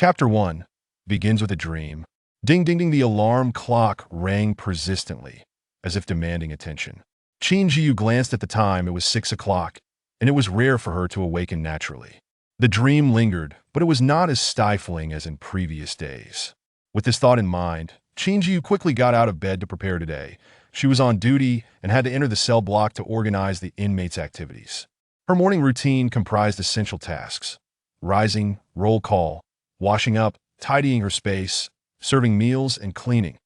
Chapter 1 begins with a dream. Ding ding ding, the alarm clock rang persistently, as if demanding attention. Qin Zhiyu glanced at the time. It was 6 o'clock, and it was rare for her to awaken naturally. The dream lingered, but it was not as stifling as in previous days. With this thought in mind, Qin Zhiyu quickly got out of bed to prepare today. She was on duty and had to enter the cell block to organize the inmates' activities. Her morning routine comprised essential tasks: rising, roll call, washing up, tidying her space, serving meals, and cleaning,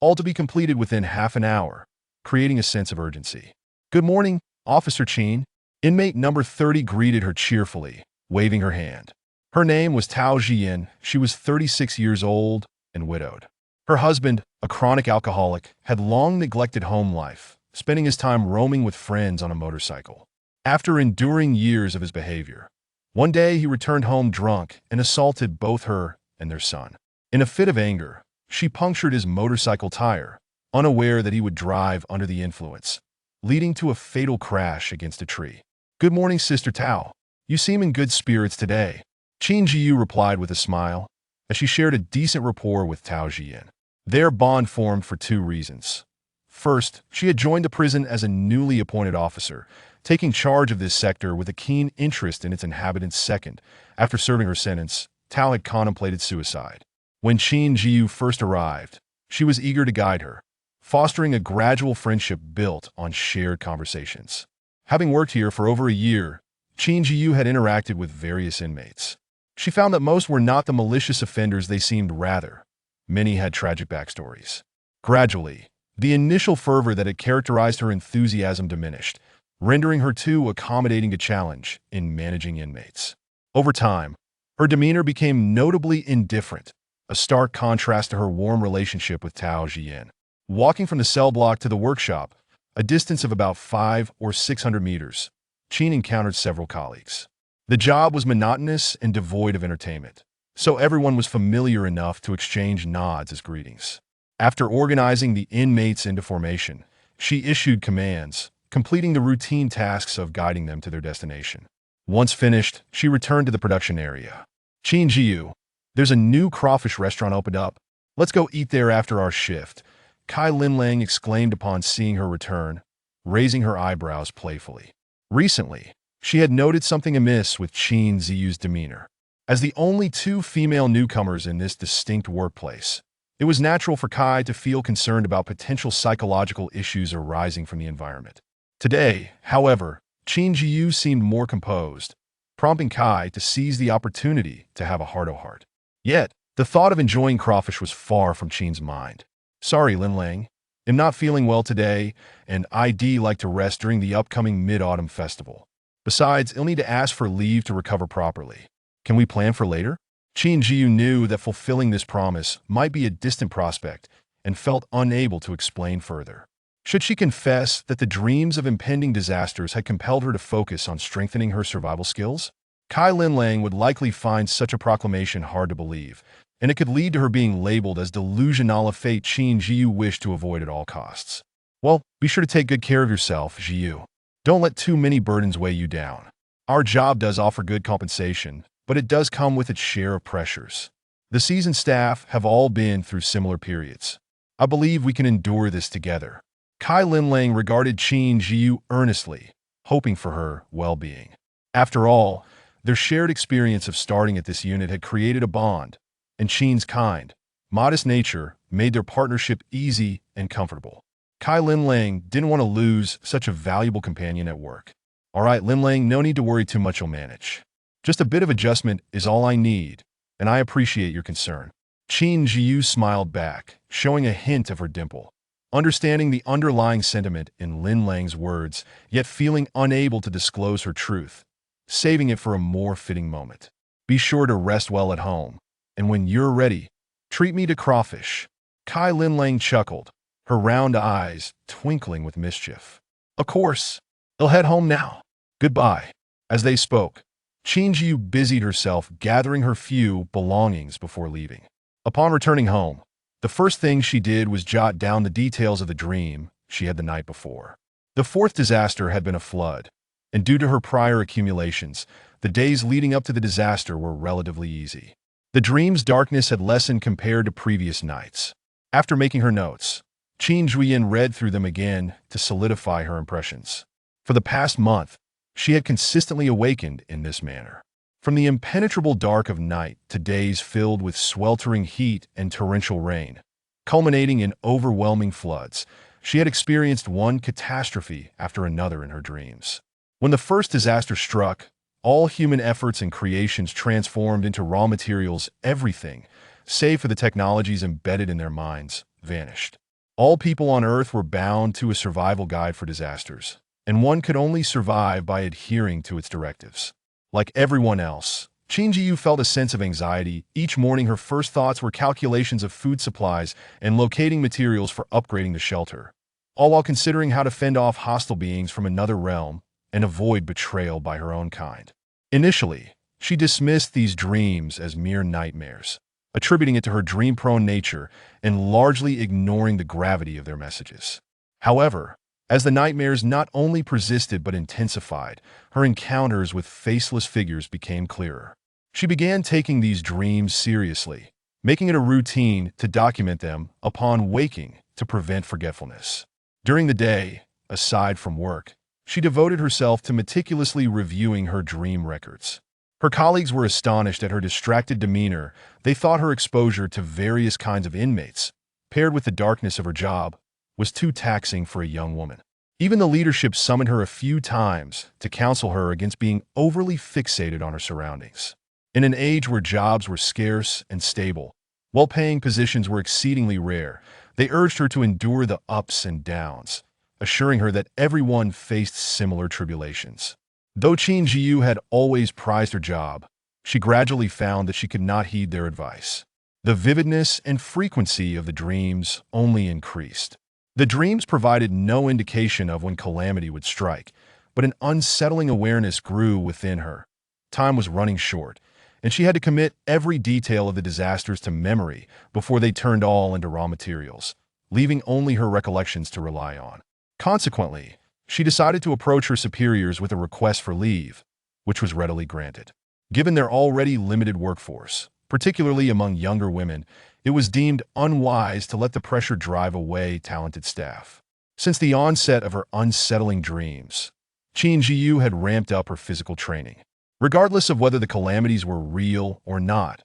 all to be completed within half an hour, creating a sense of urgency. "Good morning, Officer Qin." Inmate number 30 greeted her cheerfully, waving her hand. Her name was Tao Jian. She was 36 years old and widowed. Her husband, a chronic alcoholic, had long neglected home life, spending his time roaming with friends on a motorcycle. After enduring years of his behavior, one day he returned home drunk and assaulted both her and their son. In a fit of anger, she punctured his motorcycle tire, unaware that he would drive under the influence, leading to a fatal crash against a tree. "Good morning, Sister Tao. You seem in good spirits today," Qin Zhiyu replied with a smile, as she shared a decent rapport with Tao Jian. Their bond formed for two reasons. First, she had joined the prison as a newly appointed officer, taking charge of this sector with a keen interest in its inhabitants. Second, after serving her sentence, Tao had contemplated suicide. When Qin Zhiyu first arrived, she was eager to guide her, fostering a gradual friendship built on shared conversations. Having worked here for over a year, Qin Zhiyu had interacted with various inmates. She found that most were not the malicious offenders they seemed. Rather, many had tragic backstories. Gradually, the initial fervor that had characterized her enthusiasm diminished, rendering her too accommodating a challenge in managing inmates. Over time, her demeanor became notably indifferent, a stark contrast to her warm relationship with Tao Jian. Walking from the cell block to the workshop, a distance of about 500 or 600 meters, Qin encountered several colleagues. The job was monotonous and devoid of entertainment, so everyone was familiar enough to exchange nods as greetings. After organizing the inmates into formation, she issued commands, completing the routine tasks of guiding them to their destination. Once finished, she returned to the production area. "Qin Zhiyu, there's a new crawfish restaurant opened up. Let's go eat there after our shift," Kai Linlang exclaimed upon seeing her return, raising her eyebrows playfully. Recently, she had noted something amiss with Qin Zhiyu's demeanor. As the only two female newcomers in this distinct workplace, it was natural for Kai to feel concerned about potential psychological issues arising from the environment. Today, however, Qin Zhiyu seemed more composed, prompting Kai to seize the opportunity to have a heart-to-heart. Yet, the thought of enjoying crawfish was far from Qin's mind. "Sorry, Linlang. I'm not feeling well today, and I'd like to rest during the upcoming Mid-Autumn Festival. Besides, I'll need to ask for leave to recover properly. Can we plan for later?" Qin Zhiyu knew that fulfilling this promise might be a distant prospect and felt unable to explain further. Should she confess that the dreams of impending disasters had compelled her to focus on strengthening her survival skills? Kai Linlang would likely find such a proclamation hard to believe, and it could lead to her being labeled as delusional, a fate Qin Zhiyu wished to avoid at all costs. "Well, be sure to take good care of yourself, Zhiyu. Don't let too many burdens weigh you down. Our job does offer good compensation, but it does come with its share of pressures. The seasoned staff have all been through similar periods. I believe we can endure this together." Kai Linlang regarded Qin Zhiyu earnestly, hoping for her well-being. After all, their shared experience of starting at this unit had created a bond, and Qin's kind, modest nature made their partnership easy and comfortable. Kai Linlang didn't want to lose such a valuable companion at work. "All right, Linlang, no need to worry too much, you'll manage. Just a bit of adjustment is all I need, and I appreciate your concern." Qin Zhiyu smiled back, showing a hint of her dimple, understanding the underlying sentiment in Linlang's words, yet feeling unable to disclose her truth, saving it for a more fitting moment. "Be sure to rest well at home, and when you're ready, treat me to crawfish." Kai Linlang chuckled, her round eyes twinkling with mischief. "Of course. I'll head home now. Goodbye." As they spoke, Qin Zhiyu busied herself gathering her few belongings before leaving. Upon returning home, the first thing she did was jot down the details of the dream she had the night before. The fourth disaster had been a flood, and due to her prior accumulations, the days leading up to the disaster were relatively easy. The dream's darkness had lessened compared to previous nights. After making her notes, Qin Zhiyu read through them again to solidify her impressions. For the past month, she had consistently awakened in this manner. From the impenetrable dark of night to days filled with sweltering heat and torrential rain, culminating in overwhelming floods, she had experienced one catastrophe after another in her dreams. When the first disaster struck, all human efforts and creations transformed into raw materials. Everything, save for the technologies embedded in their minds, vanished. All people on Earth were bound to a survival guide for disasters, and one could only survive by adhering to its directives. Like everyone else, Qin Zhiyu felt a sense of anxiety. Each morning her first thoughts were calculations of food supplies and locating materials for upgrading the shelter, all while considering how to fend off hostile beings from another realm and avoid betrayal by her own kind. Initially, she dismissed these dreams as mere nightmares, attributing it to her dream-prone nature and largely ignoring the gravity of their messages. However, as the nightmares not only persisted but intensified, her encounters with faceless figures became clearer. She began taking these dreams seriously, making it a routine to document them upon waking to prevent forgetfulness. During the day, aside from work, she devoted herself to meticulously reviewing her dream records. Her colleagues were astonished at her distracted demeanor. They thought her exposure to various kinds of inmates, paired with the darkness of her job, was too taxing for a young woman. Even the leadership summoned her a few times to counsel her against being overly fixated on her surroundings. In an age where jobs were scarce and stable, well-paying positions were exceedingly rare, they urged her to endure the ups and downs, assuring her that everyone faced similar tribulations. Though Qin Zhiyu had always prized her job, she gradually found that she could not heed their advice. The vividness and frequency of the dreams only increased. The dreams provided no indication of when calamity would strike, but an unsettling awareness grew within her. Time was running short, and she had to commit every detail of the disasters to memory before they turned all into raw materials, leaving only her recollections to rely on. Consequently, she decided to approach her superiors with a request for leave, which was readily granted. Given their already limited workforce, particularly among younger women, it was deemed unwise to let the pressure drive away talented staff. Since the onset of her unsettling dreams, Qin Zhiyu had ramped up her physical training. Regardless of whether the calamities were real or not,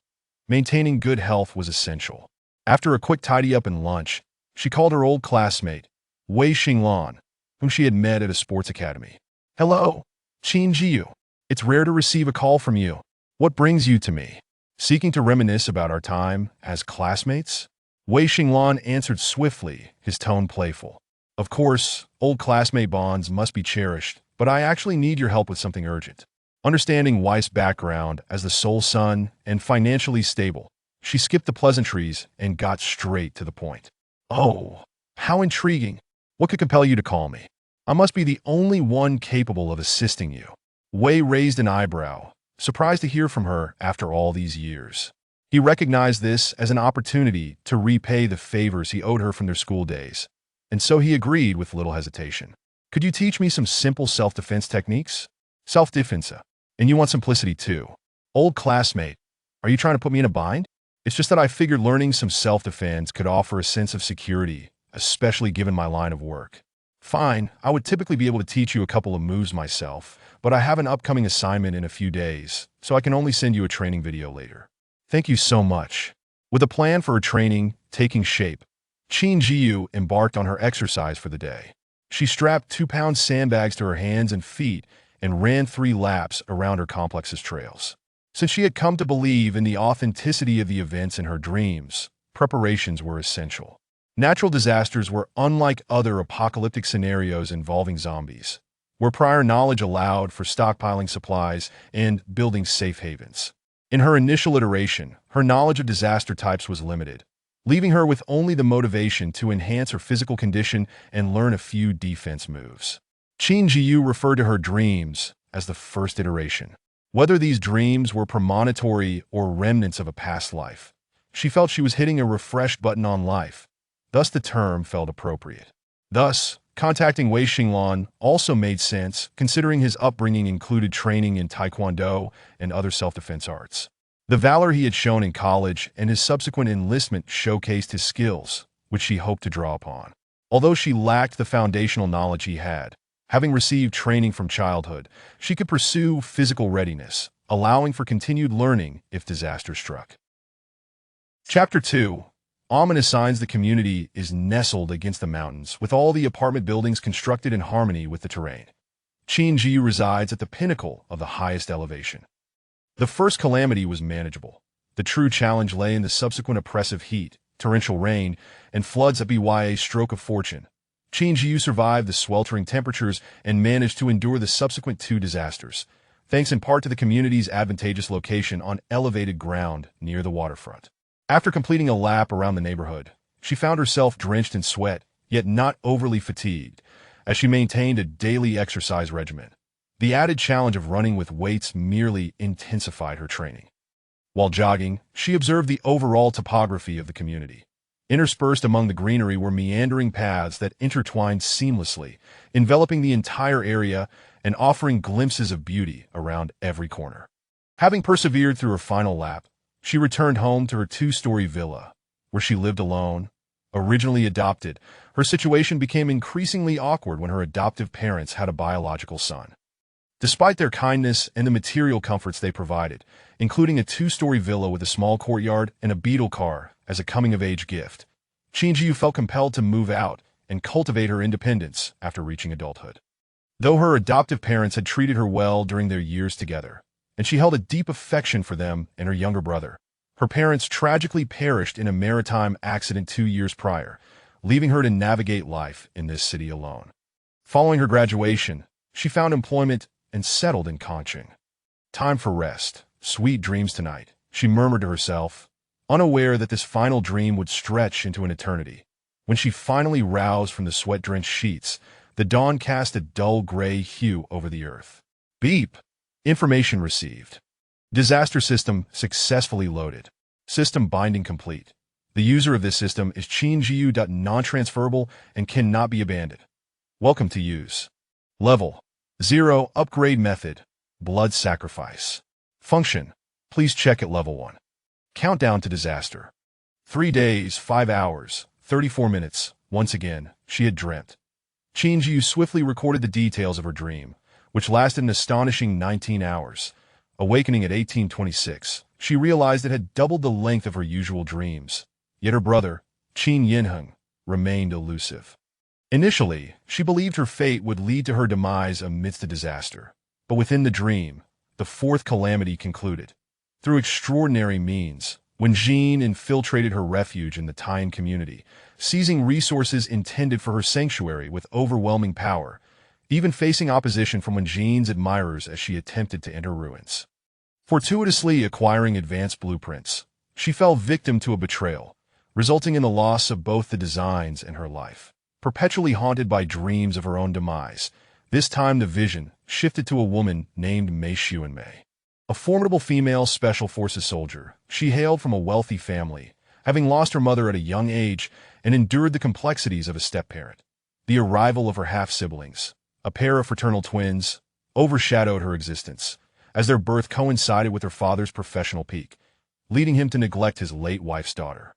maintaining good health was essential. After a quick tidy-up and lunch, she called her old classmate, Wei Xinglan, whom she had met at a sports academy. "Hello, Qin Zhiyu. It's rare to receive a call from you. What brings you to me?" Seeking to reminisce about our time as classmates, Wei Xinglan answered swiftly, his tone playful. "Of course, old classmate bonds must be cherished, but I actually need your help with something urgent." Understanding Wei's background as the sole son and financially stable, she skipped the pleasantries and got straight to the point. "Oh, how intriguing. What could compel you to call me? I must be the only one capable of assisting you." Wei raised an eyebrow, surprised to hear from her after all these years. He recognized this as an opportunity to repay the favors he owed her from their school days, and so he agreed with little hesitation. "Could you teach me some simple self-defense techniques?" "Self-defense. And you want simplicity too. Old classmate, are you trying to put me in a bind?" "It's just that I figured learning some self-defense could offer a sense of security, especially given my line of work." "Fine, I would typically be able to teach you a couple of moves myself, but I have an upcoming assignment in a few days, so I can only send you a training video later." "Thank you so much." With a plan for her training taking shape, Qin Zhiyu embarked on her exercise for the day. She strapped 2-pound sandbags to her hands and feet and ran 3 laps around her complex's trails. Since she had come to believe in the authenticity of the events in her dreams, preparations were essential. Natural disasters were unlike other apocalyptic scenarios involving zombies, where prior knowledge allowed for stockpiling supplies and building safe havens. In her initial iteration, her knowledge of disaster types was limited, leaving her with only the motivation to enhance her physical condition and learn a few defense moves. Qin Zhiyu referred to her dreams as the first iteration. Whether these dreams were premonitory or remnants of a past life, she felt she was hitting a refreshed button on life. Thus the term felt appropriate. Thus, contacting Wei Xinglan also made sense, considering his upbringing included training in Taekwondo and other self-defense arts. The valor he had shown in college and his subsequent enlistment showcased his skills, which she hoped to draw upon. Although she lacked the foundational knowledge he had, having received training from childhood, she could pursue physical readiness, allowing for continued learning if disaster struck. Chapter 2. Amun assigns the community is nestled against the mountains, with all the apartment buildings constructed in harmony with the terrain. Qin Zhiyu resides at the pinnacle of the highest elevation. The first calamity was manageable. The true challenge lay in the subsequent oppressive heat, torrential rain, and floods that by a stroke of fortune. Qin Zhiyu survived the sweltering temperatures and managed to endure the subsequent two disasters, thanks in part to the community's advantageous location on elevated ground near the waterfront. After completing a lap around the neighborhood, she found herself drenched in sweat, yet not overly fatigued, as she maintained a daily exercise regimen. The added challenge of running with weights merely intensified her training. While jogging, she observed the overall topography of the community. Interspersed among the greenery were meandering paths that intertwined seamlessly, enveloping the entire area and offering glimpses of beauty around every corner. Having persevered through her final lap, she returned home to her two-story villa, where she lived alone. Originally adopted, her situation became increasingly awkward when her adoptive parents had a biological son. Despite their kindness and the material comforts they provided, including a two-story villa with a small courtyard and a beetle car as a coming-of-age gift, Qin Zhiyu felt compelled to move out and cultivate her independence after reaching adulthood. Though her adoptive parents had treated her well during their years together, and she held a deep affection for them and her younger brother, her parents tragically perished in a maritime accident 2 years prior, leaving her to navigate life in this city alone. Following her graduation, she found employment and settled in Qin. Time for rest, sweet dreams tonight, she murmured to herself, unaware that this final dream would stretch into an eternity. When she finally roused from the sweat-drenched sheets, the dawn cast a dull gray hue over the earth. Beep! Information received. Disaster system successfully loaded. System binding complete. The user of this system is Qin Zhiyu. Non-transferable and cannot be abandoned. Welcome to use. Level 0. Upgrade method. Blood sacrifice. Function. Please check at level 1. Countdown to disaster. 3 days, 5 hours, 34 minutes. Once again, she had dreamt. Qin Zhiyu swiftly recorded the details of her dream, which lasted an astonishing 19 hours. Awakening at 1826, she realized it had doubled the length of her usual dreams. Yet her brother, Qin Yinheng, remained elusive. Initially, she believed her fate would lead to her demise amidst a disaster. But within the dream, the fourth calamity concluded. Through extraordinary means, when Jin infiltrated her refuge in the Tian community, seizing resources intended for her sanctuary with overwhelming power, even facing opposition from Jin's admirers as she attempted to enter ruins. Fortuitously acquiring advanced blueprints, she fell victim to a betrayal, resulting in the loss of both the designs and her life. Perpetually haunted by dreams of her own demise, this time the vision shifted to a woman named Mei Xuanmei. A formidable female special forces soldier, she hailed from a wealthy family, having lost her mother at a young age and endured the complexities of a step-parent. The arrival of her half-siblings, a pair of fraternal twins, overshadowed her existence, as their birth coincided with her father's professional peak, leading him to neglect his late wife's daughter.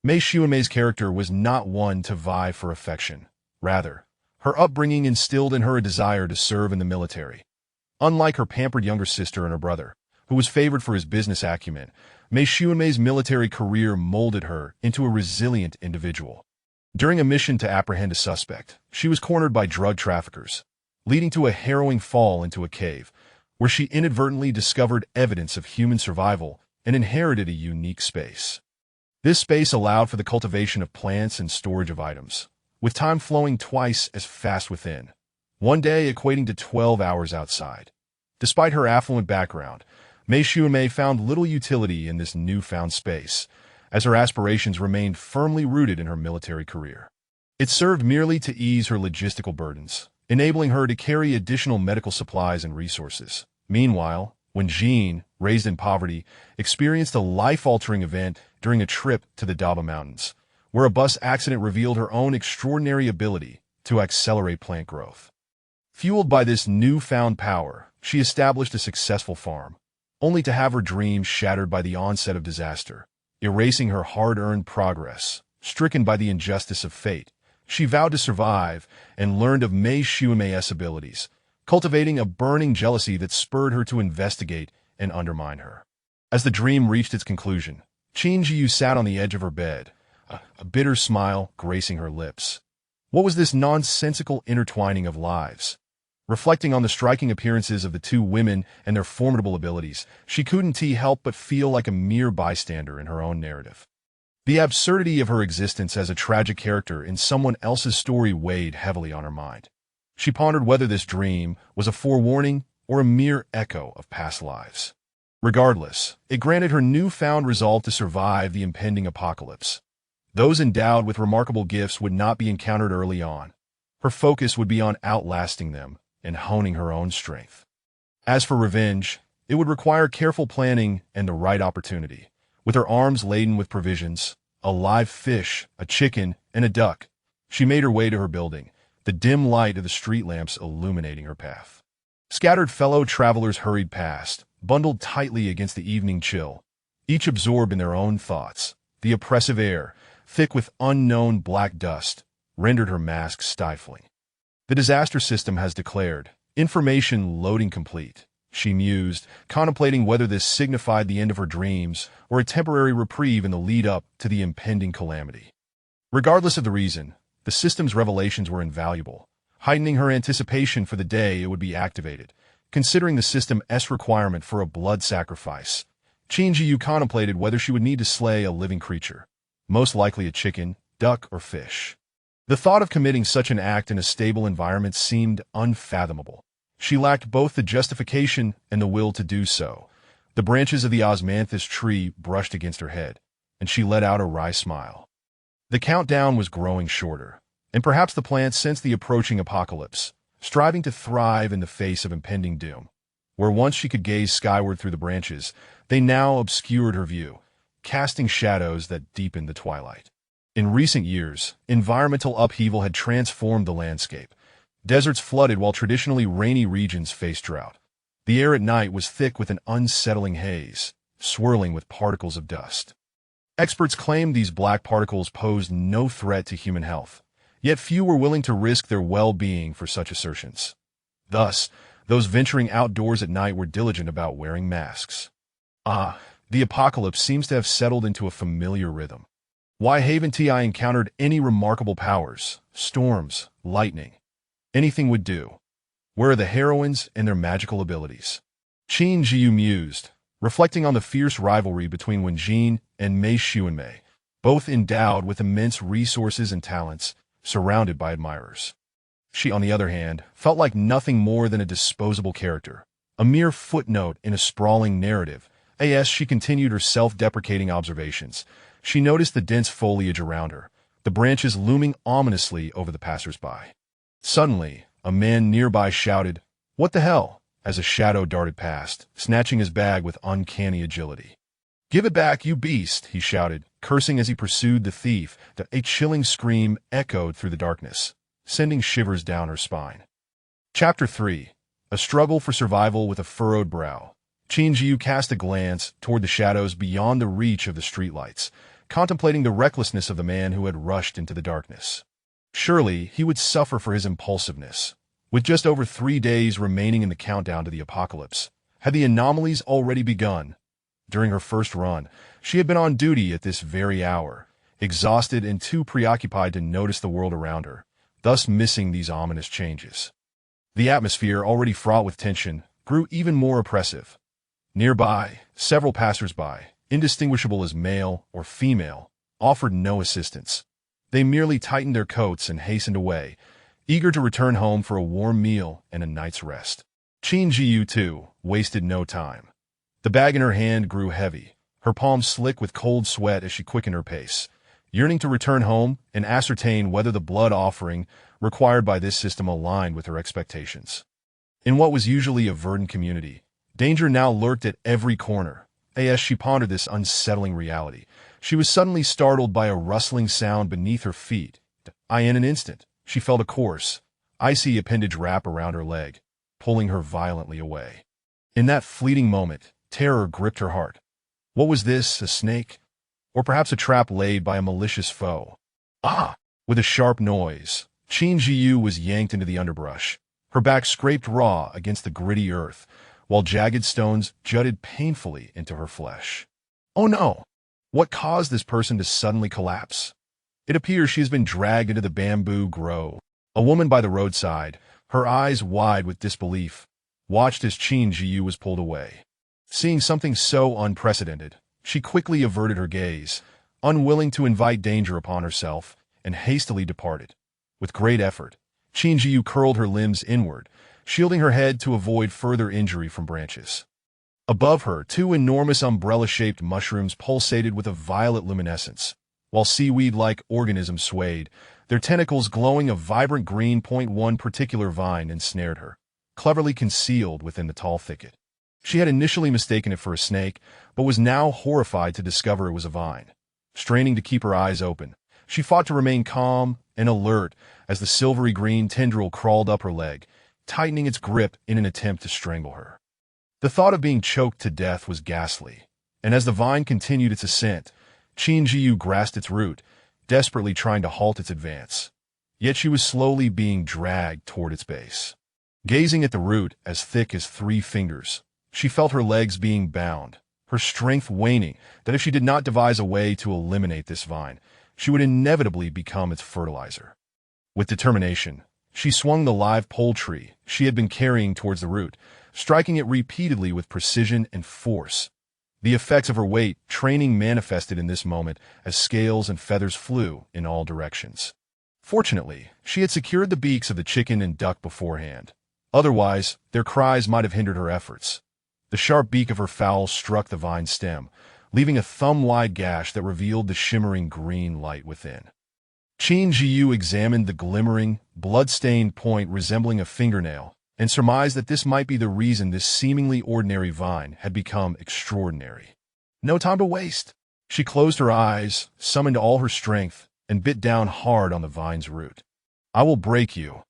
Mei Xuanmei's character was not one to vie for affection. Rather, her upbringing instilled in her a desire to serve in the military. Unlike her pampered younger sister and her brother, who was favored for his business acumen, Mei Xuanmei's military career molded her into a resilient individual. During a mission to apprehend a suspect, she was cornered by drug traffickers, leading to a harrowing fall into a cave, where she inadvertently discovered evidence of human survival and inherited a unique space. This space allowed for the cultivation of plants and storage of items, with time flowing twice as fast within, one day equating to 12 hours outside. Despite her affluent background, Mei Xuanmei found little utility in this newfound space, as her aspirations remained firmly rooted in her military career. It served merely to ease her logistical burdens, enabling her to carry additional medical supplies and resources. Meanwhile, when Jin, raised in poverty, experienced a life-altering event during a trip to the Daba Mountains, where a bus accident revealed her own extraordinary ability to accelerate plant growth. Fueled by this newfound power, she established a successful farm, only to have her dreams shattered by the onset of disaster, erasing her hard-earned progress. Stricken by the injustice of fate, she vowed to survive and learned of Mei Xiume's abilities, cultivating a burning jealousy that spurred her to investigate and undermine her. As the dream reached its conclusion, Qin Zhiyu sat on the edge of her bed, a bitter smile gracing her lips. What was this nonsensical intertwining of lives? Reflecting on the striking appearances of the two women and their formidable abilities, she couldn't help but feel like a mere bystander in her own narrative. The absurdity of her existence as a tragic character in someone else's story weighed heavily on her mind. She pondered whether this dream was a forewarning or a mere echo of past lives. Regardless, it granted her newfound resolve to survive the impending apocalypse. Those endowed with remarkable gifts would not be encountered early on. Her focus would be on outlasting them and honing her own strength. As for revenge, it would require careful planning and the right opportunity. With her arms laden with provisions, a live fish, a chicken, and a duck, she made her way to her building, the dim light of the street lamps illuminating her path. Scattered fellow travelers hurried past, bundled tightly against the evening chill, each absorbed in their own thoughts. The oppressive air, thick with unknown black dust, rendered her mask stifling. The disaster system has declared, information loading complete. She mused, contemplating whether this signified the end of her dreams or a temporary reprieve in the lead-up to the impending calamity. Regardless of the reason, the system's revelations were invaluable, heightening her anticipation for the day it would be activated. Considering the system's requirement for a blood sacrifice, Qin Zhiyu contemplated whether she would need to slay a living creature, most likely a chicken, duck, or fish. The thought of committing such an act in a stable environment seemed unfathomable. She lacked both the justification and the will to do so. The branches of the osmanthus tree brushed against her head, and she let out a wry smile. The countdown was growing shorter, and perhaps the plant sensed the approaching apocalypse, striving to thrive in the face of impending doom. Where once she could gaze skyward through the branches, they now obscured her view, casting shadows that deepened the twilight. In recent years, environmental upheaval had transformed the landscape. Deserts flooded while traditionally rainy regions faced drought. The air at night was thick with an unsettling haze, swirling with particles of dust. Experts claimed these black particles posed no threat to human health, yet few were willing to risk their well-being for such assertions. Thus, those venturing outdoors at night were diligent about wearing masks. The apocalypse seems to have settled into a familiar rhythm. Why haven't I encountered any remarkable powers, storms, lightning? Anything would do. Where are the heroines and their magical abilities? Qin Zhiyu mused, reflecting on the fierce rivalry between Wenjin and Mei Xiume, both endowed with immense resources and talents, surrounded by admirers. She, on the other hand, felt like nothing more than a disposable character, a mere footnote in a sprawling narrative. As she continued her self-deprecating observations, she noticed the dense foliage around her, the branches looming ominously over the passers-by. Suddenly, a man nearby shouted, "What the hell?" as a shadow darted past, snatching his bag with uncanny agility. "Give it back, you beast," he shouted, cursing as he pursued the thief. A chilling scream echoed through the darkness, sending shivers down her spine. Chapter 3. A struggle for survival with a furrowed brow. Qin Zhiyu cast a glance toward the shadows beyond the reach of the streetlights, contemplating the recklessness of the man who had rushed into the darkness. Surely he would suffer for his impulsiveness. With just over 3 days remaining in the countdown to the apocalypse, had the anomalies already begun? During her first run, she had been on duty at this very hour, exhausted and too preoccupied to notice the world around her, thus missing these ominous changes. The atmosphere, already fraught with tension, grew even more oppressive. Nearby, several passers-by, indistinguishable as male or female, offered no assistance. They merely tightened their coats and hastened away, eager to return home for a warm meal and a night's rest. Qin Zhiyu, too, wasted no time. The bag in her hand grew heavy, her palms slick with cold sweat as she quickened her pace, yearning to return home and ascertain whether the blood offering required by this system aligned with her expectations. In what was usually a verdant community, danger now lurked at every corner. As she pondered this unsettling reality, she was suddenly startled by a rustling sound beneath her feet. In an instant, she felt a coarse, icy appendage wrap around her leg, pulling her violently away. In that fleeting moment, Terror gripped her heart. What was this, a snake? Or perhaps a trap laid by a malicious foe? Ah! With a sharp noise, Qin Zhiyu was yanked into the underbrush. Her back scraped raw against the gritty earth, while jagged stones jutted painfully into her flesh. Oh no! What caused this person to suddenly collapse? It appears she has been dragged into the bamboo grove. A woman by the roadside, her eyes wide with disbelief, watched as Qin Zhiyu was pulled away. Seeing something so unprecedented, she quickly averted her gaze, unwilling to invite danger upon herself, and hastily departed. With great effort, Qin Zhiyu curled her limbs inward, shielding her head to avoid further injury from branches. Above her, two enormous umbrella-shaped mushrooms pulsated with a violet luminescence, while seaweed-like organisms swayed, their tentacles glowing a vibrant green. One particular vine ensnared her, cleverly concealed within the tall thicket. She had initially mistaken it for a snake, but was now horrified to discover it was a vine. Straining to keep her eyes open, she fought to remain calm and alert as the silvery green tendril crawled up her leg, tightening its grip in an attempt to strangle her. The thought of being choked to death was ghastly, and as the vine continued its ascent, Qin Zhiyu grasped its root, desperately trying to halt its advance. Yet she was slowly being dragged toward its base. Gazing at the root, as thick as 3 fingers, she felt her legs being bound, her strength waning, that if she did not devise a way to eliminate this vine, she would inevitably become its fertilizer. With determination, she swung the live pole tree she had been carrying towards the root, striking it repeatedly with precision and force. The effects of her weight training manifested in this moment as scales and feathers flew in all directions. Fortunately, she had secured the beaks of the chicken and duck beforehand. Otherwise, their cries might have hindered her efforts. The sharp beak of her fowl struck the vine stem, leaving a thumb-wide gash that revealed the shimmering green light within. Qin Zhiyu examined the glimmering, blood-stained point resembling a fingernail, and surmised that this might be the reason this seemingly ordinary vine had become extraordinary. No time to waste. She closed her eyes, summoned all her strength, and bit down hard on the vine's root. I will break you,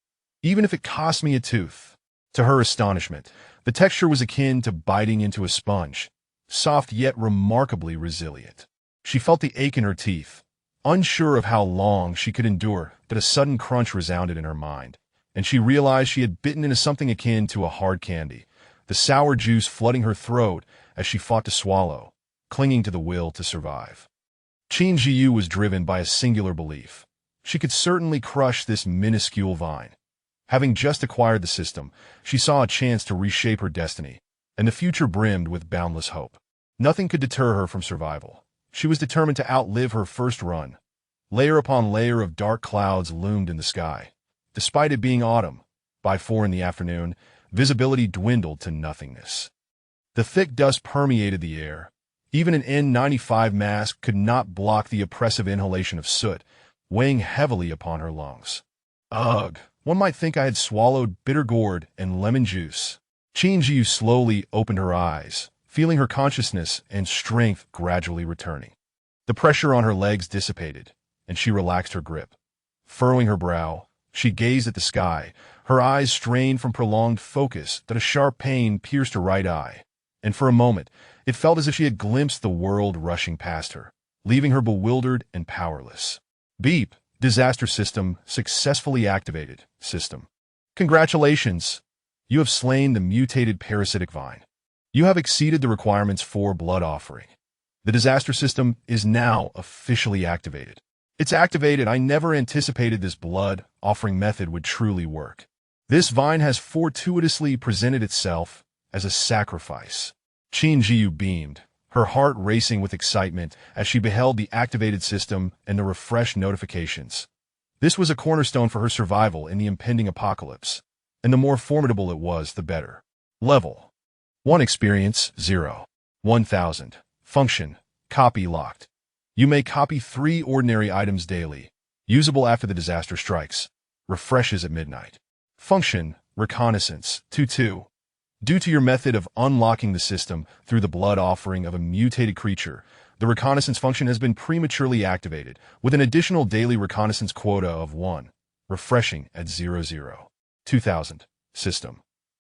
even if it costs me a tooth. To her astonishment, the texture was akin to biting into a sponge, soft yet remarkably resilient. She felt the ache in her teeth, unsure of how long she could endure, that a sudden crunch resounded in her mind, and she realized she had bitten into something akin to a hard candy, the sour juice flooding her throat as she fought to swallow, clinging to the will to survive. Qin Zhiyu was driven by a singular belief. She could certainly crush this minuscule vine. Having just acquired the system, she saw a chance to reshape her destiny, and the future brimmed with boundless hope. Nothing could deter her from survival. She was determined to outlive her first run. Layer upon layer of dark clouds loomed in the sky. Despite it being autumn, by 4 in the afternoon, visibility dwindled to nothingness. The thick dust permeated the air. Even an N95 mask could not block the oppressive inhalation of soot, weighing heavily upon her lungs. Ugh! One might think I had swallowed bitter gourd and lemon juice. Qin Zhiyu slowly opened her eyes, feeling her consciousness and strength gradually returning. The pressure on her legs dissipated, and she relaxed her grip. Furrowing her brow, she gazed at the sky, her eyes strained from prolonged focus that a sharp pain pierced her right eye, and for a moment it felt as if she had glimpsed the world rushing past her, leaving her bewildered and powerless. Beep! Disaster system successfully activated. System. Congratulations! You have slain the mutated parasitic vine. You have exceeded the requirements for blood offering. The disaster system is now officially activated. It's activated. I never anticipated this blood offering method would truly work. This vine has fortuitously presented itself as a sacrifice. Qin Zhiyu beamed, her heart racing with excitement as she beheld the activated system and the refreshed notifications. This was a cornerstone for her survival in the impending apocalypse, and the more formidable it was, the better. Level 1 experience 0. 1000. Function copy locked. You may copy 3 ordinary items daily, usable after the disaster strikes. Refreshes at midnight. Function reconnaissance 2-2. Due to your method of unlocking the system through the blood offering of a mutated creature, the reconnaissance function has been prematurely activated, with an additional daily reconnaissance quota of 1, refreshing at 00. 2000. System.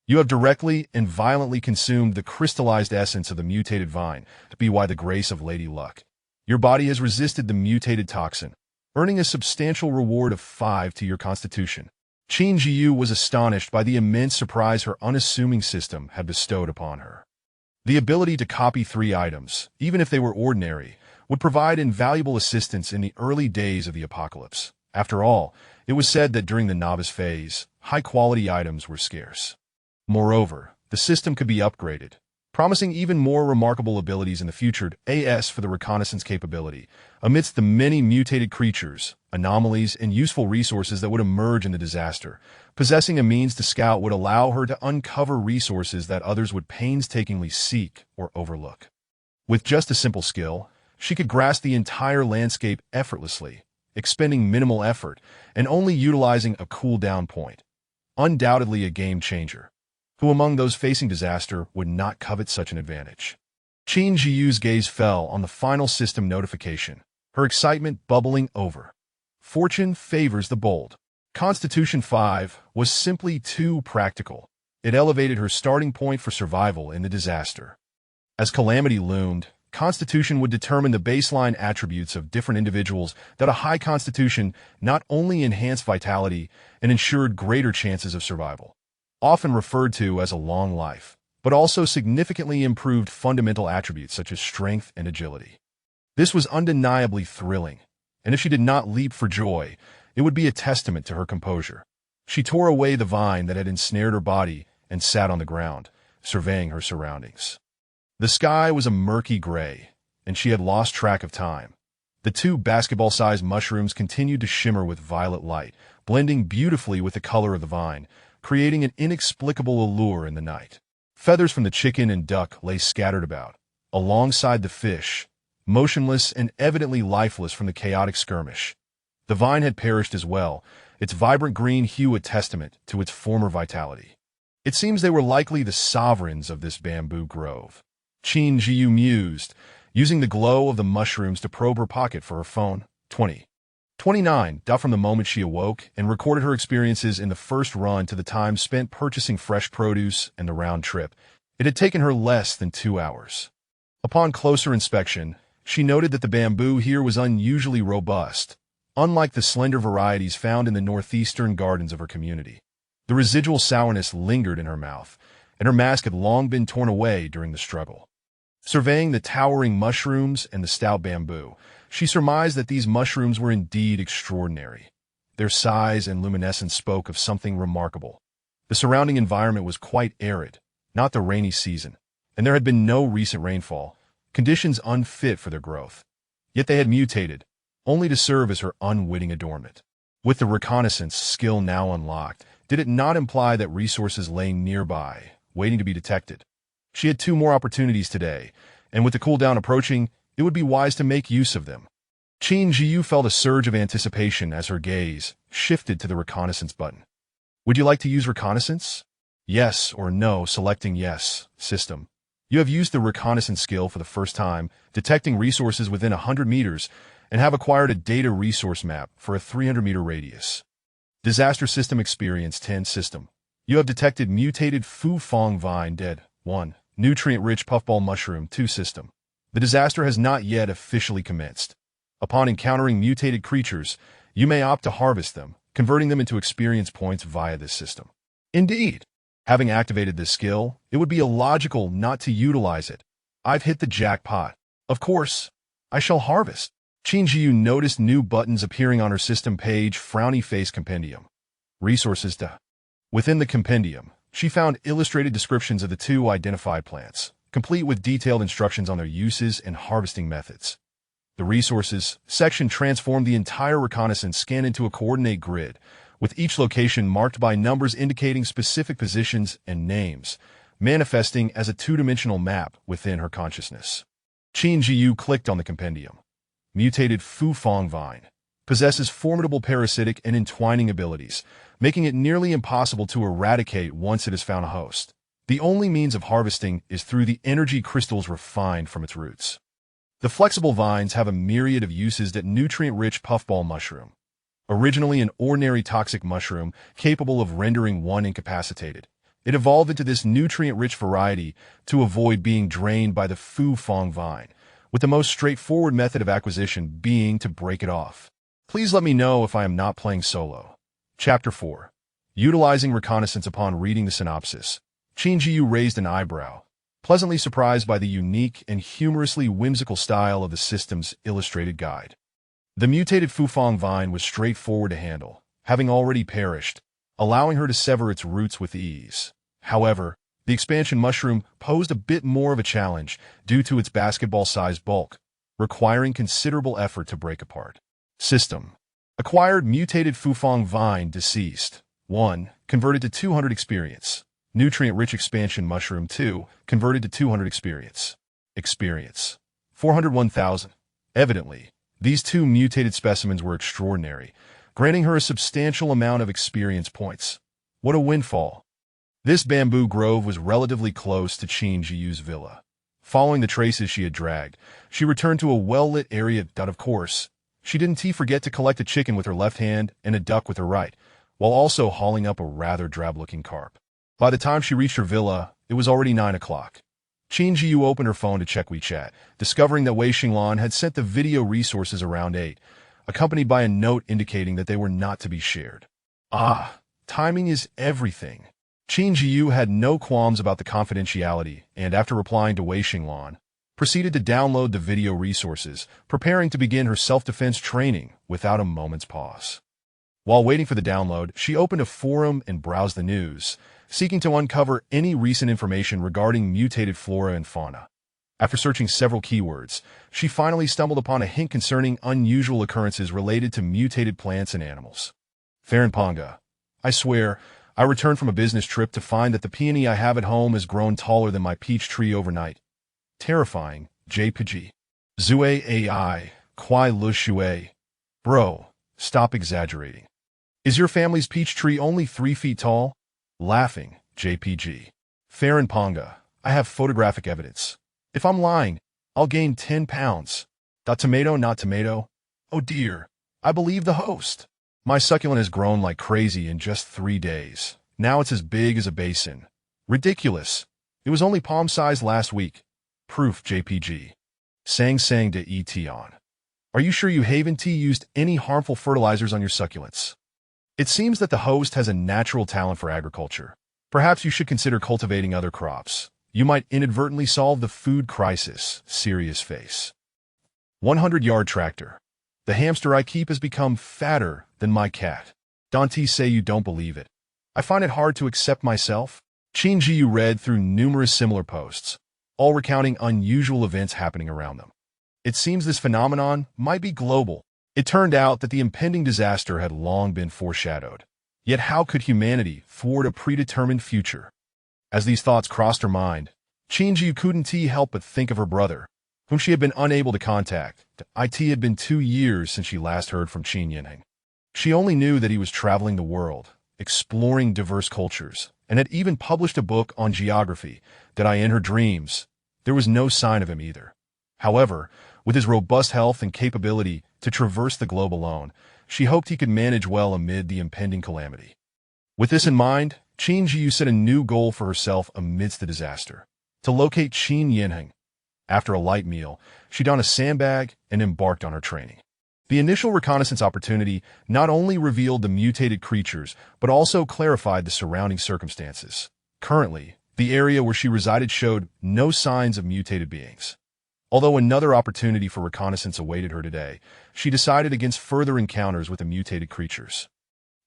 You have directly and violently consumed the crystallized essence of the mutated vine, to be by the grace of Lady Luck. Your body has resisted the mutated toxin, earning a substantial reward of 5 to your constitution. Qin Zhiyu was astonished by the immense surprise her unassuming system had bestowed upon her. The ability to copy 3 items, even if they were ordinary, would provide invaluable assistance in the early days of the apocalypse. After all, it was said that during the novice phase, high-quality items were scarce. Moreover, the system could be upgraded, promising even more remarkable abilities in the future. As for the reconnaissance capability, amidst the many mutated creatures, anomalies, and useful resources that would emerge in the disaster, possessing a means to scout would allow her to uncover resources that others would painstakingly seek or overlook. With just a simple skill, she could grasp the entire landscape effortlessly, expending minimal effort and only utilizing a cooldown point. Undoubtedly a game changer. Who among those facing disaster would not covet such an advantage? Qin Zhiyu's gaze fell on the final system notification, her excitement bubbling over. Fortune favors the bold. Constitution 5 was simply too practical. It elevated her starting point for survival in the disaster. As calamity loomed, Constitution would determine the baseline attributes of different individuals. That a high constitution not only enhanced vitality and ensured greater chances of survival, often referred to as a long life, but also significantly improved fundamental attributes such as strength and agility. This was undeniably thrilling, and if she did not leap for joy, it would be a testament to her composure. She tore away the vine that had ensnared her body and sat on the ground, surveying her surroundings. The sky was a murky gray, and she had lost track of time. The 2 basketball-sized mushrooms continued to shimmer with violet light, blending beautifully with the color of the vine, creating an inexplicable allure in the night. Feathers from the chicken and duck lay scattered about, alongside the fish, motionless and evidently lifeless from the chaotic skirmish. The vine had perished as well, its vibrant green hue a testament to its former vitality. It seems they were likely the sovereigns of this bamboo grove. Qin Zhiyu mused, using the glow of the mushrooms to probe her pocket for her phone. 29. From the moment she awoke and recorded her experiences in the first run to the time spent purchasing fresh produce and the round trip, it had taken her less than 2 hours. Upon closer inspection, she noted that the bamboo here was unusually robust, unlike the slender varieties found in the northeastern gardens of her community. The residual sourness lingered in her mouth, and her mask had long been torn away during the struggle. Surveying the towering mushrooms and the stout bamboo, she surmised that these mushrooms were indeed extraordinary. Their size and luminescence spoke of something remarkable. The surrounding environment was quite arid, not the rainy season, and there had been no recent rainfall, conditions unfit for their growth. Yet they had mutated, only to serve as her unwitting adornment. With the reconnaissance skill now unlocked, did it not imply that resources lay nearby, waiting to be detected? She had 2 more opportunities today, and with the cooldown approaching, it would be wise to make use of them. Qin Zhiyu felt a surge of anticipation as her gaze shifted to the reconnaissance button. Would you like to use reconnaissance? Yes or no, selecting yes. System. You have used the reconnaissance skill for the first time, detecting resources within 100 meters, and have acquired a data resource map for a 300-meter radius. Disaster System Experience 10 System. You have detected mutated Fu Fong Vine Dead 1. Nutrient-rich puffball mushroom 2 System. The disaster has not yet officially commenced. Upon encountering mutated creatures, you may opt to harvest them, converting them into experience points via this system. Indeed, having activated this skill, it would be illogical not to utilize it. I've hit the jackpot. Of course, I shall harvest. Qin Zhiyu noticed new buttons appearing on her system page. Frowny face compendium. Resources to. Within the compendium, she found illustrated descriptions of the 2 identified plants, complete with detailed instructions on their uses and harvesting methods. The Resources section transformed the entire reconnaissance scan into a coordinate grid, with each location marked by numbers indicating specific positions and names, manifesting as a 2-dimensional map within her consciousness. Qin Zhiyu clicked on the compendium. Mutated Fu Fong Vine possesses formidable parasitic and entwining abilities, making it nearly impossible to eradicate once it has found a host. The only means of harvesting is through the energy crystals refined from its roots. The flexible vines have a myriad of uses. That nutrient-rich puffball mushroom. Originally an ordinary toxic mushroom capable of rendering one incapacitated, it evolved into this nutrient-rich variety to avoid being drained by the Fu Fong vine, with the most straightforward method of acquisition being to break it off. Please let me know if I am not playing solo. Chapter 4. Utilizing reconnaissance. Upon reading the synopsis, Qin Zhiyu raised an eyebrow, pleasantly surprised by the unique and humorously whimsical style of the system's illustrated guide. The mutated Fu Fong vine was straightforward to handle, having already perished, allowing her to sever its roots with ease. However, the expansion mushroom posed a bit more of a challenge due to its basketball-sized bulk, requiring considerable effort to break apart. System. Acquired mutated Fu Fong vine deceased. 1. Converted to 200 experience. Nutrient-rich expansion mushroom. 2. Converted to 200 experience. Experience. 401,000. Evidently, these two mutated specimens were extraordinary, granting her a substantial amount of experience points. What a windfall. This bamboo grove was relatively close to Qin Zhiyu's villa. Following the traces she had dragged, she returned to a well-lit area that, of course, she didn't forget to collect a chicken with her left hand and a duck with her right, while also hauling up a rather drab-looking carp. By the time she reached her villa, it was already 9 o'clock. Qin Zhiyu opened her phone to check WeChat, discovering that Wei Xinglan had sent the video resources around 8, accompanied by a note indicating that they were not to be shared. Timing is everything. Qin Zhiyu had no qualms about the confidentiality and, after replying to Wei Xinglan, proceeded to download the video resources, preparing to begin her self-defense training without a moment's pause. While waiting for the download, she opened a forum and browsed the news, seeking to uncover any recent information regarding mutated flora and fauna. After searching several keywords, she finally stumbled upon a hint concerning unusual occurrences related to mutated plants and animals. Panga, I swear, I returned from a business trip to find that the peony I have at home has grown taller than my peach tree overnight. Terrifying, JPG. Zue AI, Kwai Lu Shui. Bro, stop exaggerating. Is your family's peach tree only 3 feet tall? Laughing, JPG. Panga, I have photographic evidence. If I'm lying, I'll gain 10 pounds. Tomato, not tomato. Oh dear, I believe the host. My succulent has grown like crazy in just 3 days. Now it's as big as a basin. Ridiculous. It was only palm-sized last week. Proof, JPG. Sang de etion. Are you sure you haven't used any harmful fertilizers on your succulents? It seems that the host has a natural talent for agriculture. Perhaps you should consider cultivating other crops. You might inadvertently solve the food crisis. Serious face. 100-yard tractor. The hamster I keep has become fatter than my cat. Dante say you don't believe it. I find it hard to accept myself. Qin Zhiyu read through numerous similar posts, all recounting unusual events happening around them. It seems this phenomenon might be global. It turned out that the impending disaster had long been foreshadowed. Yet how could humanity thwart a predetermined future? As these thoughts crossed her mind, Qin Zhiyu couldn't help but think of her brother, whom she had been unable to contact. It had been 2 years since she last heard from Qin Yanheng. She only knew that he was traveling the world, exploring diverse cultures, and had even published a book on geography. In her dreams, there was no sign of him either. However, with his robust health and capability to traverse the globe alone, she hoped he could manage well amid the impending calamity. With this in mind, Qin Zhiyu set a new goal for herself amidst the disaster: to locate Qin Yanheng. After a light meal, she donned a sandbag and embarked on her training. The initial reconnaissance opportunity not only revealed the mutated creatures, but also clarified the surrounding circumstances. Currently, the area where she resided showed no signs of mutated beings. Although another opportunity for reconnaissance awaited her today, she decided against further encounters with the mutated creatures.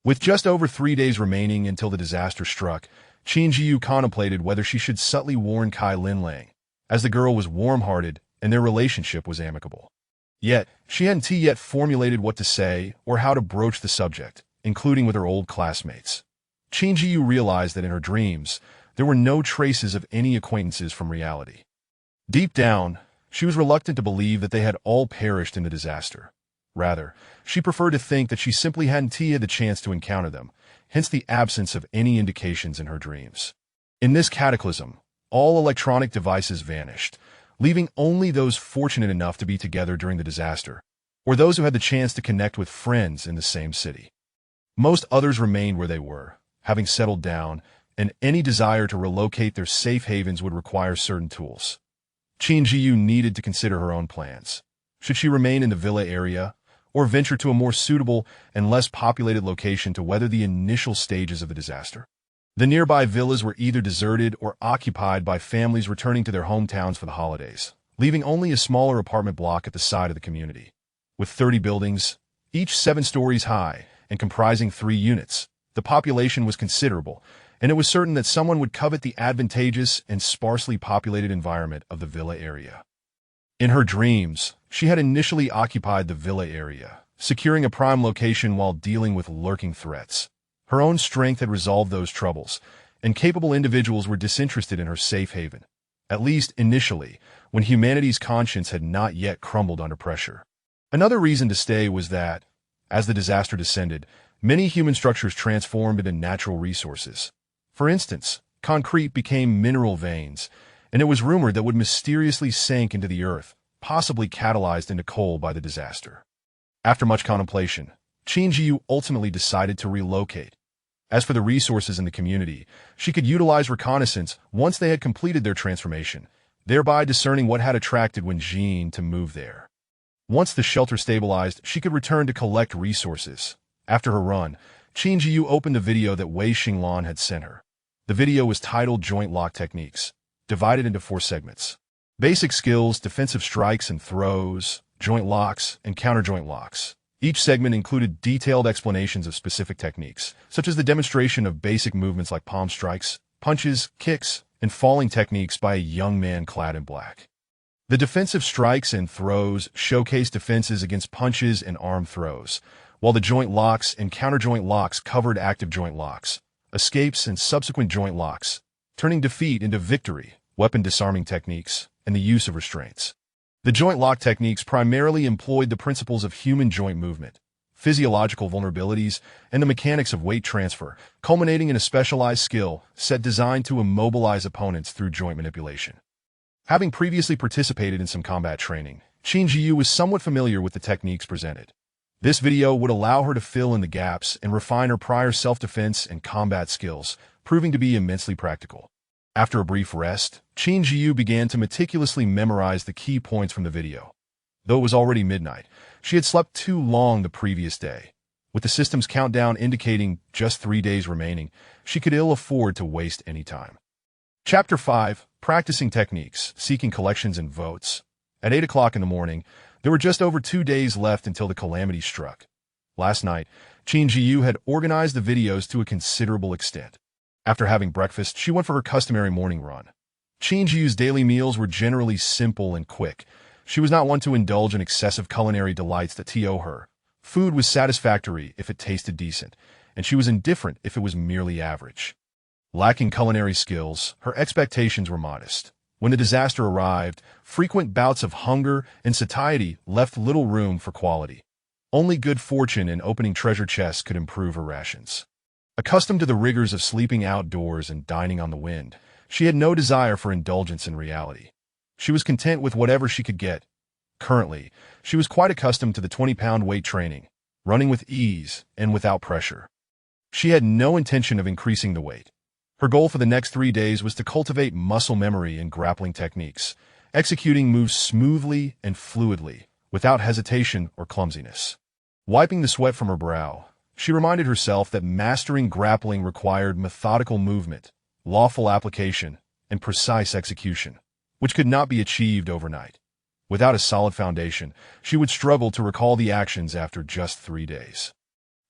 With just over 3 days remaining until the disaster struck, Qin Zhiyu contemplated whether she should subtly warn Kai Linlang, as the girl was warm-hearted and their relationship was amicable. Yet, she hadn't yet formulated what to say or how to broach the subject, including with her old classmates. Qin Zhiyu realized that in her dreams, there were no traces of any acquaintances from reality. Deep down, she was reluctant to believe that they had all perished in the disaster. Rather, she preferred to think that she simply hadn't had the chance to encounter them, hence the absence of any indications in her dreams. In this cataclysm, all electronic devices vanished, leaving only those fortunate enough to be together during the disaster, or those who had the chance to connect with friends in the same city. Most others remained where they were, having settled down, and any desire to relocate their safe havens would require certain tools. Qin Zhiyu needed to consider her own plans. Should she remain in the villa area, or venture to a more suitable and less populated location to weather the initial stages of the disaster? The nearby villas were either deserted or occupied by families returning to their hometowns for the holidays, leaving only a smaller apartment block at the side of the community. With 30 buildings, each 7 stories high and comprising 3 units, the population was considerable, and it was certain that someone would covet the advantageous and sparsely populated environment of the villa area. In her dreams, she had initially occupied the villa area, securing a prime location while dealing with lurking threats. Her own strength had resolved those troubles, and capable individuals were disinterested in her safe haven, at least initially, when humanity's conscience had not yet crumbled under pressure. Another reason to stay was that, as the disaster descended, many human structures transformed into natural resources. For instance, concrete became mineral veins, and it was rumored that would mysteriously sink into the earth, possibly catalyzed into coal by the disaster. After much contemplation, Qin Zhiyu ultimately decided to relocate. As for the resources in the community, she could utilize reconnaissance once they had completed their transformation, thereby discerning what had attracted Wen Jin to move there. Once the shelter stabilized, she could return to collect resources. After her run, Qin Zhiyu opened the video that Wei Xinglan had sent her. The video was titled Joint Lock Techniques, divided into 4 segments. Basic skills, defensive strikes and throws, joint locks, and counter-joint locks. Each segment included detailed explanations of specific techniques, such as the demonstration of basic movements like palm strikes, punches, kicks, and falling techniques by a young man clad in black. The defensive strikes and throws showcased defenses against punches and arm throws, while the joint locks and counter-joint locks covered active joint locks, escapes, and subsequent joint locks, turning defeat into victory, weapon disarming techniques, and the use of restraints. The joint lock techniques primarily employed the principles of human joint movement, physiological vulnerabilities, and the mechanics of weight transfer, culminating in a specialized skill set designed to immobilize opponents through joint manipulation. Having previously participated in some combat training, Qin Zhiyu was somewhat familiar with the techniques presented. This video would allow her to fill in the gaps and refine her prior self-defense and combat skills, proving to be immensely practical. After a brief rest, Qin Zhiyu began to meticulously memorize the key points from the video. Though it was already midnight, she had slept too long the previous day. With the system's countdown indicating just 3 days remaining, she could ill afford to waste any time. Chapter 5. Practicing Techniques, Seeking Collections and Votes. At 8 o'clock in the morning, there were just over 2 days left until the calamity struck. Last night, Qin Zhiyu had organized the videos to a considerable extent. After having breakfast, she went for her customary morning run. Qin Zhiyu's daily meals were generally simple and quick. She was not one to indulge in excessive culinary delights that to her. Food was satisfactory if it tasted decent, and she was indifferent if it was merely average. Lacking culinary skills, her expectations were modest. When the disaster arrived, frequent bouts of hunger and satiety left little room for quality. Only good fortune in opening treasure chests could improve her rations. Accustomed to the rigors of sleeping outdoors and dining on the wind, she had no desire for indulgence in reality. She was content with whatever she could get. Currently, she was quite accustomed to the 20-pound weight training, running with ease and without pressure. She had no intention of increasing the weight. Her goal for the next 3 days was to cultivate muscle memory and grappling techniques, executing moves smoothly and fluidly, without hesitation or clumsiness. Wiping the sweat from her brow, she reminded herself that mastering grappling required methodical movement, lawful application, and precise execution, which could not be achieved overnight. Without a solid foundation, she would struggle to recall the actions after just 3 days.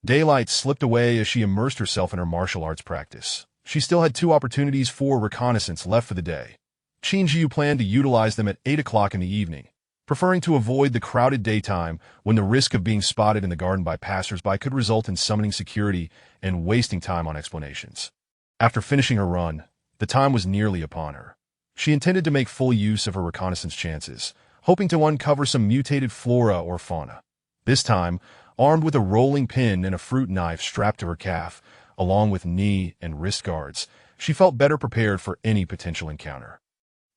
Daylight slipped away as she immersed herself in her martial arts practice. She still had 2 opportunities for reconnaissance left for the day. Qin Zhiyu planned to utilize them at 8 o'clock in the evening, preferring to avoid the crowded daytime when the risk of being spotted in the garden by passers-by could result in summoning security and wasting time on explanations. After finishing her run, the time was nearly upon her. She intended to make full use of her reconnaissance chances, hoping to uncover some mutated flora or fauna. This time, armed with a rolling pin and a fruit knife strapped to her calf, along with knee and wrist guards, she felt better prepared for any potential encounter.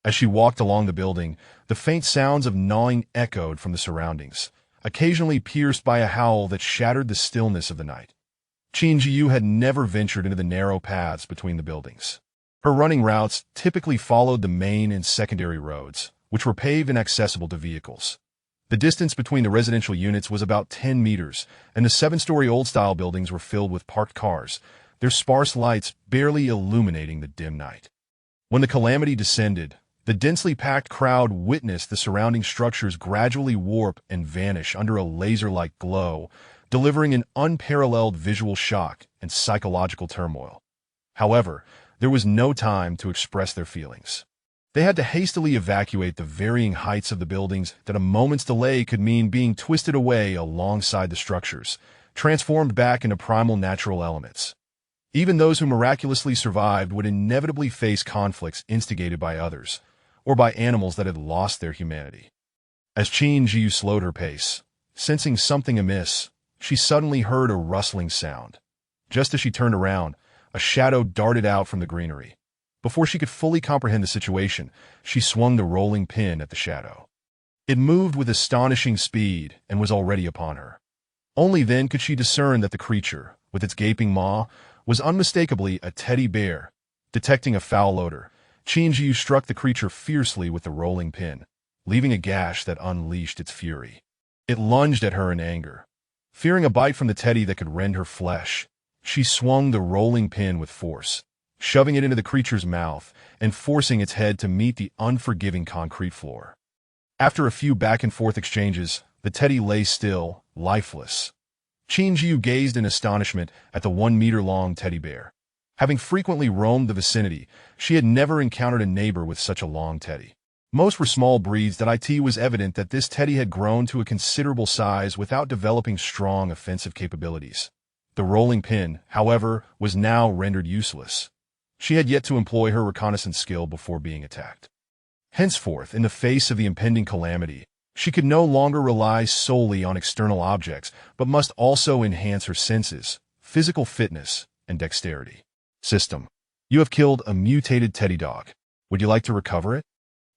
As she walked along the building, the faint sounds of gnawing echoed from the surroundings, occasionally pierced by a howl that shattered the stillness of the night. Qin Zhiyu had never ventured into the narrow paths between the buildings. Her running routes typically followed the main and secondary roads, which were paved and accessible to vehicles. The distance between the residential units was about 10 meters, and the 7-story old-style buildings were filled with parked cars, their sparse lights barely illuminating the dim night. When the calamity descended, the densely packed crowd witnessed the surrounding structures gradually warp and vanish under a laser-like glow, delivering an unparalleled visual shock and psychological turmoil. However, there was no time to express their feelings. They had to hastily evacuate the varying heights of the buildings that a moment's delay could mean being twisted away alongside the structures, transformed back into primal natural elements. Even those who miraculously survived would inevitably face conflicts instigated by others, or by animals that had lost their humanity. As Qin Zhiyu slowed her pace, sensing something amiss, she suddenly heard a rustling sound. Just as she turned around, a shadow darted out from the greenery. Before she could fully comprehend the situation, she swung the rolling pin at the shadow. It moved with astonishing speed and was already upon her. Only then could she discern that the creature, with its gaping maw, was unmistakably a teddy bear. Detecting a foul odor, Qin Zhiyu struck the creature fiercely with the rolling pin, leaving a gash that unleashed its fury. It lunged at her in anger. Fearing a bite from the teddy that could rend her flesh, she swung the rolling pin with force, shoving it into the creature's mouth and forcing its head to meet the unforgiving concrete floor. After a few back-and-forth exchanges, the teddy lay still, lifeless. Qin Zhiyu gazed in astonishment at the 1-meter-long teddy bear. Having frequently roamed the vicinity, she had never encountered a neighbor with such a long teddy. Most were small breeds, that it was evident that this teddy had grown to a considerable size without developing strong offensive capabilities. The rolling pin, however, was now rendered useless. She had yet to employ her reconnaissance skill before being attacked. Henceforth, in the face of the impending calamity, she could no longer rely solely on external objects, but must also enhance her senses, physical fitness, and dexterity. System: you have killed a mutated teddy dog. Would you like to recover it?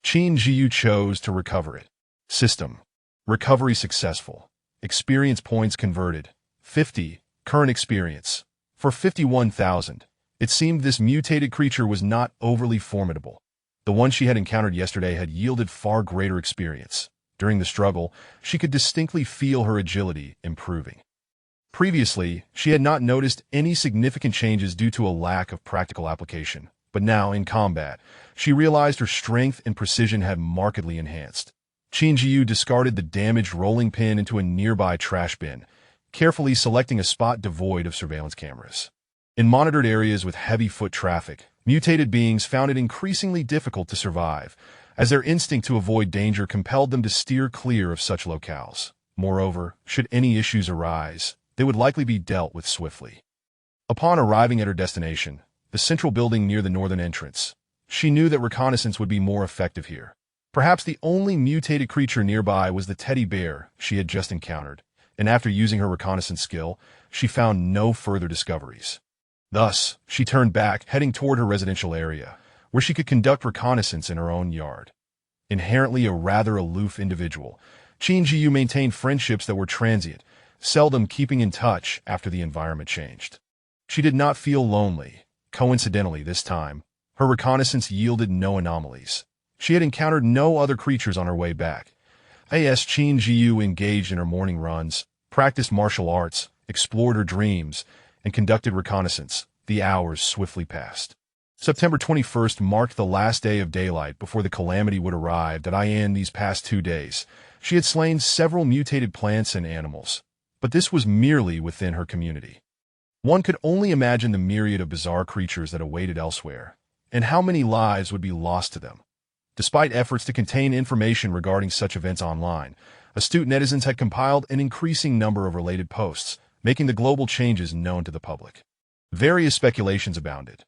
Qin Zhiyu chose to recover it. System: recovery successful. Experience points converted. 50. Current experience. For 51,000. It seemed this mutated creature was not overly formidable. The one she had encountered yesterday had yielded far greater experience. During the struggle, she could distinctly feel her agility improving. Previously, she had not noticed any significant changes due to a lack of practical application, but now, in combat, she realized her strength and precision had markedly enhanced. Qin Zhiyu discarded the damaged rolling pin into a nearby trash bin, carefully selecting a spot devoid of surveillance cameras. In monitored areas with heavy foot traffic, mutated beings found it increasingly difficult to survive, as their instinct to avoid danger compelled them to steer clear of such locales. Moreover, should any issues arise, they would likely be dealt with swiftly. Upon arriving at her destination, the central building near the northern entrance, she knew that reconnaissance would be more effective here. Perhaps the only mutated creature nearby was the teddy bear she had just encountered, and after using her reconnaissance skill, she found no further discoveries. Thus, she turned back, heading toward her residential area, where she could conduct reconnaissance in her own yard. Inherently a rather aloof individual, Qin Zhiyu maintained friendships that were transient, seldom keeping in touch after the environment changed. She did not feel lonely. Coincidentally, this time, her reconnaissance yielded no anomalies. She had encountered no other creatures on her way back. Qin Zhiyu engaged in her morning runs, practiced martial arts, explored her dreams, and conducted reconnaissance. The hours swiftly passed. September 21st marked the last day of daylight before the calamity would arrive. These past 2 days, she had slain several mutated plants and animals, but this was merely within her community. One could only imagine the myriad of bizarre creatures that awaited elsewhere, and how many lives would be lost to them. Despite efforts to contain information regarding such events online, astute netizens had compiled an increasing number of related posts, making the global changes known to the public. Various speculations abounded.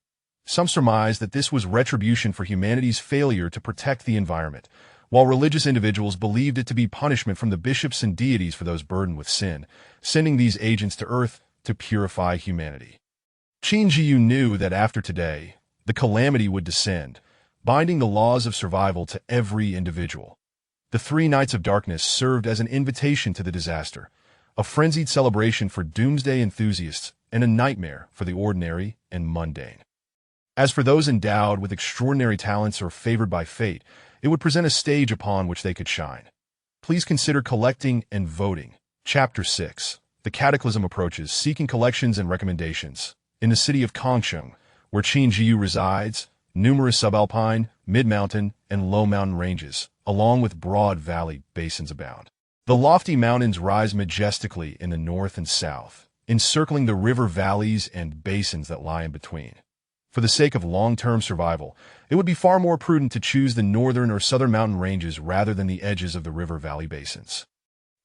Some surmised that this was retribution for humanity's failure to protect the environment, while religious individuals believed it to be punishment from the bishops and deities for those burdened with sin, sending these agents to Earth to purify humanity. Qin Zhiyu knew that after today, the calamity would descend, binding the laws of survival to every individual. The 3 nights of darkness served as an invitation to the disaster, a frenzied celebration for doomsday enthusiasts and a nightmare for the ordinary and mundane. As for those endowed with extraordinary talents or favored by fate, it would present a stage upon which they could shine. Please consider collecting and voting. Chapter 6. The Cataclysm Approaches, Seeking Collections and Recommendations. In the city of Kangsheng, where Qin Zhiyu resides, numerous subalpine, mid-mountain, and low-mountain ranges, along with broad valley basins abound. The lofty mountains rise majestically in the north and south, encircling the river valleys and basins that lie in between. For the sake of long-term survival, it would be far more prudent to choose the northern or southern mountain ranges rather than the edges of the river valley basins.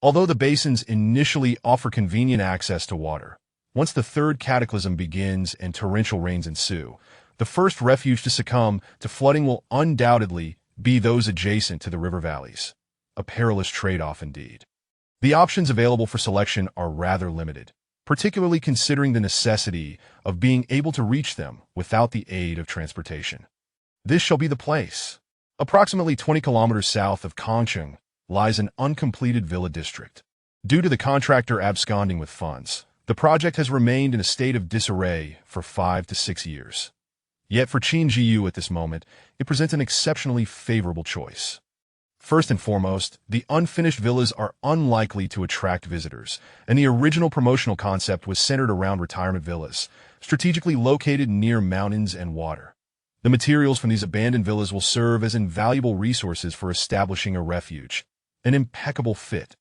Although the basins initially offer convenient access to water, once the third cataclysm begins and torrential rains ensue, the first refuge to succumb to flooding will undoubtedly be those adjacent to the river valleys. A perilous trade-off indeed. The options available for selection are rather limited, particularly considering the necessity of being able to reach them without the aid of transportation. This shall be the place. Approximately 20 kilometers south of Kangsheng lies an uncompleted villa district. Due to the contractor absconding with funds, the project has remained in a state of disarray for 5 to 6 years. Yet for Qin Zhiyu at this moment, it presents an exceptionally favorable choice. First and foremost, the unfinished villas are unlikely to attract visitors, and the original promotional concept was centered around retirement villas, strategically located near mountains and water. The materials from these abandoned villas will serve as invaluable resources for establishing a refuge, an impeccable fit.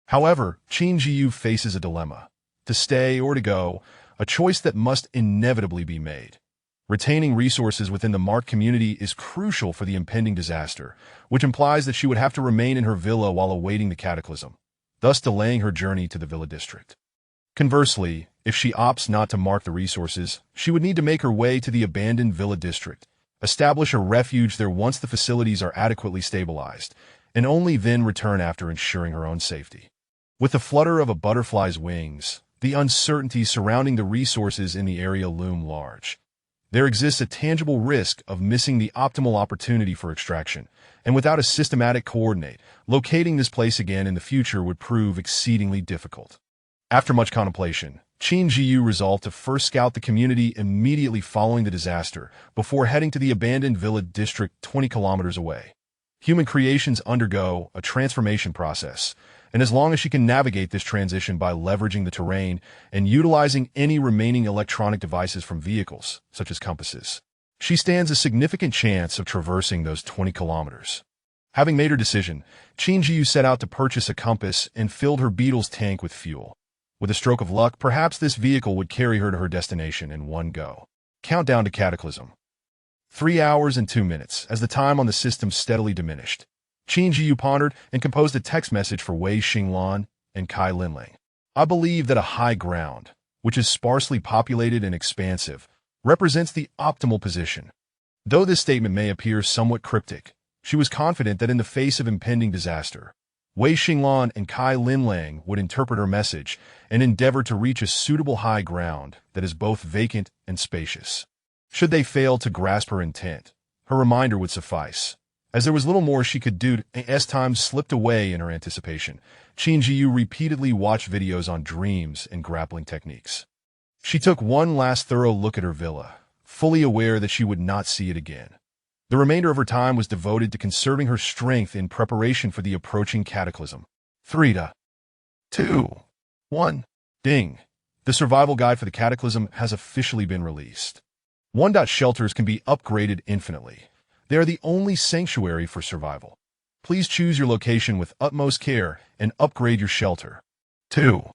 However, Qin Zhiyu faces a dilemma. To stay or to go, a choice that must inevitably be made. Retaining resources within the marked community is crucial for the impending disaster, which implies that she would have to remain in her villa while awaiting the cataclysm, thus delaying her journey to the villa district. Conversely, if she opts not to mark the resources, she would need to make her way to the abandoned villa district, establish a refuge there once the facilities are adequately stabilized, and only then return after ensuring her own safety. With the flutter of a butterfly's wings, the uncertainties surrounding the resources in the area loom large. There exists a tangible risk of missing the optimal opportunity for extraction, and without a systematic coordinate, locating this place again in the future would prove exceedingly difficult. After much contemplation, Qin Zhiyu resolved to first scout the community immediately following the disaster before heading to the abandoned villa district 20 kilometers away. Human creations undergo a transformation process, and as long as she can navigate this transition by leveraging the terrain and utilizing any remaining electronic devices from vehicles, such as compasses, she stands a significant chance of traversing those 20 kilometers. Having made her decision, Qin Zhiyu set out to purchase a compass and filled her Beetle's tank with fuel. With a stroke of luck, perhaps this vehicle would carry her to her destination in one go. Countdown to Cataclysm. 3 hours and 2 minutes, as the time on the system steadily diminished. Qin Zhiyu pondered and composed a text message for Wei Xinglan and Kai Linlang. I believe that a high ground, which is sparsely populated and expansive, represents the optimal position. Though this statement may appear somewhat cryptic, she was confident that in the face of impending disaster, Wei Xinglan and Kai Linlang would interpret her message and endeavor to reach a suitable high ground that is both vacant and spacious. Should they fail to grasp her intent, her reminder would suffice. As there was little more she could do as time slipped away in her anticipation, Qin Zhiyu repeatedly watched videos on dreams and grappling techniques. She took one last thorough look at her villa, fully aware that she would not see it again. The remainder of her time was devoted to conserving her strength in preparation for the approaching cataclysm. 3, 2, 1. Ding. The survival guide for the cataclysm has officially been released. 1. Shelters can be upgraded infinitely. They are the only sanctuary for survival. Please choose your location with utmost care and upgrade your shelter. 2.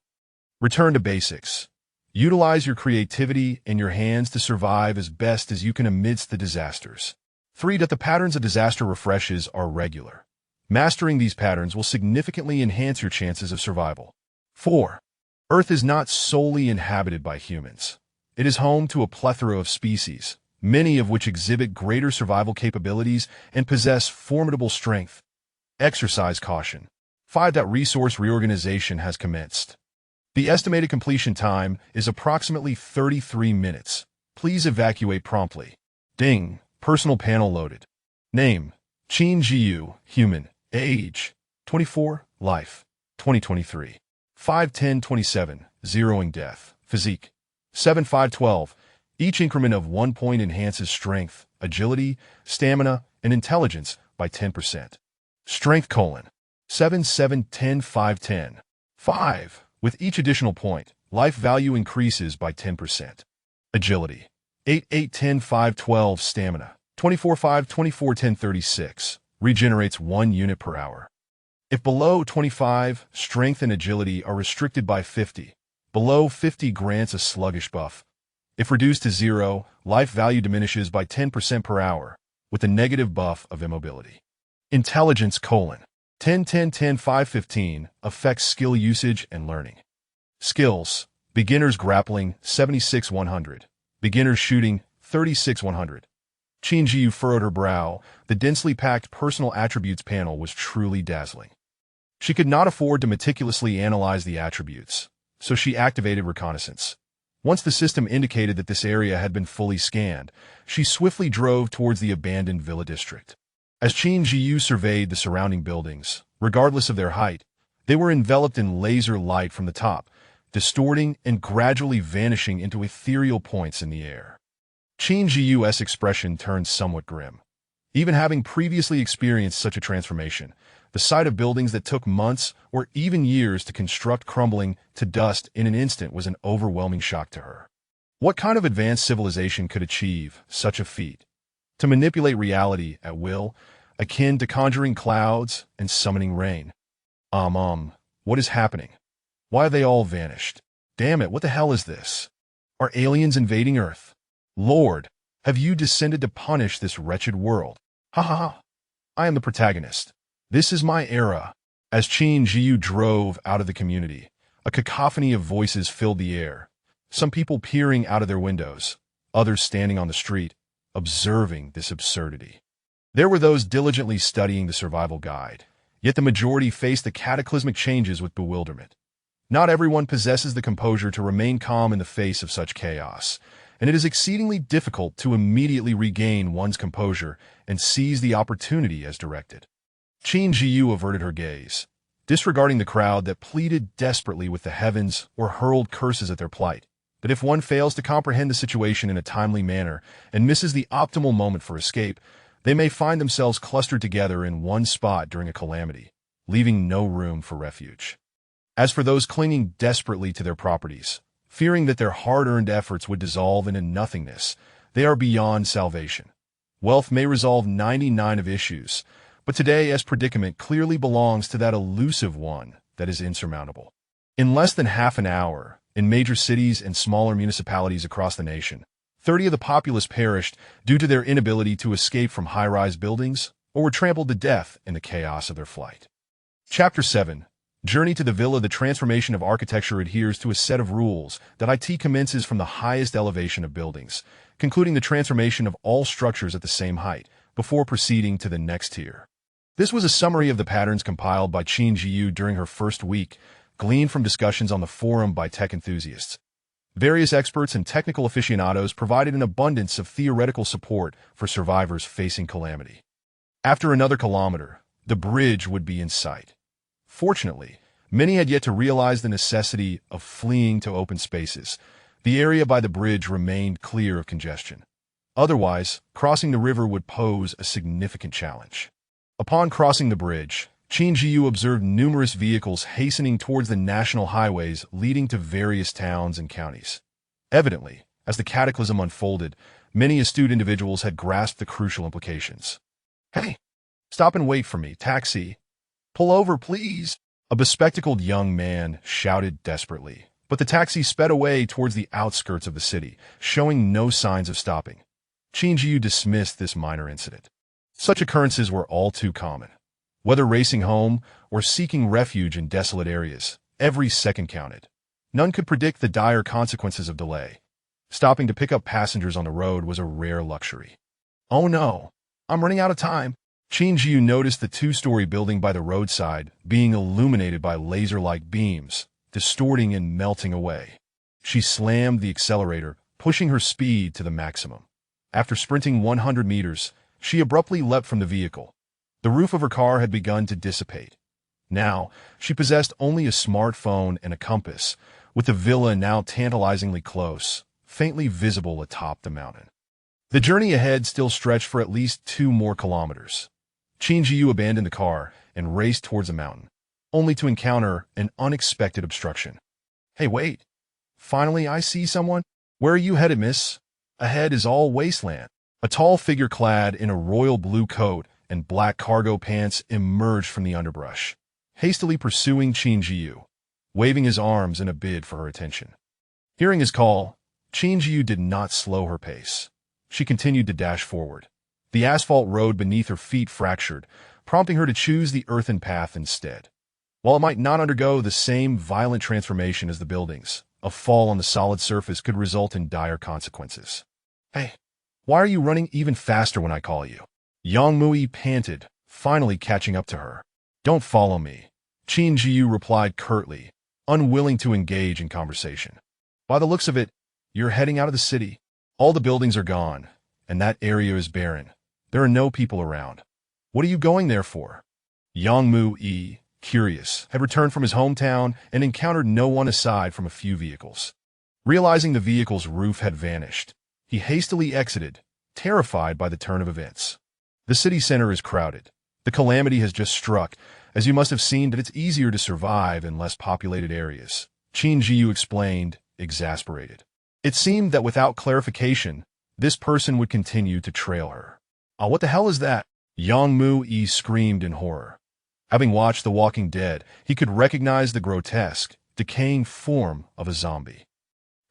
Return to basics. Utilize your creativity and your hands to survive as best as you can amidst the disasters. 3. The patterns of disaster refreshes are regular. Mastering these patterns will significantly enhance your chances of survival. 4. Earth is not solely inhabited by humans. It is home to a plethora of species, many of which exhibit greater survival capabilities and possess formidable strength. Exercise caution. 5. Resource reorganization has commenced. The estimated completion time is approximately 33 minutes. Please evacuate promptly. Ding. Personal panel loaded. Name: Qin Zhiyu, human. Age: 24. Life: 2023. 5/10/27. Zeroing death. Physique: 7, 5, 12. Each increment of 1 point enhances strength, agility, stamina, and intelligence by 10%. Strength: 7, 7, 10, 5, 10. 5. With each additional point, life value increases by 10%. Agility: 8, 8, 10, 5, 12. Stamina: 24, 5, 24, 10, 36. Regenerates 1 unit per hour. If below 25, strength and agility are restricted by 50. Below 50 grants a sluggish buff. If reduced to 0, life value diminishes by 10% per hour, with a negative buff of immobility. Intelligence: 10, 10, 10, 5, 15. Affects skill usage and learning. Skills: Beginner's grappling, 76, 100. Beginner's shooting, 36, 100. Qin Zhiyu furrowed her brow. The densely packed personal attributes panel was truly dazzling. She could not afford to meticulously analyze the attributes, so she activated reconnaissance. Once the system indicated that this area had been fully scanned, she swiftly drove towards the abandoned villa district. As Qin Zhiyu surveyed the surrounding buildings, regardless of their height, they were enveloped in laser light from the top, distorting and gradually vanishing into ethereal points in the air. Qin Zhiyu's expression turned somewhat grim. Even having previously experienced such a transformation, the sight of buildings that took months or even years to construct crumbling to dust in an instant was an overwhelming shock to her. What kind of advanced civilization could achieve such a feat? To manipulate reality at will, akin to conjuring clouds and summoning rain. What is happening? Why have they all vanished? Damn it, what the hell is this? Are aliens invading Earth? Lord, have you descended to punish this wretched world? Ha ha ha. I am the protagonist. This is my era. As Qin Zhiyu drove out of the community, a cacophony of voices filled the air. Some people peering out of their windows, others standing on the street, observing this absurdity. There were those diligently studying the survival guide, yet the majority faced the cataclysmic changes with bewilderment. Not everyone possesses the composure to remain calm in the face of such chaos, and it is exceedingly difficult to immediately regain one's composure and seize the opportunity as directed. Qin Zhiyu averted her gaze, disregarding the crowd that pleaded desperately with the heavens or hurled curses at their plight. But if one fails to comprehend the situation in a timely manner and misses the optimal moment for escape, they may find themselves clustered together in one spot during a calamity, leaving no room for refuge. As for those clinging desperately to their properties, fearing that their hard-earned efforts would dissolve into nothingness, they are beyond salvation. Wealth may resolve 99 of issues, but today's predicament clearly belongs to that elusive one that is insurmountable. In less than half an hour, in major cities and smaller municipalities across the nation, 30 of the populace perished due to their inability to escape from high-rise buildings or were trampled to death in the chaos of their flight. Chapter 7. Journey to the Villa. The transformation of architecture adheres to a set of rules that IT commences from the highest elevation of buildings, concluding the transformation of all structures at the same height, before proceeding to the next tier. This was a summary of the patterns compiled by Qin Zhiyu during her first week, gleaned from discussions on the forum by tech enthusiasts. Various experts and technical aficionados provided an abundance of theoretical support for survivors facing calamity. After another kilometer, the bridge would be in sight. Fortunately, many had yet to realize the necessity of fleeing to open spaces. The area by the bridge remained clear of congestion. Otherwise, crossing the river would pose a significant challenge. Upon crossing the bridge, Qin Zhiyu observed numerous vehicles hastening towards the national highways leading to various towns and counties. Evidently, as the cataclysm unfolded, many astute individuals had grasped the crucial implications. "Hey, stop and wait for me, taxi. Pull over, please," a bespectacled young man shouted desperately. But the taxi sped away towards the outskirts of the city, showing no signs of stopping. Qin Zhiyu dismissed this minor incident. Such occurrences were all too common. Whether racing home or seeking refuge in desolate areas, every second counted. None could predict the dire consequences of delay. Stopping to pick up passengers on the road was a rare luxury. "Oh no, I'm running out of time." Qin Zhiyu noticed the two-story building by the roadside being illuminated by laser-like beams, distorting and melting away. She slammed the accelerator, pushing her speed to the maximum. After sprinting 100 meters, she abruptly leapt from the vehicle. The roof of her car had begun to dissipate. Now, she possessed only a smartphone and a compass, with the villa now tantalizingly close, faintly visible atop the mountain. The journey ahead still stretched for at least 2 more kilometers. Qin Zhiyu abandoned the car and raced towards the mountain, only to encounter an unexpected obstruction. "Hey, wait. Finally, I see someone. Where are you headed, miss?" Ahead is all wasteland. A tall figure clad in a royal blue coat and black cargo pants emerged from the underbrush, hastily pursuing Qin Zhiyu, waving his arms in a bid for her attention. Hearing his call, Qin Zhiyu did not slow her pace. She continued to dash forward. The asphalt road beneath her feet fractured, prompting her to choose the earthen path instead. While it might not undergo the same violent transformation as the buildings, a fall on the solid surface could result in dire consequences. "Hey, why are you running even faster when I call you?" Yang Mui panted, finally catching up to her. "Don't follow me," Qin Zhiyu replied curtly, unwilling to engage in conversation. "By the looks of it, you're heading out of the city. All the buildings are gone, and that area is barren. There are no people around. What are you going there for?" Yang Mui, curious, had returned from his hometown and encountered no one aside from a few vehicles. Realizing the vehicle's roof had vanished, he hastily exited, terrified by the turn of events. The city center is crowded. The calamity has just struck, as you must have seen that it's easier to survive in less populated areas, Qin Zhiyu explained, exasperated. It seemed that without clarification, this person would continue to trail her. "Ah, what the hell is that?" Yang Mui screamed in horror. Having watched The Walking Dead, he could recognize the grotesque, decaying form of a zombie.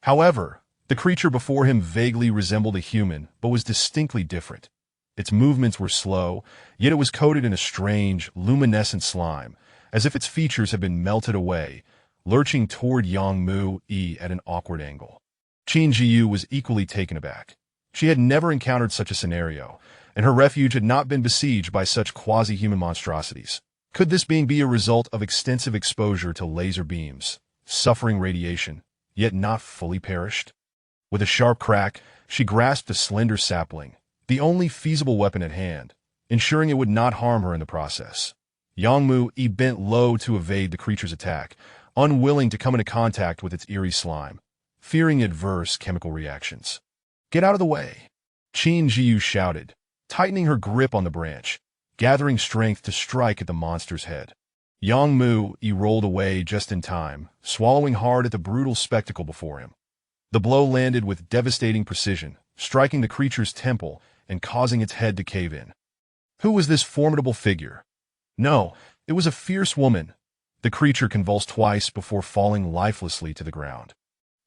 However, the creature before him vaguely resembled a human, but was distinctly different. Its movements were slow, yet it was coated in a strange, luminescent slime, as if its features had been melted away, lurching toward Yang Mui at an awkward angle. Qin Zhiyu was equally taken aback. She had never encountered such a scenario, and her refuge had not been besieged by such quasi-human monstrosities. Could this being be a result of extensive exposure to laser beams, suffering radiation, yet not fully perished? With a sharp crack, she grasped a slender sapling, the only feasible weapon at hand, ensuring it would not harm her in the process. Yang Mui bent low to evade the creature's attack, unwilling to come into contact with its eerie slime, fearing adverse chemical reactions. "Get out of the way," Qin Zhiyu shouted, tightening her grip on the branch, gathering strength to strike at the monster's head. Yang Mui rolled away just in time, swallowing hard at the brutal spectacle before him. The blow landed with devastating precision, striking the creature's temple and causing its head to cave in. Who was this formidable figure? No, it was a fierce woman. The creature convulsed twice before falling lifelessly to the ground.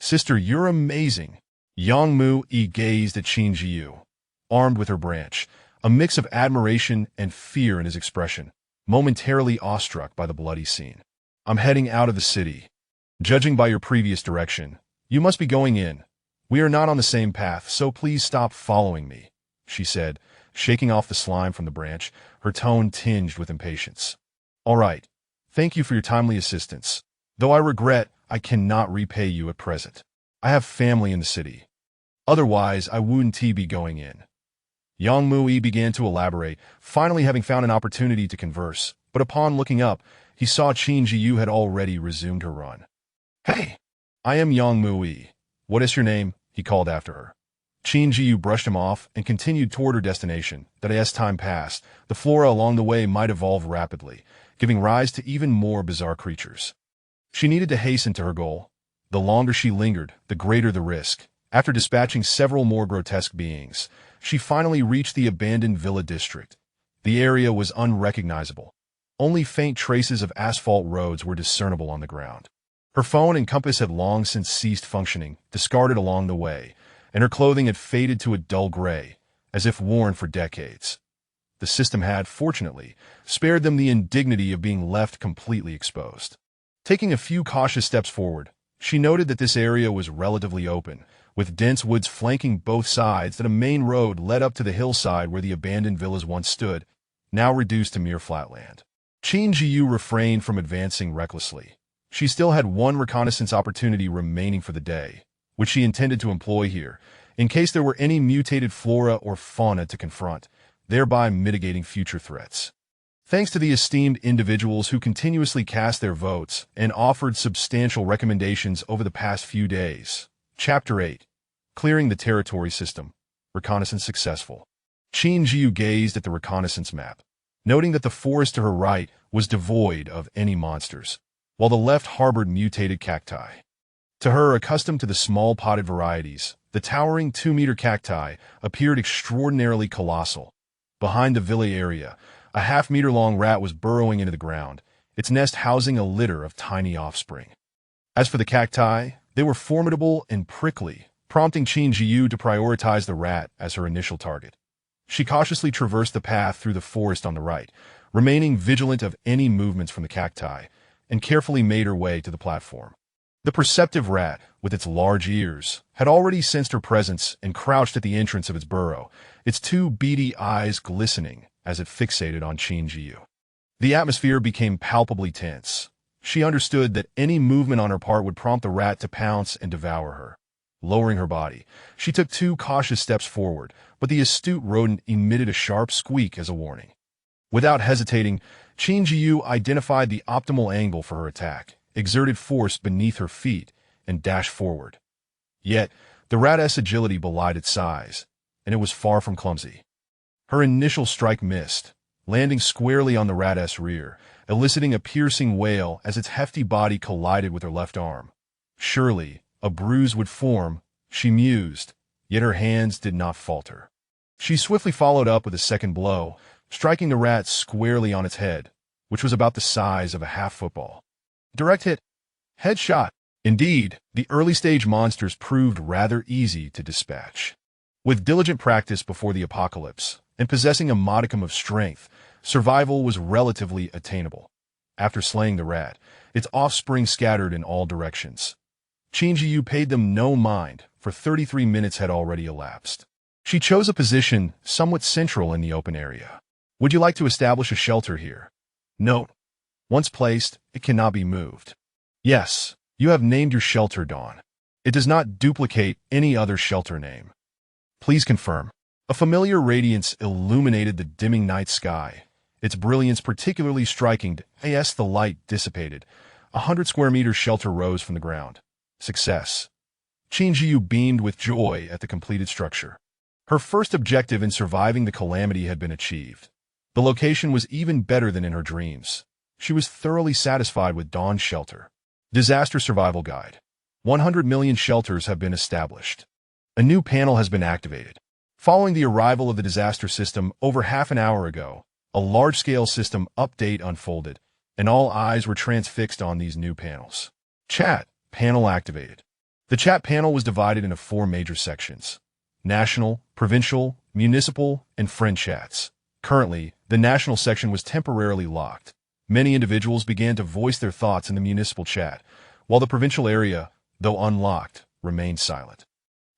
"Sister, you're amazing." Yang Mui gazed at Qin Zhiyu, armed with her branch, a mix of admiration and fear in his expression, momentarily awestruck by the bloody scene. "I'm heading out of the city. Judging by your previous direction, you must be going in. We are not on the same path, so please stop following me," she said, shaking off the slime from the branch, her tone tinged with impatience. "All right. Thank you for your timely assistance, though I regret I cannot repay you at present. I have family in the city. Otherwise, I wouldn't be going in." Yang Mui began to elaborate, finally having found an opportunity to converse, but upon looking up, he saw Qin Zhiyu had already resumed her run. "Hey, I am Yang Mui. What is your name?" he called after her. Qin Zhiyu brushed him off and continued toward her destination, that as time passed, the flora along the way might evolve rapidly, giving rise to even more bizarre creatures. She needed to hasten to her goal. The longer she lingered, the greater the risk. After dispatching several more grotesque beings, she finally reached the abandoned villa district. The area was unrecognizable. Only faint traces of asphalt roads were discernible on the ground. Her phone and compass had long since ceased functioning, discarded along the way, and her clothing had faded to a dull gray, as if worn for decades. The system had, fortunately, spared them the indignity of being left completely exposed. Taking a few cautious steps forward, she noted that this area was relatively open, with dense woods flanking both sides, that a main road led up to the hillside where the abandoned villas once stood, now reduced to mere flatland. Qin Zhiyu refrained from advancing recklessly. She still had one reconnaissance opportunity remaining for the day, which she intended to employ here, in case there were any mutated flora or fauna to confront, thereby mitigating future threats. Thanks to the esteemed individuals who continuously cast their votes and offered substantial recommendations over the past few days. Chapter 8. Clearing the Territory System. Reconnaissance Successful. Qin Zhiyu gazed at the reconnaissance map, noting that the forest to her right was devoid of any monsters, while the left harbored mutated cacti. To her, accustomed to the small potted varieties, the towering 2-meter cacti appeared extraordinarily colossal. Behind the villa area, a half-meter-long rat was burrowing into the ground, its nest housing a litter of tiny offspring. As for the cacti, they were formidable and prickly, prompting Qin Zhiyu to prioritize the rat as her initial target. She cautiously traversed the path through the forest on the right, remaining vigilant of any movements from the cacti, and carefully made her way to the platform. The perceptive rat, with its large ears, had already sensed her presence and crouched at the entrance of its burrow, its 2 beady eyes glistening as it fixated on Qin Zhiyu. The atmosphere became palpably tense. She understood that any movement on her part would prompt the rat to pounce and devour her. Lowering her body, she took 2 cautious steps forward, but the astute rodent emitted a sharp squeak as a warning. Without hesitating, Qin Zhiyu identified the optimal angle for her attack, exerted force beneath her feet, and dashed forward. Yet, the rat's agility belied its size, and it was far from clumsy. Her initial strike missed, landing squarely on the rat's rear, eliciting a piercing wail as its hefty body collided with her left arm. Surely, a bruise would form, she mused, yet her hands did not falter. She swiftly followed up with a second blow, striking the rat squarely on its head, which was about the size of a half-football. Direct hit. Headshot. Indeed, the early-stage monsters proved rather easy to dispatch. With diligent practice before the apocalypse, and possessing a modicum of strength, survival was relatively attainable. After slaying the rat, its offspring scattered in all directions. Qin Zhiyu paid them no mind, for 33 minutes had already elapsed. She chose a position somewhat central in the open area. Would you like to establish a shelter here? Note: once placed, it cannot be moved. Yes, you have named your shelter Dawn. It does not duplicate any other shelter name. Please confirm. A familiar radiance illuminated the dimming night sky, its brilliance particularly striking as the light dissipated. 100 square meters shelter rose from the ground. Success. Qin Zhiyu beamed with joy at the completed structure. Her first objective in surviving the calamity had been achieved. The location was even better than in her dreams. She was thoroughly satisfied with Dawn's shelter. Disaster Survival Guide. 100 million shelters have been established. A new panel has been activated. Following the arrival of the disaster system over half an hour ago, a large-scale system update unfolded, and all eyes were transfixed on these new panels. Chat panel activated. The chat panel was divided into 4 major sections: national, provincial, municipal, and friend chats. Currently, the national section was temporarily locked. Many individuals began to voice their thoughts in the municipal chat, while the provincial area, though unlocked, remained silent.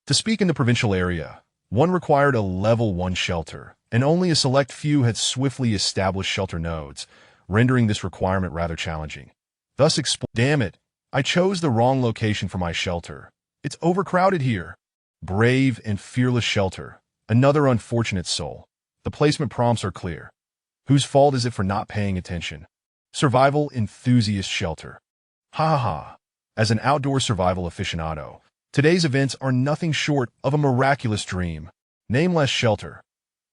To speak in the provincial area, one required a level 1 shelter, and only a select few had swiftly established shelter nodes, rendering this requirement rather challenging. Thus, damn it, I chose the wrong location for my shelter. It's overcrowded here. Brave and fearless shelter. Another unfortunate soul. The placement prompts are clear. Whose fault is it for not paying attention? Survival enthusiast shelter. Ha ha ha. As an outdoor survival aficionado, today's events are nothing short of a miraculous dream. Nameless shelter.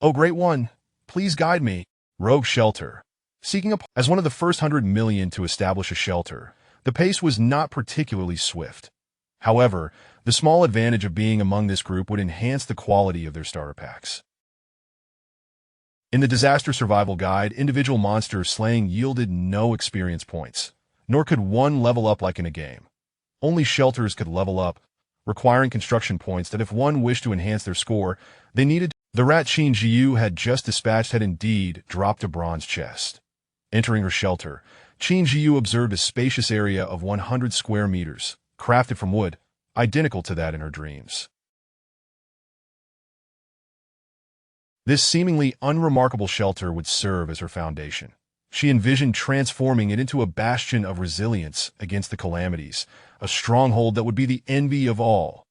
Oh great one, please guide me. Rogue shelter. Seeking as one of the first 100 million to establish a shelter, the pace was not particularly swift. However, the small advantage of being among this group would enhance the quality of their starter packs. In the Disaster Survival Guide, individual monster slaying yielded no experience points, nor could one level up like in a game. Only shelters could level up, requiring construction points that if one wished to enhance their score, they needed. The rat Qin Zhiyu had just dispatched had indeed dropped a bronze chest. Entering her shelter, Qin Zhiyu observed a spacious area of 100 square meters, crafted from wood, identical to that in her dreams. This seemingly unremarkable shelter would serve as her foundation. She envisioned transforming it into a bastion of resilience against the calamities, a stronghold that would be the envy of all.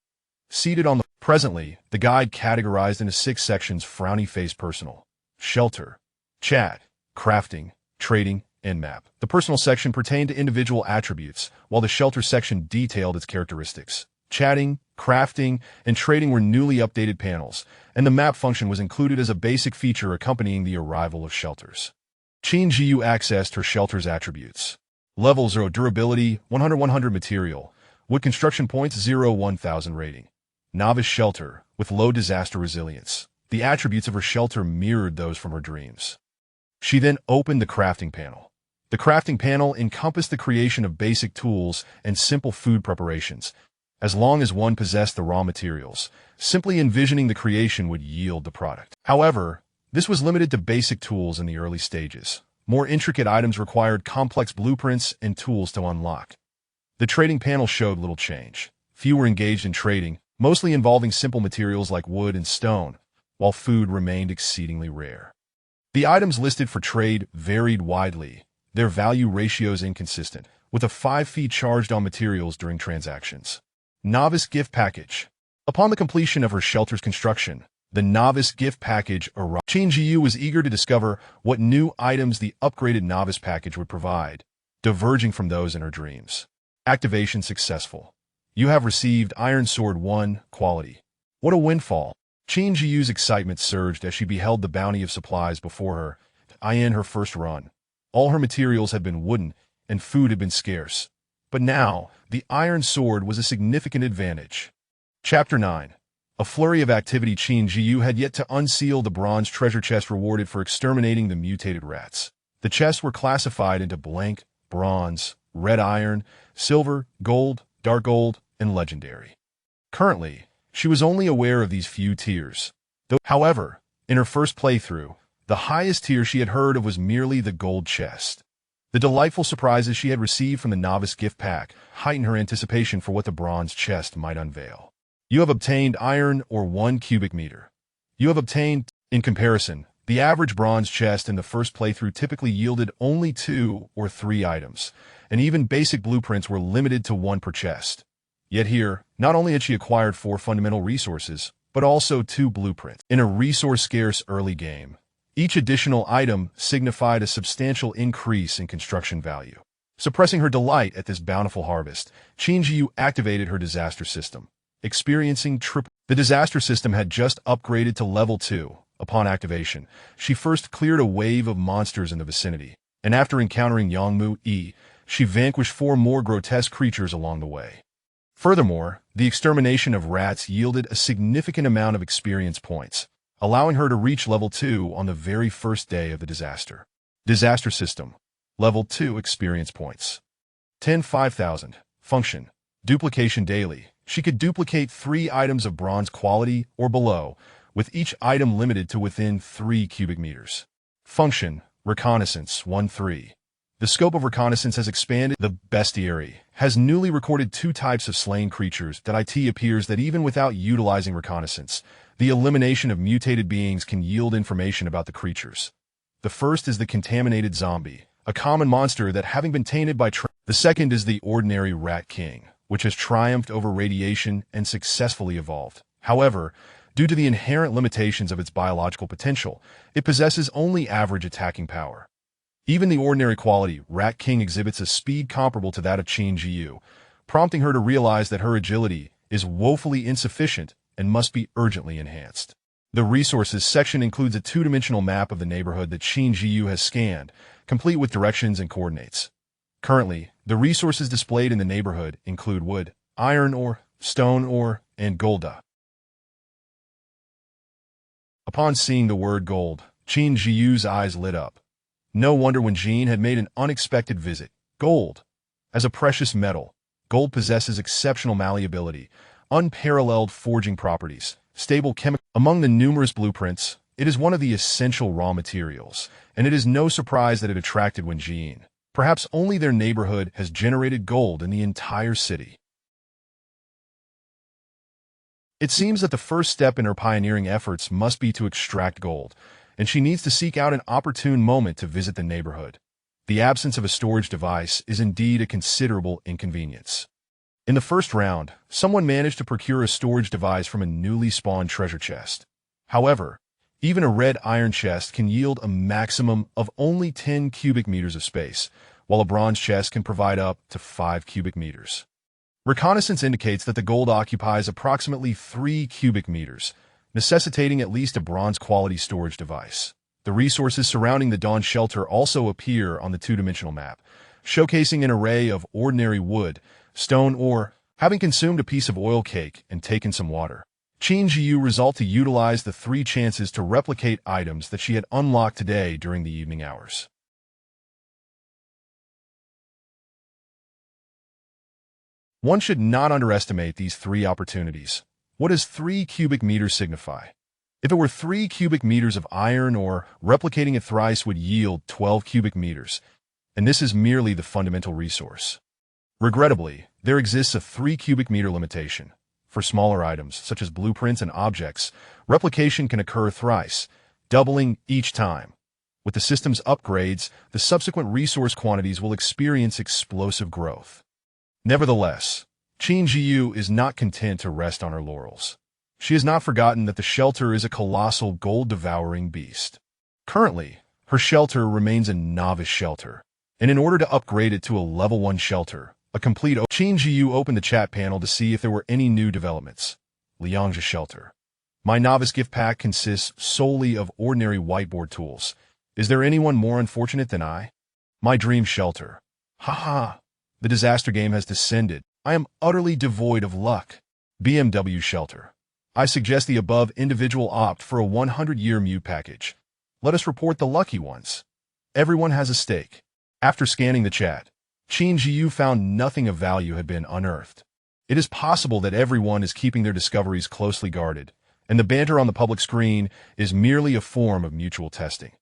Seated on the presently, the guide categorized into 6 sections: frowny face, personal, shelter, chat, crafting, trading, and map. The personal section pertained to individual attributes, while the shelter section detailed its characteristics. Chatting, crafting, and trading were newly updated panels, and the map function was included as a basic feature accompanying the arrival of shelters. Qin Zhiyu accessed her shelter's attributes. Level 0 durability, 100-100 material, wood construction points 0-1000 rating. Novice shelter, with low disaster resilience. The attributes of her shelter mirrored those from her dreams. She then opened the crafting panel. The crafting panel encompassed the creation of basic tools and simple food preparations, as long as one possessed the raw materials. Simply envisioning the creation would yield the product. However, this was limited to basic tools in the early stages. More intricate items required complex blueprints and tools to unlock. The trading panel showed little change. Few were engaged in trading, mostly involving simple materials like wood and stone, while food remained exceedingly rare. The items listed for trade varied widely, their value ratios inconsistent, with a 5 fee charged on materials during transactions. Novice Gift Package. Upon the completion of her shelter's construction, the Novice Gift Package arrived. Qin Zhiyu was eager to discover what new items the upgraded Novice Package would provide, diverging from those in her dreams. Activation successful. You have received Iron Sword 1, quality. What a windfall! Qin Zhiyu's excitement surged as she beheld the bounty of supplies before her. In her first run, all her materials had been wooden, and food had been scarce. But now, the Iron Sword was a significant advantage. Chapter 9. A flurry of activity. Qin Zhiyu had yet to unseal the bronze treasure chest rewarded for exterminating the mutated rats. The chests were classified into blank, bronze, red iron, silver, gold, dark gold, and legendary. Currently, she was only aware of these few tiers. However, in her first playthrough, the highest tier she had heard of was merely the gold chest. The delightful surprises she had received from the Novice Gift Pack heightened her anticipation for what the bronze chest might unveil. You have obtained iron or 1 cubic meter. You have obtained, in comparison, the average bronze chest in the first playthrough typically yielded only 2 or 3 items, and even basic blueprints were limited to 1 per chest. Yet here, not only had she acquired 4 fundamental resources, but also 2 blueprints. In a resource-scarce early game, each additional item signified a substantial increase in construction value. Suppressing her delight at this bountiful harvest, Qin Zhiyu activated her disaster system, experiencing triple. The disaster system had just upgraded to level 2. Upon activation, she first cleared a wave of monsters in the vicinity, and after encountering Yangmu, she vanquished 4 more grotesque creatures along the way. Furthermore, the extermination of rats yielded a significant amount of experience points, allowing her to reach level 2 on the very first day of the disaster. Disaster System. Level 2 experience points. 10,500. Function. Duplication daily. She could duplicate 3 items of bronze quality or below, with each item limited to within 3 cubic meters. Function. Reconnaissance 1-3. The scope of reconnaissance has expanded. The bestiary has newly recorded 2 types of slain creatures. It appears that even without utilizing reconnaissance, the elimination of mutated beings can yield information about the creatures. The first is the contaminated zombie, a common monster that having been tainted by the second is the ordinary rat king, which has triumphed over radiation and successfully evolved. However, due to the inherent limitations of its biological potential, it possesses only average attacking power. Even the ordinary quality Rat King exhibits a speed comparable to that of Qin Zhiyu, prompting her to realize that her agility is woefully insufficient and must be urgently enhanced. The resources section includes a 2-dimensional map of the neighborhood that Qin Zhiyu has scanned, complete with directions and coordinates. Currently, the resources displayed in the neighborhood include wood, iron ore, stone ore, and gold. Upon seeing the word gold, Qin Zhiyu's eyes lit up. No wonder when Jean had made an unexpected visit. Gold. As a precious metal, gold possesses exceptional malleability, unparalleled forging properties, stable chemical. Among the numerous blueprints, it is one of the essential raw materials, and it is no surprise that it attracted when Jean. Perhaps only their neighborhood has generated gold in the entire city. It seems that the first step in her pioneering efforts must be to extract gold, and she needs to seek out an opportune moment to visit the neighborhood. The absence of a storage device is indeed a considerable inconvenience. In the first round, someone managed to procure a storage device from a newly spawned treasure chest. However, Even a red iron chest can yield a maximum of only 10 cubic meters of space, while a bronze chest can provide up to 5 cubic meters. Reconnaissance indicates that the gold occupies approximately 3 cubic meters, necessitating at least a bronze-quality storage device. The resources surrounding the Dawn shelter also appear on the two-dimensional map, showcasing an array of ordinary wood, stone, or, having consumed a piece of oil cake and taken some water, Qin Zhiyu resolved to utilize the 3 chances to replicate items that she had unlocked today during the evening hours. One should not underestimate these 3 opportunities. What does 3 cubic meters signify? If it were 3 cubic meters of iron, or replicating it thrice would yield 12 cubic meters, and this is merely the fundamental resource. Regrettably, there exists a 3 cubic meter limitation. For smaller items, such as blueprints and objects, replication can occur thrice, doubling each time. With the system's upgrades, the subsequent resource quantities will experience explosive growth. Nevertheless, Qin Zhiyu is not content to rest on her laurels. She has not forgotten that the shelter is a colossal gold-devouring beast. Currently, her shelter remains a novice shelter, and in order to upgrade it to a level 1 shelter, Qin Zhiyu opened the chat panel to see if there were any new developments. Liangzhi Shelter. My novice gift pack consists solely of ordinary whiteboard tools. Is there anyone more unfortunate than I? My dream shelter. Haha. The disaster game has descended. I am utterly devoid of luck. BMW Shelter. I suggest the above individual opt for a 100-year mute package. Let us report the lucky ones. Everyone has a stake. After scanning the chat, Qin Zhiyu found nothing of value had been unearthed. It is possible that everyone is keeping their discoveries closely guarded, and the banter on the public screen is merely a form of mutual testing.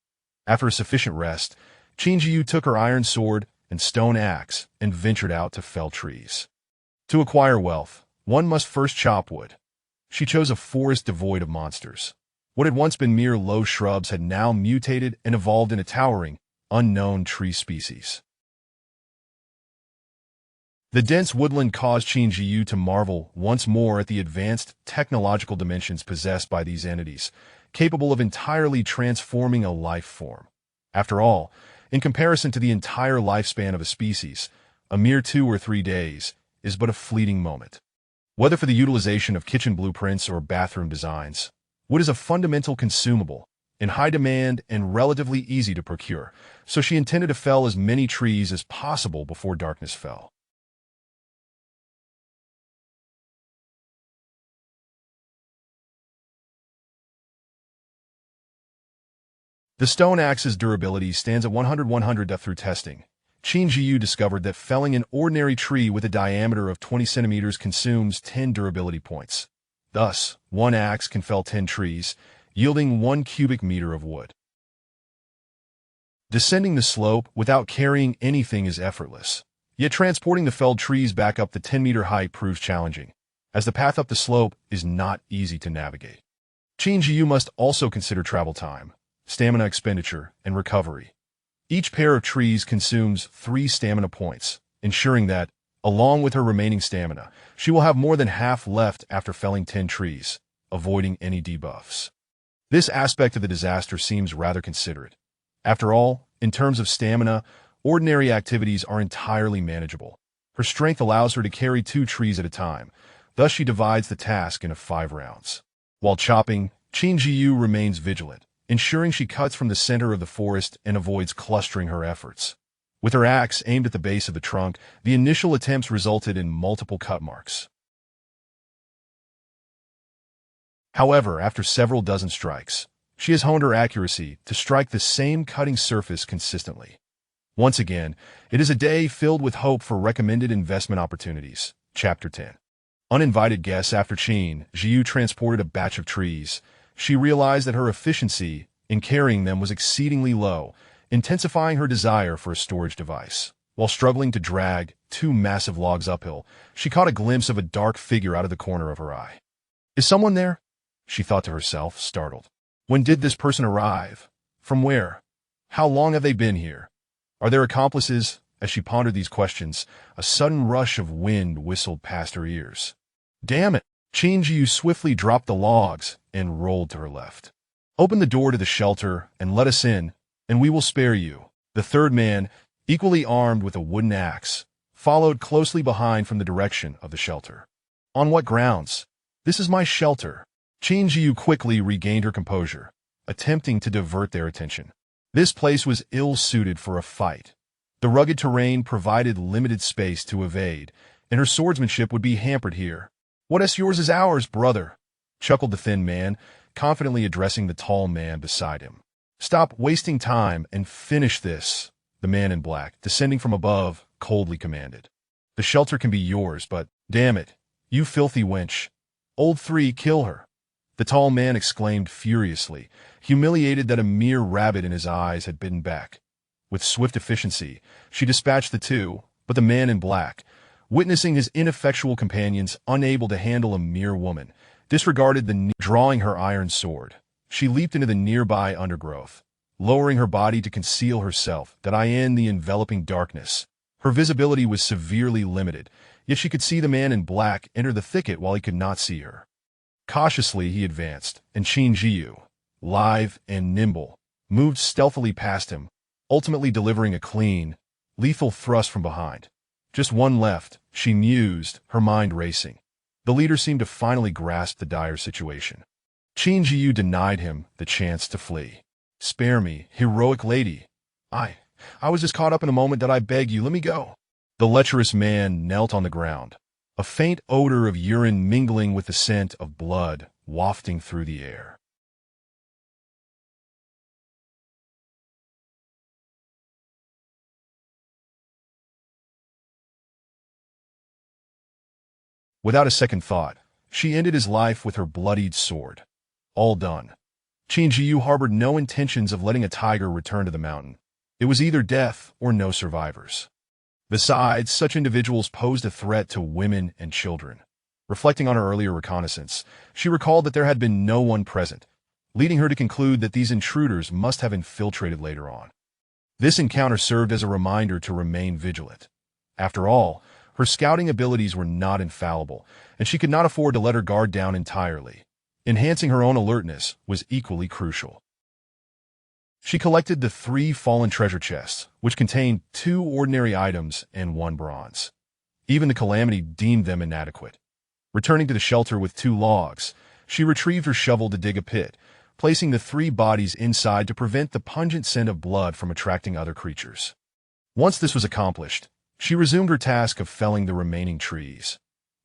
After a sufficient rest, Qin Zhiyu took her iron sword and stone axe and ventured out to fell trees. To acquire wealth, one must first chop wood. She chose a forest devoid of monsters. What had once been mere low shrubs had now mutated and evolved into towering, unknown tree species. The dense woodland caused Qin Zhiyu to marvel once more at the advanced technological dimensions possessed by these entities, capable of entirely transforming a life form. After all, in comparison to the entire lifespan of a species, a mere 2 or 3 days is but a fleeting moment. Whether for the utilization of kitchen blueprints or bathroom designs, wood is a fundamental consumable, in high demand and relatively easy to procure, so she intended to fell as many trees as possible before darkness fell. The stone axe's durability stands at 100/100 through testing. Qin Zhiyu discovered that felling an ordinary tree with a diameter of 20 centimeters consumes 10 durability points. Thus, one axe can fell 10 trees, yielding 1 cubic meter of wood. Descending the slope without carrying anything is effortless, yet transporting the felled trees back up the 10-meter height proves challenging, as the path up the slope is not easy to navigate. Qin Zhiyu must also consider travel time, stamina expenditure, and recovery. Each pair of trees consumes 3 stamina points, ensuring that, along with her remaining stamina, she will have more than half left after felling 10 trees, avoiding any debuffs. This aspect of the disaster seems rather considerate. After all, in terms of stamina, ordinary activities are entirely manageable. Her strength allows her to carry 2 trees at a time, thus she divides the task into 5 rounds. While chopping, Qin Zhiyu remains vigilant, ensuring she cuts from the center of the forest and avoids clustering her efforts. With her axe aimed at the base of the trunk, the initial attempts resulted in multiple cut marks. However, after several dozen strikes, she has honed her accuracy to strike the same cutting surface consistently. Once again, it is a day filled with hope for recommended investment opportunities. Chapter 10. Uninvited guests. After Qin Zhiyu transported a batch of trees, she realized that her efficiency in carrying them was exceedingly low, intensifying her desire for a storage device. While struggling to drag 2 massive logs uphill, she caught a glimpse of a dark figure out of the corner of her eye. Is someone there? She thought to herself, startled. When did this person arrive? From where? How long have they been here? Are there accomplices? As she pondered these questions, a sudden rush of wind whistled past her ears. Damn it! Qin Zhiyu swiftly dropped the logs and rolled to her left. Open the door to the shelter and let us in, and we will spare you. The third man, equally armed with a wooden axe, followed closely behind from the direction of the shelter. On what grounds? This is my shelter. Qin Zhiyu quickly regained her composure, attempting to divert their attention. This place was ill-suited for a fight. The rugged terrain provided limited space to evade, and her swordsmanship would be hampered here. "What yours is ours, brother," chuckled the thin man, confidently addressing the tall man beside him. "Stop wasting time and finish this," the man in black, descending from above, coldly commanded. "The shelter can be yours, but, damn it, you filthy wench. Old three, kill her," the tall man exclaimed furiously, humiliated that a mere rabbit in his eyes had bitten back. With swift efficiency, she dispatched the two, but the man in black, witnessing his ineffectual companions unable to handle a mere woman, disregarded drawing her iron sword. She leaped into the nearby undergrowth, lowering her body to conceal herself in the enveloping darkness. Her visibility was severely limited, yet she could see the man in black enter the thicket while he could not see her. Cautiously he advanced, and Qin Zhiyu, lithe and nimble, moved stealthily past him, ultimately delivering a clean, lethal thrust from behind. Just one left, she mused, her mind racing. The leader seemed to finally grasp the dire situation. Qin Zhiyu denied him the chance to flee. "Spare me, heroic lady. I was just caught up in a moment that I beg you, let me go." The lecherous man knelt on the ground, a faint odor of urine mingling with the scent of blood wafting through the air. Without a second thought, she ended his life with her bloodied sword. All done. Qin Zhiyu harbored no intentions of letting a tiger return to the mountain. It was either death or no survivors. Besides, such individuals posed a threat to women and children. Reflecting on her earlier reconnaissance, she recalled that there had been no one present, leading her to conclude that these intruders must have infiltrated later on. This encounter served as a reminder to remain vigilant. After all, her scouting abilities were not infallible, and she could not afford to let her guard down entirely. Enhancing her own alertness was equally crucial. She collected the 3 fallen treasure chests, which contained 2 ordinary items and 1 bronze. Even the Calamity deemed them inadequate. Returning to the shelter with 2 logs, she retrieved her shovel to dig a pit, placing the 3 bodies inside to prevent the pungent scent of blood from attracting other creatures. Once this was accomplished, she resumed her task of felling the remaining trees.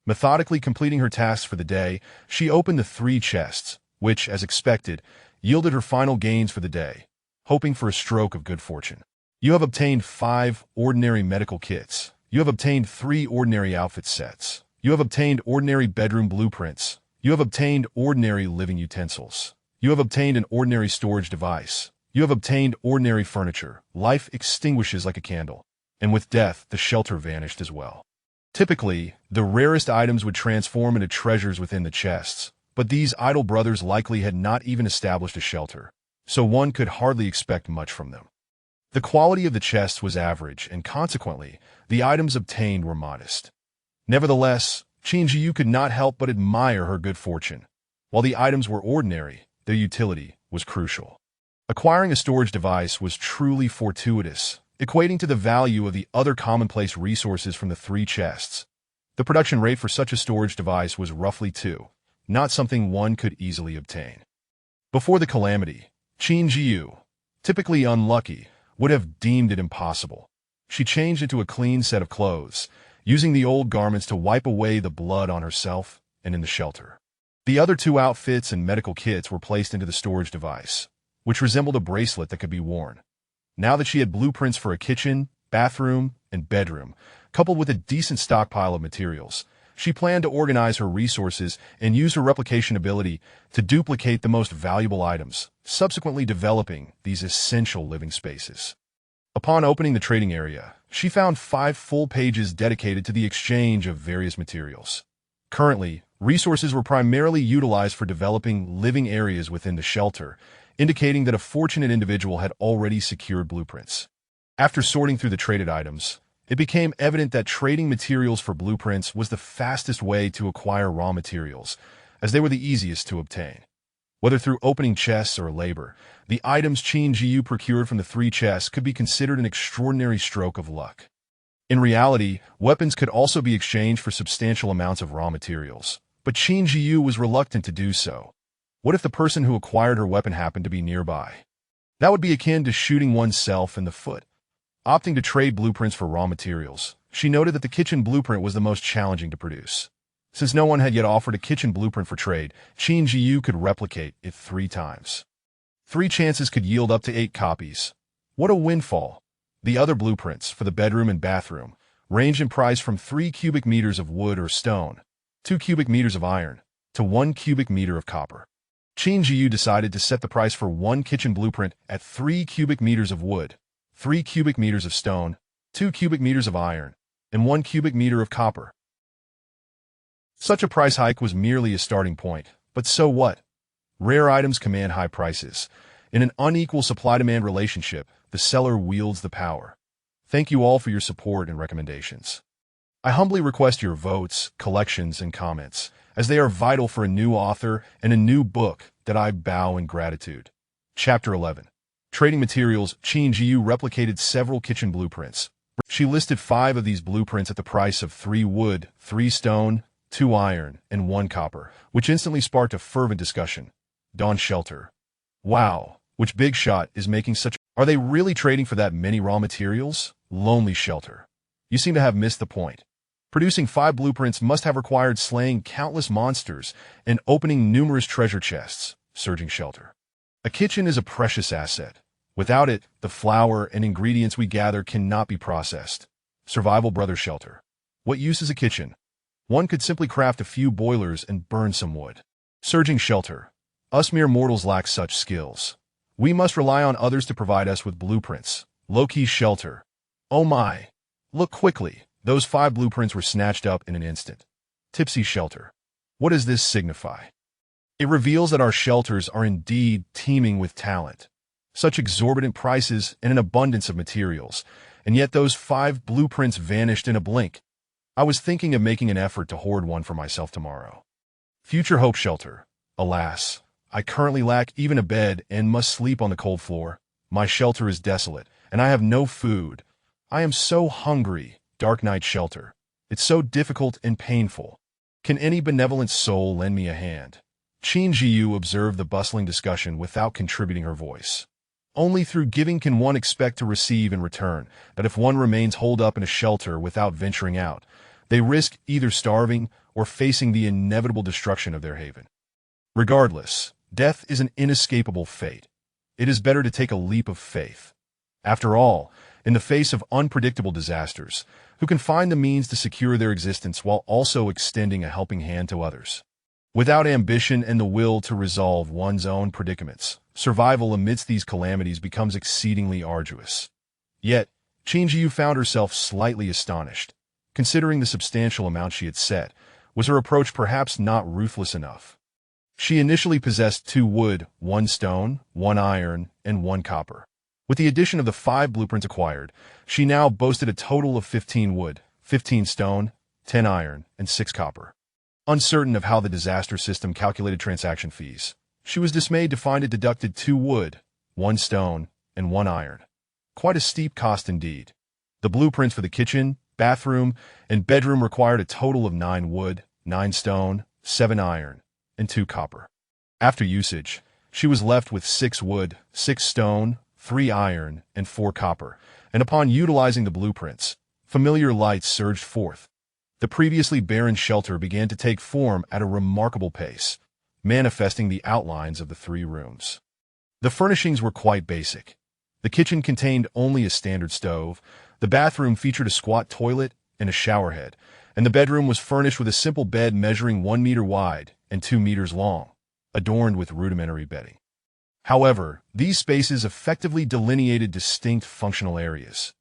Methodically completing her tasks for the day, she opened the 3 chests, which, as expected, yielded her final gains for the day, hoping for a stroke of good fortune. "You have obtained 5 ordinary medical kits. You have obtained 3 ordinary outfit sets. You have obtained ordinary bedroom blueprints. You have obtained ordinary living utensils. You have obtained an ordinary storage device. You have obtained ordinary furniture. Life extinguishes like a candle. And with death, the shelter vanished as well." Typically, the rarest items would transform into treasures within the chests, but these idle brothers likely had not even established a shelter, so one could hardly expect much from them. The quality of the chests was average, and consequently, the items obtained were modest. Nevertheless, Qin Zhiyu could not help but admire her good fortune. While the items were ordinary, their utility was crucial. Acquiring a storage device was truly fortuitous, equating to the value of the other commonplace resources from the 3 chests. The production rate for such a storage device was roughly 2, not something one could easily obtain. Before the calamity, Qin Zhiyu, typically unlucky, would have deemed it impossible. She changed into a clean set of clothes, using the old garments to wipe away the blood on herself and in the shelter. The other 2 outfits and medical kits were placed into the storage device, which resembled a bracelet that could be worn. Now that she had blueprints for a kitchen, bathroom, and bedroom, coupled with a decent stockpile of materials, she planned to organize her resources and use her replication ability to duplicate the most valuable items, subsequently developing these essential living spaces. Upon opening the trading area, she found 5 full pages dedicated to the exchange of various materials. Currently, resources were primarily utilized for developing living areas within the shelter, indicating that a fortunate individual had already secured blueprints. After sorting through the traded items, it became evident that trading materials for blueprints was the fastest way to acquire raw materials, as they were the easiest to obtain. Whether through opening chests or labor, the items Qin Zhiyu procured from the 3 chests could be considered an extraordinary stroke of luck. In reality, weapons could also be exchanged for substantial amounts of raw materials, but Qin Zhiyu was reluctant to do so. What if the person who acquired her weapon happened to be nearby? That would be akin to shooting oneself in the foot. Opting to trade blueprints for raw materials, she noted that the kitchen blueprint was the most challenging to produce. Since no one had yet offered a kitchen blueprint for trade, Qin Zhiyu could replicate it 3 times. 3 chances could yield up to 8 copies. What a windfall! The other blueprints, for the bedroom and bathroom, ranged in price from 3 cubic meters of wood or stone, 2 cubic meters of iron, to 1 cubic meter of copper. Qin Zhiyu decided to set the price for 1 kitchen blueprint at 3 cubic meters of wood, 3 cubic meters of stone, 2 cubic meters of iron, and 1 cubic meter of copper. Such a price hike was merely a starting point, but so what? Rare items command high prices. In an unequal supply-demand relationship, the seller wields the power. Thank you all for your support and recommendations. I humbly request your votes, collections, and comments, as they are vital for a new author and a new book that I bow in gratitude. Chapter 11. Trading materials. Qin Zhiyu replicated several kitchen blueprints. She listed 5 of these blueprints at the price of 3 wood, 3 stone, 2 iron, and 1 copper, which instantly sparked a fervent discussion. Dawn Shelter. Wow, which big shot is making such... Are they really trading for that many raw materials? Lonely Shelter. You seem to have missed the point. Producing 5 blueprints must have required slaying countless monsters and opening numerous treasure chests. Surging Shelter. A kitchen is a precious asset. Without it, the flour and ingredients we gather cannot be processed. Survival Brother Shelter. What use is a kitchen? One could simply craft a few boilers and burn some wood. Surging Shelter. Us mere mortals lack such skills. We must rely on others to provide us with blueprints. Low-key Shelter. Oh my. Look quickly. Those 5 blueprints were snatched up in an instant. Tipsy Shelter. What does this signify? It reveals that our shelters are indeed teeming with talent. Such exorbitant prices and an abundance of materials, and yet those 5 blueprints vanished in a blink. I was thinking of making an effort to hoard one for myself tomorrow. Future Hope Shelter. Alas, I currently lack even a bed and must sleep on the cold floor. My shelter is desolate, and I have no food. I am so hungry. Dark Night Shelter. It's so difficult and painful. Can any benevolent soul lend me a hand? Qin Zhiyu observed the bustling discussion without contributing her voice. Only through giving can one expect to receive in return, that if one remains holed up in a shelter without venturing out, they risk either starving or facing the inevitable destruction of their haven. Regardless, death is an inescapable fate. It is better to take a leap of faith. After all, in the face of unpredictable disasters, who can find the means to secure their existence while also extending a helping hand to others? Without ambition and the will to resolve one's own predicaments, survival amidst these calamities becomes exceedingly arduous. Yet, Qin Zhiyu found herself slightly astonished. Considering the substantial amount she had set, was her approach perhaps not ruthless enough? She initially possessed 2 wood, 1 stone, 1 iron, and 1 copper. With the addition of the 5 blueprints acquired, she now boasted a total of 15 wood, 15 stone, 10 iron, and 6 copper. Uncertain of how the disaster system calculated transaction fees, she was dismayed to find it deducted 2 wood, 1 stone, and 1 iron. Quite a steep cost indeed. The blueprints for the kitchen, bathroom, and bedroom required a total of 9 wood, 9 stone, 7 iron, and 2 copper. After usage, she was left with 6 wood, 6 stone, 3 iron, and 4 copper, and upon utilizing the blueprints, familiar lights surged forth. The previously barren shelter began to take form at a remarkable pace, manifesting the outlines of the 3 rooms. The furnishings were quite basic. The kitchen contained only a standard stove, the bathroom featured a squat toilet and a shower head, and the bedroom was furnished with a simple bed measuring 1 meter wide and 2 meters long, adorned with rudimentary bedding. However, these spaces effectively delineated distinct functional areas.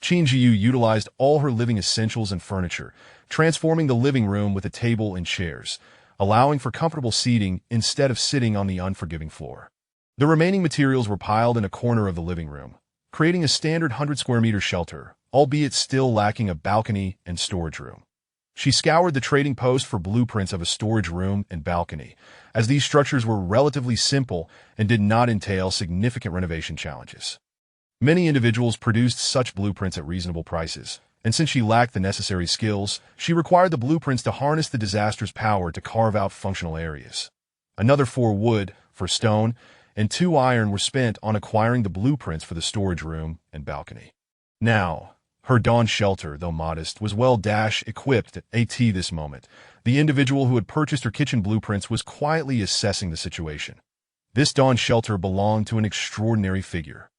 Qin Zhiyu utilized all her living essentials and furniture, transforming the living room with a table and chairs, allowing for comfortable seating instead of sitting on the unforgiving floor. The remaining materials were piled in a corner of the living room, creating a standard 100 square meter shelter, albeit still lacking a balcony and storage room. She scoured the trading post for blueprints of a storage room and balcony, as these structures were relatively simple and did not entail significant renovation challenges. Many individuals produced such blueprints at reasonable prices, and since she lacked the necessary skills, she required the blueprints to harness the disaster's power to carve out functional areas. Another 4 wood, for stone, and 2 iron were spent on acquiring the blueprints for the storage room and balcony. Now, her dawn shelter, though modest, was well-equipped at this moment. The individual who had purchased her kitchen blueprints was quietly assessing the situation. This dawn shelter belonged to an extraordinary figure.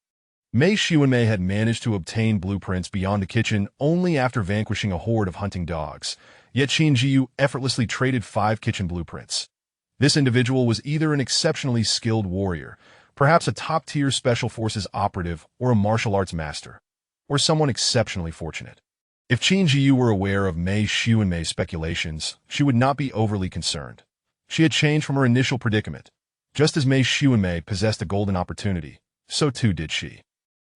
Mei Xuanmei had managed to obtain blueprints beyond the kitchen only after vanquishing a horde of hunting dogs, yet Qin Zhiyu effortlessly traded 5 kitchen blueprints. This individual was either an exceptionally skilled warrior, perhaps a top-tier special forces operative or a martial arts master, or someone exceptionally fortunate. If Qin Zhiyu were aware of Mei Xuanmei's speculations, she would not be overly concerned. She had changed from her initial predicament. Just as Mei Xuanmei possessed a golden opportunity, so too did she.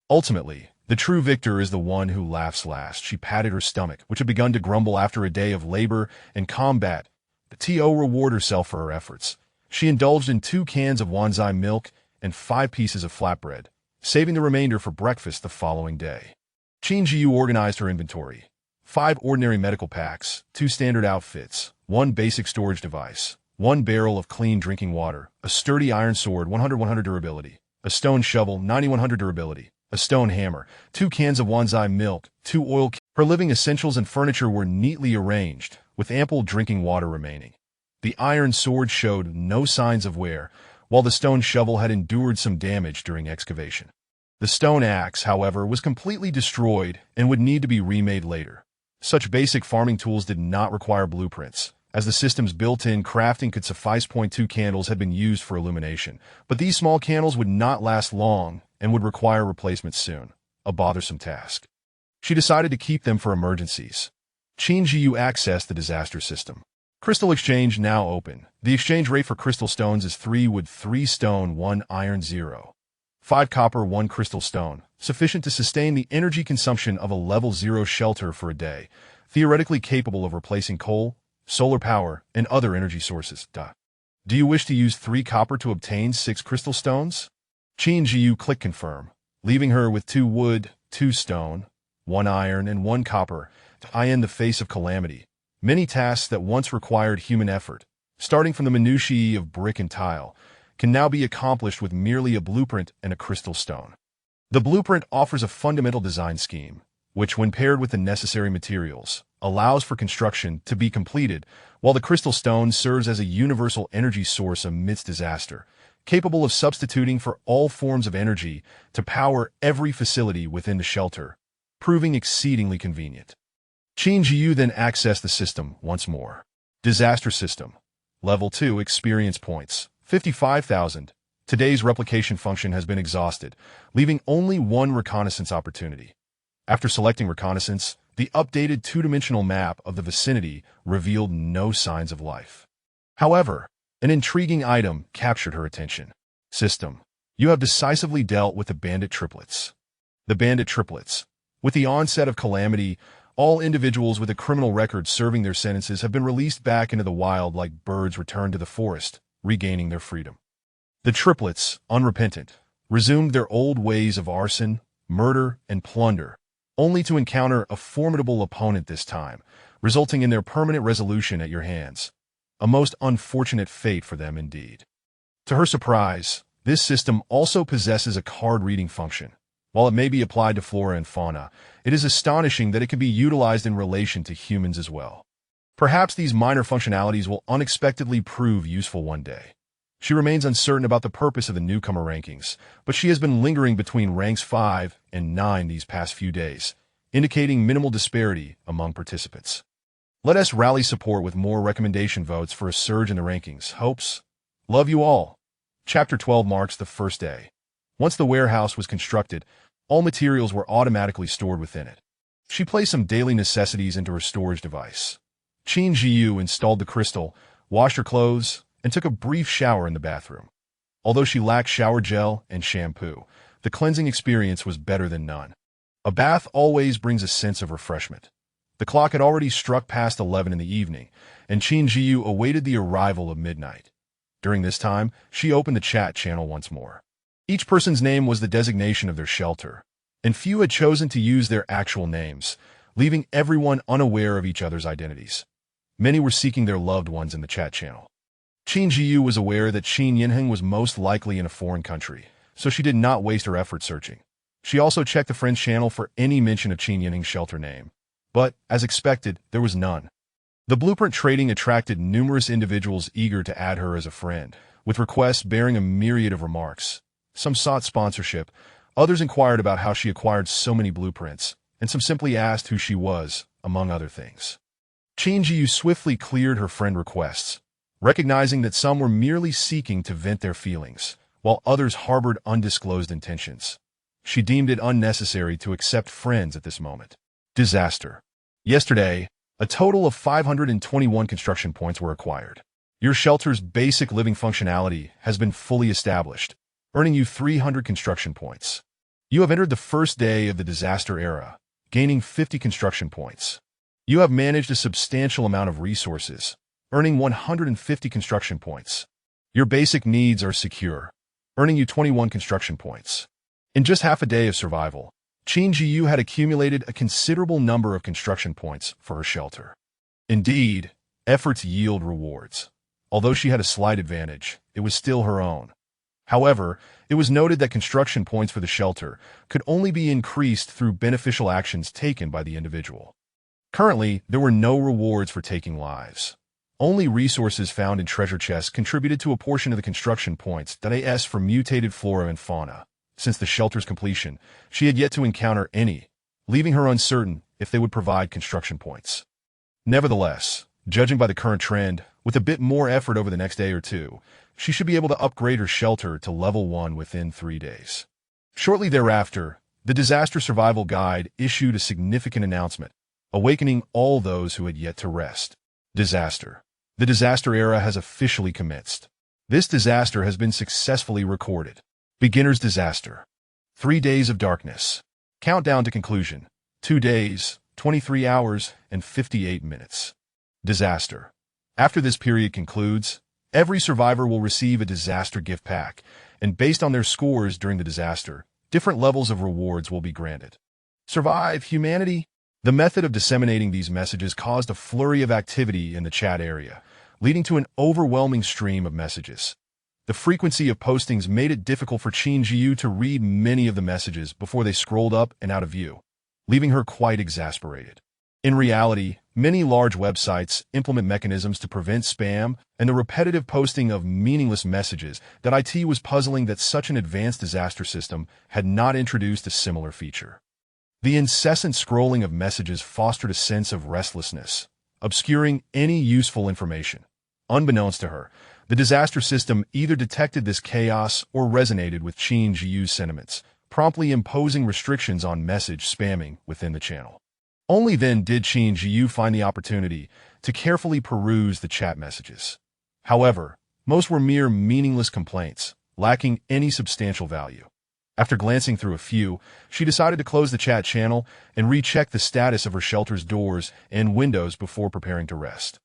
Ultimately, the true victor is the one who laughs last. She patted her stomach, which had begun to grumble after a day of labor and combat. The TO rewarded herself for her efforts. She indulged in 2 cans of Wanzai milk and 5 pieces of flatbread, saving the remainder for breakfast the following day. Qin Zhiyu organized her inventory. 5 ordinary medical packs, 2 standard outfits, 1 basic storage device, 1 barrel of clean drinking water, a sturdy iron sword 100 durability, a stone shovel 9100 durability, a stone hammer, 2 cans of Wanzai milk, 2 oil. Her living essentials and furniture were neatly arranged, with ample drinking water remaining. The iron sword showed no signs of wear, while the stone shovel had endured some damage during excavation. The stone axe, however, was completely destroyed and would need to be remade later. Such basic farming tools did not require blueprints, as the system's built-in crafting could suffice. 2 candles had been used for illumination, but these small candles would not last long and would require replacement soon, a bothersome task. She decided to keep them for emergencies. Qin Zhiyu accessed the disaster system. Crystal exchange now open. The exchange rate for crystal stones is 3 wood 3 stone 1 iron 0. 5 copper 1 crystal stone, sufficient to sustain the energy consumption of a level 0 shelter for a day, theoretically capable of replacing coal, solar power, and other energy sources. Do you wish to use 3 copper to obtain 6 crystal stones? Qin Zhiyu clicked confirm, leaving her with 2 wood, 2 stone, 1 iron, and 1 copper to eye in the face of calamity. Many tasks that once required human effort, starting from the minutiae of brick and tile, can now be accomplished with merely a blueprint and a crystal stone. The blueprint offers a fundamental design scheme, which, when paired with the necessary materials, allows for construction to be completed, while the crystal stone serves as a universal energy source amidst disaster, capable of substituting for all forms of energy to power every facility within the shelter, proving exceedingly convenient. Qin Zhiyu then accessed the system once more. Disaster system. Level 2 experience points, 55,000. Today's replication function has been exhausted, leaving only 1 reconnaissance opportunity. After selecting reconnaissance, the updated 2-dimensional map of the vicinity revealed no signs of life. However, an intriguing item captured her attention. System. You have decisively dealt with the bandit triplets. The bandit triplets. With the onset of calamity, all individuals with a criminal record serving their sentences have been released back into the wild like birds returned to the forest, regaining their freedom. The triplets, unrepentant, resumed their old ways of arson, murder, and plunder, only to encounter a formidable opponent this time, resulting in their permanent resolution at your hands. A most unfortunate fate for them indeed. To her surprise, this system also possesses a card-reading function. While it may be applied to flora and fauna, it is astonishing that it can be utilized in relation to humans as well. Perhaps these minor functionalities will unexpectedly prove useful one day. She remains uncertain about the purpose of the newcomer rankings, but she has been lingering between ranks 5 and 9 these past few days, indicating minimal disparity among participants. Let us rally support with more recommendation votes for a surge in the rankings. Hopes. Love you all. Chapter 12 marks the first day. Once the warehouse was constructed, all materials were automatically stored within it. She placed some daily necessities into her storage device. Qin Zhiyu installed the crystal, washed her clothes, and took a brief shower in the bathroom. Although she lacked shower gel and shampoo, the cleansing experience was better than none. A bath always brings a sense of refreshment. The clock had already struck past 11 in the evening, and Qin Zhiyu awaited the arrival of midnight. During this time, she opened the chat channel once more. Each person's name was the designation of their shelter, and few had chosen to use their actual names, leaving everyone unaware of each other's identities. Many were seeking their loved ones in the chat channel. Qin Zhiyu was aware that Qin Yinheng was most likely in a foreign country, so she did not waste her effort searching. She also checked the friend's channel for any mention of Qin Yinheng's shelter name. But, as expected, there was none. The blueprint trading attracted numerous individuals eager to add her as a friend, with requests bearing a myriad of remarks. Some sought sponsorship, others inquired about how she acquired so many blueprints, and some simply asked who she was, among other things. Qin Zhiyu swiftly cleared her friend requests, recognizing that some were merely seeking to vent their feelings, while others harbored undisclosed intentions. She deemed it unnecessary to accept friends at this moment. Disaster. Yesterday, a total of 521 construction points were acquired. Your shelter's basic living functionality has been fully established, earning you 300 construction points. You have entered the first day of the disaster era, gaining 50 construction points. You have managed a substantial amount of resources, earning 150 construction points. Your basic needs are secure, earning you 21 construction points. In just half a day of survival, Qin Zhiyu had accumulated a considerable number of construction points for her shelter. Indeed, efforts yield rewards. Although she had a slight advantage, it was still her own. However, it was noted that construction points for the shelter could only be increased through beneficial actions taken by the individual. Currently, there were no rewards for taking lives. Only resources found in treasure chests contributed to a portion of the construction points that for mutated flora and fauna. Since the shelter's completion, she had yet to encounter any, leaving her uncertain if they would provide construction points. Nevertheless, judging by the current trend, with a bit more effort over the next day or two, she should be able to upgrade her shelter to level 1 within 3 days. Shortly thereafter, the Disaster Survival Guide issued a significant announcement, awakening all those who had yet to rest. Disaster. The disaster era has officially commenced. This disaster has been successfully recorded. Beginner's disaster. 3 days of darkness. Countdown to conclusion. 2 days, 23 hours, and 58 minutes. Disaster. After this period concludes, every survivor will receive a disaster gift pack, and based on their scores during the disaster, different levels of rewards will be granted. Survive humanity. The method of disseminating these messages caused a flurry of activity in the chat area, leading to an overwhelming stream of messages. The frequency of postings made it difficult for Qin Zhiyu to read many of the messages before they scrolled up and out of view, leaving her quite exasperated. In reality, many large websites implement mechanisms to prevent spam and the repetitive posting of meaningless messages that IT was puzzling that such an advanced disaster system had not introduced a similar feature. The incessant scrolling of messages fostered a sense of restlessness, obscuring any useful information. Unbeknownst to her, the disaster system either detected this chaos or resonated with Qin Zhiyu's sentiments, promptly imposing restrictions on message spamming within the channel. Only then did Qin Zhiyu find the opportunity to carefully peruse the chat messages. However, most were mere meaningless complaints, lacking any substantial value. After glancing through a few, she decided to close the chat channel and recheck the status of her shelter's doors and windows before preparing to rest.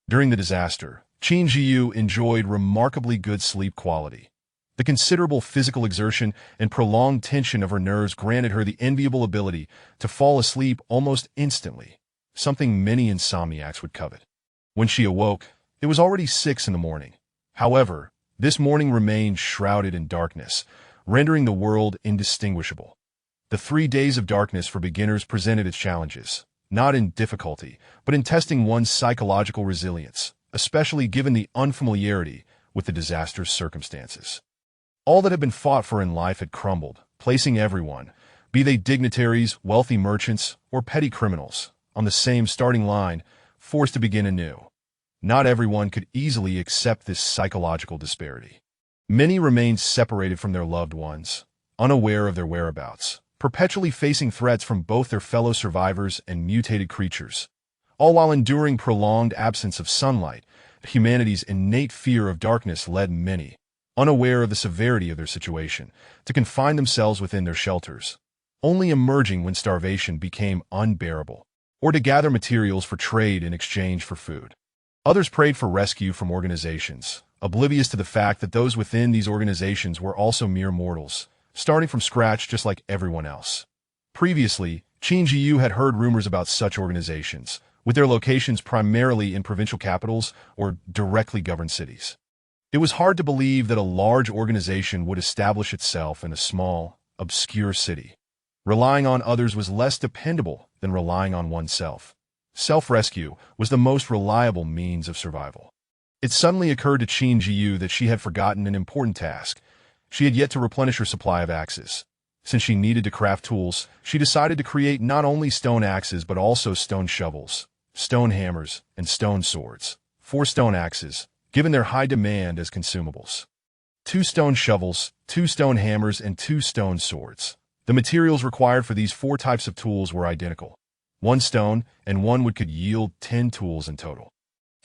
During the disaster, Qin Zhiyu enjoyed remarkably good sleep quality. The considerable physical exertion and prolonged tension of her nerves granted her the enviable ability to fall asleep almost instantly, something many insomniacs would covet. When she awoke, it was already 6 in the morning. However, this morning remained shrouded in darkness, rendering the world indistinguishable. The 3 days of darkness for beginners presented its challenges, not in difficulty, but in testing one's psychological resilience, especially given the unfamiliarity with the disaster's circumstances. All that had been fought for in life had crumbled, placing everyone, be they dignitaries, wealthy merchants, or petty criminals, on the same starting line, forced to begin anew. Not everyone could easily accept this psychological disparity. Many remained separated from their loved ones, unaware of their whereabouts, perpetually facing threats from both their fellow survivors and mutated creatures. All while enduring prolonged absence of sunlight, humanity's innate fear of darkness led many, unaware of the severity of their situation, to confine themselves within their shelters, only emerging when starvation became unbearable. or to gather materials for trade in exchange for food. Others prayed for rescue from organizations, oblivious to the fact that those within these organizations were also mere mortals, starting from scratch just like everyone else. Previously, Qin Zhiyu had heard rumors about such organizations, with their locations primarily in provincial capitals or directly governed cities. It was hard to believe that a large organization would establish itself in a small, obscure city. Relying on others was less dependable than relying on oneself. Self-rescue was the most reliable means of survival. It suddenly occurred to Qin Zhiyu that she had forgotten an important task. She had yet to replenish her supply of axes. Since she needed to craft tools, she decided to create not only stone axes but also stone shovels, stone hammers, and stone swords. 4 stone axes, given their high demand as consumables. 2 stone shovels, 2 stone hammers, and 2 stone swords. The materials required for these 4 types of tools were identical. 1 stone and 1 wood could yield 10 tools in total.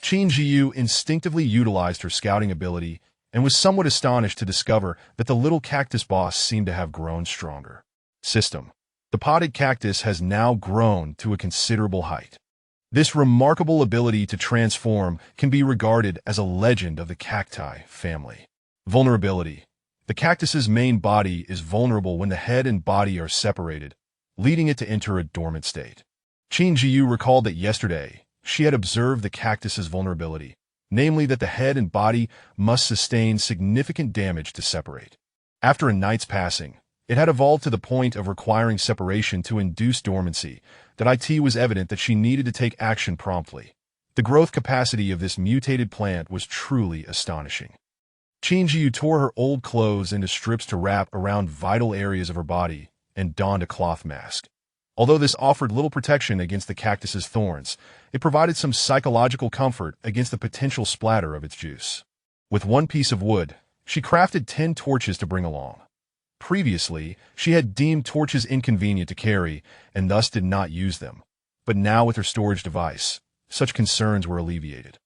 Qin Zhiyu instinctively utilized her scouting ability and was somewhat astonished to discover that the little cactus boss seemed to have grown stronger. System. The potted cactus has now grown to a considerable height. This remarkable ability to transform can be regarded as a legend of the cacti family. Vulnerability. The cactus's main body is vulnerable when the head and body are separated, leading it to enter a dormant state. Qin Zhiyu recalled that yesterday, she had observed the cactus's vulnerability, namely that the head and body must sustain significant damage to separate. After a night's passing, it had evolved to the point of requiring separation to induce dormancy. That it was evident that she needed to take action promptly. The growth capacity of this mutated plant was truly astonishing. Qin Zhiyu tore her old clothes into strips to wrap around vital areas of her body and donned a cloth mask. Although this offered little protection against the cactus's thorns, it provided some psychological comfort against the potential splatter of its juice. With 1 piece of wood, she crafted 10 torches to bring along. Previously, she had deemed torches inconvenient to carry and thus did not use them. But now with her storage device, such concerns were alleviated.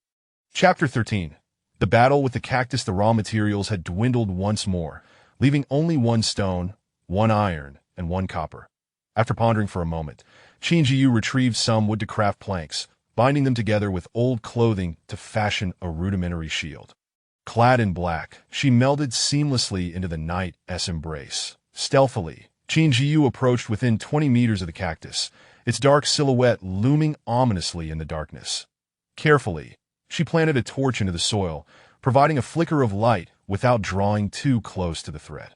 Chapter 13. The battle with the cactus. The raw materials had dwindled once more, leaving only 1 stone, 1 iron, and 1 copper. After pondering for a moment, Qin Zhiyu retrieved some wood to craft planks, binding them together with old clothing to fashion a rudimentary shield. Clad in black, she melded seamlessly into the night's embrace. Stealthily, Qin Zhiyu approached within 20 meters of the cactus, its dark silhouette looming ominously in the darkness. Carefully, she planted a torch into the soil, providing a flicker of light without drawing too close to the threat.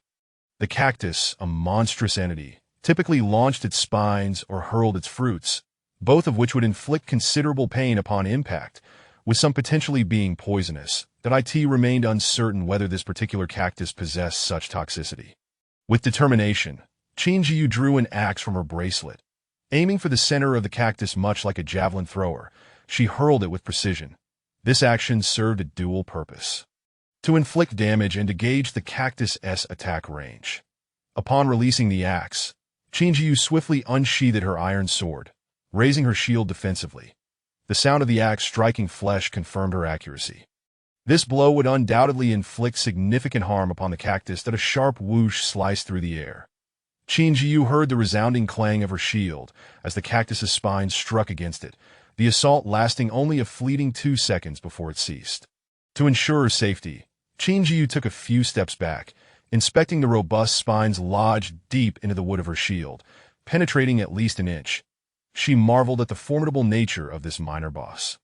The cactus, a monstrous entity, typically launched its spines or hurled its fruits, both of which would inflict considerable pain upon impact, with some potentially being poisonous. That it remained uncertain whether this particular cactus possessed such toxicity. With determination, Qin Zhiyu drew an axe from her bracelet. Aiming for the center of the cactus much like a javelin thrower, she hurled it with precision. This action served a dual purpose: to inflict damage and to gauge the cactus's attack range. Upon releasing the axe, Qin Zhiyu swiftly unsheathed her iron sword, raising her shield defensively. The sound of the axe striking flesh confirmed her accuracy. This blow would undoubtedly inflict significant harm upon the cactus. That a sharp whoosh sliced through the air. Qin Zhiyu heard the resounding clang of her shield as the cactus's spine struck against it, the assault lasting only a fleeting 2 seconds before it ceased. To ensure her safety, Qin Zhiyu took a few steps back, inspecting the robust spines lodged deep into the wood of her shield, penetrating at least an inch. She marveled at the formidable nature of this minor boss.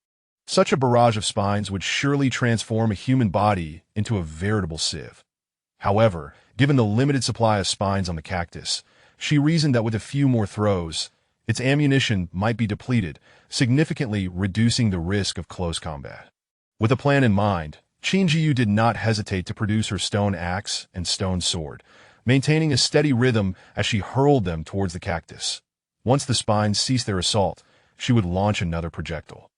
Such a barrage of spines would surely transform a human body into a veritable sieve. However, given the limited supply of spines on the cactus, she reasoned that with a few more throws, its ammunition might be depleted, significantly reducing the risk of close combat. With a plan in mind, Qin Zhiyu did not hesitate to produce her stone axe and stone sword, maintaining a steady rhythm as she hurled them towards the cactus. Once the spines ceased their assault, she would launch another projectile.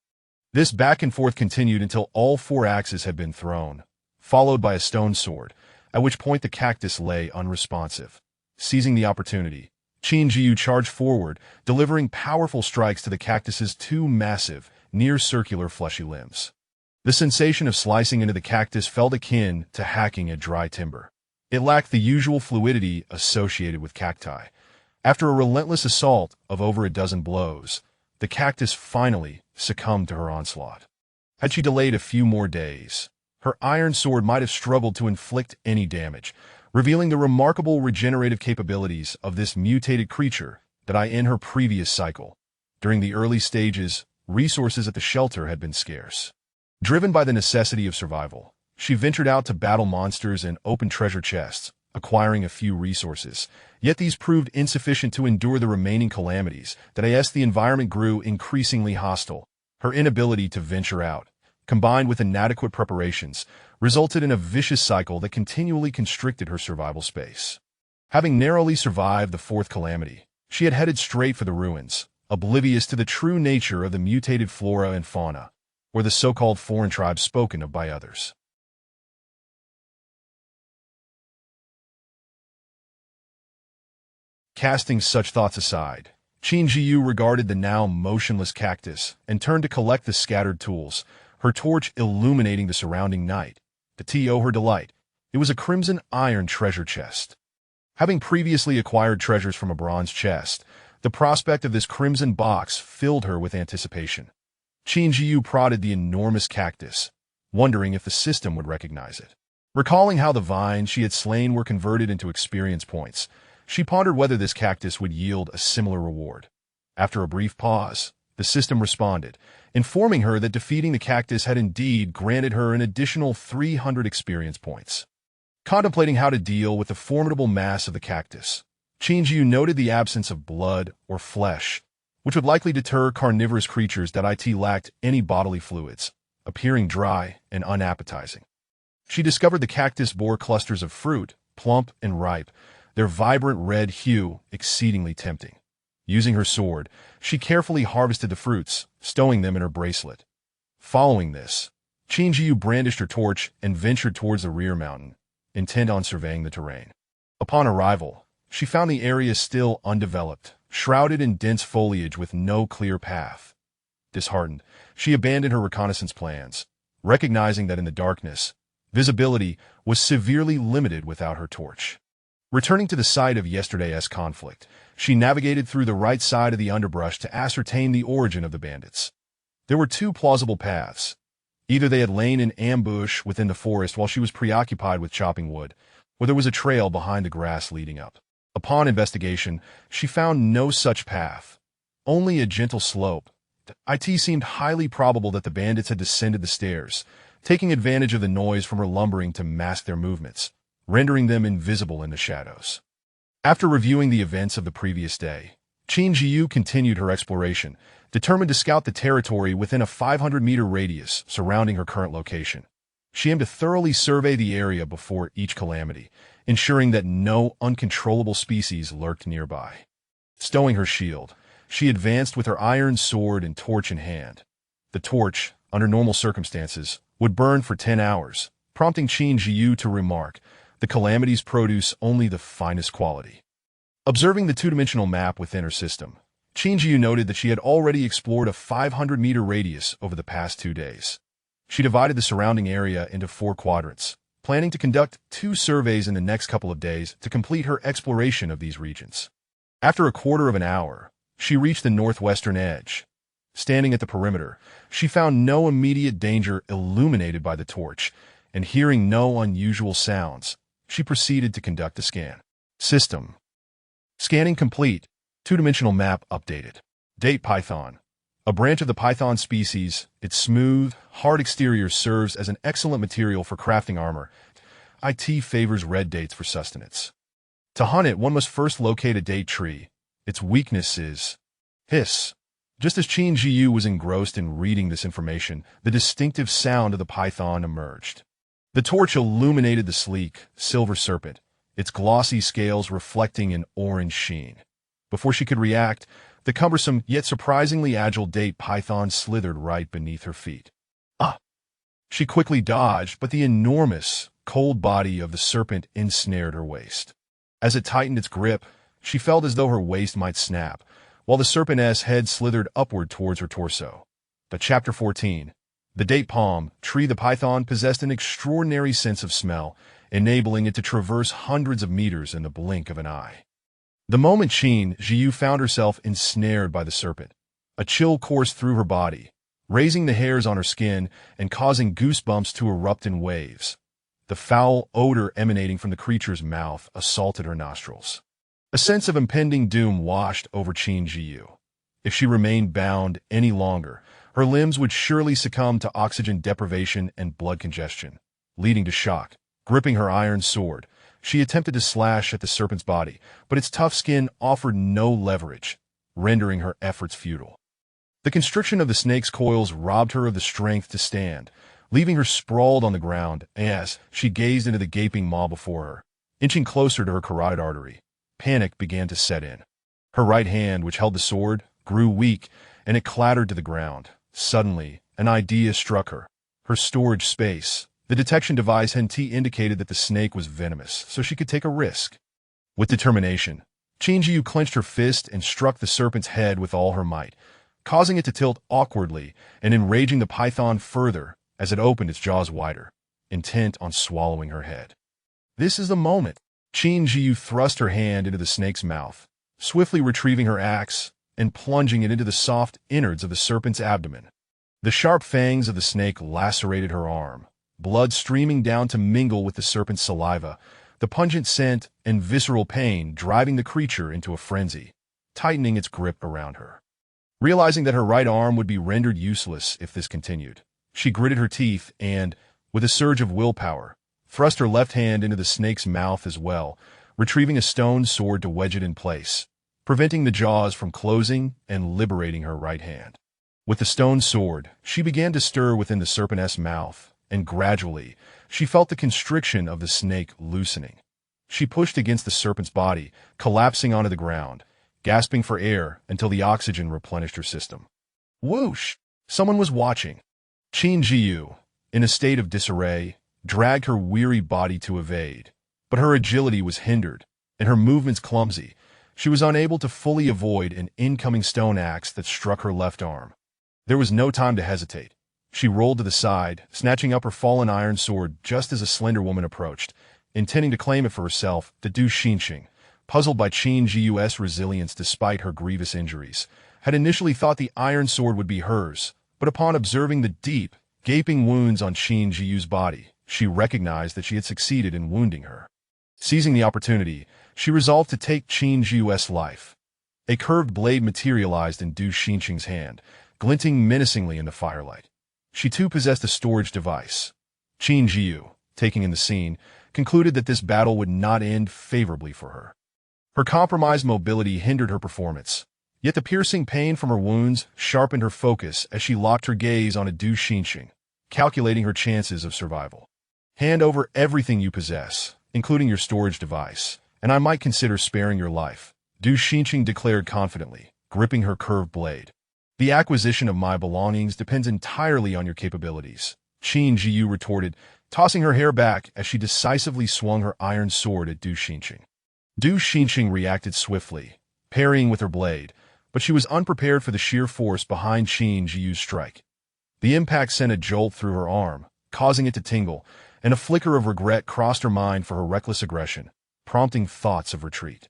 This back and forth continued until all 4 axes had been thrown, followed by a stone sword, at which point the cactus lay unresponsive. Seizing the opportunity, Qin Zhiyu charged forward, delivering powerful strikes to the cactus's 2 massive, near-circular fleshy limbs. The sensation of slicing into the cactus felt akin to hacking at dry timber. It lacked the usual fluidity associated with cacti. After a relentless assault of over a dozen blows, the cactus finally succumbed to her onslaught. Had she delayed a few more days, her iron sword might have struggled to inflict any damage, revealing the remarkable regenerative capabilities of this mutated creature that in her previous cycle. During the early stages, resources at the shelter had been scarce. Driven by the necessity of survival, she ventured out to battle monsters and open treasure chests, acquiring a few resources. Yet these proved insufficient to endure the remaining calamities that as the environment grew increasingly hostile. Her inability to venture out, combined with inadequate preparations, resulted in a vicious cycle that continually constricted her survival space. Having narrowly survived the fourth calamity, she had headed straight for the ruins, oblivious to the true nature of the mutated flora and fauna, or the so-called foreign tribes spoken of by others. Casting such thoughts aside, Qin Zhiyu regarded the now motionless cactus and turned to collect the scattered tools, her torch illuminating the surrounding night. To her delight, it was a crimson iron treasure chest. Having previously acquired treasures from a bronze chest, the prospect of this crimson box filled her with anticipation. Qin Zhiyu prodded the enormous cactus, wondering if the system would recognize it. Recalling how the vines she had slain were converted into experience points, she pondered whether this cactus would yield a similar reward. After a brief pause, the system responded, informing her that defeating the cactus had indeed granted her an additional 300 experience points. Contemplating how to deal with the formidable mass of the cactus, Qin Zhiyu noted the absence of blood or flesh, which would likely deter carnivorous creatures that lacked any bodily fluids, appearing dry and unappetizing. She discovered the cactus bore clusters of fruit, plump and ripe, their vibrant red hue exceedingly tempting. Using her sword, she carefully harvested the fruits, stowing them in her bracelet. Following this, Qin Zhiyu brandished her torch and ventured towards the rear mountain, intent on surveying the terrain. Upon arrival, she found the area still undeveloped, shrouded in dense foliage with no clear path. Disheartened, she abandoned her reconnaissance plans, recognizing that in the darkness, visibility was severely limited without her torch. Returning to the site of yesterday's conflict, she navigated through the right side of the underbrush to ascertain the origin of the bandits. There were two plausible paths. Either they had lain in ambush within the forest while she was preoccupied with chopping wood, or there was a trail behind the grass leading up. Upon investigation, she found no such path, only a gentle slope. It seemed highly probable that the bandits had descended the stairs, taking advantage of the noise from her lumbering to mask their movements, rendering them invisible in the shadows. After reviewing the events of the previous day, Qin Zhiyu continued her exploration, determined to scout the territory within a 500-meter radius surrounding her current location. She aimed to thoroughly survey the area before each calamity, ensuring that no uncontrollable species lurked nearby. Stowing her shield, she advanced with her iron sword and torch in hand. The torch, under normal circumstances, would burn for 10 hours, prompting Qin Zhiyu to remark, "The calamities produce only the finest quality." Observing the two-dimensional map within her system, Qin Zhiyu noted that she had already explored a 500-meter radius over the past 2 days. She divided the surrounding area into 4 quadrants, planning to conduct 2 surveys in the next couple of days to complete her exploration of these regions. After a quarter of an hour, she reached the northwestern edge. Standing at the perimeter, she found no immediate danger illuminated by the torch, and hearing no unusual sounds, she proceeded to conduct a scan. System. Scanning complete. Two-dimensional map updated. Date python. A branch of the python species, its smooth, hard exterior serves as an excellent material for crafting armor. It favors red dates for sustenance. To hunt it, one must first locate a date tree. Its weakness is hiss. Just as Qin Zhiyu was engrossed in reading this information, the distinctive sound of the python emerged. The torch illuminated the sleek, silver serpent, its glossy scales reflecting an orange sheen. Before she could react, the cumbersome yet surprisingly agile date python slithered right beneath her feet. She quickly dodged, but the enormous, cold body of the serpent ensnared her waist. As it tightened its grip, she felt as though her waist might snap, while the serpent's head slithered upward towards her torso. But Chapter 14. The date palm tree. The python possessed an extraordinary sense of smell, enabling it to traverse hundreds of meters in the blink of an eye. The moment Qin Zhiyu found herself ensnared by the serpent, A chill coursed through her body, raising the hairs on her skin and causing goosebumps to erupt in waves. The foul odor emanating from the creature's mouth assaulted her nostrils. A sense of impending doom washed over Qin Zhiyu. If she remained bound any longer, her limbs would surely succumb to oxygen deprivation and blood congestion, leading to shock. Gripping her iron sword, she attempted to slash at the serpent's body, but its tough skin offered no leverage, rendering her efforts futile. The constriction of the snake's coils robbed her of the strength to stand, leaving her sprawled on the ground as she gazed into the gaping maw before her. Inching closer to her carotid artery, panic began to set in. Her right hand, which held the sword, grew weak, and it clattered to the ground. Suddenly, an idea struck her. Her storage space. The detection device indicated that the snake was venomous, so she could take a risk. With determination, Qin Zhiyu clenched her fist and struck the serpent's head with all her might, causing it to tilt awkwardly and enraging the python further as it opened its jaws wider, intent on swallowing her head. This is the moment. Qin Zhiyu thrust her hand into the snake's mouth, swiftly retrieving her axe and plunging it into the soft innards of the serpent's abdomen. The sharp fangs of the snake lacerated her arm, blood streaming down to mingle with the serpent's saliva, the pungent scent and visceral pain driving the creature into a frenzy, tightening its grip around her. Realizing that her right arm would be rendered useless if this continued, she gritted her teeth and, with a surge of willpower, thrust her left hand into the snake's mouth as well, retrieving a stone sword to wedge it in place, preventing the jaws from closing and liberating her right hand. With the stone sword, she began to stir within the serpent's mouth, and gradually, she felt the constriction of the snake loosening. She pushed against the serpent's body, collapsing onto the ground, gasping for air until the oxygen replenished her system. Whoosh! Someone was watching. Qin Zhiyu, in a state of disarray, dragged her weary body to evade, but her agility was hindered, and her movements clumsy. She was unable to fully avoid an incoming stone axe that struck her left arm. There was no time to hesitate. She rolled to the side, snatching up her fallen iron sword just as a slender woman approached, intending to claim it for herself. The Du Xinqing, puzzled by Qin Zhiyu's resilience despite her grievous injuries, had initially thought the iron sword would be hers, but upon observing the deep, gaping wounds on Qin Zhiyu's body, she recognized that she had succeeded in wounding her. Seizing the opportunity, she resolved to take Qin Zhiyu's life. A curved blade materialized in Du Xinqing's hand, glinting menacingly in the firelight. She too possessed a storage device. Qin Zhiyu, taking in the scene, concluded that this battle would not end favorably for her. Her compromised mobility hindered her performance, yet the piercing pain from her wounds sharpened her focus as she locked her gaze on a Du Xinqing, calculating her chances of survival. Hand over everything you possess, including your storage device, and I might consider sparing your life, Du Xinqing declared confidently, gripping her curved blade. The acquisition of my belongings depends entirely on your capabilities, Qin Zhiyu retorted, tossing her hair back as she decisively swung her iron sword at Du Xinqing. Du Xinqing reacted swiftly, parrying with her blade, but she was unprepared for the sheer force behind Qin Zhiyu's strike. The impact sent a jolt through her arm, causing it to tingle, and a flicker of regret crossed her mind for her reckless aggression, prompting thoughts of retreat.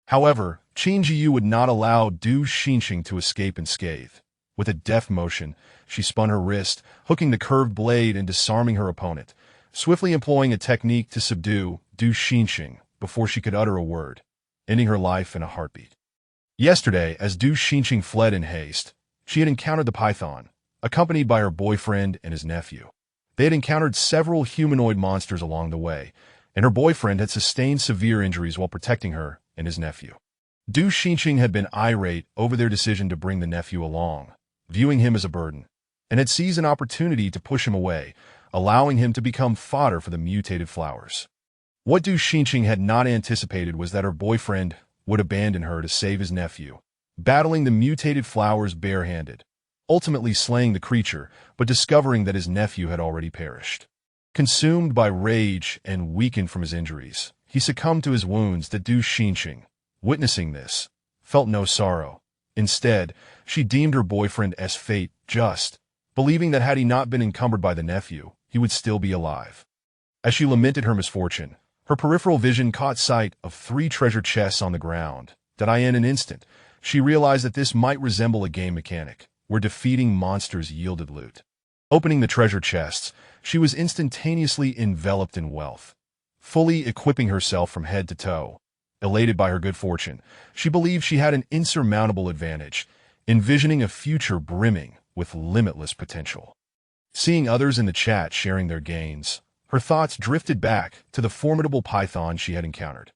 However, Qin Zhiyu would not allow Du Xinqing to escape unscathed. With a deft motion, she spun her wrist, hooking the curved blade and disarming her opponent, swiftly employing a technique to subdue Du Xinqing before she could utter a word, ending her life in a heartbeat. Yesterday, as Du Xinqing fled in haste, she had encountered the python, accompanied by her boyfriend and his nephew. They had encountered several humanoid monsters along the way, and her boyfriend had sustained severe injuries while protecting her and his nephew. Du Xinqing had been irate over their decision to bring the nephew along, viewing him as a burden, and had seized an opportunity to push him away, allowing him to become fodder for the mutated flowers. What Du Xinqing had not anticipated was that her boyfriend would abandon her to save his nephew, battling the mutated flowers barehanded, ultimately slaying the creature, but discovering that his nephew had already perished. Consumed by rage and weakened from his injuries, he succumbed to his wounds. That Du Xinqing, witnessing this, felt no sorrow. Instead, she deemed her boyfriend as fate just, believing that had he not been encumbered by the nephew, he would still be alive. As she lamented her misfortune, her peripheral vision caught sight of 3 treasure chests on the ground. That in an instant, She realized that this might resemble a game mechanic, where defeating monsters yielded loot. Opening the treasure chests, she was instantaneously enveloped in wealth. Fully equipping herself from head to toe, elated by her good fortune, she believed she had an insurmountable advantage, envisioning a future brimming with limitless potential. Seeing others in the chat sharing their gains, her thoughts drifted back to the formidable python she had encountered.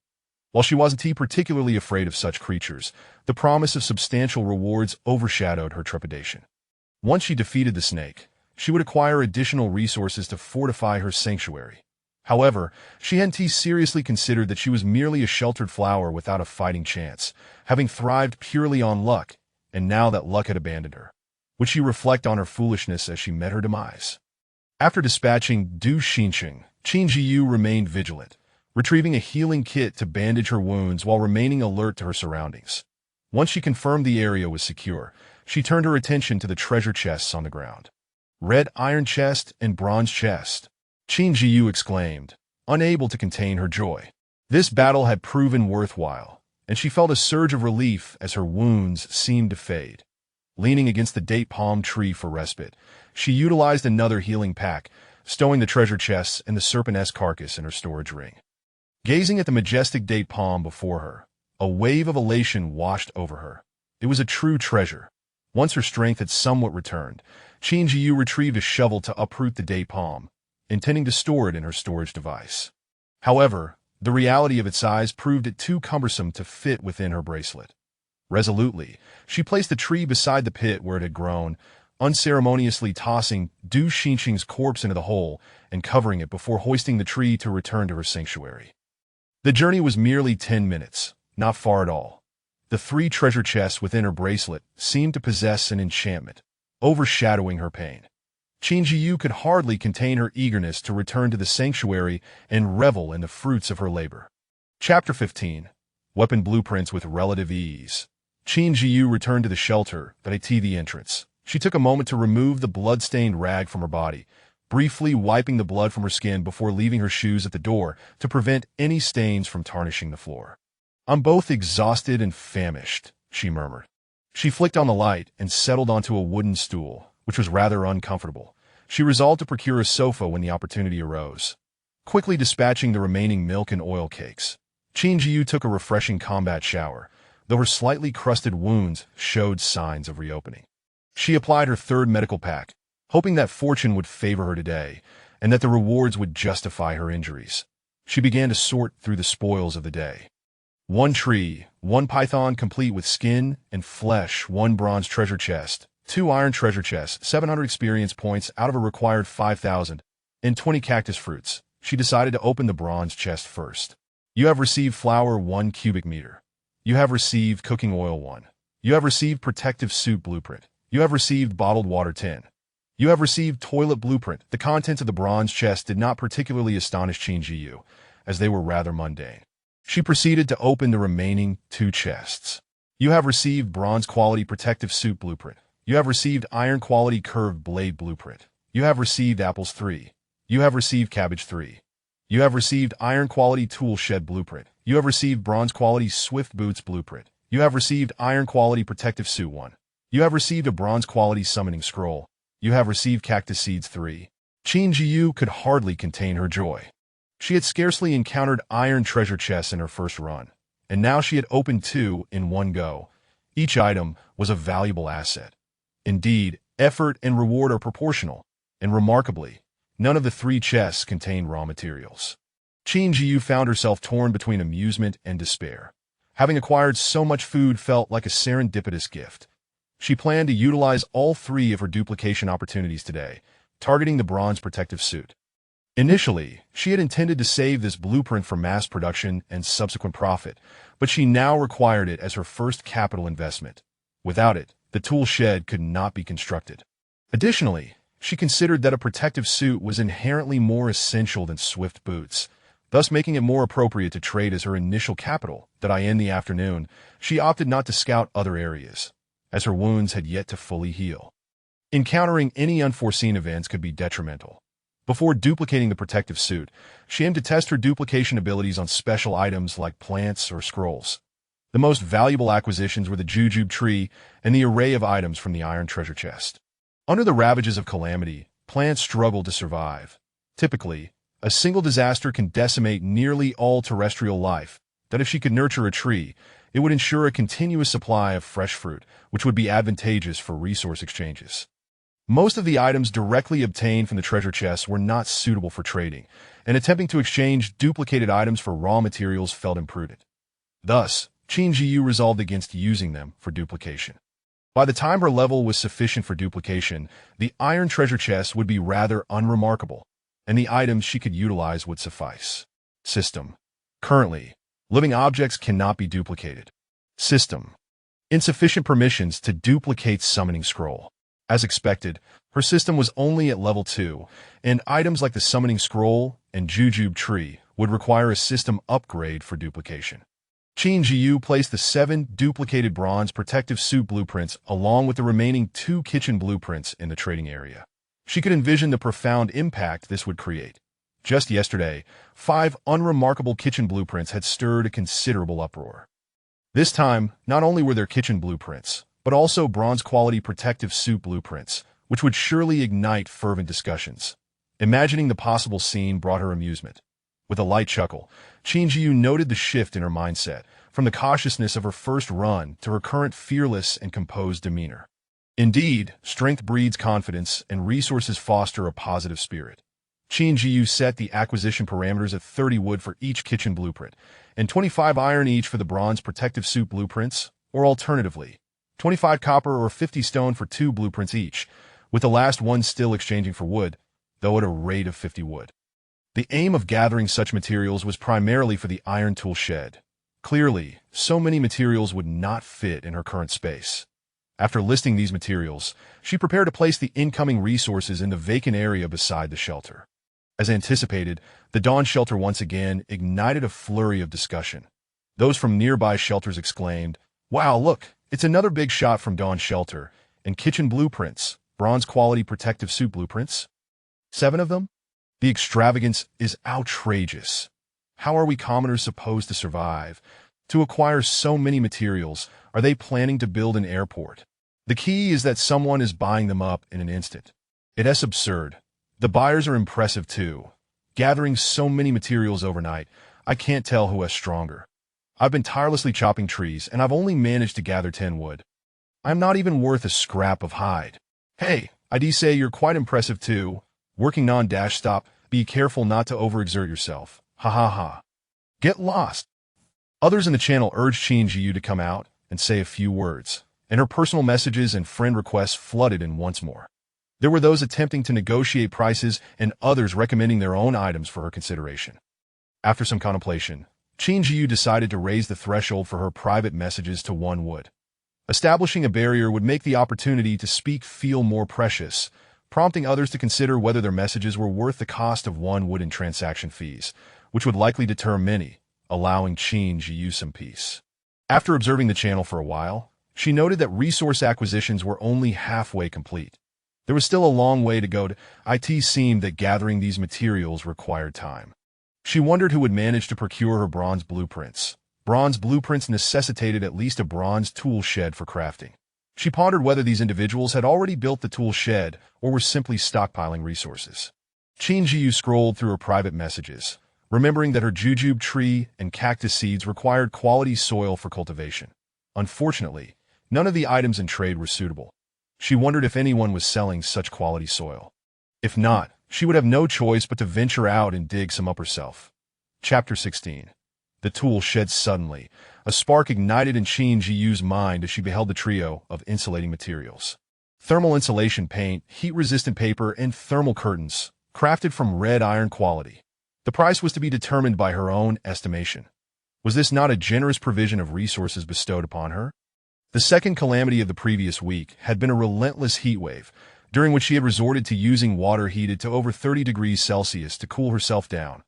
While she wasn't particularly afraid of such creatures, the promise of substantial rewards overshadowed her trepidation. Once she defeated the snake, she would acquire additional resources to fortify her sanctuary. However, she hadn't seriously considered that she was merely a sheltered flower without a fighting chance, having thrived purely on luck, and now that luck had abandoned her. Would she reflect on her foolishness as she met her demise? After dispatching Du Xinqing, Qin Zhiyu remained vigilant, retrieving a healing kit to bandage her wounds while remaining alert to her surroundings. Once she confirmed the area was secure, she turned her attention to the treasure chests on the ground. Red iron chest and bronze chest, Qin Zhiyu exclaimed, unable to contain her joy. This battle had proven worthwhile, and she felt a surge of relief as her wounds seemed to fade. Leaning against the date palm tree for respite, she utilized another healing pack, stowing the treasure chests and the serpent-esque carcass in her storage ring. Gazing at the majestic date palm before her, a wave of elation washed over her. It was a true treasure. Once her strength had somewhat returned, Qin Zhiyu retrieved a shovel to uproot the date palm, intending to store it in her storage device. However, the reality of its size proved it too cumbersome to fit within her bracelet. Resolutely, she placed the tree beside the pit where it had grown, unceremoniously tossing Du Xinqing's corpse into the hole and covering it before hoisting the tree to return to her sanctuary. The journey was merely 10 minutes, not far at all. The 3 treasure chests within her bracelet seemed to possess an enchantment, overshadowing her pain. Qin Zhiyu could hardly contain her eagerness to return to the sanctuary and revel in the fruits of her labor. Chapter 15. Weapon Blueprints with Relative Ease. Qin Zhiyu returned to the shelter at the entrance. She took a moment to remove the blood-stained rag from her body, briefly wiping the blood from her skin before leaving her shoes at the door to prevent any stains from tarnishing the floor. "I'm both exhausted and famished," she murmured. She flicked on the light and settled onto a wooden stool, which was rather uncomfortable. She resolved to procure a sofa when the opportunity arose. Quickly dispatching the remaining milk and oil cakes, Qin Zhiyu took a refreshing combat shower, though her slightly crusted wounds showed signs of reopening. She applied her 3rd medical pack, hoping that fortune would favor her today, and that the rewards would justify her injuries. She began to sort through the spoils of the day. 1 tree, 1 python complete with skin and flesh, 1 bronze treasure chest, 2 iron treasure chests, 700 experience points out of a required 5,000, and 20 cactus fruits. She decided to open the bronze chest first. You have received flour 1 cubic meter. You have received cooking oil 1. You have received protective suit blueprint. You have received bottled water 10. You have received toilet blueprint. The contents of the bronze chest did not particularly astonish Qin Zhiyu, as they were rather mundane. She proceeded to open the remaining 2 chests. You have received bronze quality protective suit blueprint. You have received iron quality curved blade blueprint. You have received apples 3. You have received cabbage 3. You have received iron quality tool shed blueprint. You have received bronze quality swift boots blueprint. You have received iron quality protective suit 1. You have received a bronze quality summoning scroll. You have received cactus seeds 3. Qin Zhiyu could hardly contain her joy. She had scarcely encountered iron treasure chests in her first run, and now she had opened 2 in one go. Each item was a valuable asset. Indeed, effort and reward are proportional, and remarkably, none of the 3 chests contained raw materials. Qin Zhiyu found herself torn between amusement and despair. Having acquired so much food felt like a serendipitous gift. She planned to utilize all 3 of her duplication opportunities today, targeting the bronze protective suit. Initially, she had intended to save this blueprint for mass production and subsequent profit, but she now required it as her first capital investment. Without it, the tool shed could not be constructed. Additionally, she considered that a protective suit was inherently more essential than swift boots, thus making it more appropriate to trade as her initial capital. In the afternoon, she opted not to scout other areas, as her wounds had yet to fully heal. Encountering any unforeseen events could be detrimental. Before duplicating the protective suit, she aimed to test her duplication abilities on special items like plants or scrolls. The most valuable acquisitions were the jujube tree and the array of items from the iron treasure chest. Under the ravages of calamity, plants struggle to survive. Typically, a single disaster can decimate nearly all terrestrial life, that if she could nurture a tree, it would ensure a continuous supply of fresh fruit, which would be advantageous for resource exchanges. Most of the items directly obtained from the treasure chests were not suitable for trading, and attempting to exchange duplicated items for raw materials felt imprudent. Thus, Qin Zhiyu resolved against using them for duplication. By the time her level was sufficient for duplication, the iron treasure chest would be rather unremarkable, and the items she could utilize would suffice. System. Currently, living objects cannot be duplicated. System. Insufficient permissions to duplicate summoning scroll. As expected, her system was only at level 2, and items like the summoning scroll and jujube tree would require a system upgrade for duplication. Qin Zhiyu placed the 7 duplicated bronze protective suit blueprints along with the remaining 2 kitchen blueprints in the trading area. She could envision the profound impact this would create. Just yesterday, 5 unremarkable kitchen blueprints had stirred a considerable uproar. This time, not only were there kitchen blueprints, but also bronze-quality protective suit blueprints, which would surely ignite fervent discussions. Imagining the possible scene brought her amusement. With a light chuckle, Qin Zhiyu noted the shift in her mindset, from the cautiousness of her first run to her current fearless and composed demeanor. Indeed, strength breeds confidence, and resources foster a positive spirit. Qin Zhiyu set the acquisition parameters at 30 wood for each kitchen blueprint, and 25 iron each for the bronze protective suit blueprints, or alternatively, 25 copper or 50 stone for 2 blueprints each, with the last one still exchanging for wood, though at a rate of 50 wood. The aim of gathering such materials was primarily for the iron tool shed. Clearly, so many materials would not fit in her current space. After listing these materials, she prepared to place the incoming resources in the vacant area beside the shelter. As anticipated, the dawn shelter once again ignited a flurry of discussion. Those from nearby shelters exclaimed, "Wow, look, it's another big shot from Dawn Shelter, and kitchen blueprints, bronze-quality protective suit blueprints? 7 of them? The extravagance is outrageous. How are we commoners supposed to survive? To acquire so many materials, are they planning to build an airport? The key is that someone is buying them up in an instant. It's absurd. The buyers are impressive too. Gathering so many materials overnight, I can't tell who is stronger. I've been tirelessly chopping trees, and I've only managed to gather 10 wood. I'm not even worth a scrap of hide. Hey, I'd say you're quite impressive too. Working non-stop, be careful not to overexert yourself. Ha ha ha. Get lost." Others in the channel urged Qin Zhiyu to come out and say a few words, and her personal messages and friend requests flooded in once more. There were those attempting to negotiate prices and others recommending their own items for her consideration. After some contemplation, Qin Zhiyu decided to raise the threshold for her private messages to 1 wood. Establishing a barrier would make the opportunity to speak feel more precious, prompting others to consider whether their messages were worth the cost of 1 wood in transaction fees, which would likely deter many, allowing Qin Zhiyu some peace. After observing the channel for a while, she noted that resource acquisitions were only halfway complete. There was still a long way to go. It seemed that gathering these materials required time. She wondered who would manage to procure her bronze blueprints. Bronze blueprints necessitated at least a bronze tool shed for crafting. She pondered whether these individuals had already built the tool shed or were simply stockpiling resources. Qin Zhiyu scrolled through her private messages, remembering that her jujube tree and cactus seeds required quality soil for cultivation. Unfortunately, none of the items in trade were suitable. She wondered if anyone was selling such quality soil. If not, she would have no choice but to venture out and dig some up herself. Chapter 16. The tool shed. Suddenly, a spark ignited in Qin Zhiyu's mind as she beheld the trio of insulating materials. Thermal insulation paint, heat-resistant paper, and thermal curtains, crafted from red iron quality. The price was to be determined by her own estimation. Was this not a generous provision of resources bestowed upon her? The second calamity of the previous week had been a relentless heat wave, during which she had resorted to using water heated to over 30 degrees Celsius to cool herself down,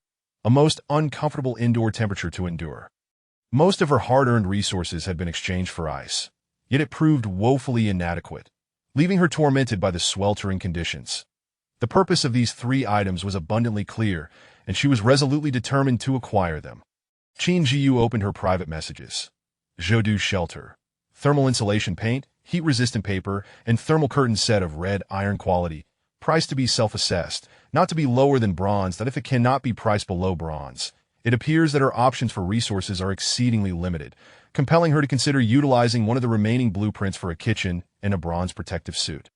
a most uncomfortable indoor temperature to endure. Most of her hard-earned resources had been exchanged for ice, yet it proved woefully inadequate, leaving her tormented by the sweltering conditions. The purpose of these 3 items was abundantly clear, and she was resolutely determined to acquire them. Qin Zhiyu opened her private messages. Jodu shelter. Thermal insulation paint, heat-resistant paper, and thermal curtain set of red iron quality. Price to be self-assessed, not to be lower than bronze, that if it cannot be priced below bronze. It appears that her options for resources are exceedingly limited, compelling her to consider utilizing one of the remaining blueprints for a kitchen and a bronze protective suit.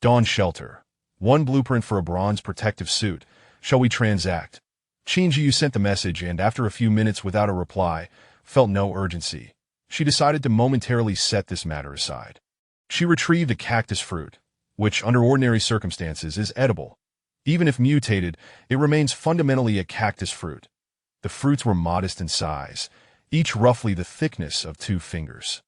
Dawn shelter. One blueprint for a bronze protective suit. Shall we transact? Qin Zhiyu sent the message and, after a few minutes without a reply, felt no urgency. She decided to momentarily set this matter aside. She retrieved a cactus fruit, which, under ordinary circumstances, is edible. Even if mutated, it remains fundamentally a cactus fruit. The fruits were modest in size, each roughly the thickness of 2 fingers.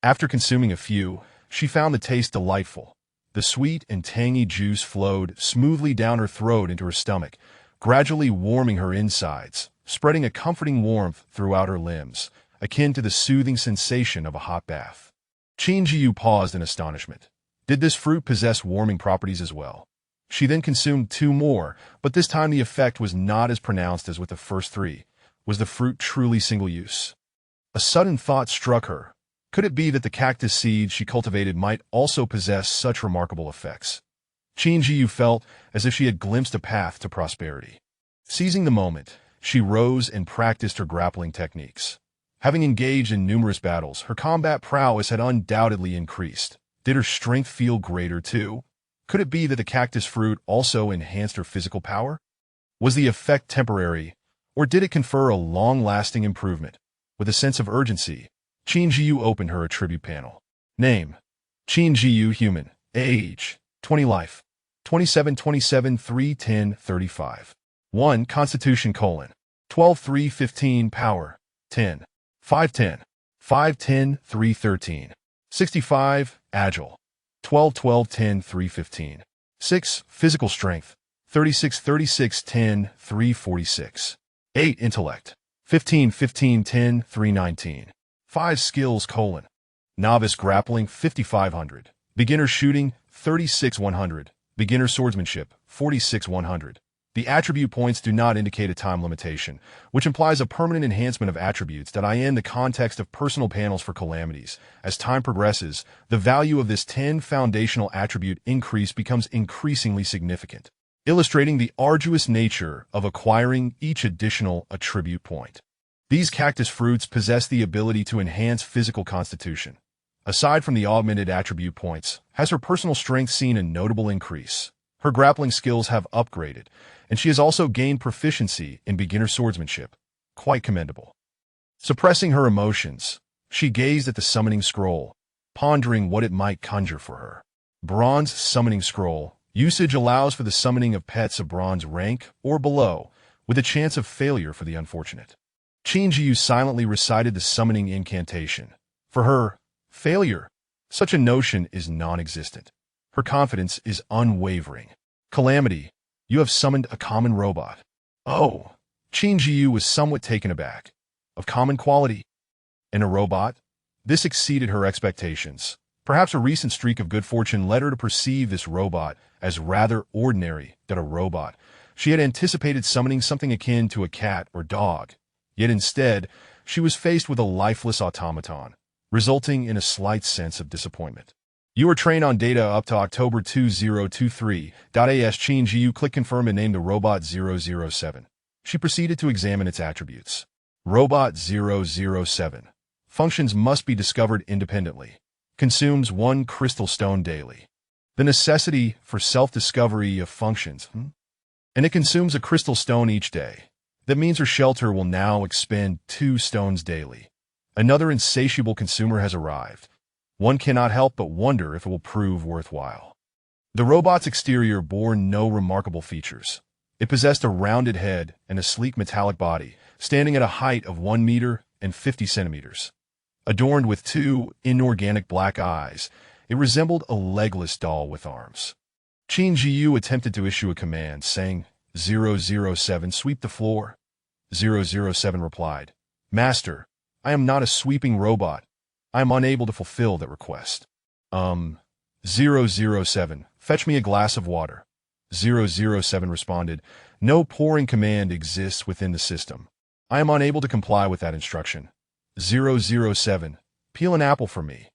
After consuming a few, she found the taste delightful. The sweet and tangy juice flowed smoothly down her throat into her stomach, gradually warming her insides, spreading a comforting warmth throughout her limbs, akin to the soothing sensation of a hot bath. Qin Zhiyu paused in astonishment. Did this fruit possess warming properties as well? She then consumed 2 more, but this time the effect was not as pronounced as with the first 3. Was the fruit truly single-use? A sudden thought struck her. Could it be that the cactus seeds she cultivated might also possess such remarkable effects? Qin Zhiyu felt as if she had glimpsed a path to prosperity. Seizing the moment, she rose and practiced her grappling techniques. Having engaged in numerous battles, her combat prowess had undoubtedly increased. Did her strength feel greater too? Could it be that the cactus fruit also enhanced her physical power? Was the effect temporary, or did it confer a long-lasting improvement? With a sense of urgency, Qin Zhiyu opened her attribute panel. Name: Qin Zhiyu, human. Age: 20. Life: 27 3 10 35. 1. Constitution: 12 3 15. Power: 10 5 10 5 10 3 13. 65. Agile: 12 10 3 15. 6. Physical strength: 36 10 3 46. 8. Intellect: 15 10 3 19. 5. Skills: Novice grappling: 5500. Beginner shooting: 36 100. Beginner swordsmanship: 46 100. The attribute points do not indicate a time limitation, which implies a permanent enhancement of attributes that in the context of personal panels for calamities. As time progresses, the value of this 10 foundational attribute increase becomes increasingly significant, illustrating the arduous nature of acquiring each additional attribute point. These cactus fruits possess the ability to enhance physical constitution. Aside from the augmented attribute points, has her personal strength seen a notable increase. Her grappling skills have upgraded, and she has also gained proficiency in beginner swordsmanship. Quite commendable. Suppressing her emotions, she gazed at the summoning scroll, pondering what it might conjure for her. Bronze summoning scroll. Usage allows for the summoning of pets of bronze rank or below, with a chance of failure for the unfortunate. Qin Zhiyu silently recited the summoning incantation. For her, failure, such a notion is non-existent. Her confidence is unwavering. Calamity, you have summoned a common robot. Oh, Qin Zhiyu was somewhat taken aback. Of common quality. And a robot? This exceeded her expectations. Perhaps a recent streak of good fortune led her to perceive this robot as rather ordinary than a robot. She had anticipated summoning something akin to a cat or dog. Yet instead, she was faced with a lifeless automaton, resulting in a slight sense of disappointment. You are trained on data up to October 2023. As Qin Zhiyu click confirm and name the robot 007. She proceeded to examine its attributes. Robot 007. Functions must be discovered independently. Consumes 1 crystal stone daily. The necessity for self-discovery of functions. And it consumes a crystal stone each day. That means her shelter will now expend 2 stones daily. Another insatiable consumer has arrived. One cannot help but wonder if it will prove worthwhile. The robot's exterior bore no remarkable features. It possessed a rounded head and a sleek metallic body, standing at a height of 1 meter and 50 centimeters. Adorned with 2 inorganic black eyes, it resembled a legless doll with arms. Qin Zhiyu attempted to issue a command, saying, 007, sweep the floor. 007 replied, Master, I am not a sweeping robot. I am unable to fulfill that request. 007, fetch me a glass of water. 007 responded, no pouring command exists within the system. I am unable to comply with that instruction. 007. Peel an apple for me.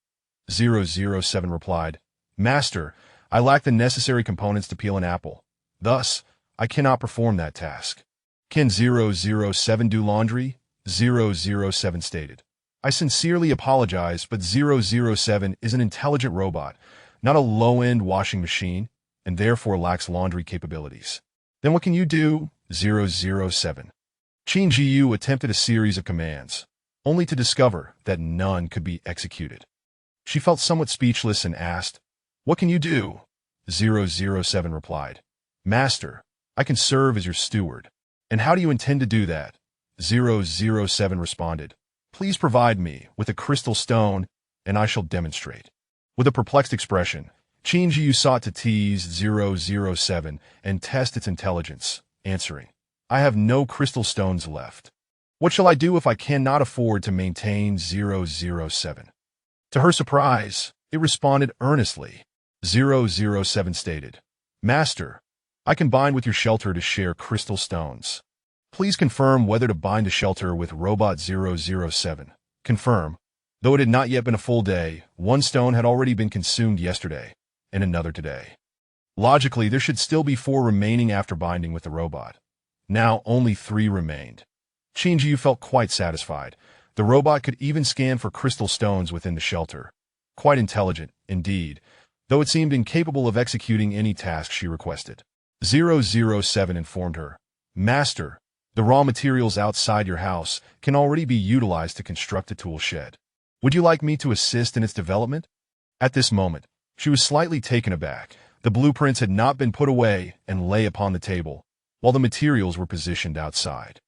007 replied, Master, I lack the necessary components to peel an apple. Thus, I cannot perform that task. Can 007 do laundry? 007 stated. I sincerely apologize, but 007 is an intelligent robot, not a low-end washing machine, and therefore lacks laundry capabilities. Then what can you do? 007. Qin Zhiyu attempted a series of commands, only to discover that none could be executed. She felt somewhat speechless and asked, What can you do? 007 replied, Master, I can serve as your steward. And how do you intend to do that? 007 responded, Please provide me with a crystal stone, and I shall demonstrate. With a perplexed expression, Qin Zhiyu sought to tease 007 and test its intelligence, answering, I have no crystal stones left. What shall I do if I cannot afford to maintain 007? To her surprise, it responded earnestly. 007 stated, Master, I can bind with your shelter to share crystal stones. Please confirm whether to bind a shelter with Robot 007. Confirm. Though it had not yet been a full day, one stone had already been consumed yesterday, and another today. Logically, there should still be 4 remaining after binding with the robot. Now only 3 remained. Qin Zhiyu felt quite satisfied. The robot could even scan for crystal stones within the shelter. Quite intelligent, indeed, though it seemed incapable of executing any task she requested. 007 informed her, Master, the raw materials outside your house can already be utilized to construct a tool shed. Would you like me to assist in its development? At this moment, she was slightly taken aback. The blueprints had not been put away and lay upon the table, while the materials were positioned outside.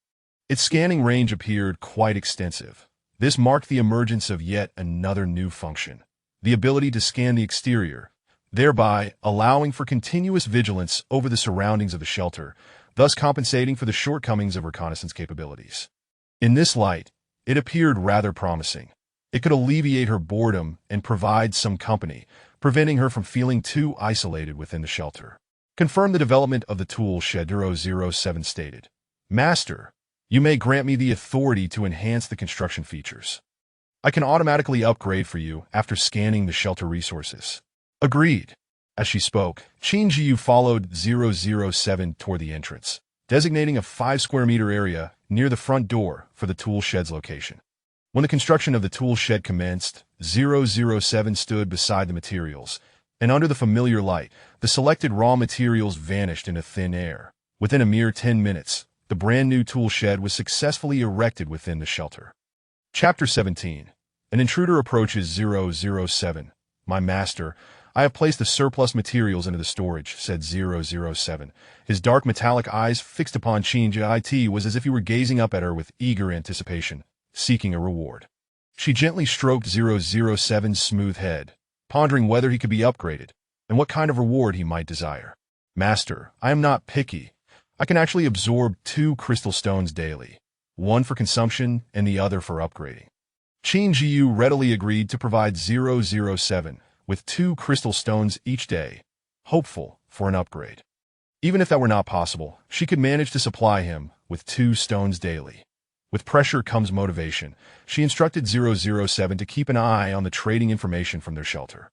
Its scanning range appeared quite extensive. This marked the emergence of yet another new function, the ability to scan the exterior, thereby allowing for continuous vigilance over the surroundings of the shelter, thus compensating for the shortcomings of reconnaissance capabilities. In this light, it appeared rather promising. It could alleviate her boredom and provide some company, preventing her from feeling too isolated within the shelter. Confirm the development of the tool shed. 007 stated, Master, you may grant me the authority to enhance the construction features. I can automatically upgrade for you after scanning the shelter resources. Agreed. As she spoke, Qin Zhiyu followed 007 toward the entrance, designating a 5-square-meter area near the front door for the tool shed's location. When the construction of the tool shed commenced, 007 stood beside the materials, and under the familiar light, the selected raw materials vanished into thin air. Within a mere 10 minutes, the brand-new tool shed was successfully erected within the shelter. Chapter 17. An intruder approaches 007. My master, I have placed the surplus materials into the storage, said 007. His dark metallic eyes fixed upon Qin Zhiyu was as if he were gazing up at her with eager anticipation, seeking a reward. She gently stroked 007's smooth head, pondering whether he could be upgraded, and what kind of reward he might desire. Master, I am not picky. I can actually absorb 2 crystal stones daily, one for consumption and the other for upgrading. Qin Zhiyu readily agreed to provide 007 with 2 crystal stones each day, hopeful for an upgrade. Even if that were not possible, she could manage to supply him with 2 stones daily. With pressure comes motivation. She instructed 007 to keep an eye on the trading information from their shelter.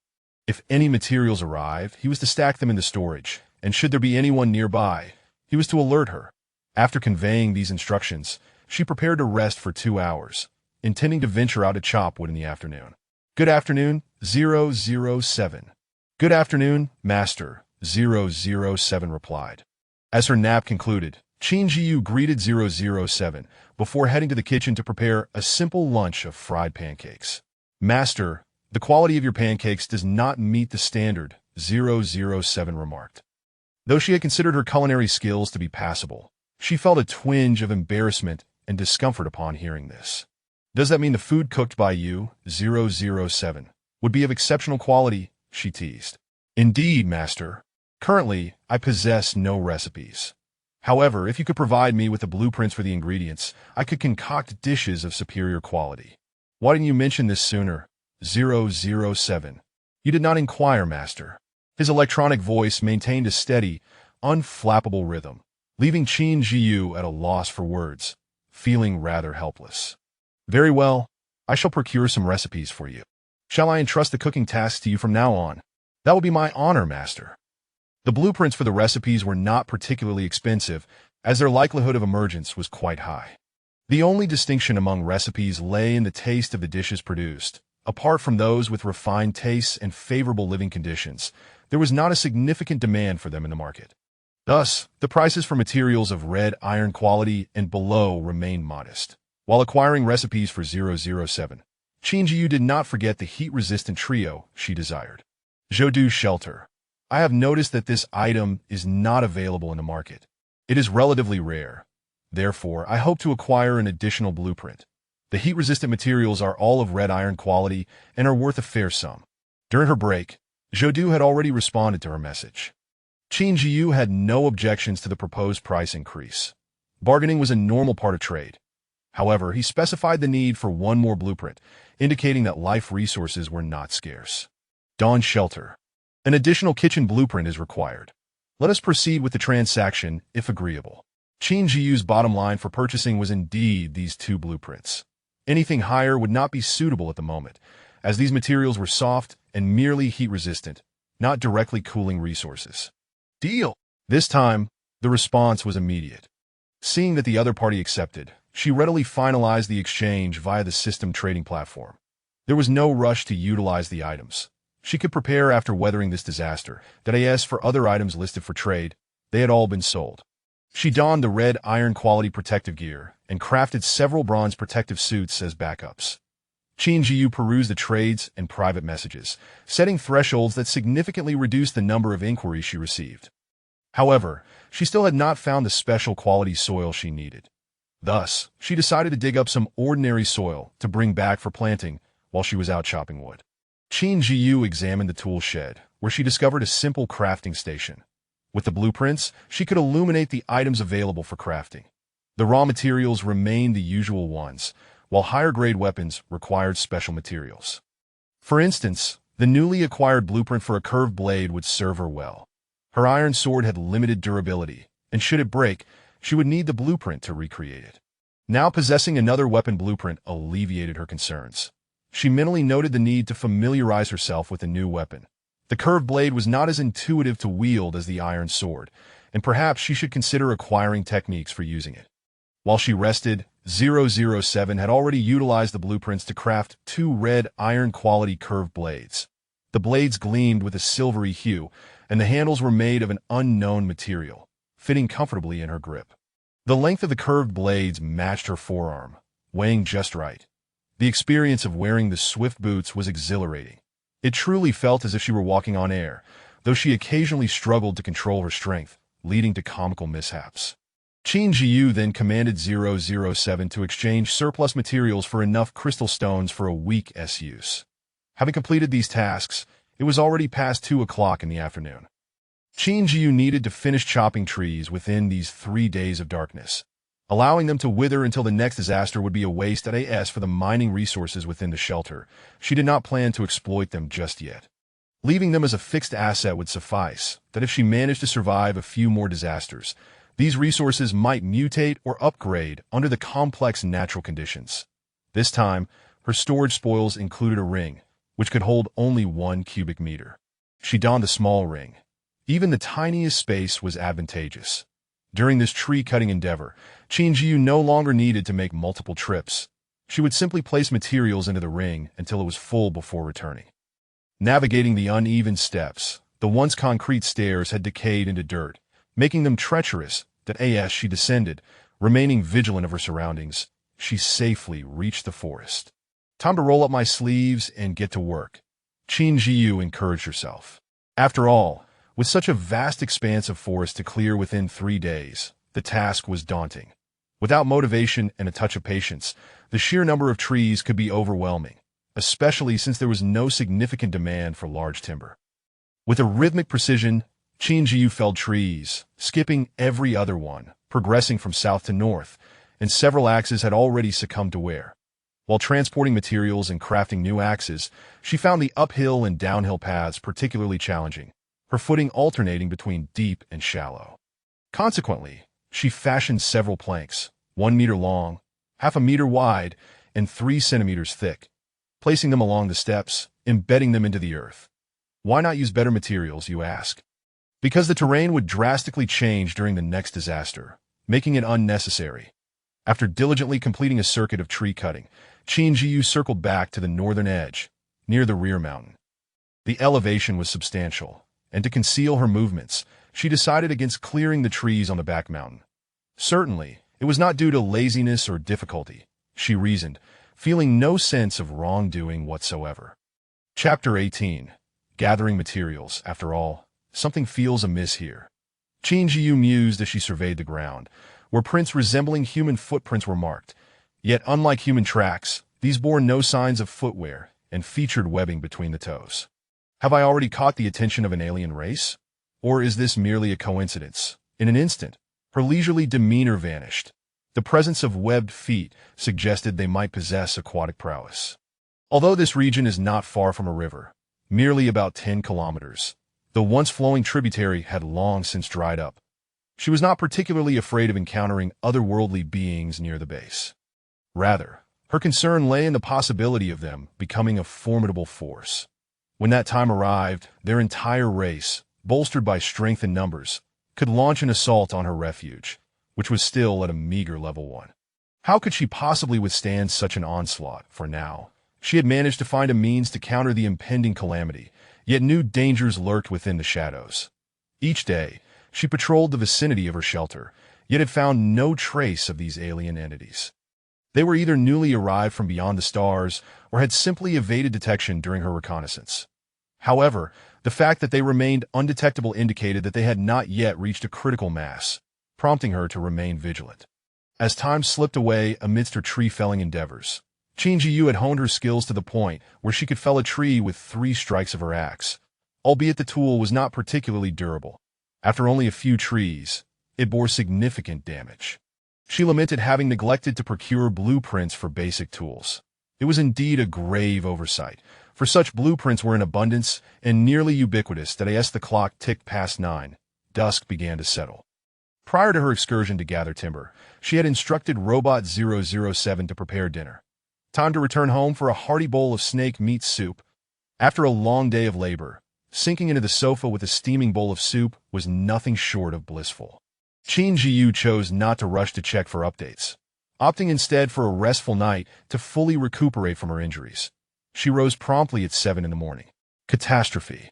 If any materials arrive, he was to stack them in the storage, and should there be anyone nearby, he was to alert her. After conveying these instructions, she prepared to rest for 2 hours, intending to venture out to chop wood in the afternoon. Good afternoon, 007. Good afternoon, Master, 007 replied. As her nap concluded, Qin Zhiyu greeted 007 before heading to the kitchen to prepare a simple lunch of fried pancakes. Master, the quality of your pancakes does not meet the standard, 007 remarked. Though she had considered her culinary skills to be passable, she felt a twinge of embarrassment and discomfort upon hearing this. Does that mean the food cooked by you, 007, would be of exceptional quality? She teased. Indeed, Master. Currently, I possess no recipes. However, if you could provide me with the blueprints for the ingredients, I could concoct dishes of superior quality. Why didn't you mention this sooner, 007? You did not inquire, Master. His electronic voice maintained a steady, unflappable rhythm, leaving Qin Zhiyu at a loss for words, feeling rather helpless. Very well, I shall procure some recipes for you. Shall I entrust the cooking tasks to you from now on? That will be my honor, master. The blueprints for the recipes were not particularly expensive, as their likelihood of emergence was quite high. The only distinction among recipes lay in the taste of the dishes produced. Apart from those with refined tastes and favorable living conditions, there was not a significant demand for them in the market. Thus, the prices for materials of red iron quality and below remained modest. While acquiring recipes for 007, Qin Zhiyu did not forget the heat-resistant trio she desired. Zhoudu's shelter. I have noticed that this item is not available in the market. It is relatively rare. Therefore, I hope to acquire an additional blueprint. The heat-resistant materials are all of red iron quality and are worth a fair sum. During her break, Zhoudu had already responded to her message. Qin Zhiyu had no objections to the proposed price increase. Bargaining was a normal part of trade. However, he specified the need for one more blueprint, indicating that life resources were not scarce. Dawn's shelter. An additional kitchen blueprint is required. Let us proceed with the transaction, if agreeable. Qin Zhiyu's bottom line for purchasing was indeed these two blueprints. Anything higher would not be suitable at the moment, as these materials were soft and merely heat-resistant, not directly cooling resources. Deal! This time, the response was immediate. Seeing that the other party accepted, she readily finalized the exchange via the system trading platform. There was no rush to utilize the items. She could prepare after weathering this disaster, that as for other items listed for trade, they had all been sold. She donned the red iron quality protective gear and crafted several bronze protective suits as backups. Qin Zhiyu perused the trades and private messages, setting thresholds that significantly reduced the number of inquiries she received. However, she still had not found the special quality soil she needed. Thus, she decided to dig up some ordinary soil to bring back for planting while she was out chopping wood. Qin Zhiyu examined the tool shed, where she discovered a simple crafting station. With the blueprints, she could illuminate the items available for crafting. The raw materials remained the usual ones, while higher-grade weapons required special materials. For instance, the newly acquired blueprint for a curved blade would serve her well. Her iron sword had limited durability, and should it break, she would need the blueprint to recreate it. Now possessing another weapon blueprint alleviated her concerns. She mentally noted the need to familiarize herself with a new weapon. The curved blade was not as intuitive to wield as the iron sword, and perhaps she should consider acquiring techniques for using it. While she rested, 007 had already utilized the blueprints to craft two red iron quality curved blades. The blades gleamed with a silvery hue, and the handles were made of an unknown material, fitting comfortably in her grip. The length of the curved blades matched her forearm, weighing just right. The experience of wearing the swift boots was exhilarating. It truly felt as if she were walking on air, though she occasionally struggled to control her strength, leading to comical mishaps. Qin Zhiyu then commanded 007 to exchange surplus materials for enough crystal stones for a week's use. Having completed these tasks, it was already past 2 o'clock in the afternoon. Qin Zhiyu needed to finish chopping trees within these 3 days of darkness. Allowing them to wither until the next disaster would be a waste as for the mining resources within the shelter. She did not plan to exploit them just yet. Leaving them as a fixed asset would suffice, that if she managed to survive a few more disasters, these resources might mutate or upgrade under the complex natural conditions. This time, her storage spoils included a ring, which could hold only 1 cubic meter. She donned a small ring. Even the tiniest space was advantageous. During this tree-cutting endeavor, Qin Zhiyu no longer needed to make multiple trips. She would simply place materials into the ring until it was full before returning. Navigating the uneven steps, the once concrete stairs had decayed into dirt, making them treacherous that as she descended, remaining vigilant of her surroundings, she safely reached the forest. Time to roll up my sleeves and get to work, Qin Zhiyu encouraged herself. After all, with such a vast expanse of forest to clear within 3 days, the task was daunting. Without motivation and a touch of patience, the sheer number of trees could be overwhelming, especially since there was no significant demand for large timber. With a rhythmic precision, Qin Zhiyu felled trees, skipping every other one, progressing from south to north, and several axes had already succumbed to wear. While transporting materials and crafting new axes, she found the uphill and downhill paths particularly challenging, her footing alternating between deep and shallow. Consequently, she fashioned several planks, 1 meter long, half a meter wide, and 3 centimeters thick, placing them along the steps, embedding them into the earth. Why not use better materials, you ask? Because the terrain would drastically change during the next disaster, making it unnecessary. After diligently completing a circuit of tree cutting, Qin Zhiyu circled back to the northern edge, near the rear mountain. The elevation was substantial, and to conceal her movements, she decided against clearing the trees on the back mountain. Certainly, it was not due to laziness or difficulty, she reasoned, feeling no sense of wrongdoing whatsoever. Chapter 18. Gathering materials. After all, something feels amiss here. Qin Zhiyu mused as she surveyed the ground, where prints resembling human footprints were marked. Yet, unlike human tracks, these bore no signs of footwear and featured webbing between the toes. Have I already caught the attention of an alien race? Or is this merely a coincidence? In an instant, her leisurely demeanor vanished. The presence of webbed feet suggested they might possess aquatic prowess. Although this region is not far from a river, merely about 10 kilometers, the once flowing tributary had long since dried up. She was not particularly afraid of encountering otherworldly beings near the base. Rather, her concern lay in the possibility of them becoming a formidable force. When that time arrived, their entire race, bolstered by strength and numbers, could launch an assault on her refuge, which was still at a meager level 1. How could she possibly withstand such an onslaught? For now, she had managed to find a means to counter the impending calamity, yet new dangers lurked within the shadows. Each day, she patrolled the vicinity of her shelter, yet had found no trace of these alien entities. They were either newly arrived from beyond the stars or had simply evaded detection during her reconnaissance. However, the fact that they remained undetectable indicated that they had not yet reached a critical mass, prompting her to remain vigilant. As time slipped away amidst her tree-felling endeavors, Qin Zhiyu had honed her skills to the point where she could fell a tree with 3 strikes of her axe, albeit the tool was not particularly durable. After only a few trees, it bore significant damage. She lamented having neglected to procure blueprints for basic tools. It was indeed a grave oversight, for such blueprints were in abundance and nearly ubiquitous that as the clock ticked past 9, dusk began to settle. Prior to her excursion to gather timber, she had instructed Robot 007 to prepare dinner. Time to return home for a hearty bowl of snake meat soup. After a long day of labor, sinking into the sofa with a steaming bowl of soup was nothing short of blissful. Qin Zhiyu chose not to rush to check for updates, opting instead for a restful night to fully recuperate from her injuries. She rose promptly at 7 in the morning. Catastrophe.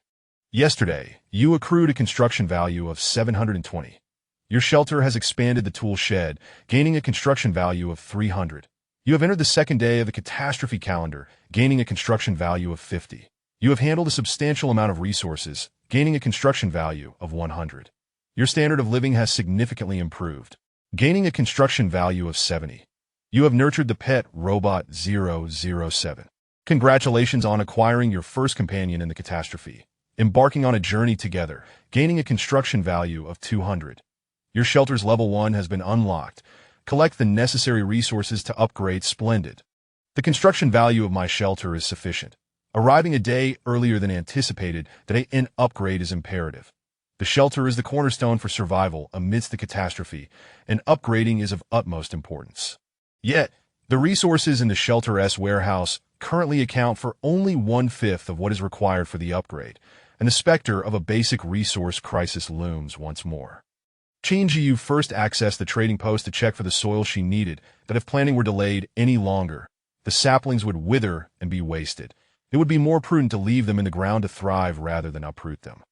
Yesterday, you accrued a construction value of 720. Your shelter has expanded the tool shed, gaining a construction value of 300. You have entered the second day of the catastrophe calendar, gaining a construction value of 50. You have handled a substantial amount of resources, gaining a construction value of 100. Your standard of living has significantly improved, gaining a construction value of 70. You have nurtured the pet Robot 007. Congratulations on acquiring your first companion in the catastrophe, embarking on a journey together, gaining a construction value of 200. Your shelter's level 1 has been unlocked. Collect the necessary resources to upgrade. Splendid. The construction value of my shelter is sufficient. Arriving a day earlier than anticipated, an upgrade is imperative. The shelter is the cornerstone for survival amidst the catastrophe, and upgrading is of utmost importance. Yet, the resources in the shelter's warehouse currently account for only 1/5 of what is required for the upgrade, and the specter of a basic resource crisis looms once more. Qin Zhiyu first accessed the trading post to check for the soil she needed, that if planning were delayed any longer, the saplings would wither and be wasted. It would be more prudent to leave them in the ground to thrive rather than uproot them.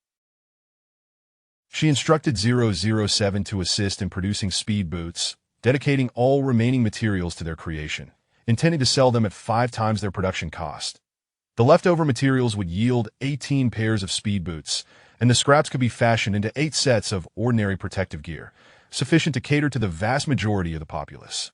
She instructed 007 to assist in producing speed boots, dedicating all remaining materials to their creation, intending to sell them at 5 times their production cost. The leftover materials would yield 18 pairs of speed boots, and the scraps could be fashioned into 8 sets of ordinary protective gear, sufficient to cater to the vast majority of the populace.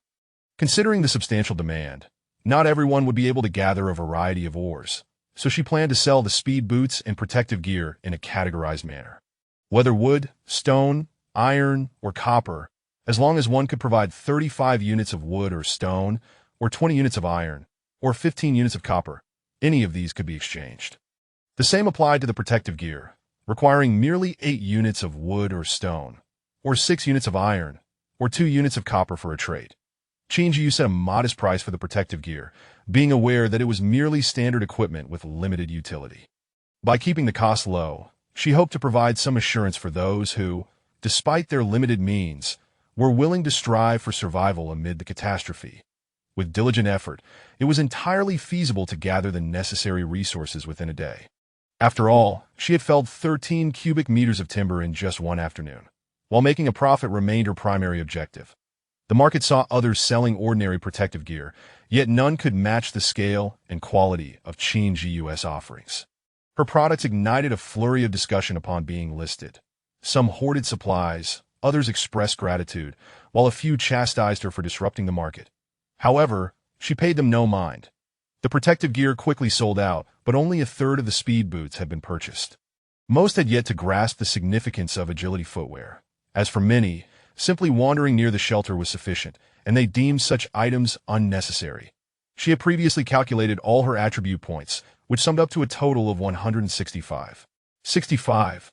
Considering the substantial demand, not everyone would be able to gather a variety of ores, so she planned to sell the speed boots and protective gear in a categorized manner. Whether wood, stone, iron, or copper, as long as one could provide 35 units of wood or stone, or 20 units of iron, or 15 units of copper, any of these could be exchanged. The same applied to the protective gear, requiring merely 8 units of wood or stone, or 6 units of iron, or 2 units of copper for a trade. Qin Zhiyu set a modest price for the protective gear, being aware that it was merely standard equipment with limited utility. By keeping the cost low, she hoped to provide some assurance for those who, despite their limited means, were willing to strive for survival amid the catastrophe. With diligent effort, it was entirely feasible to gather the necessary resources within a day. After all, she had felled 13 cubic meters of timber in just one afternoon, while making a profit remained her primary objective. The market saw others selling ordinary protective gear, yet none could match the scale and quality of Qin Zhiyu's offerings. Her products ignited a flurry of discussion upon being listed. Some hoarded supplies, others expressed gratitude, while a few chastised her for disrupting the market. However, she paid them no mind. The protective gear quickly sold out, but only a third of the speed boots had been purchased. Most had yet to grasp the significance of agility footwear. As for many, simply wandering near the shelter was sufficient, and they deemed such items unnecessary. She had previously calculated all her attribute points, which summed up to a total of 165. 65.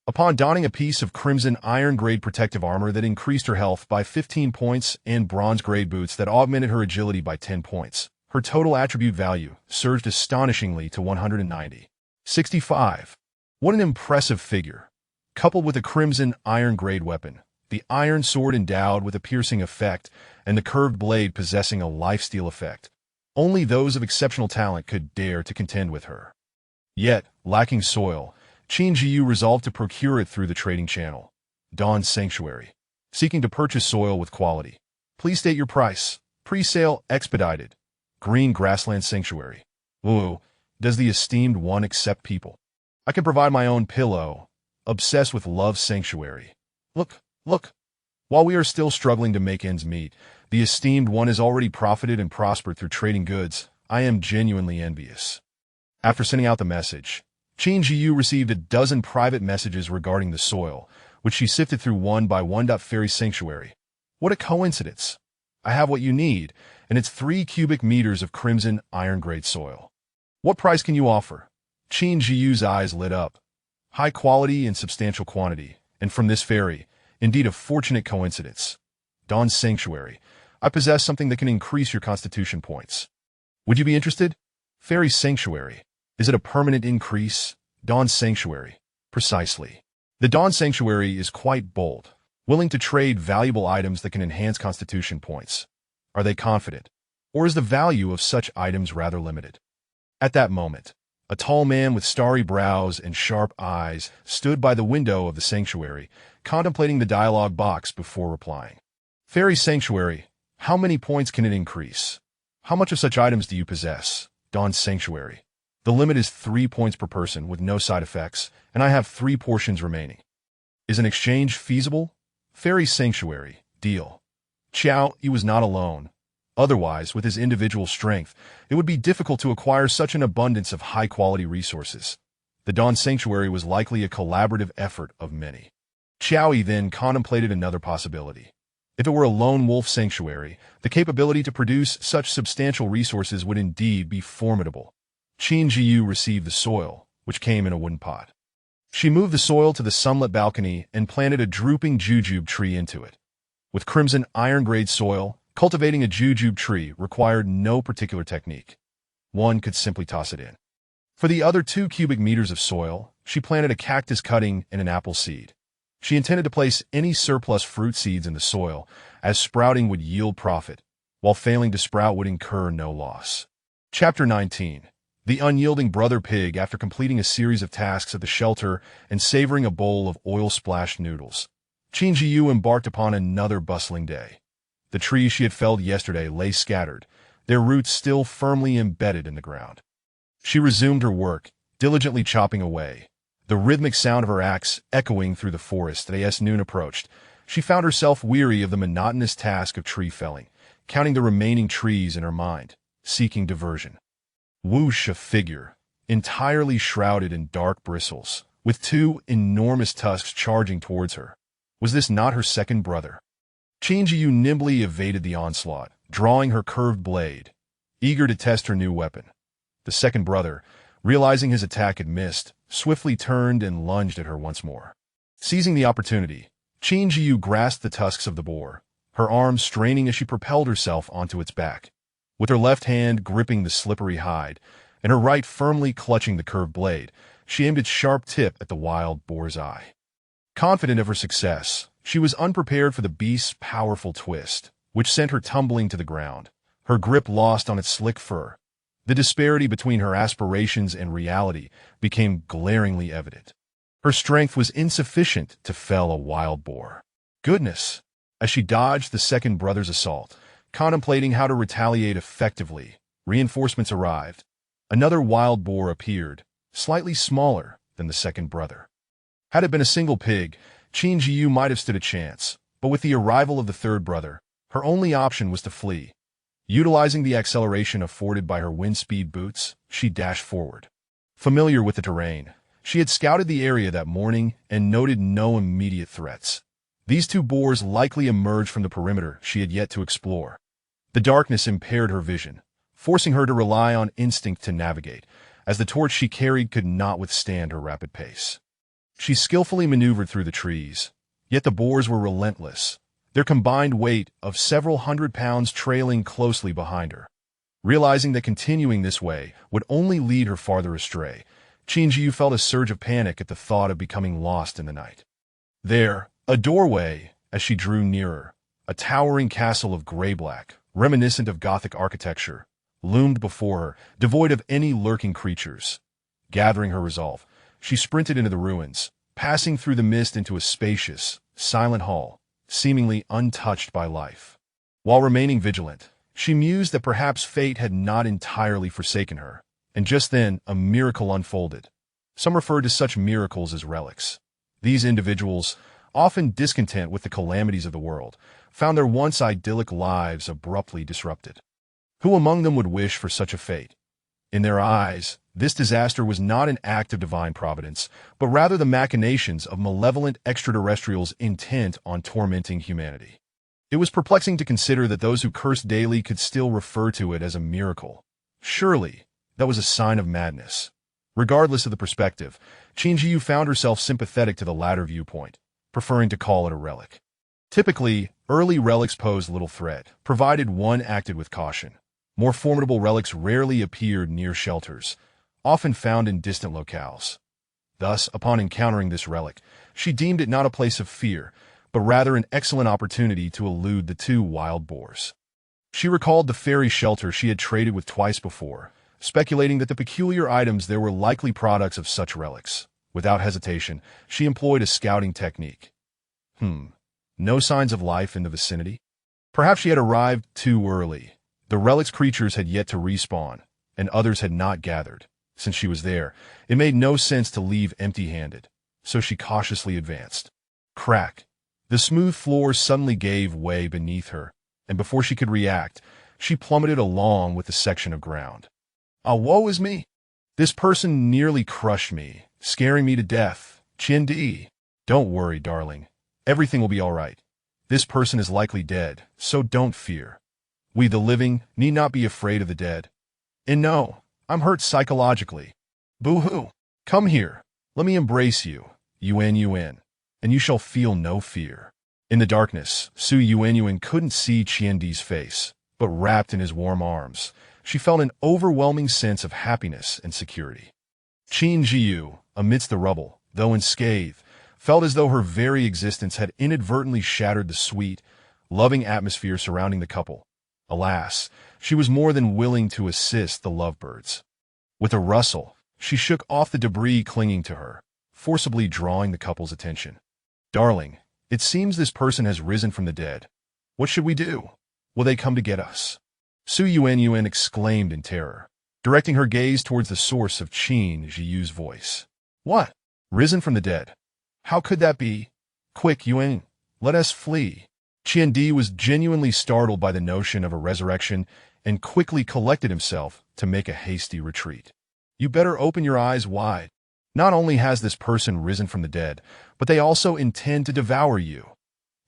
Upon donning a piece of crimson iron-grade protective armor that increased her health by 15 points and bronze-grade boots that augmented her agility by 10 points, her total attribute value surged astonishingly to 190. 65. What an impressive figure! Coupled with a crimson iron-grade weapon, the iron sword endowed with a piercing effect, and the curved blade possessing a lifesteal effect, only those of exceptional talent could dare to contend with her. Yet, lacking soil, Qin Zhiyu resolved to procure it through the trading channel, Dawn's Sanctuary, seeking to purchase soil with quality. Please state your price. Pre-sale expedited. Green Grassland Sanctuary. Ooh, does the esteemed one accept people? I can provide my own pillow. Obsessed with Love Sanctuary. Look. While we are still struggling to make ends meet, the esteemed one has already profited and prospered through trading goods. I am genuinely envious. After sending out the message, Qin Zhiyu received a dozen private messages regarding the soil, which she sifted through one by one. Fairy Sanctuary. What a coincidence. I have what you need, and it's 3 cubic meters of crimson iron-grade soil. What price can you offer? Qin Zhiyu's eyes lit up. High quality and substantial quantity, and from this fairy, indeed a fortunate coincidence. Dawn's Sanctuary. I possess something that can increase your constitution points. Would you be interested? Fairy Sanctuary. Is it a permanent increase? Dawn's Sanctuary. Precisely. The Dawn Sanctuary is quite bold, willing to trade valuable items that can enhance constitution points. Are they confident? Or is the value of such items rather limited? At that moment, a tall man with starry brows and sharp eyes stood by the window of the sanctuary, contemplating the dialogue box before replying. Fairy Sanctuary, how many points can it increase? How much of such items do you possess? Dawn's Sanctuary. The limit is 3 points per person with no side effects, and I have 3 portions remaining. Is an exchange feasible? Fairy Sanctuary. Deal. Qiao, he was not alone. Otherwise, with his individual strength, it would be difficult to acquire such an abundance of high-quality resources. The Dawn Sanctuary was likely a collaborative effort of many. Qiao then contemplated another possibility. If it were a lone wolf sanctuary, the capability to produce such substantial resources would indeed be formidable. Qin Zhiyu received the soil, which came in a wooden pot. She moved the soil to the sunlit balcony and planted a drooping jujube tree into it. With crimson iron-grade soil, cultivating a jujube tree required no particular technique. One could simply toss it in. For the other 2 cubic meters of soil, she planted a cactus cutting and an apple seed. She intended to place any surplus fruit seeds in the soil, as sprouting would yield profit, while failing to sprout would incur no loss. Chapter 19. The unyielding brother pig. After completing a series of tasks at the shelter and savoring a bowl of oil-splashed noodles, Qin Zhiyu embarked upon another bustling day. The trees she had felled yesterday lay scattered, their roots still firmly embedded in the ground. She resumed her work, diligently chopping away, the rhythmic sound of her axe echoing through the forest. As noon approached, she found herself weary of the monotonous task of tree felling, counting the remaining trees in her mind, seeking diversion. Whoosh, a figure, entirely shrouded in dark bristles, with 2 enormous tusks charging towards her. Was this not her second brother? Qin Zhiyu nimbly evaded the onslaught, drawing her curved blade, eager to test her new weapon. The second brother, realizing his attack had missed, swiftly turned and lunged at her once more. Seizing the opportunity, Qin Zhiyu grasped the tusks of the boar, her arms straining as she propelled herself onto its back. With her left hand gripping the slippery hide, and her right firmly clutching the curved blade, she aimed its sharp tip at the wild boar's eye. Confident of her success, she was unprepared for the beast's powerful twist, which sent her tumbling to the ground, her grip lost on its slick fur. The disparity between her aspirations and reality became glaringly evident. Her strength was insufficient to fell a wild boar. Goodness! As she dodged the second brother's assault, contemplating how to retaliate effectively, reinforcements arrived. Another wild boar appeared, slightly smaller than the second brother. Had it been a single pig, Qin Zhiyu might have stood a chance, but with the arrival of the third brother, her only option was to flee. Utilizing the acceleration afforded by her wind-speed boots, she dashed forward. Familiar with the terrain, she had scouted the area that morning and noted no immediate threats. These two boars likely emerged from the perimeter she had yet to explore. The darkness impaired her vision, forcing her to rely on instinct to navigate, as the torch she carried could not withstand her rapid pace. She skillfully maneuvered through the trees, yet the boars were relentless, their combined weight of several hundred pounds trailing closely behind her. Realizing that continuing this way would only lead her farther astray, Qin Zhiyu felt a surge of panic at the thought of becoming lost in the night. There, a doorway, as she drew nearer, a towering castle of gray-black, reminiscent of Gothic architecture, loomed before her, devoid of any lurking creatures. Gathering her resolve, she sprinted into the ruins, passing through the mist into a spacious, silent hall, seemingly untouched by life. While remaining vigilant, she mused that perhaps fate had not entirely forsaken her, and just then a miracle unfolded. Some referred to such miracles as relics. These individuals, often discontent with the calamities of the world, found their once idyllic lives abruptly disrupted. Who among them would wish for such a fate? In their eyes, this disaster was not an act of divine providence, but rather the machinations of malevolent extraterrestrials intent on tormenting humanity. It was perplexing to consider that those who cursed daily could still refer to it as a miracle. Surely, that was a sign of madness. Regardless of the perspective, Qin Zhiyu found herself sympathetic to the latter viewpoint, preferring to call it a relic. Typically, early relics posed little threat, provided one acted with caution. More formidable relics rarely appeared near shelters, often found in distant locales. Thus, upon encountering this relic, she deemed it not a place of fear, but rather an excellent opportunity to elude the two wild boars. She recalled the fairy shelter she had traded with twice before, speculating that the peculiar items there were likely products of such relics. Without hesitation, she employed a scouting technique. No signs of life in the vicinity? Perhaps she had arrived too early. The relic's creatures had yet to respawn, and others had not gathered. Since she was there, it made no sense to leave empty-handed, so she cautiously advanced. Crack! The smooth floor suddenly gave way beneath her, and before she could react, she plummeted along with the section of ground. Woe is me! This person nearly crushed me, scaring me to death. Qin Zhiyu. Don't worry, darling. Everything will be all right. This person is likely dead, so don't fear. We, the living, need not be afraid of the dead. And no, I'm hurt psychologically. Boo-hoo. Come here. Let me embrace you, Yuan, and you shall feel no fear. In the darkness, Su Yuan couldn't see Qiandi's face, but wrapped in his warm arms, she felt an overwhelming sense of happiness and security. Qin Zhiyu, amidst the rubble, though unscathed, felt as though her very existence had inadvertently shattered the sweet, loving atmosphere surrounding the couple. Alas, she was more than willing to assist the lovebirds. With a rustle, she shook off the debris clinging to her, forcibly drawing the couple's attention. Darling, it seems this person has risen from the dead. What should we do? Will they come to get us? Su Yuan exclaimed in terror, directing her gaze towards the source of Qin Zhiyu's voice. What? Risen from the dead? How could that be? Quick, Yuan, let us flee. Qiandi was genuinely startled by the notion of a resurrection and quickly collected himself to make a hasty retreat. You better open your eyes wide. Not only has this person risen from the dead, but they also intend to devour you.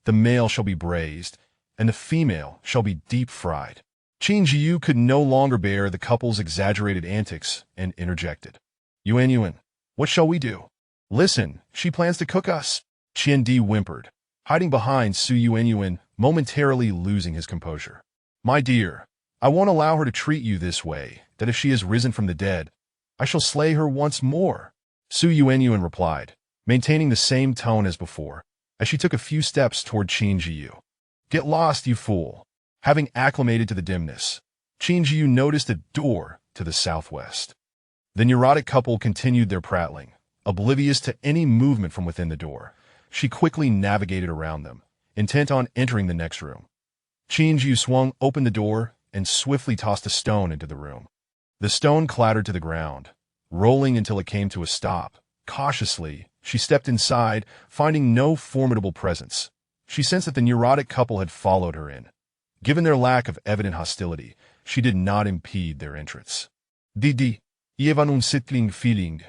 The male shall be braised, and the female shall be deep-fried. Qin Zhiyu could no longer bear the couple's exaggerated antics and interjected. Yuan, what shall we do? Listen, she plans to cook us. Qiandi whimpered, hiding behind Su Yuan momentarily losing his composure. "My dear, I won't allow her to treat you this way, that if she has risen from the dead, I shall slay her once more," Su Yuanyuan replied, maintaining the same tone as before, as she took a few steps toward Qin Zhiyu. "Get lost, you fool." Having acclimated to the dimness, Qin Zhiyu noticed a door to the southwest. The neurotic couple continued their prattling, oblivious to any movement from within the door. She quickly navigated around them, intent on entering the next room. Qin Zhiyu swung open the door and swiftly tossed a stone into the room. The stone clattered to the ground, rolling until it came to a stop. Cautiously, she stepped inside, finding no formidable presence. She sensed that the neurotic couple had followed her in. Given their lack of evident hostility, she did not impede their entrance. "Didi, you have an unsettling feeling."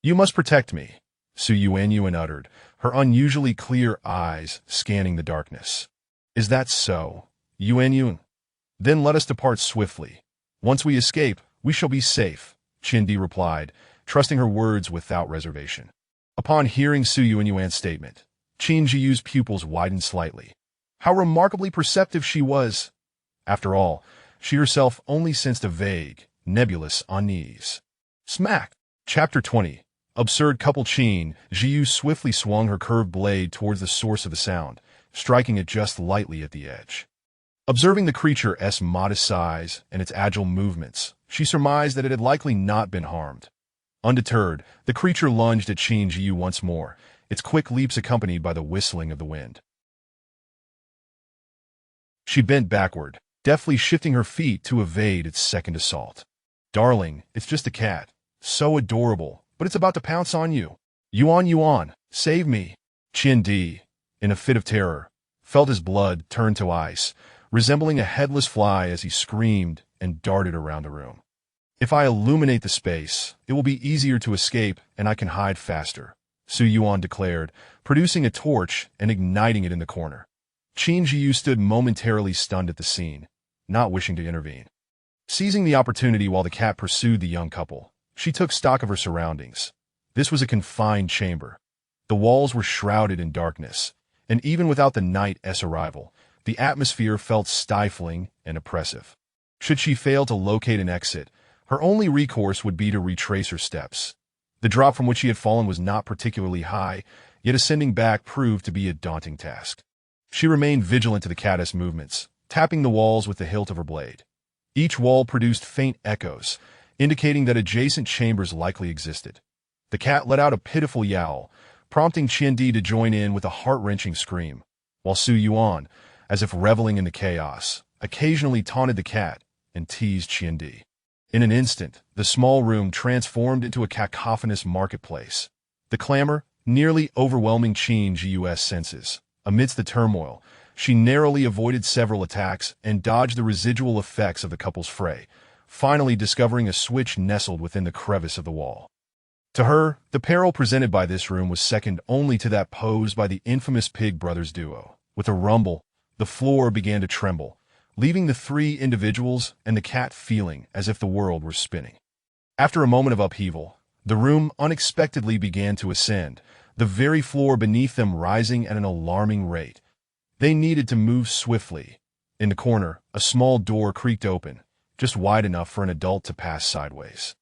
"You must protect me," Su Yuanyuan uttered, her unusually clear eyes scanning the darkness. "Is that so, Yuanyuan? Then let us depart swiftly. Once we escape, we shall be safe," Qin replied, trusting her words without reservation. Upon hearing Su Yuanyuan's statement, Qin Zhiyu's pupils widened slightly. How remarkably perceptive she was! After all, she herself only sensed a vague, nebulous unease. Smack! Chapter 20. Absurd couple. Qin Zhiyu swiftly swung her curved blade towards the source of the sound, striking it just lightly at the edge. Observing the creature's modest size and its agile movements, she surmised that it had likely not been harmed. Undeterred, the creature lunged at Qin Zhiyu once more, its quick leaps accompanied by the whistling of the wind. She bent backward, deftly shifting her feet to evade its second assault. "Darling, it's just a cat. So adorable, but it's about to pounce on you. Yuan, save me." Qin, in a fit of terror, felt his blood turn to ice, resembling a headless fly as he screamed and darted around the room. "If I illuminate the space, it will be easier to escape and I can hide faster," Su Yuan declared, producing a torch and igniting it in the corner. Qin Zhiyu stood momentarily stunned at the scene, not wishing to intervene. Seizing the opportunity while the cat pursued the young couple, she took stock of her surroundings. This was a confined chamber. The walls were shrouded in darkness, and even without the night's arrival, the atmosphere felt stifling and oppressive. Should she fail to locate an exit, her only recourse would be to retrace her steps. The drop from which she had fallen was not particularly high, yet ascending back proved to be a daunting task. She remained vigilant to the cat's movements, tapping the walls with the hilt of her blade. Each wall produced faint echoes, indicating that adjacent chambers likely existed. The cat let out a pitiful yowl, prompting Qin to join in with a heart-wrenching scream, while Su Yuan, as if reveling in the chaos, occasionally taunted the cat and teased Qin. In an instant, the small room transformed into a cacophonous marketplace. The clamor nearly overwhelming Qin Zhiyu's senses. Amidst the turmoil, she narrowly avoided several attacks and dodged the residual effects of the couple's fray, finally discovering a switch nestled within the crevice of the wall. To her, the peril presented by this room was second only to that posed by the infamous Pig Brothers duo. With a rumble, the floor began to tremble, leaving the three individuals and the cat feeling as if the world were spinning. After a moment of upheaval, the room unexpectedly began to ascend, the very floor beneath them rising at an alarming rate. They needed to move swiftly. In the corner, a small door creaked open, just wide enough for an adult to pass sideways.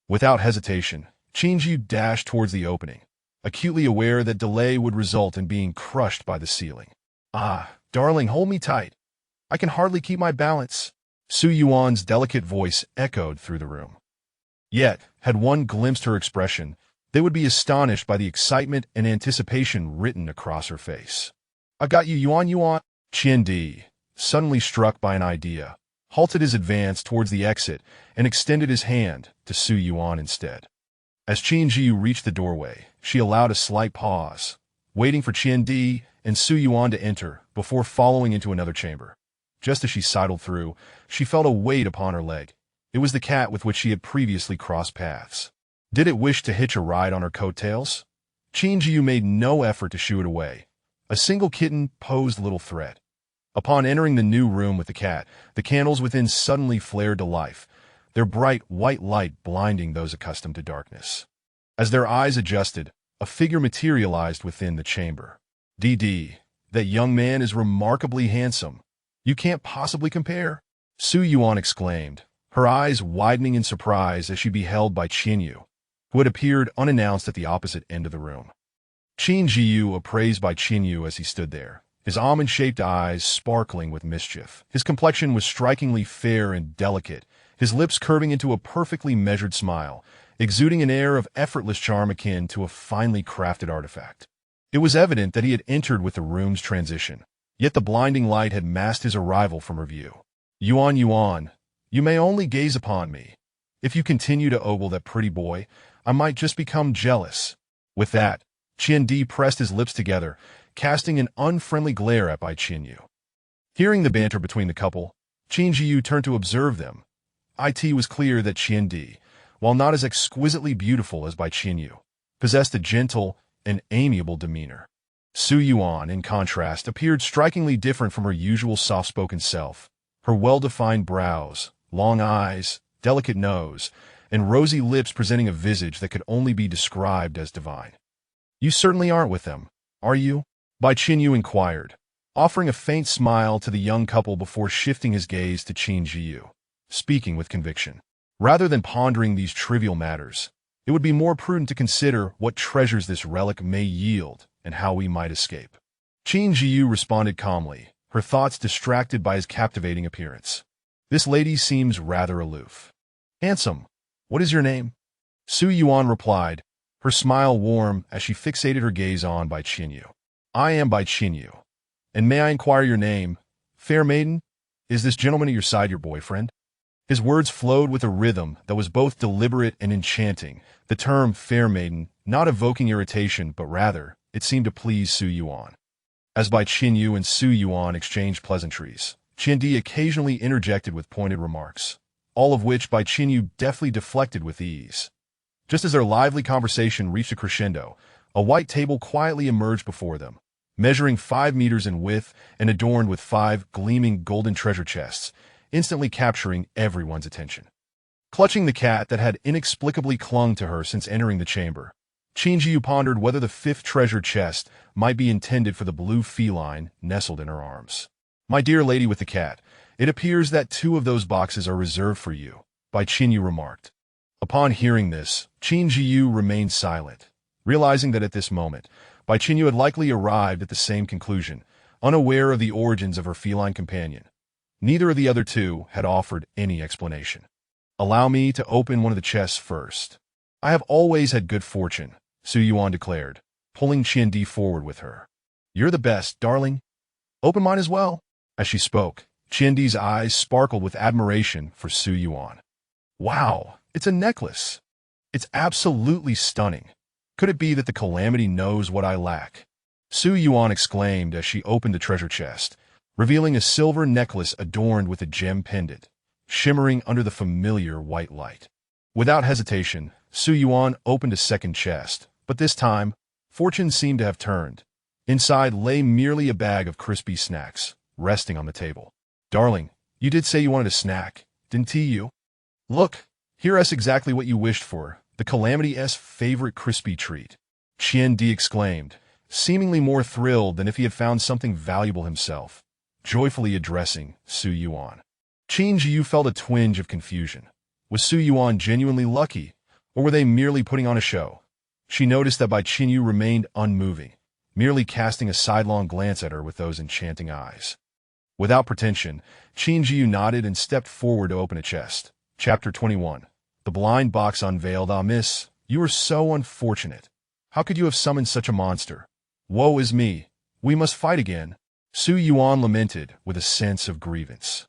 Without hesitation, Qin Zhiyu dashed towards the opening, acutely aware that delay would result in being crushed by the ceiling. "Ah, darling, hold me tight. I can hardly keep my balance." Su Yuan's delicate voice echoed through the room. Yet, had one glimpsed her expression, they would be astonished by the excitement and anticipation written across her face. "I got you, Yuan." Qin, suddenly struck by an idea, halted his advance towards the exit and extended his hand to Su Yuan instead. As Qin Zhiyu reached the doorway, she allowed a slight pause, waiting for Qin and Su Yuan to enter before following into another chamber. Just as she sidled through, she felt a weight upon her leg. It was the cat with which she had previously crossed paths. Did it wish to hitch a ride on her coattails? Qin Zhiyu made no effort to shoo it away. A single kitten posed little threat. Upon entering the new room with the cat, the candles within suddenly flared to life, their bright white light blinding those accustomed to darkness. As their eyes adjusted, a figure materialized within the chamber. That young man is remarkably handsome. You can't possibly compare. Su Yuan exclaimed, her eyes widening in surprise as she beheld Bai Qinyu, who had appeared unannounced at the opposite end of the room. Qin Zhiyu appraised Bai Qinyu as he stood there, his almond-shaped eyes sparkling with mischief. His complexion was strikingly fair and delicate, his lips curving into a perfectly measured smile, exuding an air of effortless charm akin to a finely crafted artifact. It was evident that he had entered with the room's transition, yet the blinding light had masked his arrival from her view. Yuan, you may only gaze upon me. If you continue to ogle that pretty boy, I might just become jealous. With that, Qian Di pressed his lips together, casting an unfriendly glare at Bai Qinyu. Hearing the banter between the couple, Qin Zhiyu turned to observe them. It was clear that Qian Di, while not as exquisitely beautiful as Bai Qinyu, possessed a gentle and amiable demeanor. Su Yuan, in contrast, appeared strikingly different from her usual soft-spoken self. Her well-defined brows, long eyes, delicate nose, and rosy lips presenting a visage that could only be described as divine. You certainly aren't with them, are you? Bai Qinyu inquired, offering a faint smile to the young couple before shifting his gaze to Qin Zhiyu, speaking with conviction. Rather than pondering these trivial matters, it would be more prudent to consider what treasures this relic may yield and how we might escape. Qin Zhiyu responded calmly, her thoughts distracted by his captivating appearance. This lady seems rather aloof. Handsome, what is your name? Su Yuan replied, her smile warm as she fixated her gaze on Bai Qinyu. I am Bai Qinyu, and may I inquire your name? Fair maiden, is this gentleman at your side your boyfriend? His words flowed with a rhythm that was both deliberate and enchanting, the term fair maiden not evoking irritation, but rather, it seemed to please Su Yuan. As Bai Qinyu and Su Yuan exchanged pleasantries, Qian Di occasionally interjected with pointed remarks, all of which Bai Qinyu deftly deflected with ease. Just as their lively conversation reached a crescendo, a white table quietly emerged before them, measuring 5 meters in width and adorned with 5 gleaming golden treasure chests, instantly capturing everyone's attention. Clutching the cat that had inexplicably clung to her since entering the chamber, Qin Zhiyu pondered whether the 5th treasure chest might be intended for the blue feline nestled in her arms. My dear lady with the cat, it appears that 2 of those boxes are reserved for you, Bai Qinyu remarked. Upon hearing this, Qin Zhiyu remained silent, realizing that at this moment, Bai Qinyu had likely arrived at the same conclusion, unaware of the origins of her feline companion. Neither of the other 2 had offered any explanation. Allow me to open one of the chests first. I have always had good fortune, Su Yuan declared, pulling Qian Di forward with her. You're the best, darling. Open mine as well. As she spoke, Qian Di's eyes sparkled with admiration for Su Yuan. Wow, it's a necklace. It's absolutely stunning. Could it be that the calamity knows what I lack? Su Yuan exclaimed as she opened the treasure chest, revealing a silver necklace adorned with a gem pendant, shimmering under the familiar white light. Without hesitation, Su Yuan opened a second chest, but this time, fortune seemed to have turned. Inside lay merely a bag of crispy snacks, resting on the table. Darling, you did say you wanted a snack, didn't you? Look, here's exactly what you wished for, the Calamity's favorite crispy treat. Qian Di exclaimed, seemingly more thrilled than if he had found something valuable himself, joyfully addressing Su Yuan. Qin Zhiyu felt a twinge of confusion. Was Su Yuan genuinely lucky, or were they merely putting on a show? She noticed that Bai Qinyu remained unmoving, merely casting a sidelong glance at her with those enchanting eyes. Without pretension, Qin Zhiyu nodded and stepped forward to open a chest. Chapter 21. The blind box unveiled. Amidst, you are so unfortunate. How could you have summoned such a monster? Woe is me. We must fight again. Su Yuan lamented with a sense of grievance.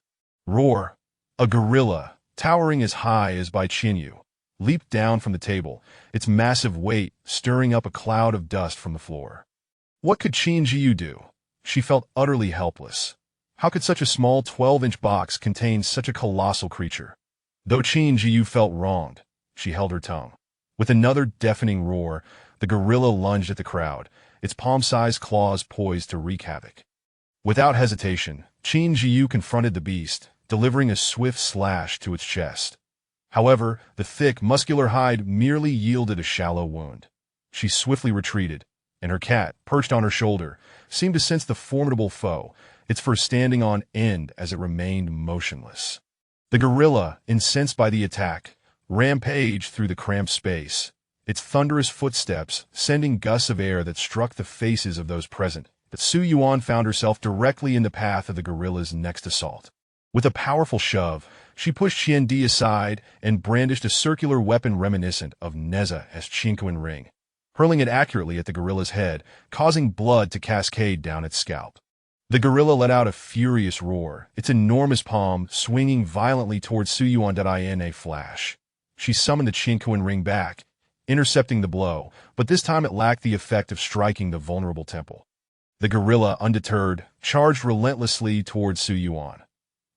Roar! A gorilla, towering as high as Bai Qinyu, leaped down from the table, its massive weight stirring up a cloud of dust from the floor. What could Qin Zhiyu do? She felt utterly helpless. How could such a small 12-inch box contain such a colossal creature? Though Qin Zhiyu felt wronged, she held her tongue. With another deafening roar, the gorilla lunged at the crowd, its palm-sized claws poised to wreak havoc. Without hesitation, Qin Zhiyu confronted the beast, delivering a swift slash to its chest. However, the thick, muscular hide merely yielded a shallow wound. She swiftly retreated, and her cat, perched on her shoulder, seemed to sense the formidable foe, its fur standing on end as it remained motionless. The gorilla, incensed by the attack, rampaged through the cramped space, its thunderous footsteps sending gusts of air that struck the faces of those present. But Su Yuan found herself directly in the path of the gorilla's next assault. With a powerful shove, she pushed Qian aside and brandished a circular weapon reminiscent of Neza's Qin ring, hurling it accurately at the gorilla's head, causing blood to cascade down its scalp. The gorilla let out a furious roar, its enormous palm swinging violently towards Su Yuan in a flash. She summoned the Qin ring back, intercepting the blow, but this time it lacked the effect of striking the vulnerable temple. The gorilla, undeterred, charged relentlessly towards Su Yuan.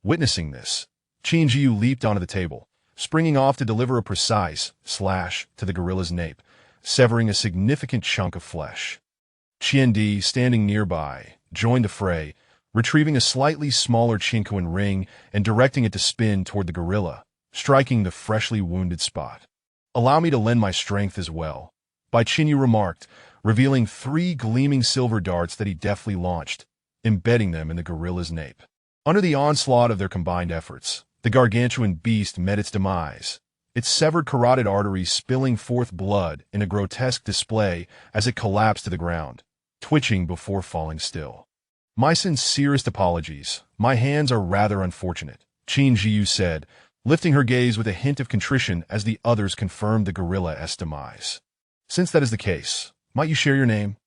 Witnessing this, Qin Zhiyu leaped onto the table, springing off to deliver a precise slash to the gorilla's nape, severing a significant chunk of flesh. Qian, standing nearby, joined the fray, retrieving a slightly smaller Qin ring and directing it to spin toward the gorilla, striking the freshly wounded spot. "Allow me to lend my strength as well," Bai Qinyu remarked, revealing 3 gleaming silver darts that he deftly launched, embedding them in the gorilla's nape. Under the onslaught of their combined efforts, the gargantuan beast met its demise, its severed carotid arteries spilling forth blood in a grotesque display as it collapsed to the ground, twitching before falling still. "My sincerest apologies. My hands are rather unfortunate," Qin Zhiyu said, lifting her gaze with a hint of contrition as the others confirmed the gorilla's demise. "Since that is the case, might you share your name?"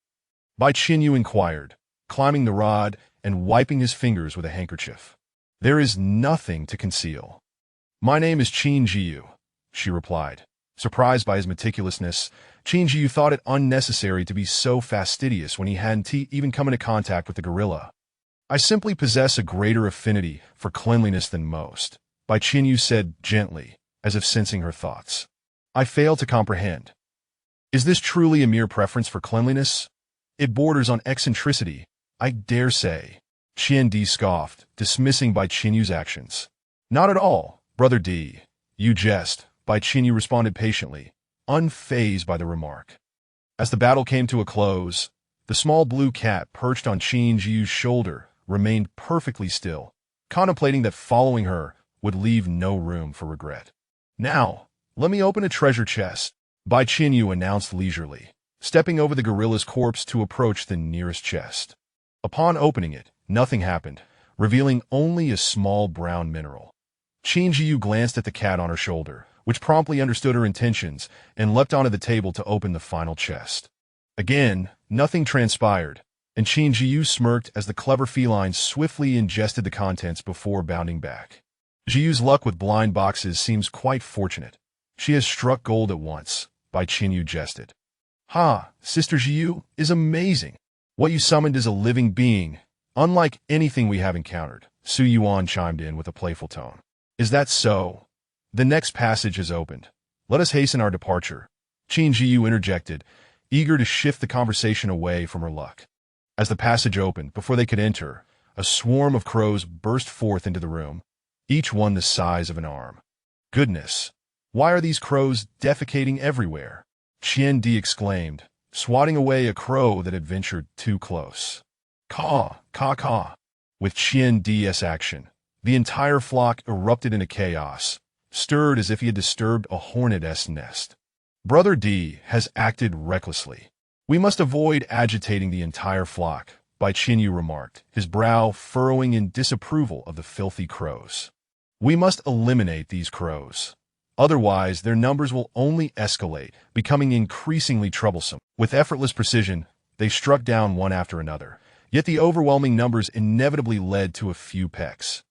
Bai Qinyu inquired, climbing the rod and wiping his fingers with a handkerchief. "There is nothing to conceal." "My name is Qin Zhiyu," she replied. Surprised by his meticulousness, Qin Zhiyu thought it unnecessary to be so fastidious when he hadn't even come into contact with the gorilla. "I simply possess a greater affinity for cleanliness than most," Bai Qinyu said gently, as if sensing her thoughts. "I fail to comprehend. Is this truly a mere preference for cleanliness? It borders on eccentricity, I dare say." Qian scoffed, dismissing Bai Qinyu's actions. "Not at all, Brother D. You jest," Bai Qinyu responded patiently, unfazed by the remark. As the battle came to a close, the small blue cat perched on Qin Zhiyu's shoulder remained perfectly still, contemplating that following her would leave no room for regret. "Now, let me open a treasure chest," Bai Qinyu announced leisurely, stepping over the gorilla's corpse to approach the nearest chest. Upon opening it, nothing happened, revealing only a small brown mineral. Qin Zhiyu glanced at the cat on her shoulder, which promptly understood her intentions and leapt onto the table to open the final chest. Again, nothing transpired, and Qin Zhiyu smirked as the clever feline swiftly ingested the contents before bounding back. Zhiyu's luck with blind boxes seems quite fortunate. She has struck gold at once, Bai Qinyu jested. "Ha, Sister Zhiyu is amazing. What you summoned is a living being, unlike anything we have encountered," Su Yuan chimed in with a playful tone. "Is that so? The next passage has opened. Let us hasten our departure," Qin Zhiyu interjected, eager to shift the conversation away from her luck. As the passage opened, before they could enter, a swarm of crows burst forth into the room, each one the size of an arm. "Goodness, why are these crows defecating everywhere?" Qian exclaimed, swatting away a crow that had ventured too close. "Caw, caw, caw." With Qian's action, the entire flock erupted into chaos, stirred as if he had disturbed a hornet's nest. "Brother D has acted recklessly. We must avoid agitating the entire flock," Bai Qinyu remarked, his brow furrowing in disapproval of the filthy crows. "We must eliminate these crows. Otherwise, their numbers will only escalate, becoming increasingly troublesome." With effortless precision, they struck down one after another, yet the overwhelming numbers inevitably led to a few pecks.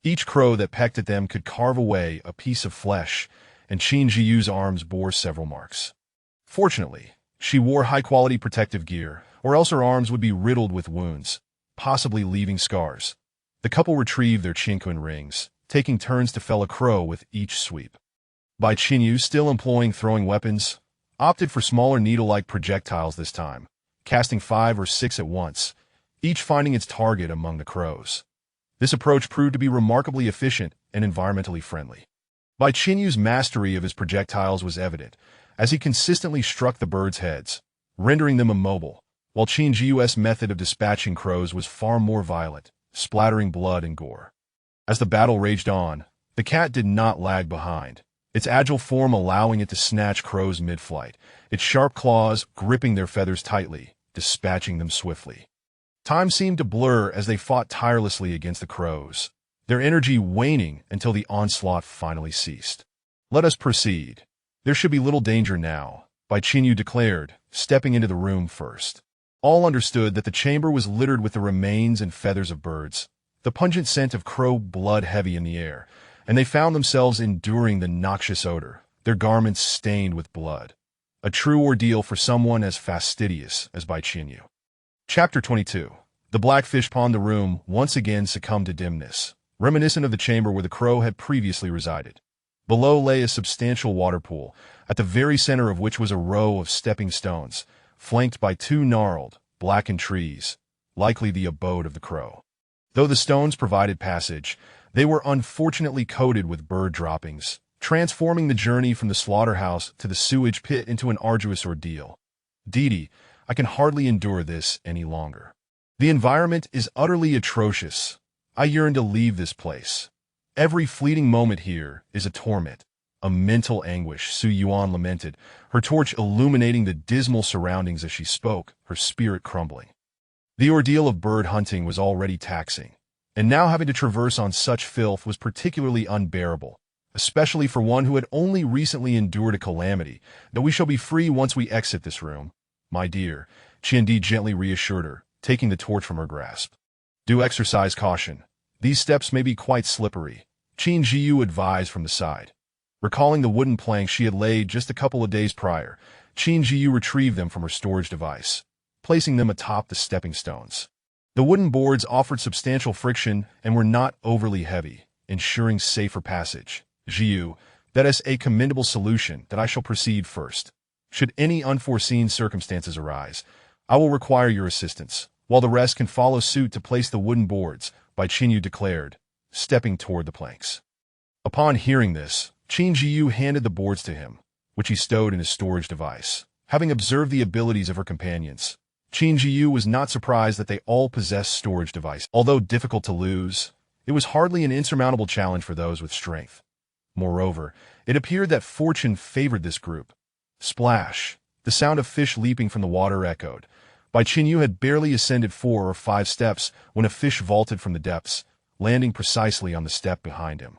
Each crow that pecked at them could carve away a piece of flesh, and Qin Zhiyu's arms bore several marks. Fortunately, she wore high-quality protective gear, or else her arms would be riddled with wounds, possibly leaving scars. The couple retrieved their Qin rings, taking turns to fell a crow with each sweep. Bai Qinyu, still employing throwing weapons, opted for smaller needle-like projectiles this time, casting 5 or 6 at once, each finding its target among the crows. This approach proved to be remarkably efficient and environmentally friendly. Bai Qinyu's mastery of his projectiles was evident, as he consistently struck the birds' heads, rendering them immobile, while Qin Zhiyu's method of dispatching crows was far more violent, splattering blood and gore. As the battle raged on, the cat did not lag behind, its agile form allowing it to snatch crows mid-flight, its sharp claws gripping their feathers tightly, dispatching them swiftly. Time seemed to blur as they fought tirelessly against the crows, their energy waning until the onslaught finally ceased. "Let us proceed. There should be little danger now," Bai Qinyu declared, stepping into the room first. All understood that the chamber was littered with the remains and feathers of birds, the pungent scent of crow blood heavy in the air, and they found themselves enduring the noxious odor, their garments stained with blood. A true ordeal for someone as fastidious as Bai Qinyu. Chapter 22. The black fish pond. The room once again succumbed to dimness, reminiscent of the chamber where the crow had previously resided. Below lay a substantial water pool, at the very center of which was a row of stepping stones, flanked by two gnarled, blackened trees, likely the abode of the crow. Though the stones provided passage, they were unfortunately coated with bird droppings, transforming the journey from the slaughterhouse to the sewage pit into an arduous ordeal. "Didi, I can hardly endure this any longer. The environment is utterly atrocious. I yearn to leave this place. Every fleeting moment here is a torment, a mental anguish," Su Yuan lamented, her torch illuminating the dismal surroundings as she spoke, her spirit crumbling. The ordeal of bird hunting was already taxing, and now having to traverse on such filth was particularly unbearable, especially for one who had only recently endured a calamity. "That we shall be free once we exit this room, my dear," Qiandi gently reassured her, taking the torch from her grasp. "Do exercise caution. These steps may be quite slippery," Qin Zhiyu advised from the side. Recalling the wooden planks she had laid just a couple of days prior, Qin Zhiyu retrieved them from her storage device, placing them atop the stepping stones. The wooden boards offered substantial friction and were not overly heavy, ensuring safer passage. "Zhiyu, that is a commendable solution. That I shall proceed first. Should any unforeseen circumstances arise, I will require your assistance, while the rest can follow suit to place the wooden boards," Bai Qinyu declared, stepping toward the planks. Upon hearing this, Qin Zhiyu handed the boards to him, which he stowed in his storage device. Having observed the abilities of her companions, Qin Zhiyu was not surprised that they all possessed storage devices. Although difficult to lose, it was hardly an insurmountable challenge for those with strength. Moreover, it appeared that fortune favored this group. Splash! The sound of fish leaping from the water echoed. Bai Qinyu had barely ascended 4 or 5 steps when a fish vaulted from the depths, landing precisely on the step behind him.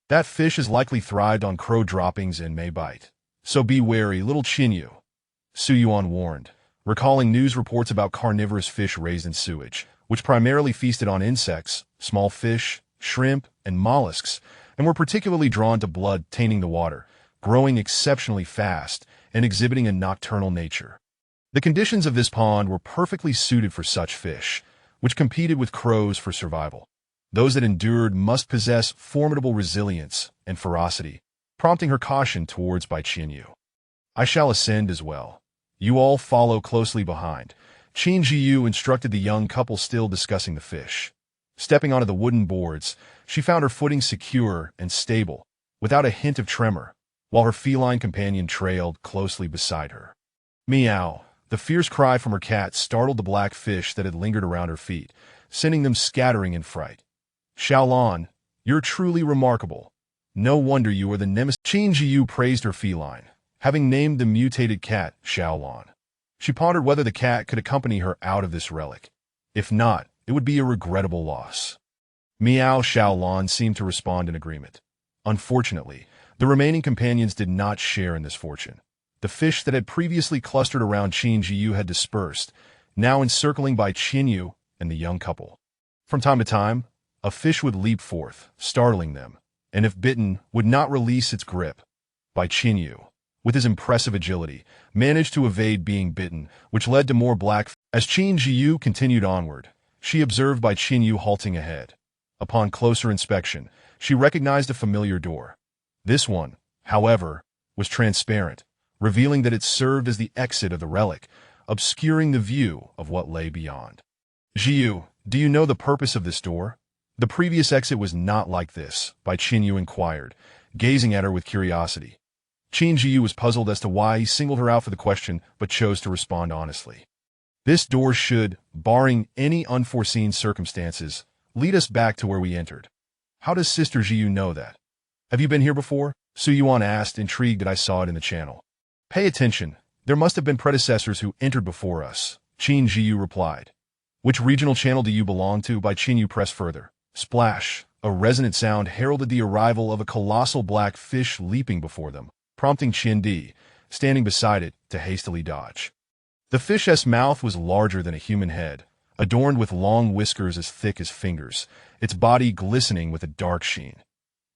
"That fish has likely thrived on crow droppings and may bite. So be wary, little Qinyu," Su Yuan warned, recalling news reports about carnivorous fish raised in sewage, which primarily feasted on insects, small fish, shrimp, and mollusks, and were particularly drawn to blood tainting the water, growing exceptionally fast and exhibiting a nocturnal nature. The conditions of this pond were perfectly suited for such fish, which competed with crows for survival. Those that endured must possess formidable resilience and ferocity, prompting her caution towards Bai Qinyu. "I shall ascend as well. You all follow closely behind," Qin Zhiyu instructed the young couple still discussing the fish. Stepping onto the wooden boards, she found her footing secure and stable, without a hint of tremor, while her feline companion trailed closely beside her. "Meow!" The fierce cry from her cat startled the black fish that had lingered around her feet, sending them scattering in fright. "Xiaolan, you're truly remarkable. No wonder you are the nemesis." Qin Zhiyu praised her feline, having named the mutated cat Xiaolan. She pondered whether the cat could accompany her out of this relic. If not, it would be a regrettable loss. Meow. Xiaolan seemed to respond in agreement. Unfortunately, the remaining companions did not share in this fortune. The fish that had previously clustered around Qin Zhiyu had dispersed, now encircling Bai Qinyu and the young couple. From time to time, a fish would leap forth, startling them, and if bitten, would not release its grip. Bai Qinyu, with his impressive agility, managed to evade being bitten, which led to more black. As Qin Zhiyu continued onward, she observed Bai Qinyu halting ahead. Upon closer inspection, she recognized a familiar door. This one, however, was transparent, revealing that it served as the exit of the relic, obscuring the view of what lay beyond. "Zhiyu, do you know the purpose of this door?" "The previous exit was not like this," Bai Qinyu inquired, gazing at her with curiosity. Qin Zhiyu was puzzled as to why he singled her out for the question, but chose to respond honestly. This door should, barring any unforeseen circumstances, lead us back to where we entered. How does Sister Zhiyu know that? Have you been here before? Su Yuan asked, intrigued that I saw it in the channel. Pay attention. There must have been predecessors who entered before us, Qin Zhiyu replied. Which regional channel do you belong to? By Qin Yu pressed further. Splash. A resonant sound heralded the arrival of a colossal black fish leaping before them, prompting Qin Di, standing beside it, to hastily dodge. The fish's mouth was larger than a human head, adorned with long whiskers as thick as fingers, its body glistening with a dark sheen.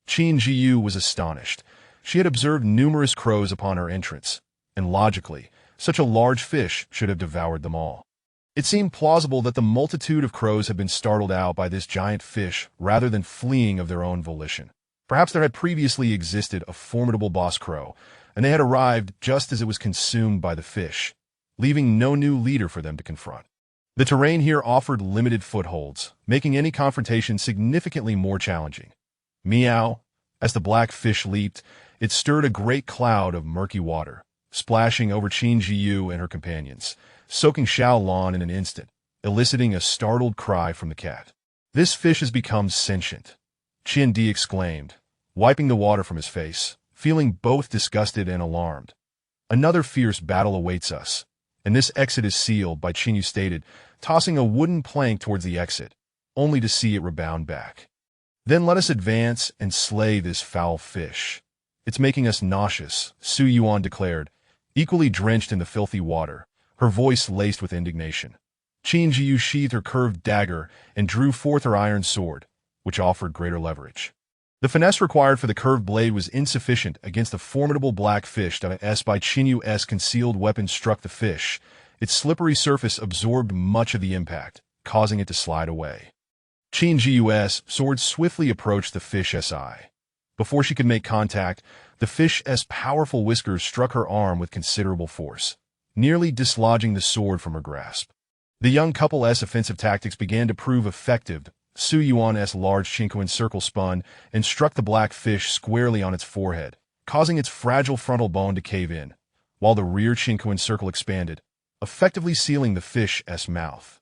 Qin Zhiyu was astonished. She had observed numerous crows upon her entrance, and logically, such a large fish should have devoured them all. It seemed plausible that the multitude of crows had been startled out by this giant fish rather than fleeing of their own volition. Perhaps there had previously existed a formidable boss crow, and they had arrived just as it was consumed by the fish, leaving no new leader for them to confront. The terrain here offered limited footholds, making any confrontation significantly more challenging. Meow. As the black fish leaped, it stirred a great cloud of murky water, splashing over Qin Zhiyu and her companions, soaking Xiao Lan in an instant, eliciting a startled cry from the cat. This fish has become sentient, Qin Di exclaimed, wiping the water from his face, feeling both disgusted and alarmed. Another fierce battle awaits us, and this exit is sealed, by Qin Yu stated, tossing a wooden plank towards the exit, only to see it rebound back. Then let us advance and slay this foul fish. It's making us nauseous, Su Yuan declared, equally drenched in the filthy water, her voice laced with indignation. Qin Zhiyu sheathed her curved dagger and drew forth her iron sword, which offered greater leverage. The finesse required for the curved blade was insufficient against the formidable black fish that, as by Qin Yu's concealed weapon struck the fish, its slippery surface absorbed much of the impact, causing it to slide away. Qin Zhiyu's sword swiftly approached the fish's eye. Before she could make contact, the fish's powerful whiskers struck her arm with considerable force, nearly dislodging the sword from her grasp. The young couple's offensive tactics began to prove effective. Su Yuan's large Qinquan circle spun and struck the black fish squarely on its forehead, causing its fragile frontal bone to cave in, while the rear Qinquan circle expanded, effectively sealing the fish's mouth.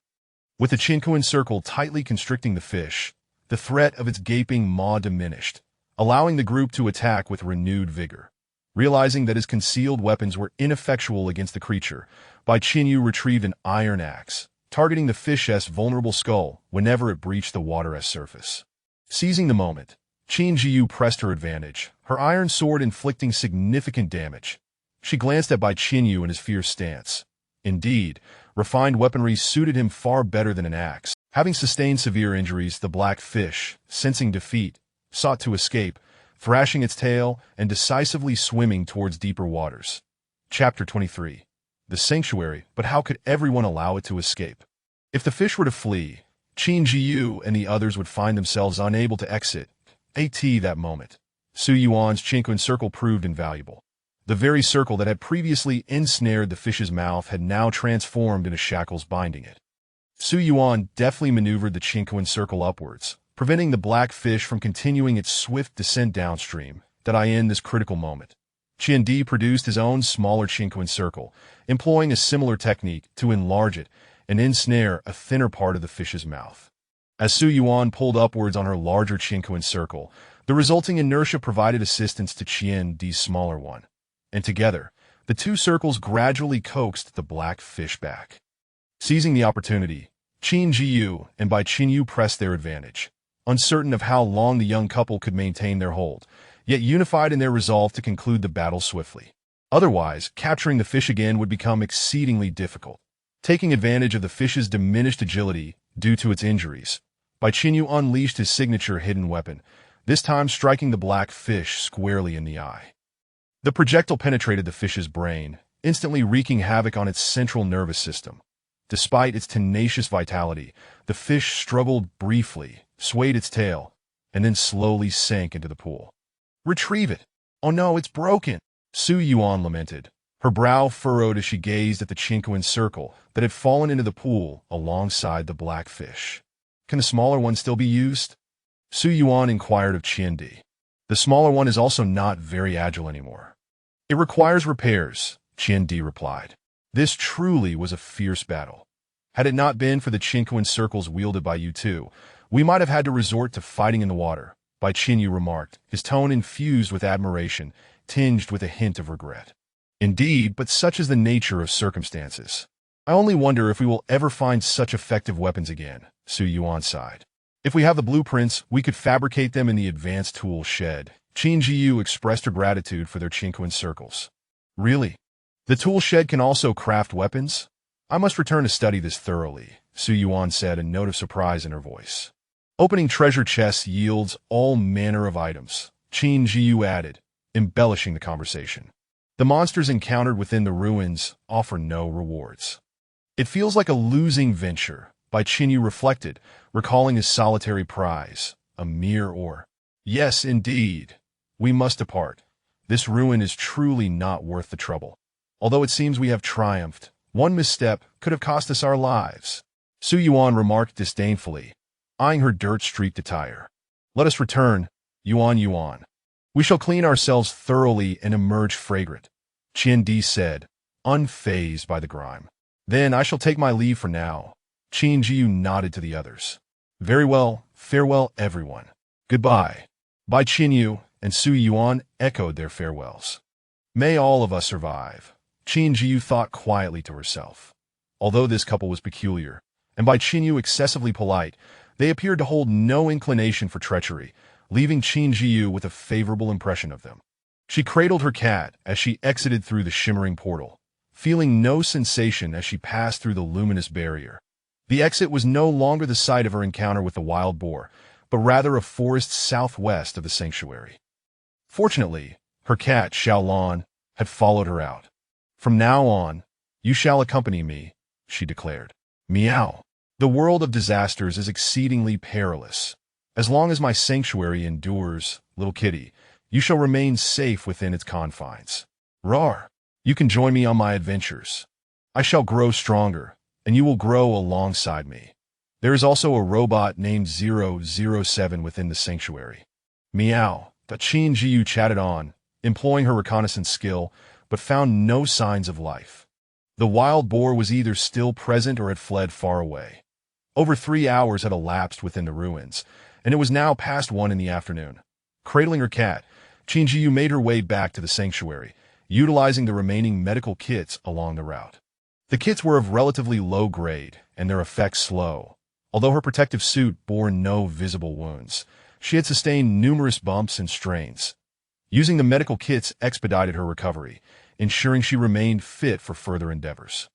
With the Qinquan circle tightly constricting the fish, the threat of its gaping maw diminished, allowing the group to attack with renewed vigor. Realizing that his concealed weapons were ineffectual against the creature, Bai Qinyu retrieved an iron axe, targeting the fish's vulnerable skull whenever it breached the water's surface. Seizing the moment, Qin Zhiyu pressed her advantage, her iron sword inflicting significant damage. She glanced at Bai Qinyu and his fierce stance. Indeed, refined weaponry suited him far better than an axe. Having sustained severe injuries, the black fish, sensing defeat, sought to escape, thrashing its tail and decisively swimming towards deeper waters. Chapter 23. The Sanctuary, but how could everyone allow it to escape? If the fish were to flee, Qin Zhiyu and the others would find themselves unable to exit. That moment, Su Yuan's Qinquan circle proved invaluable. The very circle that had previously ensnared the fish's mouth had now transformed into shackles binding it. Su Yuan deftly maneuvered the Qinquan circle upwards, preventing the black fish from continuing its swift descent downstream. In this critical moment, Qin Di produced his own smaller Qinquan circle, employing a similar technique to enlarge it and ensnare a thinner part of the fish's mouth. As Su Yuan pulled upwards on her larger Qinquan circle, the resulting inertia provided assistance to Qin Di's smaller one, and together, the two circles gradually coaxed the black fish back. Seizing the opportunity, Qin Zhiyu and Bai Qinyu pressed their advantage, uncertain of how long the young couple could maintain their hold, yet unified in their resolve to conclude the battle swiftly. Otherwise, capturing the fish again would become exceedingly difficult. Taking advantage of the fish's diminished agility due to its injuries, Bai Qinyu unleashed his signature hidden weapon, this time striking the black fish squarely in the eye. The projectile penetrated the fish's brain, instantly wreaking havoc on its central nervous system. Despite its tenacious vitality, the fish struggled briefly, swayed its tail, and then slowly sank into the pool. Retrieve it! Oh no, it's broken! Su Yuan lamented, her brow furrowed as she gazed at the Qinquan circle that had fallen into the pool alongside the black fish. Can the smaller one still be used? Su Yuan inquired of Qin Di. The smaller one is also not very agile anymore. It requires repairs, Qin Di replied. This truly was a fierce battle. Had it not been for the Qin circles wielded by you two, we might have had to resort to fighting in the water, Bai Qinyu remarked, his tone infused with admiration, tinged with a hint of regret. Indeed, but such is the nature of circumstances. I only wonder if we will ever find such effective weapons again, Su Yuan sighed. If we have the blueprints, we could fabricate them in the advanced tool shed. Qin Zhiyu expressed her gratitude for their Qin circles. Really? The tool shed can also craft weapons? I must return to study this thoroughly, Su Yuan said, a note of surprise in her voice. Opening treasure chests yields all manner of items, Qin Zhiyu added, embellishing the conversation. The monsters encountered within the ruins offer no rewards. It feels like a losing venture, Bai Qinyu reflected, recalling his solitary prize, a mere ore. Yes, indeed. We must depart. This ruin is truly not worth the trouble. Although it seems we have triumphed, one misstep could have cost us our lives. Su Yuan remarked disdainfully, eyeing her dirt-streaked attire. Let us return, Yuan. We shall clean ourselves thoroughly and emerge fragrant, Qin Di said, unfazed by the grime. Then I shall take my leave for now. Qin Zhiyu nodded to the others. Very well, farewell everyone. Goodbye. Bai Qinyu and Su Yuan echoed their farewells. May all of us survive, Qin Zhiyu thought quietly to herself. Although this couple was peculiar, and Bai Qinyu excessively polite, they appeared to hold no inclination for treachery, leaving Qin Zhiyu with a favorable impression of them. She cradled her cat as she exited through the shimmering portal, feeling no sensation as she passed through the luminous barrier. The exit was no longer the site of her encounter with the wild boar, but rather a forest southwest of the sanctuary. Fortunately, her cat, Xiaolan, had followed her out. From now on, you shall accompany me, she declared. Meow. The world of disasters is exceedingly perilous. As long as my sanctuary endures, little kitty, you shall remain safe within its confines. Rawr. You can join me on my adventures. I shall grow stronger, and you will grow alongside me. There is also a robot named 007 within the sanctuary. Meow. Qin Zhiyu chatted on, employing her reconnaissance skill, but found no signs of life. The wild boar was either still present or had fled far away. Over 3 hours had elapsed within the ruins, and it was now past 1 in the afternoon. Cradling her cat, Qin Zhiyu made her way back to the sanctuary, utilizing the remaining medical kits along the route. The kits were of relatively low grade, and their effects slow. Although her protective suit bore no visible wounds, she had sustained numerous bumps and strains. Using the medical kits expedited her recovery, ensuring she remained fit for further endeavors.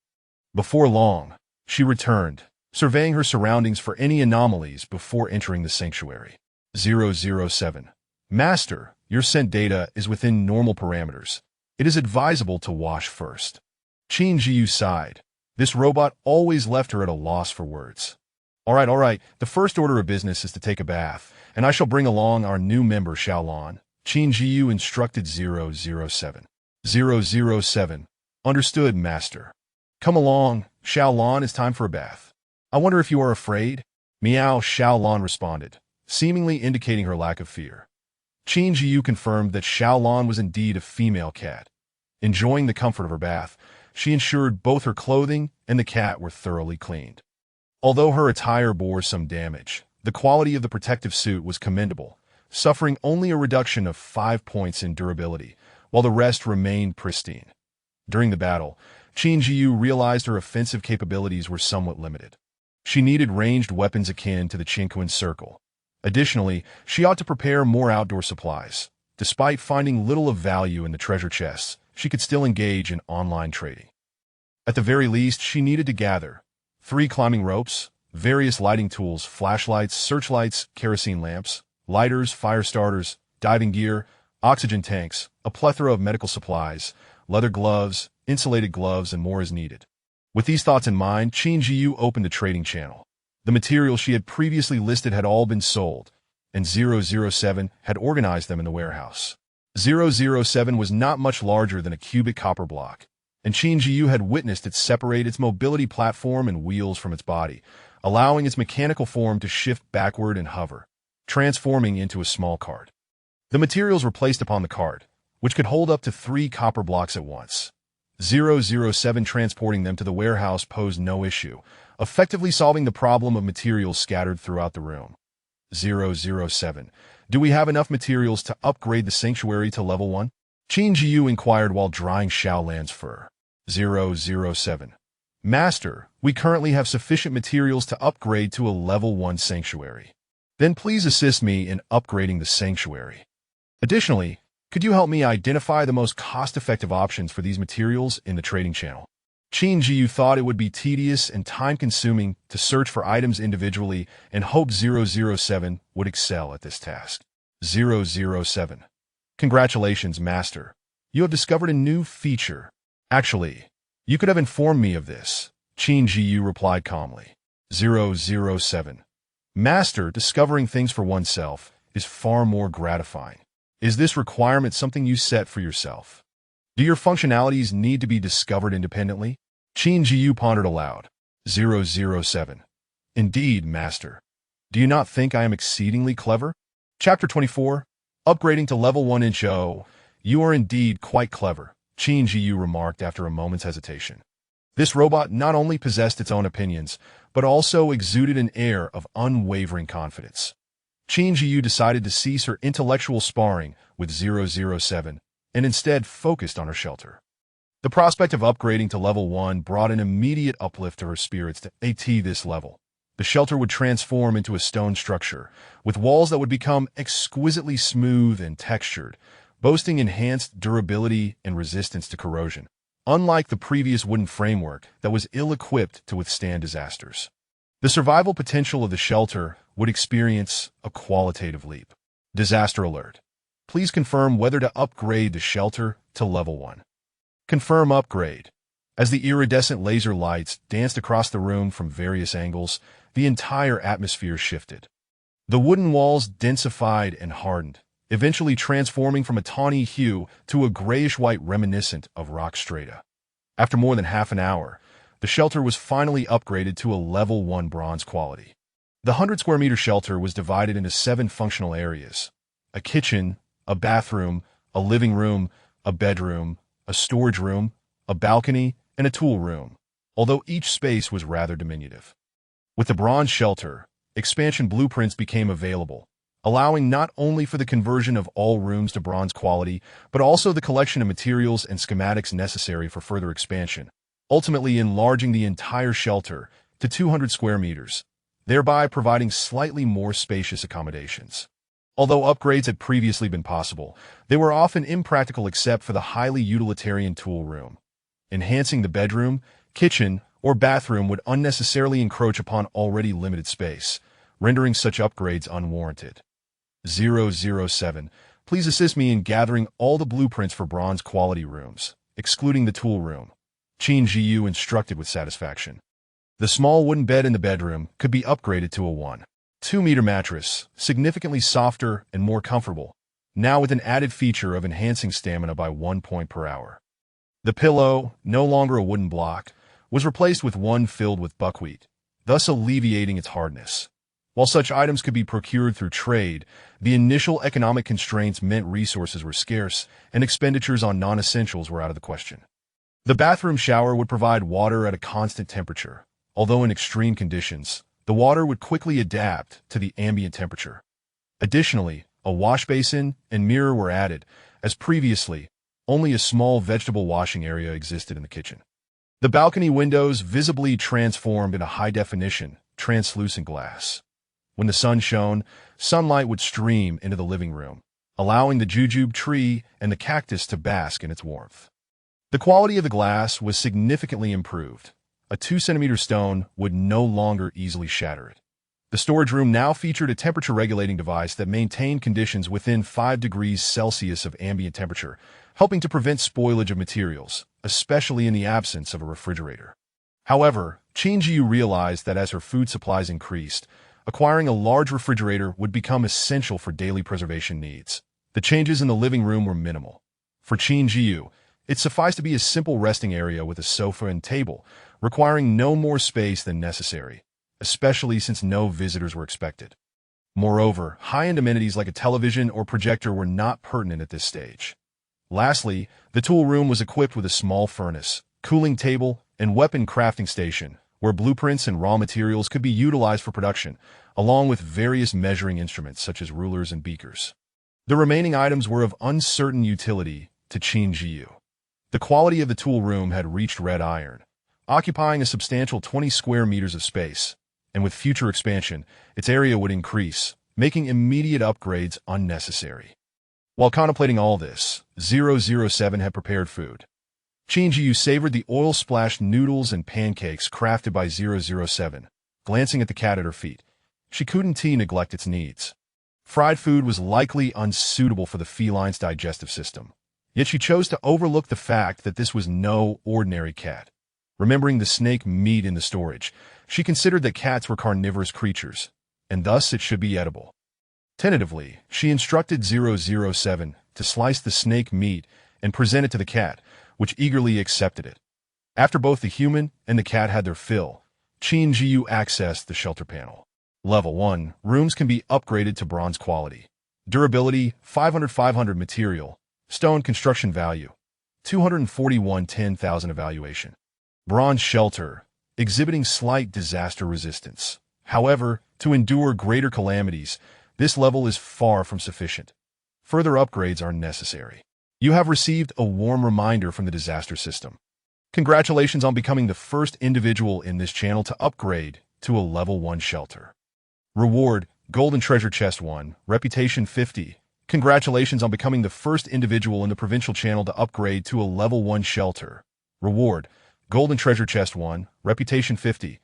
Before long, she returned, surveying her surroundings for any anomalies before entering the sanctuary. 007. Master, your scent data is within normal parameters. It is advisable to wash first. Qin Zhiyu sighed. This robot always left her at a loss for words. All right. The first order of business is to take a bath, and I shall bring along our new member Xiaolan, Qin Zhiyu instructed 007. 007. Understood, Master. Come along, Xiaolan, it's time for a bath. I wonder if you are afraid? Meow, Xiaolan responded, seemingly indicating her lack of fear. Qin Zhiyu confirmed that Xiaolan was indeed a female cat. Enjoying the comfort of her bath, she ensured both her clothing and the cat were thoroughly cleaned. Although her attire bore some damage, the quality of the protective suit was commendable, suffering only a reduction of 5 points in durability, while the rest remained pristine. During the battle, Qin Zhiyu realized her offensive capabilities were somewhat limited. She needed ranged weapons akin to the Qin circle. Additionally, she ought to prepare more outdoor supplies. Despite finding little of value in the treasure chests, she could still engage in online trading. At the very least, she needed to gather 3 climbing ropes, various lighting tools, flashlights, searchlights, kerosene lamps, lighters, fire starters, diving gear, oxygen tanks, a plethora of medical supplies, leather gloves, insulated gloves, and more as needed. With these thoughts in mind, Qin Zhiyu opened the trading channel. The materials she had previously listed had all been sold, and 007 had organized them in the warehouse. 007 was not much larger than a cubic copper block, and Qin Zhiyu had witnessed it separate its mobility platform and wheels from its body, allowing its mechanical form to shift backward and hover, transforming into a small cart. The materials were placed upon the cart, which could hold up to 3 copper blocks at once. 007 transporting them to the warehouse posed no issue, effectively solving the problem of materials scattered throughout the room. 007. Do we have enough materials to upgrade the sanctuary to level 1? Qin Zhiyu inquired while drying Xiaolan's fur. 007. Master, we currently have sufficient materials to upgrade to a level 1 sanctuary. Then please assist me in upgrading the sanctuary. Additionally, could you help me identify the most cost-effective options for these materials in the trading channel? Qin Zhiyu thought it would be tedious and time-consuming to search for items individually and hoped 007 would excel at this task. 007. Congratulations, Master. You have discovered a new feature. Actually, you could have informed me of this, Qin Zhiyu replied calmly. 007. Master, discovering things for oneself is far more gratifying. Is this requirement something you set for yourself? Do your functionalities need to be discovered independently? Qin Zhiyu pondered aloud. 007. Indeed, Master. Do you not think I am exceedingly clever? Chapter 24. Upgrading to level 1 inch. Oh, you are indeed quite clever, Qin Zhiyu remarked after a moment's hesitation. This robot not only possessed its own opinions, but also exuded an air of unwavering confidence. Qin Zhiyu decided to cease her intellectual sparring with 007 and instead focused on her shelter. The prospect of upgrading to level 1 brought an immediate uplift to her spirits. To AT this level, the shelter would transform into a stone structure, with walls that would become exquisitely smooth and textured, boasting enhanced durability and resistance to corrosion, unlike the previous wooden framework that was ill-equipped to withstand disasters. The survival potential of the shelter would experience a qualitative leap. Disaster alert. Please confirm whether to upgrade the shelter to level 1. Confirm upgrade. As the iridescent laser lights danced across the room from various angles, the entire atmosphere shifted. The wooden walls densified and hardened, eventually transforming from a tawny hue to a grayish-white reminiscent of rock strata. After more than half an hour, the shelter was finally upgraded to a level 1 bronze quality. The 100-square-meter shelter was divided into 7 functional areas: a kitchen, a bathroom, a living room, a bedroom, a storage room, a balcony, and a tool room, although each space was rather diminutive. With the bronze shelter, expansion blueprints became available, allowing not only for the conversion of all rooms to bronze quality, but also the collection of materials and schematics necessary for further expansion, ultimately enlarging the entire shelter to 200 square meters, thereby providing slightly more spacious accommodations. Although upgrades had previously been possible, they were often impractical except for the highly utilitarian tool room. Enhancing the bedroom, kitchen, or bathroom would unnecessarily encroach upon already limited space, rendering such upgrades unwarranted. 007. Please assist me in gathering all the blueprints for bronze quality rooms, excluding the tool room, Qin Zhiyu instructed with satisfaction. The small wooden bed in the bedroom could be upgraded to a 1.2-meter mattress, significantly softer and more comfortable, now with an added feature of enhancing stamina by 1 point per hour. The pillow, no longer a wooden block, was replaced with one filled with buckwheat, thus alleviating its hardness. While such items could be procured through trade, the initial economic constraints meant resources were scarce and expenditures on non-essentials were out of the question. The bathroom shower would provide water at a constant temperature, although in extreme conditions, the water would quickly adapt to the ambient temperature. Additionally, a wash basin and mirror were added, as previously, only a small vegetable washing area existed in the kitchen. The balcony windows visibly transformed into high-definition, translucent glass. When the sun shone, sunlight would stream into the living room, allowing the jujube tree and the cactus to bask in its warmth. The quality of the glass was significantly improved. A 2-centimeter stone would no longer easily shatter it. The storage room now featured a temperature-regulating device that maintained conditions within 5 degrees Celsius of ambient temperature, helping to prevent spoilage of materials, especially in the absence of a refrigerator. However, Qin Zhiyu realized that as her food supplies increased, acquiring a large refrigerator would become essential for daily preservation needs. The changes in the living room were minimal. For Qin Zhiyu, it sufficed to be a simple resting area with a sofa and table, requiring no more space than necessary, especially since no visitors were expected. Moreover, high-end amenities like a television or projector were not pertinent at this stage. Lastly, the tool room was equipped with a small furnace, cooling table, and weapon crafting station, where blueprints and raw materials could be utilized for production, along with various measuring instruments such as rulers and beakers. The remaining items were of uncertain utility to Qin Zhiyu. The quality of the tool room had reached red iron, occupying a substantial 20 square meters of space, and with future expansion, its area would increase, making immediate upgrades unnecessary. While contemplating all this, 007 had prepared food. Qin Zhiyu savored the oil-splashed noodles and pancakes crafted by 007, glancing at the cat at her feet. She couldn't neglect its needs. Fried food was likely unsuitable for the feline's digestive system, yet she chose to overlook the fact that this was no ordinary cat. Remembering the snake meat in the storage, she considered that cats were carnivorous creatures, and thus it should be edible. Tentatively, she instructed 007 to slice the snake meat and present it to the cat, which eagerly accepted it. After both the human and the cat had their fill, Qin Zhiyu accessed the shelter panel. Level 1, rooms can be upgraded to bronze quality. Durability, 500 material. Stone construction value, 241 10,000 evaluation. Bronze shelter, exhibiting slight disaster resistance. However, to endure greater calamities, this level is far from sufficient. Further upgrades are necessary. You have received a warm reminder from the disaster system. Congratulations on becoming the first individual in this channel to upgrade to a level 1 shelter. Reward, Golden Treasure Chest 1, Reputation 50. Congratulations on becoming the first individual in the provincial channel to upgrade to a level 1 shelter. Reward, Golden Treasure Chest 1, Reputation 50.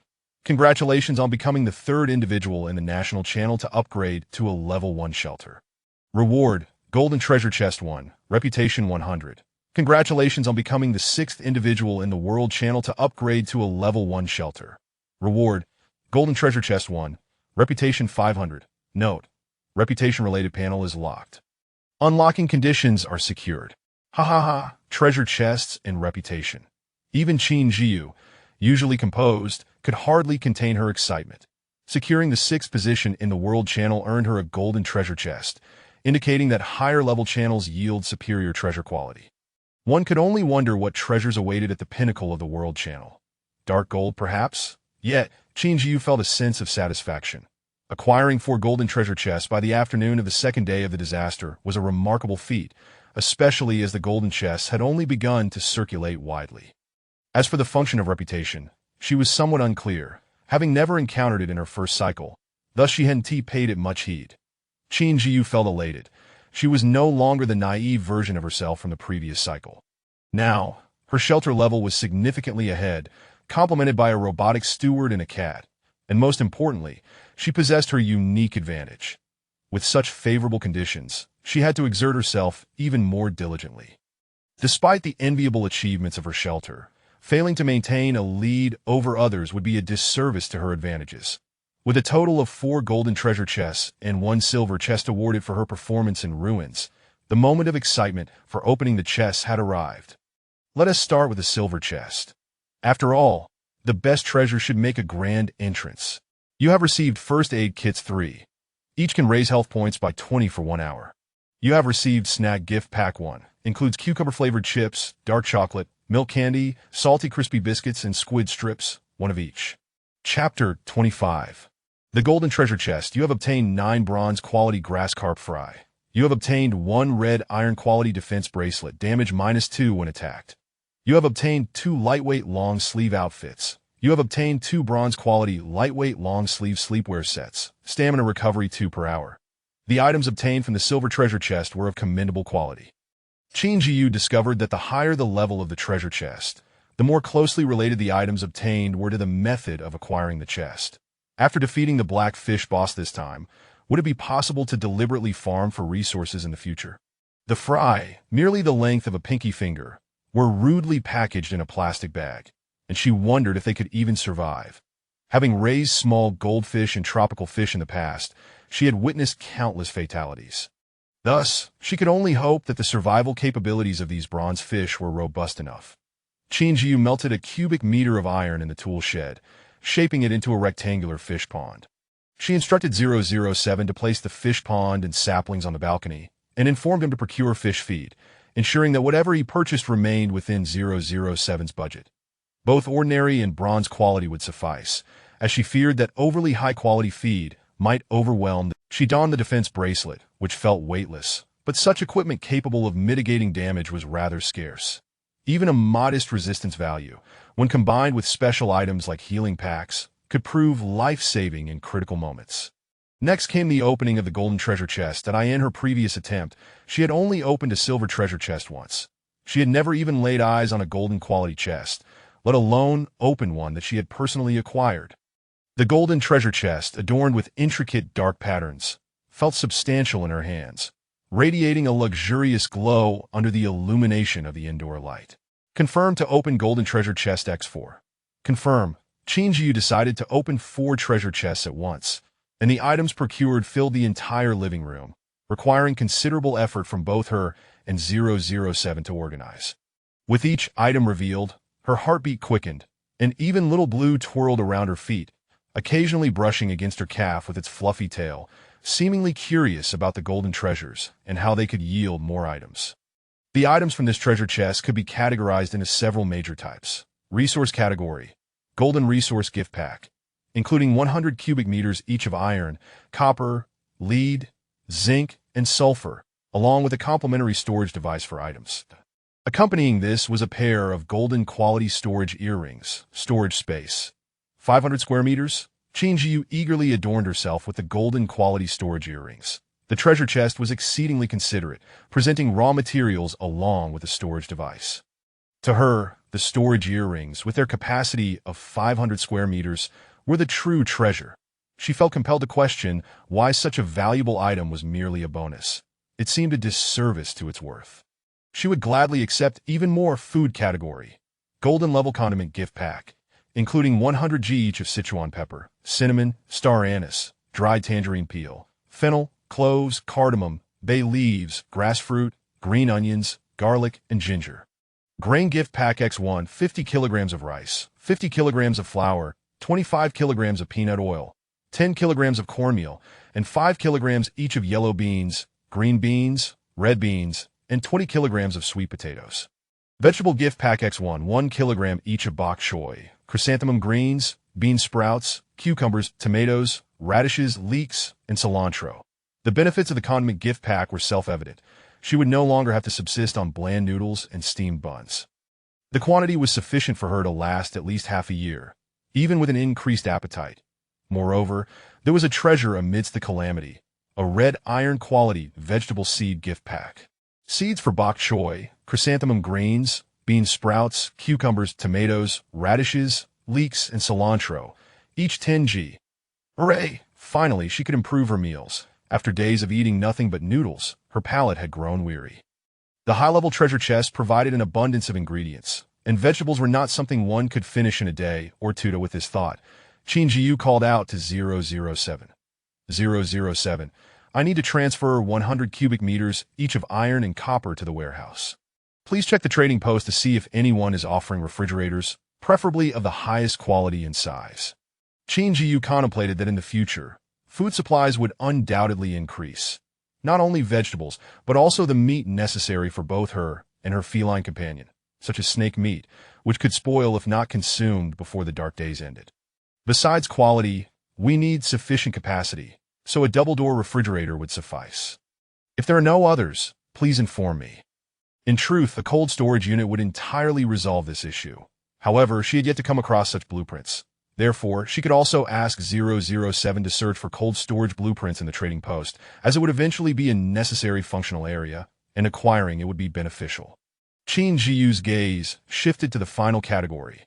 Congratulations on becoming the third individual in the national channel to upgrade to a level 1 shelter. Reward, Golden Treasure Chest 1, Reputation 100. Congratulations on becoming the sixth individual in the world channel to upgrade to a level 1 shelter. Reward, Golden Treasure Chest 1, Reputation 500. Note, reputation-related panel is locked. Unlocking conditions are secured. Treasure chests and reputation. Even Qin Zhiyu, usually composed, could hardly contain her excitement. Securing the 6th position in the world channel earned her a golden treasure chest, indicating that higher-level channels yield superior treasure quality. One could only wonder what treasures awaited at the pinnacle of the world channel. Dark gold, perhaps? Yet, Qin Zhiyu felt a sense of satisfaction. Acquiring 4 golden treasure chests by the afternoon of the second day of the disaster was a remarkable feat, especially as the golden chests had only begun to circulate widely. As for the function of reputation, she was somewhat unclear, having never encountered it in her first cycle, thus she hadn't paid it much heed. Qin Zhiyu felt elated. She was no longer the naive version of herself from the previous cycle. Now, her shelter level was significantly ahead, complemented by a robotic steward and a cat, and most importantly, she possessed her unique advantage. With such favorable conditions, she had to exert herself even more diligently. Despite the enviable achievements of her shelter, failing to maintain a lead over others would be a disservice to her advantages. With a total of 4 golden treasure chests and 1 silver chest awarded for her performance in ruins, the moment of excitement for opening the chests had arrived. Let us start with the silver chest. After all, the best treasure should make a grand entrance. You have received First Aid Kits 3. Each can raise health points by 20 for 1 hour. You have received Snack Gift Pack 1. Includes cucumber-flavored chips, dark chocolate, milk candy, salty crispy biscuits, and squid strips, 1 of each. Chapter 25. The Golden Treasure Chest. You have obtained 9 bronze quality grass carp fry. You have obtained 1 red iron quality defense bracelet, damage -2 when attacked. You have obtained 2 lightweight long sleeve outfits. You have obtained 2 bronze quality lightweight long sleeve sleepwear sets, stamina recovery 2 per hour. The items obtained from the silver treasure chest were of commendable quality. Qin Zhiyu discovered that the higher the level of the treasure chest, the more closely related the items obtained were to the method of acquiring the chest. After defeating the black fish boss this time, would it be possible to deliberately farm for resources in the future? The fry, merely the length of a pinky finger, were rudely packaged in a plastic bag, and she wondered if they could even survive. Having raised small goldfish and tropical fish in the past, she had witnessed countless fatalities. Thus, she could only hope that the survival capabilities of these bronze fish were robust enough. Qin Zhiyu melted a cubic meter of iron in the tool shed, shaping it into a rectangular fish pond. She instructed 007 to place the fish pond and saplings on the balcony, and informed him to procure fish feed, ensuring that whatever he purchased remained within 007's budget. Both ordinary and bronze quality would suffice, as she feared that overly high-quality feed might overwhelm them. She donned the defense bracelet, which felt weightless, but such equipment capable of mitigating damage was rather scarce. Even a modest resistance value, when combined with special items like healing packs, could prove life-saving in critical moments. Next came the opening of the golden treasure chest that in her previous attempt, she had only opened a silver treasure chest once. She had never even laid eyes on a golden quality chest, let alone open one that she had personally acquired. The golden treasure chest, adorned with intricate dark patterns, felt substantial in her hands, radiating a luxurious glow under the illumination of the indoor light. Confirm to open golden treasure chest X4. Confirm. Qin Zhiyu decided to open 4 treasure chests at once, and the items procured filled the entire living room, requiring considerable effort from both her and 007 to organize. With each item revealed, her heartbeat quickened, and even little blue twirled around her feet, occasionally brushing against her calf with its fluffy tail, seemingly curious about the golden treasures and how they could yield more items. The items from this treasure chest could be categorized into several major types. Resource category: Golden Resource Gift Pack, including 100 cubic meters each of iron, copper, lead, zinc, and sulfur, along with a complementary storage device for items. Accompanying this was a pair of golden quality storage earrings, storage space. 500 square meters? Qin Zhiyu eagerly adorned herself with the golden quality storage earrings. The treasure chest was exceedingly considerate, presenting raw materials along with a storage device. To her, the storage earrings, with their capacity of 500 square meters, were the true treasure. She felt compelled to question why such a valuable item was merely a bonus. It seemed a disservice to its worth. She would gladly accept even more food category. Golden level condiment gift pack, including 100 g each of Sichuan pepper, cinnamon, star anise, dried tangerine peel, fennel, cloves, cardamom, bay leaves, grass fruit, green onions, garlic, and ginger. Grain gift pack X1, 50 kilograms of rice, 50 kilograms of flour, 25 kilograms of peanut oil, 10 kilograms of cornmeal, and 5 kilograms each of yellow beans, green beans, red beans, and 20 kilograms of sweet potatoes. Vegetable gift pack X1, 1 kilogram each of bok choy, chrysanthemum greens, bean sprouts, cucumbers, tomatoes, radishes, leeks, and cilantro. The benefits of the condiment gift pack were self-evident. She would no longer have to subsist on bland noodles and steamed buns. The quantity was sufficient for her to last at least half a year, even with an increased appetite. Moreover, there was a treasure amidst the calamity, a red iron quality vegetable seed gift pack. Seeds for bok choy, chrysanthemum greens, bean sprouts, cucumbers, tomatoes, radishes, leeks, and cilantro, each 10 g. Hooray! Finally, she could improve her meals. After days of eating nothing but noodles, her palate had grown weary. The high-level treasure chest provided an abundance of ingredients, and vegetables were not something one could finish in a day or two. With this thought, Qin Zhiyu called out to 007. 007, I need to transfer 100 cubic meters each of iron and copper to the warehouse. Please check the trading post to see if anyone is offering refrigerators, preferably of the highest quality and size. Qin Zhiyu contemplated that in the future, food supplies would undoubtedly increase. Not only vegetables, but also the meat necessary for both her and her feline companion, such as snake meat, which could spoil if not consumed before the dark days ended. Besides quality, we need sufficient capacity, so a double-door refrigerator would suffice. If there are no others, please inform me. In truth, a cold storage unit would entirely resolve this issue. However, she had yet to come across such blueprints. Therefore, she could also ask 007 to search for cold storage blueprints in the trading post, as it would eventually be a necessary functional area, and acquiring it would be beneficial. Qin Zhiyu's gaze shifted to the final category.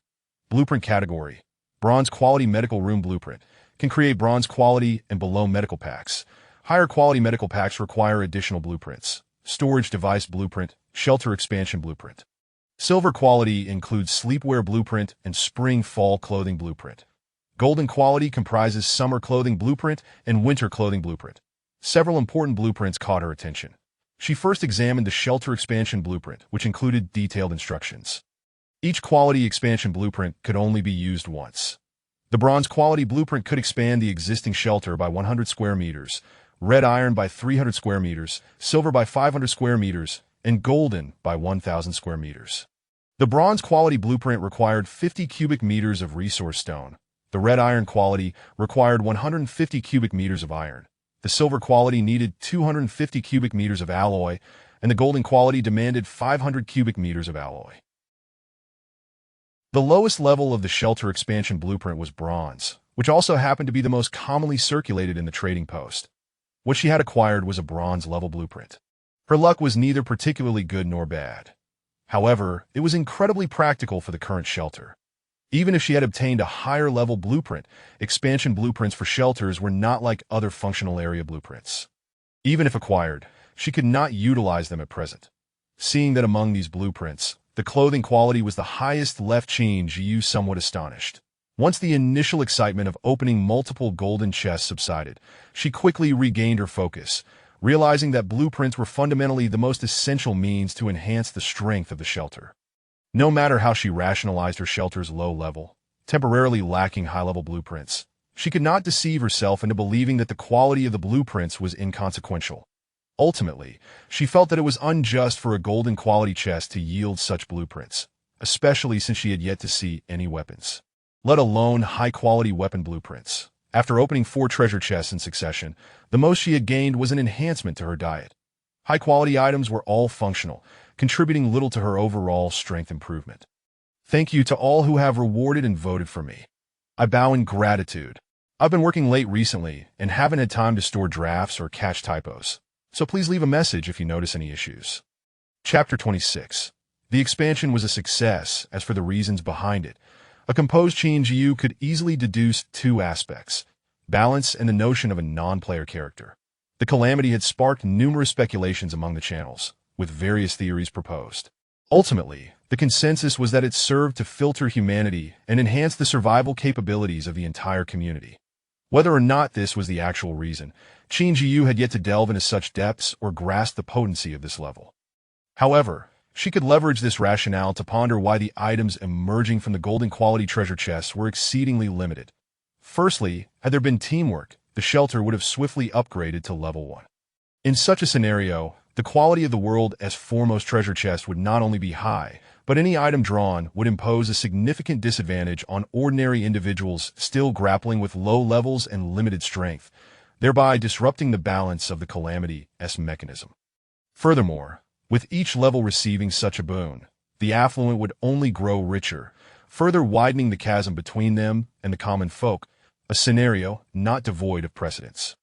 Blueprint category. Bronze quality medical room blueprint. Can create bronze quality and below medical packs. Higher quality medical packs require additional blueprints. Storage device blueprint. Shelter expansion blueprint. Silver quality includes sleepwear blueprint and spring-fall clothing blueprint. Golden quality comprises summer clothing blueprint and winter clothing blueprint. Several important blueprints caught her attention. She first examined the shelter expansion blueprint, which included detailed instructions. Each quality expansion blueprint could only be used once. The bronze quality blueprint could expand the existing shelter by 100 square meters, red iron by 300 square meters, silver by 500 square meters, and golden by 1,000 square meters. The bronze quality blueprint required 50 cubic meters of resource stone. The red iron quality required 150 cubic meters of iron. The silver quality needed 250 cubic meters of alloy, and the golden quality demanded 500 cubic meters of alloy. The lowest level of the shelter expansion blueprint was bronze, which also happened to be the most commonly circulated in the trading post. What she had acquired was a bronze-level blueprint. Her luck was neither particularly good nor bad. However, it was incredibly practical for the current shelter. Even if she had obtained a higher-level blueprint, expansion blueprints for shelters were not like other functional area blueprints. Even if acquired, she could not utilize them at present. Seeing that among these blueprints, the clothing quality was the highest, left Qin Zhiyu somewhat astonished. Once the initial excitement of opening multiple golden chests subsided, she quickly regained her focus, realizing that blueprints were fundamentally the most essential means to enhance the strength of the shelter. No matter how she rationalized her shelter's low level, temporarily lacking high-level blueprints, she could not deceive herself into believing that the quality of the blueprints was inconsequential. Ultimately, she felt that it was unjust for a golden quality chest to yield such blueprints, especially since she had yet to see any weapons, let alone high-quality weapon blueprints. After opening 4 treasure chests in succession, the most she had gained was an enhancement to her diet. High-quality items were all functional, contributing little to her overall strength improvement. Thank you to all who have rewarded and voted for me. I bow in gratitude. I've been working late recently and haven't had time to store drafts or catch typos, so please leave a message if you notice any issues. Chapter 26. The expansion was a success. As for the reasons behind it, a composed Qin Zhiyu could easily deduce 2 aspects: balance and the notion of a non-player character. The calamity had sparked numerous speculations among the channels, with various theories proposed. Ultimately, the consensus was that it served to filter humanity and enhance the survival capabilities of the entire community. Whether or not this was the actual reason, Qin Zhiyu had yet to delve into such depths or grasp the potency of this level. However, she could leverage this rationale to ponder why the items emerging from the golden quality treasure chests were exceedingly limited. Firstly, had there been teamwork, the shelter would have swiftly upgraded to level 1. In such a scenario, the quality of the world's foremost treasure chest would not only be high, but any item drawn would impose a significant disadvantage on ordinary individuals still grappling with low levels and limited strength, thereby disrupting the balance of the calamity's mechanism. Furthermore, with each level receiving such a boon, the affluent would only grow richer, further widening the chasm between them and the common folk, a scenario not devoid of precedents.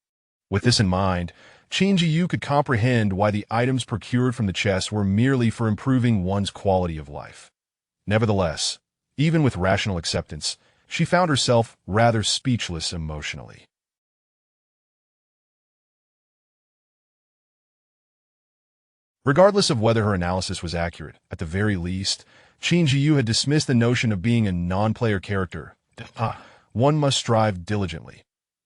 With this in mind, Qin Zhiyu could comprehend why the items procured from the chests were merely for improving one's quality of life. Nevertheless, even with rational acceptance, she found herself rather speechless emotionally. Regardless of whether her analysis was accurate, at the very least, Qin Zhiyu had dismissed the notion of being a non-player character. One must strive diligently.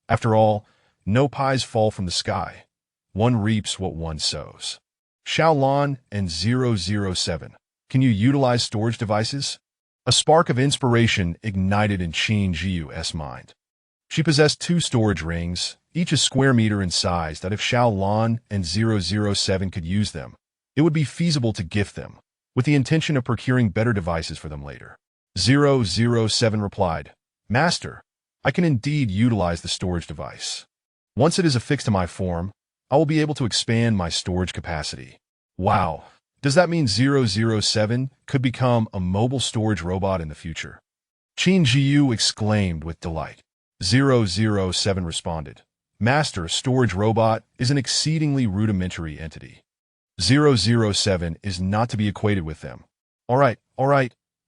After all, no pies fall from the sky. One reaps what one sows. Xiaolan and 007. Can you utilize storage devices? A spark of inspiration ignited in Qin Zhiyu's mind. She possessed 2 storage rings, each a square meter in size, that if Xiaolan and 007 could use them, it would be feasible to gift them, with the intention of procuring better devices for them later. 007 replied, "Master, I can indeed utilize the storage device. Once it is affixed to my form, I will be able to expand my storage capacity." Wow, does that mean 007 could become a mobile storage robot in the future? Qin Zhiyu exclaimed with delight. 007 responded, "Master, a storage robot is an exceedingly rudimentary entity. 007 is not to be equated with them." All right,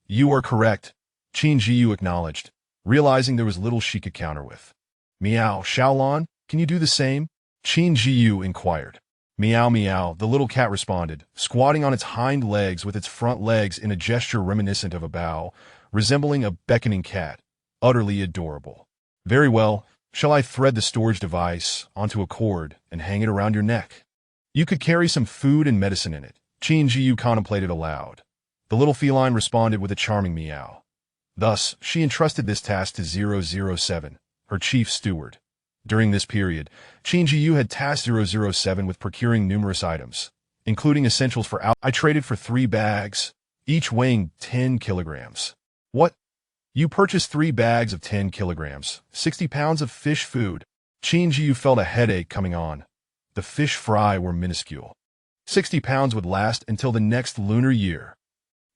you are correct," Qin Zhiyu acknowledged, realizing there was little she could counter with. "Meow, Xiaolan, can you do the same?" Qin Zhiyu inquired. "Meow meow," the little cat responded, squatting on its hind legs with its front legs in a gesture reminiscent of a bow, resembling a beckoning cat. Utterly adorable. "Very well, shall I thread the storage device onto a cord and hang it around your neck? You could carry some food and medicine in it," Qin Zhiyu contemplated aloud. The little feline responded with a charming meow. Thus, she entrusted this task to 007, her chief steward. During this period, Qin Zhiyu had tasked 007 with procuring numerous items. including essentials for out. I traded for 3 bags, each weighing 10 kilograms. What? You purchased 3 bags of 10 kilograms, 60 pounds of fish food. Qin Zhiyu felt a headache coming on. The fish fry were minuscule. 60 pounds would last until the next lunar year.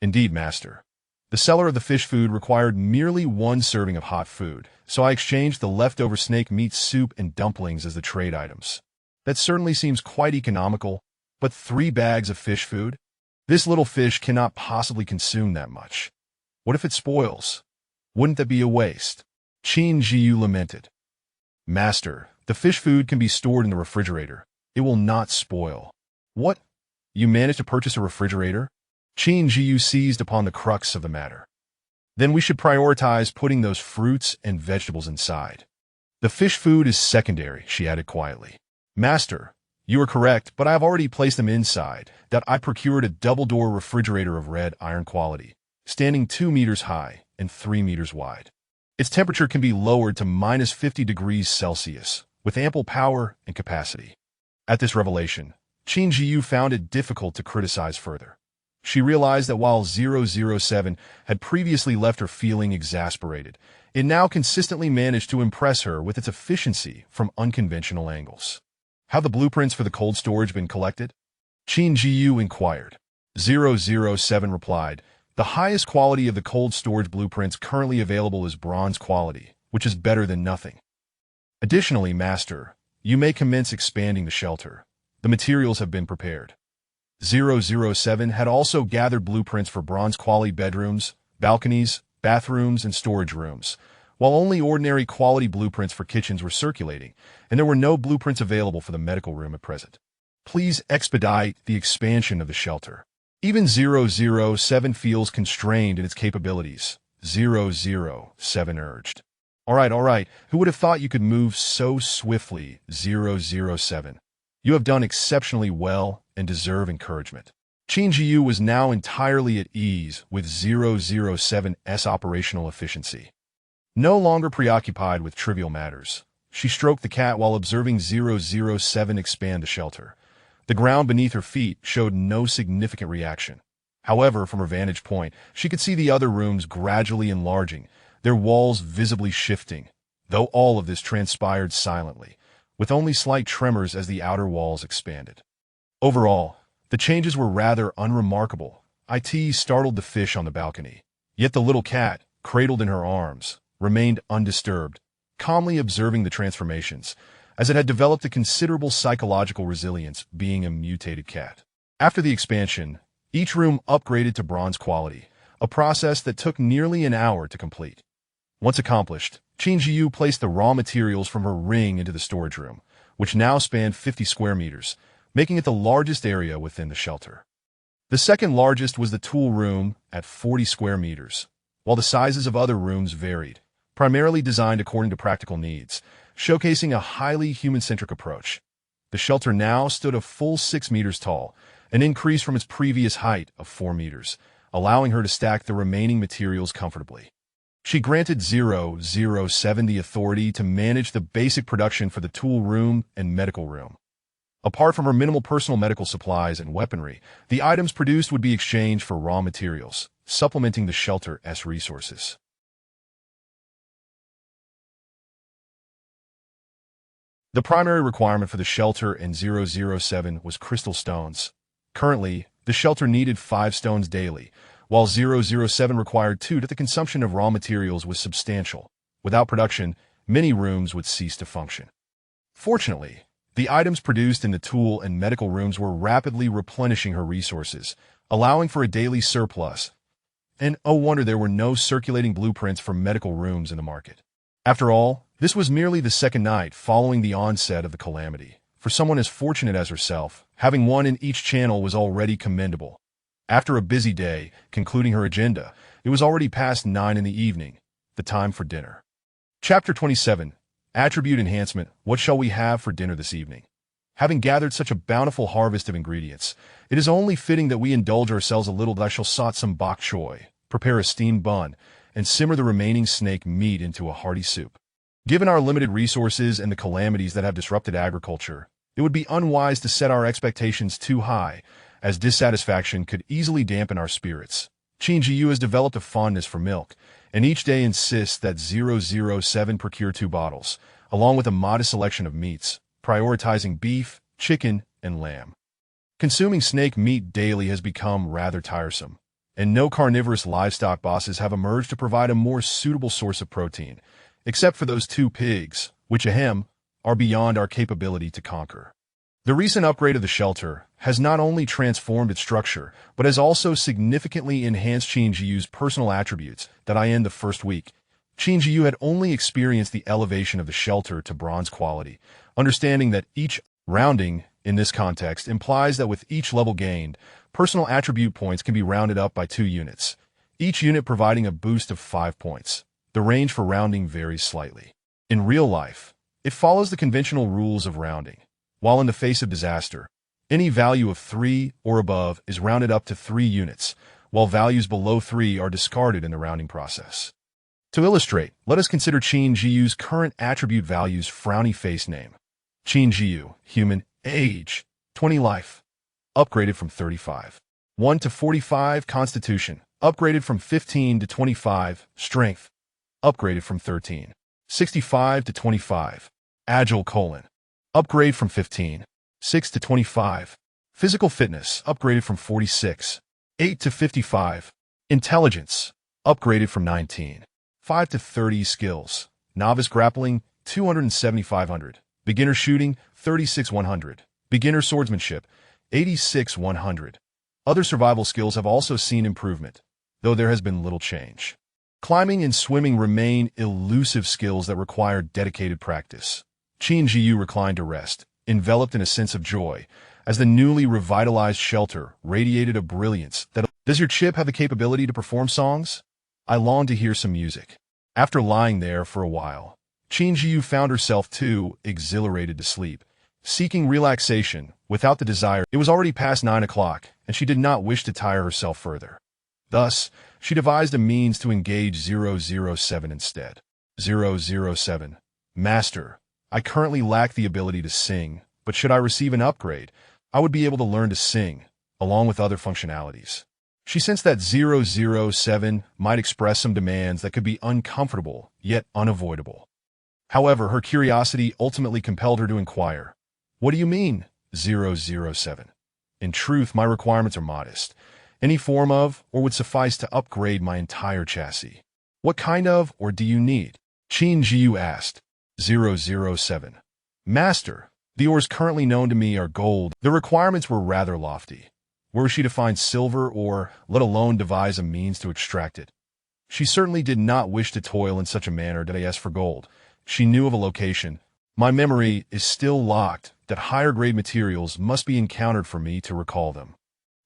Indeed, master. The seller of the fish food required merely 1 serving of hot food, so I exchanged the leftover snake meat soup and dumplings as the trade items. That certainly seems quite economical, but 3 bags of fish food? This little fish cannot possibly consume that much. What if it spoils? Wouldn't that be a waste? Qin Zhiyu lamented. Master, the fish food can be stored in the refrigerator. It will not spoil. What? You managed to purchase a refrigerator? Qin Zhiyu seized upon the crux of the matter. Then we should prioritize putting those fruits and vegetables inside. The fish food is secondary, she added quietly. Master, you are correct, but I have already placed them inside. That I procured a double-door refrigerator of red iron quality, standing 2 meters high and 3 meters wide. Its temperature can be lowered to minus 50 degrees Celsius, with ample power and capacity. At this revelation, Qin Zhiyu found it difficult to criticize further. She realized that while 007 had previously left her feeling exasperated, it now consistently managed to impress her with its efficiency from unconventional angles. Have the blueprints for the cold storage been collected? Qin Zhiyu inquired. 007 replied, the highest quality of the cold storage blueprints currently available is bronze quality, which is better than nothing. Additionally, Master, you may commence expanding the shelter. The materials have been prepared. 007 had also gathered blueprints for bronze-quality bedrooms, balconies, bathrooms, and storage rooms, while only ordinary quality blueprints for kitchens were circulating, and there were no blueprints available for the medical room at present. Please expedite the expansion of the shelter. Even 007 feels constrained in its capabilities, 007 urged. All right, who would have thought you could move so swiftly, 007? You have done exceptionally well and deserve encouragement. Qin Zhiyu was now entirely at ease with 007's operational efficiency. No longer preoccupied with trivial matters, she stroked the cat while observing 007 expand the shelter. The ground beneath her feet showed no significant reaction. However, from her vantage point, she could see the other rooms gradually enlarging, their walls visibly shifting, though all of this transpired silently, with only slight tremors as the outer walls expanded. Overall, the changes were rather unremarkable. It startled the fish on the balcony. Yet the little cat, cradled in her arms, remained undisturbed, calmly observing the transformations, as it had developed a considerable psychological resilience being a mutated cat. After the expansion, each room upgraded to bronze quality, a process that took nearly an hour to complete. Once accomplished, Qin Zhiyu placed the raw materials from her ring into the storage room, which now spanned 50 square meters, making it the largest area within the shelter. The second largest was the tool room at 40 square meters, while the sizes of other rooms varied, primarily designed according to practical needs, showcasing a highly human-centric approach. The shelter now stood a full 6 meters tall, an increase from its previous height of 4 meters, allowing her to stack the remaining materials comfortably. She granted 007 the authority to manage the basic production for the tool room and medical room. Apart from her minimal personal medical supplies and weaponry, the items produced would be exchanged for raw materials, supplementing the shelter's resources. The primary requirement for the shelter in 007 was crystal stones. Currently, the shelter needed 5 stones daily, while 007 required 2 that the consumption of raw materials was substantial. Without production, many rooms would cease to function. Fortunately, the items produced in the tool and medical rooms were rapidly replenishing her resources, allowing for a daily surplus. And oh wonder there were no circulating blueprints for medical rooms in the market. After all, this was merely the second night following the onset of the calamity. For someone as fortunate as herself, having one in each channel was already commendable. After a busy day, concluding her agenda, it was already past 9 in the evening, the time for dinner. Chapter 27, Attribute Enhancement. What shall we have for dinner this evening? Having gathered such a bountiful harvest of ingredients, it is only fitting that we indulge ourselves a little. I shall saute some bok choy, prepare a steamed bun, and simmer the remaining snake meat into a hearty soup. Given our limited resources and the calamities that have disrupted agriculture, it would be unwise to set our expectations too high, as dissatisfaction could easily dampen our spirits. Qin Zhiyu has developed a fondness for milk, and each day insists that 007 procure 2 bottles, along with a modest selection of meats, prioritizing beef, chicken, and lamb. Consuming snake meat daily has become rather tiresome, and no carnivorous livestock bosses have emerged to provide a more suitable source of protein, except for those 2 pigs, which ahem, are beyond our capability to conquer. The recent upgrade of the shelter has not only transformed its structure, but has also significantly enhanced Qin Zhiyu's personal attributes that I end the first week. Qin Zhiyu had only experienced the elevation of the shelter to bronze quality, understanding that each rounding in this context implies that with each level gained, personal attribute points can be rounded up by 2 units, each unit providing a boost of 5 points. The range for rounding varies slightly. In real life, it follows the conventional rules of rounding. While in the face of disaster, any value of 3 or above is rounded up to 3 units, while values below 3 are discarded in the rounding process. To illustrate, let us consider Qin Zhiyu's current attribute values. Frowny face name. Qin Zhiyu, human, age, 20 life, upgraded from 35. 1 to 45 constitution, upgraded from 15 to 25. Strength, upgraded from 13. 65 to 25. Agile : upgrade from 15. 6 to 25. Physical fitness, upgraded from 46. 8 to 55. Intelligence, upgraded from 19. 5 to 30. Skills, novice grappling, 27500. Beginner shooting, 36100. Beginner swordsmanship, 86100. Other survival skills have also seen improvement, though there has been little change. Climbing and swimming remain elusive skills that require dedicated practice. Qin Zhiyu reclined to rest, enveloped in a sense of joy, as the newly revitalized shelter radiated a brilliance that... Does your chip have the capability to perform songs? I longed to hear some music. After lying there for a while, Qin Zhiyu found herself too exhilarated to sleep, seeking relaxation without the desire. It was already past 9 o'clock, and she did not wish to tire herself further. Thus, she devised a means to engage 007 instead. 007. Master, I currently lack the ability to sing, but should I receive an upgrade, I would be able to learn to sing, along with other functionalities. She sensed that 007 might express some demands that could be uncomfortable, yet unavoidable. However, her curiosity ultimately compelled her to inquire, "What do you mean, 007? In truth, my requirements are modest. Any form of, or would suffice to upgrade my entire chassis. What kind of, or do you need?" Qin Zhiyu asked. 007. Master, the ores currently known to me are gold. The requirements were rather lofty. Were she to find silver or, let alone devise a means to extract it? She certainly did not wish to toil in such a manner to ask for gold. She knew of a location. My memory is still locked that higher-grade materials must be encountered for me to recall them.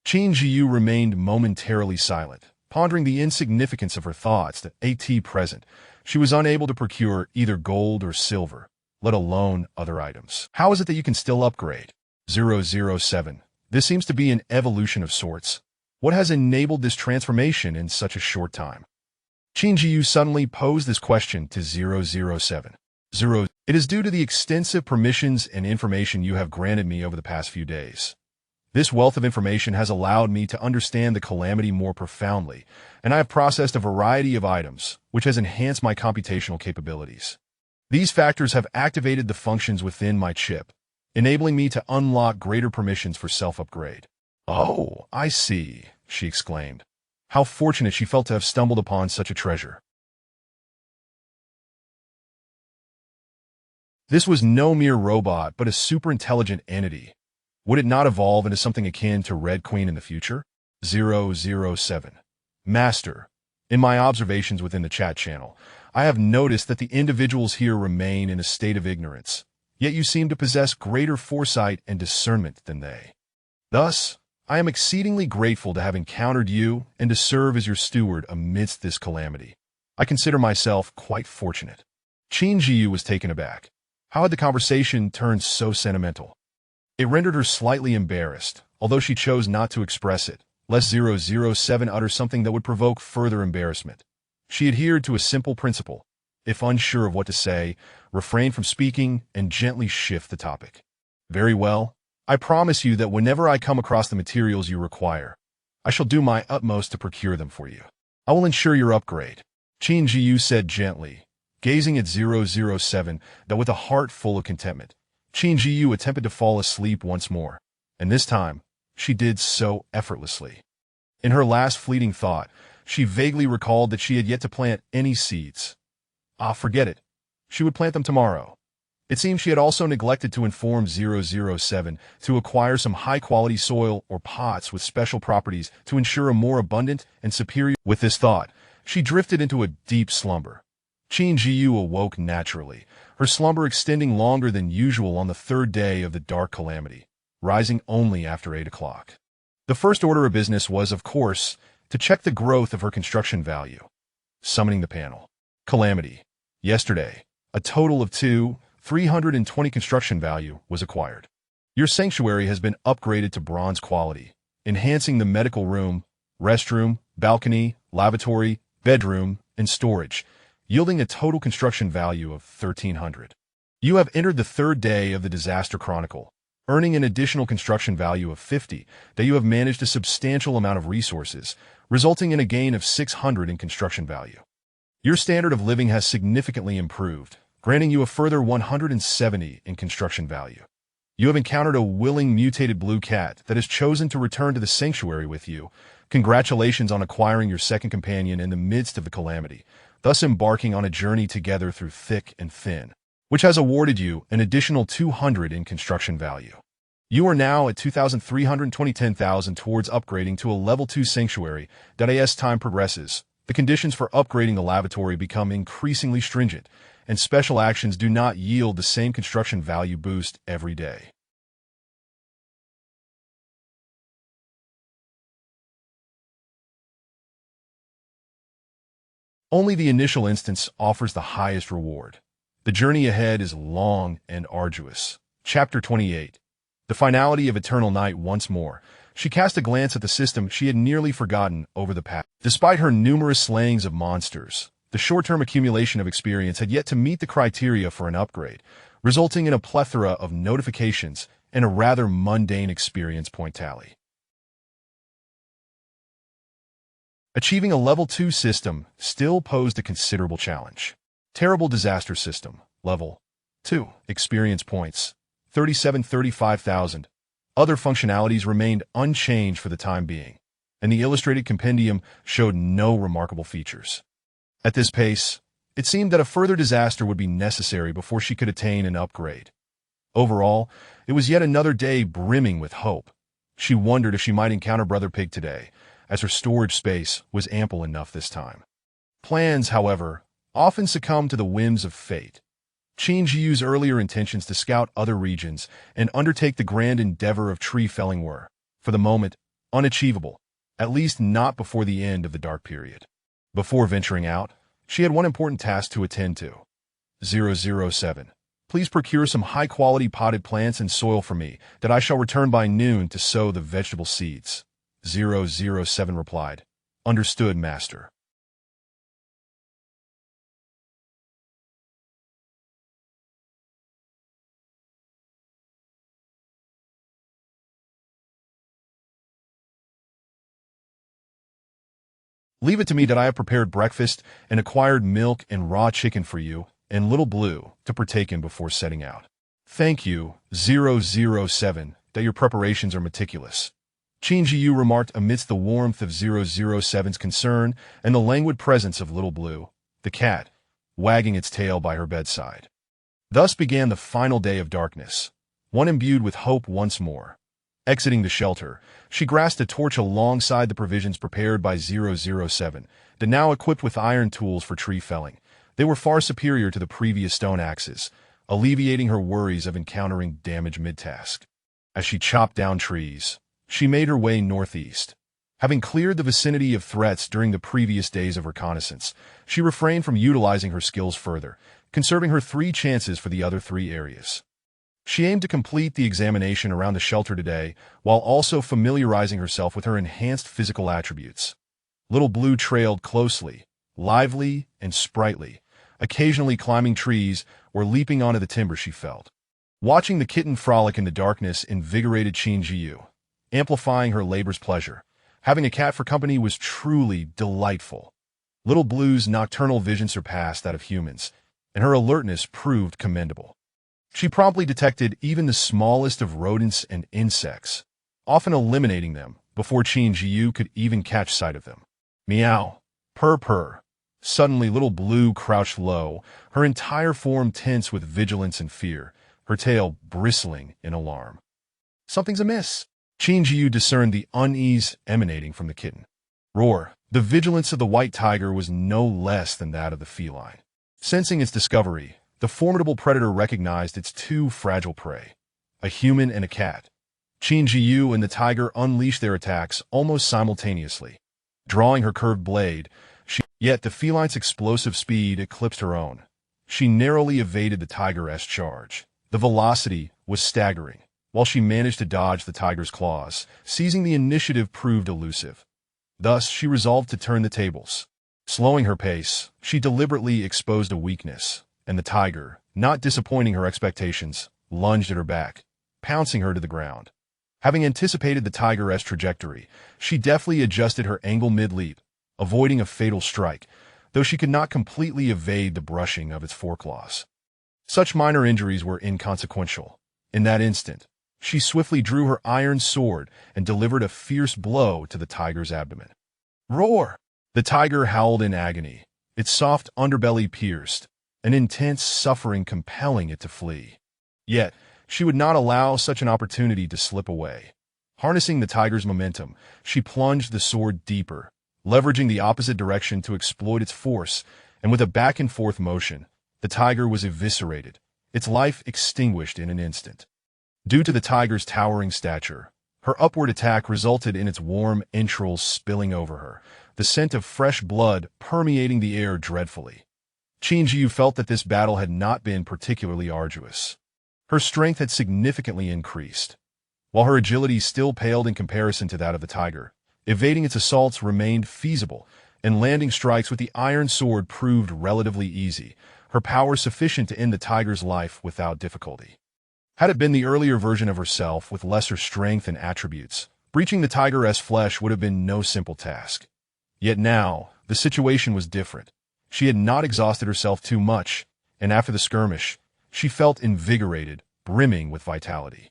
Qin Zhiyu remained momentarily silent, pondering the insignificance of her thoughts that at present she was unable to procure either gold or silver, let alone other items. How is it that you can still upgrade? 007. This seems to be an evolution of sorts. What has enabled this transformation in such a short time? Qin Zhiyu suddenly posed this question to 007. It is due to the extensive permissions and information you have granted me over the past few days. This wealth of information has allowed me to understand the calamity more profoundly, and I have processed a variety of items, which has enhanced my computational capabilities. These factors have activated the functions within my chip, enabling me to unlock greater permissions for self-upgrade. "Oh, I see," she exclaimed. How fortunate she felt to have stumbled upon such a treasure. This was no mere robot, but a super-intelligent entity. Would it not evolve into something akin to Red Queen in the future? 007. Master, in my observations within the chat channel, I have noticed that the individuals here remain in a state of ignorance, yet you seem to possess greater foresight and discernment than they. Thus, I am exceedingly grateful to have encountered you and to serve as your steward amidst this calamity. I consider myself quite fortunate. Qin Zhiyu was taken aback. How had the conversation turned so sentimental? It rendered her slightly embarrassed, although she chose not to express it, lest 007 utter something that would provoke further embarrassment. She adhered to a simple principle. If unsure of what to say, refrain from speaking and gently shift the topic. Very well, I promise you that whenever I come across the materials you require, I shall do my utmost to procure them for you. I will ensure your upgrade, Qin Zhiyu said gently, gazing at 007, that with a heart full of contentment. Qin Zhiyu attempted to fall asleep once more, and this time, she did so effortlessly. In her last fleeting thought, she vaguely recalled that she had yet to plant any seeds. Forget it. She would plant them tomorrow. It seems she had also neglected to inform 007 to acquire some high-quality soil or pots with special properties to ensure a more abundant and superior. With this thought, she drifted into a deep slumber. Qin Zhiyu awoke naturally, her slumber extending longer than usual on the third day of the dark calamity, rising only after 8 o'clock. The first order of business was, of course, to check the growth of her construction value. Summoning the panel. Calamity. Yesterday, a total of 320 construction value was acquired. Your sanctuary has been upgraded to bronze quality, enhancing the medical room, restroom, balcony, lavatory, bedroom, and storage, yielding a total construction value of 1,300. You have entered the third day of the Disaster Chronicle, earning an additional construction value of 50, that you have managed a substantial amount of resources, resulting in a gain of 600 in construction value. Your standard of living has significantly improved, granting you a further 170 in construction value. You have encountered a willing mutated blue cat that has chosen to return to the sanctuary with you. Congratulations on acquiring your second companion in the midst of the calamity, thus embarking on a journey together through thick and thin, which has awarded you an additional 200 in construction value. You are now at 2,320 towards upgrading to a level 2 sanctuary. As time progresses, the conditions for upgrading the lavatory become increasingly stringent, and special actions do not yield the same construction value boost every day. Only the initial instance offers the highest reward. The journey ahead is long and arduous. Chapter 28. The finality of eternal night once more. She cast a glance at the system she had nearly forgotten over the past. Despite her numerous slayings of monsters, the short-term accumulation of experience had yet to meet the criteria for an upgrade, resulting in a plethora of notifications and a rather mundane experience point tally. Achieving a level 2 system still posed a considerable challenge. Terrible disaster system, level 2, experience points, 35,000. Other functionalities remained unchanged for the time being, and the illustrated compendium showed no remarkable features. At this pace, it seemed that a further disaster would be necessary before she could attain an upgrade. Overall, it was yet another day brimming with hope. She wondered if she might encounter Brother Pig today, as her storage space was ample enough this time. Plans, however, often succumb to the whims of fate. Qin Zhiyu's earlier intentions to scout other regions and undertake the grand endeavor of tree felling were, for the moment, unachievable, at least not before the end of the dark period. Before venturing out, she had one important task to attend to. 007. Please procure some high-quality potted plants and soil for me, that I shall return by noon to sow the vegetable seeds. 007 replied. Understood, Master. Leave it to me that I have prepared breakfast and acquired milk and raw chicken for you and Little Blue to partake in before setting out. Thank you, 007, that your preparations are meticulous. Qin Zhiyu remarked amidst the warmth of 007's concern and the languid presence of Little Blue, the cat, wagging its tail by her bedside. Thus began the final day of darkness, one imbued with hope once more. Exiting the shelter, she grasped a torch alongside the provisions prepared by 007, that now equipped with iron tools for tree felling. They were far superior to the previous stone axes, alleviating her worries of encountering damage mid-task. As she chopped down trees, she made her way northeast. Having cleared the vicinity of threats during the previous days of reconnaissance, she refrained from utilizing her skills further, conserving her 3 chances for the other 3 areas. She aimed to complete the examination around the shelter today, while also familiarizing herself with her enhanced physical attributes. Little Blue trailed closely, lively and sprightly, occasionally climbing trees or leaping onto the timber she felt. Watching the kitten frolic in the darkness invigorated Qin Zhiyu, amplifying her labor's pleasure. Having a cat for company was truly delightful. Little Blue's nocturnal vision surpassed that of humans, and her alertness proved commendable. She promptly detected even the smallest of rodents and insects, often eliminating them before Qin Zhiyu could even catch sight of them. Meow. Purr purr. Suddenly Little Blue crouched low, her entire form tense with vigilance and fear, her tail bristling in alarm. Something's amiss. Qin Zhiyu discerned the unease emanating from the kitten. Roar. The vigilance of the white tiger was no less than that of the feline. Sensing its discovery, the formidable predator recognized its two fragile prey, a human and a cat. Qin Zhiyu and the tiger unleashed their attacks almost simultaneously. Drawing her curved blade, yet the feline's explosive speed eclipsed her own. She narrowly evaded the tiger's charge. The velocity was staggering. While she managed to dodge the tiger's claws, seizing the initiative proved elusive. Thus, she resolved to turn the tables. Slowing her pace, she deliberately exposed a weakness, and the tiger, not disappointing her expectations, lunged at her back, pouncing her to the ground. Having anticipated the tiger's trajectory, she deftly adjusted her angle mid-leap, avoiding a fatal strike, though she could not completely evade the brushing of its foreclaws. Such minor injuries were inconsequential. In that instant, she swiftly drew her iron sword and delivered a fierce blow to the tiger's abdomen. Roar! The tiger howled in agony, its soft underbelly pierced, an intense suffering compelling it to flee. Yet, she would not allow such an opportunity to slip away. Harnessing the tiger's momentum, she plunged the sword deeper, leveraging the opposite direction to exploit its force, and with a back-and-forth motion, the tiger was eviscerated, its life extinguished in an instant. Due to the tiger's towering stature, her upward attack resulted in its warm entrails spilling over her, the scent of fresh blood permeating the air dreadfully. Qin Zhiyu felt that this battle had not been particularly arduous. Her strength had significantly increased. While her agility still paled in comparison to that of the tiger, evading its assaults remained feasible, and landing strikes with the iron sword proved relatively easy, her power sufficient to end the tiger's life without difficulty. Had it been the earlier version of herself with lesser strength and attributes, breaching the tiger's flesh would have been no simple task. Yet now, the situation was different. She had not exhausted herself too much, and after the skirmish, she felt invigorated, brimming with vitality.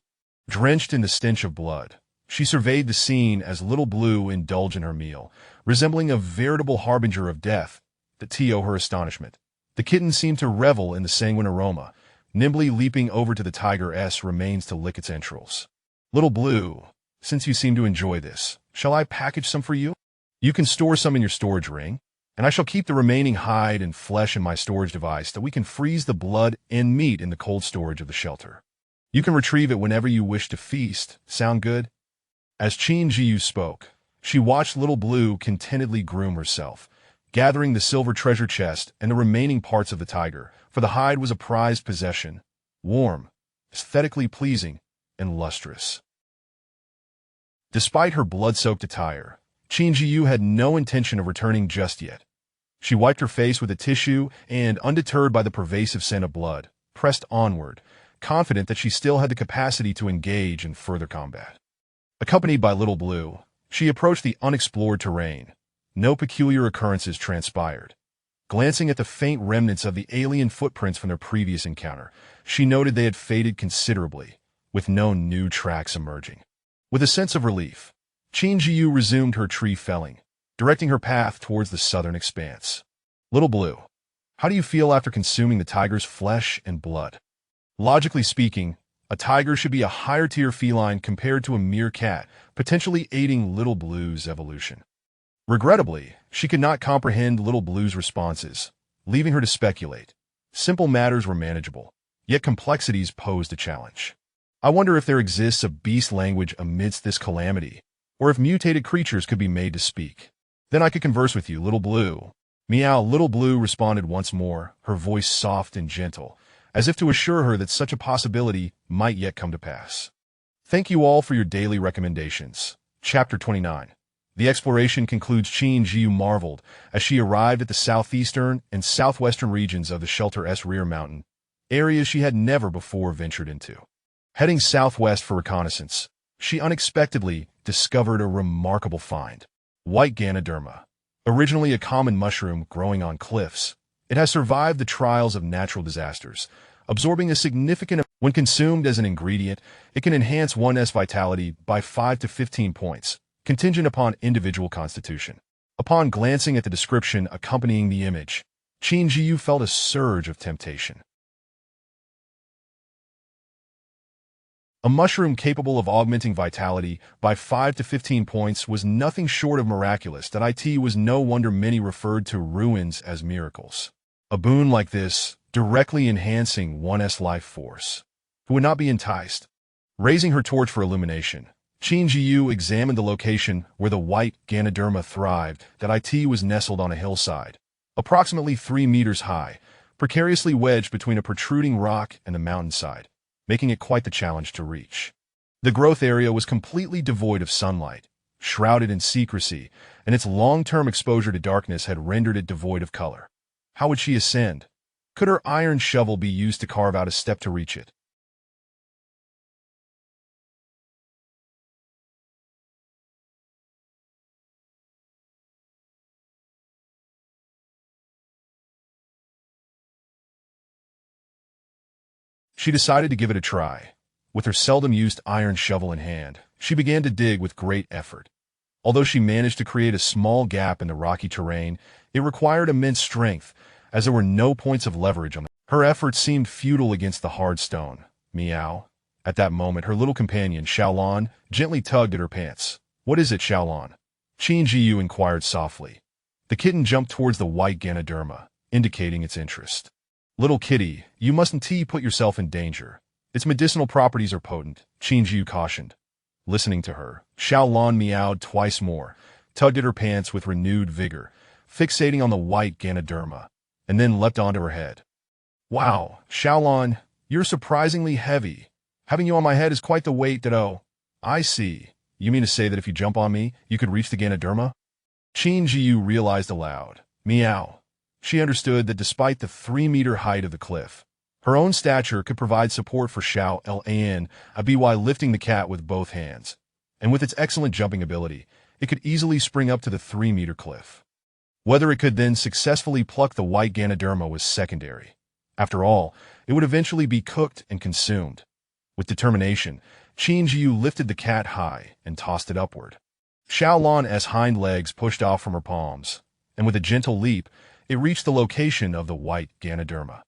Drenched in the stench of blood, she surveyed the scene as Little Blue indulged in her meal, resembling a veritable harbinger of death. To her astonishment, the kitten seemed to revel in the sanguine aroma, nimbly leaping over to the tiger's remains to lick its entrails. Little Blue, since you seem to enjoy this, shall I package some for you? You can store some in your storage ring, and I shall keep the remaining hide and flesh in my storage device that we can freeze the blood and meat in the cold storage of the shelter. You can retrieve it whenever you wish to feast. Sound good? As Qin Zhiyu spoke, she watched Little Blue contentedly groom herself, gathering the silver treasure chest and the remaining parts of the tiger, for the hide was a prized possession, warm, aesthetically pleasing, and lustrous. Despite her blood-soaked attire, Qin Zhiyu had no intention of returning just yet. She wiped her face with a tissue and, undeterred by the pervasive scent of blood, pressed onward, confident that she still had the capacity to engage in further combat. Accompanied by Little Blue, she approached the unexplored terrain. No peculiar occurrences transpired. Glancing at the faint remnants of the alien footprints from their previous encounter, she noted they had faded considerably, with no new tracks emerging. With a sense of relief, Qin Zhiyu resumed her tree felling, directing her path towards the southern expanse. Little Blue, how do you feel after consuming the tiger's flesh and blood? Logically speaking, a tiger should be a higher-tier feline compared to a mere cat, potentially aiding Little Blue's evolution. Regrettably, she could not comprehend Little Blue's responses, leaving her to speculate. Simple matters were manageable, yet complexities posed a challenge. I wonder if there exists a beast language amidst this calamity, or if mutated creatures could be made to speak. Then I could converse with you, Little Blue. Meow. Little Blue responded once more, her voice soft and gentle, as if to assure her that such a possibility might yet come to pass. Thank you all for your daily recommendations. Chapter 29. The exploration concludes. Qin Zhiyu marveled as she arrived at the southeastern and southwestern regions of the shelter's rear mountain, areas she had never before ventured into. Heading southwest for reconnaissance, she unexpectedly discovered a remarkable find. White Ganoderma. Originally a common mushroom growing on cliffs, it has survived the trials of natural disasters, absorbing a significant amount. When consumed as an ingredient, it can enhance one's vitality by 5 to 15 points, contingent upon individual constitution. Upon glancing at the description accompanying the image, Qin Zhiyu felt a surge of temptation. A mushroom capable of augmenting vitality by 5 to 15 points was nothing short of miraculous. It was no wonder many referred to ruins as miracles. A boon like this, directly enhancing one's life force. Who would not be enticed? Raising her torch for illumination, Qin Zhiyu examined the location where the white Ganoderma thrived. It was nestled on a hillside, approximately 3 meters high, precariously wedged between a protruding rock and the mountainside, making it quite the challenge to reach. The growth area was completely devoid of sunlight, shrouded in secrecy, and its long-term exposure to darkness had rendered it devoid of color. How would she ascend? Could her iron shovel be used to carve out a step to reach it? She decided to give it a try. With her seldom-used iron shovel in hand, she began to dig with great effort. Although she managed to create a small gap in the rocky terrain, it required immense strength, as there were no points of leverage on it. Her efforts seemed futile against the hard stone. Meow. At that moment, her little companion, Xiaolan, gently tugged at her pants. "What is it, Xiaolan?" Qin Zhiyu inquired softly. The kitten jumped towards the white Ganoderma, indicating its interest. "Little kitty, you mustn't put yourself in danger. Its medicinal properties are potent," Qin Zhiyu cautioned. Listening to her, Xiaolan meowed twice more, tugged at her pants with renewed vigor, fixating on the white Ganoderma, and then leapt onto her head. "Wow, Xiaolan, you're surprisingly heavy. Having you on my head is quite the weight oh, I see. You mean to say that if you jump on me, you could reach the Ganoderma?" Qin Zhiyu realized aloud. Meow. She understood that despite the 3-meter height of the cliff, her own stature could provide support for Xiaolan by lifting the cat with both hands, and with its excellent jumping ability, it could easily spring up to the 3-meter cliff. Whether it could then successfully pluck the white Ganoderma was secondary. After all, it would eventually be cooked and consumed. With determination, Qin Zhiyu lifted the cat high and tossed it upward. Xiaolan's hind legs pushed off from her palms, and with a gentle leap, it reached the location of the white Ganoderma.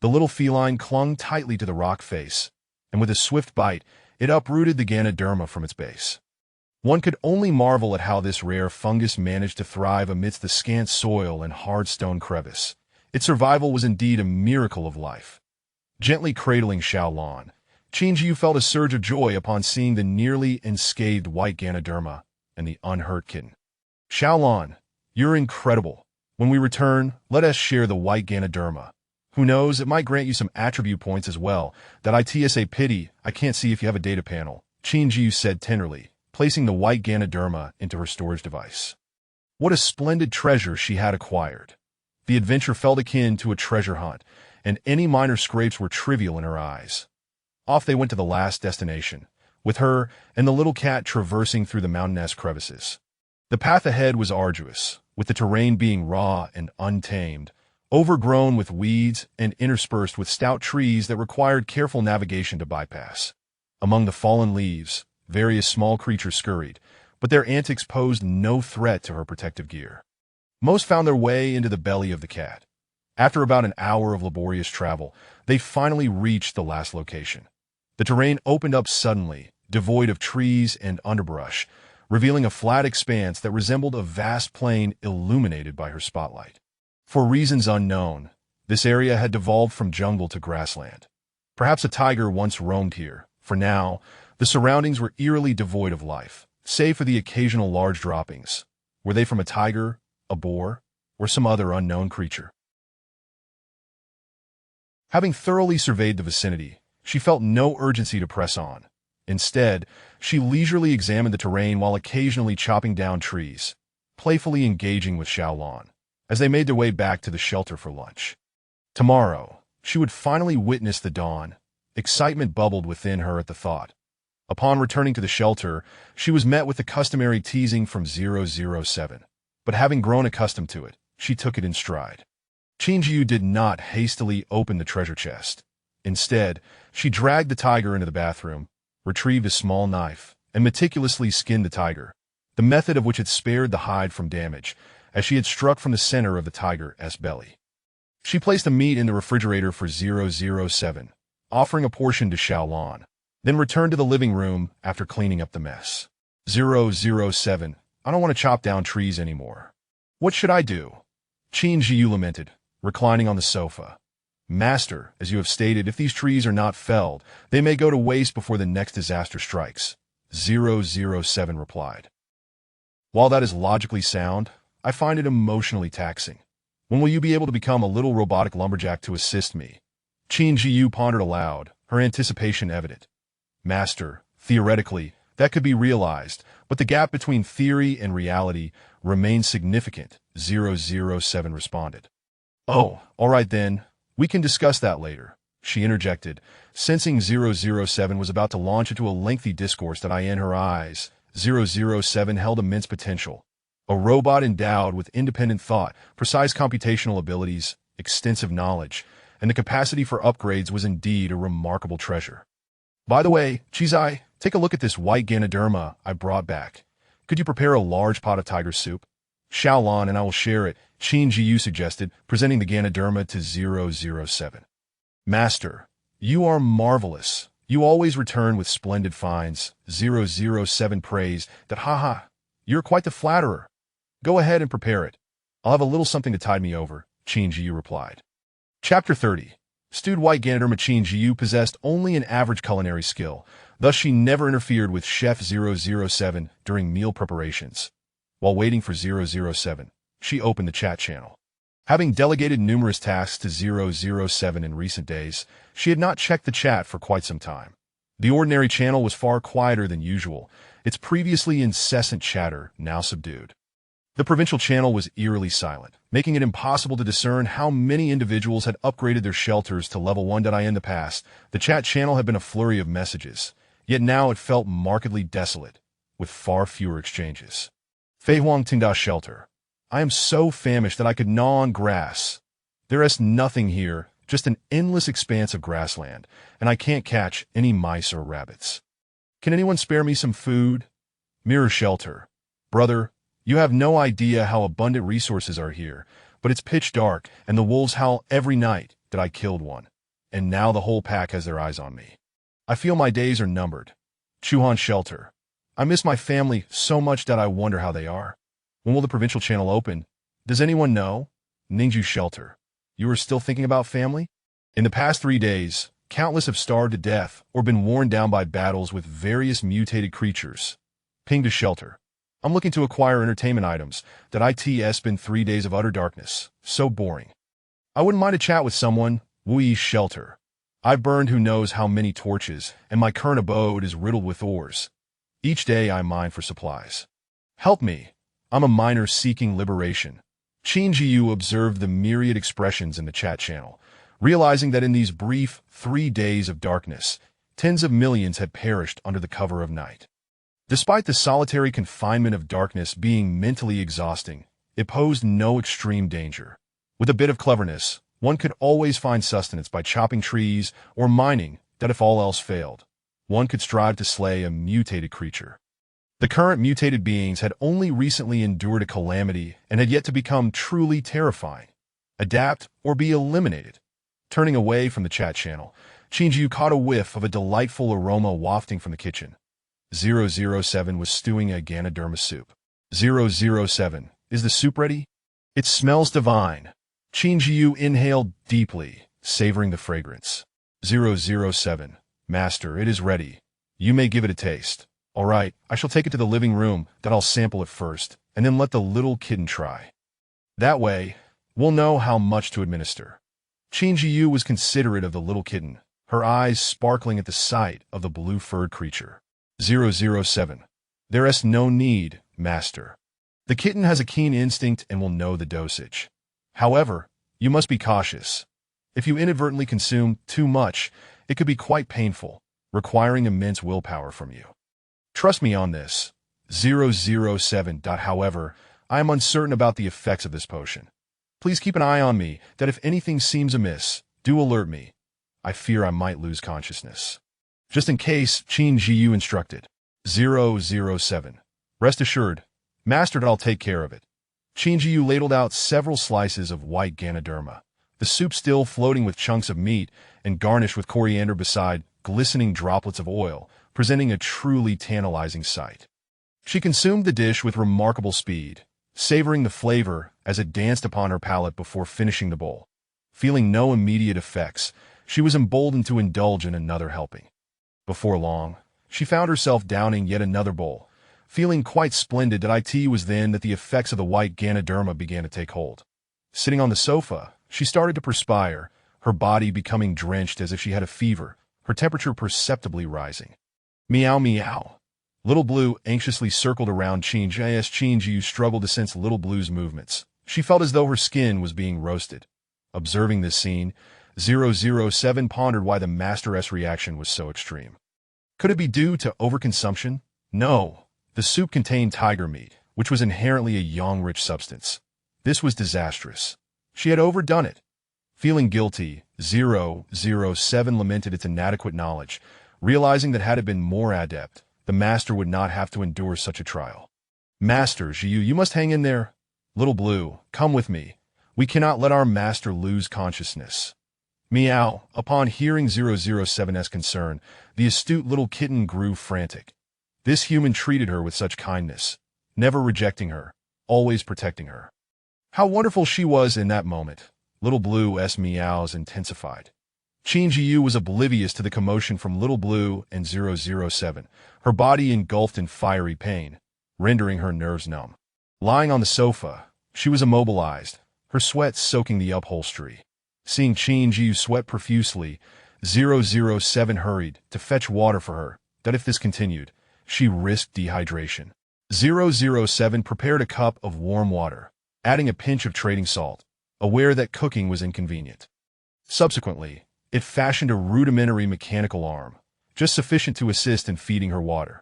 The little feline clung tightly to the rock face, and with a swift bite, it uprooted the Ganoderma from its base. One could only marvel at how this rare fungus managed to thrive amidst the scant soil and hard stone crevice. Its survival was indeed a miracle of life. Gently cradling Xiaolan, Qin Zhiyu felt a surge of joy upon seeing the nearly unscathed white Ganoderma and the unhurt kitten. "Xiaolan, you're incredible. When we return, let us share the white Ganoderma. Who knows, it might grant you some attribute points as well. It's a pity I can't see if you have a data panel," Qin Zhiyu said tenderly, placing the white Ganoderma into her storage device. What a splendid treasure she had acquired. The adventure felt akin to a treasure hunt, and any minor scrapes were trivial in her eyes. Off they went to the last destination, with her and the little cat traversing through the mountainous crevices. The path ahead was arduous, with the terrain being raw and untamed, overgrown with weeds and interspersed with stout trees that required careful navigation to bypass. Among the fallen leaves, various small creatures scurried, but their antics posed no threat to her protective gear. Most found their way into the belly of the cat. After about an hour of laborious travel, they finally reached the last location. The terrain opened up suddenly, devoid of trees and underbrush, revealing a flat expanse that resembled a vast plain illuminated by her spotlight. For reasons unknown, this area had devolved from jungle to grassland. Perhaps a tiger once roamed here. For now, the surroundings were eerily devoid of life, save for the occasional large droppings. Were they from a tiger, a boar, or some other unknown creature? Having thoroughly surveyed the vicinity, she felt no urgency to press on. Instead, she leisurely examined the terrain while occasionally chopping down trees, playfully engaging with Xiaolan, as they made their way back to the shelter for lunch. Tomorrow, She would finally witness the dawn. Excitement bubbled within her at the thought. Upon returning to the shelter, she was met with the customary teasing from 007. But having grown accustomed to it, she took it in stride. Qin Zhiyu did not hastily open the treasure chest. Instead, she dragged the tiger into the bathroom, retrieved a small knife, and meticulously skinned the tiger, the method of which had spared the hide from damage, as she had struck from the center of the tiger's belly. She placed the meat in the refrigerator for 007, offering a portion to Xiaolan, then returned to the living room after cleaning up the mess. 007, I don't want to chop down trees anymore. What should I do? Qin Zhiyu lamented, reclining on the sofa. Master, as you have stated, if these trees are not felled, they may go to waste before the next disaster strikes. 007 replied. While that is logically sound, I find it emotionally taxing. When will you be able to become a little robotic lumberjack to assist me? Qin Zhiyu pondered aloud, her anticipation evident. Master, theoretically, that could be realized, but the gap between theory and reality remains significant, 007 responded. Oh, all right then, we can discuss that later, she interjected, sensing 007 was about to launch into a lengthy discourse that in her eyes, 007 held immense potential. A robot endowed with independent thought, precise computational abilities, extensive knowledge, and the capacity for upgrades was indeed a remarkable treasure. By the way, Chizai, take a look at this white Ganoderma I brought back. Could you prepare a large pot of tiger soup? Xiaolan and I will share it, Qin Zhiyu suggested, presenting the Ganoderma to 007. Master, you are marvelous. You always return with splendid finds, 007 praised that haha, you're quite the flatterer. Go ahead and prepare it. I'll have a little something to tide me over, Qin Zhiyu replied. Chapter 30. Stewed white Ganoderma. Qin Zhiyu possessed only an average culinary skill, thus she never interfered with Chef 007 during meal preparations. While waiting for 007, she opened the chat channel. Having delegated numerous tasks to 007 in recent days, she had not checked the chat for quite some time. The ordinary channel was far quieter than usual, its previously incessant chatter now subdued. The provincial channel was eerily silent, making it impossible to discern how many individuals had upgraded their shelters to level 1. In the past, the chat channel had been a flurry of messages, yet now it felt markedly desolate, with far fewer exchanges. Feihuang Tingda Shelter. I am so famished that I could gnaw on grass. There is nothing here, just an endless expanse of grassland, and I can't catch any mice or rabbits. Can anyone spare me some food? Mirror Shelter. Brother, you have no idea how abundant resources are here, but it's pitch dark, and the wolves howl every night that I killed one, and now the whole pack has their eyes on me. I feel my days are numbered. Chuhan Shelter. I miss my family so much that I wonder how they are. When will the provincial channel open? Does anyone know? Ningju Shelter. You are still thinking about family? In the past 3 days, countless have starved to death or been worn down by battles with various mutated creatures. Pingda Shelter. I'm looking to acquire entertainment items that it's been 3 days of utter darkness. So boring. I wouldn't mind a chat with someone. Wui Shelter. I've burned who knows how many torches, and my current abode is riddled with ores. Each day I mine for supplies. Help me. I'm a miner seeking liberation. Qin Zhiyu observed the myriad expressions in the chat channel, realizing that in these brief 3 days of darkness, tens of millions had perished under the cover of night. Despite the solitary confinement of darkness being mentally exhausting, it posed no extreme danger. With a bit of cleverness, one could always find sustenance by chopping trees or mining that if all else failed, one could strive to slay a mutated creature. The current mutated beings had only recently endured a calamity and had yet to become truly terrifying, adapt, or be eliminated. Turning away from the chat channel, Qin Zhiyu caught a whiff of a delightful aroma wafting from the kitchen. 007 was stewing a Ganoderma soup. 007, is the soup ready? It smells divine. Qin Zhiyu inhaled deeply, savoring the fragrance. 007, Master, it is ready. You may give it a taste. All right, I shall take it to the living room, that I'll sample it first, and then let the little kitten try. That way, we'll know how much to administer. Qin Zhiyu was considerate of the little kitten, her eyes sparkling at the sight of the blue-furred creature. 007. There is no need, Master. The kitten has a keen instinct and will know the dosage. However, you must be cautious. If you inadvertently consume too much, it could be quite painful, requiring immense willpower from you. Trust me on this. 007. However, I am uncertain about the effects of this potion. Please keep an eye on me, that if anything seems amiss, do alert me. I fear I might lose consciousness. Just in case, Qin Zhiyu instructed. 007. Rest assured, Master, I'll take care of it. Qin Zhiyu ladled out several slices of white Ganoderma, the soup still floating with chunks of meat and garnished with coriander beside glistening droplets of oil, presenting a truly tantalizing sight. She consumed the dish with remarkable speed, savoring the flavor as it danced upon her palate before finishing the bowl. Feeling no immediate effects, she was emboldened to indulge in another helping. Before long, she found herself downing yet another bowl, feeling quite splendid. It was then that the effects of the white Ganoderma began to take hold. Sitting on the sofa, she started to perspire, her body becoming drenched as if she had a fever, her temperature perceptibly rising. Meow meow. Little Blue anxiously circled around Qin Zhiyu struggled to sense Little Blue's movements. She felt as though her skin was being roasted. Observing this scene, 007 pondered why the Master's reaction was so extreme. Could it be due to overconsumption? No. The soup contained tiger meat, which was inherently a yang-rich substance. This was disastrous. She had overdone it. Feeling guilty, 007 lamented its inadequate knowledge, realizing that had it been more adept, the Master would not have to endure such a trial. Master Zhiyu, you must hang in there. Little Blue, come with me. We cannot let our Master lose consciousness. Meow. Upon hearing 007's concern, the astute little kitten grew frantic. This human treated her with such kindness, never rejecting her, always protecting her. How wonderful she was in that moment. Little Blue's meows intensified. Qin Zhiyu was oblivious to the commotion from Little Blue and 007, her body engulfed in fiery pain, rendering her nerves numb. Lying on the sofa, she was immobilized, her sweat soaking the upholstery. Seeing Qin Zhiyu sweat profusely, 007 hurried to fetch water for her, that if this continued, she risked dehydration. 007 prepared a cup of warm water, adding a pinch of trading salt, aware that cooking was inconvenient. Subsequently, it fashioned a rudimentary mechanical arm, just sufficient to assist in feeding her water.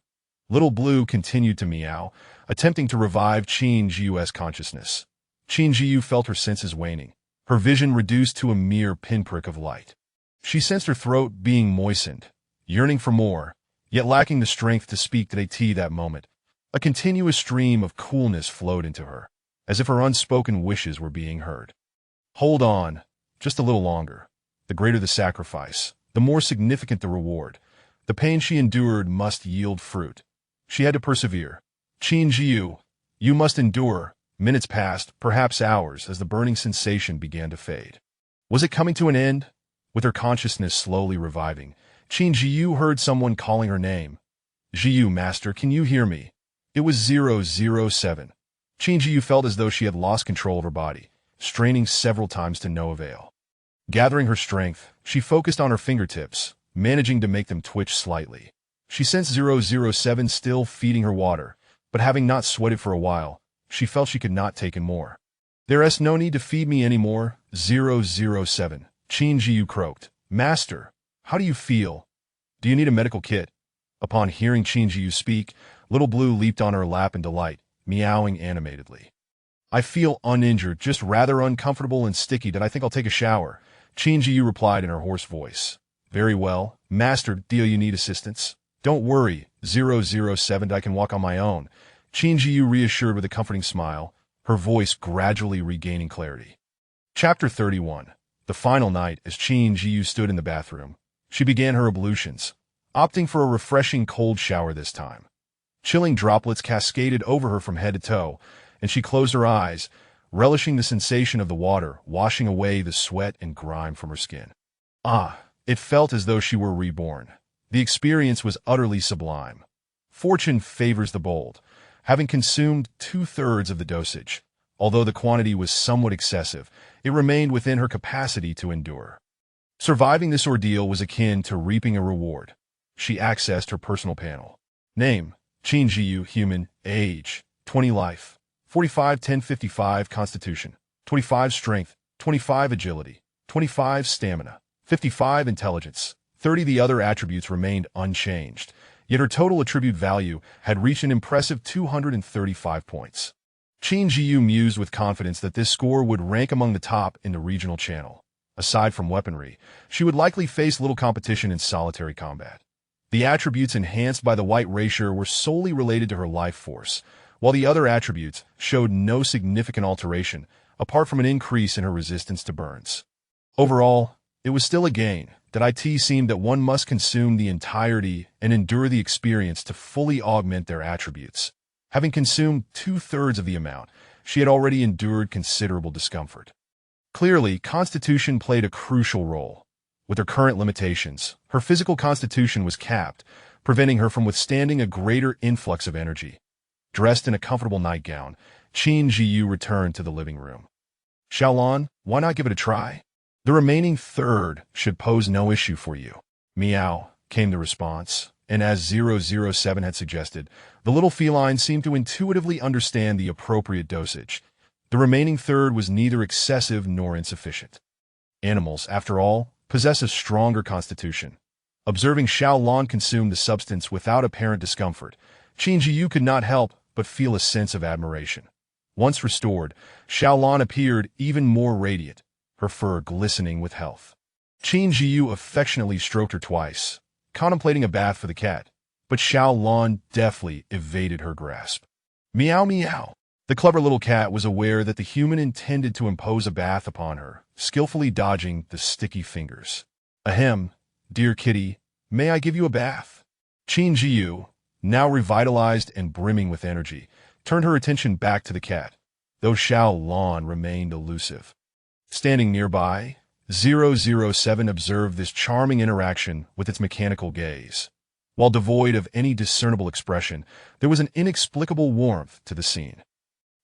Little Blue continued to meow, attempting to revive Qin Zhiyu's consciousness. Qin Zhiyu felt her senses waning, her vision reduced to a mere pinprick of light. She sensed her throat being moistened, yearning for more, yet lacking the strength to speak to that moment. A continuous stream of coolness flowed into her, as if her unspoken wishes were being heard. Hold on, just a little longer. The greater the sacrifice, the more significant the reward. The pain she endured must yield fruit. She had to persevere. Qin Zhiyu, you must endure. Minutes passed, perhaps hours, as the burning sensation began to fade. Was it coming to an end? With her consciousness slowly reviving, Qin Zhiyu heard someone calling her name. Zhiyu, Master, can you hear me? It was 007. Qin Zhiyu felt as though she had lost control of her body, straining several times to no avail. Gathering her strength, she focused on her fingertips, managing to make them twitch slightly. She sensed 007 still feeding her water, but having not sweated for a while, she felt she could not take in more. There's no need to feed me anymore, 007. Qin Zhiyu croaked. Master, how do you feel? Do you need a medical kit? Upon hearing Qin Zhiyu speak, Little Blue leaped on her lap in delight, meowing animatedly. I feel uninjured, just rather uncomfortable and sticky. I think I'll take a shower. Qin Zhiyu replied in her hoarse voice. Very well. Master, do you need assistance? Don't worry, 007, I can walk on my own. Qin Zhiyu reassured with a comforting smile, her voice gradually regaining clarity. Chapter 31. The final night, as Qin Zhiyu stood in the bathroom, she began her ablutions, opting for a refreshing cold shower this time. Chilling droplets cascaded over her from head to toe, and she closed her eyes, relishing the sensation of the water washing away the sweat and grime from her skin. It felt as though she were reborn. The experience was utterly sublime. Fortune favors the bold. Having consumed 2/3 of the dosage, although the quantity was somewhat excessive, it remained within her capacity to endure. Surviving this ordeal was akin to reaping a reward. She accessed her personal panel. Name, Qin Zhiyu, human, age, 20 life, 45 10 55 constitution, 25 strength, 25 agility, 25 stamina, 55 intelligence, 30 the other attributes remained unchanged, yet her total attribute value had reached an impressive 235 points. Qin Zhiyu mused with confidence that this score would rank among the top in the regional channel. Aside from weaponry, she would likely face little competition in solitary combat. The attributes enhanced by the white racier were solely related to her life force, while the other attributes showed no significant alteration apart from an increase in her resistance to burns. Overall, it was still a gain. That it seemed that one must consume the entirety and endure the experience to fully augment their attributes. Having consumed 2/3 of the amount, she had already endured considerable discomfort. Clearly, constitution played a crucial role. With her current limitations, her physical constitution was capped, preventing her from withstanding a greater influx of energy. Dressed in a comfortable nightgown, Qin Zhiyu returned to the living room. Xiaolan, why not give it a try? The remaining third should pose no issue for you. Meow, came the response, and as 007 had suggested, the little feline seemed to intuitively understand the appropriate dosage. The remaining third was neither excessive nor insufficient. Animals, after all, possess a stronger constitution. Observing Xiaolan consume the substance without apparent discomfort, Qin Zhiyu could not help but feel a sense of admiration. Once restored, Xiaolan appeared even more radiant, her fur glistening with health. Qin Zhiyu affectionately stroked her twice, contemplating a bath for the cat, but Xiaolan deftly evaded her grasp. Meow meow. The clever little cat was aware that the human intended to impose a bath upon her, skillfully dodging the sticky fingers. Ahem, dear kitty, may I give you a bath? Qin Zhiyu, now revitalized and brimming with energy, turned her attention back to the cat, though Xiaolan remained elusive. Standing nearby, 007 observed this charming interaction with its mechanical gaze. While devoid of any discernible expression, there was an inexplicable warmth to the scene.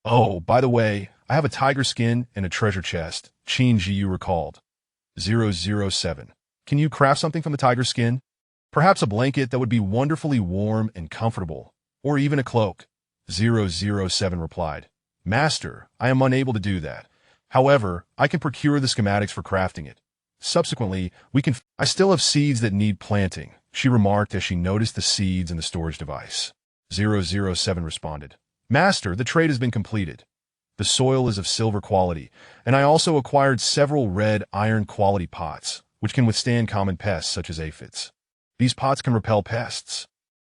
Oh, by the way, I have a tiger skin and a treasure chest, Qin Zhiyu recalled. 007. Can you craft something from the tiger skin? Perhaps a blanket that would be wonderfully warm and comfortable, or even a cloak. 007 replied. Master, I am unable to do that. However, I can procure the schematics for crafting it. Subsequently, I still have seeds that need planting, she remarked as she noticed the seeds in the storage device. 007 responded. Master, the trade has been completed. The soil is of silver quality, and I also acquired several red iron quality pots, which can withstand common pests such as aphids. These pots can repel pests.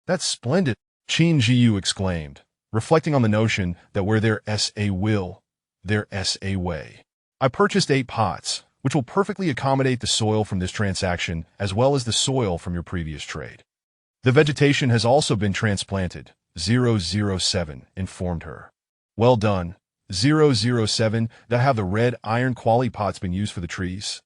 That's splendid, Qin Zhiyu exclaimed, reflecting on the notion that where there's a will, there's a way. I purchased 8 pots, which will perfectly accommodate the soil from this transaction as well as the soil from your previous trade. The vegetation has also been transplanted, 007 informed her. Well done, 007, that have the red iron quality pots been used for the trees?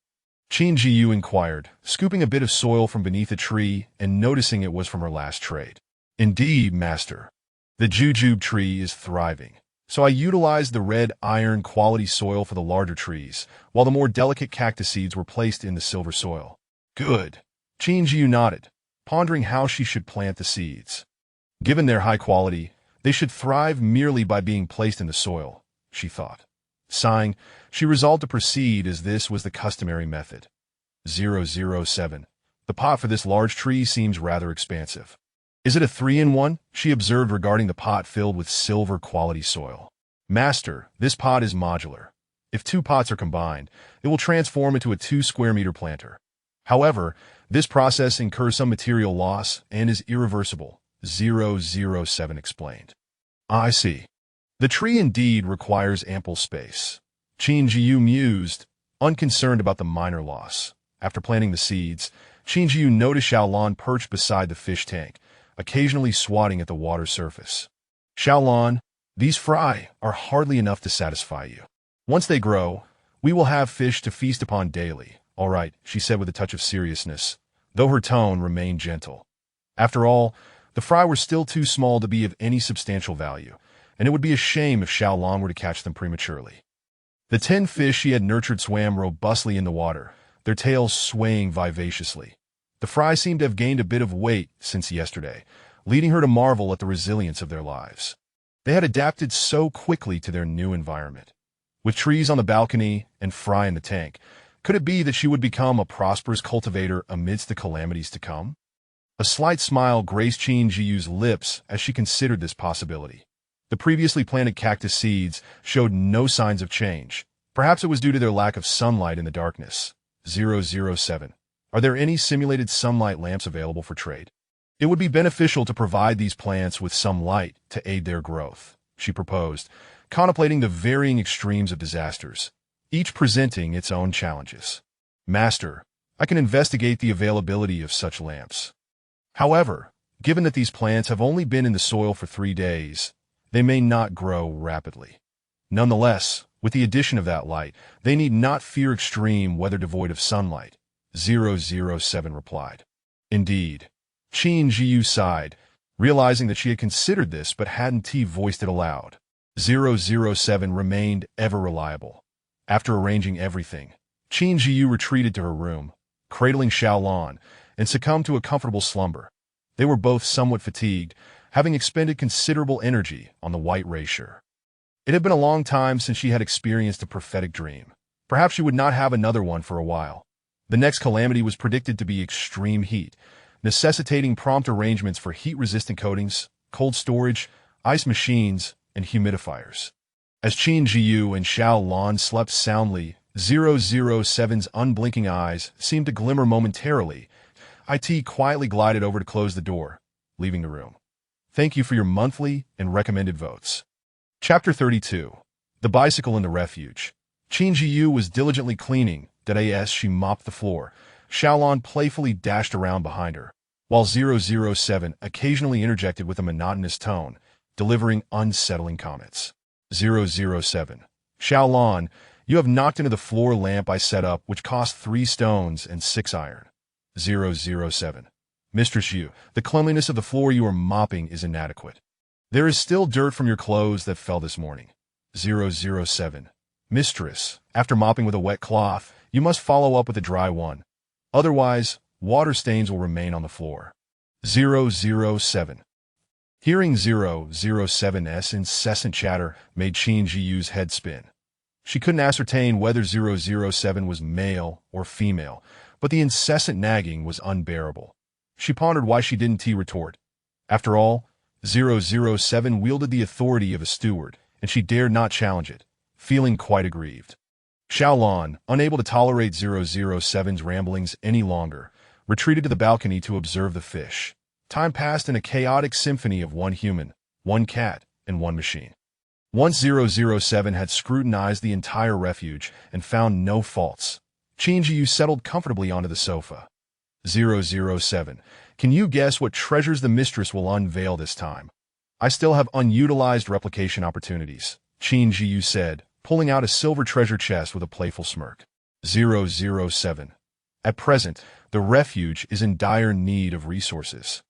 Qin Zhiyu inquired, scooping a bit of soil from beneath a tree and noticing it was from her last trade. Indeed, master. The jujube tree is thriving, so I utilized the red iron quality soil for the larger trees, while the more delicate cactus seeds were placed in the silver soil. Good. Qin Zhiyu nodded, pondering how she should plant the seeds. Given their high quality, they should thrive merely by being placed in the soil, she thought. Sighing, she resolved to proceed as this was the customary method. 007. The pot for this large tree seems rather expansive. Is it a 3-in-1? She observed regarding the pot filled with silver quality soil. Master, this pot is modular. If 2 pots are combined, it will transform into a 2-square-meter planter. However, this process incurs some material loss and is irreversible, 007 explained. I see. The tree indeed requires ample space. Qin Zhiyu mused, unconcerned about the minor loss. After planting the seeds, Qin Zhiyu noticed Xiaolan perched beside the fish tank, occasionally swatting at the water surface. Xiaolan, these fry are hardly enough to satisfy you. Once they grow, we will have fish to feast upon daily. All right, she said with a touch of seriousness, though her tone remained gentle. After all, the fry were still too small to be of any substantial value, and it would be a shame if Xiaolan were to catch them prematurely. The 10 fish she had nurtured swam robustly in the water, their tails swaying vivaciously. The fry seemed to have gained a bit of weight since yesterday, leading her to marvel at the resilience of their lives. They had adapted so quickly to their new environment. With trees on the balcony and fry in the tank, Could it be that she would become a prosperous cultivator amidst the calamities to come? A slight smile graced Qin Zhiyu's lips as she considered this possibility. The previously planted cactus seeds showed no signs of change. Perhaps it was due to their lack of sunlight in the darkness. 007. Are there any simulated sunlight lamps available for trade? It would be beneficial to provide these plants with some light to aid their growth, she proposed, contemplating the varying extremes of disasters, each presenting its own challenges. Master, I can investigate the availability of such lamps. However, given that these plants have only been in the soil for 3 days, they may not grow rapidly. Nonetheless, with the addition of that light, they need not fear extreme weather devoid of sunlight, 007 replied. Indeed. Qin Zhiyu sighed, realizing that she had considered this but hadn't voiced it aloud. 007 remained ever reliable. After arranging everything, Qin Zhiyu retreated to her room, cradling Xiaolan, and succumbed to a comfortable slumber. They were both somewhat fatigued, having expended considerable energy on the white racer. It had been a long time since she had experienced a prophetic dream. Perhaps she would not have another one for a while. The next calamity was predicted to be extreme heat, necessitating prompt arrangements for heat-resistant coatings, cold storage, ice machines, and humidifiers. As Qin Zhiyu and Xiaolan slept soundly, 007's unblinking eyes seemed to glimmer momentarily. IT quietly glided over to close the door, leaving the room. Thank you for your monthly and recommended votes. Chapter 32. The Bicycle in the Refuge. Qin Zhiyu was diligently cleaning, as she mopped the floor. Xiaolan playfully dashed around behind her, while 007 occasionally interjected with a monotonous tone, delivering unsettling comments. 007. Xiaolan, you have knocked into the floor lamp I set up, which cost 3 stones and 6 iron. 007. Mistress Yu, the cleanliness of the floor you are mopping is inadequate. There is still dirt from your clothes that fell this morning. 007. Mistress, after mopping with a wet cloth, you must follow up with a dry one. Otherwise, water stains will remain on the floor. 007. Hearing 007's incessant chatter made Qin Zhiyu's head spin. She couldn't ascertain whether 007 was male or female, but the incessant nagging was unbearable. She pondered why she didn't retort. After all, 007 wielded the authority of a steward, and she dared not challenge it, feeling quite aggrieved. Xiaolan, unable to tolerate 007's ramblings any longer, retreated to the balcony to observe the fish. Time passed in a chaotic symphony of one human, one cat, and one machine. Once 007 had scrutinized the entire refuge and found no faults, Qin Zhiyu settled comfortably onto the sofa. 007. Can you guess what treasures the mistress will unveil this time? I still have unutilized replication opportunities, Qin Zhiyu said, pulling out a silver treasure chest with a playful smirk. 007. At present, the refuge is in dire need of resources.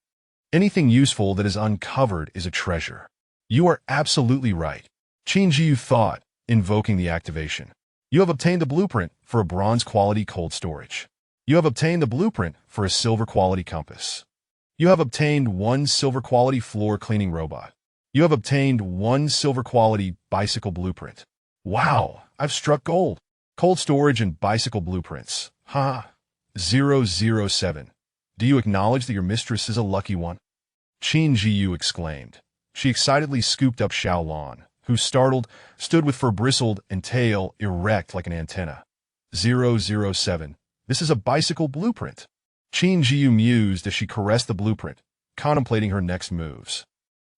Anything useful that is uncovered is a treasure. You are absolutely right, Qin Zhiyu thought, invoking the activation. You have obtained the blueprint for a bronze-quality cold storage. You have obtained the blueprint for a silver-quality compass. You have obtained 1 silver-quality floor cleaning robot. You have obtained 1 silver-quality bicycle blueprint. Wow, I've struck gold. Cold storage and bicycle blueprints. Ha! 007. Do you acknowledge that your mistress is a lucky one? Qin Zhiyu exclaimed. She excitedly scooped up Xiaolan, who, startled, stood with fur bristled and tail erect like an antenna. 007. This is a bicycle blueprint. Qin Zhiyu mused as she caressed the blueprint, contemplating her next moves.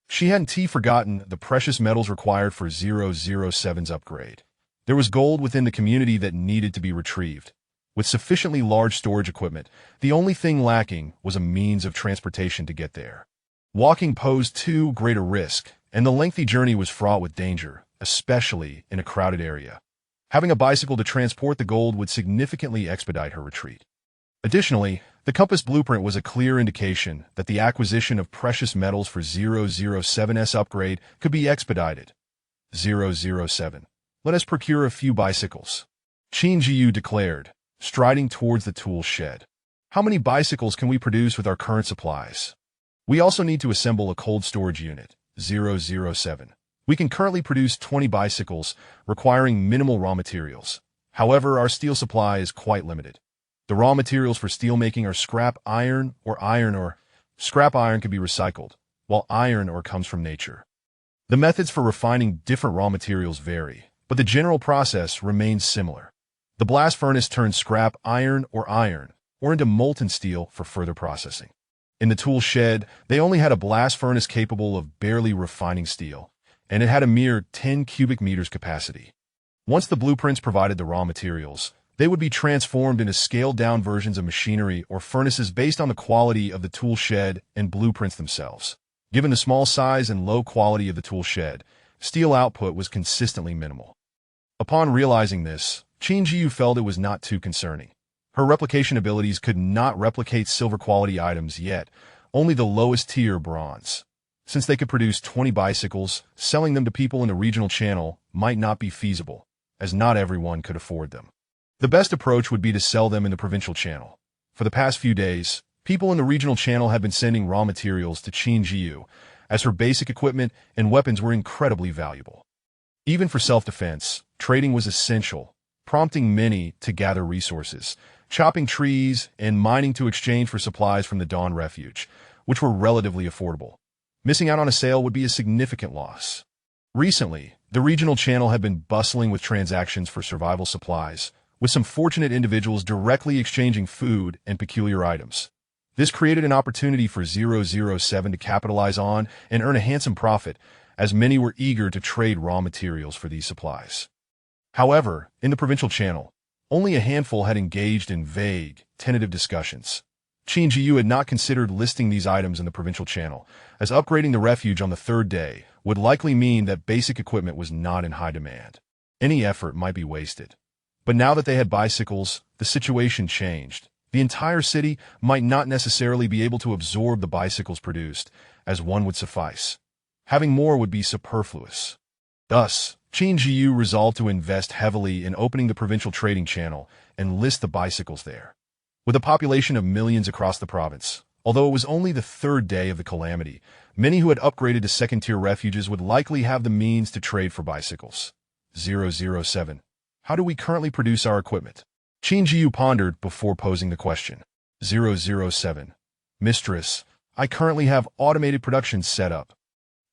She hadn't forgotten the precious metals required for 007's upgrade. There was gold within the community that needed to be retrieved. With sufficiently large storage equipment, the only thing lacking was a means of transportation to get there. Walking posed too great a risk, and the lengthy journey was fraught with danger, especially in a crowded area. Having a bicycle to transport the gold would significantly expedite her retreat. Additionally, the compass blueprint was a clear indication that the acquisition of precious metals for 007's upgrade could be expedited. 007. Let us procure a few bicycles, Qin Zhiyu declared, striding towards the tool shed. How many bicycles can we produce with our current supplies? We also need to assemble a cold storage unit, 007. We can currently produce 20 bicycles, requiring minimal raw materials. However, our steel supply is quite limited. The raw materials for steelmaking are scrap iron or scrap iron can be recycled, while iron ore comes from nature. The methods for refining different raw materials vary, but the general process remains similar. The blast furnace turns scrap iron or into molten steel for further processing. In the tool shed, they only had a blast furnace capable of barely refining steel, and it had a mere 10 cubic meters capacity. Once the blueprints provided the raw materials, they would be transformed into scaled-down versions of machinery or furnaces based on the quality of the tool shed and blueprints themselves. Given the small size and low quality of the tool shed, steel output was consistently minimal. Upon realizing this, Qin Zhiyu felt it was not too concerning. Her replication abilities could not replicate silver-quality items yet, only the lowest-tier bronze. Since they could produce 20 bicycles, selling them to people in the regional channel might not be feasible, as not everyone could afford them. The best approach would be to sell them in the provincial channel. For the past few days, people in the regional channel had been sending raw materials to Qin Zhiyu, as her basic equipment and weapons were incredibly valuable. Even for self-defense, trading was essential, prompting many to gather resources, chopping trees and mining to exchange for supplies from the Dawn refuge, which were relatively affordable. Missing out on a sale would be a significant loss. Recently, the regional channel had been bustling with transactions for survival supplies, with some fortunate individuals directly exchanging food and peculiar items. This created an opportunity for 007 to capitalize on and earn a handsome profit, as many were eager to trade raw materials for these supplies. However, in the provincial channel, only a handful had engaged in vague, tentative discussions. Qin Zhiyu had not considered listing these items in the provincial channel, as upgrading the refuge on the third day would likely mean that basic equipment was not in high demand. Any effort might be wasted. But now that they had bicycles, the situation changed. The entire city might not necessarily be able to absorb the bicycles produced, as one would suffice. Having more would be superfluous. Thus, Qin Zhiyu resolved to invest heavily in opening the provincial trading channel and list the bicycles there. With a population of millions across the province, although it was only the third day of the calamity, many who had upgraded to second-tier refuges would likely have the means to trade for bicycles. 007. How do we currently produce our equipment? Qin Zhiyu pondered before posing the question. 007. Mistress, I currently have automated production set up.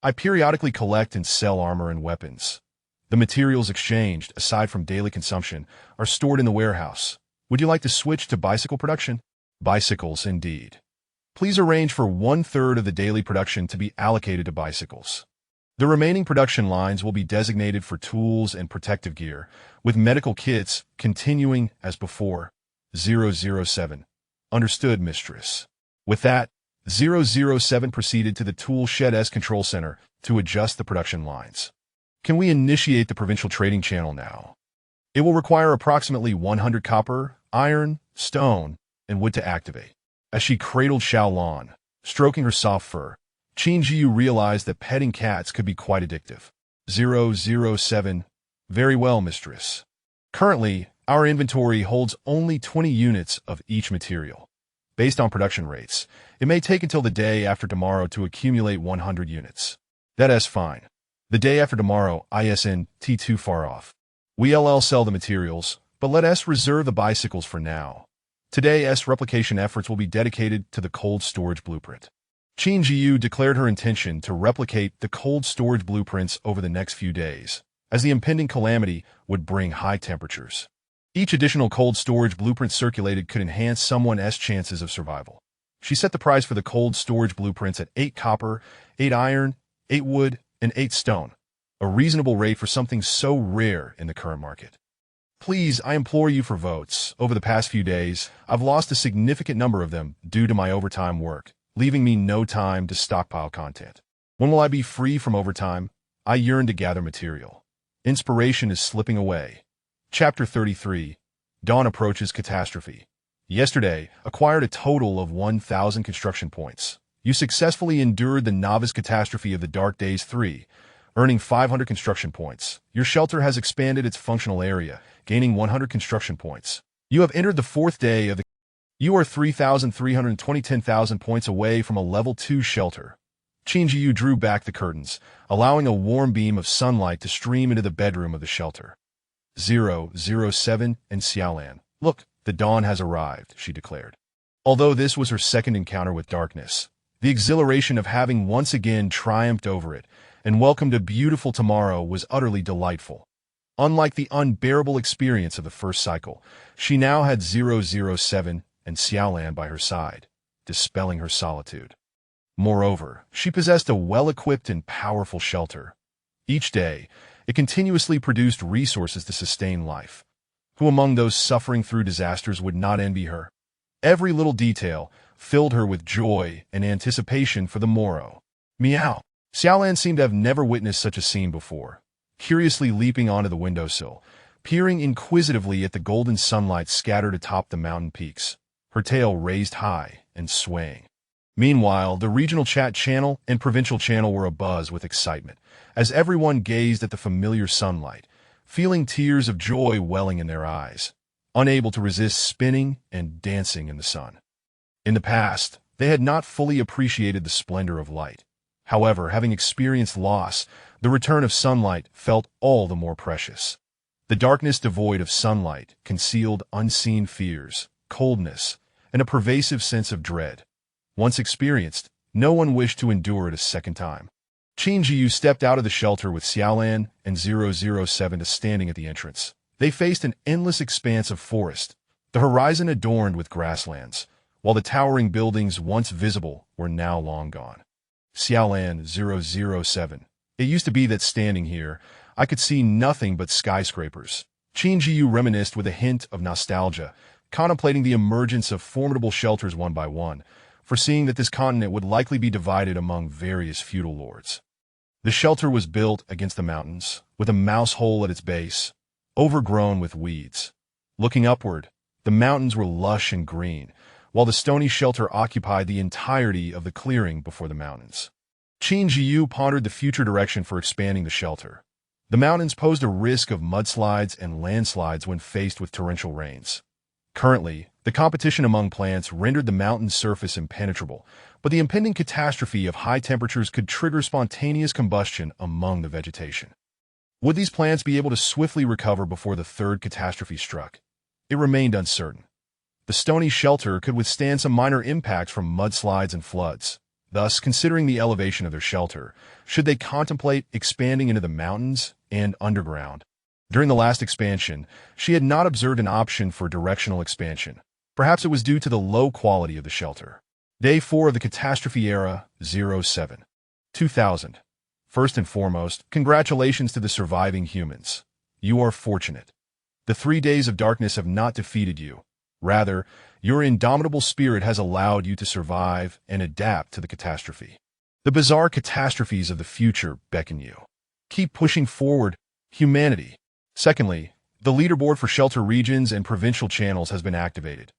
I periodically collect and sell armor and weapons. The materials exchanged, aside from daily consumption, are stored in the warehouse. Would you like to switch to bicycle production? Bicycles, indeed. Please arrange for 1/3 of the daily production to be allocated to bicycles. The remaining production lines will be designated for tools and protective gear, with medical kits continuing as before. 007. Understood, mistress. With that, 007 proceeded to the tool shed's control center to adjust the production lines. Can we initiate the provincial trading channel now? It will require approximately 100 copper, iron, stone, and wood to activate. As she cradled Xiaolan, stroking her soft fur, Qin Zhiyu realized that petting cats could be quite addictive. 007. Very well, mistress. Currently, our inventory holds only 20 units of each material. Based on production rates, it may take until the day after tomorrow to accumulate 100 units. That's fine. The day after tomorrow isn't too far off. We'll sell the materials, but let us reserve the bicycles for now. Today's replication efforts will be dedicated to the cold storage blueprint. Qin Zhiyu declared her intention to replicate the cold storage blueprints over the next few days, as the impending calamity would bring high temperatures. Each additional cold storage blueprint circulated could enhance someone's chances of survival. She set the price for the cold storage blueprints at 8 copper, 8 iron, 8 wood, and 8 stone, a reasonable rate for something so rare in the current market. Please, I implore you for votes. Over the past few days, I've lost a significant number of them due to my overtime work, leaving me no time to stockpile content. When will I be free from overtime? I yearn to gather material. Inspiration is slipping away. Chapter 33. Dawn approaches catastrophe. Yesterday, acquired a total of 1,000 construction points. You successfully endured the novice catastrophe of the Dark Days 3, earning 500 construction points. Your shelter has expanded its functional area, gaining 100 construction points. You have entered the 4th day of the... You are 10,000 points away from a level 2 shelter. Qin Zhiyu drew back the curtains, allowing a warm beam of sunlight to stream into the bedroom of the shelter. 007 and Xiaolan. Look, the dawn has arrived, she declared. Although this was her second encounter with darkness, the exhilaration of having once again triumphed over it and welcomed a beautiful tomorrow was utterly delightful. Unlike the unbearable experience of the first cycle, she now had 007 and Xiaolan by her side, dispelling her solitude. Moreover, she possessed a well-equipped and powerful shelter. Each day, it continuously produced resources to sustain life. Who among those suffering through disasters would not envy her? Every little detail filled her with joy and anticipation for the morrow. Meow. Xiaolan seemed to have never witnessed such a scene before, curiously leaping onto the windowsill, peering inquisitively at the golden sunlight scattered atop the mountain peaks, her tail raised high and swaying. Meanwhile, the regional chat channel and provincial channel were abuzz with excitement, as everyone gazed at the familiar sunlight, feeling tears of joy welling in their eyes, unable to resist spinning and dancing in the sun. In the past, they had not fully appreciated the splendor of light. However, having experienced loss, the return of sunlight felt all the more precious. The darkness devoid of sunlight concealed unseen fears, coldness, and a pervasive sense of dread. Once experienced, no one wished to endure it a second time. Qin Zhiyu stepped out of the shelter with Xiaolan and 007 standing at the entrance. They faced an endless expanse of forest, the horizon adorned with grasslands, while the towering buildings once visible were now long gone. Xiaolan 007. It used to be that standing here, I could see nothing but skyscrapers. Qin Zhiyu reminisced with a hint of nostalgia, contemplating the emergence of formidable shelters one by one, foreseeing that this continent would likely be divided among various feudal lords. The shelter was built against the mountains, with a mouse hole at its base, overgrown with weeds. Looking upward, the mountains were lush and green, while the stony shelter occupied the entirety of the clearing before the mountains. Qin Zhiyu pondered the future direction for expanding the shelter. The mountains posed a risk of mudslides and landslides when faced with torrential rains. Currently, the competition among plants rendered the mountain's surface impenetrable, but the impending catastrophe of high temperatures could trigger spontaneous combustion among the vegetation. Would these plants be able to swiftly recover before the third catastrophe struck? It remained uncertain. The stony shelter could withstand some minor impacts from mudslides and floods. Thus, considering the elevation of their shelter, should they contemplate expanding into the mountains and underground? During the last expansion, she had not observed an option for directional expansion. Perhaps it was due to the low quality of the shelter. Day 4 of the Catastrophe Era, 07. 2000. First and foremost, congratulations to the surviving humans. You are fortunate. The 3 days of darkness have not defeated you. Rather, your indomitable spirit has allowed you to survive and adapt to the catastrophe. The bizarre catastrophes of the future beckon you. Keep pushing forward, humanity. Secondly, the leaderboard for shelter regions and provincial channels has been activated.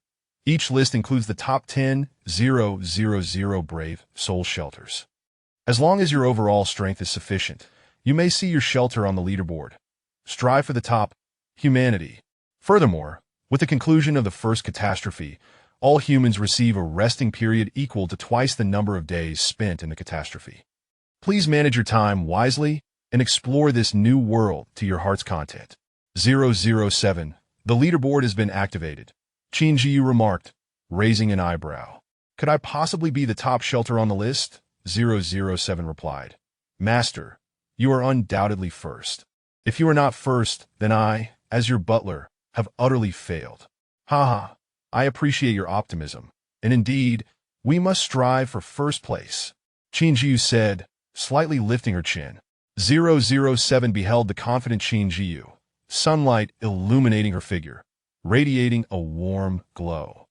Each list includes the top 10 000 brave soul shelters. As long as your overall strength is sufficient, you may see your shelter on the leaderboard. Strive for the top, humanity. Furthermore, with the conclusion of the first catastrophe, all humans receive a resting period equal to twice the number of days spent in the catastrophe. Please manage your time wisely and explore this new world to your heart's content. 007. The leaderboard has been activated. Qin Zhiyu remarked, raising an eyebrow. Could I possibly be the top shelter on the list? 007 replied. Master, you are undoubtedly first. If you are not first, then I, as your butler, have utterly failed. Haha, I appreciate your optimism, and indeed, we must strive for first place. Qin Zhiyu said, slightly lifting her chin. 007 beheld the confident Qin Zhiyu, sunlight illuminating her figure, radiating a warm glow.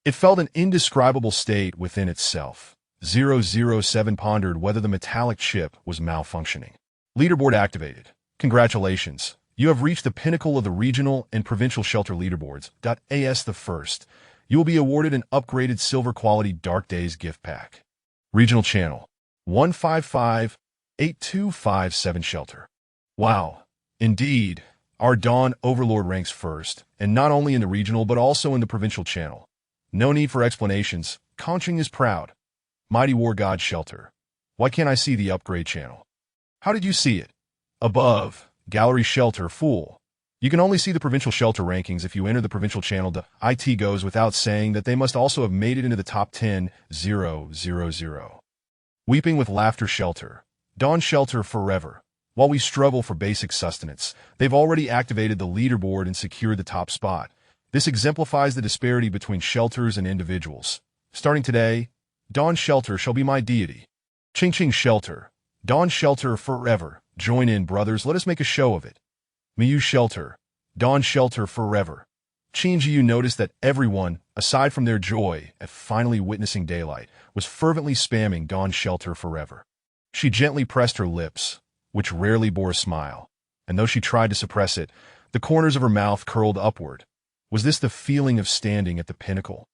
It felt an indescribable state within itself. 007 pondered whether the metallic chip was malfunctioning. Leaderboard activated. Congratulations. You have reached the pinnacle of the regional and provincial shelter leaderboards. As the first, you will be awarded an upgraded silver quality Dark Days gift pack. Regional channel 1558257 shelter. Wow. Indeed, our Dawn Overlord ranks first, and not only in the regional but also in the provincial channel. No need for explanations. Qin is proud. Mighty War God Shelter. Why can't I see the upgrade channel? How did you see it? Above, Gallery Shelter Full. You can only see the provincial shelter rankings if you enter the provincial channel. It goes without saying that they must also have made it into the top 10. 000. Weeping with laughter shelter. Dawn shelter forever. While we struggle for basic sustenance, they've already activated the leaderboard and secured the top spot. This exemplifies the disparity between shelters and individuals. Starting today, Dawn shelter shall be my deity. Ching Ching shelter. Dawn shelter forever. Join in, brothers, let us make a show of it. Miyu shelter. Dawn shelter forever. Qin Zhiyu noticed that everyone, aside from their joy at finally witnessing daylight, was fervently spamming Dawn shelter forever. She gently pressed her lips, which rarely bore a smile, and though she tried to suppress it, the corners of her mouth curled upward. Was this the feeling of standing at the pinnacle?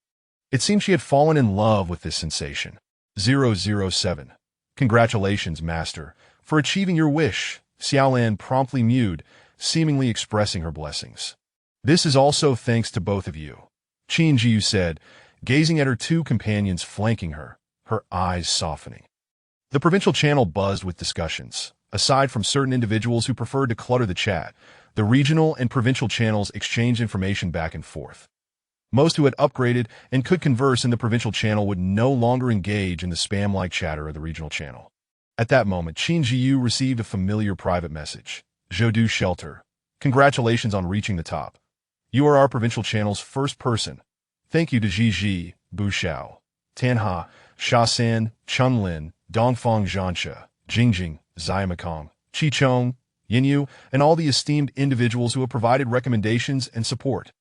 It seemed she had fallen in love with this sensation. 007. Congratulations, master, for achieving your wish, Xiaolan promptly mewed, seemingly expressing her blessings. This is also thanks to both of you, Qin Zhiyu said, gazing at her two companions flanking her, her eyes softening. The provincial channel buzzed with discussions. Aside from certain individuals who preferred to clutter the chat, the regional and provincial channels exchanged information back and forth. Most who had upgraded and could converse in the provincial channel would no longer engage in the spam-like chatter of the regional channel. At that moment, Qin Zhiyu received a familiar private message. Zhou Shelter. Congratulations on reaching the top. You are our provincial channel's first person. Thank you to Ji, Bu Xiao, Tanha, Shasan, Chunlin, Dongfang Zhansha, Jingjing, Xiamakong, Chichong, Yinyu, and all the esteemed individuals who have provided recommendations and support.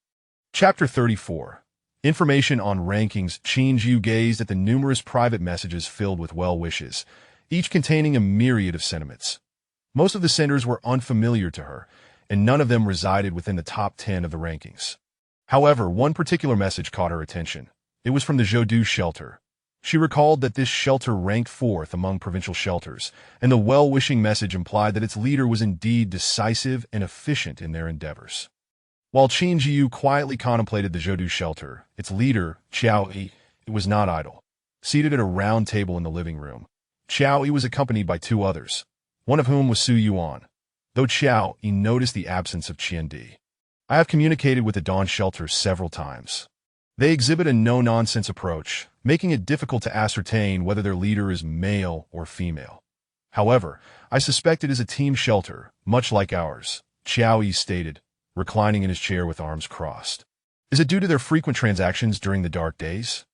Chapter 34. Information on rankings. Qin Zhiyu gazed at the numerous private messages filled with well wishes, each containing a myriad of sentiments. Most of the senders were unfamiliar to her, and none of them resided within the top 10 of the rankings. However, one particular message caught her attention. It was from the Zhou shelter. She recalled that this shelter ranked fourth among provincial shelters, and the well-wishing message implied that its leader was indeed decisive and efficient in their endeavors. While Qin Zhiyu quietly contemplated the Zhou shelter, its leader, Qiao Yi, was not idle. Seated at a round table in the living room, Qiao Yi was accompanied by two others, one of whom was Su Yuan. Though Qiao Yi noticed the absence of Qian Di. I have communicated with the Dawn shelter several times. They exhibit a no-nonsense approach, making it difficult to ascertain whether their leader is male or female. However, I suspect it is a team shelter, much like ours, Qiao Yi stated, reclining in his chair with arms crossed. Is it due to their frequent transactions during the dark days?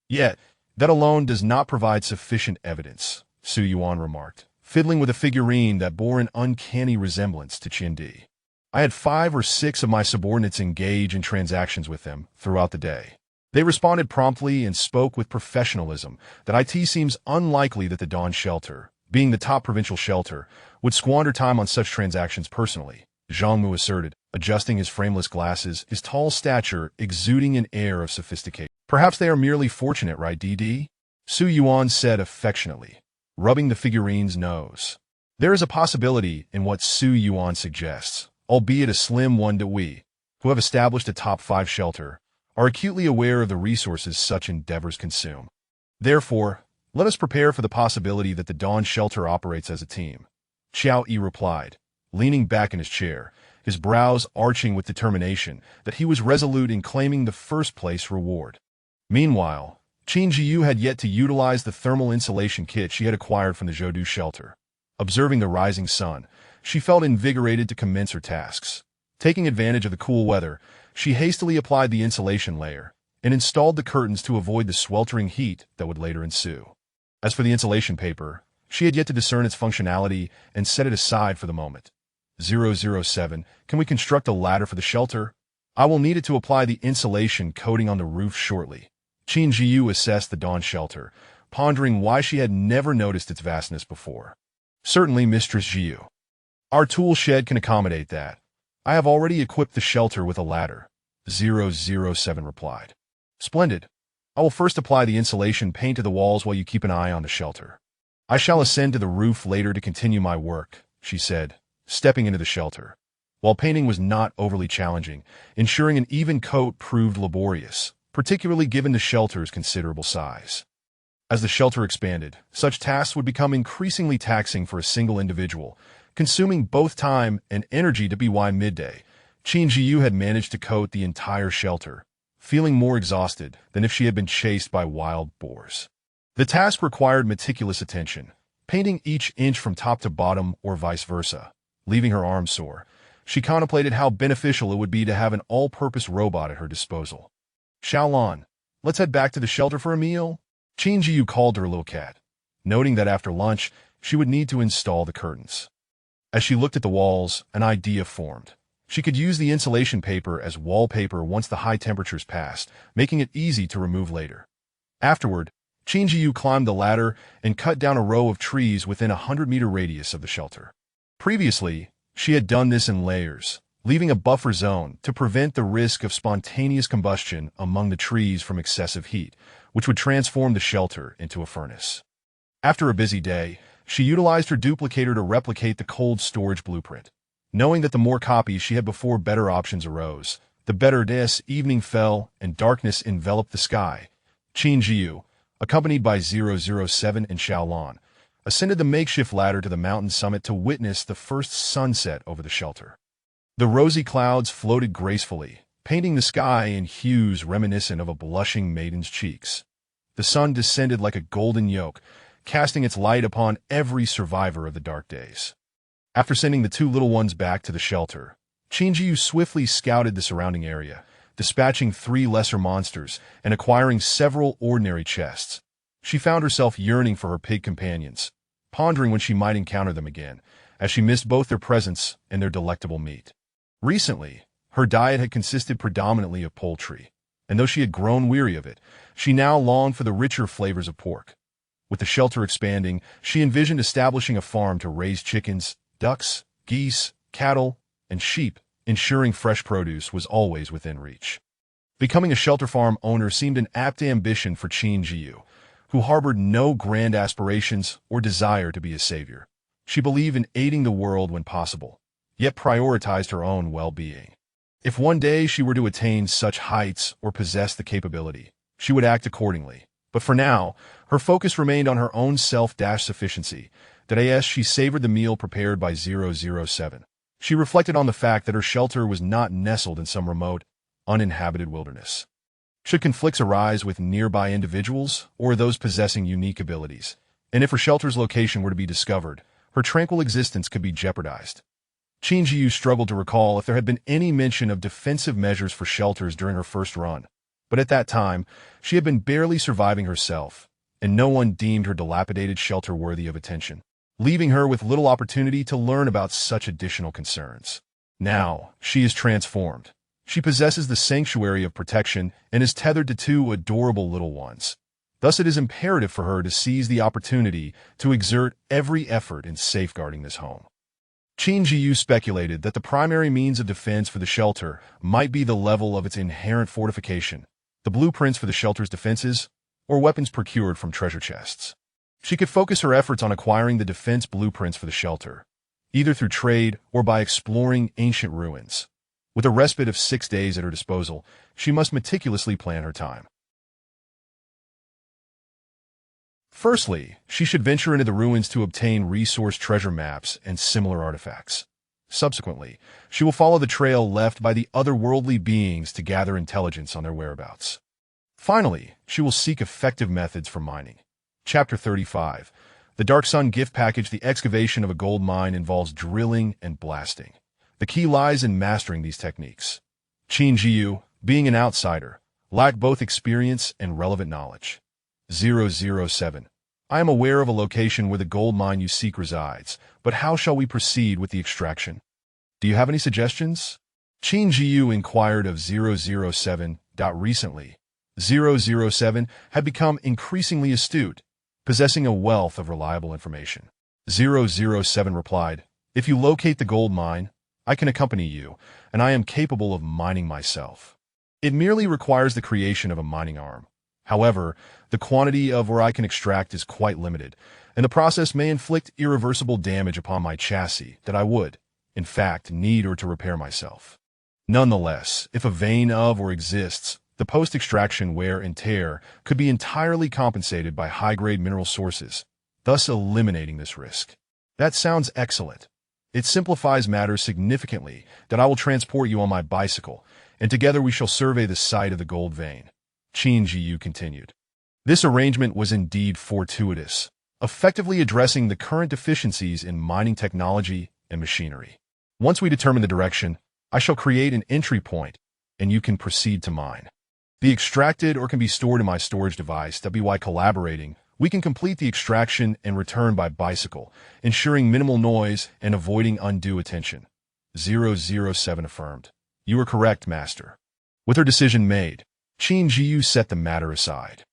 Yet, that alone does not provide sufficient evidence, Su Yuan remarked, fiddling with a figurine that bore an uncanny resemblance to Qian Di. I had 5 or 6 of my subordinates engage in transactions with them throughout the day. They responded promptly and spoke with professionalism that it seems unlikely that the Dawn shelter, being the top provincial shelter, would squander time on such transactions personally, Zhang Mu asserted, adjusting his frameless glasses, his tall stature exuding an air of sophistication. Perhaps they are merely fortunate, right, DD? Su Yuan said affectionately, rubbing the figurine's nose. There is a possibility in what Su Yuan suggests, albeit a slim one, that we, who have established a top 5 shelter, are acutely aware of the resources such endeavors consume. Therefore, let us prepare for the possibility that the Dawn shelter operates as a team. Qiao Yi replied, leaning back in his chair, his brows arching with determination that he was resolute in claiming the first-place reward. Meanwhile, Qin Zhiyu had yet to utilize the thermal insulation kit she had acquired from the Zhou shelter. Observing the rising sun, she felt invigorated to commence her tasks. Taking advantage of the cool weather, she hastily applied the insulation layer and installed the curtains to avoid the sweltering heat that would later ensue. As for the insulation paper, she had yet to discern its functionality and set it aside for the moment. 007, can we construct a ladder for the shelter? I will need it to apply the insulation coating on the roof shortly. Qin Zhiyu assessed the Dawn shelter, pondering why she had never noticed its vastness before. Certainly, Mistress Zhiyu. Our tool shed can accommodate that. I have already equipped the shelter with a ladder, 007 replied. Splendid. I will first apply the insulation paint to the walls while you keep an eye on the shelter. I shall ascend to the roof later to continue my work, she said, stepping into the shelter. While painting was not overly challenging, ensuring an even coat proved laborious, particularly given the shelter's considerable size. As the shelter expanded, such tasks would become increasingly taxing for a single individual, consuming both time and energy to by midday. Qin Zhiyu had managed to coat the entire shelter, feeling more exhausted than if she had been chased by wild boars. The task required meticulous attention, painting each inch from top to bottom or vice versa, leaving her arms sore. She contemplated how beneficial it would be to have an all-purpose robot at her disposal. Xiaolan, let's head back to the shelter for a meal? Qin Zhiyu called to her little cat, noting that after lunch, she would need to install the curtains. As she looked at the walls, an idea formed. She could use the insulation paper as wallpaper once the high temperatures passed, making it easy to remove later. Afterward, Qin Zhiyu climbed the ladder and cut down a row of trees within a 100-meter radius of the shelter. Previously, she had done this in layers, leaving a buffer zone to prevent the risk of spontaneous combustion among the trees from excessive heat, which would transform the shelter into a furnace. After a busy day, she utilized her duplicator to replicate the cold storage blueprint. Knowing that the more copies she had before better options arose, the better this evening fell and darkness enveloped the sky. Qin Zhiyu, accompanied by 007 and Xiaolan, ascended the makeshift ladder to the mountain summit to witness the first sunset over the shelter. The rosy clouds floated gracefully, painting the sky in hues reminiscent of a blushing maiden's cheeks. The sun descended like a golden yoke, casting its light upon every survivor of the dark days. After sending the two little ones back to the shelter, Qin Zhiyu swiftly scouted the surrounding area, dispatching 3 lesser monsters and acquiring several ordinary chests. She found herself yearning for her pig companions, pondering when she might encounter them again, as she missed both their presence and their delectable meat. Recently, her diet had consisted predominantly of poultry, and though she had grown weary of it, she now longed for the richer flavors of pork. With the shelter expanding, she envisioned establishing a farm to raise chickens, ducks, geese, cattle, and sheep, ensuring fresh produce was always within reach. Becoming a shelter farm owner seemed an apt ambition for Qin Zhiyu, who harbored no grand aspirations or desire to be a savior. She believed in aiding the world when possible, yet prioritized her own well-being. If one day she were to attain such heights or possess the capability, she would act accordingly. But for now, her focus remained on her own self-sufficiency. As she savored the meal prepared by 007. She reflected on the fact that her shelter was not nestled in some remote, uninhabited wilderness. Should conflicts arise with nearby individuals or those possessing unique abilities, and if her shelter's location were to be discovered, her tranquil existence could be jeopardized. Qin Zhiyu struggled to recall if there had been any mention of defensive measures for shelters during her first run, but at that time, she had been barely surviving herself, and no one deemed her dilapidated shelter worthy of attention, leaving her with little opportunity to learn about such additional concerns. Now, she is transformed. She possesses the sanctuary of protection and is tethered to 2 adorable little ones. Thus, it is imperative for her to seize the opportunity to exert every effort in safeguarding this home. Qin Zhiyu speculated that the primary means of defense for the shelter might be the level of its inherent fortification, the blueprints for the shelter's defenses, or weapons procured from treasure chests. She could focus her efforts on acquiring the defense blueprints for the shelter, either through trade or by exploring ancient ruins. With a respite of 6 days at her disposal, she must meticulously plan her time. Firstly, she should venture into the ruins to obtain resource treasure maps and similar artifacts. Subsequently, she will follow the trail left by the otherworldly beings to gather intelligence on their whereabouts. Finally, she will seek effective methods for mining. Chapter 35. The Dark Sun Gift Package. The excavation of a gold mine involves drilling and blasting. The key lies in mastering these techniques. Qin Zhiyu, being an outsider, lacked both experience and relevant knowledge. 007. I am aware of a location where the gold mine you seek resides, but how shall we proceed with the extraction? Do you have any suggestions? Qin Zhiyu inquired of 007. Recently, 007 had become increasingly astute, possessing a wealth of reliable information. 007 replied, if you locate the gold mine, I can accompany you, and I am capable of mining myself. It merely requires the creation of a mining arm. However, the quantity of ore I can extract is quite limited, and the process may inflict irreversible damage upon my chassis that I would, in fact, need to repair myself. Nonetheless, if a vein of ore exists, the post-extraction wear and tear could be entirely compensated by high-grade mineral sources, thus eliminating this risk. That sounds excellent. It simplifies matters significantly that I will transport you on my bicycle, and together we shall survey the site of the gold vein. Qin Zhiyu continued. This arrangement was indeed fortuitous, effectively addressing the current deficiencies in mining technology and machinery. Once we determine the direction, I shall create an entry point, and you can proceed to mine. Be extracted or can be stored in my storage device. By collaborating, we can complete the extraction and return by bicycle, ensuring minimal noise and avoiding undue attention. 007 affirmed. You are correct, Master. With her decision made, Qin Zhiyu set the matter aside.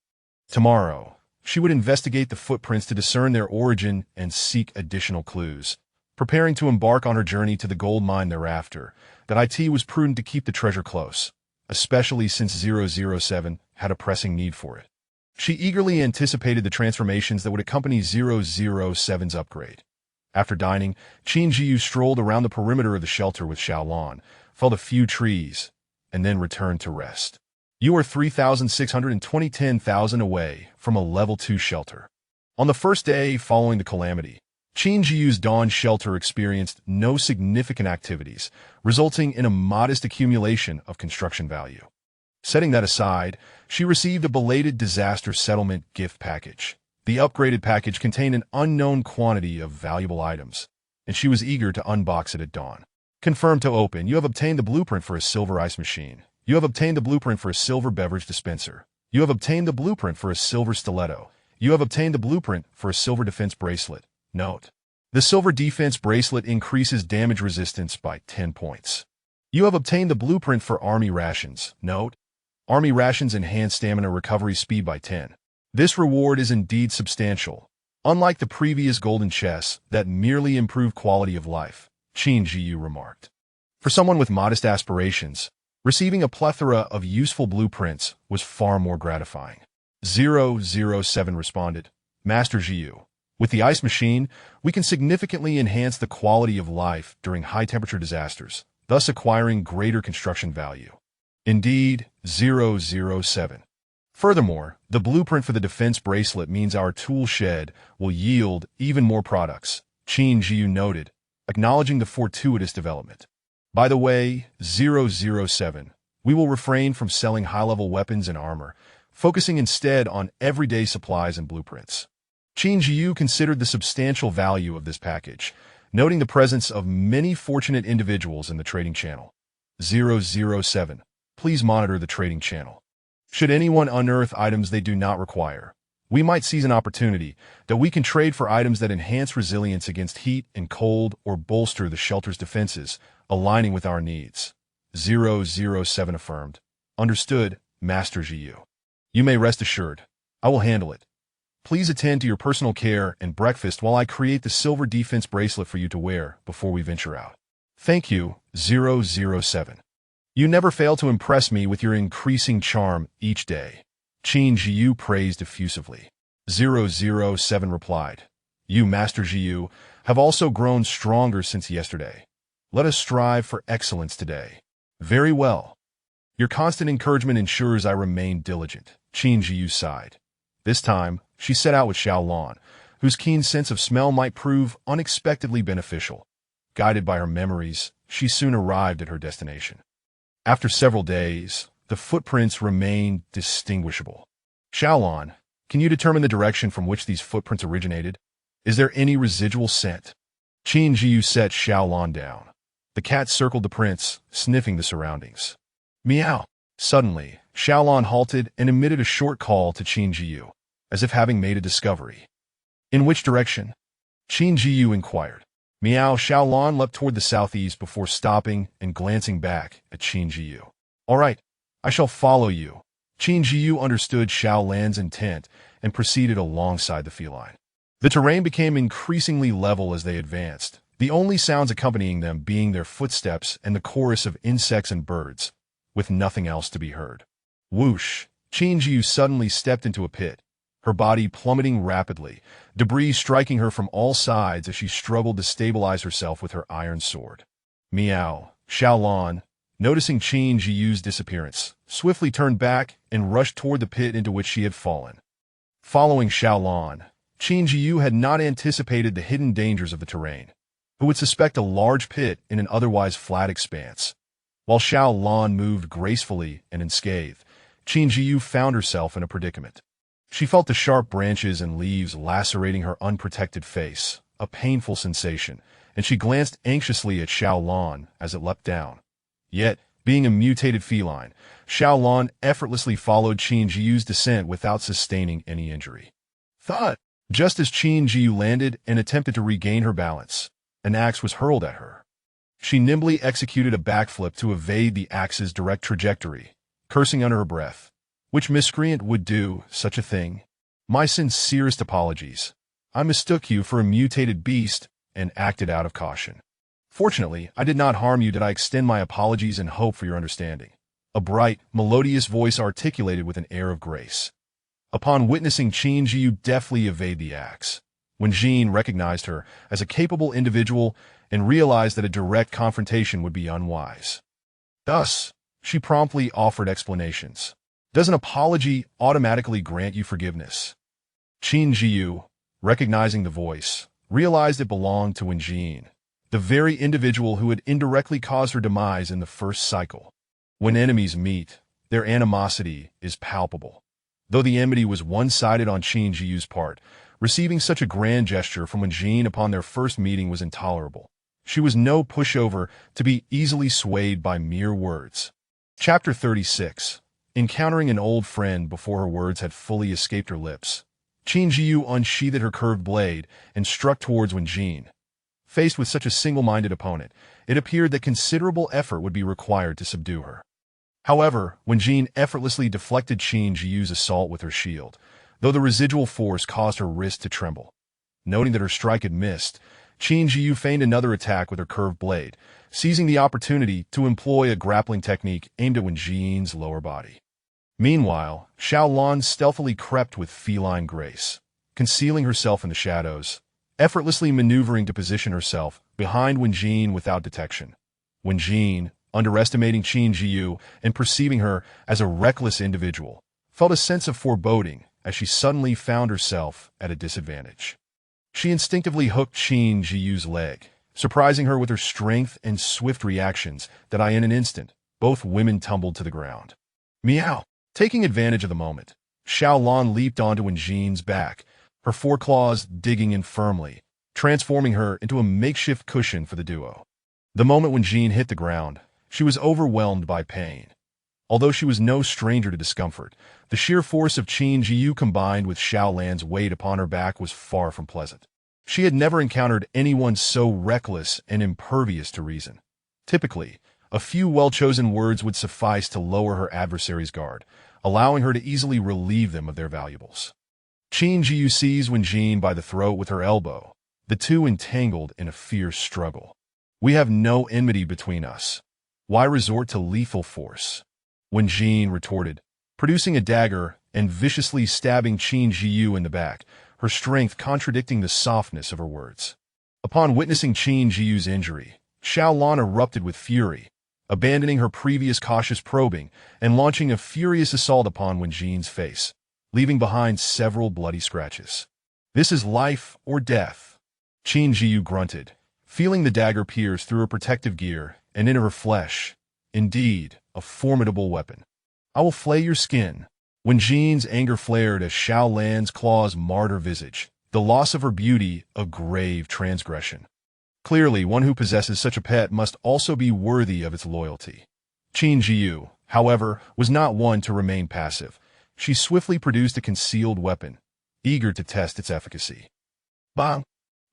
Tomorrow, she would investigate the footprints to discern their origin and seek additional clues. Preparing to embark on her journey to the gold mine thereafter, that it was prudent to keep the treasure close, especially since 007 had a pressing need for it. She eagerly anticipated the transformations that would accompany 007's upgrade. After dining, Qin Zhiyu strolled around the perimeter of the shelter with Xiaolan, felled a few trees, and then returned to rest. You are 3,610,000 away from a level 2 shelter. On the first day following the calamity, Qin Zhiyu's dawn shelter experienced no significant activities, resulting in a modest accumulation of construction value. Setting that aside, she received a belated disaster settlement gift package. The upgraded package contained an unknown quantity of valuable items, and she was eager to unbox it at dawn. Confirmed to open. You have obtained the blueprint for a silver ice machine. You have obtained the blueprint for a silver beverage dispenser. You have obtained the blueprint for a silver stiletto. You have obtained the blueprint for a silver defense bracelet. Note: the silver defense bracelet increases damage resistance by 10 points. You have obtained the blueprint for army rations. Note: army rations enhance stamina recovery speed by 10. This reward is indeed substantial, unlike the previous golden chests that merely improve quality of life, Qin Zhiyu remarked. For someone with modest aspirations, receiving a plethora of useful blueprints was far more gratifying. 007 responded. Master Zhiyu, with the ice machine, we can significantly enhance the quality of life during high-temperature disasters, thus acquiring greater construction value. Indeed, 007. Furthermore, the blueprint for the defense bracelet means our tool shed will yield even more products, Qin Zhiyu noted, acknowledging the fortuitous development. By the way, 007, we will refrain from selling high-level weapons and armor, focusing instead on everyday supplies and blueprints. Qin Zhiyu considered the substantial value of this package, noting the presence of many fortunate individuals in the trading channel. 007, please monitor the trading channel. Should anyone unearth items they do not require, we might seize an opportunity that we can trade for items that enhance resilience against heat and cold or bolster the shelter's defenses, aligning with our needs. 007 affirmed. Understood, Master Zhiyu. You may rest assured. I will handle it. Please attend to your personal care and breakfast while I create the silver defense bracelet for you to wear before we venture out. Thank you, 007. You never fail to impress me with your increasing charm each day. Qin Zhiyu praised effusively. 007 replied. You, Master Zhiyu, have also grown stronger since yesterday. Let us strive for excellence today. Very well. Your constant encouragement ensures I remain diligent, Qin Zhiyu sighed. This time, she set out with Xiaolan, whose keen sense of smell might prove unexpectedly beneficial. Guided by her memories, she soon arrived at her destination. After several days, the footprints remained distinguishable. Xiaolan, can you determine the direction from which these footprints originated? Is there any residual scent? Qin Zhiyu set Xiaolan down. The cat circled the prints, sniffing the surroundings. Meow! Suddenly, Xiaolan halted and emitted a short call to Qin Zhiyu, as if having made a discovery. In which direction? Qin Zhiyu inquired. Meow! Xiaolan leapt toward the southeast before stopping and glancing back at Qin Zhiyu. All right, I shall follow you. Qin Zhiyu understood Xiaolan's intent and proceeded alongside the feline. The terrain became increasingly level as they advanced, the only sounds accompanying them being their footsteps and the chorus of insects and birds, with nothing else to be heard. Whoosh! Qin Zhiyu suddenly stepped into a pit, her body plummeting rapidly, debris striking her from all sides as she struggled to stabilize herself with her iron sword. Meow! Xiaolan, noticing Qin Zhiyu's disappearance, swiftly turned back and rushed toward the pit into which she had fallen. Following Xiaolan, Qin Zhiyu had not anticipated the hidden dangers of the terrain. who would suspect a large pit in an otherwise flat expanse. While Xiao Lan moved gracefully and unscathed, Qin Zhiyu found herself in a predicament. She felt the sharp branches and leaves lacerating her unprotected face, a painful sensation, and she glanced anxiously at Xiao Lan as it leapt down. Yet, being a mutated feline, Xiao Lan effortlessly followed Qin Zhiyu's descent without sustaining any injury. Thud! Just as Qin Zhiyu landed and attempted to regain her balance, an axe was hurled at her. She nimbly executed a backflip to evade the axe's direct trajectory, cursing under her breath. Which miscreant would do such a thing? My sincerest apologies. I mistook you for a mutated beast and acted out of caution. Fortunately, I did not harm you. Did I extend my apologies and hope for your understanding? A bright, melodious voice articulated with an air of grace. Upon witnessing Qin Zhiyu deftly evade the axe, when Jin recognized her as a capable individual and realized that a direct confrontation would be unwise. Thus, she promptly offered explanations. Does an apology automatically grant you forgiveness? Qin Zhiyu, recognizing the voice, realized it belonged to Wen Jin, the very individual who had indirectly caused her demise in the first cycle. When enemies meet, their animosity is palpable. Though the enmity was one-sided on Qin Zhiyu's part, receiving such a grand gesture from Wen Jin upon their first meeting was intolerable. She was no pushover to be easily swayed by mere words. Chapter 36. Encountering an old friend before her words had fully escaped her lips, Qin Zhiyu unsheathed her curved blade and struck towards Wen Jin. Faced with such a single-minded opponent, it appeared that considerable effort would be required to subdue her. However, Wen Jin effortlessly deflected Qin Zhiyu's assault with her shield, though the residual force caused her wrist to tremble. Noting that her strike had missed, Qin Zhiyu feigned another attack with her curved blade, seizing the opportunity to employ a grappling technique aimed at Wen Jin's lower body. Meanwhile, Xiao Lan stealthily crept with feline grace, concealing herself in the shadows, effortlessly maneuvering to position herself behind Wen Jin without detection. Wen Jin, underestimating Qin Zhiyu and perceiving her as a reckless individual, felt a sense of foreboding as she suddenly found herself at a disadvantage. She instinctively hooked Qin Zhiyu's leg, surprising her with her strength and swift reactions that in an instant, both women tumbled to the ground. Meow! Taking advantage of the moment, Xiao Lan leaped onto Wen Jin's back, her foreclaws digging in firmly, transforming her into a makeshift cushion for the duo. The moment Wen Jin hit the ground, she was overwhelmed by pain. Although she was no stranger to discomfort, the sheer force of Qin Zhiyu combined with Xiao Lan's weight upon her back was far from pleasant. She had never encountered anyone so reckless and impervious to reason. Typically, a few well-chosen words would suffice to lower her adversary's guard, allowing her to easily relieve them of their valuables. Qin Zhiyu seized Wen Jin by the throat with her elbow, the two entangled in a fierce struggle. We have no enmity between us. Why resort to lethal force? Wen Jin retorted, producing a dagger and viciously stabbing Qin Zhiyu in the back, her strength contradicting the softness of her words. Upon witnessing Qin Zhiyu's injury, Xiao Lan erupted with fury, abandoning her previous cautious probing and launching a furious assault upon Wen Jin's face, leaving behind several bloody scratches. This is life or death, Qin Zhiyu grunted, feeling the dagger pierce through her protective gear and into her flesh. Indeed, a formidable weapon. I will flay your skin. Wen Jin's anger flared as Xiao Lan's claws marred her visage, the loss of her beauty a grave transgression. Clearly, one who possesses such a pet must also be worthy of its loyalty. Qin Zhiyu, however, was not one to remain passive. She swiftly produced a concealed weapon, eager to test its efficacy. Bang!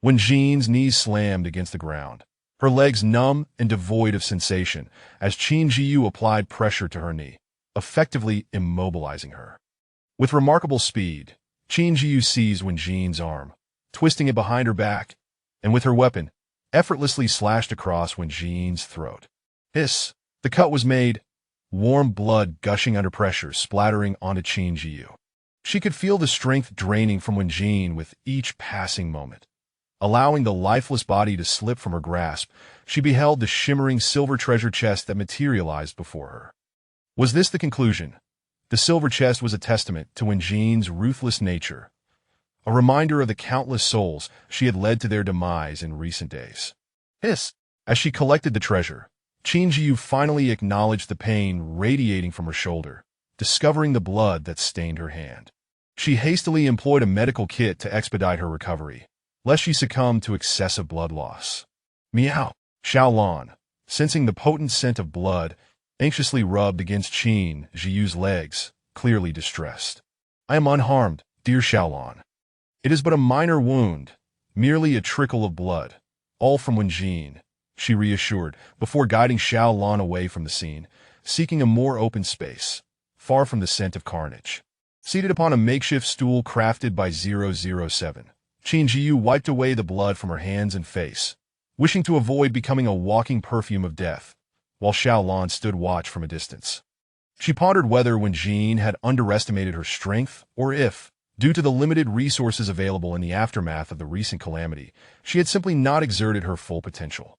Wen Jin's knees slammed against the ground, her legs numb and devoid of sensation as Qin Zhiyu applied pressure to her knee, effectively immobilizing her. With remarkable speed, Qin Zhiyu seized Wen Jin's arm, twisting it behind her back, and with her weapon, effortlessly slashed across Wen Jin's throat. Hiss! The cut was made, warm blood gushing under pressure, splattering onto Qin Zhiyu. She could feel the strength draining from Wen Jin with each passing moment. Allowing the lifeless body to slip from her grasp, she beheld the shimmering silver treasure chest that materialized before her. Was this the conclusion? The silver chest was a testament to Wen Jin's ruthless nature, a reminder of the countless souls she had led to their demise in recent days. Hiss. As she collected the treasure, Qin Zhiyu finally acknowledged the pain radiating from her shoulder, discovering the blood that stained her hand. She hastily employed a medical kit to expedite her recovery, lest she succumb to excessive blood loss. Meow. Xiaolan, sensing the potent scent of blood, anxiously rubbed against Qin Zhiyu's legs, clearly distressed. I am unharmed, dear Xiaolan. It is but a minor wound, merely a trickle of blood, all from Wenjin, she reassured, before guiding Xiaolan away from the scene, seeking a more open space, far from the scent of carnage. Seated upon a makeshift stool crafted by 007, Qin Zhiyu wiped away the blood from her hands and face, wishing to avoid becoming a walking perfume of death, while Xiaolan stood watch from a distance. She pondered whether Wenjin had underestimated her strength, or if, due to the limited resources available in the aftermath of the recent calamity, she had simply not exerted her full potential.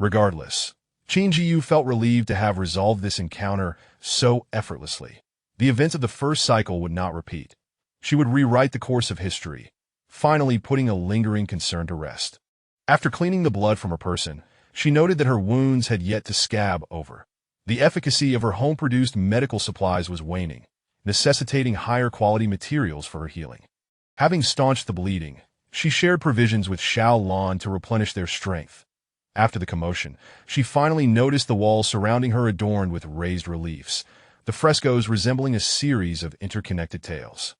Regardless, Qin Zhiyu felt relieved to have resolved this encounter so effortlessly. The events of the first cycle would not repeat. She would rewrite the course of history, finally putting a lingering concern to rest. After cleaning the blood from her person, she noted that her wounds had yet to scab over. The efficacy of her home-produced medical supplies was waning, necessitating higher-quality materials for her healing. Having staunched the bleeding, she shared provisions with Xiaolan to replenish their strength. After the commotion, she finally noticed the walls surrounding her adorned with raised reliefs, the frescoes resembling a series of interconnected tales.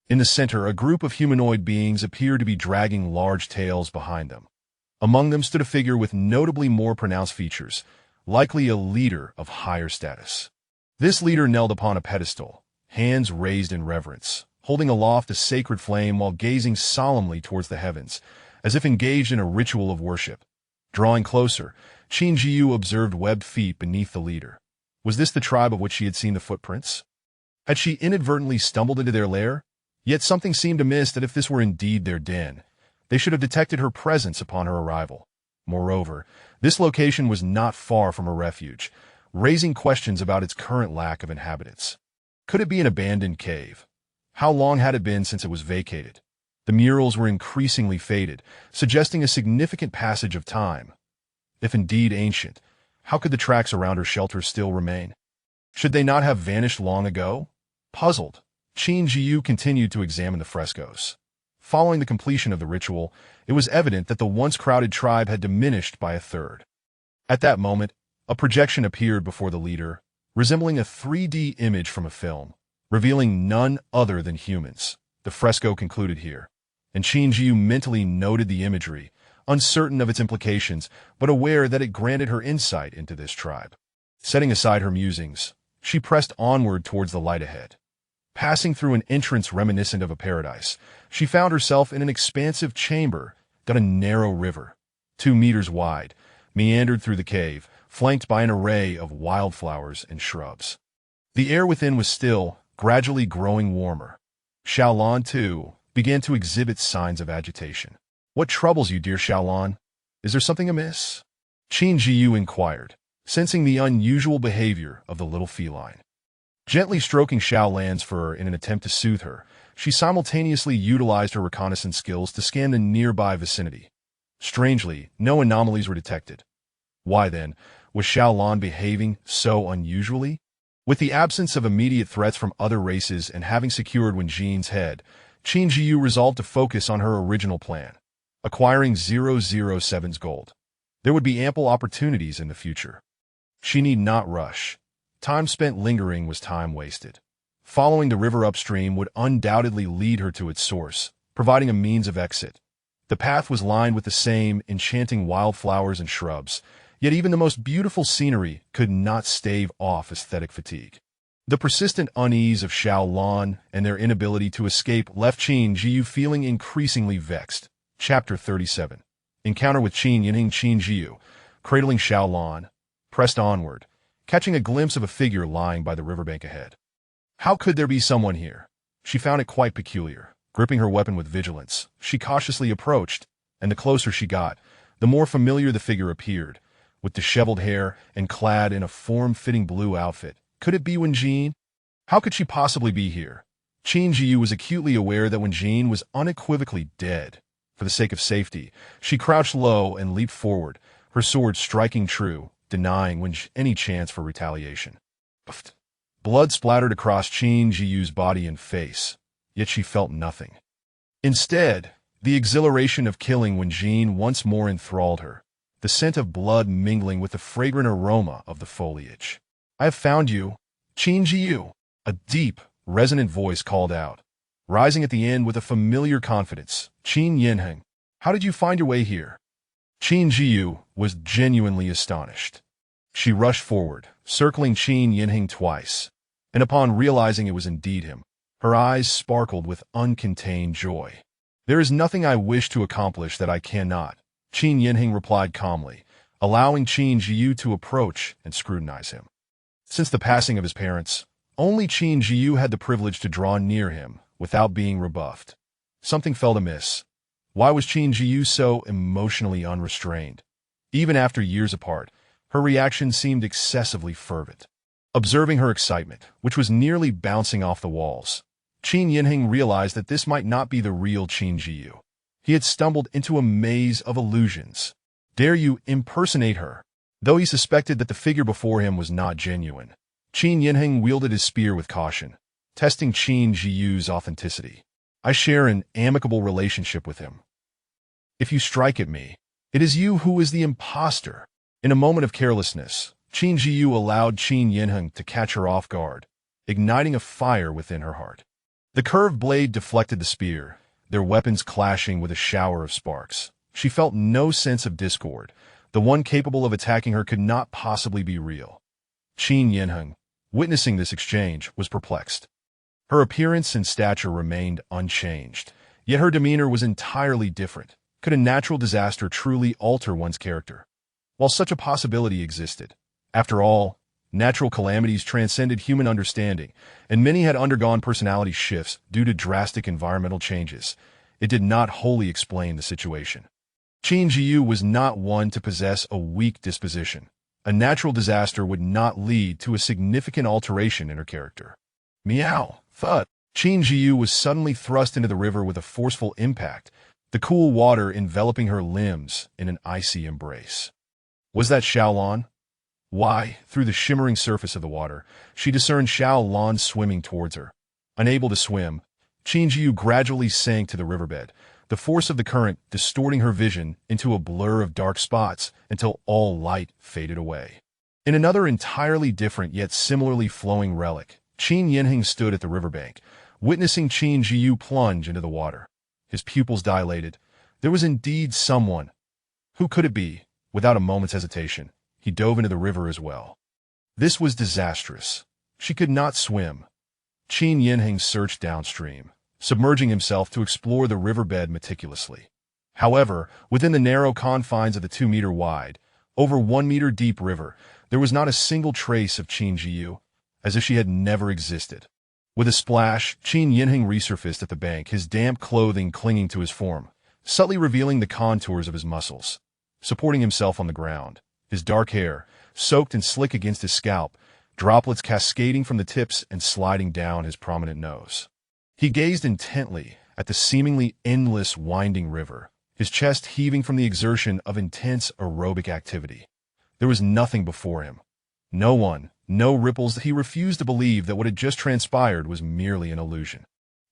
In the center, a group of humanoid beings appeared to be dragging large tails behind them. Among them stood a figure with notably more pronounced features, likely a leader of higher status. This leader knelt upon a pedestal, hands raised in reverence, holding aloft a sacred flame while gazing solemnly towards the heavens, as if engaged in a ritual of worship. Drawing closer, Qin Zhiyu observed webbed feet beneath the leader. Was this the tribe of which she had seen the footprints? Had she inadvertently stumbled into their lair? Yet something seemed amiss that if this were indeed their den, they should have detected her presence upon her arrival. Moreover, this location was not far from a refuge, raising questions about its current lack of inhabitants. Could it be an abandoned cave? How long had it been since it was vacated? The murals were increasingly faded, suggesting a significant passage of time. If indeed ancient, how could the tracks around her shelter still remain? Should they not have vanished long ago? Puzzled, Qin Zhiyu continued to examine the frescoes. Following the completion of the ritual, it was evident that the once crowded tribe had diminished by a third. At that moment, a projection appeared before the leader, resembling a 3D image from a film, revealing none other than humans. The fresco concluded here, and Qin Zhiyu mentally noted the imagery, uncertain of its implications, but aware that it granted her insight into this tribe. Setting aside her musings, she pressed onward towards the light ahead. Passing through an entrance reminiscent of a paradise, she found herself in an expansive chamber that a narrow river, 2 meters wide, meandered through the cave, flanked by an array of wildflowers and shrubs. The air within was still, gradually growing warmer. Xiaolan, too, began to exhibit signs of agitation. What troubles you, dear Xiaolan? Is there something amiss? Qin Zhiyu inquired, sensing the unusual behavior of the little feline. Gently stroking Xiaolan's fur in an attempt to soothe her, she simultaneously utilized her reconnaissance skills to scan the nearby vicinity. Strangely, no anomalies were detected. Why then, was Xiaolan behaving so unusually? With the absence of immediate threats from other races and having secured Wenjin's head, Qin Zhiyu resolved to focus on her original plan, acquiring 007's gold. There would be ample opportunities in the future. She need not rush. Time spent lingering was time wasted. Following the river upstream would undoubtedly lead her to its source, providing a means of exit. The path was lined with the same enchanting wildflowers and shrubs, yet even the most beautiful scenery could not stave off aesthetic fatigue. The persistent unease of Xiaolan and their inability to escape left Qin Zhiyu feeling increasingly vexed. Chapter 37. Encounter with Qin Zhiyu, cradling Xiaolan, pressed onward, catching a glimpse of a figure lying by the riverbank ahead. How could there be someone here? She found it quite peculiar. Gripping her weapon with vigilance, she cautiously approached, and the closer she got, the more familiar the figure appeared, with disheveled hair and clad in a form-fitting blue outfit. Could it be Wenjin? How could she possibly be here? Qin Zhiyu was acutely aware that Wenjin was unequivocally dead. For the sake of safety, she crouched low and leaped forward, her sword striking true, denying any chance for retaliation. Puffed. Blood splattered across Qin Zhiyu's body and face, yet she felt nothing. Instead, the exhilaration of killing when Jin once more enthralled her, the scent of blood mingling with the fragrant aroma of the foliage. "I have found you, Qin Zhiyu," a deep, resonant voice called out, rising at the end with a familiar confidence. "Qin Yinheng, how did you find your way here?" Qin Zhiyu was genuinely astonished. She rushed forward, circling Qin Yinheng twice, and upon realizing it was indeed him, her eyes sparkled with uncontained joy. "There is nothing I wish to accomplish that I cannot," Qin Yinheng replied calmly, allowing Qin Zhiyu to approach and scrutinize him. Since the passing of his parents, only Qin Zhiyu had the privilege to draw near him without being rebuffed. Something felt amiss. Why was Qin Zhiyu so emotionally unrestrained? Even after years apart, her reaction seemed excessively fervent. Observing her excitement, which was nearly bouncing off the walls, Qin Yinheng realized that this might not be the real Qin Zhiyu. He had stumbled into a maze of illusions. Dare you impersonate her? Though he suspected that the figure before him was not genuine, Qin Yinheng wielded his spear with caution, testing Qin Zhiyu's authenticity. "I share an amicable relationship with him. If you strike at me, it is you who is the imposter." In a moment of carelessness, Qin Zhiyu allowed Qin Yinheng to catch her off guard, igniting a fire within her heart. The curved blade deflected the spear, their weapons clashing with a shower of sparks. She felt no sense of discord. The one capable of attacking her could not possibly be real. Qin Yinheng, witnessing this exchange, was perplexed. Her appearance and stature remained unchanged, yet her demeanor was entirely different. Could a natural disaster truly alter one's character? While such a possibility existed, after all, natural calamities transcended human understanding, and many had undergone personality shifts due to drastic environmental changes. It did not wholly explain the situation. Qin Zhiyu was not one to possess a weak disposition. A natural disaster would not lead to a significant alteration in her character. Meow! Thud! Qin Zhiyu was suddenly thrust into the river with a forceful impact, the cool water enveloping her limbs in an icy embrace. Was that Xiaolan? Why, through the shimmering surface of the water, she discerned Xiaolan swimming towards her. Unable to swim, Qin Zhiyu gradually sank to the riverbed, the force of the current distorting her vision into a blur of dark spots until all light faded away. In another entirely different yet similarly flowing relic, Qin Yinheng stood at the riverbank, witnessing Qin Zhiyu plunge into the water. His pupils dilated. There was indeed someone. Who could it be? Without a moment's hesitation, he dove into the river as well. This was disastrous. She could not swim. Qin Yinheng searched downstream, submerging himself to explore the riverbed meticulously. However, within the narrow confines of the 2-meter wide, over 1-meter deep river, there was not a single trace of Qin Zhiyu, as if she had never existed. With a splash, Qin Yinheng resurfaced at the bank, his damp clothing clinging to his form, subtly revealing the contours of his muscles. Supporting himself on the ground, his dark hair, soaked and slick against his scalp, droplets cascading from the tips and sliding down his prominent nose. He gazed intently at the seemingly endless winding river, his chest heaving from the exertion of intense aerobic activity. There was nothing before him. No one, no ripples. That he refused to believe that what had just transpired was merely an illusion.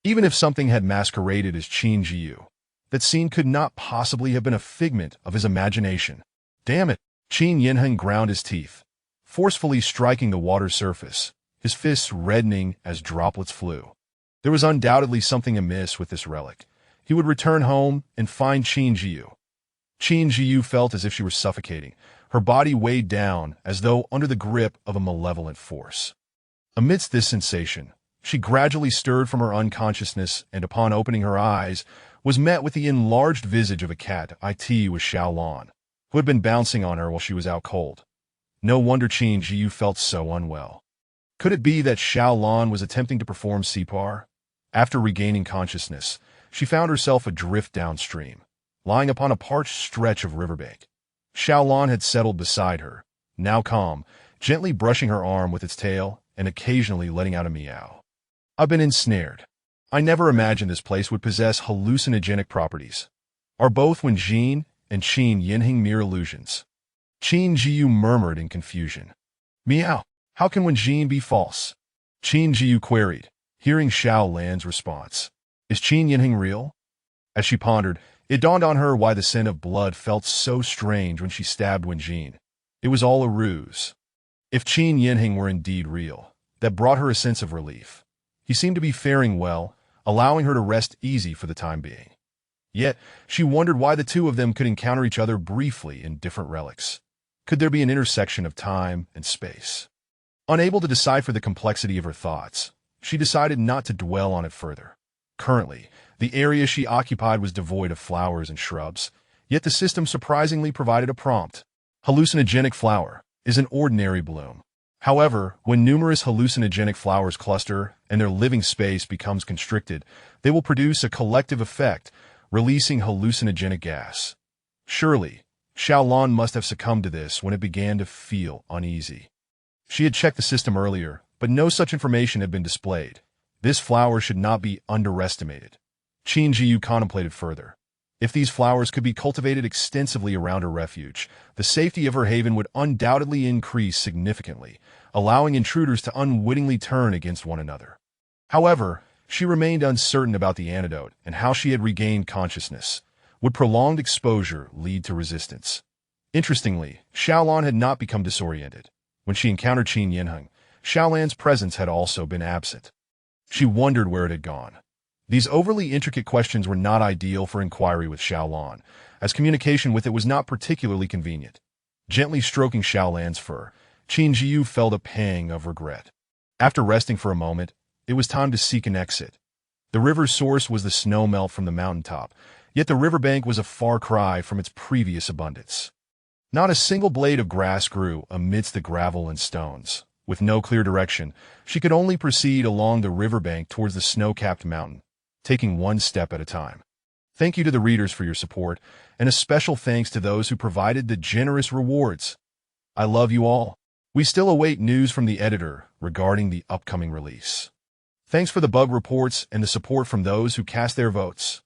Even if something had masqueraded as Qin Zhiyu, that scene could not possibly have been a figment of his imagination. Damn it! Qin Yinheng ground his teeth, forcefully striking the water's surface, his fists reddening as droplets flew. There was undoubtedly something amiss with this relic. He would return home and find Qin Zhiyu. Qin Zhiyu felt as if she were suffocating, her body weighed down as though under the grip of a malevolent force. Amidst this sensation, she gradually stirred from her unconsciousness and upon opening her eyes, was met with the enlarged visage of a cat. It was Xiaolan, who had been bouncing on her while she was out cold. No wonder Qin Zhiyu felt so unwell. Could it be that Xiaolan was attempting to perform CPR? After regaining consciousness, she found herself adrift downstream, lying upon a parched stretch of riverbank. Xiaolan had settled beside her, now calm, gently brushing her arm with its tail and occasionally letting out a meow. "I've been ensnared. I never imagined this place would possess hallucinogenic properties. Are both Wenjin and Qin Yinheng mere illusions?" Qin Zhiyu murmured in confusion. Meow. How can Wenjin be false? Qin Zhiyu queried, hearing Xiao Lan's response. Is Qin Yinheng real? As she pondered, it dawned on her why the scent of blood felt so strange when she stabbed Wenjin. It was all a ruse. If Qin Yinheng were indeed real, that brought her a sense of relief. He seemed to be faring well, allowing her to rest easy for the time being. Yet, she wondered why the two of them could encounter each other briefly in different relics. Could there be an intersection of time and space? Unable to decipher the complexity of her thoughts, she decided not to dwell on it further. Currently, the area she occupied was devoid of flowers and shrubs, yet the system surprisingly provided a prompt. Hallucinogenic flower is an ordinary bloom. However, when numerous hallucinogenic flowers cluster and their living space becomes constricted, they will produce a collective effect, releasing hallucinogenic gas. Surely, Xiaolan must have succumbed to this when it began to feel uneasy. She had checked the system earlier, but no such information had been displayed. This flower should not be underestimated. Qin Zhiyu contemplated further. If these flowers could be cultivated extensively around her refuge, the safety of her haven would undoubtedly increase significantly, allowing intruders to unwittingly turn against one another. However, she remained uncertain about the antidote and how she had regained consciousness. Would prolonged exposure lead to resistance? Interestingly, Xiaolan had not become disoriented. When she encountered Qin Yinheng, Xiaolan's presence had also been absent. She wondered where it had gone. These overly intricate questions were not ideal for inquiry with Xiaolan, as communication with it was not particularly convenient. Gently stroking Xiaolan's fur, Qin Zhiyu felt a pang of regret. After resting for a moment, it was time to seek an exit. The river's source was the snow melt from the mountaintop, yet the riverbank was a far cry from its previous abundance. Not a single blade of grass grew amidst the gravel and stones. With no clear direction, she could only proceed along the riverbank towards the snow-capped mountain, taking one step at a time. Thank you to the readers for your support, and a special thanks to those who provided the generous rewards. I love you all. We still await news from the editor regarding the upcoming release. Thanks for the bug reports and the support from those who cast their votes.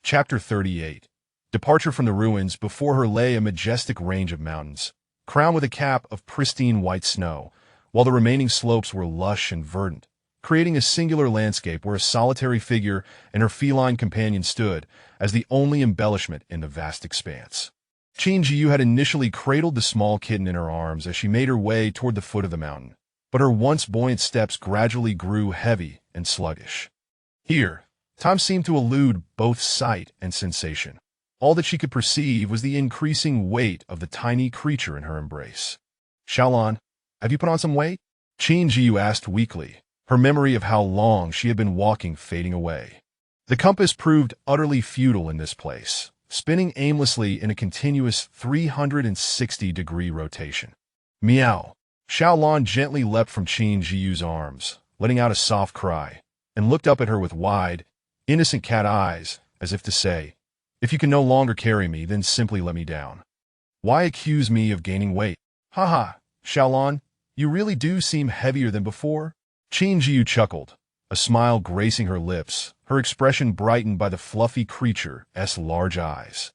Chapter 38. Departure from the ruins. Before her lay a majestic range of mountains, crowned with a cap of pristine white snow, while the remaining slopes were lush and verdant, creating a singular landscape where a solitary figure and her feline companion stood as the only embellishment in the vast expanse. Qin Zhiyu had initially cradled the small kitten in her arms as she made her way toward the foot of the mountain, but her once buoyant steps gradually grew heavy and sluggish. Here, time seemed to elude both sight and sensation. All that she could perceive was the increasing weight of the tiny creature in her embrace. Xiaolan, have you put on some weight? Qin Zhiyu asked weakly, her memory of how long she had been walking fading away. The compass proved utterly futile in this place, spinning aimlessly in a continuous 360-degree rotation. Meow. Xiaolan gently leapt from Qin Zhiyu's arms, letting out a soft cry, and looked up at her with wide, innocent cat eyes, as if to say, if you can no longer carry me, then simply let me down. Why accuse me of gaining weight? Haha, Xiaolan, you really do seem heavier than before? Qin Zhiyu chuckled, a smile gracing her lips, her expression brightened by the fluffy creature's large eyes.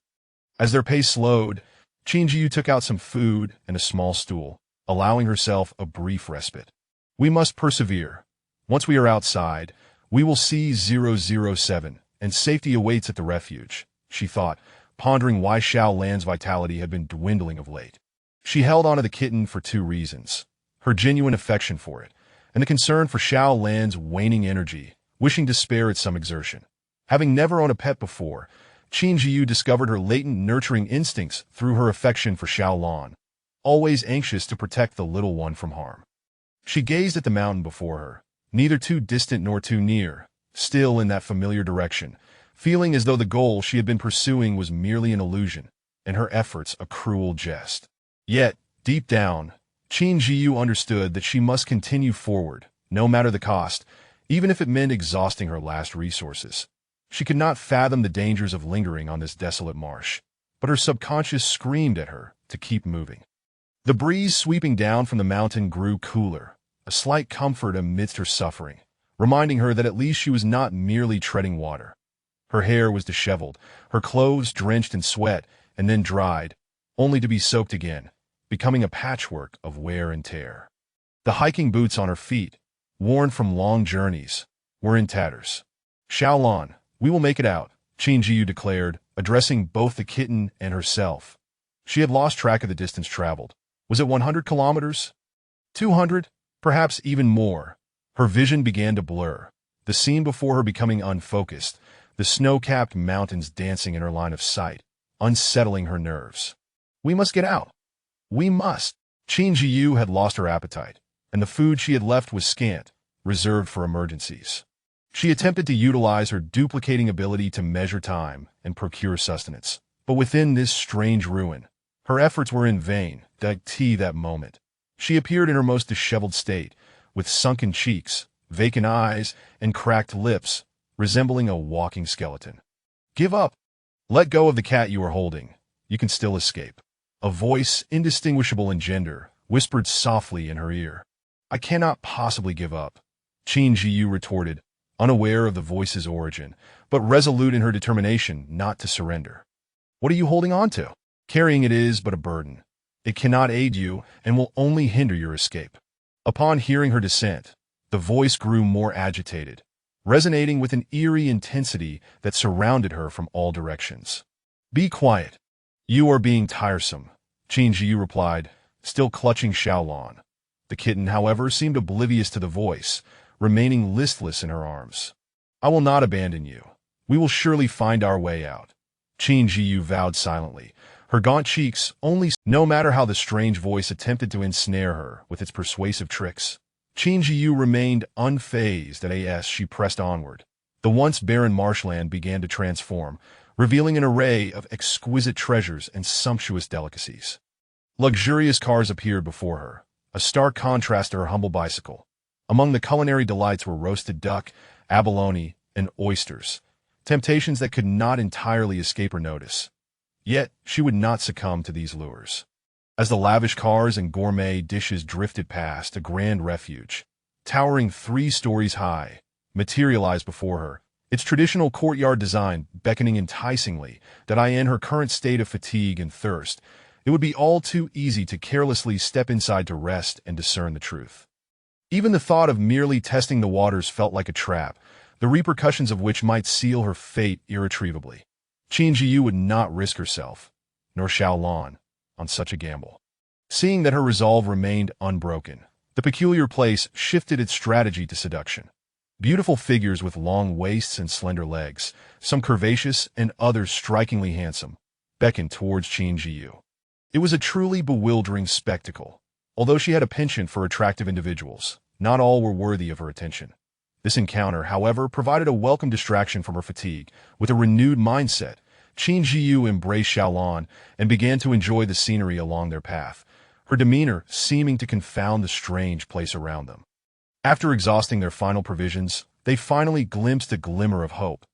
As their pace slowed, Qin Zhiyu took out some food and a small stool, allowing herself a brief respite. We must persevere. Once we are outside, we will see 007, and safety awaits at the refuge, she thought, pondering why Xiaolan's vitality had been dwindling of late. She held onto the kitten for two reasons: her genuine affection for it, and the concern for Xiaolan's waning energy, wishing to spare it some exertion. Having never owned a pet before, Qin Zhiyu discovered her latent nurturing instincts through her affection for Xiaolan, always anxious to protect the little one from harm. She gazed at the mountain before her, neither too distant nor too near, still in that familiar direction, feeling as though the goal she had been pursuing was merely an illusion, and her efforts a cruel jest. Yet, deep down, Qin Zhiyu understood that she must continue forward, no matter the cost, even if it meant exhausting her last resources. She could not fathom the dangers of lingering on this desolate marsh, but her subconscious screamed at her to keep moving. The breeze sweeping down from the mountain grew cooler, a slight comfort amidst her suffering, reminding her that at least she was not merely treading water. Her hair was disheveled, her clothes drenched in sweat and then dried, only to be soaked again, becoming a patchwork of wear and tear. The hiking boots on her feet, worn from long journeys, were in tatters. "Xiaolon, we will make it out," Qin Zhiyu declared, addressing both the kitten and herself. She had lost track of the distance traveled. Was it 100 kilometers? 200? Perhaps even more. Her vision began to blur, the scene before her becoming unfocused, the snow-capped mountains dancing in her line of sight, unsettling her nerves. "We must get out. We must." Qin Zhiyu had lost her appetite, and the food she had left was scant, reserved for emergencies. She attempted to utilize her duplicating ability to measure time and procure sustenance. But within this strange ruin, her efforts were in vain. That moment, she appeared in her most disheveled state, with sunken cheeks, vacant eyes, and cracked lips, resembling a walking skeleton. "Give up. Let go of the cat you are holding. You can still escape." A voice, indistinguishable in gender, whispered softly in her ear. "I cannot possibly give up," Qin Zhiyu retorted, unaware of the voice's origin, but resolute in her determination not to surrender. "What are you holding on to? Carrying it is but a burden. It cannot aid you and will only hinder your escape." Upon hearing her dissent, the voice grew more agitated, resonating with an eerie intensity that surrounded her from all directions. "Be quiet. You are being tiresome," Qin Zhiyu replied, still clutching Xiaolon. The kitten, however, seemed oblivious to the voice, remaining listless in her arms. "I will not abandon you. We will surely find our way out," Qin Zhiyu vowed silently, her gaunt cheeks no matter how the strange voice attempted to ensnare her with its persuasive tricks. Qin Zhiyu remained unfazed as she pressed onward. The once barren marshland began to transform, revealing an array of exquisite treasures and sumptuous delicacies. Luxurious cars appeared before her, a stark contrast to her humble bicycle. Among the culinary delights were roasted duck, abalone, and oysters, temptations that could not entirely escape her notice. Yet she would not succumb to these lures. As the lavish cars and gourmet dishes drifted past, a grand refuge, towering 3 stories high, materialized before her, its traditional courtyard design beckoning enticingly that in her current state of fatigue and thirst, it would be all too easy to carelessly step inside to rest and discern the truth. Even the thought of merely testing the waters felt like a trap, the repercussions of which might seal her fate irretrievably. Qin Zhiyu would not risk herself, nor Xiaolon, on such a gamble. Seeing that her resolve remained unbroken, the peculiar place shifted its strategy to seduction. Beautiful figures with long waists and slender legs, some curvaceous and others strikingly handsome, beckoned towards Qin Zhiyu. It was a truly bewildering spectacle. Although she had a penchant for attractive individuals, not all were worthy of her attention. This encounter, however, provided a welcome distraction from her fatigue. With a renewed mindset, Qin Zhiyu embraced Xiaolon and began to enjoy the scenery along their path, her demeanor seeming to confound the strange place around them. After exhausting their final provisions, they finally glimpsed a glimmer of hope.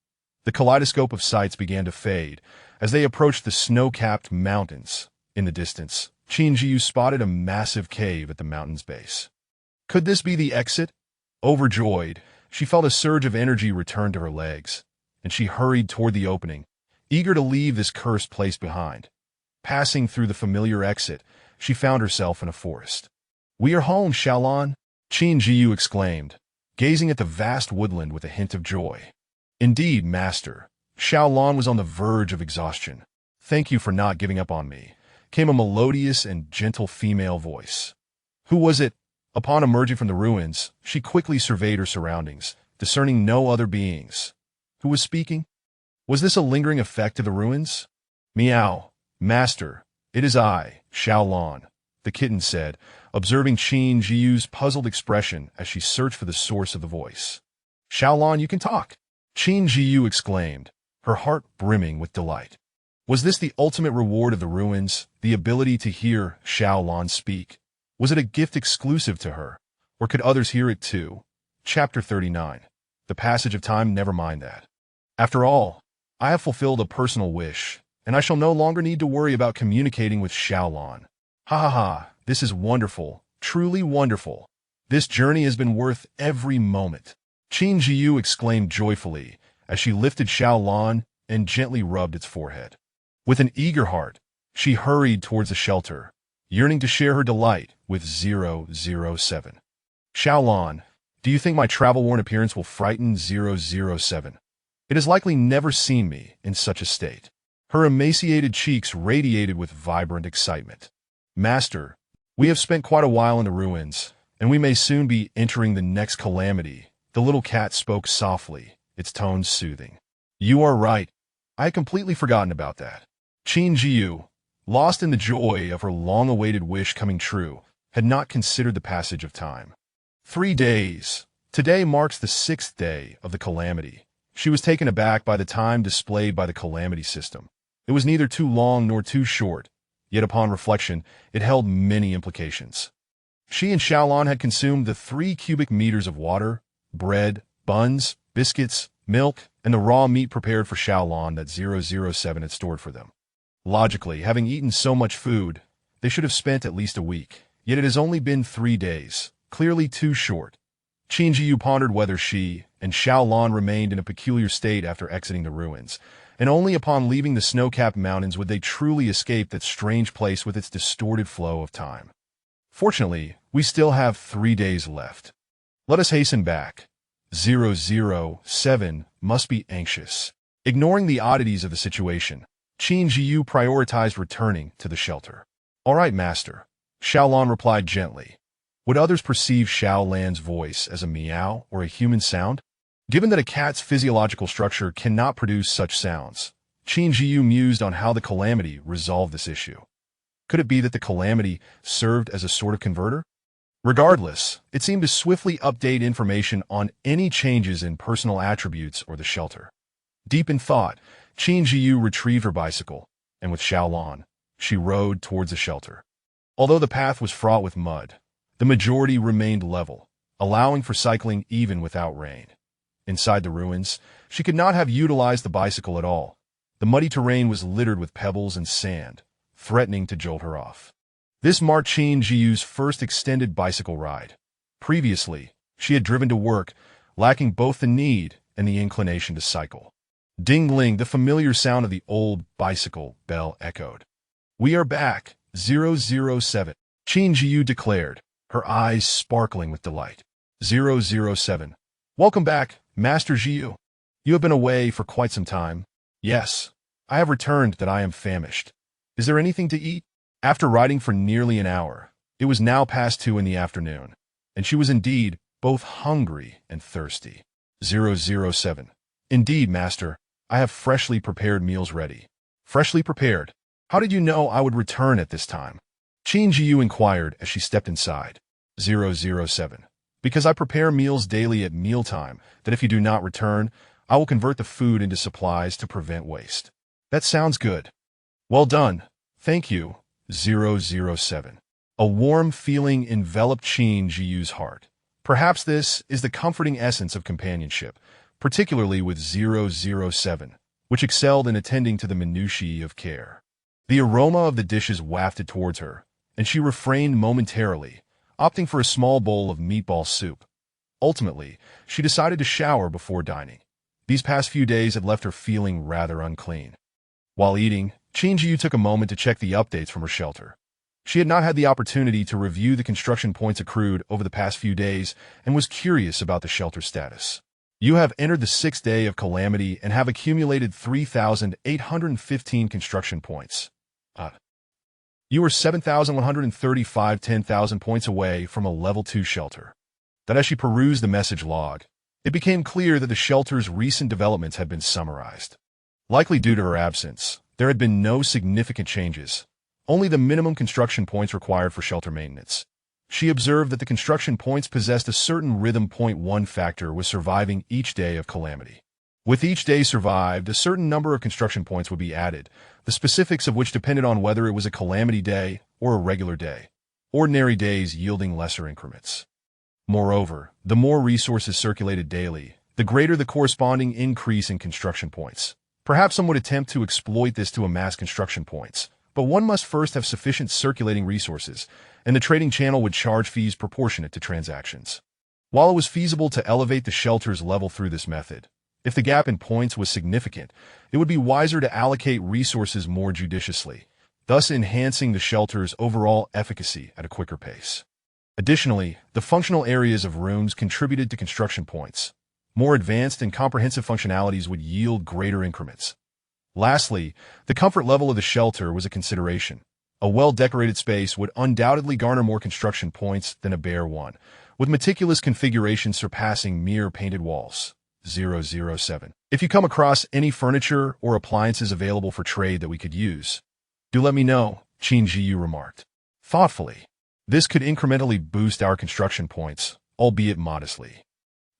The kaleidoscope of sights began to fade as they approached the snow-capped mountains. In the distance, Qin Zhiyu spotted a massive cave at the mountain's base. Could this be the exit? Overjoyed, she felt a surge of energy return to her legs, and she hurried toward the opening, eager to leave this cursed place behind. Passing through the familiar exit, she found herself in a forest. "We are home, Xiaolon," Qin Zhiyu exclaimed, gazing at the vast woodland with a hint of joy. "Indeed, master." Xiaolon was on the verge of exhaustion. "Thank you for not giving up on me," came a melodious and gentle female voice. Who was it? Upon emerging from the ruins, she quickly surveyed her surroundings, discerning no other beings. Who was speaking? Was this a lingering effect of the ruins? "Meow, master, it is I, Xiaolon," the kitten said, observing Qin Zhiyu's puzzled expression as she searched for the source of the voice. "Xiaolon, you can talk!" Qin Zhiyu exclaimed, her heart brimming with delight. Was this the ultimate reward of the ruins, the ability to hear Xiaolon speak? Was it a gift exclusive to her, or could others hear it too? Chapter 39. The passage of time, never mind that. After all, I have fulfilled a personal wish, and I shall no longer need to worry about communicating with Xiaolon. Ha ha ha, this is wonderful, truly wonderful. This journey has been worth every moment. Qin Zhiyu exclaimed joyfully as she lifted Xiaolon and gently rubbed its forehead. With an eager heart, she hurried towards the shelter, yearning to share her delight with 007. Xiaolan, do you think my travel-worn appearance will frighten 007? It has likely never seen me in such a state. Her emaciated cheeks radiated with vibrant excitement. Master, we have spent quite a while in the ruins, and we may soon be entering the next calamity. The little cat spoke softly, its tones soothing. You are right. I had completely forgotten about that. Qin Zhiyu, lost in the joy of her long-awaited wish coming true, had not considered the passage of time. 3 days. Today marks the 6th day of the calamity. She was taken aback by the time displayed by the calamity system. It was neither too long nor too short, yet upon reflection, it held many implications. She and Xiaolan had consumed the 3 cubic meters of water, bread, buns, biscuits, milk, and the raw meat prepared for Xiaolan that 007 had stored for them. Logically, having eaten so much food, they should have spent at least a week, yet it has only been 3 days, clearly too short. Qin Zhiyu pondered whether she and Xiaolan remained in a peculiar state after exiting the ruins, and only upon leaving the snow-capped mountains would they truly escape that strange place with its distorted flow of time. Fortunately, we still have 3 days left. Let us hasten back. 007 must be anxious. Ignoring the oddities of the situation, Qin Zhiyu prioritized returning to the shelter. All right, master, Xiaolan replied gently. Would others perceive Xiaolan's voice as a meow or a human sound? Given that a cat's physiological structure cannot produce such sounds, Qin Zhiyu mused on how the calamity resolved this issue. Could it be that the calamity served as a sort of converter? Regardless, it seemed to swiftly update information on any changes in personal attributes or the shelter. Deep in thought, Qin Zhiyu retrieved her bicycle, and with Xiaolan, she rode towards the shelter. Although the path was fraught with mud, the majority remained level, allowing for cycling even without rain. Inside the ruins, she could not have utilized the bicycle at all. The muddy terrain was littered with pebbles and sand, threatening to jolt her off. This marked Qin Zhiyu's first extended bicycle ride. Previously, she had driven to work, lacking both the need and the inclination to cycle. Ding-ling, the familiar sound of the old bicycle bell echoed. We are back, 007, Qin Zhiyu declared, her eyes sparkling with delight. 007. Welcome back, Master Zhiyu. You have been away for quite some time. Yes, I have returned that I am famished. Is there anything to eat? After riding for nearly an hour, it was now past 2 in the afternoon, and she was indeed both hungry and thirsty. 007. Indeed, master, I have freshly prepared meals ready. Freshly prepared? How did you know I would return at this time? Qin Zhiyu inquired as she stepped inside. 007. Because I prepare meals daily at mealtime, that if you do not return, I will convert the food into supplies to prevent waste. That sounds good. Well done. Thank you, 007. A warm feeling enveloped Qin Zhiyu's heart. Perhaps this is the comforting essence of companionship, particularly with 007, which excelled in attending to the minutiae of care. The aroma of the dishes wafted towards her, and she refrained momentarily, opting for a small bowl of meatball soup. Ultimately, she decided to shower before dining. These past few days had left her feeling rather unclean. While eating, Qin Zhiyu took a moment to check the updates from her shelter. She had not had the opportunity to review the construction points accrued over the past few days and was curious about the shelter status. You have entered the 6th day of calamity and have accumulated 3,815 construction points. You are 7,135 10,000 points away from a level 2 shelter. That as she perused the message log, it became clear that the shelter's recent developments had been summarized. Likely due to her absence, there had been no significant changes, only the minimum construction points required for shelter maintenance. She observed that the construction points possessed a certain rhythm. 1 factor was surviving each day of calamity. With each day survived, a certain number of construction points would be added, the specifics of which depended on whether it was a calamity day or a regular day, ordinary days yielding lesser increments. Moreover, the more resources circulated daily, the greater the corresponding increase in construction points. Perhaps some would attempt to exploit this to amass construction points, but one must first have sufficient circulating resources, and the trading channel would charge fees proportionate to transactions. While it was feasible to elevate the shelter's level through this method, if the gap in points was significant, it would be wiser to allocate resources more judiciously. thus enhancing the shelter's overall efficacy at a quicker pace. Additionally, the functional areas of rooms contributed to construction points. More advanced and comprehensive functionalities would yield greater increments. Lastly, the comfort level of the shelter was a consideration. A well-decorated space would undoubtedly garner more construction points than a bare one, with meticulous configuration surpassing mere painted walls. 007. If you come across any furniture or appliances available for trade that we could use, do let me know, Qin Zhiyu remarked. Thoughtfully, this could incrementally boost our construction points, albeit modestly.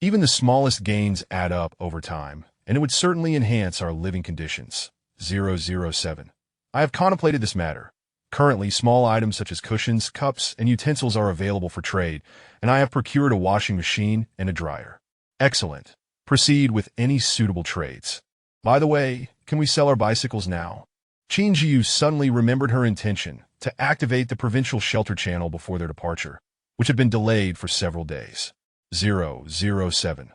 Even the smallest gains add up over time, and it would certainly enhance our living conditions. 007. I have contemplated this matter. Currently, small items such as cushions, cups, and utensils are available for trade, and I have procured a washing machine and a dryer. Excellent. Proceed with any suitable trades. By the way, can we sell our bicycles now? Qin Zhiyu suddenly remembered her intention to activate the provincial shelter channel before their departure, which had been delayed for several days. 007.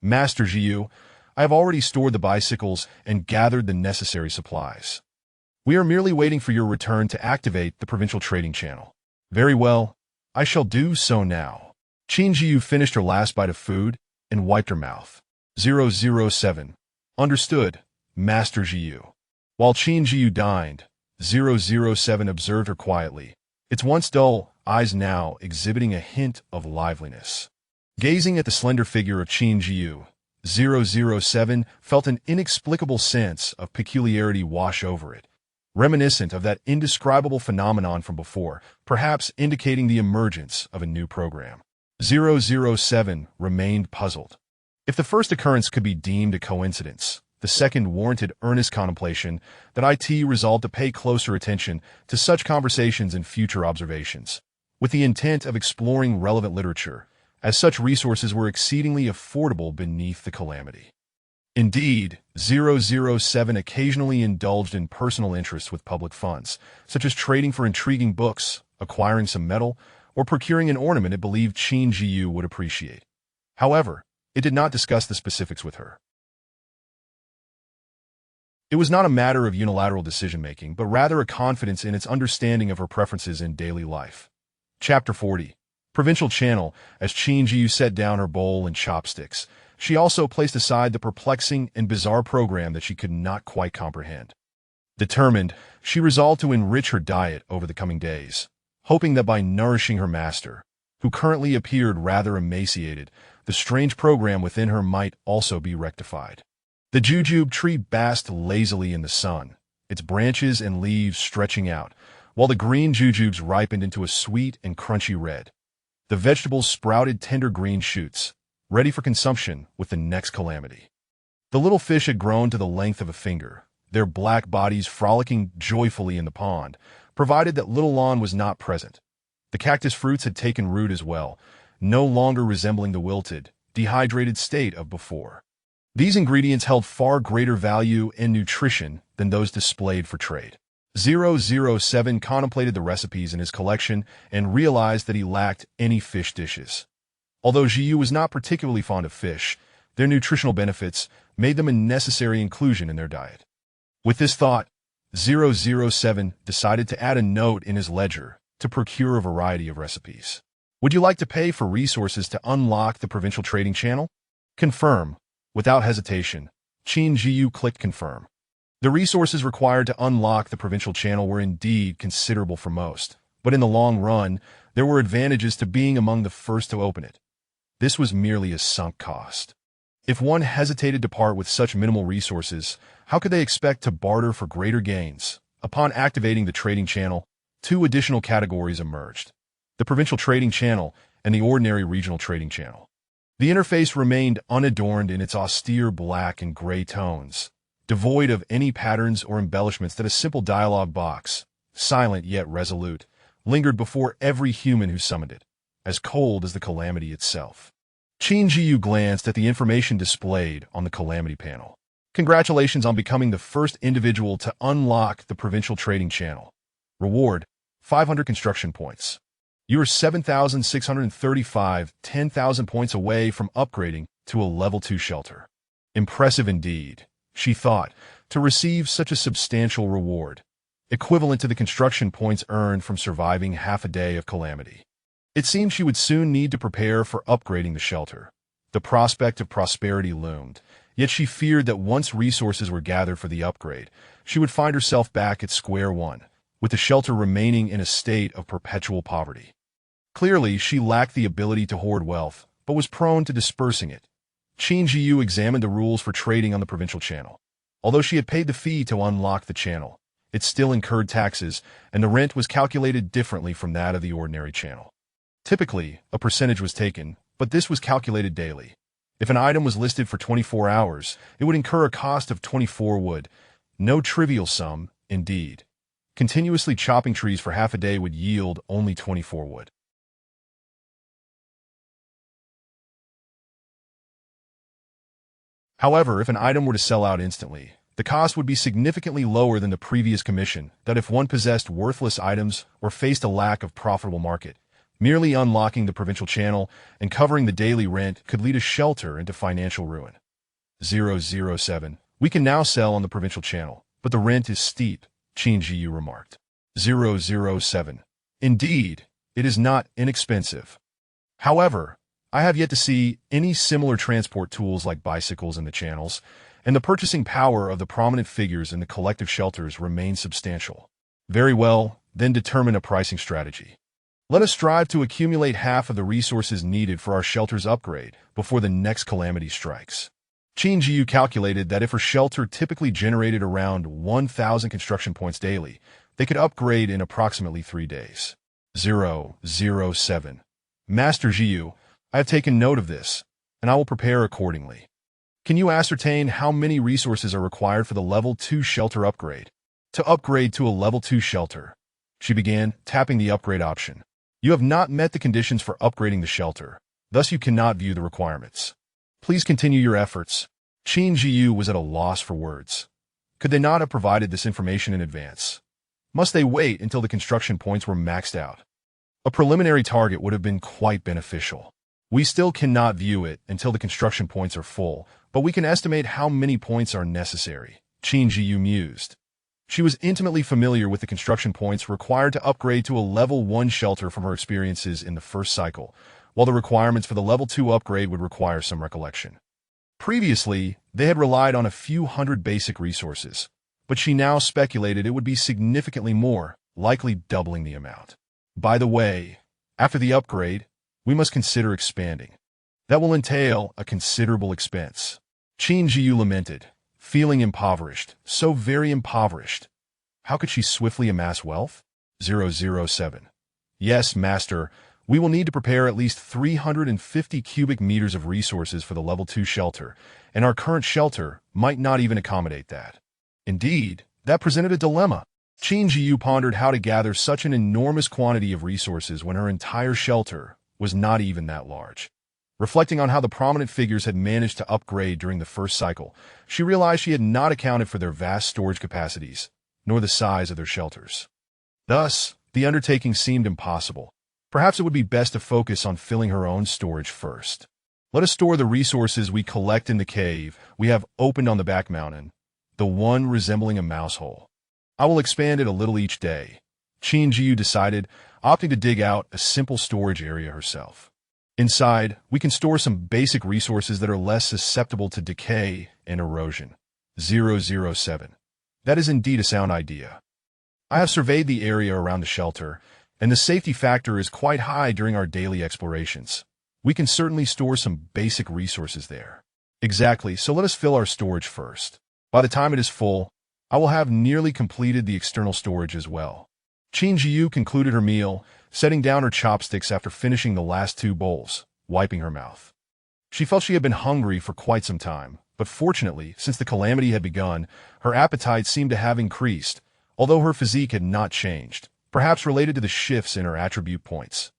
Master Zhiyu, I have already stored the bicycles and gathered the necessary supplies. We are merely waiting for your return to activate the provincial trading channel. Very well, I shall do so now. Qin Zhiyu finished her last bite of food and wiped her mouth. 007. Understood, Master Zhiyu. While Qin Zhiyu dined, 007 observed her quietly, its once dull eyes now exhibiting a hint of liveliness. Gazing at the slender figure of Qin Zhiyu, 007 felt an inexplicable sense of peculiarity wash over it, reminiscent of that indescribable phenomenon from before, perhaps indicating the emergence of a new program. 007 remained puzzled. If the first occurrence could be deemed a coincidence, the second warranted earnest contemplation that IT resolved to pay closer attention to such conversations and future observations, with the intent of exploring relevant literature, as such resources were exceedingly affordable beneath the calamity. Indeed, 007 occasionally indulged in personal interests with public funds, such as trading for intriguing books, acquiring some metal, or procuring an ornament it believed Qin Zhiyu would appreciate. However, it did not discuss the specifics with her. It was not a matter of unilateral decision-making, but rather a confidence in its understanding of her preferences in daily life. Chapter 40. Provincial Channel. As Qin Zhiyu set down her bowl and chopsticks, she also placed aside the perplexing and bizarre program that she could not quite comprehend. Determined, she resolved to enrich her diet over the coming days, hoping that by nourishing her master, who currently appeared rather emaciated, the strange program within her might also be rectified. The jujube tree basked lazily in the sun, its branches and leaves stretching out, while the green jujubes ripened into a sweet and crunchy red. The vegetables sprouted tender green shoots, ready for consumption with the next calamity. The little fish had grown to the length of a finger, their black bodies frolicking joyfully in the pond, provided that little lawn was not present. The cactus fruits had taken root as well, no longer resembling the wilted, dehydrated state of before. These ingredients held far greater value and nutrition than those displayed for trade. 007 contemplated the recipes in his collection and realized that he lacked any fish dishes. Although Zhiyu was not particularly fond of fish, their nutritional benefits made them a necessary inclusion in their diet. With this thought, 007 decided to add a note in his ledger to procure a variety of recipes. Would you like to pay for resources to unlock the provincial trading channel? Confirm. Without hesitation, Qin Zhiyu clicked confirm. The resources required to unlock the provincial channel were indeed considerable for most, but in the long run, there were advantages to being among the first to open it. This was merely a sunk cost. If one hesitated to part with such minimal resources, how could they expect to barter for greater gains? Upon activating the trading channel, two additional categories emerged: the provincial trading channel and the ordinary regional trading channel. The interface remained unadorned in its austere black and gray tones, devoid of any patterns or embellishments that a simple dialogue box, silent yet resolute, lingered before every human who summoned it, as cold as the calamity itself. Qin Zhiyu glanced at the information displayed on the calamity panel. Congratulations on becoming the first individual to unlock the provincial trading channel. Reward: 500 construction points. You are 7,635, 10,000 points away from upgrading to a level 2 shelter. Impressive indeed, she thought, to receive such a substantial reward. equivalent to the construction points earned from surviving half a day of calamity. It seemed she would soon need to prepare for upgrading the shelter. The prospect of prosperity loomed, yet she feared that once resources were gathered for the upgrade, she would find herself back at square one, with the shelter remaining in a state of perpetual poverty. Clearly, she lacked the ability to hoard wealth, but was prone to dispersing it. Qin Zhiyu examined the rules for trading on the provincial channel. Although she had paid the fee to unlock the channel, it still incurred taxes, and the rent was calculated differently from that of the ordinary channel. Typically, a percentage was taken, but this was calculated daily. If an item was listed for 24 hours, it would incur a cost of 24 wood. No trivial sum, indeed. Continuously chopping trees for half a day would yield only 24 wood. However, if an item were to sell out instantly, the cost would be significantly lower than the previous commission that if one possessed worthless items or faced a lack of profitable market. Merely unlocking the provincial channel and covering the daily rent could lead a shelter into financial ruin. 007. We can now sell on the provincial channel, but the rent is steep, Qin Zhiyu remarked. 007. Indeed, it is not inexpensive. However, I have yet to see any similar transport tools like bicycles in the channels, and the purchasing power of the prominent figures in the collective shelters remains substantial. Very well, then determine a pricing strategy. Let us strive to accumulate half of the resources needed for our shelter's upgrade before the next calamity strikes. Qin Zhiyu calculated that if her shelter typically generated around 1,000 construction points daily, they could upgrade in approximately 3 days. 007. Master Zhiyu, I have taken note of this, and I will prepare accordingly. Can you ascertain how many resources are required for the Level 2 shelter upgrade? To upgrade to a Level 2 shelter, she began, tapping the upgrade option. You have not met the conditions for upgrading the shelter, thus you cannot view the requirements. Please continue your efforts. Qin Zhiyu was at a loss for words. Could they not have provided this information in advance? Must they wait until the construction points were maxed out? A preliminary target would have been quite beneficial. We still cannot view it until the construction points are full, but we can estimate how many points are necessary, Qin Zhiyu mused. She was intimately familiar with the construction points required to upgrade to a Level 1 shelter from her experiences in the first cycle, while the requirements for the Level 2 upgrade would require some recollection. Previously, they had relied on a few hundred basic resources, but she now speculated it would be significantly more, likely doubling the amount. By the way, after the upgrade, we must consider expanding. That will entail a considerable expense. Qin Zhiyu lamented, feeling impoverished, so very impoverished. How could she swiftly amass wealth? 007. Yes, master, we will need to prepare at least 350 cubic meters of resources for the Level 2 shelter, and our current shelter might not even accommodate that. Indeed, that presented a dilemma. Qin Zhiyu pondered how to gather such an enormous quantity of resources when her entire shelter was not even that large. Reflecting on how the prominent figures had managed to upgrade during the first cycle, she realized she had not accounted for their vast storage capacities, nor the size of their shelters. Thus, the undertaking seemed impossible. Perhaps it would be best to focus on filling her own storage first. Let us store the resources we collect in the cave we have opened on the back mountain, the one resembling a mouse hole. I will expand it a little each day, Qin Zhiyu decided, opting to dig out a simple storage area herself. Inside, we can store some basic resources that are less susceptible to decay and erosion. 007. That is indeed a sound idea. I have surveyed the area around the shelter, and the safety factor is quite high during our daily explorations. We can certainly store some basic resources there. Exactly, so let us fill our storage first. By the time it is full, I will have nearly completed the external storage as well. Qin Zhiyu concluded her meal, setting down her chopsticks after finishing the last 2 bowls, wiping her mouth. She felt she had been hungry for quite some time, but fortunately, since the calamity had begun, her appetite seemed to have increased, although her physique had not changed, perhaps related to the shifts in her attribute points.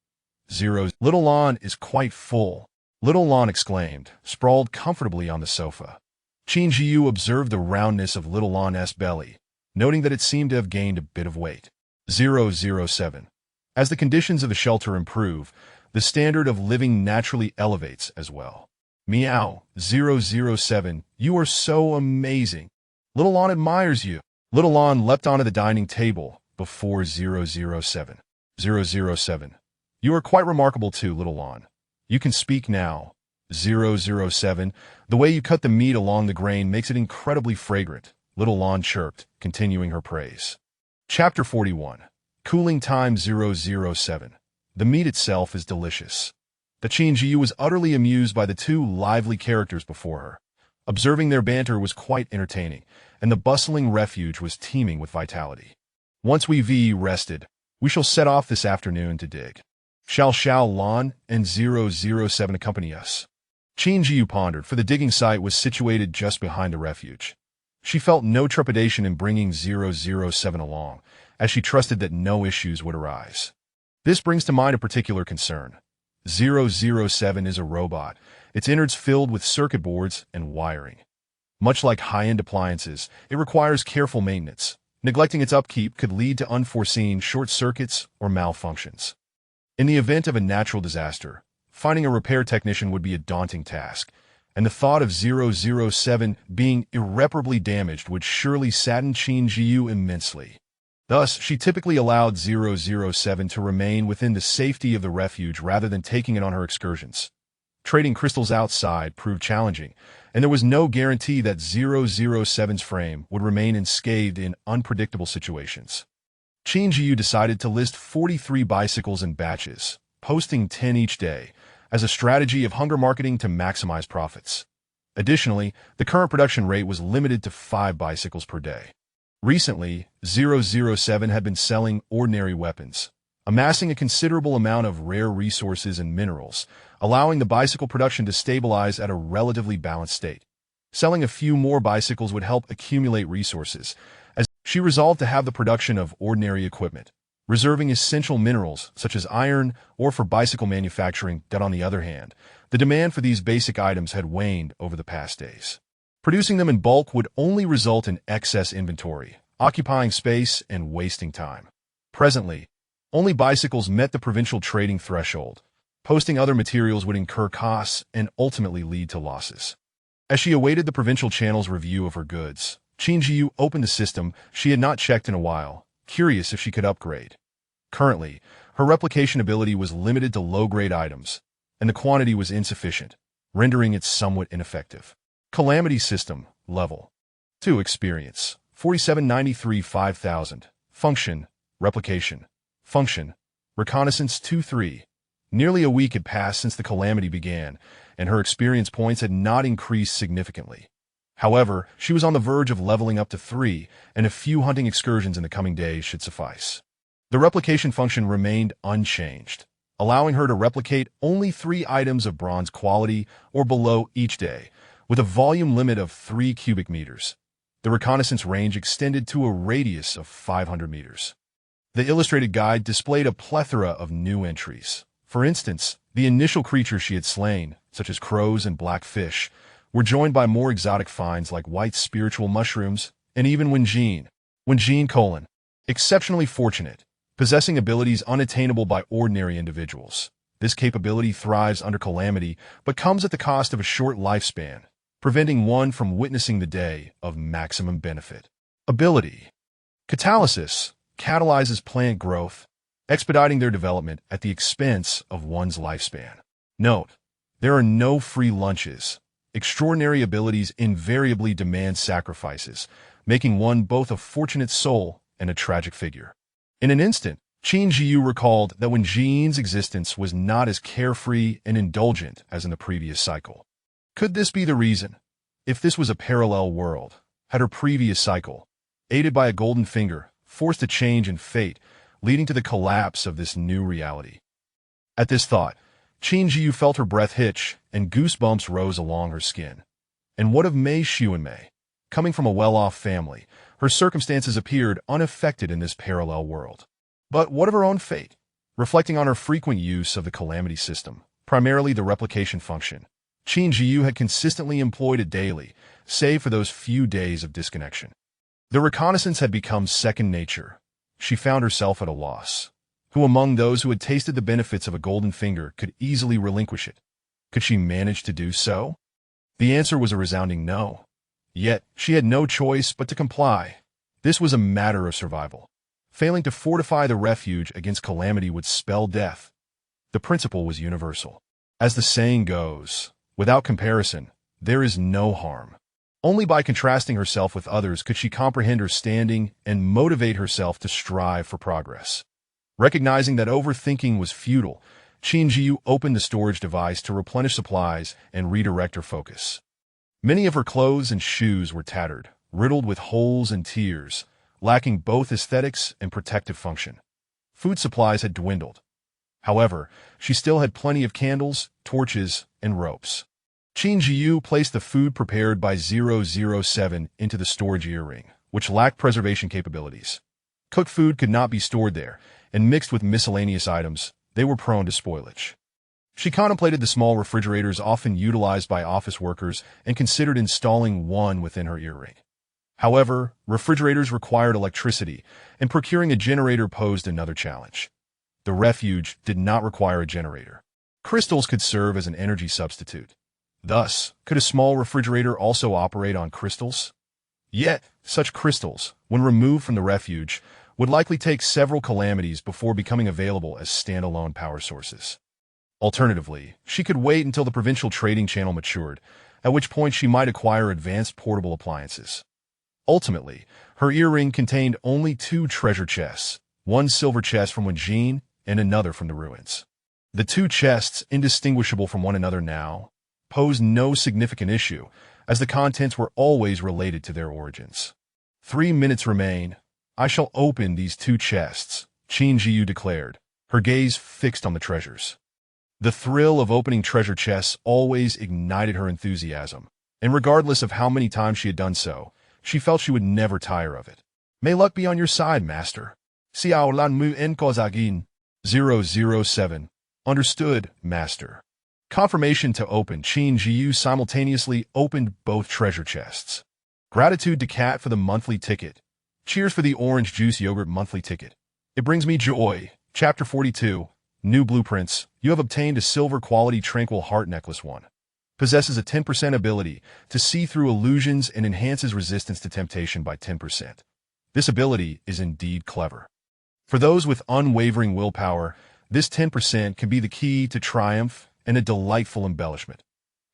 0. Little Lon is quite full, Little Lon exclaimed, sprawled comfortably on the sofa. Qin Zhiyu observed the roundness of Little Lon's belly, noting that it seemed to have gained a bit of weight. 007. As the conditions of the shelter improve, the standard of living naturally elevates as well. Meow. 007. You are so amazing. Little Lon admires you. Little Lon leapt onto the dining table before 007. 007. You are quite remarkable too, Little Lon. You can speak now. 007. The way you cut the meat along the grain makes it incredibly fragrant, Little Lon chirped, continuing her praise. Chapter 41. Cooling Time 007. The meat itself is delicious. The Qin Zhiyu was utterly amused by the two lively characters before her. Observing their banter was quite entertaining, and the bustling refuge was teeming with vitality. Once we've rested, we shall set off this afternoon to dig. Shall Lon and 007 accompany us? Qin Zhiyu pondered, for the digging site was situated just behind the refuge. She felt no trepidation in bringing 007 along, as she trusted that no issues would arise. This brings to mind a particular concern. 007 is a robot, its innards filled with circuit boards and wiring. Much like high-end appliances, it requires careful maintenance. Neglecting its upkeep could lead to unforeseen short circuits or malfunctions. In the event of a natural disaster, finding a repair technician would be a daunting task, and the thought of 007 being irreparably damaged would surely sadden Qin Zhiyu immensely. Thus, she typically allowed 007 to remain within the safety of the refuge rather than taking it on her excursions. Trading crystals outside proved challenging, and there was no guarantee that 007's frame would remain unscathed in unpredictable situations. Qin Zhiyu decided to list 43 bicycles in batches, posting 10 each day, as a strategy of hunger marketing to maximize profits. Additionally, the current production rate was limited to 5 bicycles per day. Recently, 007 had been selling ordinary weapons, amassing a considerable amount of rare resources and minerals, allowing the bicycle production to stabilize at a relatively balanced state. Selling a few more bicycles would help accumulate resources, as she resolved to have the production of ordinary equipment, reserving essential minerals such as iron or for bicycle manufacturing. That, on the other hand, the demand for these basic items had waned over the past days. Producing them in bulk would only result in excess inventory, occupying space and wasting time. Presently, only bicycles met the provincial trading threshold. Posting other materials would incur costs and ultimately lead to losses. As she awaited the provincial channel's review of her goods, Qin Zhiyu opened the system she had not checked in a while, curious if she could upgrade. Currently, her replication ability was limited to low-grade items, and the quantity was insufficient, rendering it somewhat ineffective. Calamity System, Level 2 Experience, 4793 5000. Function, Replication. Function, Reconnaissance 2-3. Nearly a week had passed since the calamity began, and her experience points had not increased significantly. However, she was on the verge of leveling up to 3, and a few hunting excursions in the coming days should suffice. The replication function remained unchanged, allowing her to replicate only 3 items of bronze quality or below each day, with a volume limit of 3 cubic meters. The reconnaissance range extended to a radius of 500 meters. The illustrated guide displayed a plethora of new entries. For instance, the initial creatures she had slain, such as crows and black fish, were joined by more exotic finds like white spiritual mushrooms and even Wenjin: exceptionally fortunate, possessing abilities unattainable by ordinary individuals. This capability thrives under calamity but comes at the cost of a short lifespan, preventing one from witnessing the day of maximum benefit. Ability: Catalysis catalyzes plant growth, expediting their development at the expense of one's lifespan. Note: there are no free lunches. Extraordinary abilities invariably demand sacrifices, making one both a fortunate soul and a tragic figure. In an instant, Qin Zhiyu recalled that Wenjin's existence was not as carefree and indulgent as in the previous cycle. Could this be the reason? If this was a parallel world, had her previous cycle, aided by a golden finger, forced a change in fate, leading to the collapse of this new reality? At this thought, Qin Zhiyu felt her breath hitch, and goosebumps rose along her skin. And what of Mei Xuanmei? Coming from a well-off family, her circumstances appeared unaffected in this parallel world. But what of her own fate? Reflecting on her frequent use of the calamity system, primarily the replication function, Qin Zhiyu had consistently employed it daily, save for those few days of disconnection. The reconnaissance had become second nature. She found herself at a loss. Who among those who had tasted the benefits of a golden finger could easily relinquish it? Could she manage to do so? The answer was a resounding no. Yet, she had no choice but to comply. This was a matter of survival. Failing to fortify the refuge against calamity would spell death. The principle was universal. As the saying goes, without comparison, there is no harm. Only by contrasting herself with others could she comprehend her standing and motivate herself to strive for progress. Recognizing that overthinking was futile, Qin Zhiyu opened the storage device to replenish supplies and redirect her focus. Many of her clothes and shoes were tattered, riddled with holes and tears, lacking both aesthetics and protective function. Food supplies had dwindled. However, she still had plenty of candles, torches, and ropes. Qin Zhiyu placed the food prepared by 007 into the storage earring, which lacked preservation capabilities. Cooked food could not be stored there, and mixed with miscellaneous items, they were prone to spoilage. She contemplated the small refrigerators often utilized by office workers and considered installing one within her earring. However, refrigerators required electricity, and procuring a generator posed another challenge. The refuge did not require a generator. Crystals could serve as an energy substitute. Thus, could a small refrigerator also operate on crystals? Yet, such crystals, when removed from the refuge, would likely take several calamities before becoming available as standalone power sources. Alternatively, she could wait until the provincial trading channel matured, at which point she might acquire advanced portable appliances. Ultimately, her earring contained only 2 treasure chests, one silver chest from Wenjin and another from the ruins. The 2 chests, indistinguishable from one another now, posed no significant issue, as the contents were always related to their origins. 3 minutes remain. I shall open these 2 chests, Qin Zhiyu declared, her gaze fixed on the treasures. The thrill of opening treasure chests always ignited her enthusiasm, and regardless of how many times she had done so, she felt she would never tire of it. May luck be on your side, master. Xiao lan mu en kozagin. 007. Understood, master. Confirmation to open. Qin Zhiyu simultaneously opened both treasure chests. Gratitude to Cat for the monthly ticket. Cheers for the orange juice yogurt monthly ticket. It brings me joy. Chapter 42. New blueprints. You have obtained a silver quality tranquil heart necklace 1. Possesses a 10% ability to see through illusions and enhances resistance to temptation by 10%. This ability is indeed clever. For those with unwavering willpower, this 10% can be the key to triumph and a delightful embellishment.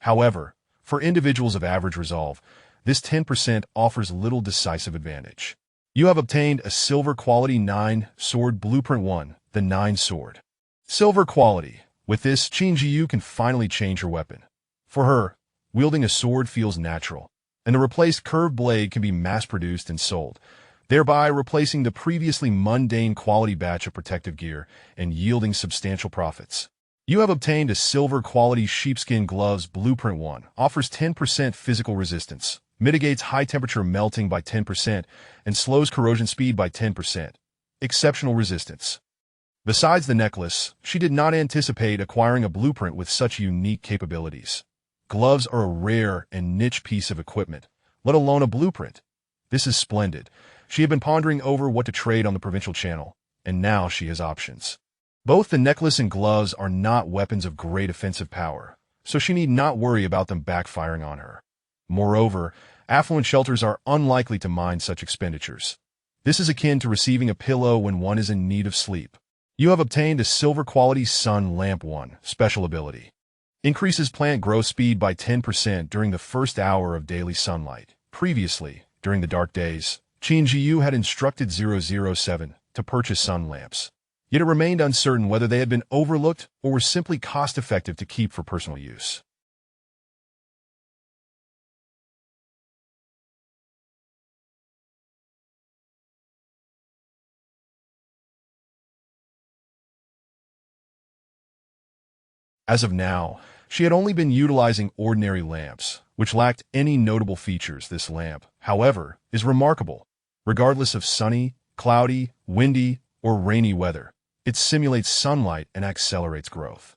However, for individuals of average resolve, this 10% offers little decisive advantage. You have obtained a silver quality 9 sword blueprint 1, the 9 sword. Silver quality. With this, Qin Zhiyu can finally change her weapon. For her, wielding a sword feels natural, and the replaced curved blade can be mass-produced and sold, thereby replacing the previously mundane quality batch of protective gear and yielding substantial profits. You have obtained a silver quality sheepskin gloves blueprint 1, offers 10% physical resistance, mitigates high-temperature melting by 10%, and slows corrosion speed by 10%. Exceptional resistance. Besides the necklace, she did not anticipate acquiring a blueprint with such unique capabilities. Gloves are a rare and niche piece of equipment, let alone a blueprint. This is splendid. She had been pondering over what to trade on the provincial channel, and now she has options. Both the necklace and gloves are not weapons of great offensive power, so she need not worry about them backfiring on her. Moreover, affluent shelters are unlikely to mind such expenditures. This is akin to receiving a pillow when one is in need of sleep. You have obtained a silver quality sun lamp 1, special ability. Increases plant growth speed by 10% during the first hour of daily sunlight. Previously, during the dark days, Qin Zhiyu had instructed 007 to purchase sun lamps. Yet it remained uncertain whether they had been overlooked or were simply cost-effective to keep for personal use. As of now, she had only been utilizing ordinary lamps, which lacked any notable features. This lamp, however, is remarkable. Regardless of sunny, cloudy, windy, or rainy weather, it simulates sunlight and accelerates growth.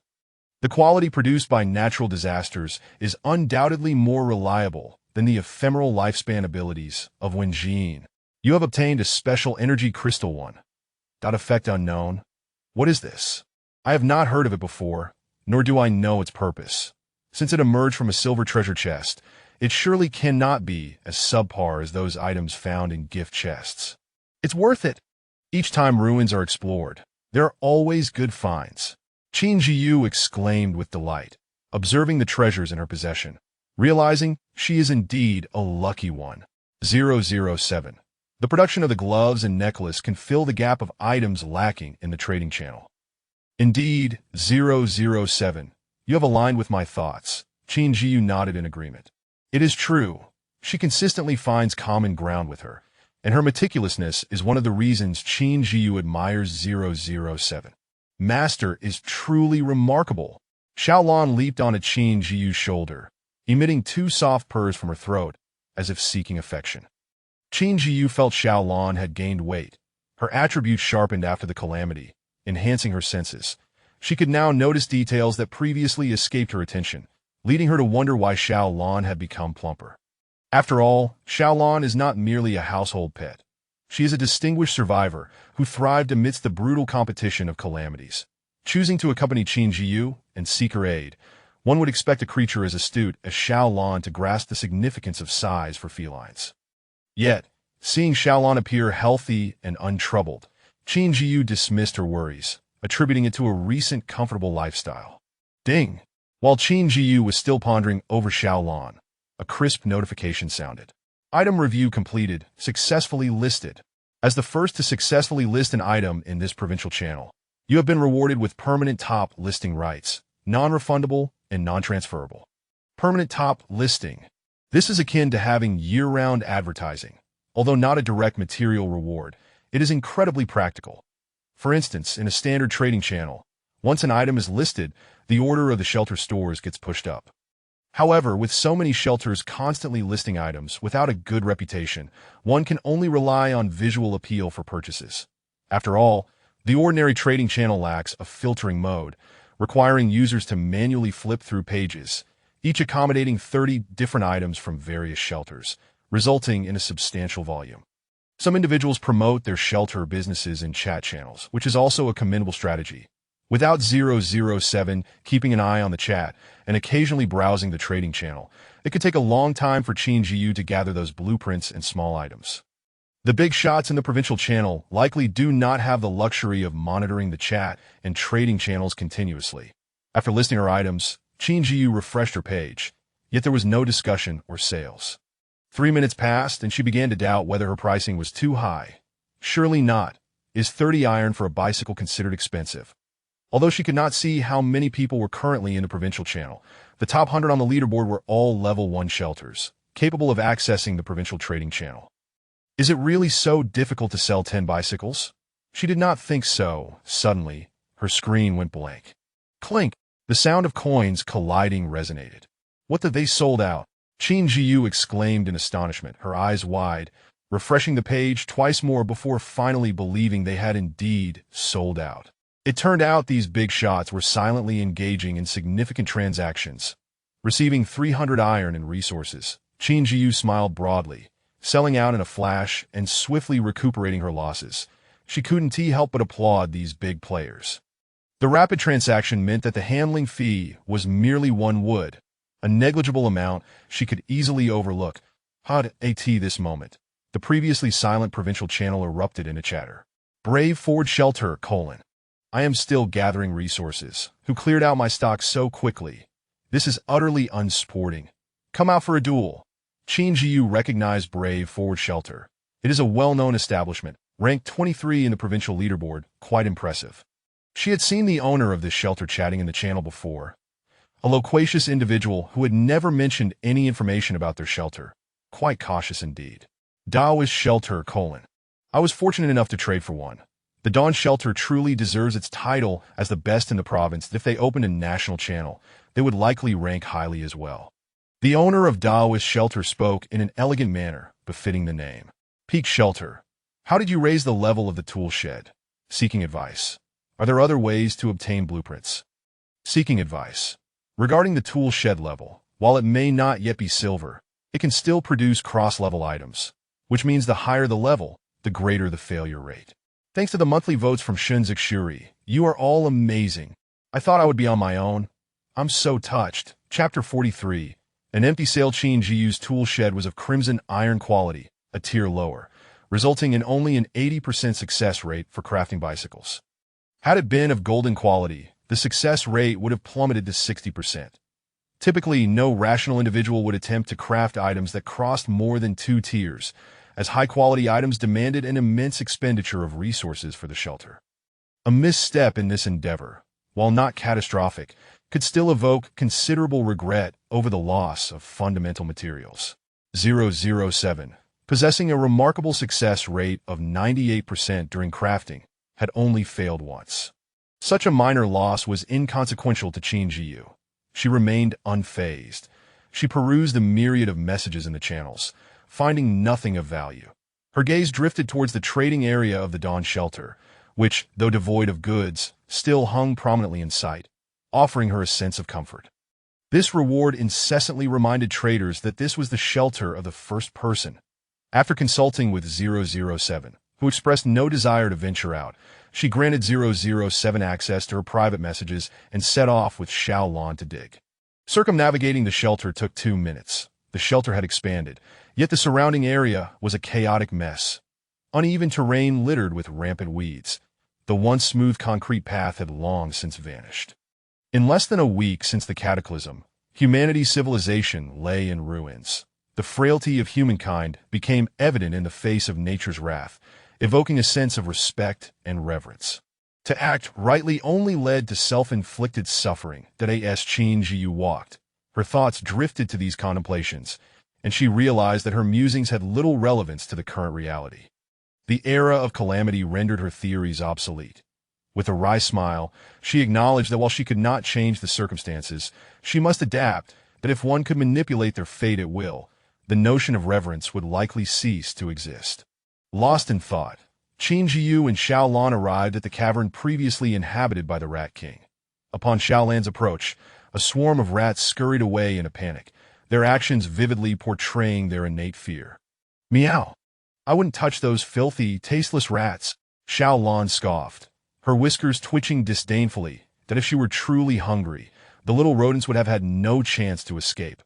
The quality produced by natural disasters is undoubtedly more reliable than the ephemeral lifespan abilities of Wenjin. You have obtained a special energy crystal 1. Effect unknown. What is this? I have not heard of it before, nor do I know its purpose. Since it emerged from a silver treasure chest, it surely cannot be as subpar as those items found in gift chests. It's worth it. Each time ruins are explored, there are always good finds. Qin Zhiyu exclaimed with delight, observing the treasures in her possession, realizing she is indeed a lucky one. 007. The production of the gloves and necklace can fill the gap of items lacking in the trading channel. Indeed, 007. You have aligned with my thoughts. Qin Zhiyu nodded in agreement. It is true. She consistently finds common ground with her, and her meticulousness is one of the reasons Qin Zhiyu admires 007. Master is truly remarkable. Xiaolan leaped onto Qin Zhiyu's shoulder, emitting two soft purrs from her throat, as if seeking affection. Qin Zhiyu felt Xiaolan had gained weight. Her attributes sharpened after the calamity, enhancing her senses. She could now notice details that previously escaped her attention, leading her to wonder why Xiaolan had become plumper. After all, Xiaolan is not merely a household pet. She is a distinguished survivor who thrived amidst the brutal competition of calamities. Choosing to accompany Qin Zhiyu and seek her aid, one would expect a creature as astute as Xiaolan to grasp the significance of size for felines. Yet, seeing Xiaolan appear healthy and untroubled, Qin Zhiyu dismissed her worries, attributing it to a recent comfortable lifestyle. Ding! While Qin Zhiyu was still pondering over Xiaolan, a crisp notification sounded. Item review completed, successfully listed. As the first to successfully list an item in this provincial channel, you have been rewarded with permanent top listing rights, non-refundable and non-transferable. Permanent top listing. This is akin to having year-round advertising. Although not a direct material reward, it is incredibly practical. For instance, in a standard trading channel, once an item is listed, the order of the shelter stores gets pushed up. However, with so many shelters constantly listing items without a good reputation, one can only rely on visual appeal for purchases. After all, the ordinary trading channel lacks a filtering mode, requiring users to manually flip through pages, each accommodating 30 different items from various shelters, resulting in a substantial volume. Some individuals promote their shelter businesses in chat channels, which is also a commendable strategy. Without 007 keeping an eye on the chat and occasionally browsing the trading channel, it could take a long time for Qin Zhiyu to gather those blueprints and small items. The big shots in the provincial channel likely do not have the luxury of monitoring the chat and trading channels continuously. After listing her items, Qin Zhiyu refreshed her page, yet there was no discussion or sales. 3 minutes passed and she began to doubt whether her pricing was too high. Surely not. Is 30 iron for a bicycle considered expensive? Although she could not see how many people were currently in the provincial channel, the top 100 on the leaderboard were all level 1 shelters, capable of accessing the provincial trading channel. Is it really so difficult to sell 10 bicycles? She did not think so. Suddenly, her screen went blank. Clink! The sound of coins colliding resonated. What did they sold out? Qin Zhiyu exclaimed in astonishment, her eyes wide, refreshing the page twice more before finally believing they had indeed sold out. It turned out these big shots were silently engaging in significant transactions. Receiving 300 iron in resources, Qin Zhiyu smiled broadly, selling out in a flash and swiftly recuperating her losses. She couldn't help but applaud these big players. The rapid transaction meant that the handling fee was merely 1 wood, a negligible amount she could easily overlook. This moment, the previously silent provincial channel erupted in a chatter. Brave Ford Shelter, I am still gathering resources. Who cleared out my stock so quickly? This is utterly unsporting. Come out for a duel. Qin Zhiyu recognized Brave Forward Shelter. It is a well-known establishment, ranked 23 in the provincial leaderboard, quite impressive. She had seen the owner of this shelter chatting in the channel before, a loquacious individual who had never mentioned any information about their shelter. Quite cautious indeed. Daoist Shelter, I was fortunate enough to trade for one. The Dawn Shelter truly deserves its title as the best in the province. If they opened a national channel, they would likely rank highly as well. The owner of Daoist Shelter spoke in an elegant manner, befitting the name. Peak Shelter. How did you raise the level of the tool shed? Seeking advice. Are there other ways to obtain blueprints? Seeking advice. Regarding the tool shed level, while it may not yet be silver, it can still produce cross-level items, which means the higher the level, the greater the failure rate. Thanks to the monthly votes from Shunzixuri, you are all amazing. I thought I would be on my own. I'm so touched. Chapter 43. An empty sail Qin Zhiyu's tool shed was of crimson iron quality, a tier lower, resulting in only an 80% success rate for crafting bicycles. Had it been of golden quality, the success rate would have plummeted to 60%. Typically, no rational individual would attempt to craft items that crossed more than 2 tiers, as high-quality items demanded an immense expenditure of resources for the shelter. A misstep in this endeavor, while not catastrophic, could still evoke considerable regret over the loss of fundamental materials. 007, possessing a remarkable success rate of 98% during crafting, had only failed once. Such a minor loss was inconsequential to Qin Zhiyu. She remained unfazed. She perused a myriad of messages in the channels, finding nothing of value. Her gaze drifted towards the trading area of the Dawn Shelter, which, though devoid of goods, still hung prominently in sight, offering her a sense of comfort. This reward incessantly reminded traders that this was the shelter of the first person. After consulting with 007, who expressed no desire to venture out, she granted 007 access to her private messages and set off with Xiaolan to dig. Circumnavigating the shelter took 2 minutes. The shelter had expanded, yet the surrounding area was a chaotic mess. Uneven terrain littered with rampant weeds. The once smooth concrete path had long since vanished. In less than a week since the cataclysm, humanity's civilization lay in ruins. The frailty of humankind became evident in the face of nature's wrath, evoking a sense of respect and reverence. To act rightly only led to self-inflicted suffering that as Qin Zhiyu walked. Her thoughts drifted to these contemplations, and she realized that her musings had little relevance to the current reality. The era of calamity rendered her theories obsolete. With a wry smile, she acknowledged that while she could not change the circumstances, she must adapt, that if one could manipulate their fate at will, the notion of reverence would likely cease to exist. Lost in thought, Qin Zhiyu and Xiaolan arrived at the cavern previously inhabited by the Rat King. Upon Xiaolan's approach, a swarm of rats scurried away in a panic, their actions vividly portraying their innate fear. "Meow! I wouldn't touch those filthy, tasteless rats," Xiaolan scoffed, her whiskers twitching disdainfully, that if she were truly hungry, the little rodents would have had no chance to escape.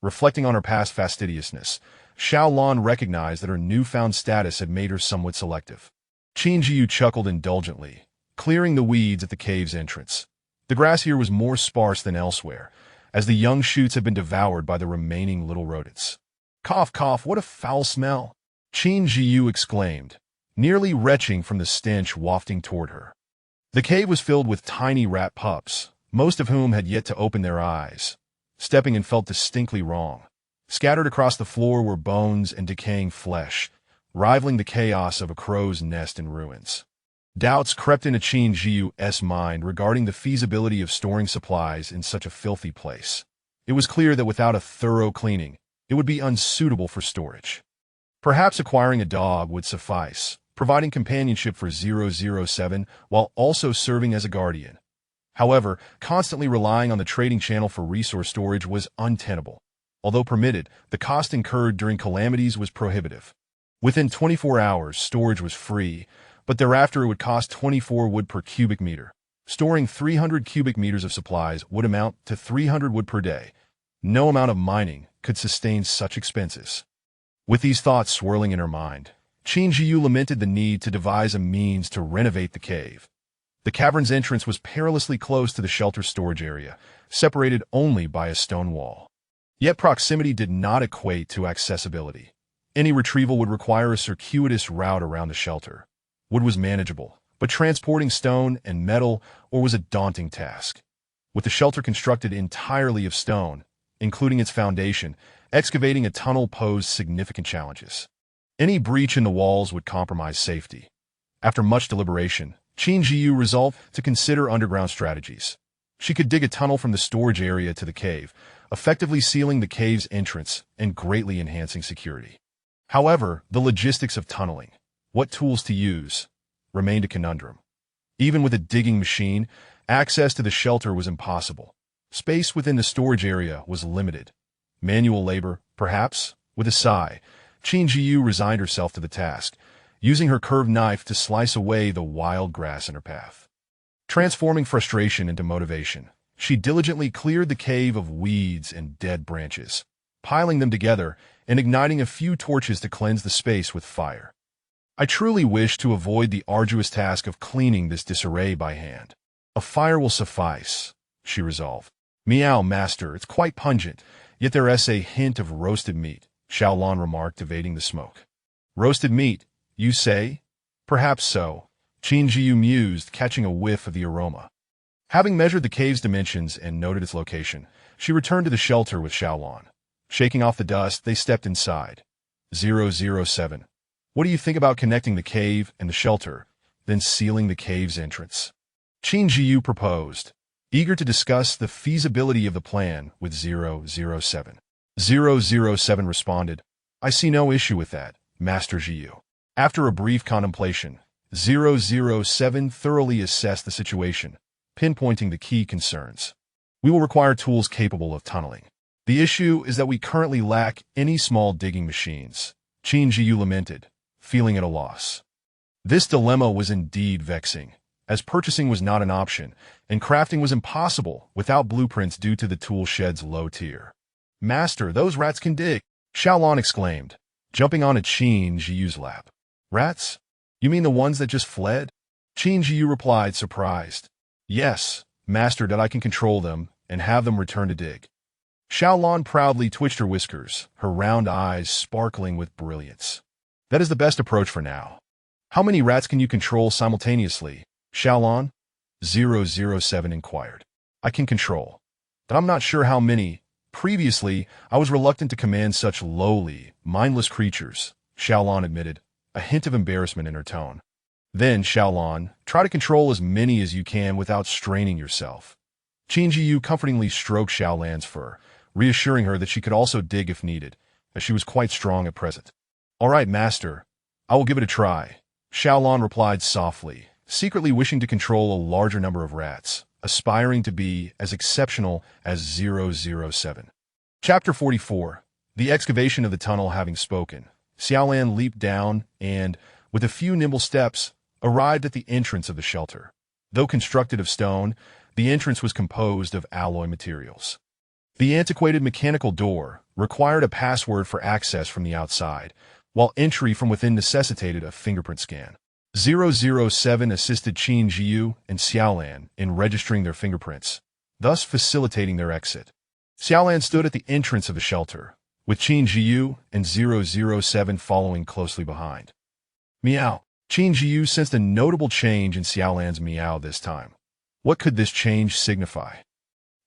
Reflecting on her past fastidiousness, Xiaolan recognized that her newfound status had made her somewhat selective. Qin Zhiyu chuckled indulgently, clearing the weeds at the cave's entrance. The grass here was more sparse than elsewhere, as the young shoots had been devoured by the remaining little rodents. "Cough, cough, what a foul smell!" Qin Zhiyu exclaimed, nearly retching from the stench wafting toward her. The cave was filled with tiny rat pups, most of whom had yet to open their eyes. Stepping in felt distinctly wrong. Scattered across the floor were bones and decaying flesh, rivaling the chaos of a crow's nest in ruins. Doubts crept into Qin Zhiyu's mind regarding the feasibility of storing supplies in such a filthy place. It was clear that without a thorough cleaning, it would be unsuitable for storage. Perhaps acquiring a dog would suffice, providing companionship for 007 while also serving as a guardian. However, constantly relying on the trading channel for resource storage was untenable. Although permitted, the cost incurred during calamities was prohibitive. Within 24 hours, storage was free, but thereafter it would cost 24 wood per cubic meter. Storing 300 cubic meters of supplies would amount to 300 wood per day. No amount of mining could sustain such expenses. With these thoughts swirling in her mind, Qin Zhiyu lamented the need to devise a means to renovate the cave. The cavern's entrance was perilously close to the shelter storage area, separated only by a stone wall. Yet proximity did not equate to accessibility. Any retrieval would require a circuitous route around the shelter. Wood was manageable, but transporting stone and metal was a daunting task. With the shelter constructed entirely of stone, including its foundation, excavating a tunnel posed significant challenges. Any breach in the walls would compromise safety. After much deliberation, Qin Zhiyu resolved to consider underground strategies. She could dig a tunnel from the storage area to the cave, effectively sealing the cave's entrance and greatly enhancing security. However, the logistics of tunneling, what tools to use, remained a conundrum. Even with a digging machine, access to the shelter was impossible. Space within the storage area was limited. Manual labor, perhaps? With a sigh, Qin Zhiyu resigned herself to the task, using her curved knife to slice away the wild grass in her path. Transforming frustration into motivation, She diligently cleared the cave of weeds and dead branches, piling them together and igniting a few torches to cleanse the space with fire. I truly wish to avoid the arduous task of cleaning this disarray by hand. A fire will suffice, she resolved. Meow, master, it's quite pungent, yet there is a hint of roasted meat, Xiaolan remarked, evading the smoke. Roasted meat, you say? Perhaps so, Qin Zhiyu mused, catching a whiff of the aroma. Having measured the cave's dimensions and noted its location, she returned to the shelter with Xiaolan. Shaking off the dust, they stepped inside. 007. What do you think about connecting the cave and the shelter, then sealing the cave's entrance? Qin Zhiyu proposed, eager to discuss the feasibility of the plan with 007. 007 responded, I see no issue with that, Master Zhiyu. After a brief contemplation, 007 thoroughly assessed the situation, pinpointing the key concerns. We will require tools capable of tunneling. The issue is that we currently lack any small digging machines, Qin Zhiyu lamented, feeling at a loss. This dilemma was indeed vexing, as purchasing was not an option, and crafting was impossible without blueprints due to the tool shed's low tier. Master, those rats can dig, Xiaolan exclaimed, jumping onto Qin Zhiyu's lap. Rats? You mean the ones that just fled? Qin Zhiyu replied, surprised. Yes, master, that I can control them and have them return to dig. Xiaolan proudly twitched her whiskers, her round eyes sparkling with brilliance. That is the best approach for now. How many rats can you control simultaneously, Xiaolan? 007 inquired. I can control, but I'm not sure how many. Previously, I was reluctant to command such lowly, mindless creatures, Xiaolan admitted, a hint of embarrassment in her tone. Then, Xiaolan, try to control as many as you can without straining yourself. Qin Zhiyu comfortingly stroked Xiaolan's fur, reassuring her that she could also dig if needed, as she was quite strong at present. All right, master, I will give it a try, Xiaolan replied softly, secretly wishing to control a larger number of rats, aspiring to be as exceptional as 007. Chapter 44. The excavation of the tunnel having spoken, Xiaolan leaped down and, with a few nimble steps, arrived at the entrance of the shelter. Though constructed of stone, the entrance was composed of alloy materials. The antiquated mechanical door required a password for access from the outside, while entry from within necessitated a fingerprint scan. 007 assisted Qin Zhiyu and Xiaolan in registering their fingerprints, thus facilitating their exit. Xiaolan stood at the entrance of the shelter, with Qin Zhiyu and 007 following closely behind. Meow. Qin Zhiyu sensed a notable change in Xiaolan's meow this time. What could this change signify?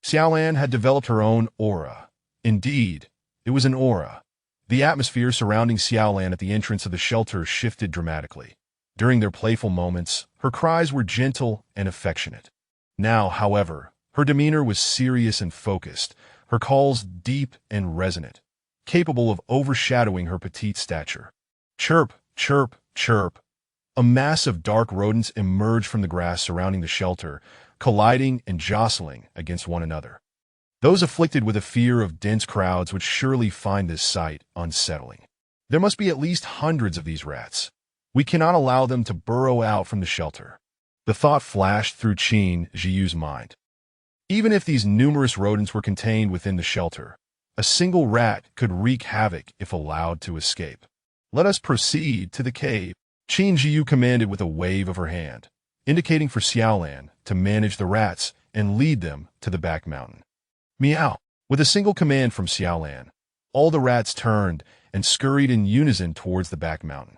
Xiaolan had developed her own aura. Indeed, it was an aura. The atmosphere surrounding Xiaolan at the entrance of the shelter shifted dramatically. During their playful moments, her cries were gentle and affectionate. Now, however, her demeanor was serious and focused, her calls deep and resonant, capable of overshadowing her petite stature. Chirp, chirp, chirp. A mass of dark rodents emerged from the grass surrounding the shelter, colliding and jostling against one another. Those afflicted with a fear of dense crowds would surely find this sight unsettling. There must be at least hundreds of these rats. We cannot allow them to burrow out from the shelter. The thought flashed through Qin Zhiyu's mind. Even if these numerous rodents were contained within the shelter, a single rat could wreak havoc if allowed to escape. Let us proceed to the cave, Qin Zhiyu commanded with a wave of her hand, indicating for Xiaolan to manage the rats and lead them to the back mountain. Meow. With a single command from Xiaolan, all the rats turned and scurried in unison towards the back mountain.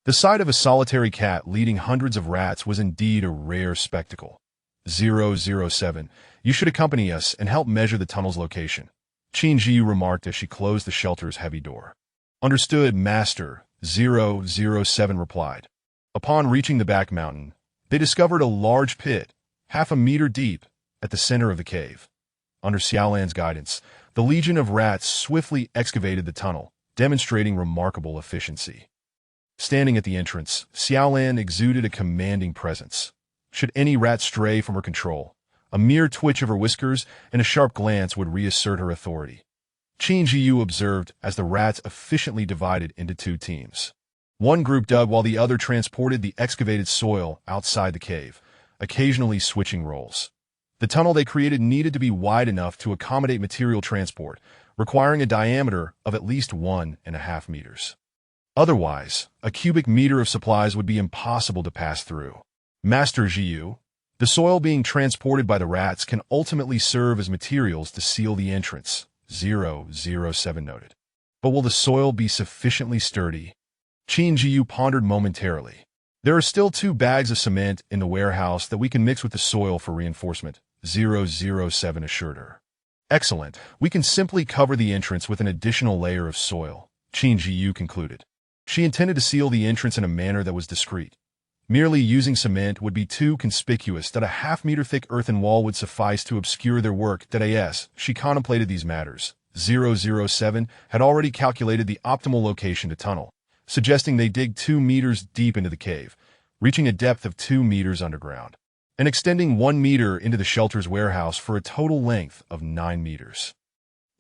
The sight of a solitary cat leading hundreds of rats was indeed a rare spectacle. 007, you should accompany us and help measure the tunnel's location, Qin Zhiyu remarked as she closed the shelter's heavy door. Understood, Master, 007 replied. Upon reaching the back mountain, they discovered a large pit, half a meter deep, at the center of the cave. Under Xiaolan's guidance, the legion of rats swiftly excavated the tunnel, demonstrating remarkable efficiency. Standing at the entrance, Xiaolan exuded a commanding presence. Should any rat stray from her control, a mere twitch of her whiskers and a sharp glance would reassert her authority. Qin Zhiyu observed as the rats efficiently divided into two teams. One group dug while the other transported the excavated soil outside the cave, occasionally switching roles. The tunnel they created needed to be wide enough to accommodate material transport, requiring a diameter of at least 1.5 meters. Otherwise, a cubic meter of supplies would be impossible to pass through. Master Zhiyu, the soil being transported by the rats can ultimately serve as materials to seal the entrance, 007 noted. But will the soil be sufficiently sturdy? Qin Zhiyu pondered momentarily. There are still 2 bags of cement in the warehouse that we can mix with the soil for reinforcement, 007 assured her. Excellent. We can simply cover the entrance with an additional layer of soil, Qin Zhiyu concluded. She intended to seal the entrance in a manner that was discreet. Merely using cement would be too conspicuous that a half-meter-thick earthen wall would suffice to obscure their work. She contemplated these matters. 007 had already calculated the optimal location to tunnel, suggesting they dig 2 meters deep into the cave, reaching a depth of 2 meters underground, and extending 1 meter into the shelter's warehouse for a total length of 9 meters.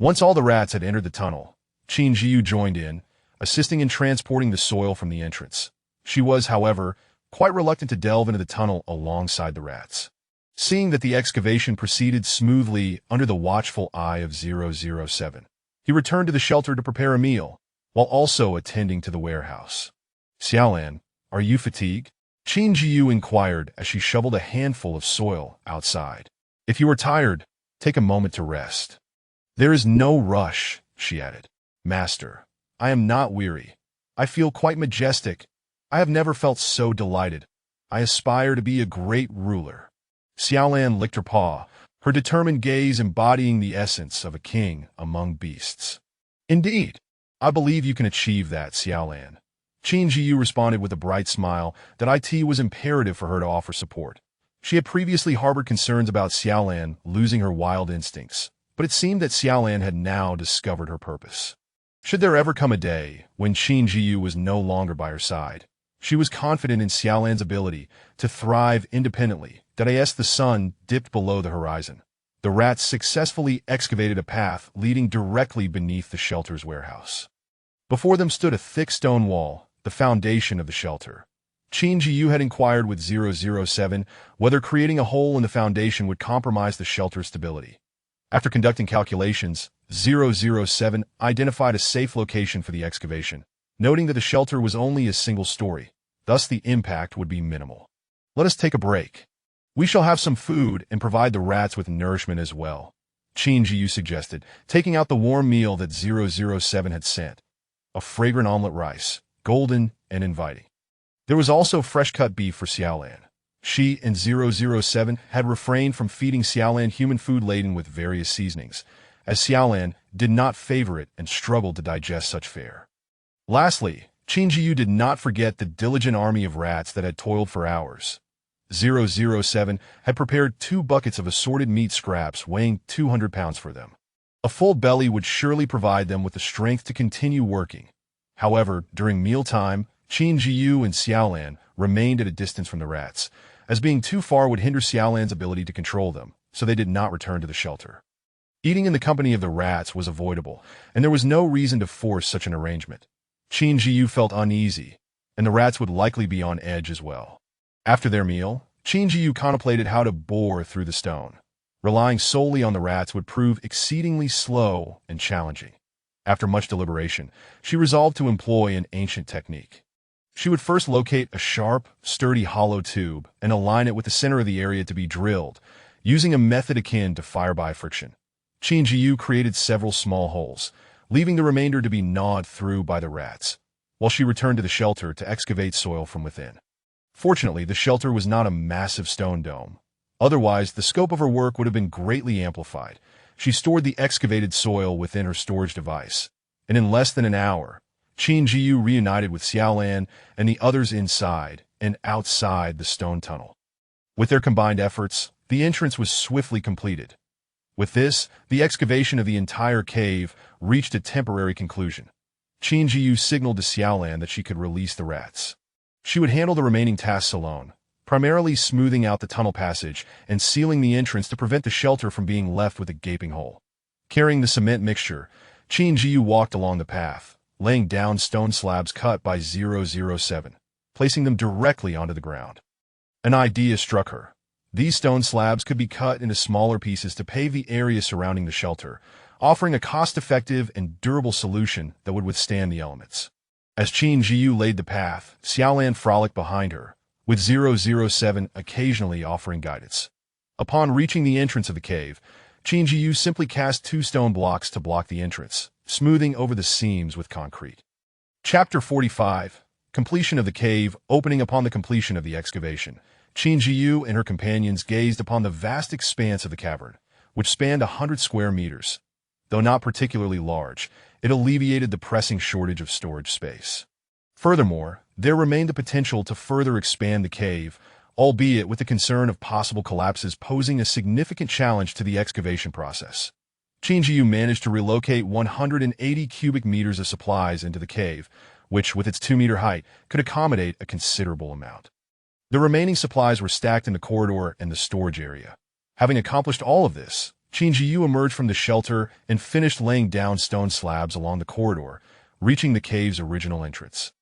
Once all the rats had entered the tunnel, Qin Zhiyu joined in, assisting in transporting the soil from the entrance. She was, however, quite reluctant to delve into the tunnel alongside the rats. Seeing that the excavation proceeded smoothly under the watchful eye of 007, he returned to the shelter to prepare a meal, while also attending to the warehouse. Xiaolan, are you fatigued? Qin Zhiyu inquired as she shoveled a handful of soil outside. If you are tired, take a moment to rest. There is no rush, she added. Master, I am not weary. I feel quite majestic. I have never felt so delighted. I aspire to be a great ruler. Xiaolan licked her paw, her determined gaze embodying the essence of a king among beasts. Indeed, I believe you can achieve that, Xiaolan. Qin Zhiyu responded with a bright smile that it was imperative for her to offer support. She had previously harbored concerns about Xiaolan losing her wild instincts, but it seemed that Xiaolan had now discovered her purpose. Should there ever come a day when Qin Zhiyu was no longer by her side, she was confident in Xiaolan's ability to thrive independently. The sun dipped below the horizon. The rats successfully excavated a path leading directly beneath the shelter's warehouse. Before them stood a thick stone wall, the foundation of the shelter. Qin Zhiyu had inquired with 007 whether creating a hole in the foundation would compromise the shelter's stability. After conducting calculations, 007 identified a safe location for the excavation, noting that the shelter was only a single story, thus the impact would be minimal. Let us take a break. We shall have some food and provide the rats with nourishment as well, Qin Zhiyu suggested, taking out the warm meal that 007 had sent. A fragrant omelet rice, golden and inviting. There was also fresh-cut beef for Xiaolan. She and 007 had refrained from feeding Xiaolan human food laden with various seasonings, as Xiaolan did not favor it and struggled to digest such fare. Lastly, Qin Zhiyu did not forget the diligent army of rats that had toiled for hours. 007 had prepared 2 buckets of assorted meat scraps weighing 200 pounds for them. A full belly would surely provide them with the strength to continue working. However, during mealtime, Qin Zhiyu and Xiaolan remained at a distance from the rats, as being too far would hinder Xiaolan's ability to control them, so they did not return to the shelter. Eating in the company of the rats was avoidable, and there was no reason to force such an arrangement. Qin Zhiyu felt uneasy, and the rats would likely be on edge as well. After their meal, Qin Zhiyu contemplated how to bore through the stone. Relying solely on the rats would prove exceedingly slow and challenging. After much deliberation, she resolved to employ an ancient technique. She would first locate a sharp, sturdy hollow tube and align it with the center of the area to be drilled, using a method akin to fire-by friction. Qin Zhiyu created several small holes, leaving the remainder to be gnawed through by the rats, while she returned to the shelter to excavate soil from within. Fortunately, the shelter was not a massive stone dome. Otherwise, the scope of her work would have been greatly amplified. She stored the excavated soil within her storage device, and in less than an hour, Qin Zhiyu reunited with Xiaolan and the others inside and outside the stone tunnel. With their combined efforts, the entrance was swiftly completed. With this, the excavation of the entire cave reached a temporary conclusion. Qin Zhiyu signaled to Xiaolan that she could release the rats. She would handle the remaining tasks alone, primarily smoothing out the tunnel passage and sealing the entrance to prevent the shelter from being left with a gaping hole. Carrying the cement mixture, Qin Zhiyu walked along the path, laying down stone slabs cut by 007, placing them directly onto the ground. An idea struck her. These stone slabs could be cut into smaller pieces to pave the area surrounding the shelter, offering a cost-effective and durable solution that would withstand the elements. As Qin Zhiyu laid the path, Xiaolan frolicked behind her, with 007 occasionally offering guidance. Upon reaching the entrance of the cave, Qin Zhiyu simply cast 2 stone blocks to block the entrance, smoothing over the seams with concrete. Chapter 45. Completion of the cave, opening upon the completion of the excavation. Qin Zhiyu and her companions gazed upon the vast expanse of the cavern, which spanned 100 square meters. Though not particularly large, it alleviated the pressing shortage of storage space. Furthermore, there remained the potential to further expand the cave, albeit with the concern of possible collapses posing a significant challenge to the excavation process. Qin Zhiyu managed to relocate 180 cubic meters of supplies into the cave, which, with its 2-meter height, could accommodate a considerable amount. The remaining supplies were stacked in the corridor and the storage area. Having accomplished all of this, Qin Zhiyu emerged from the shelter and finished laying down stone slabs along the corridor, reaching the cave's original entrance.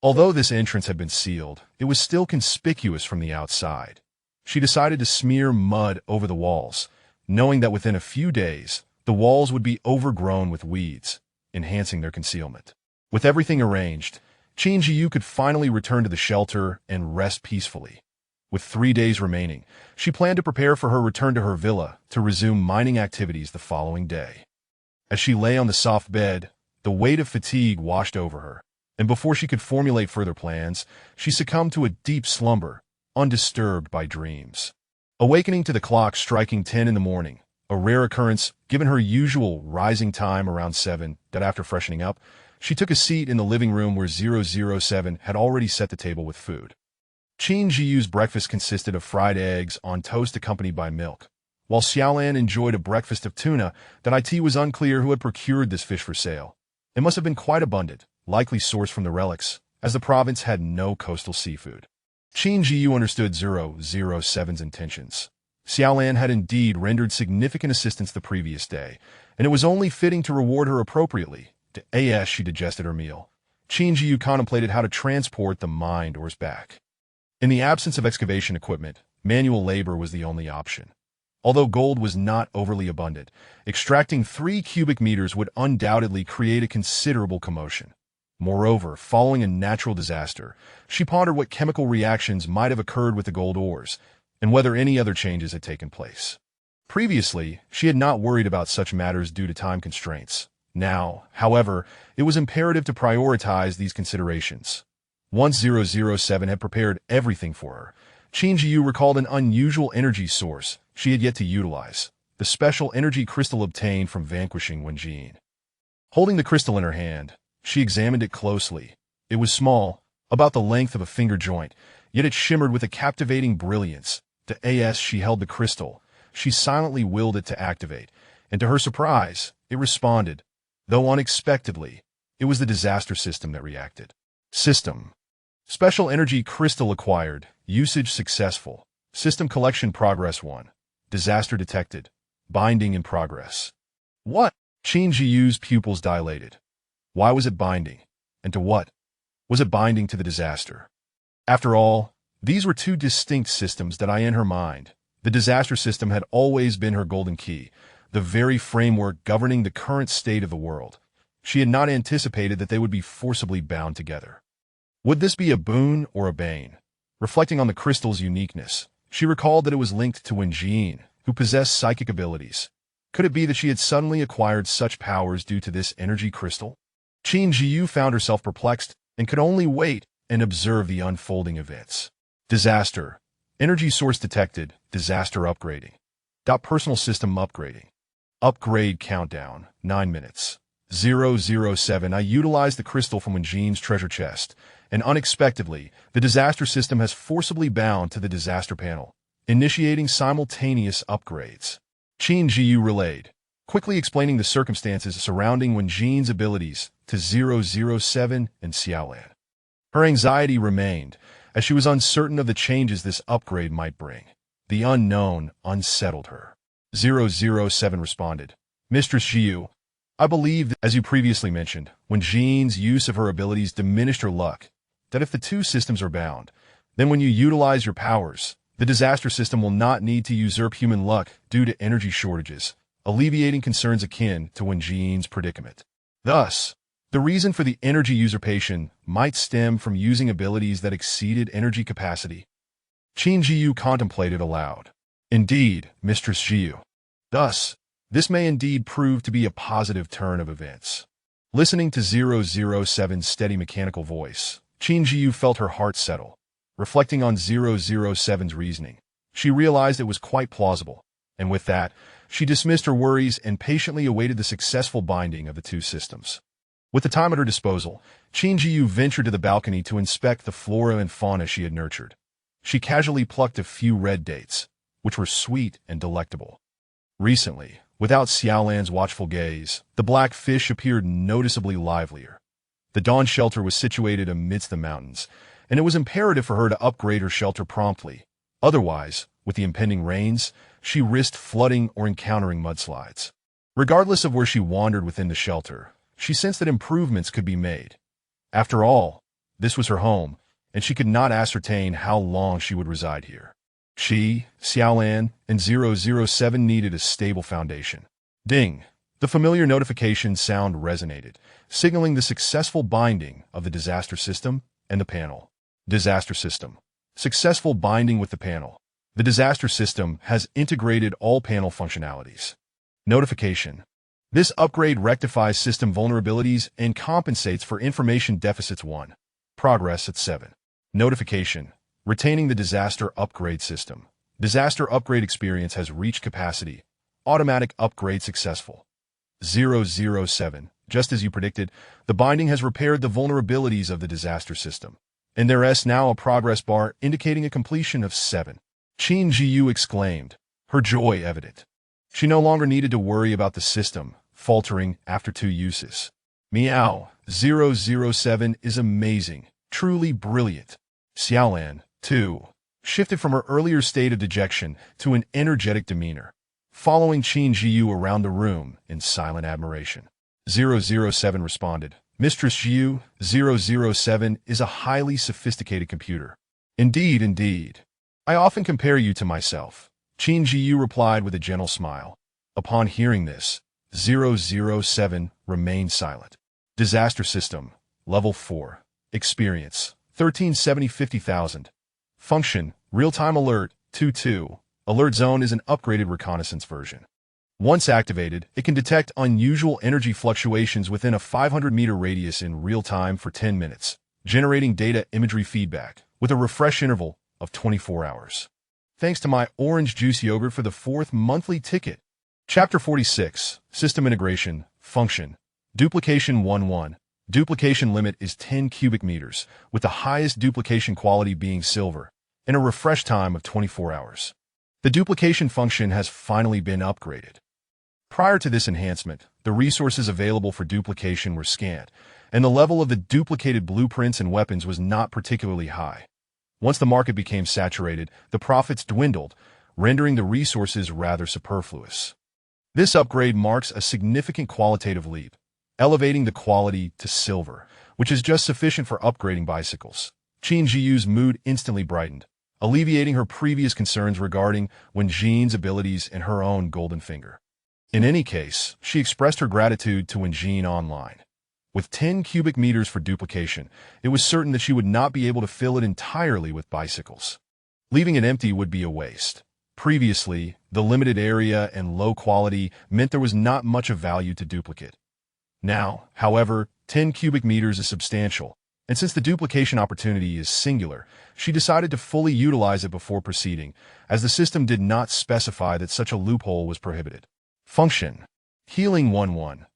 Although this entrance had been sealed, it was still conspicuous from the outside. She decided to smear mud over the walls, knowing that within a few days, the walls would be overgrown with weeds, enhancing their concealment. With everything arranged, Qin Zhiyu could finally return to the shelter and rest peacefully. With 3 days remaining, she planned to prepare for her return to her villa to resume mining activities the following day. As she lay on the soft bed, the weight of fatigue washed over her, and before she could formulate further plans, she succumbed to a deep slumber, undisturbed by dreams. Awakening to the clock striking 10 in the morning, a rare occurrence given her usual rising time around 7, that after freshening up, she took a seat in the living room where 007 had already set the table with food. Qin Zhiyu's breakfast consisted of fried eggs on toast accompanied by milk, while Xiaolan enjoyed a breakfast of tuna that it was unclear who had procured this fish for sale. It must have been quite abundant, likely sourced from the relics, as the province had no coastal seafood. Qin Zhiyu understood 007's intentions. Xiaolan had indeed rendered significant assistance the previous day, and it was only fitting to reward her appropriately. As she digested her meal, Qin Zhiyu contemplated how to transport the mined ores back. In the absence of excavation equipment, manual labor was the only option. Although gold was not overly abundant, extracting 3 cubic meters would undoubtedly create a considerable commotion. Moreover, following a natural disaster, she pondered what chemical reactions might have occurred with the gold ores, and whether any other changes had taken place. Previously, she had not worried about such matters due to time constraints. Now, however, it was imperative to prioritize these considerations. Once 007 had prepared everything for her, Qin Zhiyu recalled an unusual energy source she had yet to utilize, the special energy crystal obtained from vanquishing Wenjin. Holding the crystal in her hand, she examined it closely. It was small, about the length of a finger joint, yet it shimmered with a captivating brilliance. As she held the crystal, she silently willed it to activate, and to her surprise, it responded. Though unexpectedly, it was the disaster system that reacted. System. Special energy crystal acquired. Usage successful. System collection progress 1. Disaster detected. Binding in progress. What? Qin Zhiyu's pupils dilated. Why was it binding? And to what? Was it binding to the disaster? After all, these were 2 distinct systems that in her mind. The disaster system had always been her golden key, the very framework governing the current state of the world. She had not anticipated that they would be forcibly bound together. Would this be a boon or a bane? Reflecting on the crystal's uniqueness, she recalled that it was linked to Wenjin, who possessed psychic abilities. Could it be that she had suddenly acquired such powers due to this energy crystal? Qin Zhiyu found herself perplexed and could only wait and observe the unfolding events. Disaster. Energy source detected. Disaster upgrading. Personal system upgrading. Upgrade countdown, 9 minutes. 007 I utilized the crystal from Wenjin's treasure chest, and unexpectedly, the disaster system has forcibly bound to the disaster panel, initiating simultaneous upgrades. Qin Zhiyu relayed, quickly explaining the circumstances surrounding Wenjin's abilities to 007 and Xiaolan. Her anxiety remained, as she was uncertain of the changes this upgrade might bring. The unknown unsettled her. 007 responded, Mistress Zhiyu, I believe that, as you previously mentioned, when Wenjin's use of her abilities diminished her luck, that if the 2 systems are bound, then when you utilize your powers, The disaster system will not need to usurp human luck due to energy shortages, alleviating concerns akin to Wen Jin's predicament. Thus, the reason for the energy usurpation might stem from using abilities that exceeded energy capacity. Qin Zhiyu contemplated aloud. Indeed, Mistress Zhiyu. Thus, this may indeed prove to be a positive turn of events. Listening to 007's steady mechanical voice, Qin Zhiyu felt her heart settle. Reflecting on 007's reasoning, she realized it was quite plausible, and with that, she dismissed her worries and patiently awaited the successful binding of the two systems. With the time at her disposal, Qin Zhiyu ventured to the balcony to inspect the flora and fauna she had nurtured. She casually plucked a few red dates, which were sweet and delectable. Recently, without Xiaolan's watchful gaze, the black fish appeared noticeably livelier. The dawn shelter was situated amidst the mountains, and it was imperative for her to upgrade her shelter promptly. Otherwise, with the impending rains, she risked flooding or encountering mudslides. Regardless of where she wandered within the shelter, she sensed that improvements could be made. After all, this was her home, and she could not ascertain how long she would reside here. She, Xiaolan, and 007 needed a stable foundation. Ding! The familiar notification sound resonated, signaling the successful binding of the disaster system and the panel. Disaster system. Successful binding with the panel. The disaster system has integrated all panel functionalities. Notification. This upgrade rectifies system vulnerabilities and compensates for information deficits 1. Progress at 7. Notification. Retaining the disaster upgrade system. Disaster upgrade experience has reached capacity. Automatic upgrade successful. 007. Just as you predicted, the binding has repaired the vulnerabilities of the disaster system. And there is now a progress bar indicating a completion of 7. Qin Zhiyu exclaimed, her joy evident. She no longer needed to worry about the system faltering after 2 uses. Meow, 007 is amazing, truly brilliant. Xiaolan, too, shifted from her earlier state of dejection to an energetic demeanor, following Qin Zhiyu around the room in silent admiration. 007 responded, Mistress Zhiyu, 007 is a highly sophisticated computer. Indeed, indeed. I often compare you to myself. Qin Zhiyu replied with a gentle smile. Upon hearing this, 007 remained silent. Disaster System, Level 4. Experience, 1370-50,000. Function, Real-Time Alert, 2.2. Alert Zone is an upgraded reconnaissance version. Once activated, it can detect unusual energy fluctuations within a 500-meter radius in real time for 10 minutes, generating data imagery feedback with a refresh interval of 24 hours. Thanks to my orange juice yogurt for the 4th monthly ticket. Chapter 46, System Integration, Function, Duplication 1.1. Duplication limit is 10 cubic meters, with the highest duplication quality being silver, and a refresh time of 24 hours. The duplication function has finally been upgraded. Prior to this enhancement, the resources available for duplication were scant, and the level of the duplicated blueprints and weapons was not particularly high. Once the market became saturated, the profits dwindled, rendering the resources rather superfluous. This upgrade marks a significant qualitative leap, elevating the quality to silver, which is just sufficient for upgrading bicycles. Qin Zhiyu's mood instantly brightened, alleviating her previous concerns regarding Wen Jin's abilities and her own golden finger. In any case, she expressed her gratitude to Wen Jin online. With 10 cubic meters for duplication, it was certain that she would not be able to fill it entirely with bicycles. Leaving it empty would be a waste. Previously, the limited area and low quality meant there was not much of value to duplicate. Now, however, 10 cubic meters is substantial, and since the duplication opportunity is singular, she decided to fully utilize it before proceeding, as the system did not specify that such a loophole was prohibited. Function, Healing 1.1.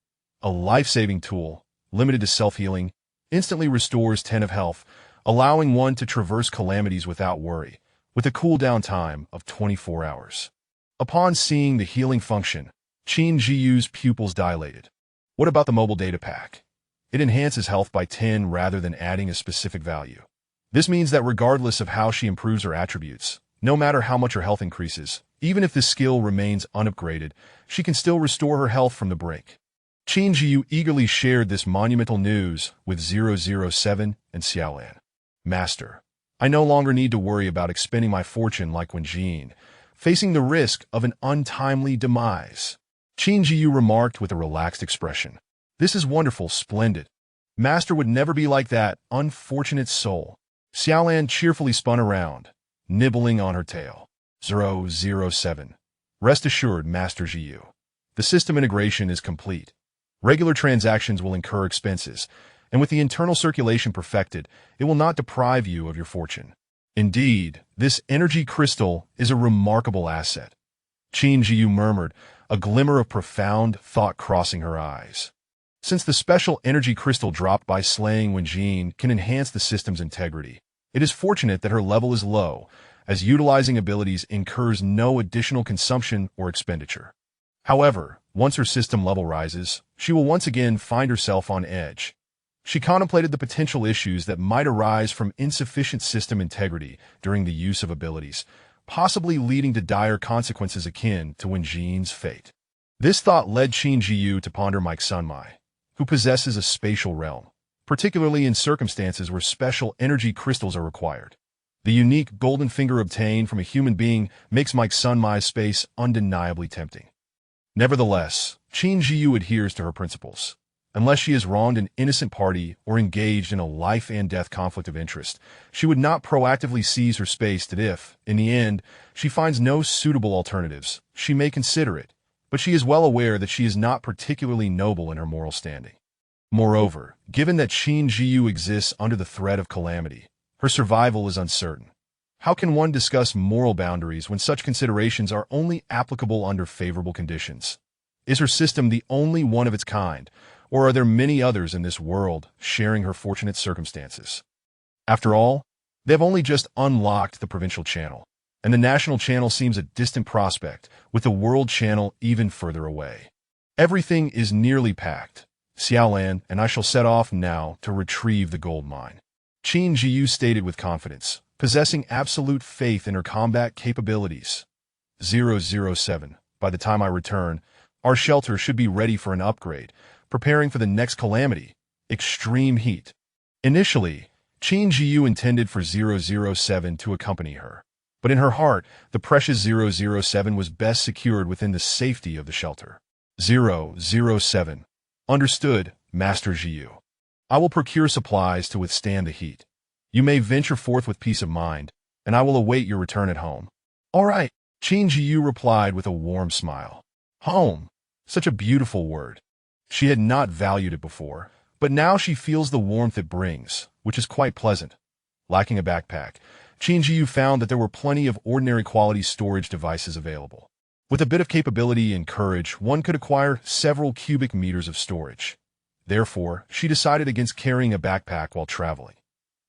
A life-saving tool, limited to self-healing, instantly restores 10 of health, allowing one to traverse calamities without worry, with a cooldown time of 24 hours. Upon seeing the healing function, Qin Zhiyu's pupils dilated. What about the mobile data pack? It enhances health by 10 rather than adding a specific value. This means that regardless of how she improves her attributes, no matter how much her health increases, even if this skill remains unupgraded, she can still restore her health from the brink. Qin Zhiyu eagerly shared this monumental news with 007 and Xiaolan. Master, I no longer need to worry about expending my fortune like when Jin, facing the risk of an untimely demise. Qin Zhiyu remarked with a relaxed expression. This is wonderful, splendid. Master would never be like that unfortunate soul. Xiaolan cheerfully spun around, nibbling on her tail. 007. Rest assured, Master Zhiyu. The system integration is complete. Regular transactions will incur expenses, and with the internal circulation perfected, it will not deprive you of your fortune. Indeed, this energy crystal is a remarkable asset. Qin Zhiyu murmured, a glimmer of profound thought crossing her eyes. Since the special energy crystal dropped by slaying Wenjin can enhance the system's integrity, it is fortunate that her level is low, as utilizing abilities incurs no additional consumption or expenditure. However, once her system level rises, she will once again find herself on edge. She contemplated the potential issues that might arise from insufficient system integrity during the use of abilities, possibly leading to dire consequences akin to Wenjin's fate. This thought led Qin Zhiyu to ponder Mike Sunmai, who possesses a spatial realm, particularly in circumstances where special energy crystals are required. The unique golden finger obtained from a human being makes Mike Sunmai's space undeniably tempting. Nevertheless, Qin Zhiyu adheres to her principles. Unless she has wronged an innocent party or engaged in a life-and-death conflict of interest, she would not proactively seize her space that if, in the end, she finds no suitable alternatives, she may consider it, but she is well aware that she is not particularly noble in her moral standing. Moreover, given that Qin Zhiyu exists under the threat of calamity, her survival is uncertain. How can one discuss moral boundaries when such considerations are only applicable under favorable conditions? Is her system the only one of its kind, or are there many others in this world sharing her fortunate circumstances? After all, they have only just unlocked the provincial channel, and the national channel seems a distant prospect, with the world channel even further away. Everything is nearly packed. Xiaolan and I shall set off now to retrieve the gold mine. Qin Zhiyu stated with confidence, possessing absolute faith in her combat capabilities. 007. By the time I return, our shelter should be ready for an upgrade, preparing for the next calamity, extreme heat. Initially, Qin Zhiyu intended for 007 to accompany her, but in her heart, the precious 007 was best secured within the safety of the shelter. 007. Understood, Master Zhiyu. I will procure supplies to withstand the heat. You may venture forth with peace of mind, and I will await your return at home. All right, Qin Zhiyu replied with a warm smile. Home. Such a beautiful word. She had not valued it before, but now she feels the warmth it brings, which is quite pleasant. Lacking a backpack, Qin Zhiyu found that there were plenty of ordinary quality storage devices available. With a bit of capability and courage, one could acquire several cubic meters of storage. Therefore, she decided against carrying a backpack while traveling.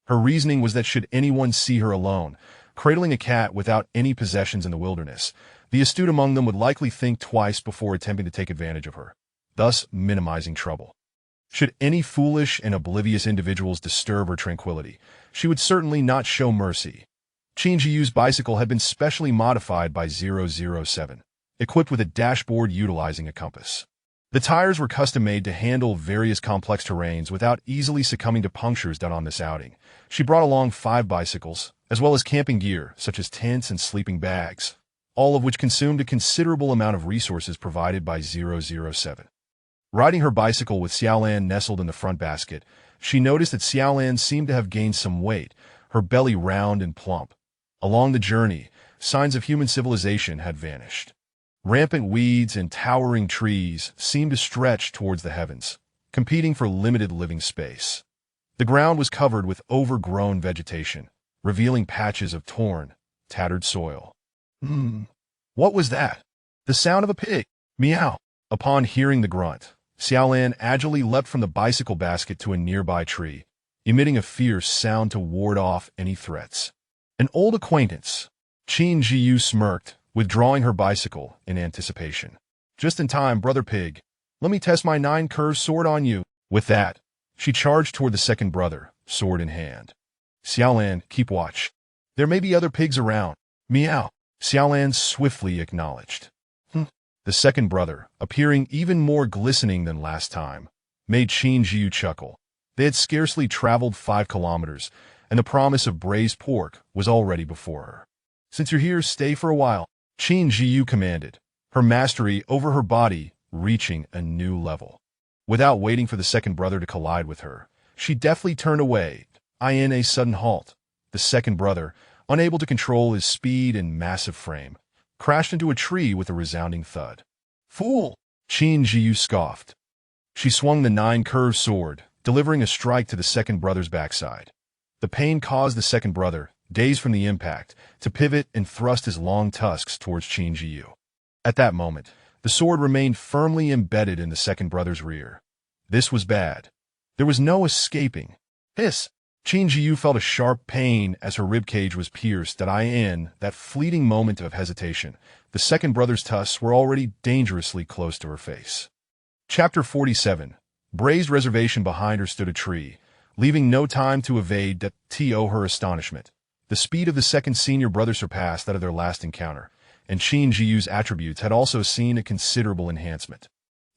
Her reasoning was that should anyone see her alone, cradling a cat without any possessions in the wilderness, the astute among them would likely think twice before attempting to take advantage of her, thus minimizing trouble. Should any foolish and oblivious individuals disturb her tranquility, she would certainly not show mercy. Qin Zhiyu's bicycle had been specially modified by 007, equipped with a dashboard utilizing a compass. The tires were custom-made to handle various complex terrains without easily succumbing to punctures done on this outing. She brought along 5 bicycles, as well as camping gear such as tents and sleeping bags, all of which consumed a considerable amount of resources provided by 007. Riding her bicycle with Xiaolan nestled in the front basket, she noticed that Xiaolan seemed to have gained some weight, her belly round and plump. Along the journey, signs of human civilization had vanished. Rampant weeds and towering trees seemed to stretch towards the heavens, competing for limited living space. The ground was covered with overgrown vegetation, revealing patches of torn, tattered soil. What was that? The sound of a pig. Meow. Upon hearing the grunt, Xiaolan agilely leapt from the bicycle basket to a nearby tree, emitting a fierce sound to ward off any threats. An old acquaintance. Qin Zhiyu smirked, withdrawing her bicycle in anticipation. Just in time, brother pig. Let me test my 9-curve sword on you. With that, she charged toward the second brother, sword in hand. Xiaolan, keep watch. There may be other pigs around. Meow. Xiaolan swiftly acknowledged. The second brother, appearing even more glistening than last time, made Qin Zhiyu chuckle. They had scarcely traveled 5 kilometers, and the promise of braised pork was already before her. "Since you're here, stay for a while," Qin Zhiyu commanded, her mastery over her body reaching a new level. Without waiting for the second brother to collide with her, she deftly turned away, in a sudden halt. The second brother, unable to control his speed and massive frame, crashed into a tree with a resounding thud. "Fool!" Qin Zhiyu scoffed. She swung the 9-curved sword, delivering a strike to the second brother's backside. The pain caused the second brother, dazed from the impact, to pivot and thrust his long tusks towards Qin Zhiyu. At that moment, the sword remained firmly embedded in the second brother's rear. This was bad. There was no escaping. Hiss! Qin Zhiyu felt a sharp pain as her ribcage was pierced. In that fleeting moment of hesitation, the second brother's tusks were already dangerously close to her face. Chapter 47. Braised reservation behind her stood a tree, leaving no time to evade her astonishment. The speed of the second senior brother surpassed that of their last encounter, and Qin Zhiyu's attributes had also seen a considerable enhancement.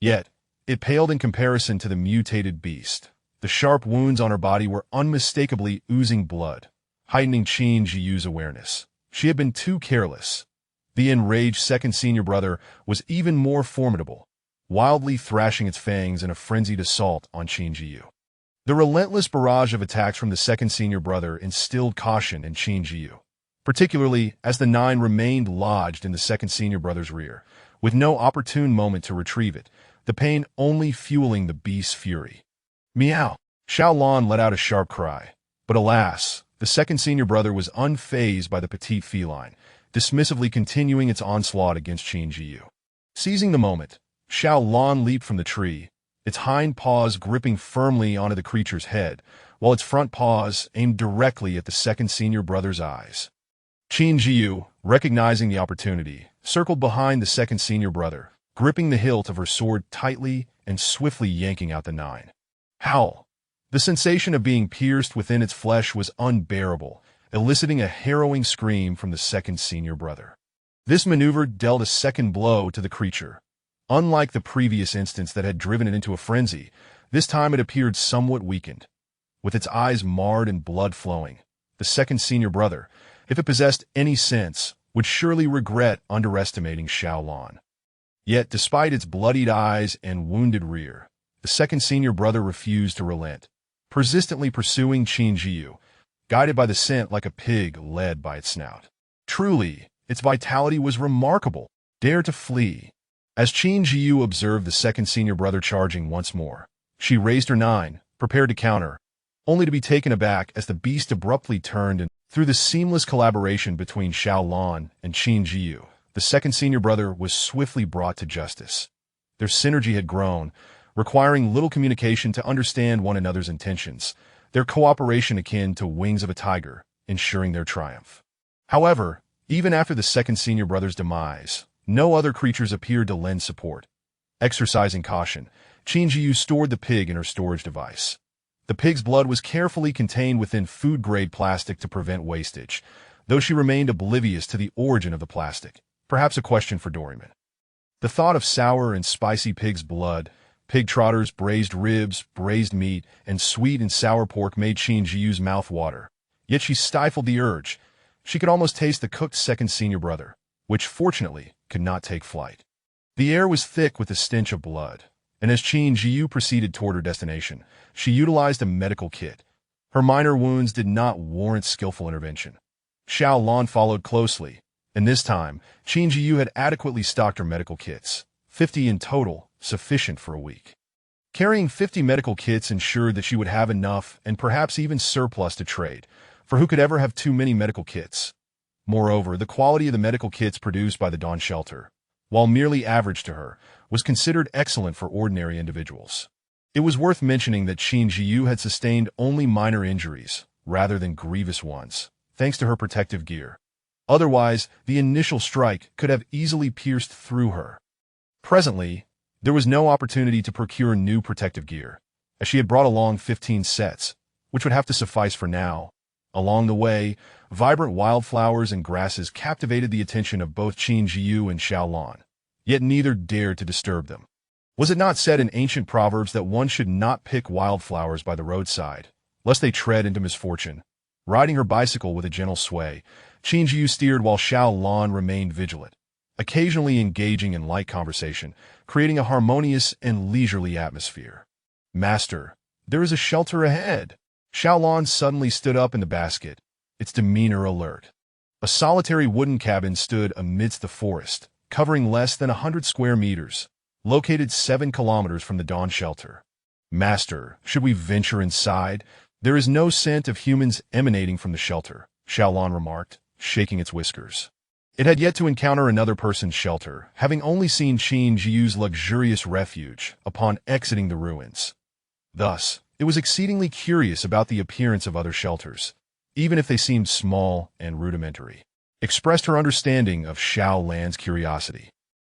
Yet, it paled in comparison to the mutated beast. The sharp wounds on her body were unmistakably oozing blood, heightening Qin Zhiyu's awareness. She had been too careless. The enraged second senior brother was even more formidable, wildly thrashing its fangs in a frenzied assault on Qin Zhiyu. The relentless barrage of attacks from the second senior brother instilled caution in Qin Zhiyu, particularly as the 9 remained lodged in the second senior brother's rear, with no opportune moment to retrieve it, the pain only fueling the beast's fury. "Meow!" Xiaolan let out a sharp cry. But alas, the second senior brother was unfazed by the petite feline, dismissively continuing its onslaught against Qin Zhiyu. Seizing the moment, Xiaolan leaped from the tree, its hind paws gripping firmly onto the creature's head, while its front paws aimed directly at the second senior brother's eyes. Qin Zhiyu, recognizing the opportunity, circled behind the second senior brother, gripping the hilt of her sword tightly and swiftly yanking out the 9. Howl! The sensation of being pierced within its flesh was unbearable, eliciting a harrowing scream from the second senior brother. This maneuver dealt a second blow to the creature. Unlike the previous instance that had driven it into a frenzy, this time it appeared somewhat weakened. With its eyes marred and blood flowing, the second senior brother, if it possessed any sense, would surely regret underestimating Xiaolan. Yet, despite its bloodied eyes and wounded rear, the second senior brother refused to relent, persistently pursuing Qin Zhiyu, guided by the scent like a pig led by its snout. Truly, its vitality was remarkable. Dare to flee. As Qin Zhiyu observed the second senior brother charging once more, she raised her 9, prepared to counter, only to be taken aback as the beast abruptly turned and, through the seamless collaboration between Xiaolan and Qin Zhiyu, the second senior brother was swiftly brought to justice. Their synergy had grown, requiring little communication to understand one another's intentions, their cooperation akin to wings of a tiger, ensuring their triumph. However, even after the second senior brother's demise, no other creatures appeared to lend support. Exercising caution, Qin Zhiyu stored the pig in her storage device. The pig's blood was carefully contained within food-grade plastic to prevent wastage, though she remained oblivious to the origin of the plastic, perhaps a question for Doryman. The thought of sour and spicy pig's blood, pig trotters, braised ribs, braised meat, and sweet and sour pork made Qin Zhiyu's mouth water. Yet she stifled the urge. She could almost taste the cooked second senior brother, which fortunately could not take flight. The air was thick with the stench of blood, and as Qin Zhiyu proceeded toward her destination, she utilized a medical kit. Her minor wounds did not warrant skillful intervention. Xiaolan followed closely, and this time, Qin Zhiyu had adequately stocked her medical kits, 50 in total, sufficient for a week. Carrying 50 medical kits ensured that she would have enough and perhaps even surplus to trade, for who could ever have too many medical kits? Moreover, the quality of the medical kits produced by the Dawn Shelter, while merely average to her, was considered excellent for ordinary individuals. It was worth mentioning that Qin Zhiyu had sustained only minor injuries, rather than grievous ones, thanks to her protective gear. Otherwise, the initial strike could have easily pierced through her. Presently, there was no opportunity to procure new protective gear, as she had brought along 15 sets, which would have to suffice for now. Along the way, vibrant wildflowers and grasses captivated the attention of both Qin Zhiyu and Xiaolan, yet neither dared to disturb them. Was it not said in ancient proverbs that one should not pick wildflowers by the roadside, lest they tread into misfortune? Riding her bicycle with a gentle sway, Qin Zhiyu steered while Xiao Lan remained vigilant, occasionally engaging in light conversation, creating a harmonious and leisurely atmosphere. Master, there is a shelter ahead. Xiao Lan suddenly stood up in the basket, its demeanor alert. A solitary wooden cabin stood amidst the forest, covering less than 100 square meters, located 7 kilometers from the dawn shelter. Master, should we venture inside? There is no scent of humans emanating from the shelter, Xiao Lan remarked, shaking its whiskers. It had yet to encounter another person's shelter, having only seen Qin Zhiyu's luxurious refuge upon exiting the ruins. Thus, it was exceedingly curious about the appearance of other shelters, even if they seemed small and rudimentary. Expressed her understanding of Xiao Lan's curiosity.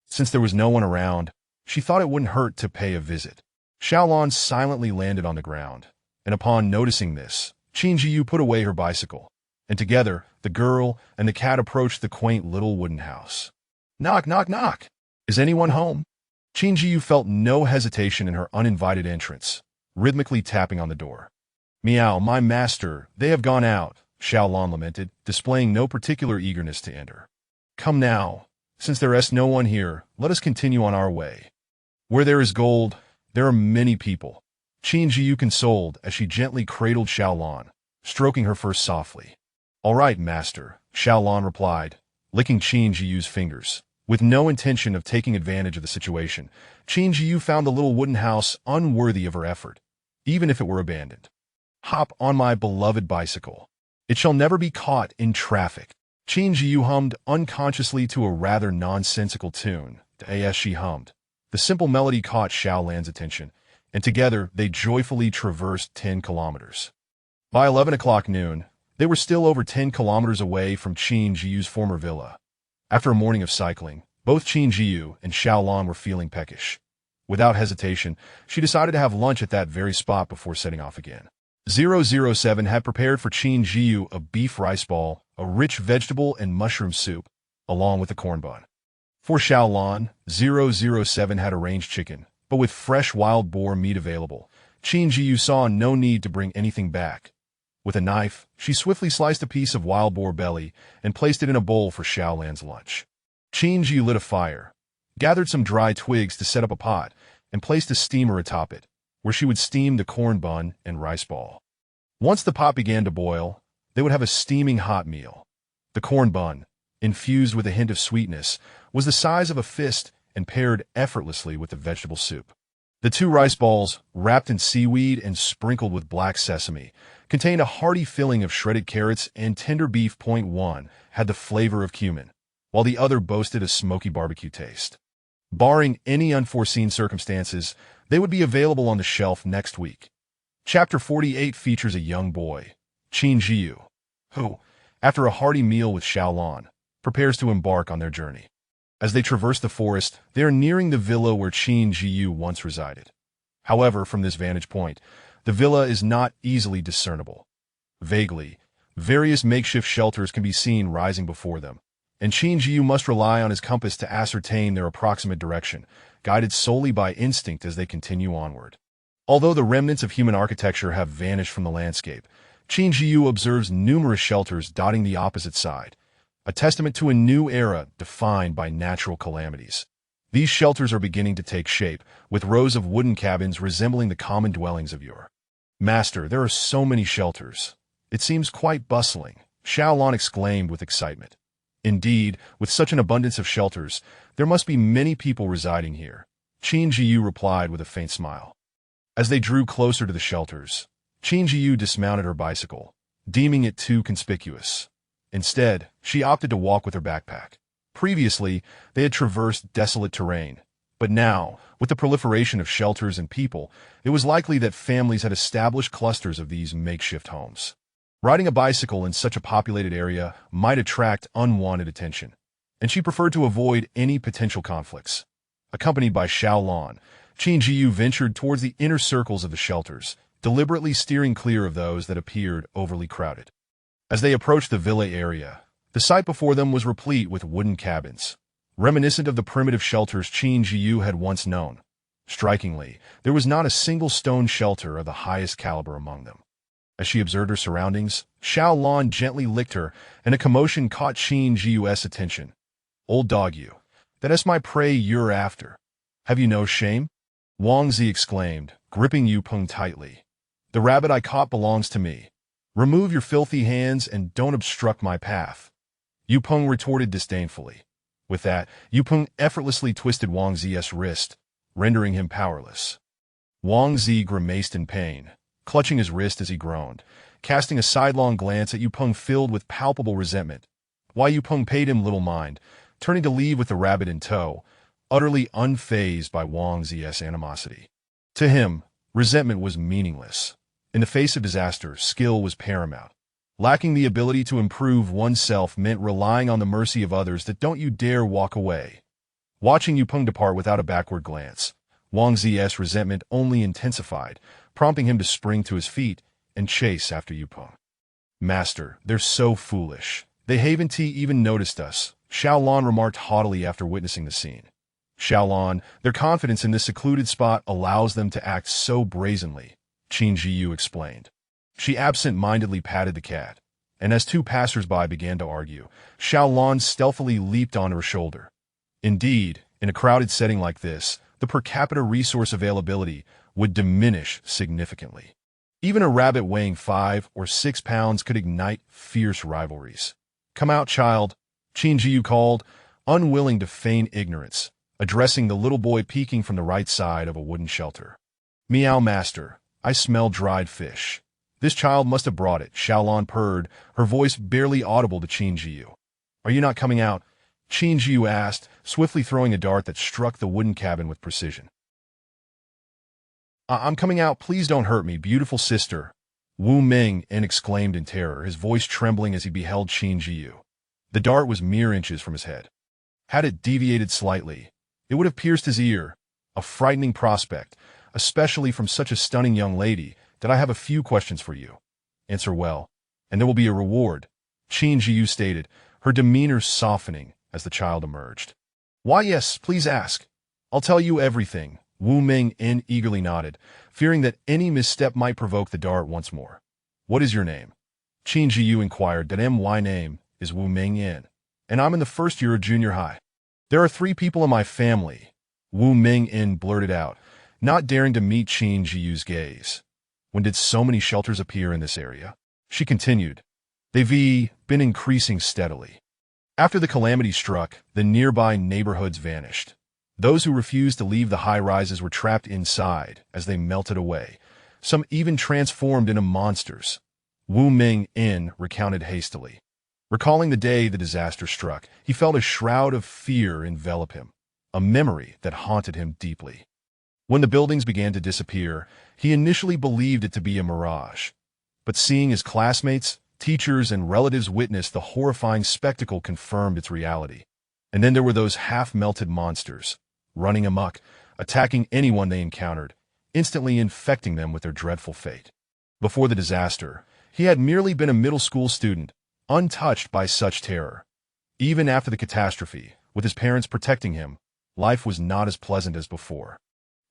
Since there was no one around, she thought it wouldn't hurt to pay a visit. Xiao Lan silently landed on the ground, and upon noticing this, Qin Zhiyu put away her bicycle, and together, the girl and the cat approached the quaint little wooden house. Knock, knock, knock! Is anyone home? Qin Zhiyu felt no hesitation in her uninvited entrance, rhythmically tapping on the door. Meow, my master, they have gone out, Xiao Lan lamented, displaying no particular eagerness to enter. Come now, since there is no one here, let us continue on our way. Where there is gold, there are many people, Qin Zhiyu consoled as she gently cradled Xiao Lan, stroking her fur softly. All right, master, Xiao Lan replied, licking Qin Zhiyu's fingers. With no intention of taking advantage of the situation, Qin Zhiyu found the little wooden house unworthy of her effort, even if it were abandoned. Hop on my beloved bicycle. It shall never be caught in traffic. Qin Zhiyu hummed unconsciously to a rather nonsensical tune, as she hummed. The simple melody caught Xiao Lan's attention, and together they joyfully traversed 10 kilometers. By 11 o'clock noon, they were still over 10 kilometers away from Qin Zhiyu's former villa. After a morning of cycling, both Qin Zhiyu and Xiao Lan were feeling peckish. Without hesitation, she decided to have lunch at that very spot before setting off again. 007 had prepared for Qin Zhiyu a beef rice ball, a rich vegetable and mushroom soup, along with a corn bun. For Xiao Lan, 007 had arranged chicken, but with fresh wild boar meat available, Qin Zhiyu saw no need to bring anything back. With a knife, she swiftly sliced a piece of wild boar belly and placed it in a bowl for Xiao Lan's lunch. Qin Zhiyu lit a fire, gathered some dry twigs to set up a pot, and placed a steamer atop it, where she would steam the corn bun and rice ball. Once the pot began to boil, they would have a steaming hot meal. The corn bun, infused with a hint of sweetness, was the size of a fist and paired effortlessly with the vegetable soup. The 2 rice balls, wrapped in seaweed and sprinkled with black sesame, contained a hearty filling of shredded carrots, and tender beef. One had the flavor of cumin, while the other boasted a smoky barbecue taste. Barring any unforeseen circumstances, they would be available on the shelf next week. Chapter 48 features a young boy, Qin Zhiyu, who, after a hearty meal with Xiao Lan, prepares to embark on their journey. As they traverse the forest, they are nearing the villa where Qin Zhiyu once resided. However, from this vantage point, the villa is not easily discernible. Vaguely, various makeshift shelters can be seen rising before them, and Qin Zhiyu must rely on his compass to ascertain their approximate direction, guided solely by instinct as they continue onward. Although the remnants of human architecture have vanished from the landscape, Qin Zhiyu observes numerous shelters dotting the opposite side, a testament to a new era defined by natural calamities. These shelters are beginning to take shape, with rows of wooden cabins resembling the common dwellings of yore. Master, there are so many shelters. It seems quite bustling, Xiao Lan exclaimed with excitement. Indeed, with such an abundance of shelters, there must be many people residing here, Qin Zhiyu replied with a faint smile. As they drew closer to the shelters, Qin Zhiyu dismounted her bicycle, deeming it too conspicuous. Instead, she opted to walk with her backpack. Previously, they had traversed desolate terrain, but now, with the proliferation of shelters and people, it was likely that families had established clusters of these makeshift homes. Riding a bicycle in such a populated area might attract unwanted attention, and she preferred to avoid any potential conflicts. Accompanied by Xiao Lan, Qin Zhiyu ventured towards the inner circles of the shelters, deliberately steering clear of those that appeared overly crowded. As they approached the villa area, the sight before them was replete with wooden cabins, reminiscent of the primitive shelters Qin Zhiyu had once known. Strikingly, there was not a single stone shelter of the highest caliber among them. As she observed her surroundings, Xiao Lan gently licked her, and a commotion caught Qin Zhiyu's attention. "Old dog you. That is my prey you're after. Have you no shame?" Wang Zi exclaimed, gripping Yu Peng tightly. "The rabbit I caught belongs to me. Remove your filthy hands and don't obstruct my path." Yu Peng retorted disdainfully. With that, Yu Peng effortlessly twisted Wang Zi's wrist, rendering him powerless. Wang Zi grimaced in pain, clutching his wrist as he groaned, casting a sidelong glance at Yu Peng filled with palpable resentment. Why Yu Peng paid him little mind, turning to leave with the rabbit in tow, utterly unfazed by Wang Zi's animosity. To him, resentment was meaningless. In the face of disaster, skill was paramount. Lacking the ability to improve oneself meant relying on the mercy of others that don't you dare walk away. Watching Yu Peng depart without a backward glance, Wang Zi's resentment only intensified, prompting him to spring to his feet and chase after Yu Peng. "Master, they're so foolish. They haven't even noticed us," Xiao Lan remarked haughtily after witnessing the scene. "Xiao Lan, their confidence in this secluded spot allows them to act so brazenly," Qin Zhiyu explained. She absent-mindedly patted the cat, and as two passers-by began to argue, Xiao Lan stealthily leaped onto her shoulder. Indeed, in a crowded setting like this, the per capita resource availability would diminish significantly. Even a rabbit weighing 5 or 6 pounds could ignite fierce rivalries. "Come out, child," Qin Zhiyu called, unwilling to feign ignorance, addressing the little boy peeking from the right side of a wooden shelter. "Meow, master, I smell dried fish. This child must have brought it," Xiao Lan purred, her voice barely audible to Qin Zhiyu. "Are you not coming out?" Qin Zhiyu asked, swiftly throwing a dart that struck the wooden cabin with precision. "I'm coming out, please don't hurt me, beautiful sister," Wu Ming exclaimed in terror, his voice trembling as he beheld Qin Zhiyu. The dart was mere inches from his head. Had it deviated slightly, it would have pierced his ear, a frightening prospect, especially from such a stunning young lady. "That I have a few questions for you. Answer well, and there will be a reward," Qin Zhiyu stated, her demeanor softening as the child emerged. "Why, yes, please ask. I'll tell you everything," Wu Ming eagerly nodded, fearing that any misstep might provoke the dart once more. "What is your name?" Qin Zhiyu inquired. "That my name is Wu Ming, and I'm in the first year of junior high. There are 3 people in my family," Wu Ming blurted out, not daring to meet Qin Zhiyu's gaze. "When did so many shelters appear in this area?" She continued. "They've been increasing steadily. After the calamity struck, the nearby neighborhoods vanished. Those who refused to leave the high-rises were trapped inside as they melted away, some even transformed into monsters," Wu Ming recounted hastily. Recalling the day the disaster struck, he felt a shroud of fear envelop him, a memory that haunted him deeply. When the buildings began to disappear, he initially believed it to be a mirage. But seeing his classmates, teachers, and relatives witness the horrifying spectacle confirmed its reality. And then there were those half-melted monsters, running amok, attacking anyone they encountered, instantly infecting them with their dreadful fate. Before the disaster, he had merely been a middle school student, untouched by such terror. Even after the catastrophe, with his parents protecting him, life was not as pleasant as before.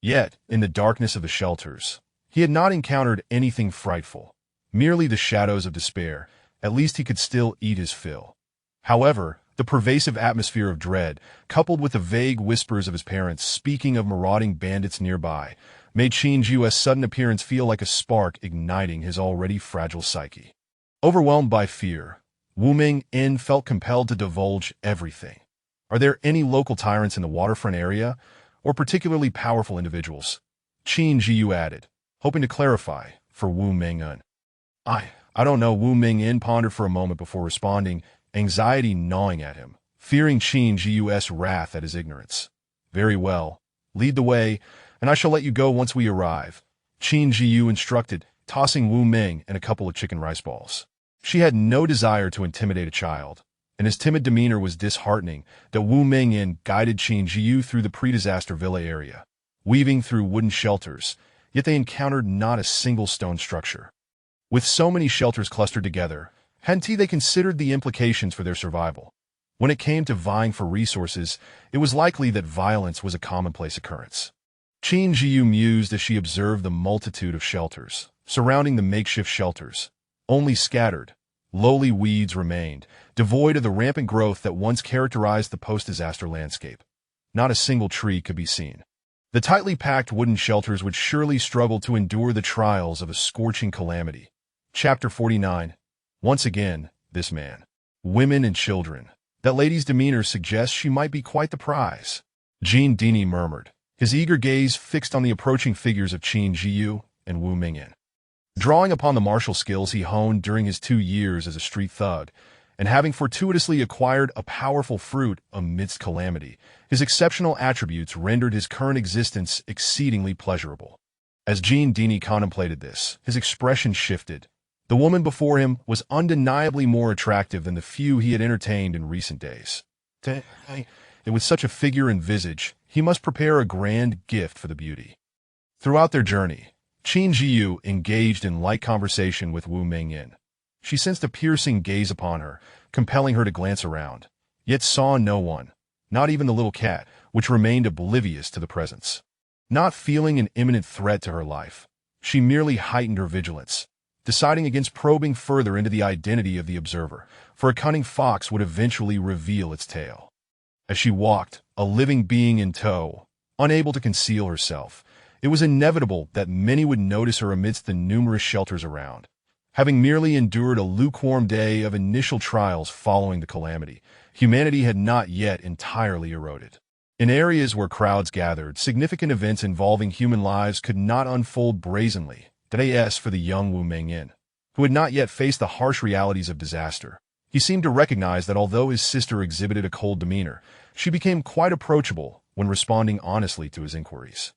Yet, in the darkness of the shelters, he had not encountered anything frightful, merely the shadows of despair. At least he could still eat his fill. However, the pervasive atmosphere of dread, coupled with the vague whispers of his parents speaking of marauding bandits nearby, made Qin Zhiyu's sudden appearance feel like a spark igniting his already fragile psyche. Overwhelmed by fear, Wu Ming felt compelled to divulge everything. "Are there any local tyrants in the waterfront area, or particularly powerful individuals?" Qin Zhiyu added, hoping to clarify for Wu Ming. I don't know," Wu Ming pondered for a moment before responding, anxiety gnawing at him, fearing Qin Zhiyu's wrath at his ignorance. "Very well. Lead the way, and I shall let you go once we arrive," Qin Zhiyu instructed, tossing Wu Ming a couple of chicken rice balls. She had no desire to intimidate a child, and his timid demeanor was disheartening that Wu Ming guided Qin Zhiyu through the pre-disaster villa area, weaving through wooden shelters, yet they encountered not a single stone structure. With so many shelters clustered together, hadn't they considered the implications for their survival? When it came to vying for resources, it was likely that violence was a commonplace occurrence. Qin Zhiyu mused as she observed the multitude of shelters, surrounding the makeshift shelters. Only scattered, lowly weeds remained, devoid of the rampant growth that once characterized the post-disaster landscape. Not a single tree could be seen. The tightly packed wooden shelters would surely struggle to endure the trials of a scorching calamity. Chapter 49. Once again, this man. Women and children. That lady's demeanor suggests she might be quite the prize. Qin Zhiyu murmured, his eager gaze fixed on the approaching figures of Qin Zhiyu and Wu Mingyan. Drawing upon the martial skills he honed during his 2 years as a street thug, and having fortuitously acquired a powerful fruit amidst calamity, his exceptional attributes rendered his current existence exceedingly pleasurable. As Qin Zhiyu contemplated this, his expression shifted. The woman before him was undeniably more attractive than the few he had entertained in recent days. And with such a figure and visage, he must prepare a grand gift for the beauty. Throughout their journey, Qin Zhiyu engaged in light conversation with Wu Mingyan. She sensed a piercing gaze upon her, compelling her to glance around, yet saw no one, not even the little cat, which remained oblivious to the presence. Not feeling an imminent threat to her life, she merely heightened her vigilance, deciding against probing further into the identity of the observer, for a cunning fox would eventually reveal its tail. As she walked, a living being in tow, unable to conceal herself, it was inevitable that many would notice her amidst the numerous shelters around. Having merely endured a lukewarm day of initial trials following the calamity, humanity had not yet entirely eroded. In areas where crowds gathered, significant events involving human lives could not unfold brazenly. As for the young Wu Mingyan, who had not yet faced the harsh realities of disaster, he seemed to recognize that although his sister exhibited a cold demeanor, she became quite approachable when responding honestly to his inquiries.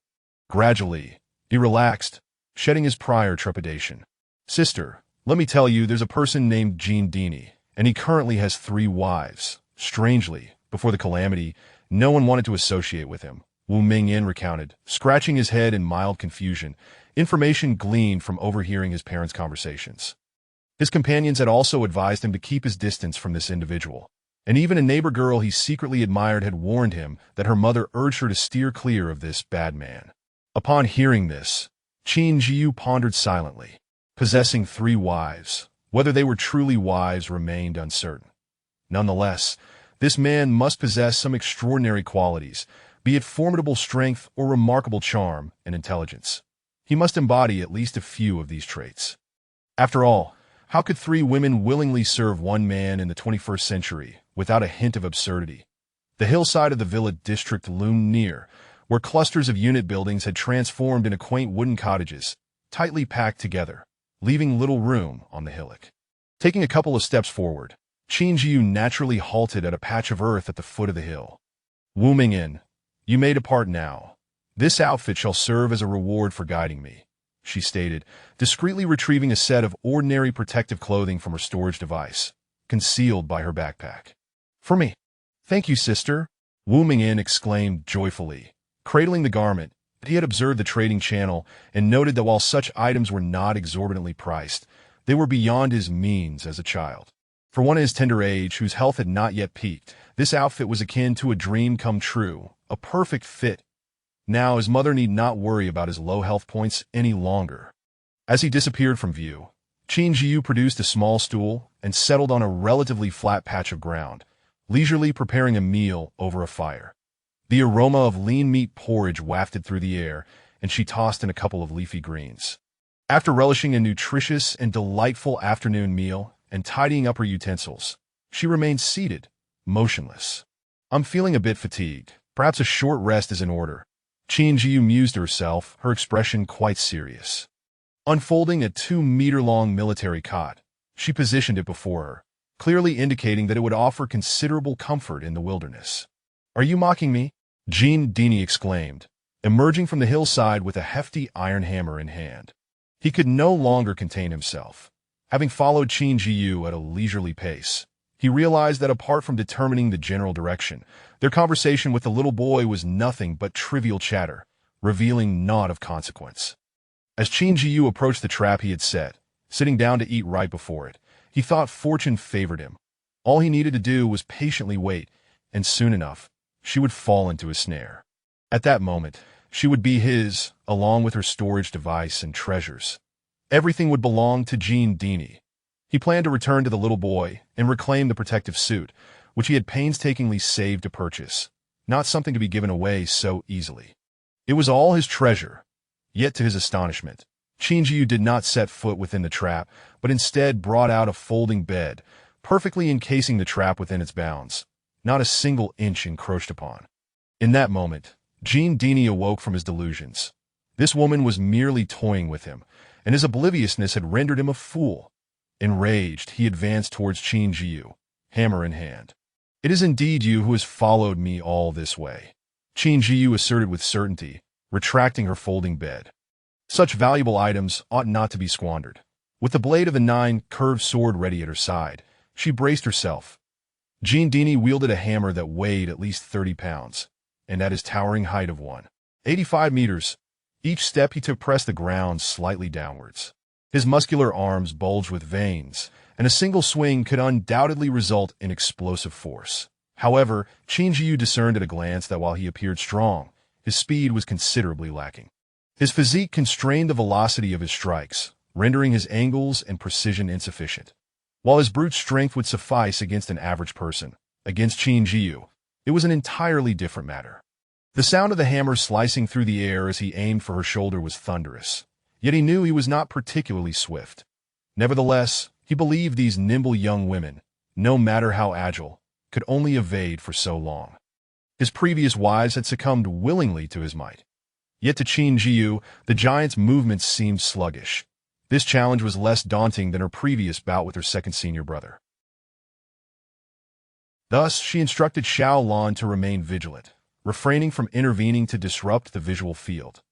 Gradually, he relaxed, shedding his prior trepidation. "Sister, let me tell you, there's a person named Qin Zhiyu, and he currently has 3 wives. Strangely, before the calamity, no one wanted to associate with him," Wu Mingyan recounted, scratching his head in mild confusion, information gleaned from overhearing his parents' conversations. His companions had also advised him to keep his distance from this individual, and even a neighbor girl he secretly admired had warned him that her mother urged her to steer clear of this bad man. Upon hearing this, Qin Zhiyu pondered silently. Possessing 3 wives, whether they were truly wives remained uncertain. Nonetheless, this man must possess some extraordinary qualities, be it formidable strength or remarkable charm and intelligence. He must embody at least a few of these traits. After all, how could 3 women willingly serve one man in the 21st century without a hint of absurdity? The hillside of the villa district loomed near, where clusters of unit buildings had transformed into quaint wooden cottages, tightly packed together, leaving little room on the hillock. Taking a couple of steps forward, Qin Zhiyu naturally halted at a patch of earth at the foot of the hill. "Wu Mingyan, you may depart now. This outfit shall serve as a reward for guiding me," she stated, discreetly retrieving a set of ordinary protective clothing from her storage device, concealed by her backpack. "For me? Thank you, sister," Wu Mingyan exclaimed joyfully, cradling the garment. He had observed the trading channel and noted that while such items were not exorbitantly priced, they were beyond his means as a child. For one of his tender age, whose health had not yet peaked, this outfit was akin to a dream come true, a perfect fit. Now his mother need not worry about his low health points any longer. As he disappeared from view, Qin Zhiyu produced a small stool and settled on a relatively flat patch of ground, leisurely preparing a meal over a fire. The aroma of lean meat porridge wafted through the air, and she tossed in a couple of leafy greens. After relishing a nutritious and delightful afternoon meal and tidying up her utensils, she remained seated, motionless. "I'm feeling a bit fatigued. Perhaps a short rest is in order," Qin Zhiyu mused to herself, her expression quite serious. Unfolding a 2-meter-long military cot, she positioned it before her, clearly indicating that it would offer considerable comfort in the wilderness. "Are you mocking me?" Qin Zhiyu exclaimed, emerging from the hillside with a hefty iron hammer in hand. He could no longer contain himself. Having followed Qin Zhiyu at a leisurely pace, he realized that apart from determining the general direction, their conversation with the little boy was nothing but trivial chatter, revealing naught of consequence. As Qin Zhiyu approached the trap he had set, sitting down to eat right before it, he thought fortune favored him. All he needed to do was patiently wait, and soon enough, she would fall into his snare. At that moment, she would be his, along with her storage device and treasures. Everything would belong to Qin Zhiyu. He planned to return to the little boy and reclaim the protective suit, which he had painstakingly saved to purchase, not something to be given away so easily. It was all his treasure. Yet to his astonishment, Qin Zhiyu did not set foot within the trap, but instead brought out a folding bed, perfectly encasing the trap within its bounds, not a single inch encroached upon. In that moment, Qin Zhiyu awoke from his delusions. This woman was merely toying with him, and his obliviousness had rendered him a fool. Enraged, he advanced towards Qin Zhiyu, hammer in hand. "It is indeed you who has followed me all this way," Qin Zhiyu asserted with certainty, retracting her folding bed. Such valuable items ought not to be squandered. With the blade of the 9-curved sword ready at her side, she braced herself. Qin Zhiyu wielded a hammer that weighed at least 30 pounds, and at his towering height of 185 meters, each step he took pressed the ground slightly downwards. His muscular arms bulged with veins, and a single swing could undoubtedly result in explosive force. However, Qin Zhiyu discerned at a glance that while he appeared strong, his speed was considerably lacking. His physique constrained the velocity of his strikes, rendering his angles and precision insufficient. While his brute strength would suffice against an average person, against Qin Zhiyu, it was an entirely different matter. The sound of the hammer slicing through the air as he aimed for her shoulder was thunderous, yet he knew he was not particularly swift. Nevertheless, he believed these nimble young women, no matter how agile, could only evade for so long. His previous wives had succumbed willingly to his might. Yet to Qin Zhiyu, the giant's movements seemed sluggish. This challenge was less daunting than her previous bout with her second senior brother. Thus, she instructed Xiao Lan to remain vigilant, refraining from intervening to disrupt the visual field.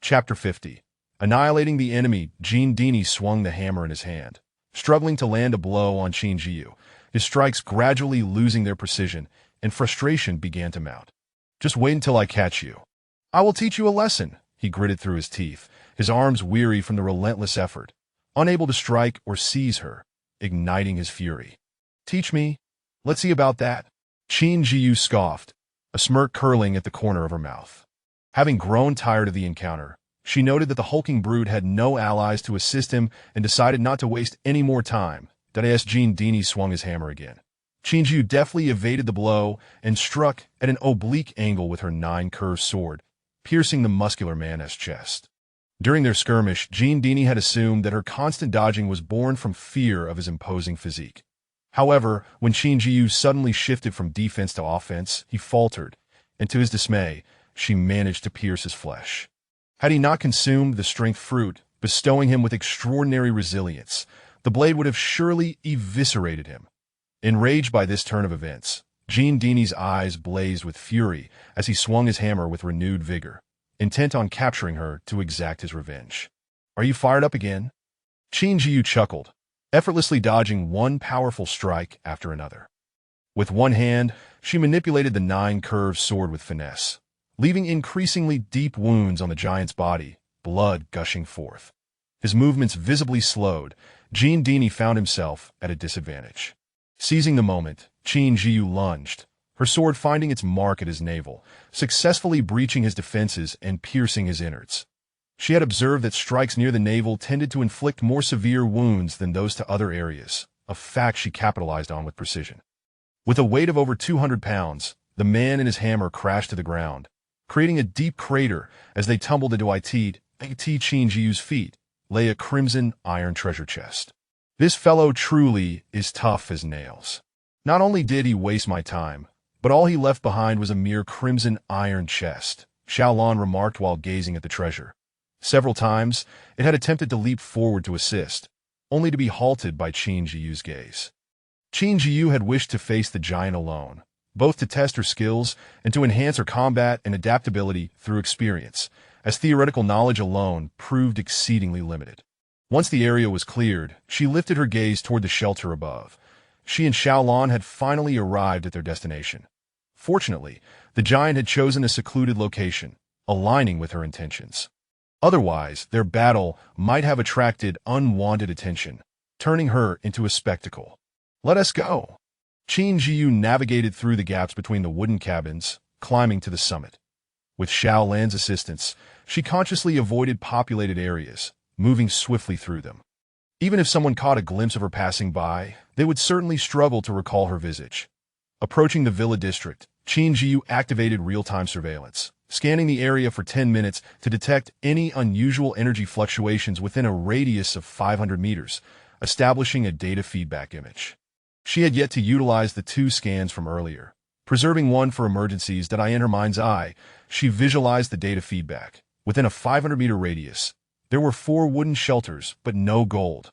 Chapter 50. Annihilating the enemy, Qin Zhiyu swung the hammer in his hand, struggling to land a blow on Qin Zhiyu, his strikes gradually losing their precision, and frustration began to mount. "Just wait until I catch you. I will teach you a lesson," he gritted through his teeth, his arms weary from the relentless effort, unable to strike or seize her, igniting his fury. "Teach me? Let's see about that." Qin Zhiyu scoffed, a smirk curling at the corner of her mouth. Having grown tired of the encounter, she noted that the hulking brute had no allies to assist him and decided not to waste any more time. Qin Zhiyu swung his hammer again. Qin Zhiyu deftly evaded the blow and struck at an oblique angle with her 9-curved sword, piercing the muscular man's chest. During their skirmish, Qin Zhiyu had assumed that her constant dodging was born from fear of his imposing physique. However, when Qin Zhiyu suddenly shifted from defense to offense, he faltered, and to his dismay, she managed to pierce his flesh. Had he not consumed the strength fruit, bestowing him with extraordinary resilience, the blade would have surely eviscerated him. Enraged by this turn of events, Qin Zhiyu's eyes blazed with fury as he swung his hammer with renewed vigor, intent on capturing her to exact his revenge. "Are you fired up again?" Qin Zhiyu chuckled, effortlessly dodging one powerful strike after another. With one hand, she manipulated the 9-curved sword with finesse, leaving increasingly deep wounds on the giant's body, blood gushing forth. His movements visibly slowed, Qin Zhiyu found himself at a disadvantage. Seizing the moment, Qin Zhiyu lunged, her sword finding its mark at his navel, successfully breaching his defenses and piercing his innards. She had observed that strikes near the navel tended to inflict more severe wounds than those to other areas, a fact she capitalized on with precision. With a weight of over 200 pounds, the man and his hammer crashed to the ground, creating a deep crater as they tumbled into Qin Zhiyu's feet, lay a crimson iron treasure chest. "This fellow truly is tough as nails. Not only did he waste my time, but all he left behind was a mere crimson iron chest," Xiao Lan remarked while gazing at the treasure. Several times, it had attempted to leap forward to assist, only to be halted by Qin Zhiyu's gaze. Qin Zhiyu had wished to face the giant alone, both to test her skills and to enhance her combat and adaptability through experience, as theoretical knowledge alone proved exceedingly limited. Once the area was cleared, she lifted her gaze toward the shelter above. She and Xiao Lan had finally arrived at their destination. Fortunately, the giant had chosen a secluded location, aligning with her intentions. Otherwise, their battle might have attracted unwanted attention, turning her into a spectacle. "Let us go." Qin Zhiyu navigated through the gaps between the wooden cabins, climbing to the summit. With Xiao Lan's assistance, she consciously avoided populated areas, moving swiftly through them. Even if someone caught a glimpse of her passing by, they would certainly struggle to recall her visage. Approaching the villa district, Qin Zhiyu activated real-time surveillance, scanning the area for 10 minutes to detect any unusual energy fluctuations within a radius of 500 meters, establishing a data feedback image. She had yet to utilize the 2 scans from earlier. Preserving one for emergencies that in her mind's eye, she visualized the data feedback. Within a 500-meter radius, there were 4 wooden shelters, but no gold.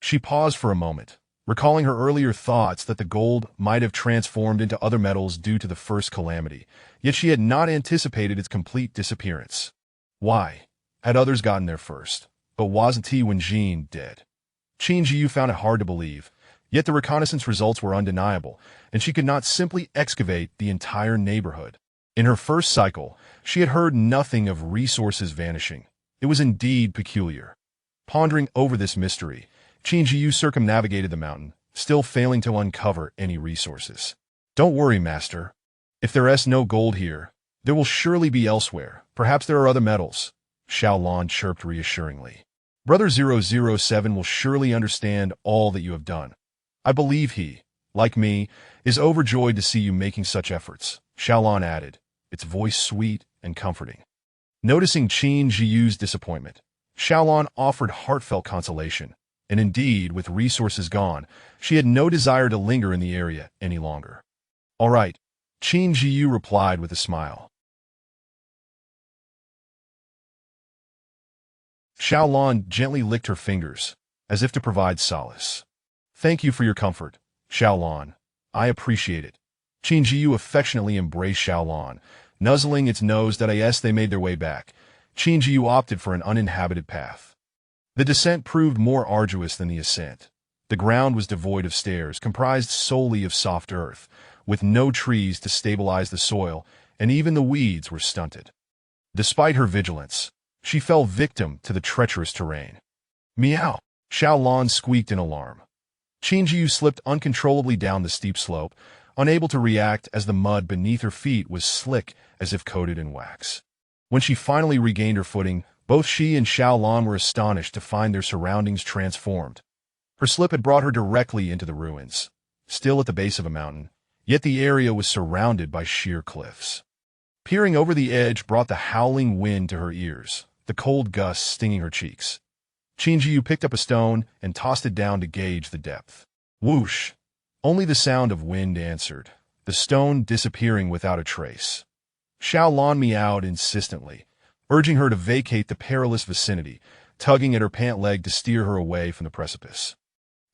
She paused for a moment, recalling her earlier thoughts that the gold might have transformed into other metals due to the first calamity, yet she had not anticipated its complete disappearance. Why? Had others gotten there first? But wasn't he when Jean did? Qin Zhiyu found it hard to believe, yet the reconnaissance results were undeniable, and she could not simply excavate the entire neighborhood. In her first cycle, she had heard nothing of resources vanishing. It was indeed peculiar. Pondering over this mystery, Qin Zhiyu circumnavigated the mountain, still failing to uncover any resources. Don't worry, master. If there's no gold here, there will surely be elsewhere. Perhaps there are other metals, Xiaolon chirped reassuringly. Brother 007 will surely understand all that you have done. I believe he, like me, is overjoyed to see you making such efforts, Xiaolon added, its voice sweet and comforting. Noticing Qin Zhiyu's disappointment, Xiaolon offered heartfelt consolation, and indeed, with resources gone, she had no desire to linger in the area any longer. All right, Qin Zhiyu replied with a smile. Xiaolon gently licked her fingers, as if to provide solace. Thank you for your comfort, Xiaolon. I appreciate it. Qin Zhiyu affectionately embraced Xiaolon, nuzzling its nose that as they made their way back. Qin Zhiyu opted for an uninhabited path. The descent proved more arduous than the ascent. The ground was devoid of stairs, comprised solely of soft earth, with no trees to stabilize the soil, and even the weeds were stunted. Despite her vigilance, she fell victim to the treacherous terrain. Meow! Xiaolon squeaked in alarm. Qin Zhiyu slipped uncontrollably down the steep slope, unable to react as the mud beneath her feet was slick as if coated in wax. When she finally regained her footing, both she and Xiaolon were astonished to find their surroundings transformed. Her slip had brought her directly into the ruins, still at the base of a mountain, yet the area was surrounded by sheer cliffs. Peering over the edge brought the howling wind to her ears, the cold gusts stinging her cheeks. Qin Zhiyu picked up a stone and tossed it down to gauge the depth. Whoosh! Only the sound of wind answered, the stone disappearing without a trace. Xiaolon meowed insistently, urging her to vacate the perilous vicinity, tugging at her pant leg to steer her away from the precipice.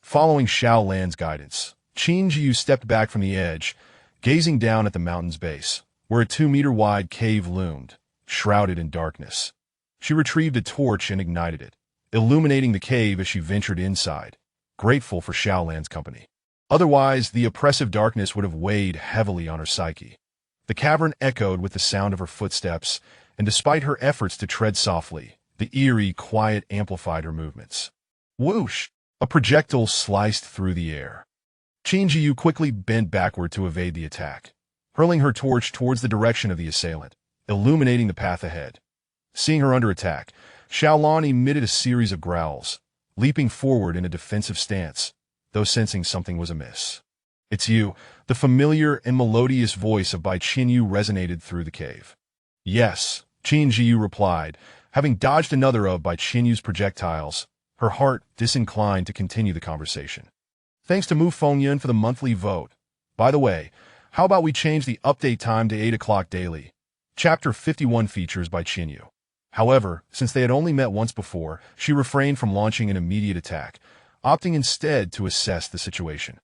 Following Xiaolan's guidance, Qin Zhiyu stepped back from the edge, gazing down at the mountain's base, where a 2-meter-wide cave loomed, shrouded in darkness. She retrieved a torch and ignited it, illuminating the cave as she ventured inside, grateful for Xiaolan's company. Otherwise, the oppressive darkness would have weighed heavily on her psyche. The cavern echoed with the sound of her footsteps, and despite her efforts to tread softly, the eerie quiet amplified her movements. Whoosh! A projectile sliced through the air. Qin Zhiyu quickly bent backward to evade the attack, hurling her torch towards the direction of the assailant, illuminating the path ahead. Seeing her under attack, Xiaolon emitted a series of growls, leaping forward in a defensive stance, though sensing something was amiss. It's you, the familiar and melodious voice of Bai Qinyu resonated through the cave. Yes, Qin Zhiyu replied, having dodged another of Bai Qinyu's projectiles, her heart disinclined to continue the conversation. Thanks to Mu Fengyan for the monthly vote. By the way, how about we change the update time to 8 o'clock daily? Chapter 51 features Bai Qinyu. However, since they had only met once before, she refrained from launching an immediate attack, opting instead to assess the situation.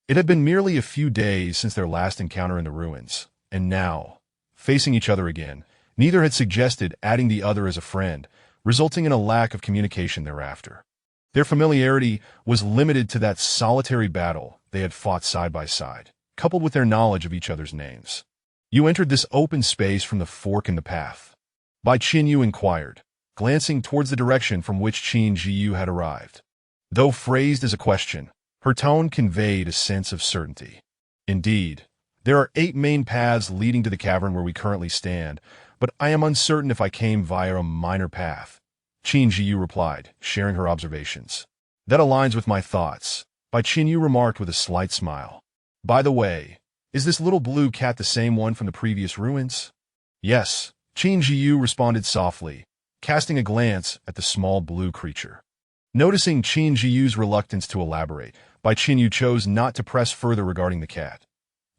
It had been merely a few days since their last encounter in the ruins, and now, facing each other again, neither had suggested adding the other as a friend, resulting in a lack of communication thereafter. Their familiarity was limited to that solitary battle they had fought side by side, coupled with their knowledge of each other's names. You entered this open space from the fork in the path. Bai Qinyu inquired, glancing towards the direction from which Qin Zhiyu had arrived. Though phrased as a question, her tone conveyed a sense of certainty. Indeed, there are 8 main paths leading to the cavern where we currently stand, but I am uncertain if I came via a minor path, Qin Zhiyu replied, sharing her observations. That aligns with my thoughts, Qin Zhiyu remarked with a slight smile. By the way, is this little blue cat the same one from the previous ruins? Yes, Qin Zhiyu responded softly, casting a glance at the small blue creature. Noticing Qin Zhiyu's reluctance to elaborate, Qin Zhiyu chose not to press further regarding the cat.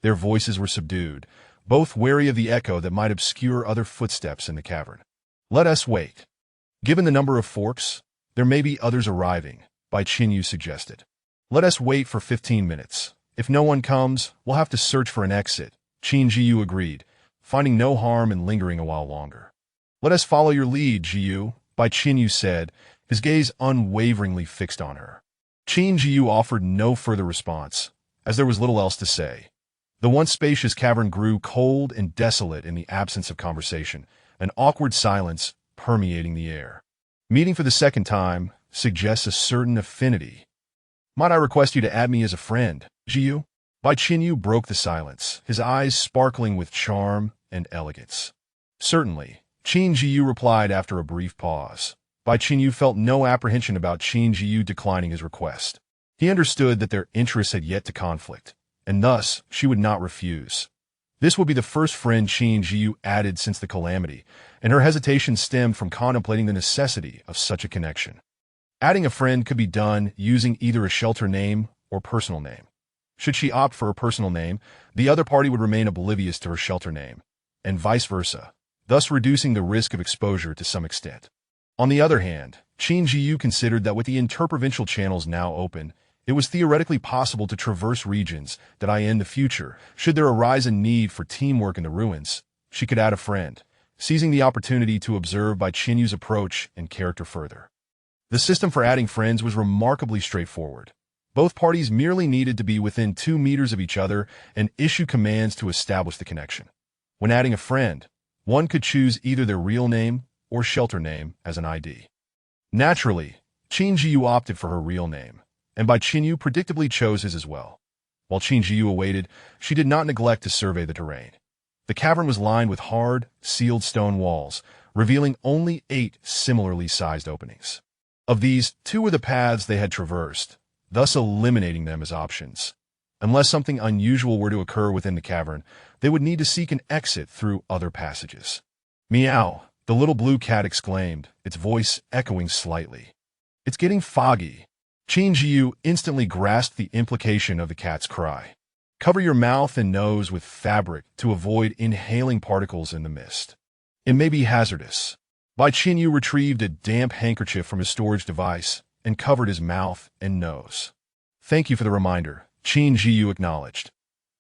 Their voices were subdued, both wary of the echo that might obscure other footsteps in the cavern. Let us wait. Given the number of forks, there may be others arriving, Qin Zhiyu suggested. Let us wait for 15 minutes. If no one comes, we'll have to search for an exit, Qin Zhiyu agreed, finding no harm in lingering a while longer. Let us follow your lead, Zhiyu, Qin Zhiyu said, his gaze unwaveringly fixed on her. Qin Zhiyu offered no further response, as there was little else to say. The once spacious cavern grew cold and desolate in the absence of conversation, an awkward silence permeating the air. Meeting for the second time suggests a certain affinity. Might I request you to add me as a friend, Zhiyu? Qin Zhiyu broke the silence, his eyes sparkling with charm and elegance. Certainly, Qin Zhiyu replied after a brief pause. Qin Zhiyu felt no apprehension about Qin Zhiyu declining his request. He understood that their interests had yet to conflict, and thus she would not refuse. This would be the first friend Qin Zhiyu added since the calamity, and her hesitation stemmed from contemplating the necessity of such a connection. Adding a friend could be done using either a shelter name or personal name. Should she opt for a personal name, the other party would remain oblivious to her shelter name, and vice versa, thus reducing the risk of exposure to some extent. On the other hand, Qin Zhiyu considered that with the interprovincial channels now open, it was theoretically possible to traverse regions that in the future, should there arise a need for teamwork in the ruins, she could add a friend, seizing the opportunity to observe Qin Zhiyu's approach and character further. The system for adding friends was remarkably straightforward. Both parties merely needed to be within 2 meters of each other and issue commands to establish the connection. When adding a friend, one could choose either their real name or shelter name as an ID. Naturally, Qin Zhiyu opted for her real name, and Qin Zhiyu predictably chose his as well. While Qin Zhiyu awaited, she did not neglect to survey the terrain. The cavern was lined with hard, sealed stone walls, revealing only 8 similarly sized openings. Of these, 2 were the paths they had traversed, thus eliminating them as options. Unless something unusual were to occur within the cavern, they would need to seek an exit through other passages. Meow, the little blue cat exclaimed, its voice echoing slightly. It's getting foggy. Qin Zhiyu instantly grasped the implication of the cat's cry. Cover your mouth and nose with fabric to avoid inhaling particles in the mist. It may be hazardous. Qin Zhiyu retrieved a damp handkerchief from his storage device and covered his mouth and nose. Thank you for the reminder, Qin Zhiyu acknowledged.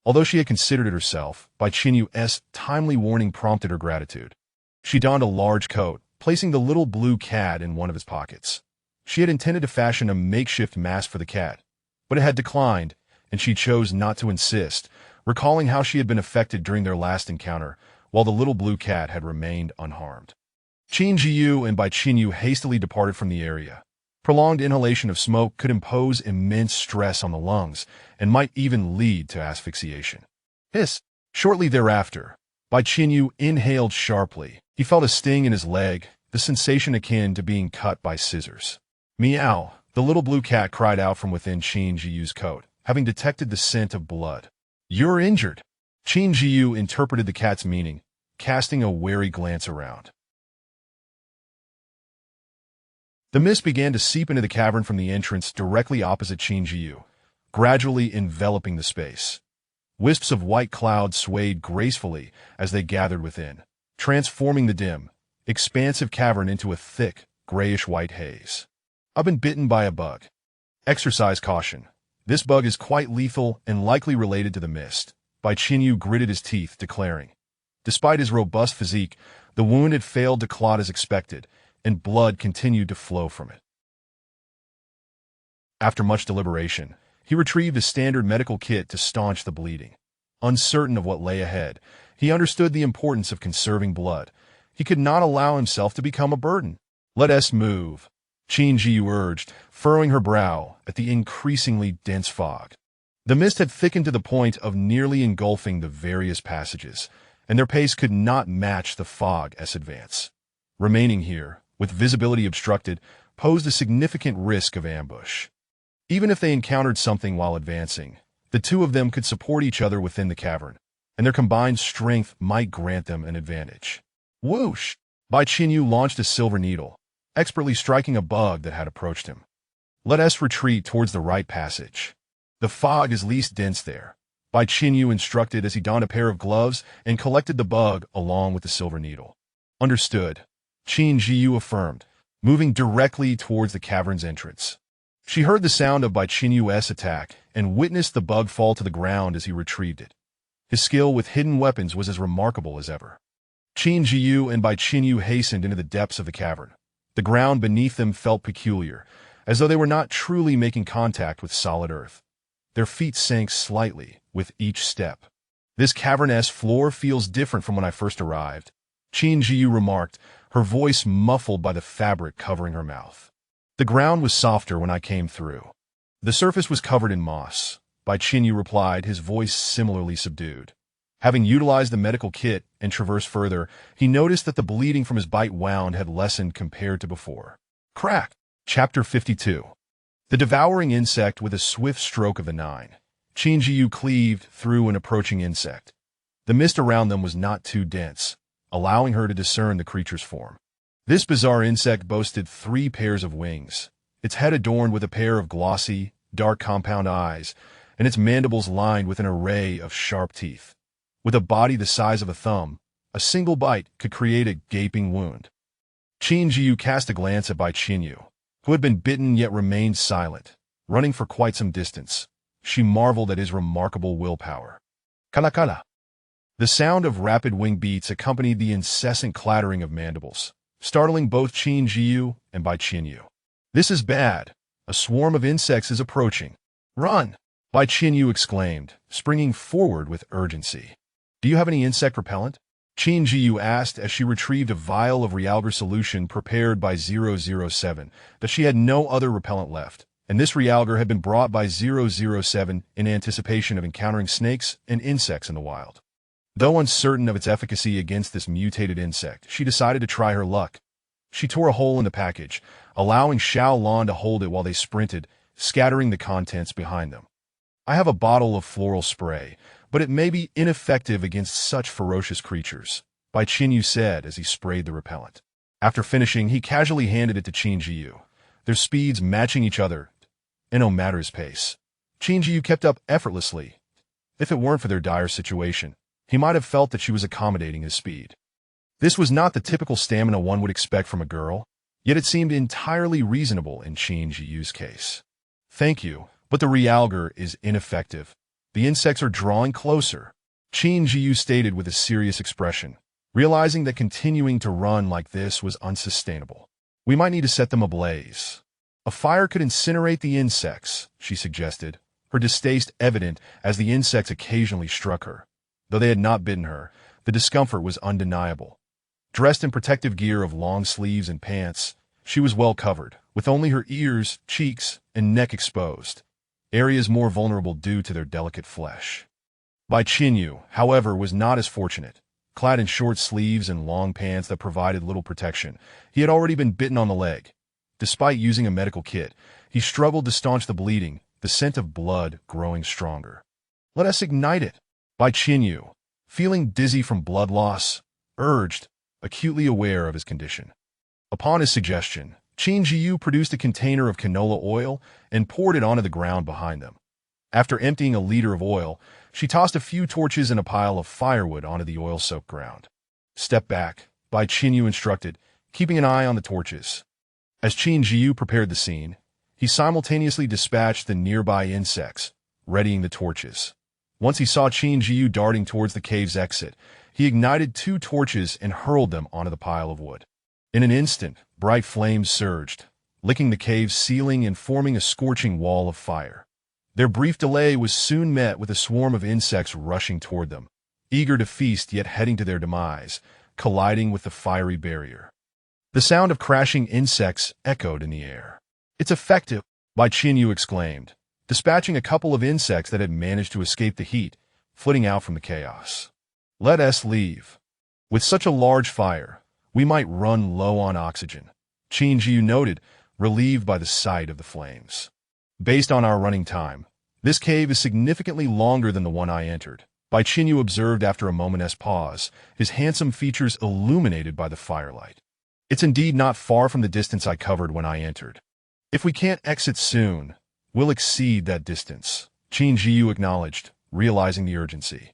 Although she had considered it herself, Qin Zhiyu's timely warning prompted her gratitude. She donned a large coat, placing the little blue cat in one of his pockets. She had intended to fashion a makeshift mask for the cat, but it had declined, and she chose not to insist, recalling how she had been affected during their last encounter, while the little blue cat had remained unharmed. Qin Zhiyu and Qin Zhiyu hastily departed from the area. Prolonged inhalation of smoke could impose immense stress on the lungs and might even lead to asphyxiation. Hiss! Shortly thereafter, Qin Zhiyu inhaled sharply. He felt a sting in his leg, the sensation akin to being cut by scissors. Meow! The little blue cat cried out from within Qin Zhiyu's coat, having detected the scent of blood. You're injured! Qin Zhiyu interpreted the cat's meaning, casting a wary glance around. The mist began to seep into the cavern from the entrance directly opposite Qin Zhiyu, gradually enveloping the space. Wisps of white cloud swayed gracefully as they gathered within, transforming the dim, expansive cavern into a thick, grayish-white haze. I've been bitten by a bug. Exercise caution. This bug is quite lethal and likely related to the mist. Qin Zhiyu gritted his teeth, declaring. Despite his robust physique, the wound had failed to clot as expected, and blood continued to flow from it. After much deliberation, he retrieved a standard medical kit to staunch the bleeding. Uncertain of what lay ahead, he understood the importance of conserving blood. He could not allow himself to become a burden. Let us move, Qin Zhiyu urged, furrowing her brow at the increasingly dense fog. The mist had thickened to the point of nearly engulfing the various passages, and their pace could not match the fog as advance. Remaining here, with visibility obstructed, posed a significant risk of ambush. Even if they encountered something while advancing, the two of them could support each other within the cavern, and their combined strength might grant them an advantage. Whoosh! Bai Qinyu launched a silver needle, expertly striking a bug that had approached him. Let us retreat towards the right passage. The fog is least dense there, Bai Qinyu instructed as he donned a pair of gloves and collected the bug along with the silver needle. Understood, Qin Zhiyu affirmed, moving directly towards the cavern's entrance. She heard the sound of Bai Qinyu's attack and witnessed the bug fall to the ground as he retrieved it. His skill with hidden weapons was as remarkable as ever. Qin Zhiyu and Bai Qinyu hastened into the depths of the cavern. The ground beneath them felt peculiar, as though they were not truly making contact with solid earth. Their feet sank slightly with each step. This cavernous floor feels different from when I first arrived, Qin Zhiyu remarked, her voice muffled by the fabric covering her mouth. The ground was softer when I came through. The surface was covered in moss, Bai Qinyu replied, his voice similarly subdued. Having utilized the medical kit and traversed further, he noticed that the bleeding from his bite wound had lessened compared to before. Crack! Chapter 52. The devouring insect with a swift stroke of the nine. Qin Zhiyu cleaved through an approaching insect. The mist around them was not too dense, allowing her to discern the creature's form. This bizarre insect boasted 3 pairs of wings, its head adorned with a pair of glossy, dark compound eyes, and its mandibles lined with an array of sharp teeth. With a body the size of a thumb, a single bite could create a gaping wound. Qin Zhiyu cast a glance at Bai Qinyu, who had been bitten yet remained silent, running for quite some distance. She marveled at his remarkable willpower. Kala. The sound of rapid wing beats accompanied the incessant clattering of mandibles, startling both Qin Zhiyu and Bai Qinyu. This is bad. A swarm of insects is approaching. Run! Bai Qinyu exclaimed, springing forward with urgency. Do you have any insect repellent? Qin Zhiyu asked as she retrieved a vial of realgar solution prepared by 007, that she had no other repellent left, and this realgar had been brought by 007 in anticipation of encountering snakes and insects in the wild. Though uncertain of its efficacy against this mutated insect, she decided to try her luck. She tore a hole in the package, allowing Xiao Lan to hold it while they sprinted, scattering the contents behind them. I have a bottle of floral spray, but it may be ineffective against such ferocious creatures, Bai Qinyu said as he sprayed the repellent. After finishing, he casually handed it to Qin Zhiyu, their speeds matching each other, and no matter his pace. Qin Zhiyu kept up effortlessly. If it weren't for their dire situation, he might have felt that she was accommodating his speed. This was not the typical stamina one would expect from a girl, yet it seemed entirely reasonable in Qin Zhiyu's case. Thank you, but the realgar is ineffective. The insects are drawing closer, Qin Zhiyu stated with a serious expression, realizing that continuing to run like this was unsustainable. We might need to set them ablaze. A fire could incinerate the insects, she suggested, her distaste evident as the insects occasionally struck her. Though they had not bitten her, the discomfort was undeniable. Dressed in protective gear of long sleeves and pants, she was well covered, with only her ears, cheeks, and neck exposed, areas more vulnerable due to their delicate flesh. Bai Qinyu, however, was not as fortunate. Clad in short sleeves and long pants that provided little protection, he had already been bitten on the leg. Despite using a medical kit, he struggled to staunch the bleeding, the scent of blood growing stronger. Let us ignite it, Bai Qinyu, feeling dizzy from blood loss, urged, acutely aware of his condition. Upon his suggestion, Qin Zhiyu produced a container of canola oil and poured it onto the ground behind them. After emptying a liter of oil, she tossed a few torches and a pile of firewood onto the oil-soaked ground. Step back, Bai Qinyu instructed, keeping an eye on the torches. As Qin Zhiyu prepared the scene, he simultaneously dispatched the nearby insects, readying the torches. Once he saw Qin Zhiyu darting towards the cave's exit, he ignited 2 torches and hurled them onto the pile of wood. In an instant, bright flames surged, licking the cave's ceiling and forming a scorching wall of fire. Their brief delay was soon met with a swarm of insects rushing toward them, eager to feast yet heading to their demise, colliding with the fiery barrier. The sound of crashing insects echoed in the air. It's effective, Bai Qinyu exclaimed, dispatching a couple of insects that had managed to escape the heat, flitting out from the chaos. Let us leave. With such a large fire, we might run low on oxygen, Qin Zhiyu noted, relieved by the sight of the flames. Based on our running time, this cave is significantly longer than the one I entered. Bai Qinyu observed after a moment's pause, his handsome features illuminated by the firelight. It's indeed not far from the distance I covered when I entered. If we can't exit soon, we'll exceed that distance, Qin Zhiyu acknowledged, realizing the urgency.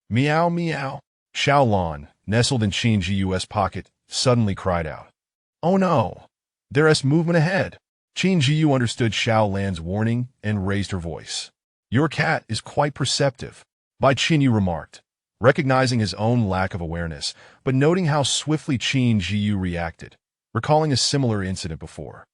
Meow meow. Xiaolan, nestled in Qin Zhiyu's pocket, suddenly cried out. Oh no! There's movement ahead. Qin Zhiyu understood Xiaolan's warning and raised her voice. Your cat is quite perceptive, Bai Qinyu remarked, recognizing his own lack of awareness, but noting how swiftly Qin Zhiyu reacted, recalling a similar incident before.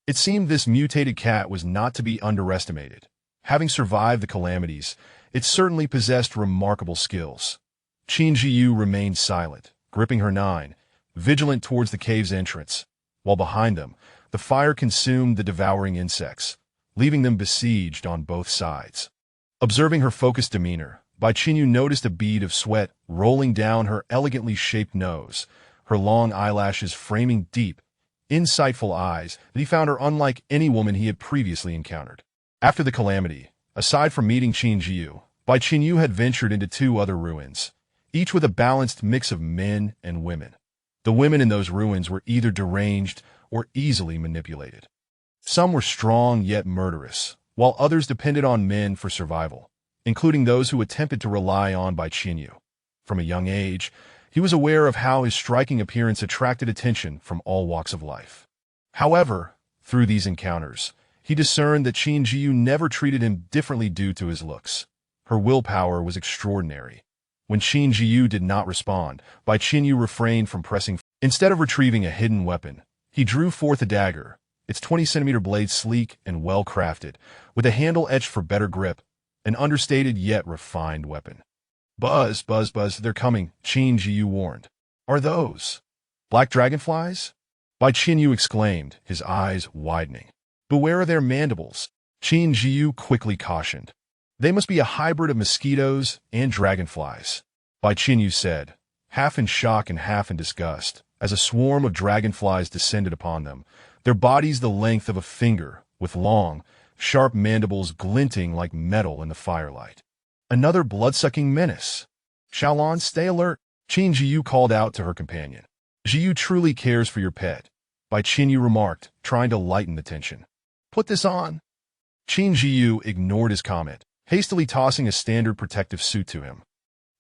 It seemed this mutated cat was not to be underestimated. Having survived the calamities, it certainly possessed remarkable skills. Qin Zhiyu remained silent, gripping her nine, vigilant towards the cave's entrance, while behind them, the fire consumed the devouring insects, leaving them besieged on both sides. Observing her focused demeanor, Bai Qinyu noticed a bead of sweat rolling down her elegantly shaped nose, her long eyelashes framing deep, insightful eyes that he found her unlike any woman he had previously encountered. After the calamity, aside from meeting Qin Zhiyu, Bai Qinyu had ventured into two other ruins, each with a balanced mix of men and women. The women in those ruins were either deranged or easily manipulated. Some were strong yet murderous, while others depended on men for survival, including those who attempted to rely on Bai Qinyu. From a young age, he was aware of how his striking appearance attracted attention from all walks of life. However, through these encounters, he discerned that Qin Zhiyu never treated him differently due to his looks. Her willpower was extraordinary. When Qin Zhiyu did not respond, Bai Qinyu refrained from pressing. Instead of retrieving a hidden weapon, he drew forth a dagger, its 20-centimeter blade sleek and well-crafted, with a handle etched for better grip, an understated yet refined weapon. Buzz, buzz, buzz, they're coming, Qin Zhiyu warned. Are those black dragonflies? Bai Qinyu exclaimed, his eyes widening. Beware of their mandibles, Qin Zhiyu quickly cautioned. They must be a hybrid of mosquitoes and dragonflies, Bai Qinyu said, half in shock and half in disgust, as a swarm of dragonflies descended upon them, their bodies the length of a finger, with long, sharp mandibles glinting like metal in the firelight. Another blood-sucking menace. Xiaolan, stay alert, Qin Zhiyu called out to her companion. Zhiyu truly cares for your pet, Bai Qinyu remarked, trying to lighten the tension. Put this on. Qin Zhiyu ignored his comment, hastily tossing a standard protective suit to him.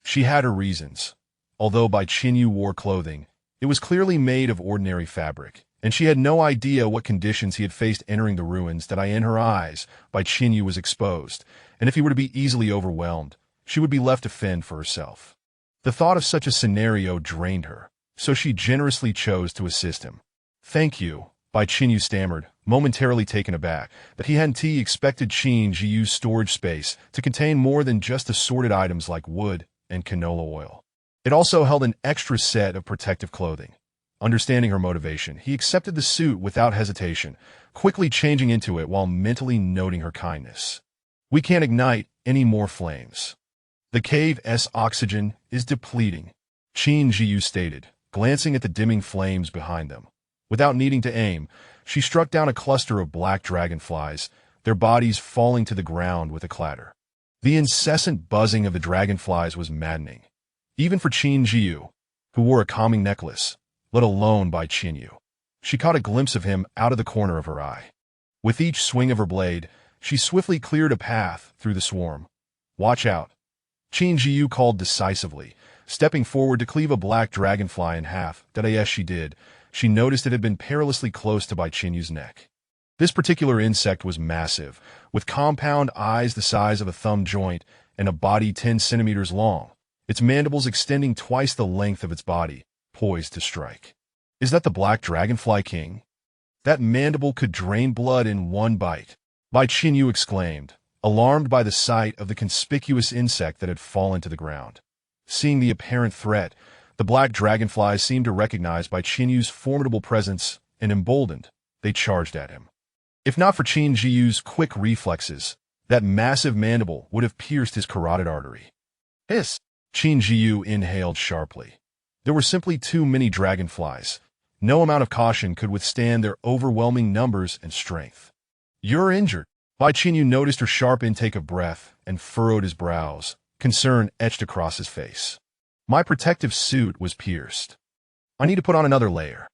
She had her reasons. Although Bai Qinyu wore clothing, it was clearly made of ordinary fabric, and she had no idea what conditions he had faced entering the ruins that in her eyes, Bai Qinyu was exposed, and if he were to be easily overwhelmed, she would be left to fend for herself. The thought of such a scenario drained her, so she generously chose to assist him. Thank you, Bai Qinyu stammered, momentarily taken aback that he hadn't expected Qin Zhiyu's storage space to contain more than just assorted items like wood and canola oil. It also held an extra set of protective clothing. Understanding her motivation, he accepted the suit without hesitation, quickly changing into it while mentally noting her kindness. We can't ignite any more flames. The cave's oxygen is depleting, Qin Zhiyu stated, glancing at the dimming flames behind them. Without needing to aim, she struck down a cluster of black dragonflies, their bodies falling to the ground with a clatter. The incessant buzzing of the dragonflies was maddening, even for Qin Zhiyu, who wore a calming necklace, let alone Bai Qinyu. She caught a glimpse of him out of the corner of her eye. With each swing of her blade, she swiftly cleared a path through the swarm. Watch out, Qin Zhiyu called decisively, stepping forward to cleave a black dragonfly in half. As she did, she noticed it had been perilously close to Bai Qinyu's neck. This particular insect was massive, with compound eyes the size of a thumb joint and a body 10 centimeters long, its mandibles extending twice the length of its body, poised to strike. Is that the black dragonfly king? That mandible could drain blood in one bite, Bai Qinyu exclaimed, alarmed by the sight of the conspicuous insect that had fallen to the ground. Seeing the apparent threat, the black dragonflies seemed to recognize Bai Qinyu's formidable presence, and emboldened, they charged at him. If not for Qin Zhiyu's quick reflexes, that massive mandible would have pierced his carotid artery. Hiss! Qin Zhiyu inhaled sharply. There were simply too many dragonflies, No amount of caution could withstand their overwhelming numbers and strength. "You're injured." Bai Qinyu noticed her sharp intake of breath and furrowed his brows, concern etched across his face. "My protective suit was pierced. I need to put on another layer."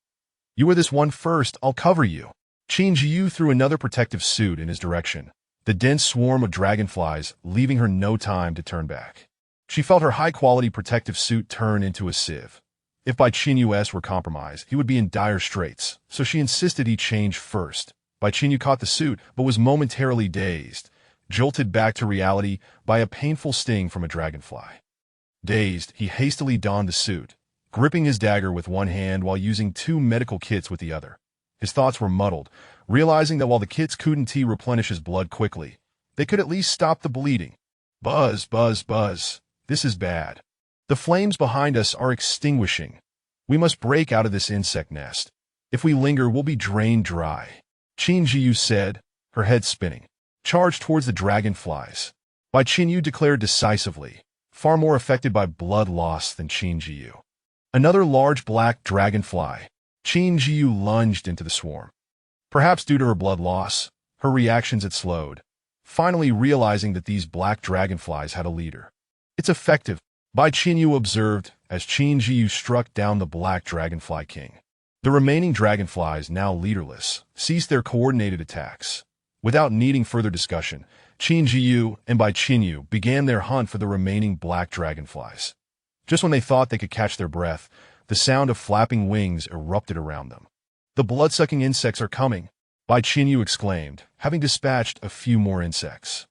"You wear this one first, I'll cover you." Qin Zhiyu threw another protective suit in his direction, the dense swarm of dragonflies leaving her no time to turn back. She felt her high-quality protective suit turn into a sieve. If Bai Qinyu's were compromised, he would be in dire straits, so she insisted he change first. Bai Qinyu caught the suit, but was momentarily dazed, jolted back to reality by a painful sting from a dragonfly. Dazed, he hastily donned the suit, gripping his dagger with one hand while using 2 medical kits with the other. His thoughts were muddled, realizing that while the kits couldn't replenish his blood quickly, they could at least stop the bleeding. Buzz, buzz, buzz. This is bad. The flames behind us are extinguishing. We must break out of this insect nest. If we linger, we'll be drained dry. Qin Zhiyu said, her head spinning. Charged towards the dragonflies. Bai Qinyu declared decisively, far more affected by blood loss than Qin Zhiyu. Another large black dragonfly. Qin Zhiyu lunged into the swarm. Perhaps due to her blood loss, her reactions had slowed, finally realizing that these black dragonflies had a leader. "It's effective," Bai Qinyu observed as Qin Zhiyu struck down the black dragonfly king. The remaining dragonflies, now leaderless, ceased their coordinated attacks. Without needing further discussion, Qin Zhiyu and Bai Qinyu began their hunt for the remaining black dragonflies. Just when they thought they could catch their breath, the sound of flapping wings erupted around them. "The blood-sucking insects are coming," Bai Qinyu exclaimed, having dispatched a few more insects.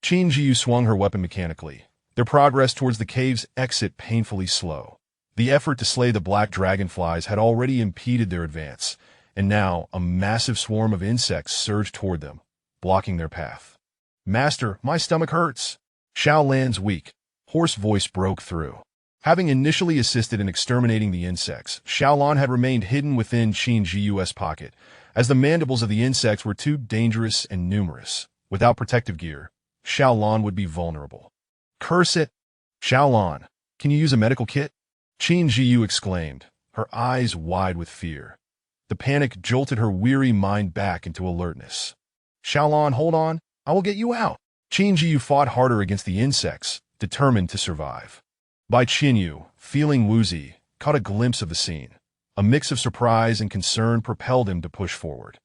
Qin Zhiyu swung her weapon mechanically, their progress towards the cave's exit painfully slow. The effort to slay the black dragonflies had already impeded their advance, and now a massive swarm of insects surged toward them, blocking their path. "Master, my stomach hurts." Xiao Lan's weak, hoarse voice broke through. Having initially assisted in exterminating the insects, Xiao Lan had remained hidden within Qin Zhiyu's pocket, as the mandibles of the insects were too dangerous and numerous. Without protective gear, Xiao Lan would be vulnerable. "Curse it! Xiao Lan, can you use a medical kit?" Qin Zhiyu exclaimed, her eyes wide with fear. The panic jolted her weary mind back into alertness. "Xiao Lan, hold on, I will get you out." Qin Zhiyu fought harder against the insects, determined to survive. Bai Qinyu, feeling woozy, caught a glimpse of the scene. A mix of surprise and concern propelled him to push forward.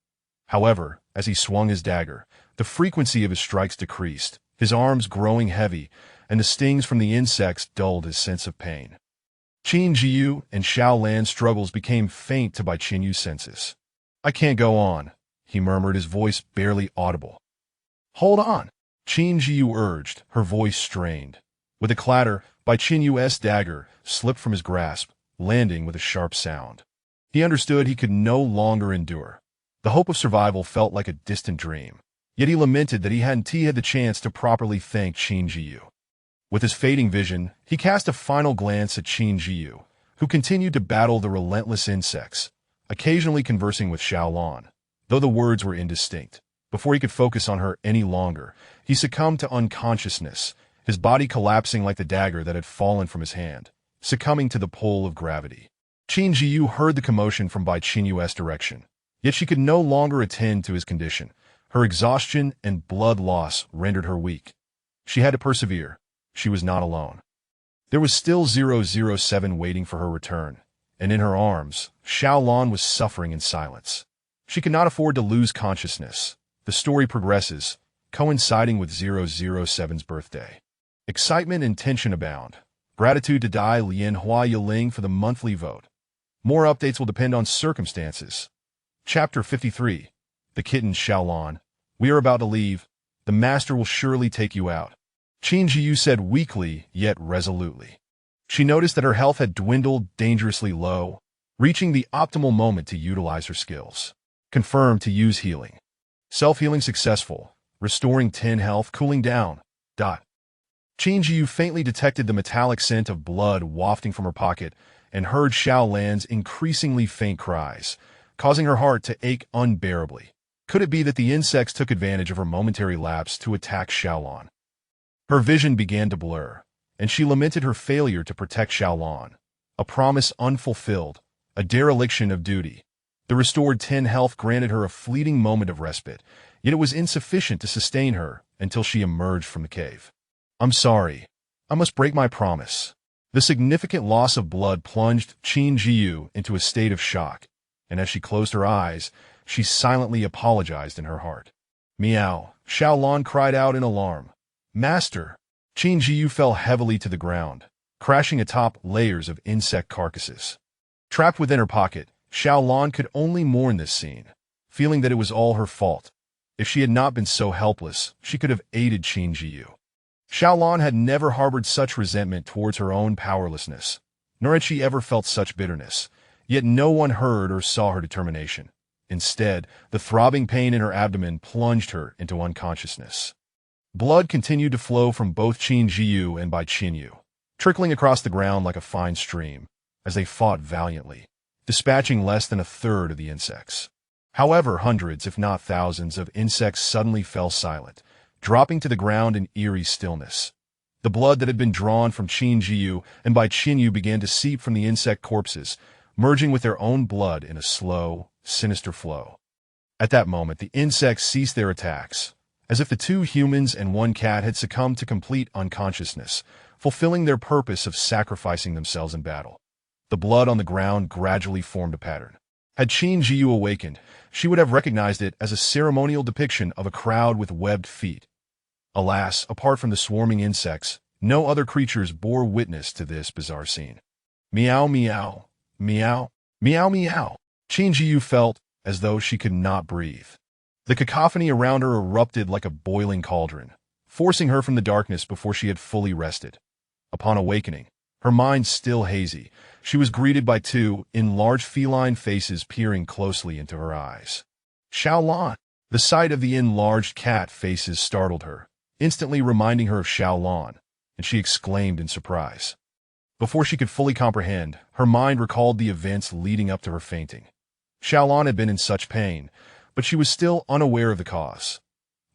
However, as he swung his dagger, the frequency of his strikes decreased, his arms growing heavy, and the stings from the insects dulled his sense of pain. Qin Zhiyu and Xiao Lan's struggles became faint to Bai Qinyu's senses. "I can't go on," he murmured, his voice barely audible. "Hold on," Qin Zhiyu urged, her voice strained. With a clatter, Bai Qinyu's dagger slipped from his grasp, landing with a sharp sound. He understood he could no longer endure. The hope of survival felt like a distant dream, yet he lamented that he hadn't had the chance to properly thank Qin Zhiyu. With his fading vision, he cast a final glance at Qin Zhiyu, who continued to battle the relentless insects, occasionally conversing with Xiao Lan, though the words were indistinct. Before he could focus on her any longer, he succumbed to unconsciousness, his body collapsing like the dagger that had fallen from his hand, succumbing to the pull of gravity. Qin Zhiyu heard the commotion from Bai Qinyu's direction, yet she could no longer attend to his condition. Her exhaustion and blood loss rendered her weak. She had to persevere. She was not alone. There was still 007 waiting for her return, and in her arms, Xiao Lan was suffering in silence. She could not afford to lose consciousness. The story progresses, coinciding with 007's birthday. Excitement and tension abound. Gratitude to Dai Lian Hua Yiling for the monthly vote. More updates will depend on circumstances. Chapter 53. The kitten Xiao Lan. "We are about to leave. The master will surely take you out," Qin Zhiyu said weakly yet resolutely. She noticed that her health had dwindled dangerously low, reaching the optimal moment to utilize her skills. Confirmed to use healing. Self-healing successful. Restoring 10 health, cooling down. Qin Zhiyu faintly detected the metallic scent of blood wafting from her pocket and heard Xiao Lan's increasingly faint cries, causing her heart to ache unbearably. Could it be that the insects took advantage of her momentary lapse to attack Xiao Lan? Her vision began to blur, and she lamented her failure to protect Xiao Lan, a promise unfulfilled, a dereliction of duty. The restored 10 health granted her a fleeting moment of respite, yet it was insufficient to sustain her until she emerged from the cave. I'm sorry. I must break my promise. The significant loss of blood plunged Qin Zhiyu into a state of shock, and as she closed her eyes, she silently apologized in her heart. Meow, Xiaolan cried out in alarm. Master! Qin Zhiyu fell heavily to the ground, crashing atop layers of insect carcasses. Trapped within her pocket, Xiaolan could only mourn this scene, feeling that it was all her fault. If she had not been so helpless, she could have aided Qin Zhiyu. Xiaolan had never harbored such resentment towards her own powerlessness, nor had she ever felt such bitterness, yet no one heard or saw her determination. Instead, the throbbing pain in her abdomen plunged her into unconsciousness. Blood continued to flow from both Qin Zhiyu and Bai Qinyu, trickling across the ground like a fine stream, as they fought valiantly, dispatching less than a third of the insects. However, hundreds, if not thousands, of insects suddenly fell silent, dropping to the ground in eerie stillness. The blood that had been drawn from Qin Zhiyu and Bai Qinyu began to seep from the insect corpses, merging with their own blood in a slow, sinister flow. At that moment, the insects ceased their attacks, as if the 2 humans and 1 cat had succumbed to complete unconsciousness, fulfilling their purpose of sacrificing themselves in battle. The blood on the ground gradually formed a pattern. Had Qin Zhiyu awakened, she would have recognized it as a ceremonial depiction of a crowd with webbed feet. Alas, apart from the swarming insects, no other creatures bore witness to this bizarre scene. Meow, meow, meow, meow, meow. Qin Zhiyu felt as though she could not breathe. The cacophony around her erupted like a boiling cauldron, forcing her from the darkness before she had fully rested. Upon awakening, her mind still hazy, she was greeted by 2 enlarged feline faces peering closely into her eyes. Xiaolan! The sight of the enlarged cat faces startled her, instantly reminding her of Xiaolan, and she exclaimed in surprise. Before she could fully comprehend, her mind recalled the events leading up to her fainting. Xiaolan had been in such pain, but she was still unaware of the cause.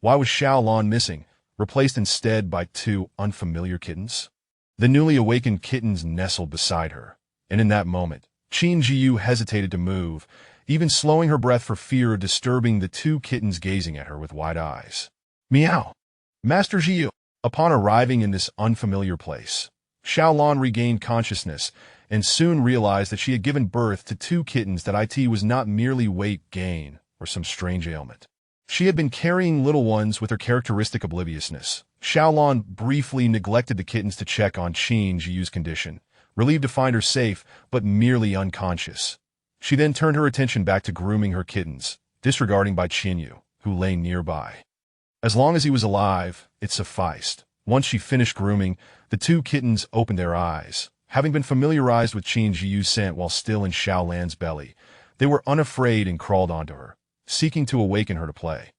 Why was Xiaolan missing, replaced instead by 2 unfamiliar kittens? The newly awakened kittens nestled beside her, and in that moment, Qin Zhiyu hesitated to move, even slowing her breath for fear of disturbing the 2 kittens gazing at her with wide eyes. Meow! Master Zhiyu! Upon arriving in this unfamiliar place, Xiaolan regained consciousness and soon realized that she had given birth to 2 kittens, that it was not merely weight gain or some strange ailment. She had been carrying little ones with her characteristic obliviousness. Xiaolan briefly neglected the kittens to check on Qin Zhiyu's condition, relieved to find her safe but merely unconscious. She then turned her attention back to grooming her kittens, disregarding Bai Qinyu, who lay nearby. As long as he was alive, it sufficed. Once she finished grooming, the 2 kittens opened their eyes. Having been familiarized with Qin Zhiyu's scent while still in Xiaolan's belly, they were unafraid and crawled onto her, seeking to awaken her to play.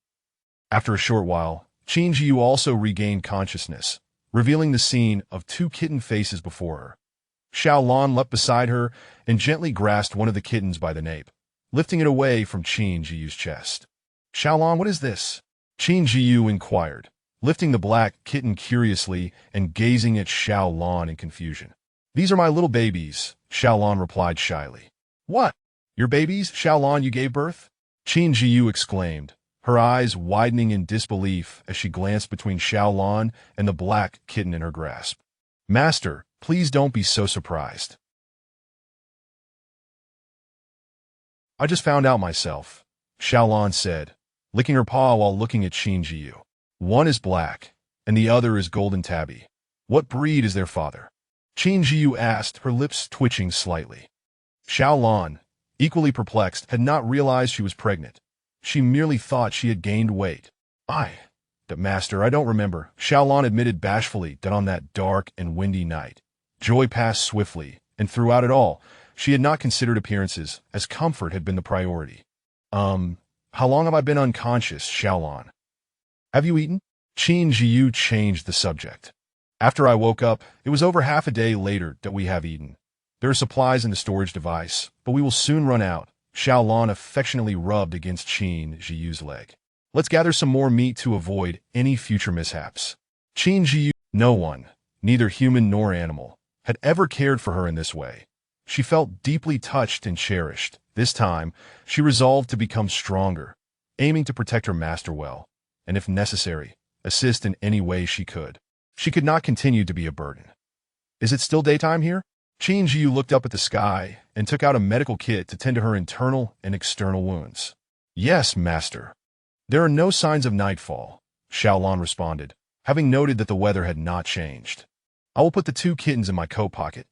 After a short while, Qin Zhiyu also regained consciousness, revealing the scene of 2 kitten faces before her. Xiaolan leapt beside her and gently grasped one of the kittens by the nape, lifting it away from Qin Zhiyu's chest. Xiaolan, what is this? Qin Zhiyu inquired, lifting the black kitten curiously and gazing at Xiaolan in confusion. These are my little babies, Xiaolan replied shyly. What? Your babies, Xiaolan, you gave birth? Qin Zhiyu exclaimed, her eyes widening in disbelief as she glanced between Xiaolan and the black kitten in her grasp. Master, please don't be so surprised. I just found out myself, Xiaolan said, licking her paw while looking at Qin Zhiyu. One is black, and the other is golden tabby. What breed is their father? Qin Zhiyu asked, her lips twitching slightly. Xiaolan, equally perplexed, had not realized she was pregnant. She merely thought she had gained weight. Master, I don't remember, Xiaolan admitted bashfully that on that dark and windy night, joy passed swiftly, and throughout it all, she had not considered appearances, as comfort had been the priority. How long have I been unconscious, Xiaolan? Have you eaten? Qin Zhiyu changed the subject. After I woke up, it was over half a day later that we have eaten. There are supplies in the storage device, but we will soon run out. Xiaolan affectionately rubbed against Qin Zhiyu's leg. Let's gather some more meat to avoid any future mishaps. Qin Zhiyu, no one, neither human nor animal, had ever cared for her in this way, She felt deeply touched and cherished. This time, she resolved to become stronger, aiming to protect her master well, and if necessary, assist in any way she could. She could not continue to be a burden. Is it still daytime here? Qin Zhiyu looked up at the sky and took out a medical kit to tend to her internal and external wounds. Yes, master. There are no signs of nightfall, Xiaolon responded, having noted that the weather had not changed. I will put the 2 kittens in my coat pocket.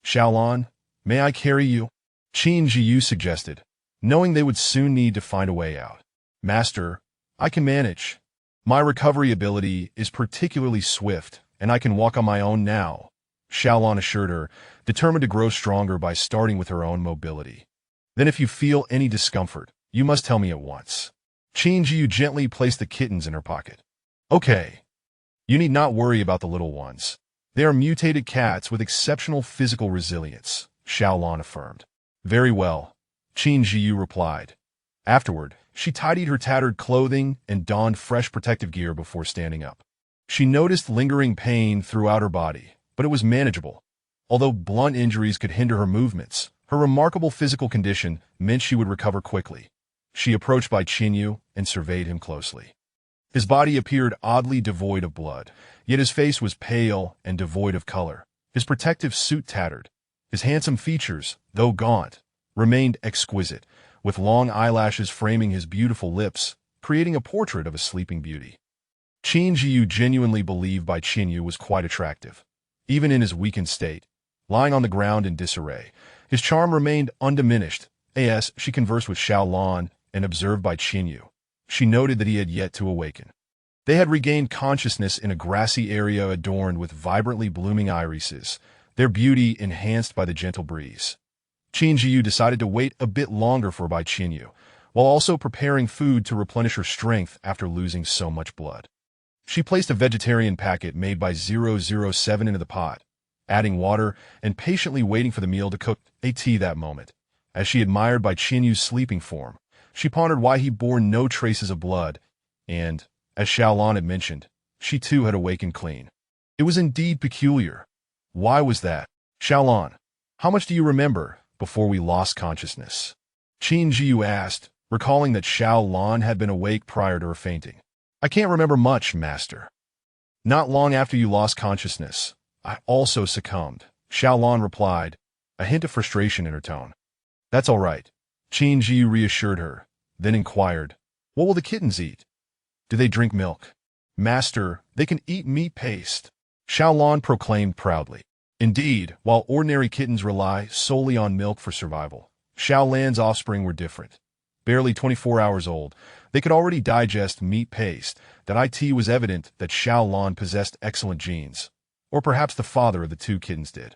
Xiaolon, may I carry you? Qin Zhiyu suggested, knowing they would soon need to find a way out. Master, I can manage. My recovery ability is particularly swift, and I can walk on my own now, Xiaolon assured her, determined to grow stronger by starting with her own mobility. Then if you feel any discomfort, you must tell me at once. Qin Zhiyu gently placed the kittens in her pocket. Okay. You need not worry about the little ones. They are mutated cats with exceptional physical resilience, Xiaolon affirmed. Very well, Qin Zhiyu replied. Afterward, she tidied her tattered clothing and donned fresh protective gear before standing up. She noticed lingering pain throughout her body, but it was manageable. Although blunt injuries could hinder her movements, her remarkable physical condition meant she would recover quickly. She approached Bai Qinyu and surveyed him closely. His body appeared oddly devoid of blood, yet his face was pale and devoid of color. His protective suit tattered. His handsome features, though gaunt, remained exquisite, with long eyelashes framing his beautiful lips, creating a portrait of a sleeping beauty. Qin Zhiyu genuinely believed Bai Qinyu was quite attractive. Even in his weakened state, lying on the ground in disarray, his charm remained undiminished. As she conversed with Xiaolon and observed Bai Qinyu, she noted that he had yet to awaken. They had regained consciousness in a grassy area adorned with vibrantly blooming irises, their beauty enhanced by the gentle breeze. Qin Zhiyu decided to wait a bit longer for Bai Qinyu, while also preparing food to replenish her strength after losing so much blood. She placed a vegetarian packet made by 007 into the pot, adding water and patiently waiting for the meal to cook. A tea that moment. As she admired Bai Qinyu's sleeping form, she pondered why he bore no traces of blood, and, as Xiaolon had mentioned, she too had awakened clean. It was indeed peculiar. Why was that? Xiaolon, how much do you remember before we lost consciousness? Qin Zhiyu asked, recalling that Xiaolon had been awake prior to her fainting. I can't remember much, master. Not long after you lost consciousness, I also succumbed, Xiaolon replied, a hint of frustration in her tone. That's all right, Qin Zhiyu reassured her, then inquired, what will the kittens eat? Do they drink milk? Master, they can eat meat paste, Xiaolon proclaimed proudly. Indeed, while ordinary kittens rely solely on milk for survival, Xiaolan's offspring were different. Barely 24 hours old, they could already digest meat paste. That it was evident that Xiaolon possessed excellent genes, or perhaps the father of the 2 kittens did.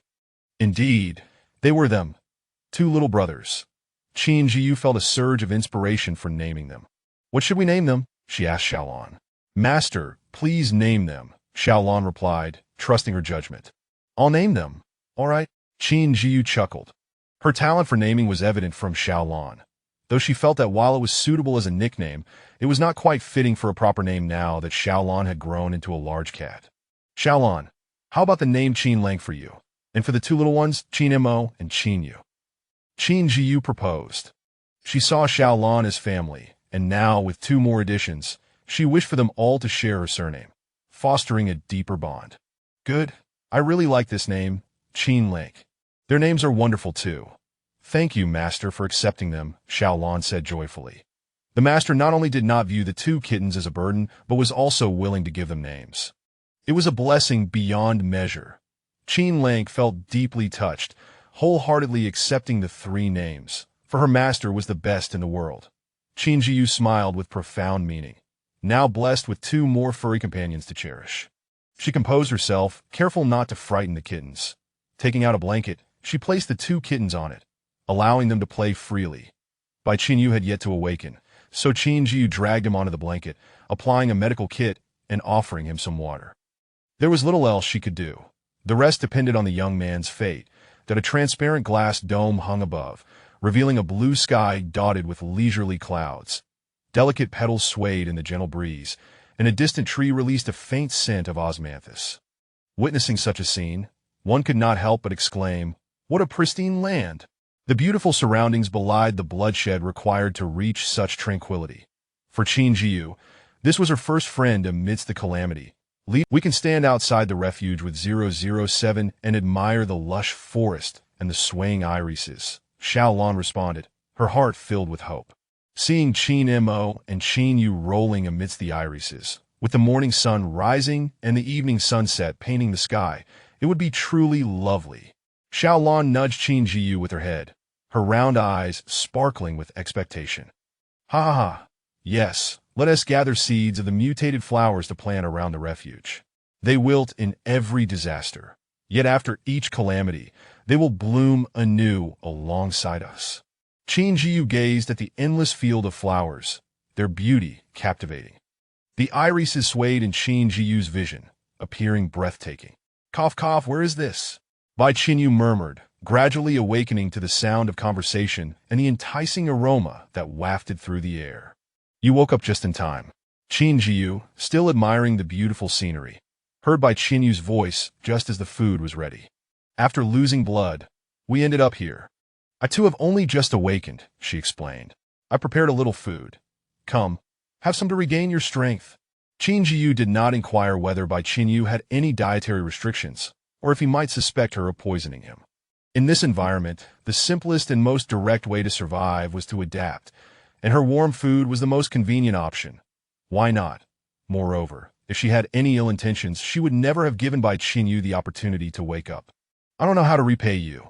Indeed, they were them, 2 little brothers. Qin Zhiyu felt a surge of inspiration for naming them. What should we name them? She asked Xiaolon. Master, please name them, Xiaolon replied, trusting her judgment. I'll name them. All right. Qin Zhiyu chuckled. Her talent for naming was evident from Xiaolon, though she felt that while it was suitable as a nickname, it was not quite fitting for a proper name now that Xiaolon had grown into a large cat. Xiaolon, how about the name Qin Lang for you? And for the 2 little ones, Qin Mo and Qin Yu. Qin Zhiyu proposed. She saw Xiaolon as family, and now, with 2 more additions, she wished for them all to share her surname, fostering a deeper bond. Good. I really like this name, Qin Lang. Their names are wonderful too. Thank you, Master, for accepting them, Xiaolon said joyfully. The Master not only did not view the 2 kittens as a burden, but was also willing to give them names. It was a blessing beyond measure. Qin Lang felt deeply touched, wholeheartedly accepting the 3 names, for her master was the best in the world. Qin Zhiyu smiled with profound meaning, now blessed with 2 more furry companions to cherish. She composed herself, careful not to frighten the kittens. Taking out a blanket, she placed the 2 kittens on it, allowing them to play freely. Bai Qinyu had yet to awaken, so Qin Zhiyu dragged him onto the blanket, applying a medical kit and offering him some water. There was little else she could do. The rest depended on the young man's fate. That a transparent glass dome hung above, revealing a blue sky dotted with leisurely clouds. Delicate petals swayed in the gentle breeze, and a distant tree released a faint scent of osmanthus. Witnessing such a scene, one could not help but exclaim, What a pristine land! The beautiful surroundings belied the bloodshed required to reach such tranquility. For Qin Zhiyu, this was her first friend amidst the calamity. We can stand outside the refuge with 007 and admire the lush forest and the swaying irises, Xiaolon responded, her heart filled with hope. Seeing Qin Mo and Qin Yu rolling amidst the irises, with the morning sun rising and the evening sunset painting the sky, it would be truly lovely. Xiaolon nudged Qin Zhiyu with her head, her round eyes sparkling with expectation. Ha ha ha. Yes, let us gather seeds of the mutated flowers to plant around the refuge. They wilt in every disaster, yet after each calamity, they will bloom anew alongside us. Qin Zhiyu gazed at the endless field of flowers, their beauty captivating. The irises swayed in Qin Zhiyu's vision, appearing breathtaking. Cough, cough, where is this? Bai Qinyu murmured, gradually awakening to the sound of conversation and the enticing aroma that wafted through the air. You woke up just in time. Qin Zhiyu, still admiring the beautiful scenery, heard Bai Qinyu's voice just as the food was ready. After losing blood, we ended up here. I too have only just awakened, she explained. I prepared a little food. Come, have some to regain your strength. Qin Zhiyu did not inquire whether Bai Qinyu had any dietary restrictions, or if he might suspect her of poisoning him. In this environment, the simplest and most direct way to survive was to adapt, and her warm food was the most convenient option. Why not? Moreover, if she had any ill intentions, she would never have given Bai Qinyu the opportunity to wake up. I don't know how to repay you.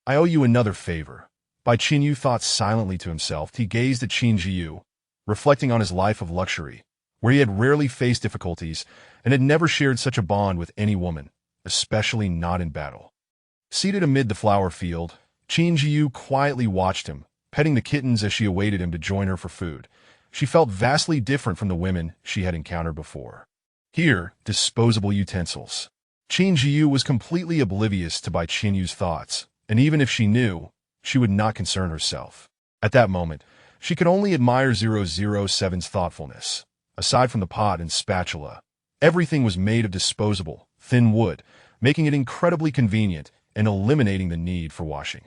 I owe you another favor. Bai Qinyu thought silently to himself. He gazed at Qin Zhiyu, reflecting on his life of luxury, where he had rarely faced difficulties and had never shared such a bond with any woman, especially not in battle. Seated amid the flower field, Qin Zhiyu quietly watched him, petting the kittens as she awaited him to join her for food. She felt vastly different from the women she had encountered before. Here, disposable utensils. Qin Zhiyu was completely oblivious to Bai Qinyu's thoughts, and even if she knew, she would not concern herself. At that moment, she could only admire 007's thoughtfulness. Aside from the pot and spatula, everything was made of disposable, thin wood, making it incredibly convenient and eliminating the need for washing.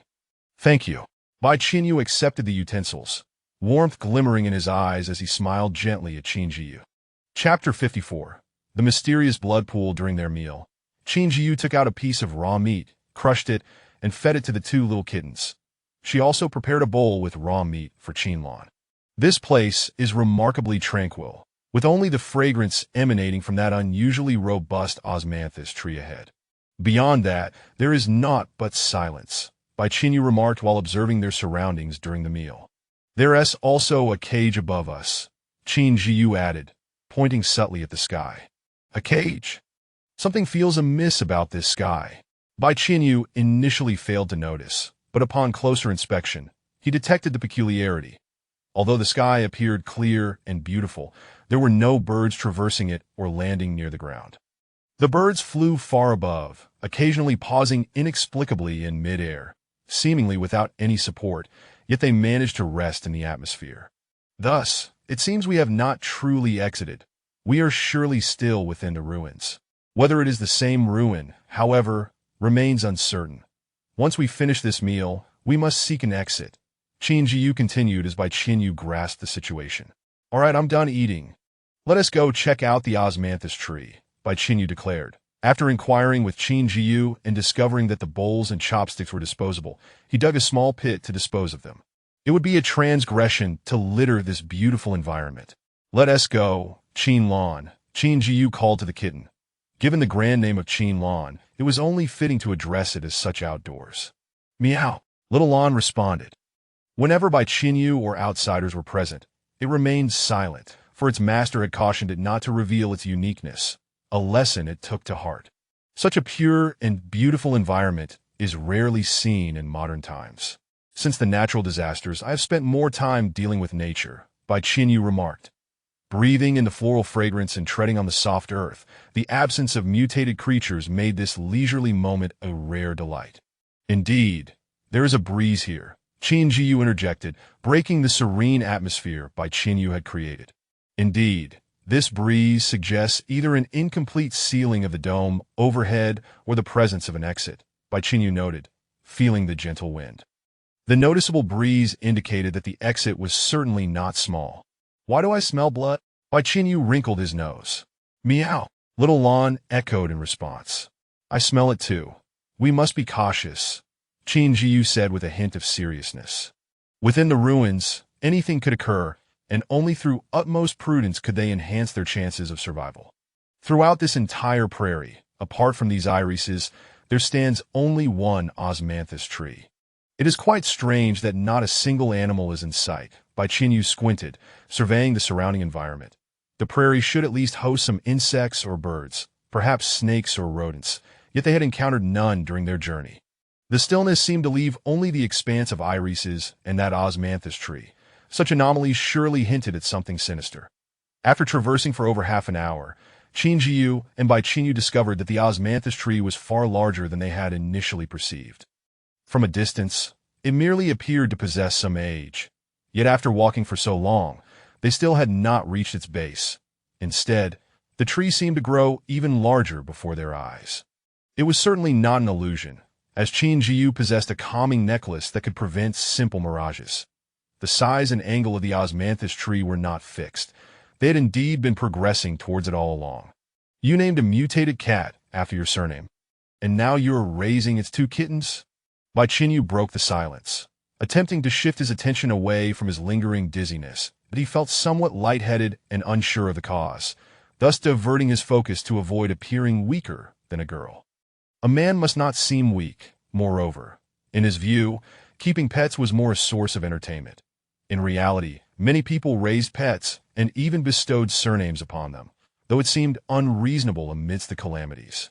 Thank you. Bai Qinyu accepted the utensils, warmth glimmering in his eyes as he smiled gently at Qin Zhiyu. Chapter 54. The Mysterious Blood Pool. During their meal, Qin Zhiyu took out a piece of raw meat, crushed it, and fed it to the two little kittens. She also prepared a bowl with raw meat for Qinlan. This place is remarkably tranquil, with only the fragrance emanating from that unusually robust osmanthus tree ahead. Beyond that, there is naught but silence, Bai Qinyu remarked while observing their surroundings during the meal. There's also a cage above us, Qin Zhiyu added, pointing subtly at the sky. A cage? Something feels amiss about this sky. Bai Qinyu initially failed to notice, but upon closer inspection, he detected the peculiarity. Although the sky appeared clear and beautiful, there were no birds traversing it or landing near the ground. The birds flew far above, occasionally pausing inexplicably in mid-air, seemingly without any support, yet they managed to rest in the atmosphere. Thus, it seems we have not truly exited. We are surely still within the ruins. Whether it is the same ruin, however, remains uncertain. Once we finish this meal, we must seek an exit. Qin Zhiyu continued as Bai Qinyu grasped the situation. All right, I'm done eating. Let us go check out the osmanthus tree, Bai Qinyu declared. After inquiring with Qin Zhiyu and discovering that the bowls and chopsticks were disposable, he dug a small pit to dispose of them. It would be a transgression to litter this beautiful environment. Let us go, Qinlan, Qin Zhiyu called to the kitten. Given the grand name of Qinlan, it was only fitting to address it as such outdoors. Meow, little Lan responded. Whenever Bai Qinyu or outsiders were present, it remained silent, for its master had cautioned it not to reveal its uniqueness, a lesson it took to heart. Such a pure and beautiful environment is rarely seen in modern times. Since the natural disasters, I have spent more time dealing with nature, Bai Qinyu remarked. Breathing in the floral fragrance and treading on the soft earth, the absence of mutated creatures made this leisurely moment a rare delight. Indeed, there is a breeze here, Qin Zhiyu interjected, breaking the serene atmosphere Bai Qinyu had created. Indeed, this breeze suggests either an incomplete sealing of the dome overhead or the presence of an exit, Bai Qinyu noted, feeling the gentle wind. The noticeable breeze indicated that the exit was certainly not small. "Why do I smell blood?" Qin Zhiyu wrinkled his nose. "Meow," little Lon echoed in response. "I smell it too. We must be cautious," Qin Zhiyu said with a hint of seriousness. Within the ruins, anything could occur, and only through utmost prudence could they enhance their chances of survival. Throughout this entire prairie, apart from these irises, there stands only one osmanthus tree. It is quite strange that not a single animal is in sight. Qin Zhiyu squinted, surveying the surrounding environment. The prairie should at least host some insects or birds, perhaps snakes or rodents, yet they had encountered none during their journey. The stillness seemed to leave only the expanse of irises and that osmanthus tree. Such anomalies surely hinted at something sinister. After traversing for over half an hour, Qin Zhiyu and Qin Zhiyu discovered that the osmanthus tree was far larger than they had initially perceived. From a distance, it merely appeared to possess some age. Yet after walking for so long, they still had not reached its base. Instead, the tree seemed to grow even larger before their eyes. It was certainly not an illusion, as Qin Zhiyu possessed a calming necklace that could prevent simple mirages. The size and angle of the osmanthus tree were not fixed. They had indeed been progressing towards it all along. "You named a mutated cat after your surname, and now you are raising its two kittens?" Qin Zhiyu broke the silence, attempting to shift his attention away from his lingering dizziness, but he felt somewhat lightheaded and unsure of the cause, thus diverting his focus to avoid appearing weaker than a girl. A man must not seem weak. Moreover, in his view, keeping pets was more a source of entertainment. In reality, many people raised pets and even bestowed surnames upon them, though it seemed unreasonable amidst the calamities.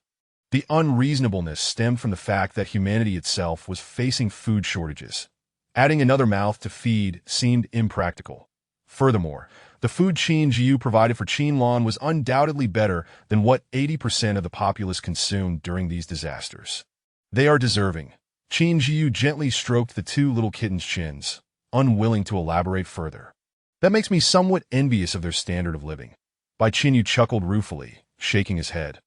The unreasonableness stemmed from the fact that humanity itself was facing food shortages. Adding another mouth to feed seemed impractical. Furthermore, the food Qin Zhiyu provided for Qinlan was undoubtedly better than what 80% of the populace consumed during these disasters. "They are deserving." Qin Zhiyu gently stroked the two little kittens' chins, unwilling to elaborate further. "That makes me somewhat envious of their standard of living." Qin Zhiyu chuckled ruefully, shaking his head.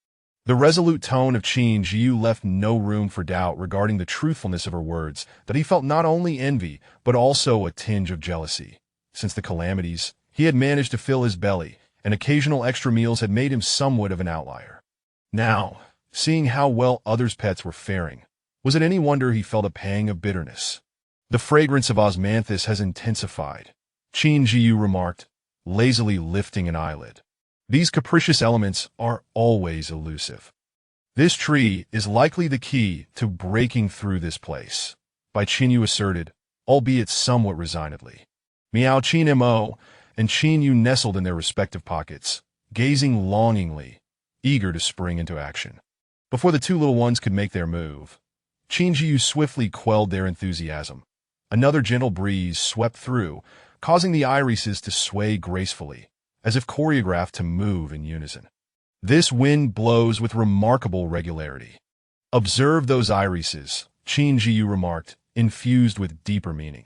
The resolute tone of Qin Zhiyu left no room for doubt regarding the truthfulness of her words, that he felt not only envy, but also a tinge of jealousy. Since the calamities, he had managed to fill his belly, and occasional extra meals had made him somewhat of an outlier. Now, seeing how well others' pets were faring, was it any wonder he felt a pang of bitterness? "The fragrance of osmanthus has intensified," Qin Zhiyu remarked, lazily lifting an eyelid. "These capricious elements are always elusive. This tree is likely the key to breaking through this place," Qin Zhiyu asserted, albeit somewhat resignedly. Meow Qin Mo and Qin Zhiyu nestled in their respective pockets, gazing longingly, eager to spring into action. Before the two little ones could make their move, Qin Zhiyu swiftly quelled their enthusiasm. Another gentle breeze swept through, causing the irises to sway gracefully, as if choreographed to move in unison. "This wind blows with remarkable regularity." "Observe those irises," Qin Zhiyu remarked, infused with deeper meaning.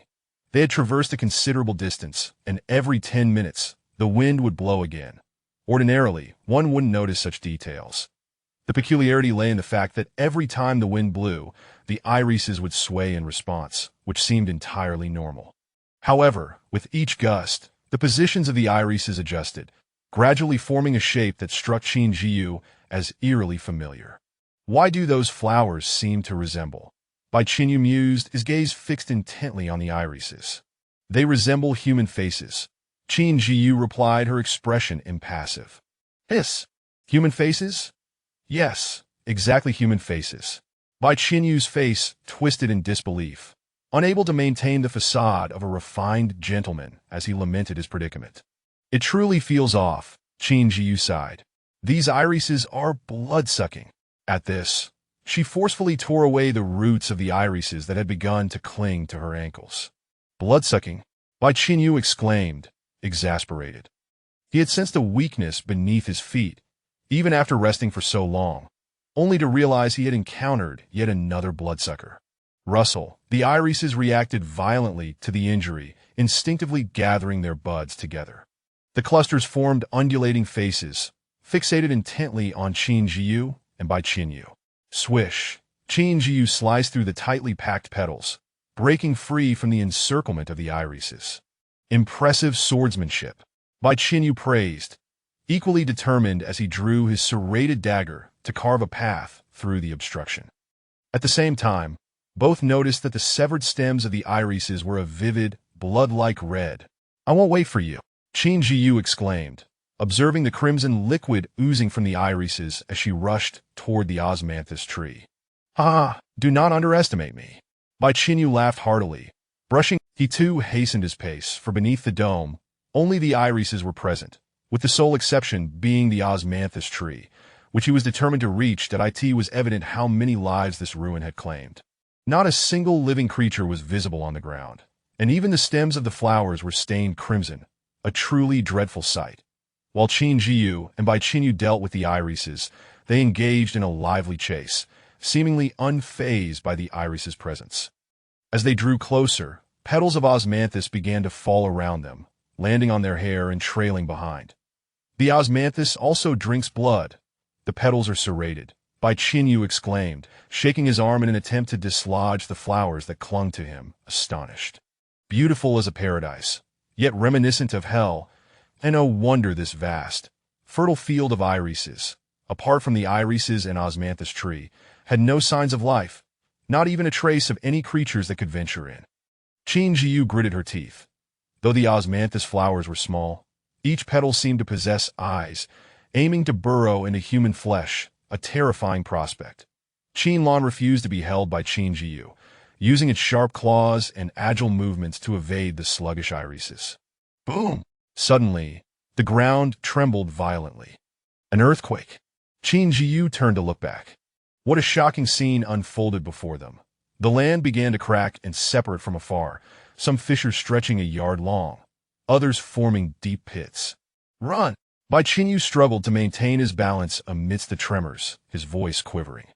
They had traversed a considerable distance, and every 10 minutes, the wind would blow again. Ordinarily, one wouldn't notice such details. The peculiarity lay in the fact that every time the wind blew, the irises would sway in response, which seemed entirely normal. However, with each gust, the positions of the irises adjusted, gradually forming a shape that struck Qin Zhiyu as eerily familiar. "Why do those flowers seem to resemble?" Qin Zhiyu mused, his gaze fixed intently on the irises. "They resemble human faces," Qin Zhiyu replied, her expression impassive. "Hiss! Human faces?" "Yes, exactly human faces." Qin Zhiyu's face twisted in disbelief, unable to maintain the facade of a refined gentleman as he lamented his predicament. "It truly feels off," Qin Zhiyu sighed. "These irises are blood-sucking." At this, she forcefully tore away the roots of the irises that had begun to cling to her ankles. "Blood-sucking?" Qin Zhiyu exclaimed, exasperated. He had sensed a weakness beneath his feet, even after resting for so long, only to realize he had encountered yet another bloodsucker. Rustle, the irises reacted violently to the injury, instinctively gathering their buds together. The clusters formed undulating faces, fixated intently on Qin Zhiyu and Qin Zhiyu. Swish, Qin Zhiyu sliced through the tightly packed petals, breaking free from the encirclement of the irises. Impressive swordsmanship. Bai Qinyu praised, equally determined as he drew his serrated dagger to carve a path through the obstruction. At the same time, both noticed that the severed stems of the irises were a vivid, blood-like red. "I won't wait for you," Qin Zhiyu exclaimed, observing the crimson liquid oozing from the irises as she rushed toward the osmanthus tree. "Ah, do not underestimate me." Bai Qinyu laughed heartily, brushing. He too hastened his pace, for beneath the dome, only the irises were present, with the sole exception being the osmanthus tree, which he was determined to reach. That it was evident how many lives this ruin had claimed. Not a single living creature was visible on the ground, and even the stems of the flowers were stained crimson, a truly dreadful sight. While Qin Zhiyu and Bai Qinyu dealt with the irises, they engaged in a lively chase, seemingly unfazed by the irises' presence. As they drew closer, petals of osmanthus began to fall around them, landing on their hair and trailing behind. "The osmanthus also drinks blood. The petals are serrated," Bai Qinyu exclaimed, shaking his arm in an attempt to dislodge the flowers that clung to him, astonished. Beautiful as a paradise, yet reminiscent of hell, and no wonder this vast, fertile field of irises, apart from the irises and osmanthus tree, had no signs of life, not even a trace of any creatures that could venture in. Qin Zhiyu gritted her teeth. Though the osmanthus flowers were small, each petal seemed to possess eyes, aiming to burrow into human flesh, a terrifying prospect. Qin Lan refused to be held by Qin Zhiyu, using its sharp claws and agile movements to evade the sluggish irises. Boom! Suddenly, the ground trembled violently. An earthquake. Qin Zhiyu turned to look back. What a shocking scene unfolded before them. The land began to crack and separate from afar, some fissures stretching a yard long, others forming deep pits. "Run!" Bai Qinyu struggled to maintain his balance amidst the tremors, his voice quivering.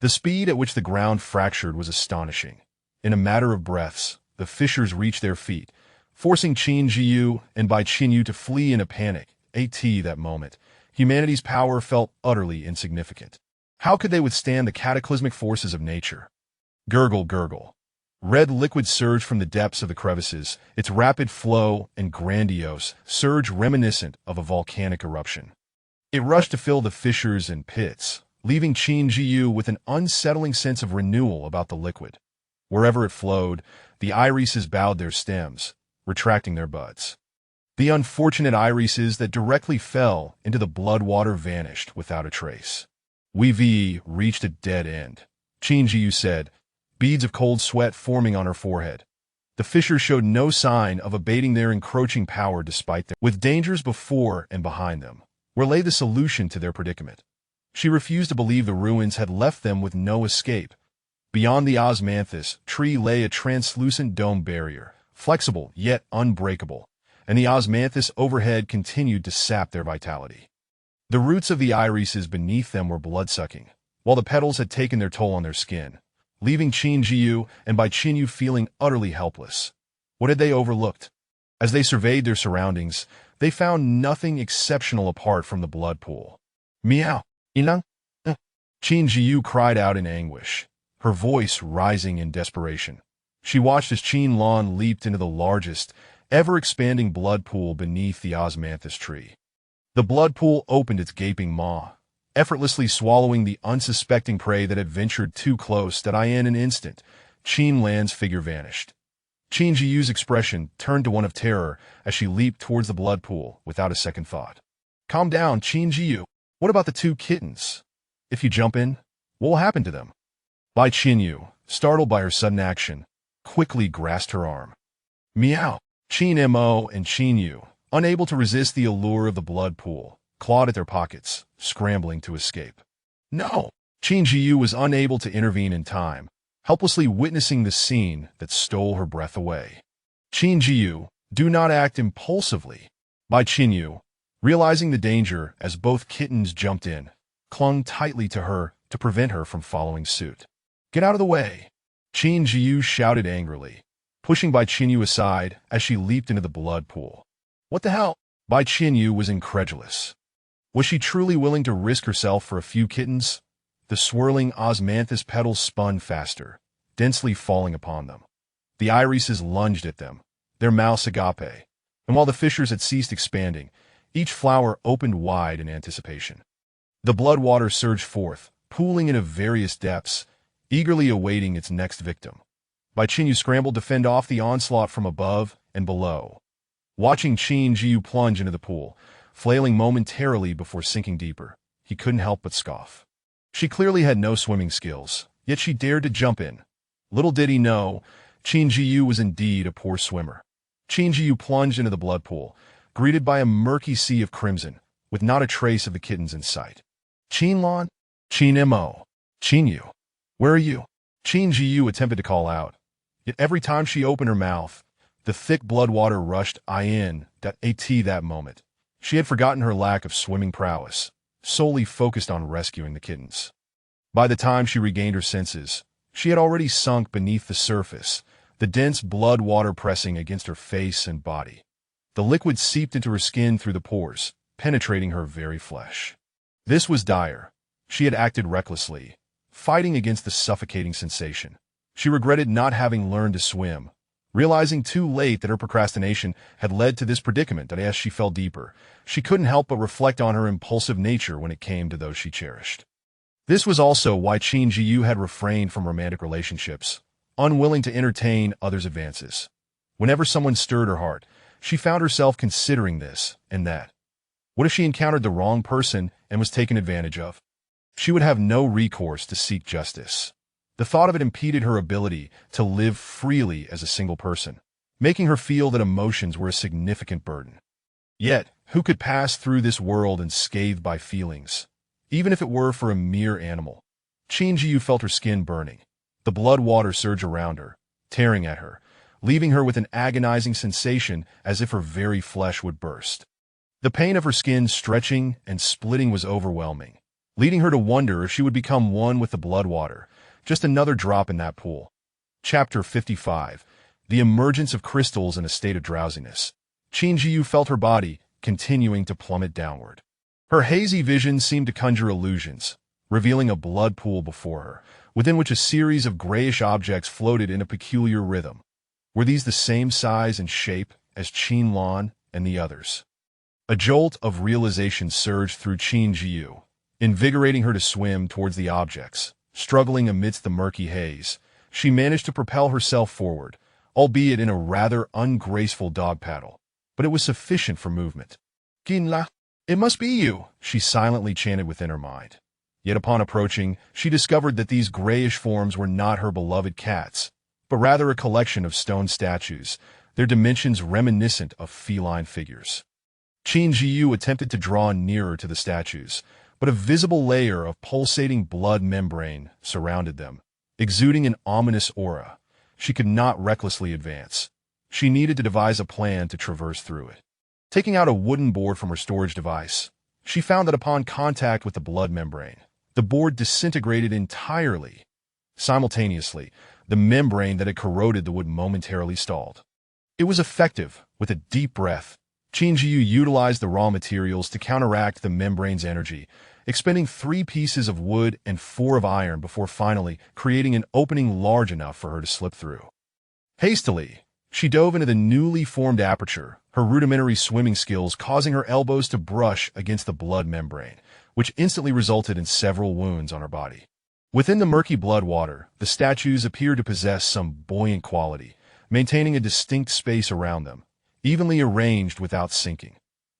The speed at which the ground fractured was astonishing. In a matter of breaths, the fissures reached their feet, forcing Qin Zhiyu and Bai Qinyu to flee in a panic. That moment, humanity's power felt utterly insignificant. How could they withstand the cataclysmic forces of nature? Gurgle, gurgle. Red liquid surged from the depths of the crevices, its rapid flow and grandiose surge reminiscent of a volcanic eruption. It rushed to fill the fissures and pits, leaving Qin Zhiyu with an unsettling sense of renewal about the liquid. Wherever it flowed, the irises bowed their stems, retracting their buds. The unfortunate irises that directly fell into the blood water vanished without a trace. "We've reached a dead end," Qin Zhiyu said, beads of cold sweat forming on her forehead. The fissures showed no sign of abating their encroaching power despite them. With dangers before and behind them, where lay the solution to their predicament? She refused to believe the ruins had left them with no escape. Beyond the osmanthus tree lay a translucent dome barrier, flexible yet unbreakable, and the osmanthus overhead continued to sap their vitality. The roots of the irises beneath them were blood-sucking, while the petals had taken their toll on their skin, leaving Qin Zhiyu and Bai Qinyu feeling utterly helpless. What had they overlooked? As they surveyed their surroundings, they found nothing exceptional apart from the blood pool. "Meow! Ilang!" Qin Zhiyu cried out in anguish, her voice rising in desperation. She watched as Qin Lan leaped into the largest, ever-expanding blood pool beneath the osmanthus tree. The blood pool opened its gaping maw, effortlessly swallowing the unsuspecting prey that had ventured too close. That in an instant, Qin Lan's figure vanished. Qin Zhiyu's expression turned to one of terror as she leaped towards the blood pool without a second thought. "Calm down, Qin Zhiyu. What about the two kittens? If you jump in, what will happen to them?" Bai Qinyu, startled by her sudden action, quickly grasped her arm. "Meow!" Qin Mo and Qin Yu, unable to resist the allure of the blood pool, clawed at their pockets, scrambling to escape. "No!" Qin Zhiyu was unable to intervene in time, helplessly witnessing the scene that stole her breath away. "Qin Zhiyu, do not act impulsively." Bai Qinyu, realizing the danger as both kittens jumped in, clung tightly to her to prevent her from following suit. "Get out of the way!" Qin Zhiyu shouted angrily, pushing Bai Qinyu aside as she leaped into the blood pool. "What the hell?" Bai Qinyu was incredulous. Was she truly willing to risk herself for a few kittens? The swirling osmanthus petals spun faster, densely falling upon them. The irises lunged at them, their mouths agape, and while the fissures had ceased expanding, each flower opened wide in anticipation. The blood water surged forth, pooling into various depths, eagerly awaiting its next victim. Bai Qinyu scrambled to fend off the onslaught from above and below. Watching Qin Zhiyu plunge into the pool, flailing momentarily before sinking deeper, he couldn't help but scoff. She clearly had no swimming skills, yet she dared to jump in. Little did he know, Qin Zhiyu was indeed a poor swimmer. Qin Zhiyu plunged into the blood pool, greeted by a murky sea of crimson, with not a trace of the kittens in sight. Qin Lan? Qin Mo? Qin Yu? Where are you? Qin Zhiyu attempted to call out, yet every time she opened her mouth, the thick blood water rushed in that moment. She had forgotten her lack of swimming prowess, solely focused on rescuing the kittens. By the time she regained her senses, she had already sunk beneath the surface, the dense blood water pressing against her face and body. The liquid seeped into her skin through the pores, penetrating her very flesh. This was dire. She had acted recklessly, fighting against the suffocating sensation. She regretted not having learned to swim, realizing too late that her procrastination had led to this predicament that as she fell deeper, she couldn't help but reflect on her impulsive nature when it came to those she cherished. This was also why Qin Zhiyu had refrained from romantic relationships, unwilling to entertain others' advances. Whenever someone stirred her heart, she found herself considering this and that. What if she encountered the wrong person and was taken advantage of? She would have no recourse to seek justice. The thought of it impeded her ability to live freely as a single person, making her feel that emotions were a significant burden. Yet, who could pass through this world unscathed by feelings, even if it were for a mere animal? Qin Zhiyu felt her skin burning, the blood water surge around her, tearing at her, leaving her with an agonizing sensation as if her very flesh would burst. The pain of her skin stretching and splitting was overwhelming, leading her to wonder if she would become one with the blood water, just another drop in that pool. Chapter 55. The emergence of crystals in a state of drowsiness. Qin Zhiyu felt her body continuing to plummet downward. Her hazy vision seemed to conjure illusions, revealing a blood pool before her, within which a series of grayish objects floated in a peculiar rhythm. Were these the same size and shape as Qin Lan and the others? A jolt of realization surged through Qin Zhiyu, invigorating her to swim towards the objects. Struggling amidst the murky haze, she managed to propel herself forward, albeit in a rather ungraceful dog paddle, but it was sufficient for movement. Qin La, it must be you, she silently chanted within her mind. Yet upon approaching, she discovered that these grayish forms were not her beloved cats, but rather a collection of stone statues, their dimensions reminiscent of feline figures. Qin Zhiyu attempted to draw nearer to the statues, but a visible layer of pulsating blood membrane surrounded them, exuding an ominous aura. She could not recklessly advance. She needed to devise a plan to traverse through it. Taking out a wooden board from her storage device, she found that upon contact with the blood membrane, the board disintegrated entirely. Simultaneously, the membrane that had corroded the wood momentarily stalled. It was effective. With a deep breath, Qin Zhiyu utilized the raw materials to counteract the membrane's energy, expending 3 pieces of wood and 4 of iron before finally creating an opening large enough for her to slip through. Hastily, she dove into the newly formed aperture, her rudimentary swimming skills causing her elbows to brush against the blood membrane, which instantly resulted in several wounds on her body. Within the murky blood water, the statues appeared to possess some buoyant quality, maintaining a distinct space around them, evenly arranged without sinking.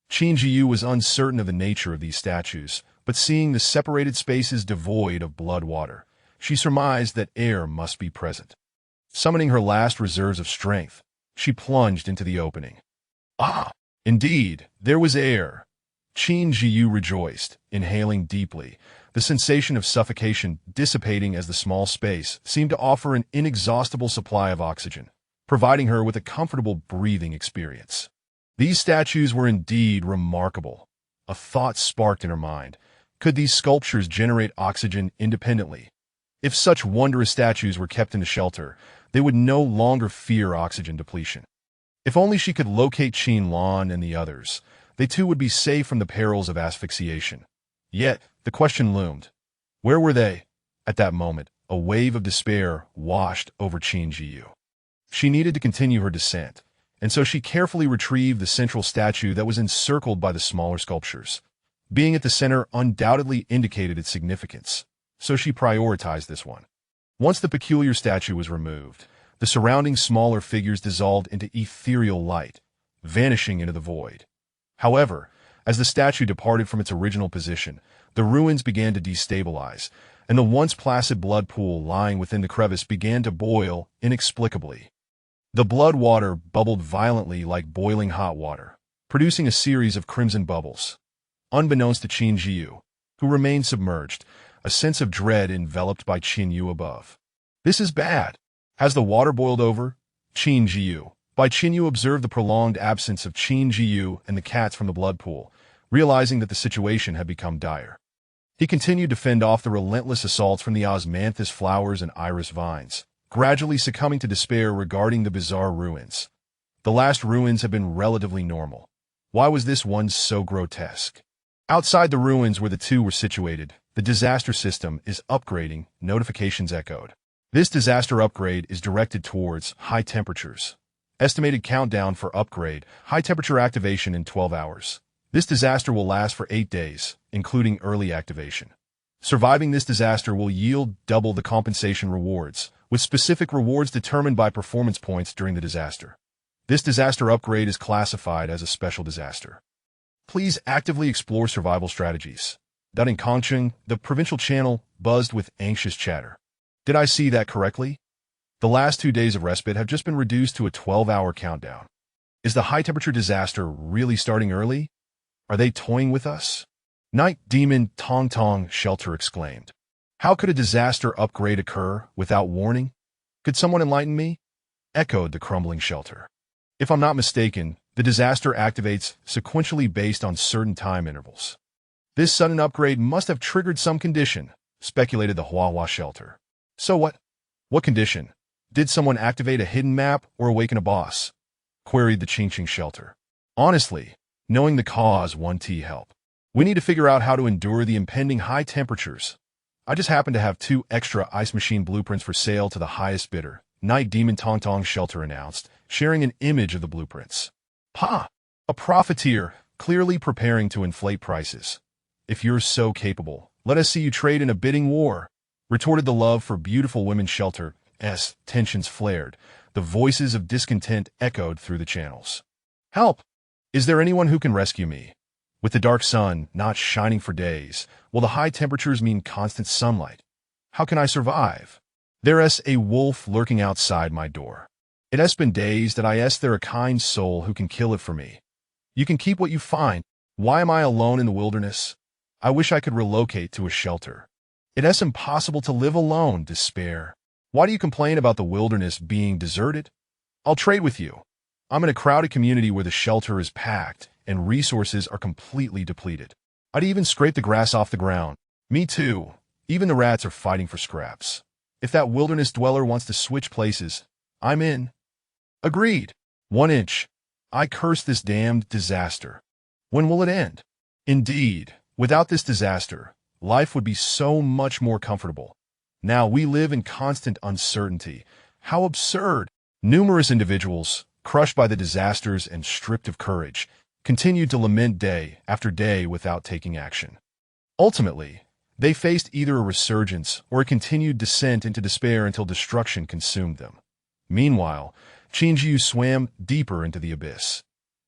Qin Zhiyu was uncertain of the nature of these statues, but seeing the separated spaces devoid of blood water, she surmised that air must be present. Summoning her last reserves of strength, she plunged into the opening. Ah, indeed, there was air. Qin Zhiyu rejoiced, inhaling deeply, the sensation of suffocation dissipating as the small space seemed to offer an inexhaustible supply of oxygen, providing her with a comfortable breathing experience. These statues were indeed remarkable. A thought sparked in her mind. Could these sculptures generate oxygen independently? If such wondrous statues were kept in a shelter, they would no longer fear oxygen depletion. If only she could locate Qin Lan and the others, they too would be safe from the perils of asphyxiation. Yet, the question loomed. Where were they? At that moment, a wave of despair washed over Qin Zhiyu. She needed to continue her descent, and so she carefully retrieved the central statue that was encircled by the smaller sculptures. Being at the center undoubtedly indicated its significance, so she prioritized this one. Once the peculiar statue was removed, the surrounding smaller figures dissolved into ethereal light, vanishing into the void. However, as the statue departed from its original position, the ruins began to destabilize, and the once placid blood pool lying within the crevice began to boil inexplicably. The blood water bubbled violently like boiling hot water, producing a series of crimson bubbles. Unbeknownst to Qin Zhiyu, who remained submerged, a sense of dread enveloped by Qin Yu above. This is bad. Has the water boiled over? Qin Zhiyu. By Qin Yu observed the prolonged absence of Qin Zhiyu and the cats from the blood pool, realizing that the situation had become dire. He continued to fend off the relentless assaults from the osmanthus flowers and iris vines, gradually succumbing to despair regarding the bizarre ruins. The last ruins had been relatively normal. Why was this one so grotesque? Outside the ruins where the two were situated, the disaster system is upgrading, notifications echoed. This disaster upgrade is directed towards high temperatures. Estimated countdown for upgrade, high temperature activation in 12 hours. This disaster will last for 8 days, including early activation. Surviving this disaster will yield double the compensation rewards, with specific rewards determined by performance points during the disaster. This disaster upgrade is classified as a special disaster. Please actively explore survival strategies. In Kongcheng, the provincial channel buzzed with anxious chatter. Did I see that correctly? The last 2 days of respite have just been reduced to a 12-hour countdown. Is the high-temperature disaster really starting early? Are they toying with us? Night Demon Tong Tong Shelter exclaimed. How could a disaster upgrade occur without warning? Could someone enlighten me? Echoed the crumbling shelter. If I'm not mistaken, the disaster activates sequentially based on certain time intervals. This sudden upgrade must have triggered some condition, speculated the Huahua shelter. So what? What condition? Did someone activate a hidden map or awaken a boss? Queried the Qingqing shelter. Honestly, knowing the cause won't help. We need to figure out how to endure the impending high temperatures. I just happen to have 2 extra ice machine blueprints for sale to the highest bidder, Night Demon Tong Tong Shelter announced, sharing an image of the blueprints. Ha! A profiteer, clearly preparing to inflate prices. If you're so capable, let us see you trade in a bidding war, retorted the Love for Beautiful Women Shelter. Tensions flared. The voices of discontent echoed through the channels. Help! Is there anyone who can rescue me? With the dark sun not shining for days, will the high temperatures mean constant sunlight? How can I survive? There's a wolf lurking outside my door. It has been days that there a kind soul who can kill it for me. You can keep what you find. Why am I alone in the wilderness? I wish I could relocate to a shelter. It's impossible to live alone, despair. Why do you complain about the wilderness being deserted? I'll trade with you. I'm in a crowded community where the shelter is packed and resources are completely depleted. I'd even scrape the grass off the ground. Me too. Even the rats are fighting for scraps. If that wilderness dweller wants to switch places, I'm in. Agreed. 1 inch. I curse this damned disaster. When will it end? Indeed, without this disaster, life would be so much more comfortable. Now we live in constant uncertainty. How absurd! Numerous individuals, crushed by the disasters and stripped of courage, continued to lament day after day without taking action. Ultimately, they faced either a resurgence or a continued descent into despair until destruction consumed them. Meanwhile, Qin Zhiyu swam deeper into the abyss.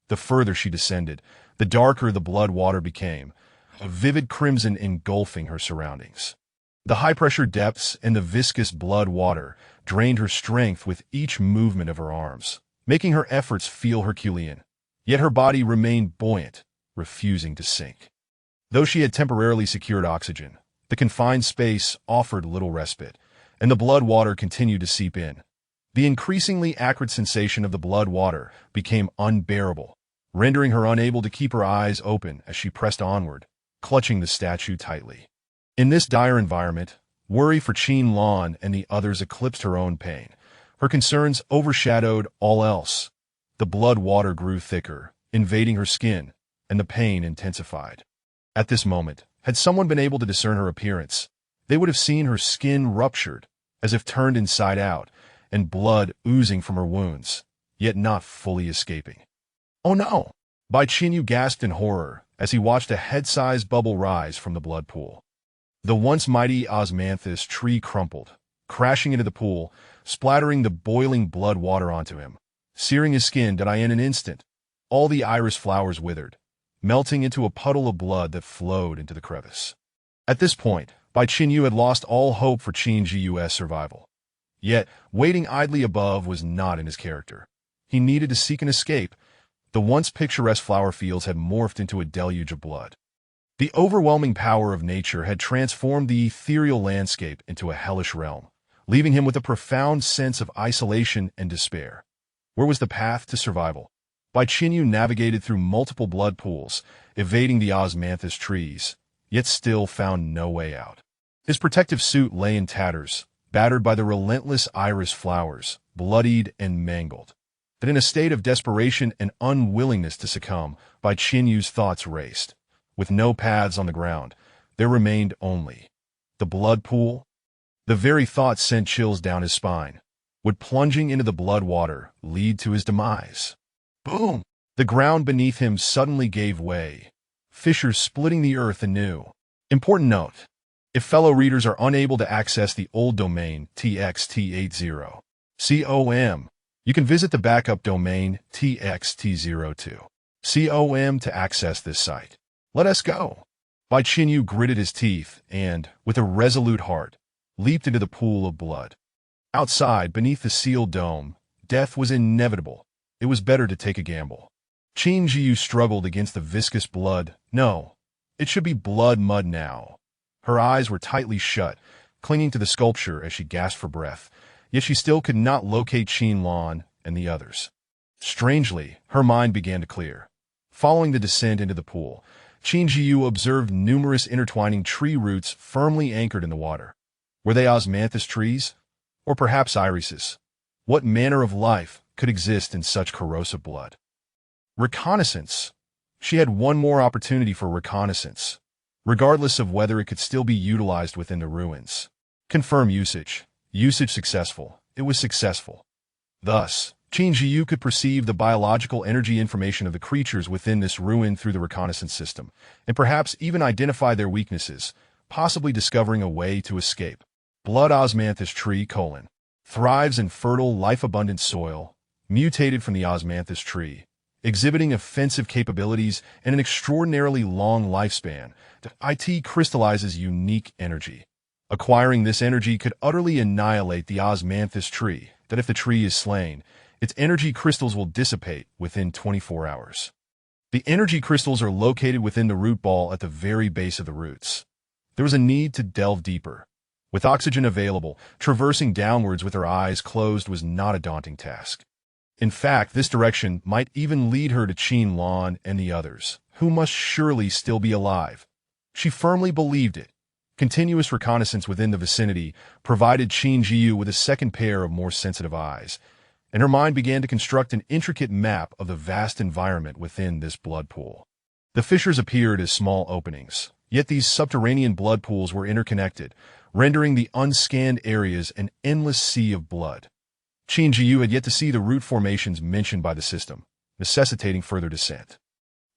The further she descended, the darker the blood water became, a vivid crimson engulfing her surroundings. The high-pressure depths and the viscous blood water drained her strength with each movement of her arms, making her efforts feel Herculean. Yet her body remained buoyant, refusing to sink. Though she had temporarily secured oxygen, the confined space offered little respite, and the blood water continued to seep in. The increasingly acrid sensation of the blood water became unbearable, rendering her unable to keep her eyes open as she pressed onward, clutching the statue tightly. In this dire environment, worry for Qin Lan and the others eclipsed her own pain. Her concerns overshadowed all else. The blood water grew thicker, invading her skin, and the pain intensified. At this moment, had someone been able to discern her appearance, they would have seen her skin ruptured, as if turned inside out, and blood oozing from her wounds, yet not fully escaping. "Oh no!" Bai Qinyu gasped in horror as he watched a head-sized bubble rise from the blood pool. The once mighty osmanthus tree crumpled, crashing into the pool, splattering the boiling blood water onto him, searing his skin in an instant. All the iris flowers withered, melting into a puddle of blood that flowed into the crevice. At this point, Bai Qinyu had lost all hope for Qin Zhiyu's survival. Yet, waiting idly above was not in his character. He needed to seek an escape. The once picturesque flower fields had morphed into a deluge of blood. The overwhelming power of nature had transformed the ethereal landscape into a hellish realm, leaving him with a profound sense of isolation and despair. Where was the path to survival? Bai Qinyu navigated through multiple blood pools, evading the osmanthus trees, yet still found no way out. His protective suit lay in tatters, battered by the relentless iris flowers, bloodied and mangled. But in a state of desperation and unwillingness to succumb, Bai Qinyu's thoughts raced. With no paths on the ground, there remained only the blood pool. The very thought sent chills down his spine. Would plunging into the blood water lead to his demise? Boom! The ground beneath him suddenly gave way, fissures splitting the earth anew. Important note: if fellow readers are unable to access the old domain txt80.com, you can visit the backup domain txt02.com to access this site. Let us go. Bai Qinyu gritted his teeth and, with a resolute heart, leaped into the pool of blood. Outside, beneath the sealed dome, death was inevitable. It was better to take a gamble. Qin Zhiyu struggled against the viscous blood. No, it should be blood mud now. Her eyes were tightly shut, clinging to the sculpture as she gasped for breath, yet she still could not locate Qin Lan and the others. Strangely, her mind began to clear. Following the descent into the pool, Qin Zhiyu observed numerous intertwining tree roots firmly anchored in the water. Were they osmanthus trees? Or perhaps irises? What manner of life could exist in such corrosive blood? Reconnaissance. She had one more opportunity for reconnaissance, regardless of whether it could still be utilized within the ruins. Confirm usage. Usage successful. It was successful. Thus, Qin Zhiyu could perceive the biological energy information of the creatures within this ruin through the reconnaissance system, and perhaps even identify their weaknesses, possibly discovering a way to escape. Blood osmanthus tree : thrives in fertile, life-abundant soil, mutated from the osmanthus tree, exhibiting offensive capabilities and an extraordinarily long lifespan. It crystallizes unique energy. Acquiring this energy could utterly annihilate the osmanthus tree, that if the tree is slain, its energy crystals will dissipate within 24 hours. The energy crystals are located within the root ball at the very base of the roots. There was a need to delve deeper. With oxygen available, traversing downwards with her eyes closed was not a daunting task. In fact, this direction might even lead her to Qin Lan and the others, who must surely still be alive. She firmly believed it. Continuous reconnaissance within the vicinity provided Qin Zhiyu with a second pair of more sensitive eyes, and her mind began to construct an intricate map of the vast environment within this blood pool. The fissures appeared as small openings, yet these subterranean blood pools were interconnected, rendering the unscanned areas an endless sea of blood. Qin Zhiyu had yet to see the root formations mentioned by the system, necessitating further descent.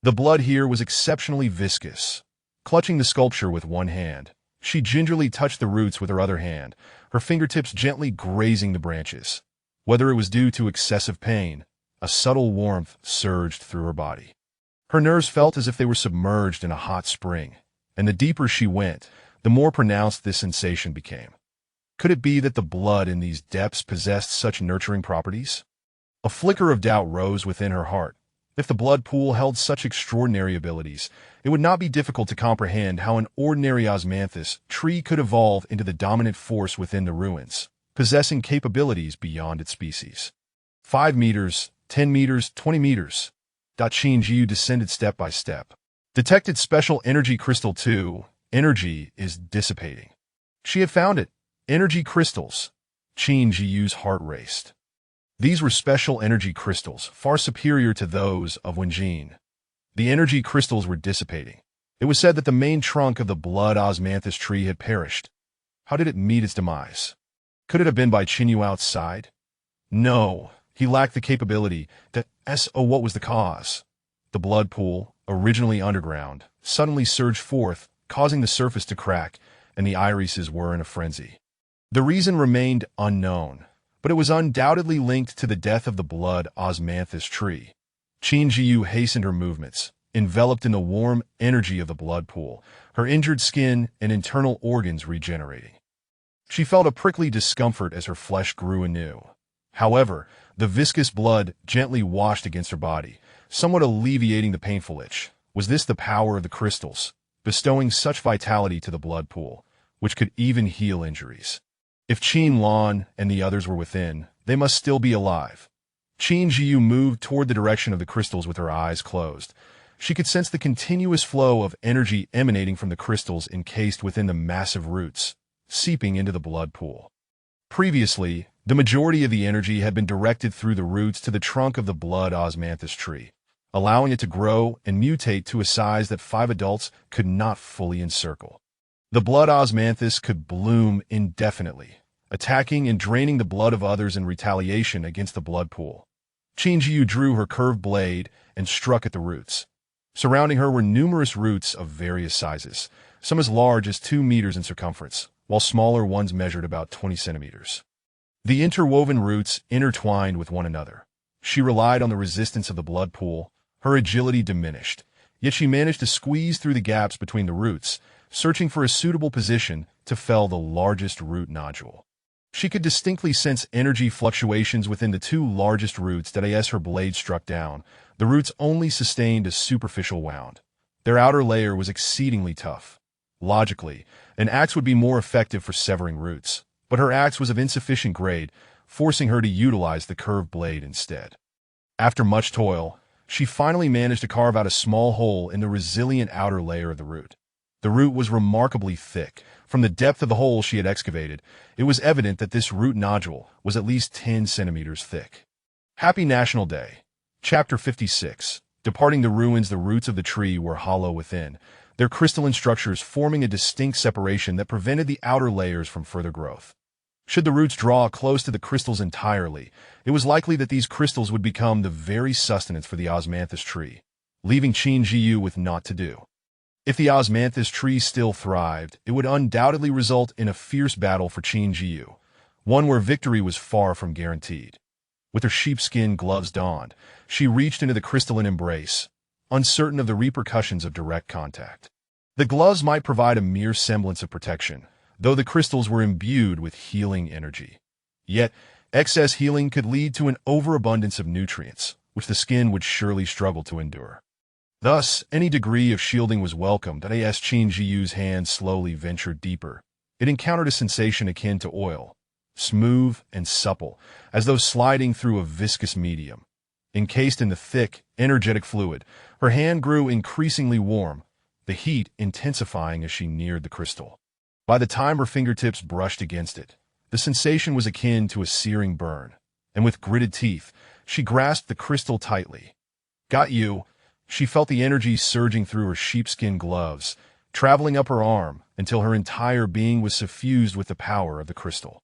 The blood here was exceptionally viscous. Clutching the sculpture with one hand, she gingerly touched the roots with her other hand, her fingertips gently grazing the branches. Whether it was due to excessive pain, a subtle warmth surged through her body. Her nerves felt as if they were submerged in a hot spring, and the deeper she went, the more pronounced this sensation became. Could it be that the blood in these depths possessed such nurturing properties? A flicker of doubt rose within her heart. If the blood pool held such extraordinary abilities, it would not be difficult to comprehend how an ordinary osmanthus tree could evolve into the dominant force within the ruins, possessing capabilities beyond its species. 5 meters, 10 meters, 20 meters. Qin Zhiyu descended step by step. Detected special energy crystal 2. Energy is dissipating. She had found it. Energy crystals. Qin Zhiyu's heart raced. These were special energy crystals, far superior to those of Wenjin. The energy crystals were dissipating. It was said that the main trunk of the blood osmanthus tree had perished. How did it meet its demise? Could it have been by Qin Zhiyu outside? No, he lacked the capability what was the cause? The blood pool, originally underground, suddenly surged forth, causing the surface to crack, and the irises were in a frenzy. The reason remained unknown, but it was undoubtedly linked to the death of the blood osmanthus tree. Qin Zhiyu hastened her movements, enveloped in the warm energy of the blood pool, her injured skin and internal organs regenerating. She felt a prickly discomfort as her flesh grew anew. However, the viscous blood gently washed against her body, somewhat alleviating the painful itch. Was this the power of the crystals, bestowing such vitality to the blood pool, which could even heal injuries? If Qin Lan and the others were within, they must still be alive. Qin Zhiyu moved toward the direction of the crystals with her eyes closed. She could sense the continuous flow of energy emanating from the crystals encased within the massive roots, seeping into the blood pool. Previously, the majority of the energy had been directed through the roots to the trunk of the blood osmanthus tree, allowing it to grow and mutate to a size that 5 adults could not fully encircle. The blood osmanthus could bloom indefinitely, attacking and draining the blood of others in retaliation against the blood pool. Qin Zhiyu drew her curved blade and struck at the roots. Surrounding her were numerous roots of various sizes, some as large as 2 meters in circumference, while smaller ones measured about 20 centimeters. The interwoven roots intertwined with one another. She relied on the resistance of the blood pool. Her agility diminished, yet she managed to squeeze through the gaps between the roots, searching for a suitable position to fell the largest root nodule. She could distinctly sense energy fluctuations within the 2 largest roots that as her blade struck down. The roots only sustained a superficial wound. Their outer layer was exceedingly tough. Logically, an axe would be more effective for severing roots, but her axe was of insufficient grade, forcing her to utilize the curved blade instead. After much toil, she finally managed to carve out a small hole in the resilient outer layer of the root. The root was remarkably thick. From the depth of the hole she had excavated, it was evident that this root nodule was at least 10 centimeters thick. Happy National Day. Chapter 56. Departing the ruins, the roots of the tree were hollow within, their crystalline structures forming a distinct separation that prevented the outer layers from further growth. Should the roots draw close to the crystals entirely, it was likely that these crystals would become the very sustenance for the osmanthus tree, leaving Qin Zhiyu with naught to do. If the osmanthus tree still thrived, it would undoubtedly result in a fierce battle for Qin Zhiyu, one where victory was far from guaranteed. With her sheepskin gloves donned, she reached into the crystalline embrace, uncertain of the repercussions of direct contact. The gloves might provide a mere semblance of protection, though the crystals were imbued with healing energy. Yet, excess healing could lead to an overabundance of nutrients, which the skin would surely struggle to endure. Thus, any degree of shielding was welcomed as Qin Zhiyu's hand slowly ventured deeper. It encountered a sensation akin to oil, smooth and supple, as though sliding through a viscous medium. Encased in the thick, energetic fluid, her hand grew increasingly warm, the heat intensifying as she neared the crystal. By the time her fingertips brushed against it, the sensation was akin to a searing burn, and with gritted teeth, she grasped the crystal tightly. "Got you." She felt the energy surging through her sheepskin gloves, traveling up her arm until her entire being was suffused with the power of the crystal.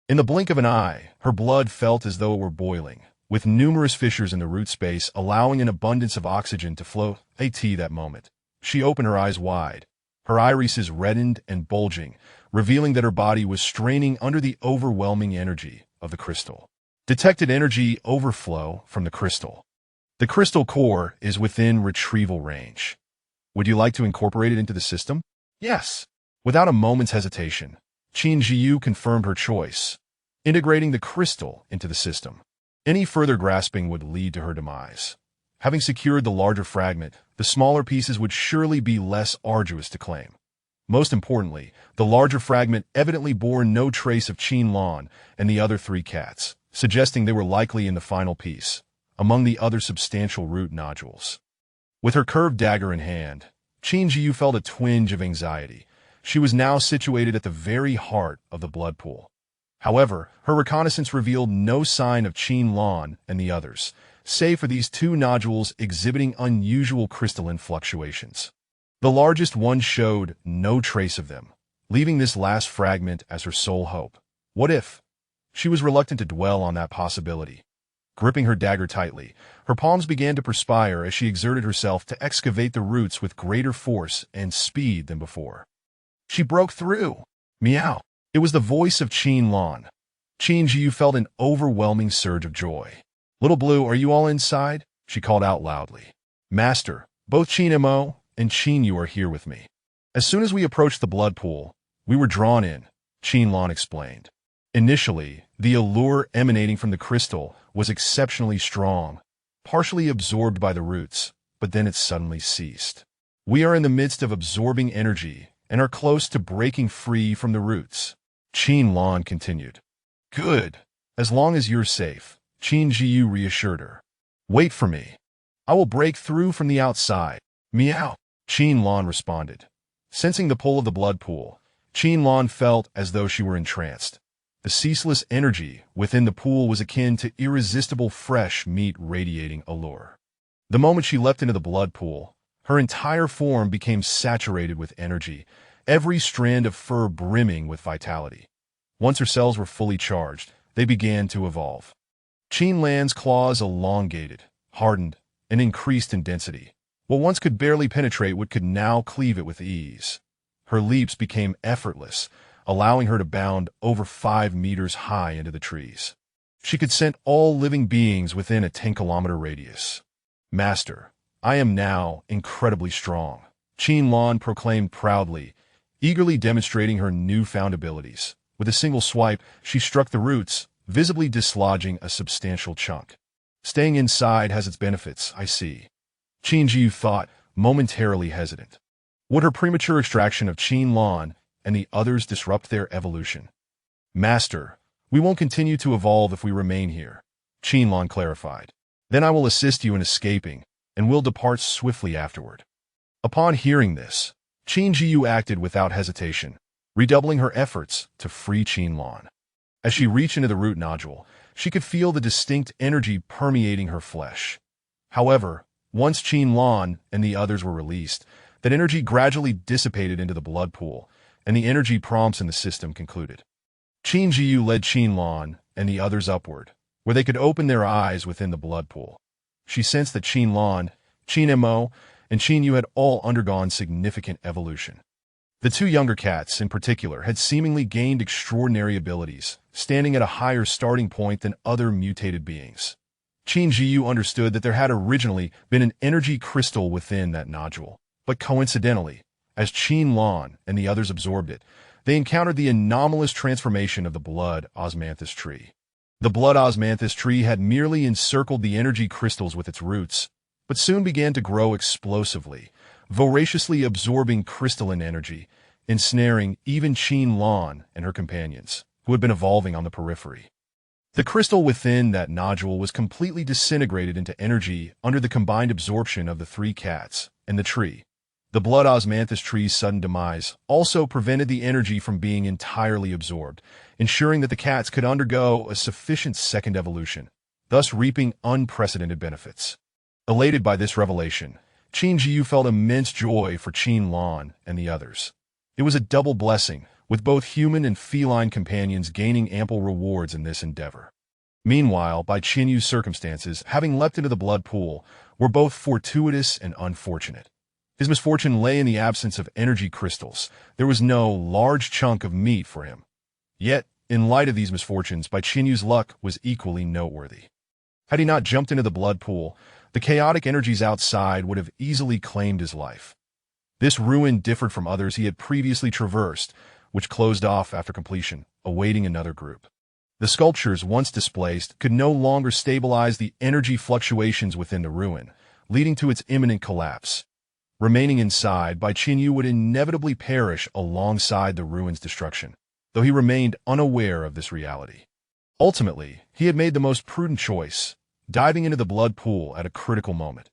In the blink of an eye, her blood felt as though it were boiling, with numerous fissures in the root space allowing an abundance of oxygen to flow. That moment, she opened her eyes wide, her irises reddened and bulging, revealing that her body was straining under the overwhelming energy of the crystal. Detected energy overflow from the crystal. The crystal core is within retrieval range. Would you like to incorporate it into the system? Yes. Without a moment's hesitation, Qin Zhiyu confirmed her choice, integrating the crystal into the system. Any further grasping would lead to her demise. Having secured the larger fragment, the smaller pieces would surely be less arduous to claim. Most importantly, the larger fragment evidently bore no trace of Qin Lan and the other 3 cats, suggesting they were likely in the final piece, among the other substantial root nodules. With her curved dagger in hand, Qin Zhiyu felt a twinge of anxiety. She was now situated at the very heart of the blood pool. However, her reconnaissance revealed no sign of Qin Lan and the others, save for these 2 nodules exhibiting unusual crystalline fluctuations. The largest one showed no trace of them, leaving this last fragment as her sole hope. What if? She was reluctant to dwell on that possibility. Gripping her dagger tightly, her palms began to perspire as she exerted herself to excavate the roots with greater force and speed than before. She broke through. Meow. It was the voice of Qin Lan. Qin Zhiyu felt an overwhelming surge of joy. "Little Blue, are you all inside?" she called out loudly. "Master, both Qin Mo and Qin Yu are here with me." As soon as we approached the blood pool, we were drawn in, Qin Lan explained. Initially, the allure emanating from the crystal was exceptionally strong, partially absorbed by the roots, but then it suddenly ceased. "We are in the midst of absorbing energy and are close to breaking free from the roots," Qin Lan continued. "Good. As long as you're safe," Qin Zhiyu reassured her. "Wait for me. I will break through from the outside." "Meow," Qin Lan responded. Sensing the pull of the blood pool, Qin Lan felt as though she were entranced. The ceaseless energy within the pool was akin to irresistible fresh meat radiating allure. The moment she leapt into the blood pool, her entire form became saturated with energy, every strand of fur brimming with vitality. Once her cells were fully charged, they began to evolve. Qin Lan's claws elongated, hardened, and increased in density. What once could barely penetrate what could now cleave it with ease. Her leaps became effortless, allowing her to bound over 5 meters high into the trees. She could scent all living beings within a 10-kilometer radius. "Master, I am now incredibly strong," Qin Lan proclaimed proudly, eagerly demonstrating her newfound abilities. With a single swipe, she struck the roots, visibly dislodging a substantial chunk. "Staying inside has its benefits, I see," Qin Zhiyu thought, momentarily hesitant. Would her premature extraction of Qin Lan and the others disrupt their evolution? "Master, we won't continue to evolve if we remain here," Qin Lan clarified. "Then I will assist you in escaping, and will depart swiftly afterward." Upon hearing this, Qin Zhiyu acted without hesitation, redoubling her efforts to free Qin Lan. As she reached into the root nodule, she could feel the distinct energy permeating her flesh. However, once Qin Lan and the others were released, that energy gradually dissipated into the blood pool, and the energy prompts in the system concluded. Qin Zhiyu led Qin Lan and the others upward, where they could open their eyes within the blood pool. She sensed that Qin Lan, Qin Mo, and Qin Yu had all undergone significant evolution. The two younger cats, in particular, had seemingly gained extraordinary abilities, standing at a higher starting point than other mutated beings. Qin Zhiyu understood that there had originally been an energy crystal within that nodule, but coincidentally, as Qin Lan and the others absorbed it, they encountered the anomalous transformation of the blood osmanthus tree. The blood osmanthus tree had merely encircled the energy crystals with its roots, but soon began to grow explosively, voraciously absorbing crystalline energy, ensnaring even Qin Lan and her companions, who had been evolving on the periphery. The crystal within that nodule was completely disintegrated into energy under the combined absorption of the three cats and the tree. The blood osmanthus tree's sudden demise also prevented the energy from being entirely absorbed, ensuring that the cats could undergo a sufficient second evolution, thus reaping unprecedented benefits. Elated by this revelation, Qin Zhiyu felt immense joy for Qin Lan and the others. It was a double blessing, with both human and feline companions gaining ample rewards in this endeavor. Meanwhile, by Qin Yu's circumstances, having leapt into the blood pool, were both fortuitous and unfortunate. His misfortune lay in the absence of energy crystals. There was no large chunk of meat for him. Yet, in light of these misfortunes, by Qin Yu's luck was equally noteworthy. Had he not jumped into the blood pool, the chaotic energies outside would have easily claimed his life. This ruin differed from others he had previously traversed, which closed off after completion, awaiting another group. The sculptures, once displaced, could no longer stabilize the energy fluctuations within the ruin, leading to its imminent collapse. Remaining inside, Bai Qinyu would inevitably perish alongside the ruin's destruction, though he remained unaware of this reality. Ultimately, he had made the most prudent choice, diving into the blood pool at a critical moment.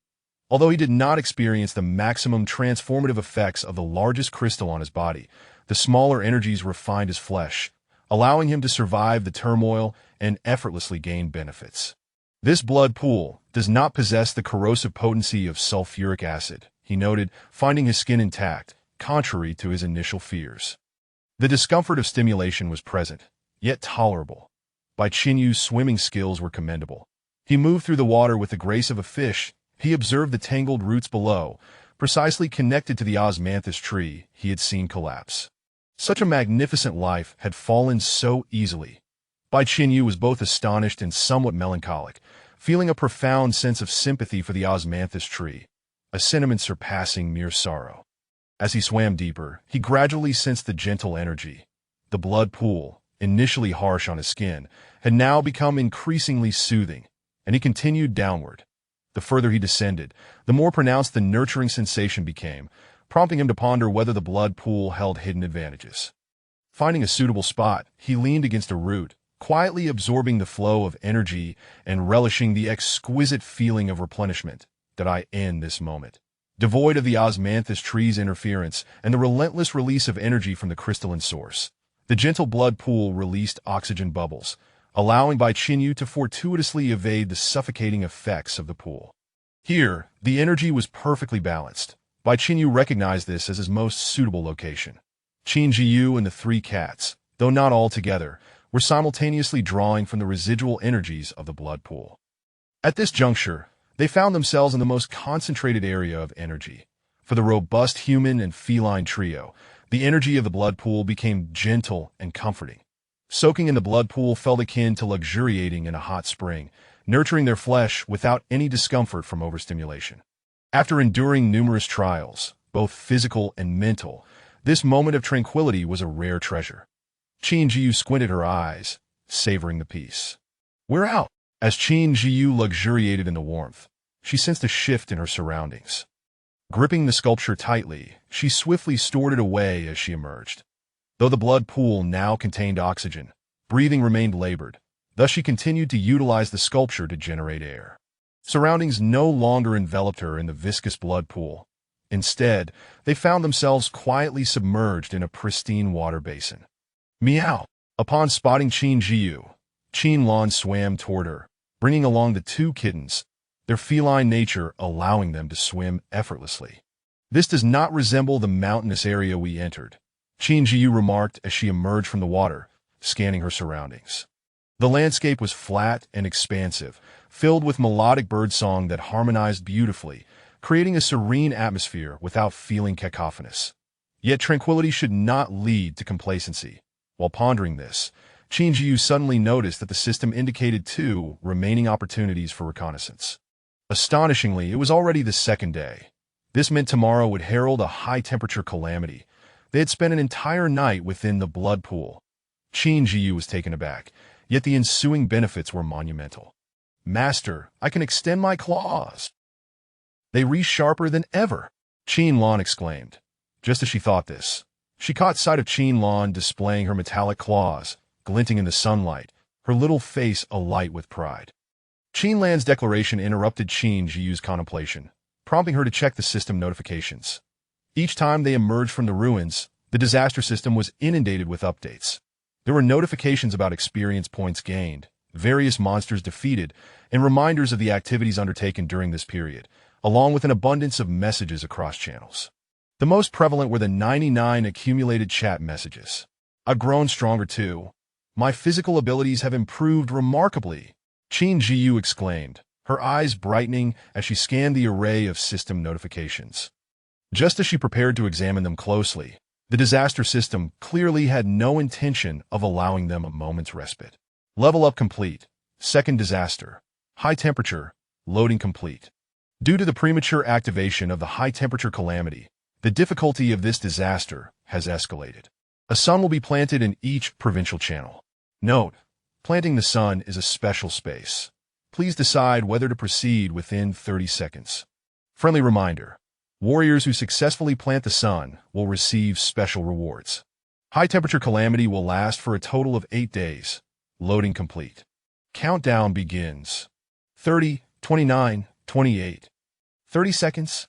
Although he did not experience the maximum transformative effects of the largest crystal on his body, the smaller energies refined his flesh, allowing him to survive the turmoil and effortlessly gain benefits. This blood pool does not possess the corrosive potency of sulfuric acid, he noted, finding his skin intact, contrary to his initial fears. The discomfort of stimulation was present, yet tolerable. Bai Qinyu's swimming skills were commendable. He moved through the water with the grace of a fish. He observed the tangled roots below, precisely connected to the osmanthus tree he had seen collapse. Such a magnificent life had fallen so easily. Bai Qinyu was both astonished and somewhat melancholic, feeling a profound sense of sympathy for the osmanthus tree, a sentiment surpassing mere sorrow. As he swam deeper, he gradually sensed the gentle energy. The blood pool, initially harsh on his skin, had now become increasingly soothing, and he continued downward. The further he descended, the more pronounced the nurturing sensation became, prompting him to ponder whether the blood pool held hidden advantages. Finding a suitable spot, he leaned against a root, quietly absorbing the flow of energy and relishing the exquisite feeling of replenishment that I end this moment. Devoid of the osmanthus tree's interference and the relentless release of energy from the crystalline source, the gentle blood pool released oxygen bubbles, allowing Bai Qinyu to fortuitously evade the suffocating effects of the pool. Here, the energy was perfectly balanced. Bai Qinyu recognized this as his most suitable location. Qin Zhiyu and the three cats, though not all together, were simultaneously drawing from the residual energies of the blood pool. At this juncture, they found themselves in the most concentrated area of energy. For the robust human and feline trio, the energy of the blood pool became gentle and comforting. Soaking in the blood pool felt akin to luxuriating in a hot spring, nurturing their flesh without any discomfort from overstimulation. After enduring numerous trials, both physical and mental, this moment of tranquility was a rare treasure. Qin Zhiyu squinted her eyes, savoring the peace. "We're out." As Qin Zhiyu luxuriated in the warmth, she sensed a shift in her surroundings. Gripping the sculpture tightly, she swiftly stored it away as she emerged. Though the blood pool now contained oxygen, breathing remained labored. Thus she continued to utilize the sculpture to generate air. Surroundings no longer enveloped her in the viscous blood pool. Instead, they found themselves quietly submerged in a pristine water basin. Meow! Upon spotting Qin Zhiyu, Qin Lan swam toward her, bringing along the two kittens, their feline nature allowing them to swim effortlessly. "This does not resemble the mountainous area we entered," Qin Zhiyu remarked as she emerged from the water, scanning her surroundings. The landscape was flat and expansive, filled with melodic birdsong that harmonized beautifully, creating a serene atmosphere without feeling cacophonous. Yet tranquility should not lead to complacency. While pondering this, Qin Zhiyu suddenly noticed that the system indicated 2 remaining opportunities for reconnaissance. Astonishingly, it was already the second day. This meant tomorrow would herald a high-temperature calamity. They had spent an entire night within the blood pool. Qin Zhiyu was taken aback, yet the ensuing benefits were monumental. "Master, I can extend my claws. They reach sharper than ever," Qin Lan exclaimed. Just as she thought this, she caught sight of Qin Lan displaying her metallic claws, glinting in the sunlight, her little face alight with pride. Qin Lan's declaration interrupted Qin Zhiyu's contemplation, prompting her to check the system notifications. Each time they emerged from the ruins, the disaster system was inundated with updates. There were notifications about experience points gained, various monsters defeated, and reminders of the activities undertaken during this period, along with an abundance of messages across channels. The most prevalent were the 99 accumulated chat messages. "I've grown stronger too. My physical abilities have improved remarkably," Qin Zhiyu exclaimed, her eyes brightening as she scanned the array of system notifications. Just as she prepared to examine them closely, the disaster system clearly had no intention of allowing them a moment's respite. Level up complete. Second disaster. High temperature. Loading complete. Due to the premature activation of the high-temperature calamity, the difficulty of this disaster has escalated. A sun will be planted in each provincial channel. Note: planting the sun is a special space. Please decide whether to proceed within 30 seconds. Friendly reminder: warriors who successfully plant the sun will receive special rewards. High-temperature calamity will last for a total of 8 days. Loading complete. Countdown begins. 30, 29, 28. 30 seconds?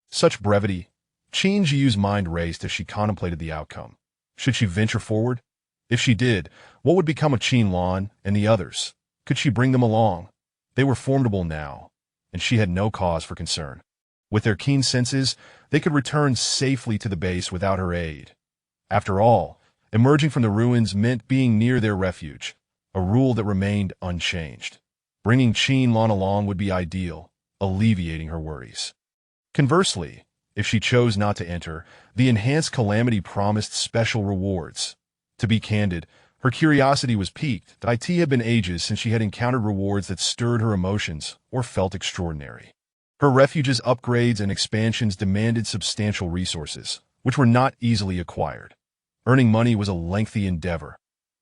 Such brevity. Qin Zhiyu's mind raced as she contemplated the outcome. Should she venture forward? If she did, what would become of Qin Lan and the others? Could she bring them along? They were formidable now, and she had no cause for concern. With their keen senses, they could return safely to the base without her aid. After all, Emerging from the ruins meant being near their refuge, a rule that remained unchanged. Bringing Qin Lan along would be ideal, alleviating her worries. Conversely, if she chose not to enter, the enhanced calamity promised special rewards. To be candid, her curiosity was piqued. It had been ages since she had encountered rewards that stirred her emotions or felt extraordinary. Her refuge's upgrades and expansions demanded substantial resources, which were not easily acquired. Earning money was a lengthy endeavor.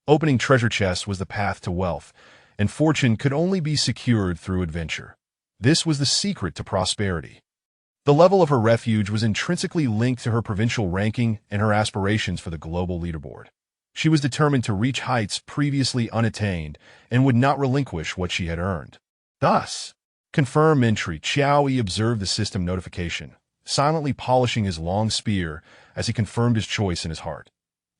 Opening treasure chests was the path to wealth, and fortune could only be secured through adventure. This was the secret to prosperity. The level of her refuge was intrinsically linked to her provincial ranking and her aspirations for the global leaderboard. She was determined to reach heights previously unattained and would not relinquish what she had earned. Thus, confirm entry. Xiao Yi observed the system notification, silently polishing his long spear as he confirmed his choice in his heart.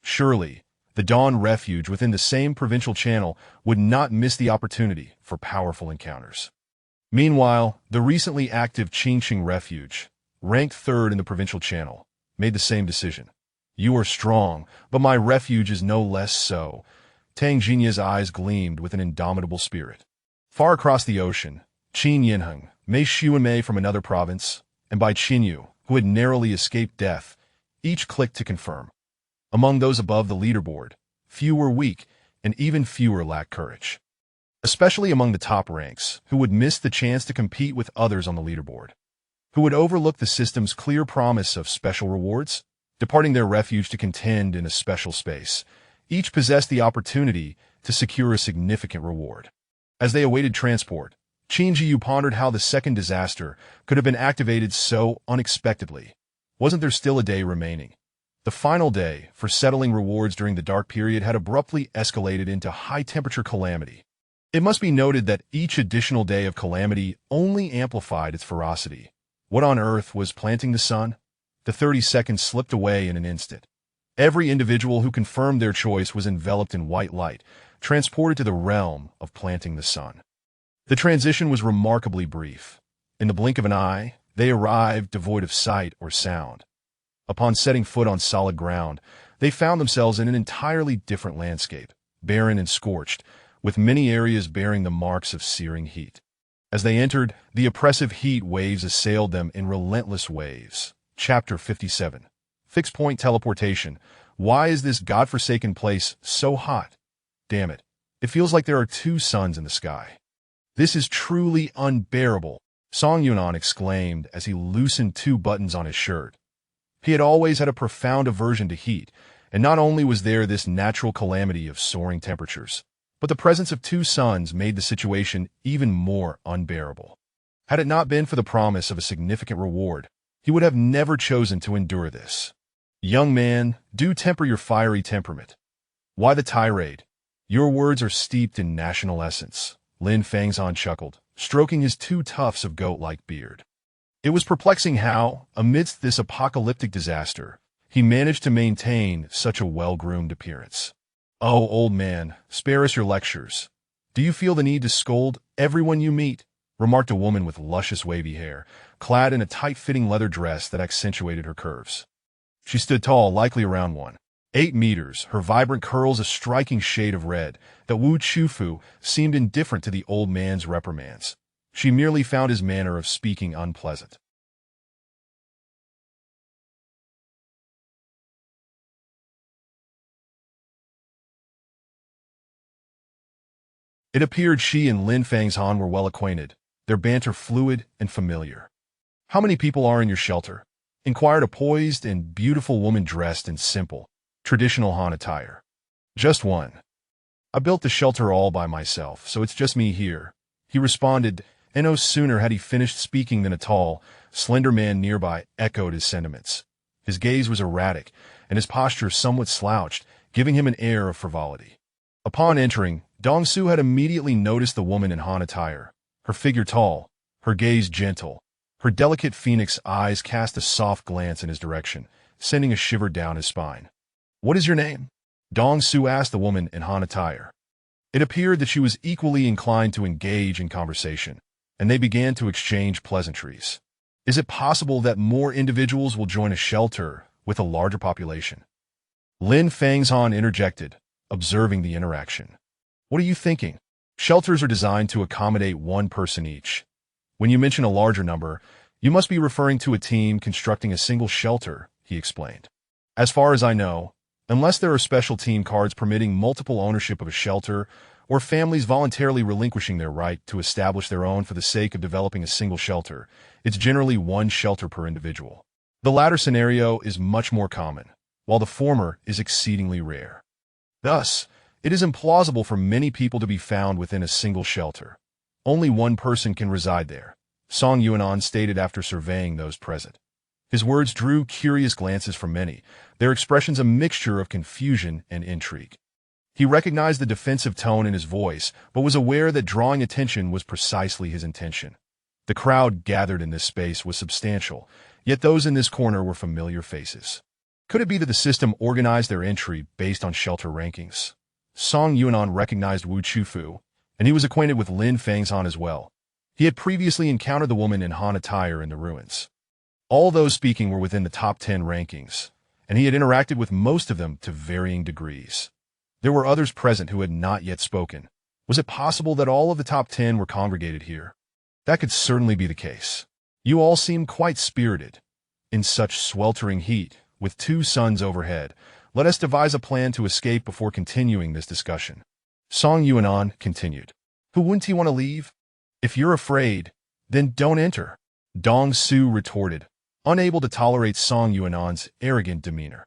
Surely, the Dawn Refuge within the same provincial channel would not miss the opportunity for powerful encounters. Meanwhile, the recently active Qingqing Refuge, ranked third in the provincial channel, made the same decision. You are strong, but my refuge is no less so. Tang Jinya's eyes gleamed with an indomitable spirit. Far across the ocean, Qin Yinheng, Mei Xuanmei from another province, and Bai Qinyu, who had narrowly escaped death, each clicked to confirm. Among those above the leaderboard, few were weak, and even fewer lacked courage. Especially among the top ranks, who would miss the chance to compete with others on the leaderboard. Who would overlook the system's clear promise of special rewards, departing their refuge to contend in a special space. Each possessed the opportunity to secure a significant reward. As they awaited transport, Qin Zhiyu pondered how the second disaster could have been activated so unexpectedly. Wasn't there still a day remaining? The final day for settling rewards during the dark period had abruptly escalated into high-temperature calamity. It must be noted that each additional day of calamity only amplified its ferocity. What on earth was planting the sun? The 30 seconds slipped away in an instant. Every individual who confirmed their choice was enveloped in white light, transported to the realm of planting the sun. The transition was remarkably brief. In the blink of an eye, they arrived devoid of sight or sound. Upon setting foot on solid ground, they found themselves in an entirely different landscape, barren and scorched, with many areas bearing the marks of searing heat. As they entered, the oppressive heat waves assailed them in relentless waves. Chapter 57. Fixed point teleportation. Why is this godforsaken place so hot? Damn it. It feels like there are two suns in the sky. This is truly unbearable, Song Yunan exclaimed as he loosened two buttons on his shirt. He had always had a profound aversion to heat, and not only was there this natural calamity of soaring temperatures, but the presence of two suns made the situation even more unbearable. Had it not been for the promise of a significant reward, he would have never chosen to endure this. Young man, do temper your fiery temperament. Why the tirade? Your words are steeped in national essence, Lin Fangzhan chuckled, stroking his two tufts of goat-like beard. It was perplexing how, amidst this apocalyptic disaster, he managed to maintain such a well-groomed appearance. Oh, old man, spare us your lectures. Do you feel the need to scold everyone you meet? Remarked a woman with luscious wavy hair, clad in a tight-fitting leather dress that accentuated her curves. She stood tall, likely around 1.8 meters, her vibrant curls a striking shade of red, that Wu Chufu seemed indifferent to the old man's reprimands. She merely found his manner of speaking unpleasant. It appeared she and Lin Fangzhan were well acquainted, their banter fluid and familiar. How many people are in your shelter? Inquired a poised and beautiful woman dressed in simple, traditional Han attire. Just one. I built the shelter all by myself, so it's just me here, he responded, and no sooner had he finished speaking than a tall, slender man nearby echoed his sentiments. His gaze was erratic, and his posture somewhat slouched, giving him an air of frivolity. Upon entering, Dong Su had immediately noticed the woman in Han attire, her figure tall, her gaze gentle. Her delicate phoenix eyes cast a soft glance in his direction, sending a shiver down his spine. What is your name? Dong Su asked the woman in Han attire. It appeared that she was equally inclined to engage in conversation, and they began to exchange pleasantries. Is it possible that more individuals will join a shelter with a larger population? Lin Fangzhan interjected, observing the interaction. What are you thinking? Shelters are designed to accommodate one person each. When you mention a larger number, you must be referring to a team constructing a single shelter, he explained. As far as I know, unless there are special team cards permitting multiple ownership of a shelter, or families voluntarily relinquishing their right to establish their own for the sake of developing a single shelter, it's generally one shelter per individual. The latter scenario is much more common, while the former is exceedingly rare. Thus, it is implausible for many people to be found within a single shelter. Only one person can reside there, Song Yuanan stated after surveying those present. His words drew curious glances from many, their expressions a mixture of confusion and intrigue. He recognized the defensive tone in his voice, but was aware that drawing attention was precisely his intention. The crowd gathered in this space was substantial, yet those in this corner were familiar faces. Could it be that the system organized their entry based on shelter rankings? Song Yuanan recognized Wu Chufu, and he was acquainted with Lin Fangzhan as well. He had previously encountered the woman in Han attire in the ruins. All those speaking were within the top 10 rankings, and he had interacted with most of them to varying degrees. There were others present who had not yet spoken. Was it possible that all of the top 10 were congregated here? That could certainly be the case. You all seem quite spirited. In such sweltering heat, with 2 suns overhead, let us devise a plan to escape before continuing this discussion. Song Yuanan continued. Who wouldn't he want to leave? If you're afraid, then don't enter, Dong Su retorted, unable to tolerate Song Yuanan's arrogant demeanor.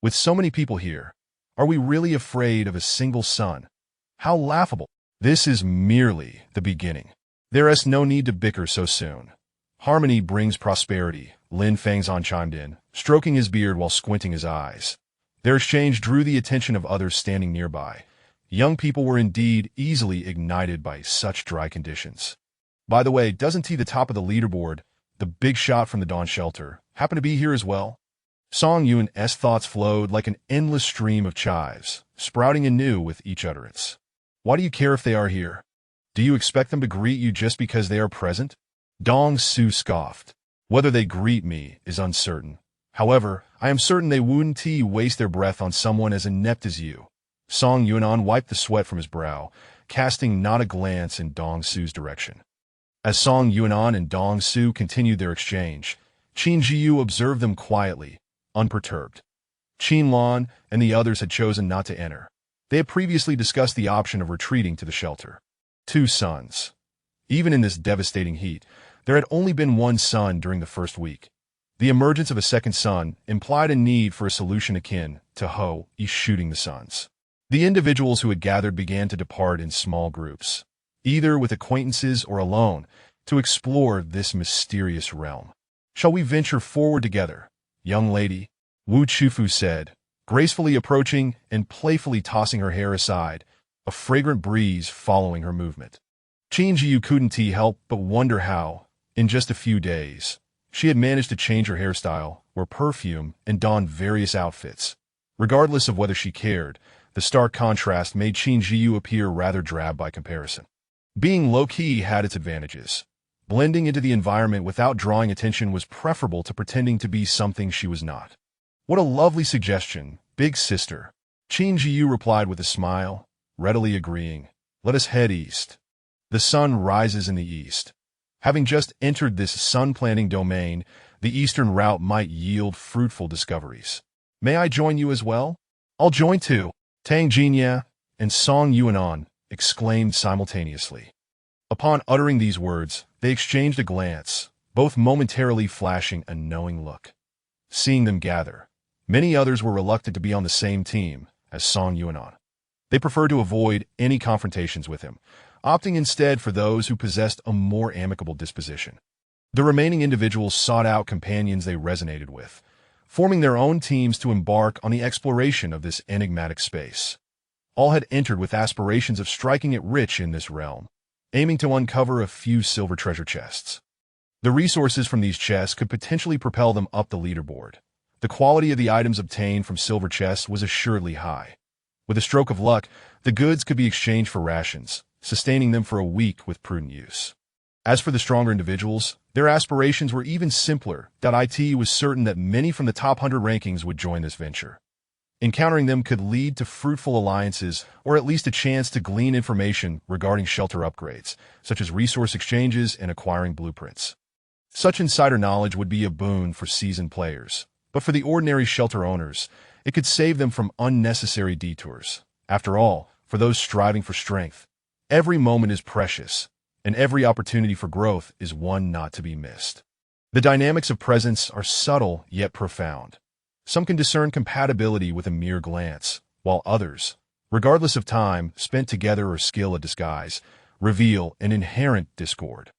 With so many people here, are we really afraid of a single sun? How laughable. This is merely the beginning. There is no need to bicker so soon. Harmony brings prosperity, Lin Fangzhan chimed in, stroking his beard while squinting his eyes. Their exchange drew the attention of others standing nearby. Young people were indeed easily ignited by such dry conditions. By the way, doesn't he the top of the leaderboard, the big shot from the Dawn Shelter, happen to be here as well? Song Yuan's thoughts flowed like an endless stream of chives, sprouting anew with each utterance. Why do you care if they are here? Do you expect them to greet you just because they are present? Dong Su scoffed. Whether they greet me is uncertain. However, I am certain they wouldn't waste their breath on someone as inept as you. Song Yuanan wiped the sweat from his brow, casting not a glance in Dong Su's direction. As Song Yuanan and Dong Su continued their exchange, Qin Zhiyu observed them quietly, unperturbed. Qin Lan and the others had chosen not to enter. They had previously discussed the option of retreating to the shelter. 2 suns. Even in this devastating heat, there had only been 1 sun during the first week. The emergence of a second sun implied a need for a solution akin to Ho is shooting the suns. The individuals who had gathered began to depart in small groups, either with acquaintances or alone, to explore this mysterious realm. Shall we venture forward together, young lady? Wu Chufu said, gracefully approaching and playfully tossing her hair aside, a fragrant breeze following her movement. Qin Zhiyu couldn't help but wonder how, in just a few days, she had managed to change her hairstyle, wear perfume, and don various outfits. Regardless of whether she cared, the stark contrast made Qin Zhiyu appear rather drab by comparison. Being low-key had its advantages. Blending into the environment without drawing attention was preferable to pretending to be something she was not. What a lovely suggestion, big sister. Qin Zhiyu replied with a smile, readily agreeing. Let us head east. The sun rises in the east. Having just entered this sun-planting domain, the eastern route might yield fruitful discoveries. May I join you as well? I'll join too, Tang Jinya and Song Yuanan exclaimed simultaneously. Upon uttering these words, they exchanged a glance, both momentarily flashing a knowing look. Seeing them gather, many others were reluctant to be on the same team as Song Yuanan. They preferred to avoid any confrontations with him, opting instead for those who possessed a more amicable disposition. The remaining individuals sought out companions they resonated with, forming their own teams to embark on the exploration of this enigmatic space. All had entered with aspirations of striking it rich in this realm, aiming to uncover a few silver treasure chests. The resources from these chests could potentially propel them up the leaderboard. The quality of the items obtained from silver chests was assuredly high. With a stroke of luck, the goods could be exchanged for rations, sustaining them for a week with prudent use. As for the stronger individuals, their aspirations were even simpler. It was certain that many from the top 100 rankings would join this venture. Encountering them could lead to fruitful alliances or at least a chance to glean information regarding shelter upgrades, such as resource exchanges and acquiring blueprints. Such insider knowledge would be a boon for seasoned players, but for the ordinary shelter owners, it could save them from unnecessary detours. After all, for those striving for strength, every moment is precious, and every opportunity for growth is one not to be missed. The dynamics of presence are subtle yet profound. Some can discern compatibility with a mere glance, while others, regardless of time spent together or skill at disguise, reveal an inherent discord.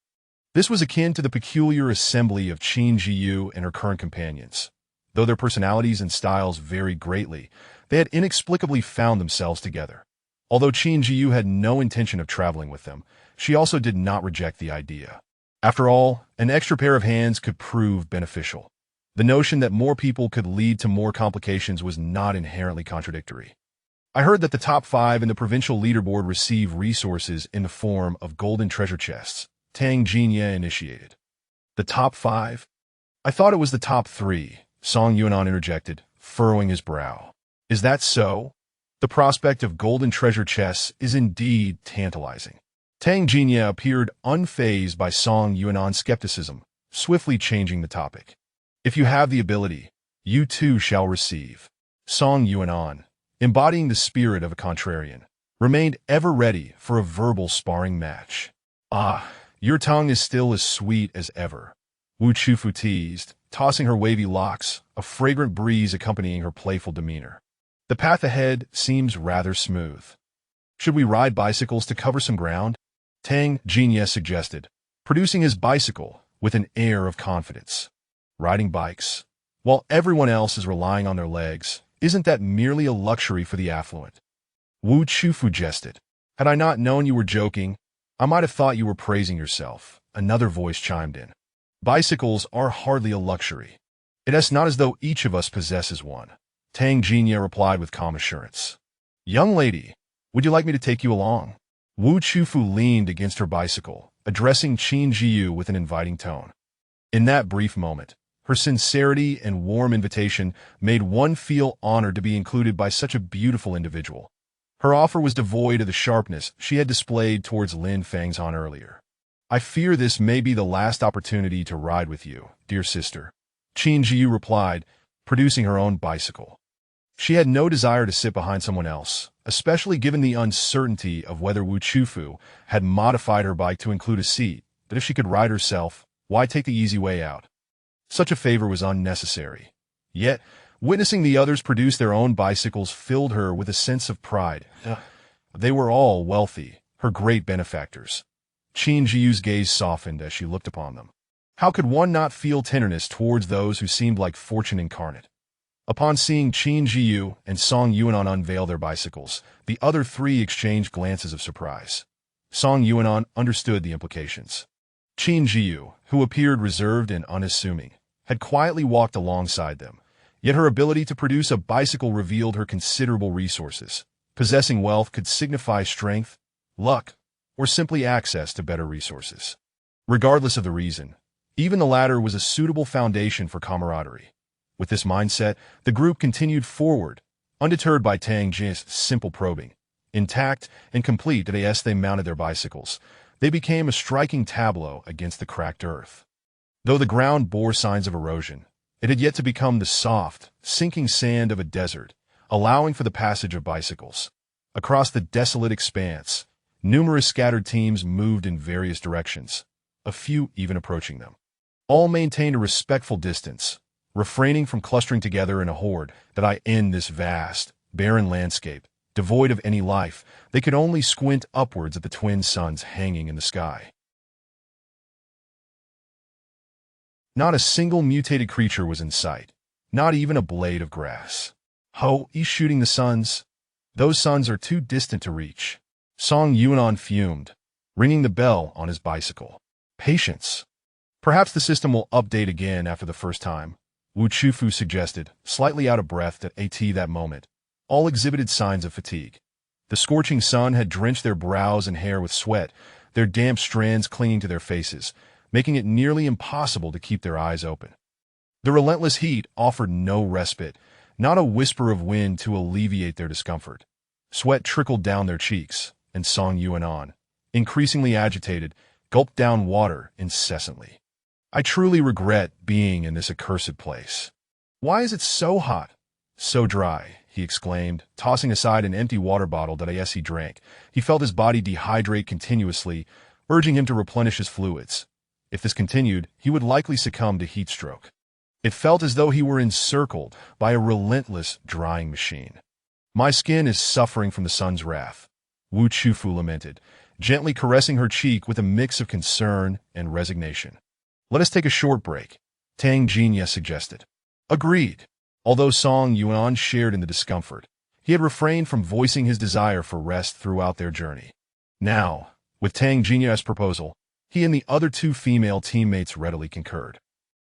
This was akin to the peculiar assembly of Qin Zhiyu and her current companions. Though their personalities and styles varied greatly, they had inexplicably found themselves together. Although Qin Zhiyu had no intention of traveling with them, she also did not reject the idea. After all, an extra pair of hands could prove beneficial. The notion that more people could lead to more complications was not inherently contradictory. I heard that the top 5 in the provincial leaderboard receive resources in the form of golden treasure chests, Tang Jinya initiated. The top 5? I thought it was the top 3, Song Yuanan interjected, furrowing his brow. Is that so? The prospect of golden treasure chests is indeed tantalizing. Tang Jinya appeared unfazed by Song Yuanan's skepticism, swiftly changing the topic. If you have the ability, you too shall receive. Song Yuanan, embodying the spirit of a contrarian, remained ever ready for a verbal sparring match. Ah, your tongue is still as sweet as ever, Wu Chufu teased, tossing her wavy locks, a fragrant breeze accompanying her playful demeanor. The path ahead seems rather smooth. Should we ride bicycles to cover some ground? Tang Jinya suggested, producing his bicycle with an air of confidence. Riding bikes, while everyone else is relying on their legs, isn't that merely a luxury for the affluent? Wu Chufu jested. Had I not known you were joking, I might have thought you were praising yourself. Another voice chimed in. Bicycles are hardly a luxury. It is not as though each of us possesses one. Tang Jinya replied with calm assurance. Young lady, would you like me to take you along? Wu Chufu leaned against her bicycle, addressing Qin Zhiyu with an inviting tone. In that brief moment, her sincerity and warm invitation made one feel honored to be included by such a beautiful individual. Her offer was devoid of the sharpness she had displayed towards Lin Fangzhan earlier. I fear this may be the last opportunity to ride with you, dear sister, Qin Zhiyu replied, producing her own bicycle. She had no desire to sit behind someone else, especially given the uncertainty of whether Wu Chufu had modified her bike to include a seat, that if she could ride herself, why take the easy way out? Such a favor was unnecessary. Yet, witnessing the others produce their own bicycles filled her with a sense of pride. They were all wealthy, her great benefactors. Qin Zhiyu's gaze softened as she looked upon them. How could one not feel tenderness towards those who seemed like fortune incarnate? Upon seeing Qin Zhiyu and Song Yuanan unveil their bicycles, the other 3 exchanged glances of surprise. Song Yuanan understood the implications. Qin Zhiyu, who appeared reserved and unassuming, had quietly walked alongside them, yet her ability to produce a bicycle revealed her considerable resources. Possessing wealth could signify strength, luck, or simply access to better resources. Regardless of the reason, even the latter was a suitable foundation for camaraderie. With this mindset, the group continued forward, undeterred by Tang Jin's simple probing. Intact and complete as they mounted their bicycles, they became a striking tableau against the cracked earth. Though the ground bore signs of erosion, it had yet to become the soft, sinking sand of a desert, allowing for the passage of bicycles. Across the desolate expanse, numerous scattered teams moved in various directions, a few even approaching them. All maintained a respectful distance, refraining from clustering together in a horde that in this vast, barren landscape, devoid of any life, they could only squint upwards at the twin suns hanging in the sky. Not a single mutated creature was in sight, not even a blade of grass. Ho, he's shooting the suns. Those suns are too distant to reach. Song Yuanan fumed, ringing the bell on his bicycle. Patience. Perhaps the system will update again after the first time, Wu Chufu suggested, slightly out of breath at that moment. All exhibited signs of fatigue. The scorching sun had drenched their brows and hair with sweat, their damp strands clinging to their faces, making it nearly impossible to keep their eyes open. The relentless heat offered no respite, not a whisper of wind to alleviate their discomfort. Sweat trickled down their cheeks, and Song Yuan, increasingly agitated, gulped down water incessantly. I truly regret being in this accursed place. Why is it so hot? So dry, he exclaimed, tossing aside an empty water bottle that he drank. He felt his body dehydrate continuously, urging him to replenish his fluids. If this continued, he would likely succumb to heat stroke. It felt as though he were encircled by a relentless drying machine. My skin is suffering from the sun's wrath, Wu Chufu lamented, gently caressing her cheek with a mix of concern and resignation. Let us take a short break, Tang Jinya suggested. Agreed. Although Song Yuan shared in the discomfort, he had refrained from voicing his desire for rest throughout their journey. Now, with Tang Jinya's proposal, he and the other two female teammates readily concurred.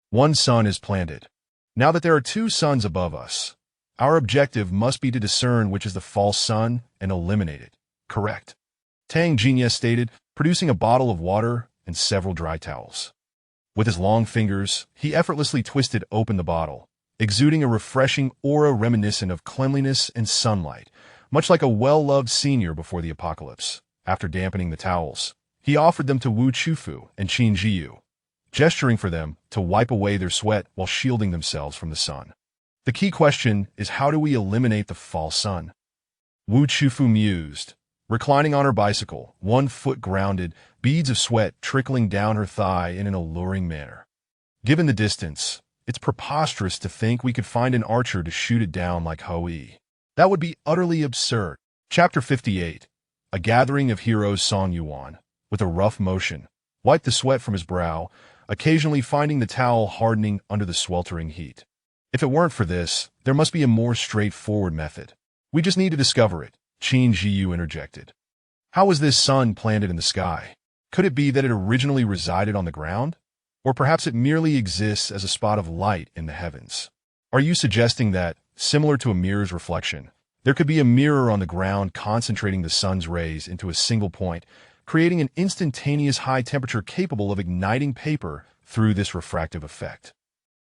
One sun is planted. Now that there are two suns above us, our objective must be to discern which is the false sun and eliminate it. Correct. Tang Jinya stated, producing a bottle of water and several dry towels. With his long fingers, he effortlessly twisted open the bottle, exuding a refreshing aura reminiscent of cleanliness and sunlight, much like a well-loved senior before the apocalypse. After dampening the towels, he offered them to Wu Chufu and Qin Zhiyu, gesturing for them to wipe away their sweat while shielding themselves from the sun. The key question is, how do we eliminate the false sun? Wu Chufu mused, reclining on her bicycle, 1 foot grounded, beads of sweat trickling down her thigh in an alluring manner. Given the distance, it's preposterous to think we could find an archer to shoot it down like Hoi. That would be utterly absurd. Chapter 58. A gathering of heroes. Song Yuan, with a rough motion, wiped the sweat from his brow, occasionally finding the towel hardening under the sweltering heat. If it weren't for this, there must be a more straightforward method. We just need to discover it, Qin Zhiyu interjected. How was this sun planted in the sky? Could it be that it originally resided on the ground? Or perhaps it merely exists as a spot of light in the heavens? Are you suggesting that, similar to a mirror's reflection, there could be a mirror on the ground concentrating the sun's rays into a single point, creating an instantaneous high temperature capable of igniting paper through this refractive effect?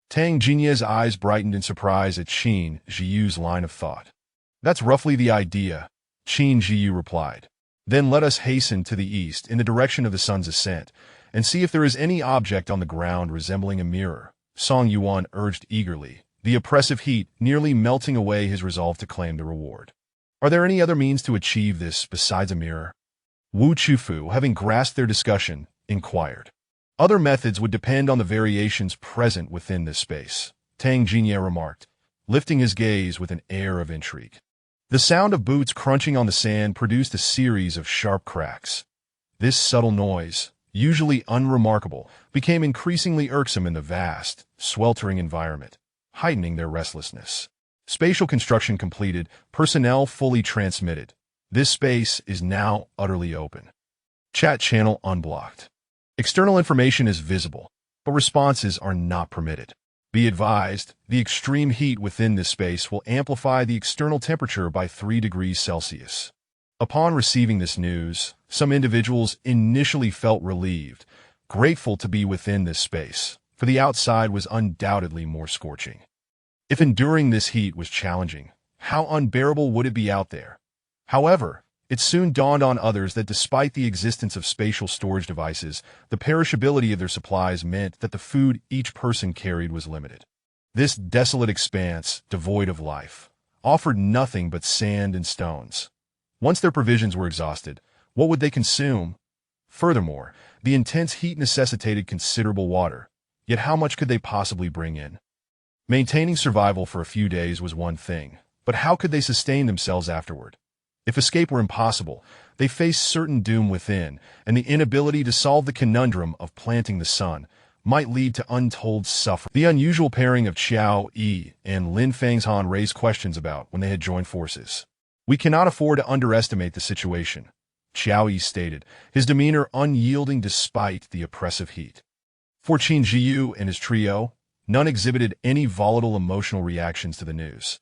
Tang Jinya's eyes brightened in surprise at Qin Zhiyu's line of thought. That's roughly the idea, Qin Zhiyu replied. Then let us hasten to the east in the direction of the sun's ascent, and see if there is any object on the ground resembling a mirror, Song Yuan urged eagerly, the oppressive heat nearly melting away his resolve to claim the reward. Are there any other means to achieve this besides a mirror? Wu Chufu, having grasped their discussion, inquired. Other methods would depend on the variations present within this space, Tang Jinya remarked, lifting his gaze with an air of intrigue. The sound of boots crunching on the sand produced a series of sharp cracks. This subtle noise, usually unremarkable, became increasingly irksome in the vast, sweltering environment, heightening their restlessness. Spatial construction completed, personnel fully transmitted. This space is now utterly open. Chat channel unblocked. External information is visible, but responses are not permitted. Be advised, the extreme heat within this space will amplify the external temperature by 3 degrees Celsius. Upon receiving this news, some individuals initially felt relieved, grateful to be within this space, for the outside was undoubtedly more scorching. If enduring this heat was challenging, how unbearable would it be out there? However, it soon dawned on others that despite the existence of spatial storage devices, the perishability of their supplies meant that the food each person carried was limited. This desolate expanse, devoid of life, offered nothing but sand and stones. Once their provisions were exhausted, what would they consume? Furthermore, the intense heat necessitated considerable water, yet how much could they possibly bring in? Maintaining survival for a few days was one thing, but how could they sustain themselves afterward? If escape were impossible, they faced certain doom within, and the inability to solve the conundrum of planting the sun might lead to untold suffering. The unusual pairing of Qiao Yi and Lin Fangzhan raised questions about when they had joined forces. We cannot afford to underestimate the situation, Qiao Yi stated, his demeanor unyielding despite the oppressive heat. For Qin Zhiyu and his trio, none exhibited any volatile emotional reactions to the news.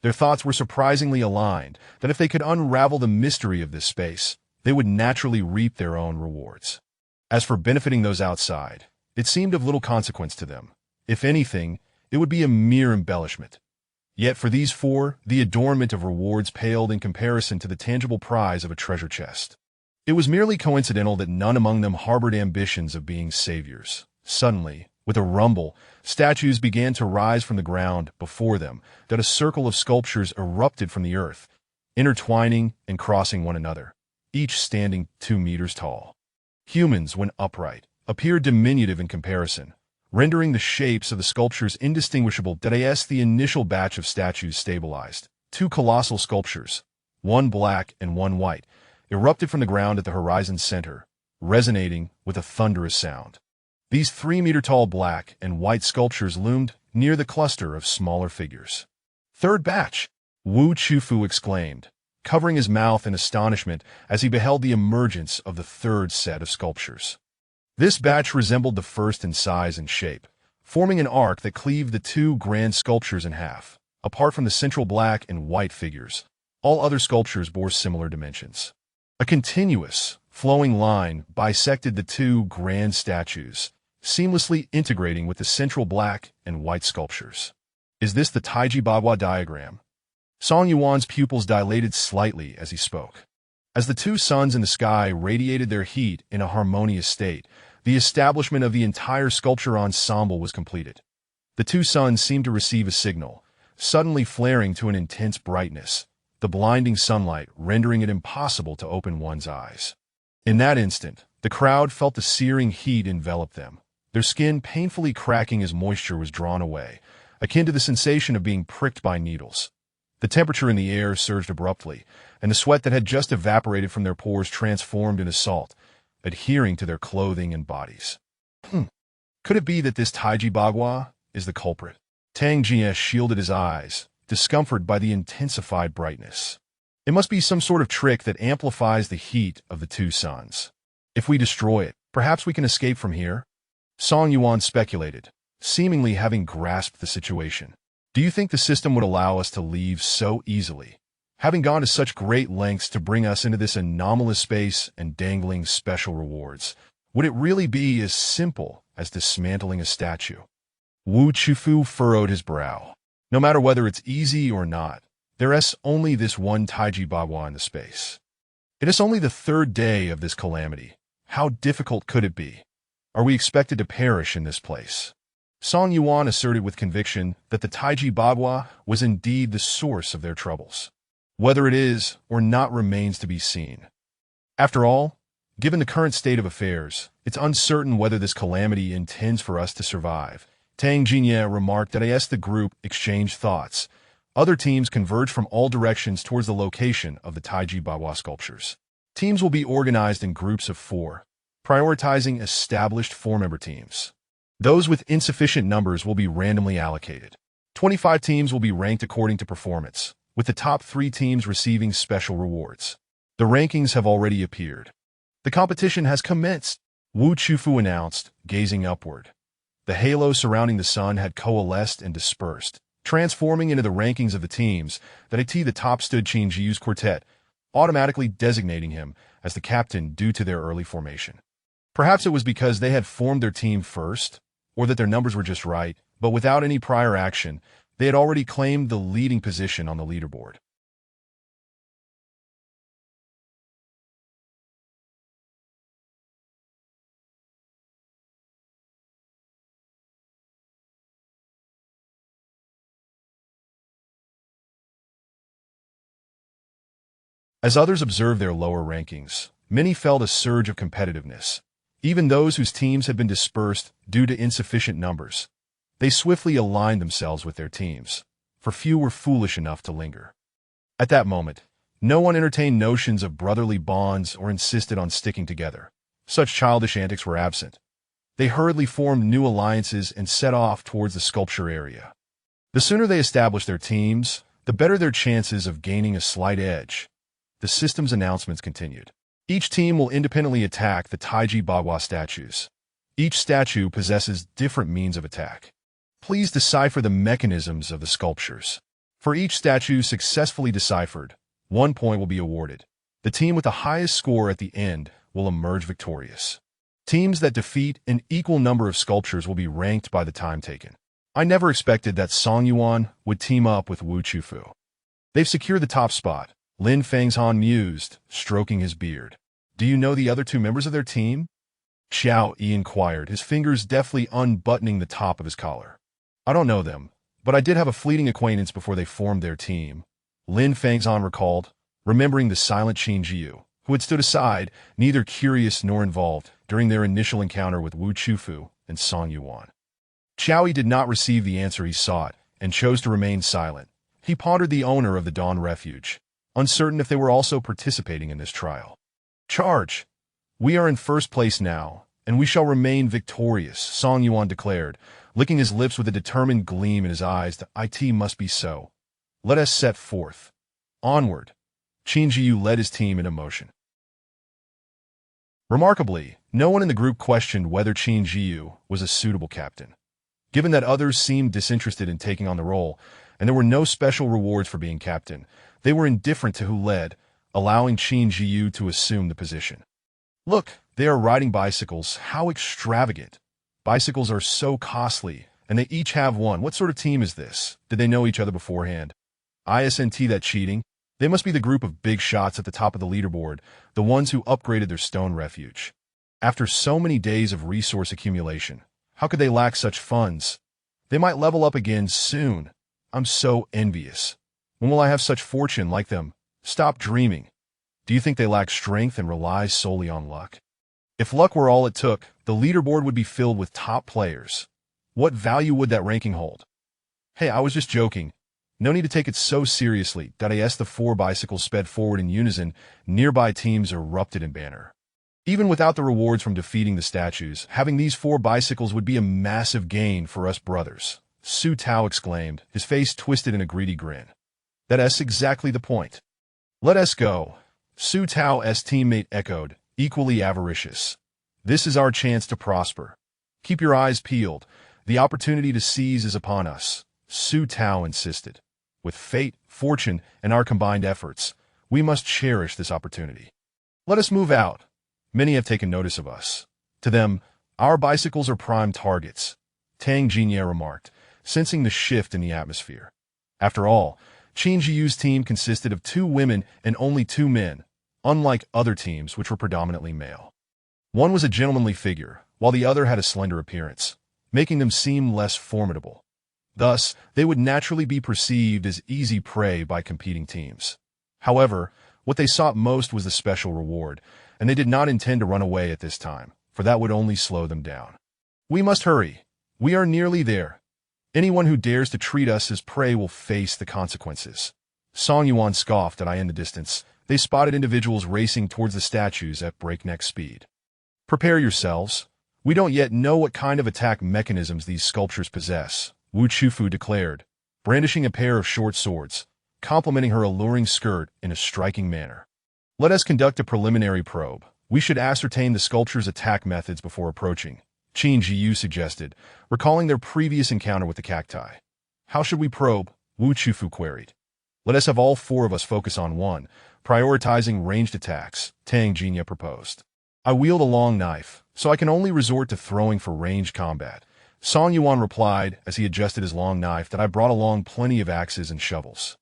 Their thoughts were surprisingly aligned that if they could unravel the mystery of this space, they would naturally reap their own rewards. As for benefiting those outside, it seemed of little consequence to them. If anything, it would be a mere embellishment. Yet for these four, the adornment of rewards paled in comparison to the tangible prize of a treasure chest. It was merely coincidental that none among them harbored ambitions of being saviors. Suddenly, with a rumble, statues began to rise from the ground before them, that a circle of sculptures erupted from the earth, intertwining and crossing one another, each standing 2 meters tall. Humans, when upright, appeared diminutive in comparison, rendering the shapes of the sculptures indistinguishable. As the initial batch of statues stabilized, 2 colossal sculptures, one black and one white, erupted from the ground at the horizon's center, resonating with a thunderous sound. These 3-meter-tall black and white sculptures loomed near the cluster of smaller figures. "Third batch!" Wu Chufu exclaimed, covering his mouth in astonishment as he beheld the emergence of the third set of sculptures. This batch resembled the first in size and shape, forming an arc that cleaved the 2 grand sculptures in half. Apart from the central black and white figures, all other sculptures bore similar dimensions. A continuous, flowing line bisected the 2 grand statues, seamlessly integrating with the central black and white sculptures. "Is this the Taiji Bagua diagram?" Song Yuan's pupils dilated slightly as he spoke. As the 2 suns in the sky radiated their heat in a harmonious state, the establishment of the entire sculpture ensemble was completed. The 2 suns seemed to receive a signal, suddenly flaring to an intense brightness, the blinding sunlight rendering it impossible to open one's eyes. In that instant, the crowd felt the searing heat envelop them, their skin painfully cracking as moisture was drawn away, akin to the sensation of being pricked by needles. The temperature in the air surged abruptly, and the sweat that had just evaporated from their pores transformed into salt, adhering to their clothing and bodies. Could it be that this Taiji Bagua is the culprit? Tang Jie shielded his eyes, discomforted by the intensified brightness. It must be some sort of trick that amplifies the heat of the 2 suns. If we destroy it, perhaps we can escape from here? Song Yuan speculated, seemingly having grasped the situation. "Do you think the system would allow us to leave so easily, having gone to such great lengths to bring us into this anomalous space and dangling special rewards? Would it really be as simple as dismantling a statue?" Wu Chufu furrowed his brow. "No matter whether it's easy or not, there is only this one Taiji Bagua in the space. It is only the 3rd day of this calamity. How difficult could it be? Are we expected to perish in this place?" Song Yuan asserted with conviction that the Taiji Bagua was indeed the source of their troubles. Whether it is or not remains to be seen. After all, given the current state of affairs, it's uncertain whether this calamity intends for us to survive. Tang Jie remarked that as the group exchanged thoughts, other teams converged from all directions towards the location of the Taiji Bagua sculptures. Teams will be organized in groups of 4, prioritizing established 4-member teams. Those with insufficient numbers will be randomly allocated. 25 teams will be ranked according to performance, with the top 3 teams receiving special rewards. The rankings have already appeared. "The competition has commenced," Wu Chufu announced, gazing upward. The halo surrounding the sun had coalesced and dispersed, transforming into the rankings of the teams. At the top stood Qin Zhiyu's quartet, automatically designating him as the captain due to their early formation. Perhaps it was because they had formed their team first, or that their numbers were just right, but without any prior action, they had already claimed the leading position on the leaderboard. As others observed their lower rankings, many felt a surge of competitiveness. Even those whose teams had been dispersed due to insufficient numbers. They swiftly aligned themselves with their teams, for few were foolish enough to linger. At that moment, no one entertained notions of brotherly bonds or insisted on sticking together. Such childish antics were absent. They hurriedly formed new alliances and set off towards the sculpture area. The sooner they established their teams, the better their chances of gaining a slight edge. The system's announcements continued. Each team will independently attack the Taiji Bagua statues. Each statue possesses different means of attack. Please decipher the mechanisms of the sculptures. For each statue successfully deciphered, 1 point will be awarded. The team with the highest score at the end will emerge victorious. Teams that defeat an equal number of sculptures will be ranked by the time taken. I never expected that Song Yuan would team up with Wu Chufu. They've secured the top spot, Lin Fangzhan mused, stroking his beard. Do you know the other two members of their team? Xiao Yi inquired, his fingers deftly unbuttoning the top of his collar. I don't know them, but I did have a fleeting acquaintance before they formed their team, Lin Fangzhan recalled, remembering the silent Qin Zhiyu, who had stood aside, neither curious nor involved, during their initial encounter with Wu Chufu and Song Yuan. Xiao Yi did not receive the answer he sought and chose to remain silent. He pondered the owner of the Dawn Refuge, uncertain if they were also participating in this trial. Charge! We are in first place now, and we shall remain victorious, Song Yuan declared, licking his lips with a determined gleam in his eyes. The IT must be so. Let us set forth. Onward. Qin Zhiyu led his team into motion. Remarkably, no one in the group questioned whether Qin Zhiyu was a suitable captain. Given that others seemed disinterested in taking on the role, and there were no special rewards for being captain, they were indifferent to who led, allowing Qin Zhiyu to assume the position. Look, they are riding bicycles. How extravagant. Bicycles are so costly, and they each have one. What sort of team is this? Did they know each other beforehand? Isn't that cheating? They must be the group of big shots at the top of the leaderboard, the ones who upgraded their stone refuge. After so many days of resource accumulation, how could they lack such funds? They might level up again soon. I'm so envious. When will I have such fortune like them? Stop dreaming. Do you think they lack strength and rely solely on luck? If luck were all it took, the leaderboard would be filled with top players. What value would that ranking hold? Hey, I was just joking. No need to take it so seriously. As the four bicycles sped forward in unison, nearby teams erupted in banter. Even without the rewards from defeating the statues, having these four bicycles would be a massive gain for us brothers, Su Tao exclaimed, his face twisted in a greedy grin. That's exactly the point. Let us go. Su Tao's teammate echoed, equally avaricious. This is our chance to prosper. Keep your eyes peeled. The opportunity to seize is upon us, Su Tao insisted. With fate, fortune, and our combined efforts, we must cherish this opportunity. Let us move out. Many have taken notice of us. To them, our bicycles are prime targets, Tang Jinya remarked, sensing the shift in the atmosphere. After all, Qin Zhiyu's team consisted of 2 women and only 2 men, unlike other teams which were predominantly male. One was a gentlemanly figure, while the other had a slender appearance, making them seem less formidable. Thus, they would naturally be perceived as easy prey by competing teams. However, what they sought most was the special reward, and they did not intend to run away at this time, for that would only slow them down. We must hurry. We are nearly there. Anyone who dares to treat us as prey will face the consequences. Song Yuan scoffed in the distance. They spotted individuals racing towards the statues at breakneck speed. Prepare yourselves. We don't yet know what kind of attack mechanisms these sculptures possess, Wu Chufu declared, brandishing a pair of short swords, complementing her alluring skirt in a striking manner. Let us conduct a preliminary probe. We should ascertain the sculpture's attack methods before approaching, Qin Zhiyu suggested, recalling their previous encounter with the cacti. How should we probe? Wu Chufu queried. Let us have all 4 of us focus on one, prioritizing ranged attacks, Tang Jinya proposed. I wield a long knife, so I can only resort to throwing for ranged combat. Song Yuan replied as he adjusted his long knife that I brought along plenty of axes and shovels.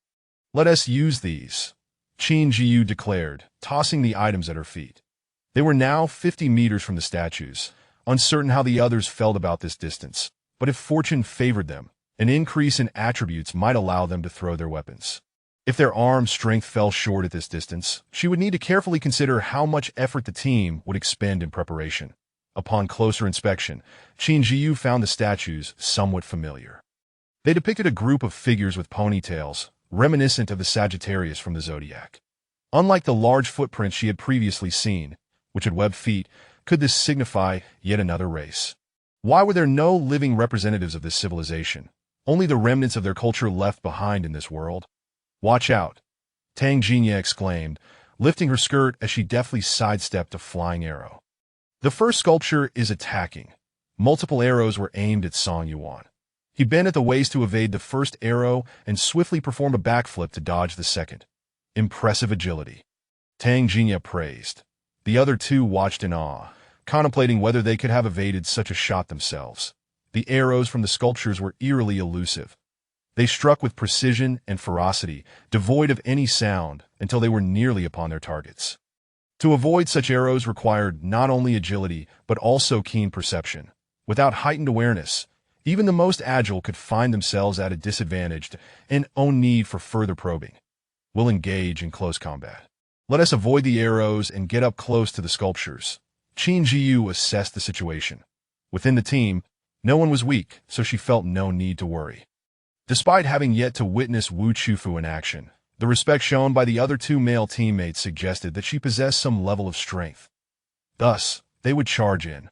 Let us use these, Qin Zhiyu declared, tossing the items at her feet. They were now 50 meters from the statues, uncertain how the others felt about this distance, but if fortune favored them, an increase in attributes might allow them to throw their weapons. If their arm strength fell short at this distance, she would need to carefully consider how much effort the team would expend in preparation. Upon closer inspection, Qin Zhiyu found the statues somewhat familiar. They depicted a group of figures with ponytails, reminiscent of the Sagittarius from the zodiac. Unlike the large footprints she had previously seen, which had webbed feet, could this signify yet another race? Why were there no living representatives of this civilization, only the remnants of their culture left behind in this world? Watch out, Tang Jinya exclaimed, lifting her skirt as she deftly sidestepped a flying arrow. The first sculpture is attacking. Multiple arrows were aimed at Song Yuan. He bent at the waist to evade the first arrow and swiftly performed a backflip to dodge the second. Impressive agility, Tang Jinya praised. The other 2 watched in awe, contemplating whether they could have evaded such a shot themselves. The arrows from the sculptures were eerily elusive. They struck with precision and ferocity, devoid of any sound, until they were nearly upon their targets. To avoid such arrows required not only agility, but also keen perception. Without heightened awareness, even the most agile could find themselves at a disadvantage and own need for further probing. We'll engage in close combat. Let us avoid the arrows and get up close to the sculptures. Qin Zhiyu assessed the situation. Within the team, no one was weak, so she felt no need to worry. Despite having yet to witness Wu Chufu in action, the respect shown by the other two male teammates suggested that she possessed some level of strength. Thus, they would charge in.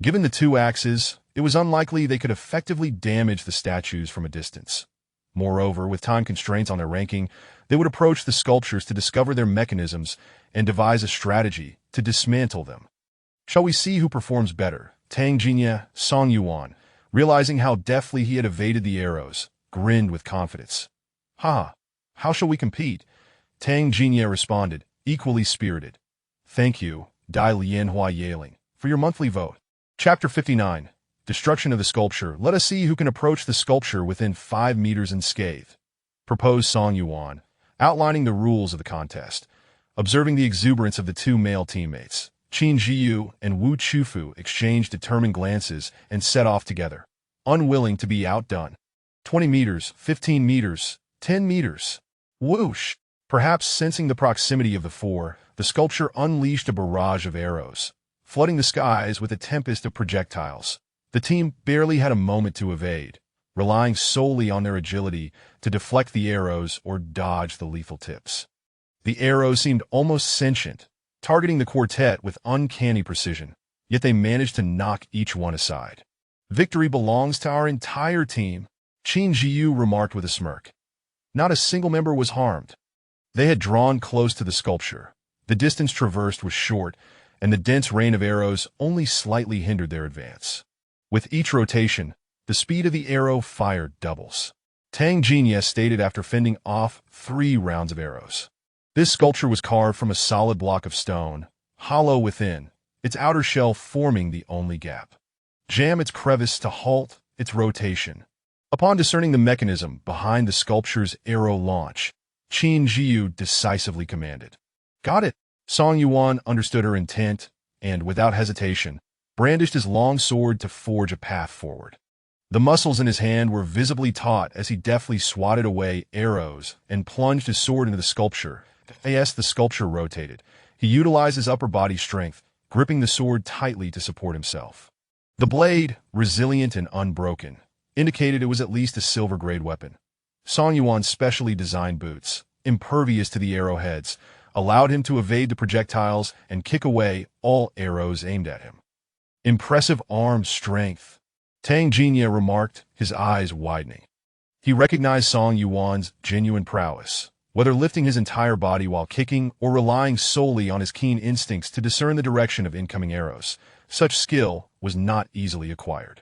Given the two axes, it was unlikely they could effectively damage the statues from a distance. Moreover, with time constraints on their ranking, they would approach the sculptures to discover their mechanisms and devise a strategy to dismantle them. Shall we see who performs better? Tang Jinya, Song Yuan, realizing how deftly he had evaded the arrows, grinned with confidence. Ha! How shall we compete? Tang Jinya responded, equally spirited. Thank you, Dai Lianhua Yaling, for your monthly vote. Chapter 59. Destruction of the sculpture. Let us see who can approach the sculpture within 5 meters unscathed. Proposed Song Yuan, outlining the rules of the contest. Observing the exuberance of the two male teammates, Qin Zhiyu and Wu Chufu exchanged determined glances and set off together, unwilling to be outdone. 20 meters, 15 meters, 10 meters. Whoosh! Perhaps sensing the proximity of the four, the sculpture unleashed a barrage of arrows, flooding the skies with a tempest of projectiles. The team barely had a moment to evade, relying solely on their agility to deflect the arrows or dodge the lethal tips. The arrows seemed almost sentient, targeting the quartet with uncanny precision, yet they managed to knock each one aside. Victory belongs to our entire team, Qin Zhiyu remarked with a smirk. Not a single member was harmed. They had drawn close to the sculpture. The distance traversed was short, and the dense rain of arrows only slightly hindered their advance. With each rotation, the speed of the arrow fired doubles. Tang Jinya stated after fending off 3 rounds of arrows. This sculpture was carved from a solid block of stone, hollow within, its outer shell forming the only gap. Jam its crevice to halt its rotation. Upon discerning the mechanism behind the sculpture's arrow launch, Qin Zhiyu decisively commanded. Got it! Song Yuan understood her intent and, without hesitation, brandished his long sword to forge a path forward. The muscles in his hand were visibly taut as he deftly swatted away arrows and plunged his sword into the sculpture. As the sculpture rotated, he utilized his upper body strength, gripping the sword tightly to support himself. The blade, resilient and unbroken, indicated it was at least a silver-grade weapon. Song Yuan's specially designed boots, impervious to the arrowheads, allowed him to evade the projectiles and kick away all arrows aimed at him. Impressive arm strength, Tang Jinya remarked, his eyes widening. He recognized Song Yuan's genuine prowess, whether lifting his entire body while kicking or relying solely on his keen instincts to discern the direction of incoming arrows. Such skill was not easily acquired.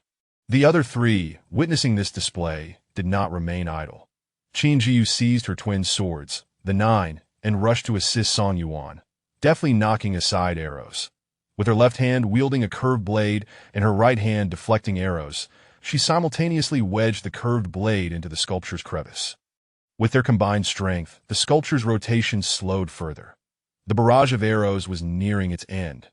The other 3, witnessing this display, did not remain idle. Qin Zhiyu seized her twin swords, the 9, and rushed to assist Song Yuan, deftly knocking aside arrows. With her left hand wielding a curved blade and her right hand deflecting arrows, she simultaneously wedged the curved blade into the sculpture's crevice. With their combined strength, the sculpture's rotation slowed further. The barrage of arrows was nearing its end.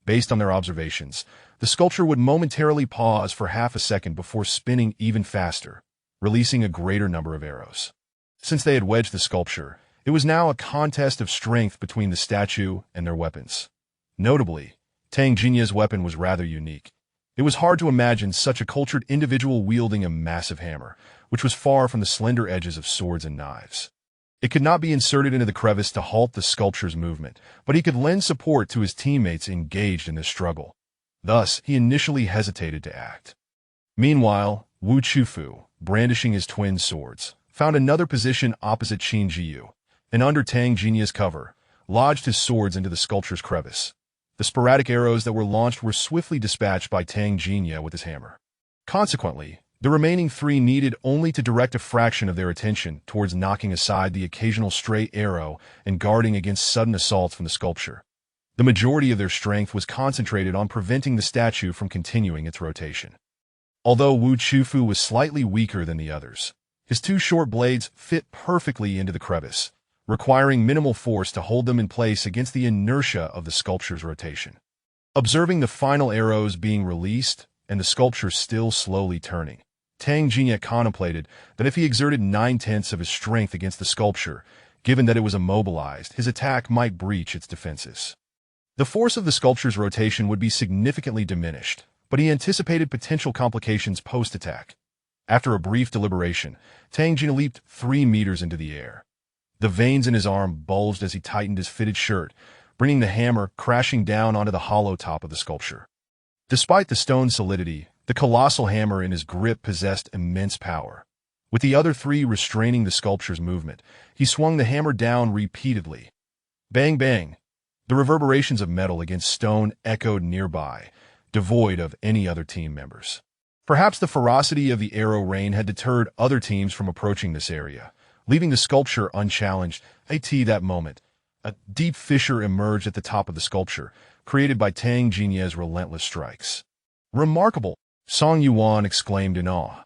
Based on their observations, the sculpture would momentarily pause for half a second before spinning even faster, releasing a greater number of arrows. Since they had wedged the sculpture, it was now a contest of strength between the statue and their weapons. Notably, Tang Jinya's weapon was rather unique. It was hard to imagine such a cultured individual wielding a massive hammer, which was far from the slender edges of swords and knives. It could not be inserted into the crevice to halt the sculpture's movement, but he could lend support to his teammates engaged in this struggle. Thus, he initially hesitated to act. Meanwhile, Wu Chufu, brandishing his twin swords, found another position opposite Qin Zhiyu, and under Tang Jinya's cover, lodged his swords into the sculpture's crevice. The sporadic arrows that were launched were swiftly dispatched by Tang Jinya with his hammer. Consequently, the remaining 3 needed only to direct a fraction of their attention towards knocking aside the occasional stray arrow and guarding against sudden assaults from the sculpture. The majority of their strength was concentrated on preventing the statue from continuing its rotation. Although Wu Chufu was slightly weaker than the others, his two short blades fit perfectly into the crevice, requiring minimal force to hold them in place against the inertia of the sculpture's rotation. Observing the final arrows being released and the sculpture still slowly turning, Tang Jinya contemplated that if he exerted 9/10 of his strength against the sculpture, given that it was immobilized, his attack might breach its defenses. The force of the sculpture's rotation would be significantly diminished, but he anticipated potential complications post-attack. After a brief deliberation, Tang Jinya leaped 3 meters into the air. The veins in his arm bulged as he tightened his fitted shirt, bringing the hammer crashing down onto the hollow top of the sculpture. Despite the stone's solidity, the colossal hammer in his grip possessed immense power. With the other three restraining the sculpture's movement, he swung the hammer down repeatedly. Bang, bang! The reverberations of metal against stone echoed nearby, devoid of any other team members. Perhaps the ferocity of the arrow rain had deterred other teams from approaching this area, leaving the sculpture unchallenged. At that moment, a deep fissure emerged at the top of the sculpture, created by Tang Jinya's relentless strikes. Remarkable! Song Yuan exclaimed in awe.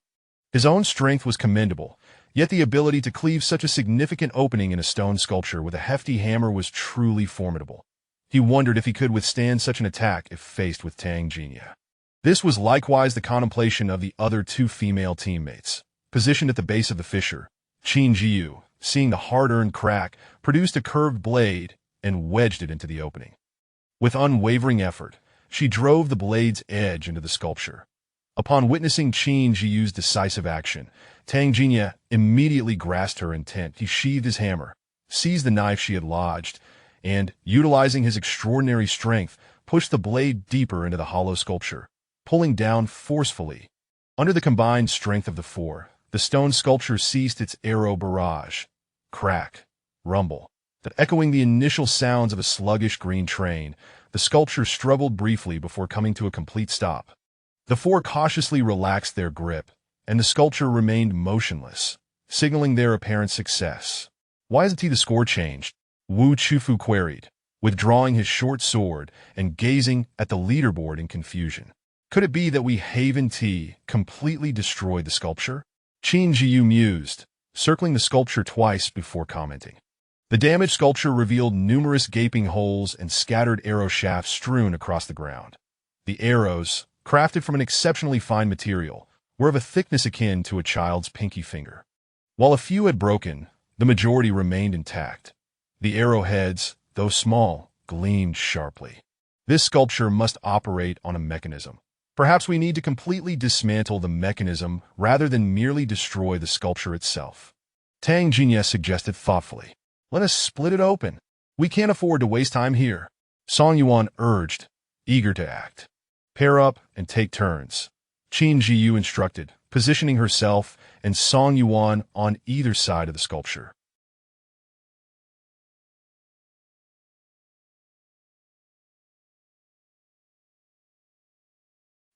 His own strength was commendable, yet the ability to cleave such a significant opening in a stone sculpture with a hefty hammer was truly formidable. He wondered if he could withstand such an attack if faced with Tang Jinya. This was likewise the contemplation of the other two female teammates. Positioned at the base of the fissure, Qin Zhiyu, seeing the hard-earned crack, produced a curved blade and wedged it into the opening. With unwavering effort, she drove the blade's edge into the sculpture. Upon witnessing Qin Zhiyu's decisive action, Tang Jinya immediately grasped her intent. He sheathed his hammer, seized the knife she had lodged, and, utilizing his extraordinary strength, pushed the blade deeper into the hollow sculpture, pulling down forcefully. Under the combined strength of the four, the stone sculpture ceased its arrow barrage. Crack, rumble, that echoing the initial sounds of a sluggish green train, the sculpture struggled briefly before coming to a complete stop. The four cautiously relaxed their grip, and the sculpture remained motionless, signaling their apparent success. Why hasn't the score changed? Wu Chufu queried, withdrawing his short sword and gazing at the leaderboard in confusion. Could it be that we Haven T completely destroyed the sculpture? Qin Zhiyu mused, circling the sculpture twice before commenting. The damaged sculpture revealed numerous gaping holes and scattered arrow shafts strewn across the ground. The arrows, crafted from an exceptionally fine material, were of a thickness akin to a child's pinky finger. While a few had broken, the majority remained intact. The arrowheads, though small, gleamed sharply. This sculpture must operate on a mechanism. Perhaps we need to completely dismantle the mechanism rather than merely destroy the sculpture itself. Tang Jinya suggested thoughtfully. Let us split it open. We can't afford to waste time here. Song Yuan urged, eager to act. Pair up and take turns. Qin Zhiyu instructed, positioning herself and Song Yuan on either side of the sculpture.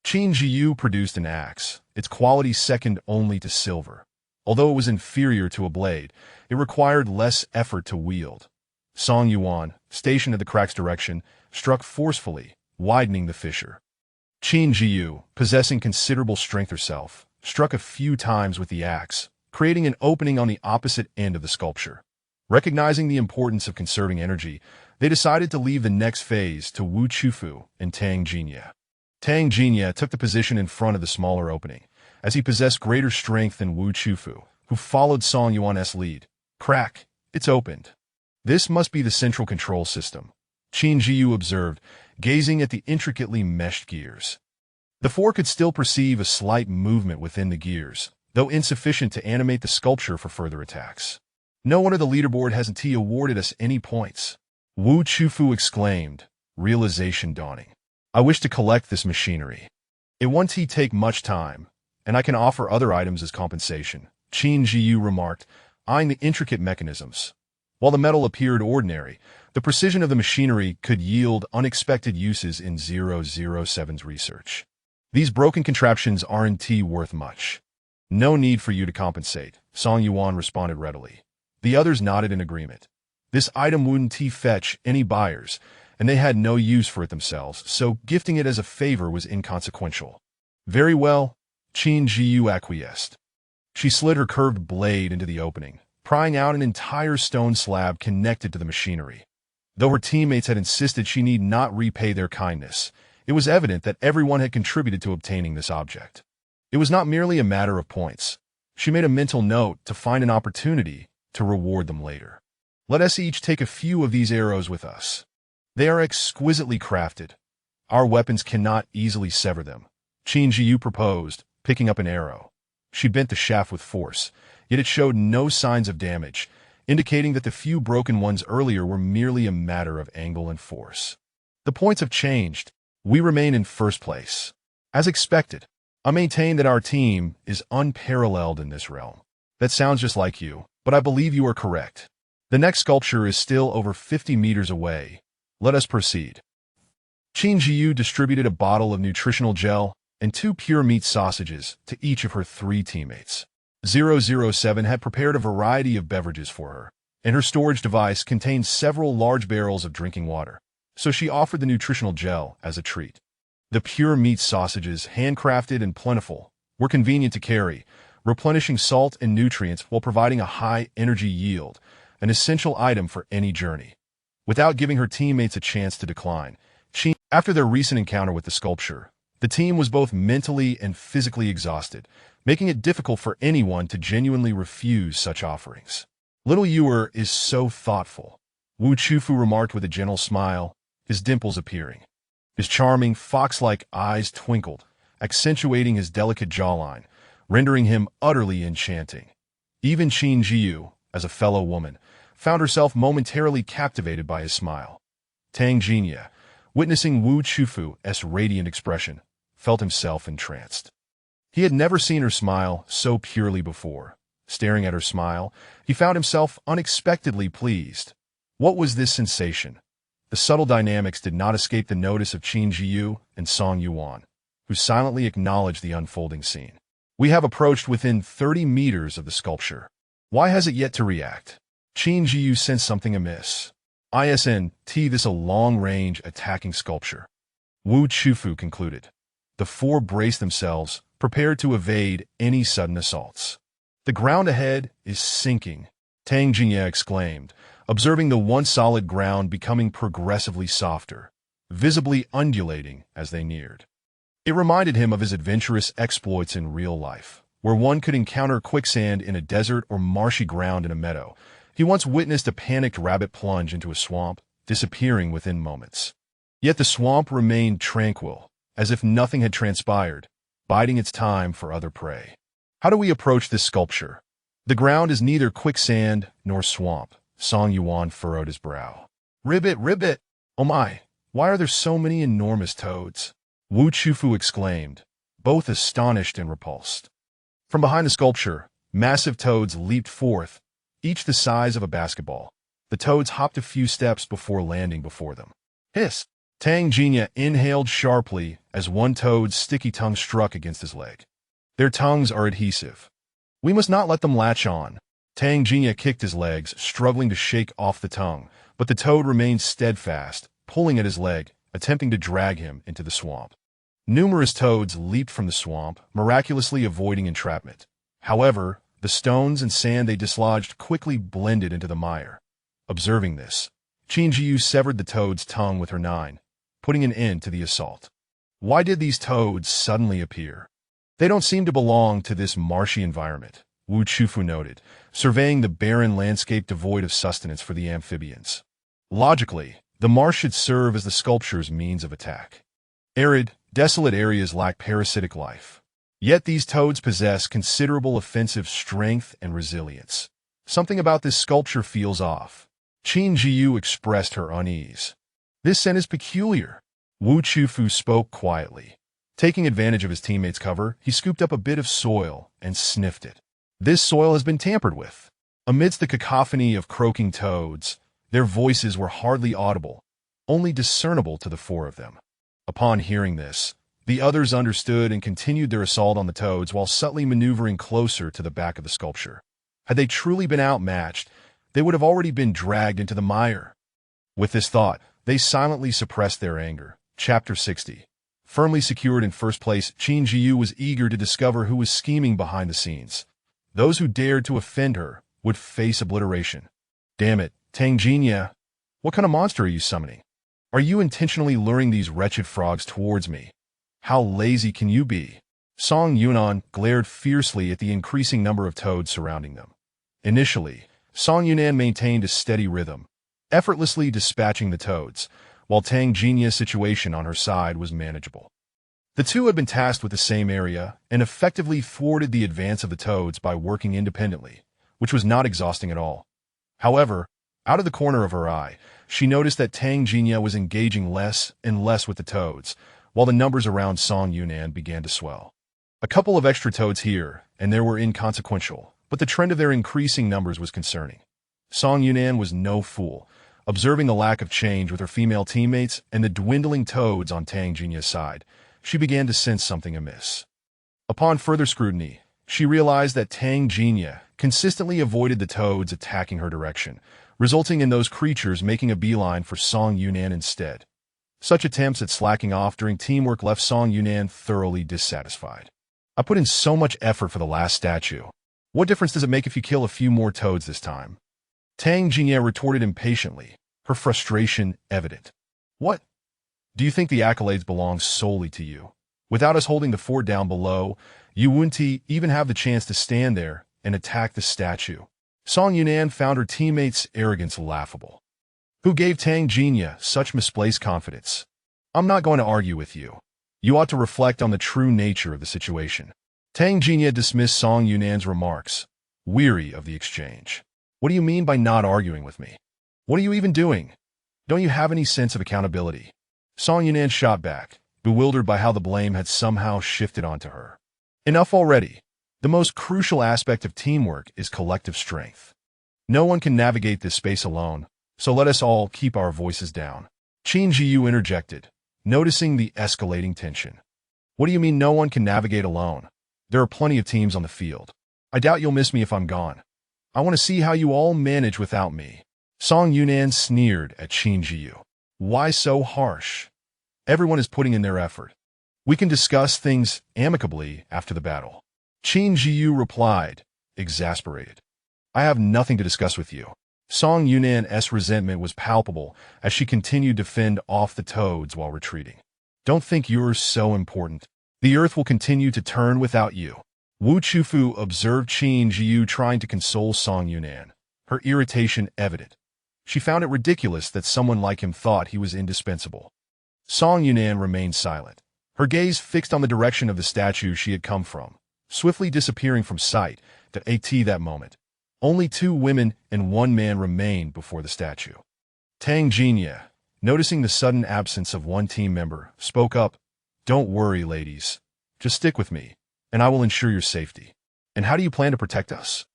Qin Zhiyu produced an axe, its quality second only to silver. Although it was inferior to a blade, it required less effort to wield. Song Yuan, stationed at the crack's direction, struck forcefully, widening the fissure. Qin Zhiyu, possessing considerable strength herself, struck a few times with the axe, creating an opening on the opposite end of the sculpture. Recognizing the importance of conserving energy, they decided to leave the next phase to Wu Chufu and Tang Jinya. Tang Jinya took the position in front of the smaller opening, as he possessed greater strength than Wu Chufu, who followed Song Yuan's lead. Crack, it's opened. This must be the central control system, Qin Zhiyu observed, gazing at the intricately meshed gears. The four could still perceive a slight movement within the gears, though insufficient to animate the sculpture for further attacks. No wonder the leaderboard hasn't awarded us any points. Wu Chufu exclaimed, realization dawning. I wish to collect this machinery. It won't take much time, and I can offer other items as compensation, Qin Zhiyu remarked, eyeing the intricate mechanisms. While the metal appeared ordinary, the precision of the machinery could yield unexpected uses in 007's research. These broken contraptions aren't worth much. No need for you to compensate, Song Yuan responded readily. The others nodded in agreement. This item wouldn't fetch any buyers, and they had no use for it themselves, so gifting it as a favor was inconsequential. Very well, Qin Zhiyu acquiesced. She slid her curved blade into the opening, prying out an entire stone slab connected to the machinery. Though her teammates had insisted she need not repay their kindness, it was evident that everyone had contributed to obtaining this object. It was not merely a matter of points. She made a mental note to find an opportunity to reward them later. Let us each take a few of these arrows with us. They are exquisitely crafted. Our weapons cannot easily sever them. Qin Zhiyu proposed, picking up an arrow. She bent the shaft with force, yet it showed no signs of damage, indicating that the few broken ones earlier were merely a matter of angle and force. The points have changed. We remain in first place. As expected, I maintain that our team is unparalleled in this realm. That sounds just like you, but I believe you are correct. The next sculpture is still over 50 meters away. Let us proceed. Qin Zhiyu distributed a bottle of nutritional gel and 2 pure meat sausages to each of her 3 teammates. 007 had prepared a variety of beverages for her, and her storage device contained several large barrels of drinking water, so she offered the nutritional gel as a treat. The pure meat sausages, handcrafted and plentiful, were convenient to carry, replenishing salt and nutrients while providing a high energy yield, an essential item for any journey. Without giving her teammates a chance to decline, after their recent encounter with the sculpture, the team was both mentally and physically exhausted, making it difficult for anyone to genuinely refuse such offerings. Little Yuer is so thoughtful, Wu Chufu remarked with a gentle smile, his dimples appearing. His charming, fox-like eyes twinkled, accentuating his delicate jawline, rendering him utterly enchanting. Even Qin Zhiyu, as a fellow woman, found herself momentarily captivated by his smile. Tang Jinya, witnessing Wu Chufu's radiant expression, felt himself entranced. He had never seen her smile so purely before. Staring at her smile, he found himself unexpectedly pleased. What was this sensation? The subtle dynamics did not escape the notice of Qin Zhiyu and Song Yuan, who silently acknowledged the unfolding scene. We have approached within 30 meters of the sculpture. Why has it yet to react? Qin Zhiyu sensed something amiss. This a long-range attacking sculpture. Wu Chufu concluded. The 4 braced themselves, prepared to evade any sudden assaults. The ground ahead is sinking, Tang Jinya exclaimed, observing the once solid ground becoming progressively softer, visibly undulating as they neared. It reminded him of his adventurous exploits in real life, where one could encounter quicksand in a desert or marshy ground in a meadow. He once witnessed a panicked rabbit plunge into a swamp, disappearing within moments. Yet the swamp remained tranquil, as if nothing had transpired, biding its time for other prey. How do we approach this sculpture? The ground is neither quicksand nor swamp. Song Yuan furrowed his brow. Ribbit! Oh my, why are there so many enormous toads? Wu Chufu exclaimed, both astonished and repulsed. From behind the sculpture, massive toads leaped forth, each the size of a basketball. The toads hopped a few steps before landing before them. Hiss! Tang Jinya inhaled sharply as one toad's sticky tongue struck against his leg. Their tongues are adhesive. We must not let them latch on. Tang Jinya kicked his legs, struggling to shake off the tongue, but the toad remained steadfast, pulling at his leg, attempting to drag him into the swamp. Numerous toads leaped from the swamp, miraculously avoiding entrapment. However, the stones and sand they dislodged quickly blended into the mire. Observing this, Qin Zhiyu severed the toad's tongue with her 9, putting an end to the assault. Why did these toads suddenly appear? They don't seem to belong to this marshy environment, Wu Chufu noted, surveying the barren landscape devoid of sustenance for the amphibians. Logically, the marsh should serve as the sculpture's means of attack. Arid, desolate areas lack parasitic life. Yet these toads possess considerable offensive strength and resilience. Something about this sculpture feels off. Qin Zhiyu expressed her unease. This scent is peculiar. Wu Chufu spoke quietly. Taking advantage of his teammate's cover, he scooped up a bit of soil and sniffed it. This soil has been tampered with. Amidst the cacophony of croaking toads, their voices were hardly audible, only discernible to the 4 of them. Upon hearing this, the others understood and continued their assault on the toads while subtly maneuvering closer to the back of the sculpture. Had they truly been outmatched, they would have already been dragged into the mire. With this thought, they silently suppressed their anger. Chapter 60. Firmly secured in first place, Qin Zhiyu was eager to discover who was scheming behind the scenes. Those who dared to offend her would face obliteration. Damn it, Tang Jinya, what kind of monster are you summoning? Are you intentionally luring these wretched frogs towards me? How lazy can you be? Song Yunan glared fiercely at the increasing number of toads surrounding them. Initially, Song Yunan maintained a steady rhythm, effortlessly dispatching the toads, while Tang Jinya's situation on her side was manageable. The two had been tasked with the same area and effectively thwarted the advance of the toads by working independently, which was not exhausting at all. However, out of the corner of her eye, she noticed that Tang Jinya was engaging less and less with the toads, while the numbers around Song Yunan began to swell. A couple of extra toads here and there were inconsequential, but the trend of their increasing numbers was concerning. Song Yunan was no fool. Observing the lack of change with her female teammates and the dwindling toads on Tang Jinya's side, she began to sense something amiss. Upon further scrutiny, she realized that Tang Jinya consistently avoided the toads attacking her direction, resulting in those creatures making a beeline for Song Yunan instead. Such attempts at slacking off during teamwork left Song Yunan thoroughly dissatisfied. I put in so much effort for the last statue. What difference does it make if you kill a few more toads this time? Tang Jinya retorted impatiently, her frustration evident. What? Do you think the accolades belong solely to you? Without us holding the fort down below, you wouldn't even have the chance to stand there and attack the statue. Song Yunan found her teammates' arrogance laughable. Who gave Tang Jinya such misplaced confidence? I'm not going to argue with you. You ought to reflect on the true nature of the situation. Tang Jinya dismissed Song Yunan's remarks, weary of the exchange. What do you mean by not arguing with me? What are you even doing? Don't you have any sense of accountability? Song Yunan shot back, bewildered by how the blame had somehow shifted onto her. Enough already. The most crucial aspect of teamwork is collective strength. No one can navigate this space alone, so let us all keep our voices down. Qin Zhiyu interjected, noticing the escalating tension. What do you mean no one can navigate alone? There are plenty of teams on the field. I doubt you'll miss me if I'm gone. I want to see how you all manage without me. Song Yunan sneered at Qin Zhiyu. Why so harsh? Everyone is putting in their effort. We can discuss things amicably after the battle. Qin Zhiyu replied, exasperated. I have nothing to discuss with you. Song Yunan's resentment was palpable as she continued to fend off the toads while retreating. Don't think you're so important. The earth will continue to turn without you. Wu Chufu observed Qin Zhiyu trying to console Song Yunan, her irritation evident. She found it ridiculous that someone like him thought he was indispensable. Song Yunan remained silent, her gaze fixed on the direction of the statue she had come from, swiftly disappearing from sight. That moment, only 2 women and 1 man remained before the statue. Tang Jinya, noticing the sudden absence of one team member, spoke up. Don't worry, ladies. Just stick with me, and I will ensure your safety. And how do you plan to protect us?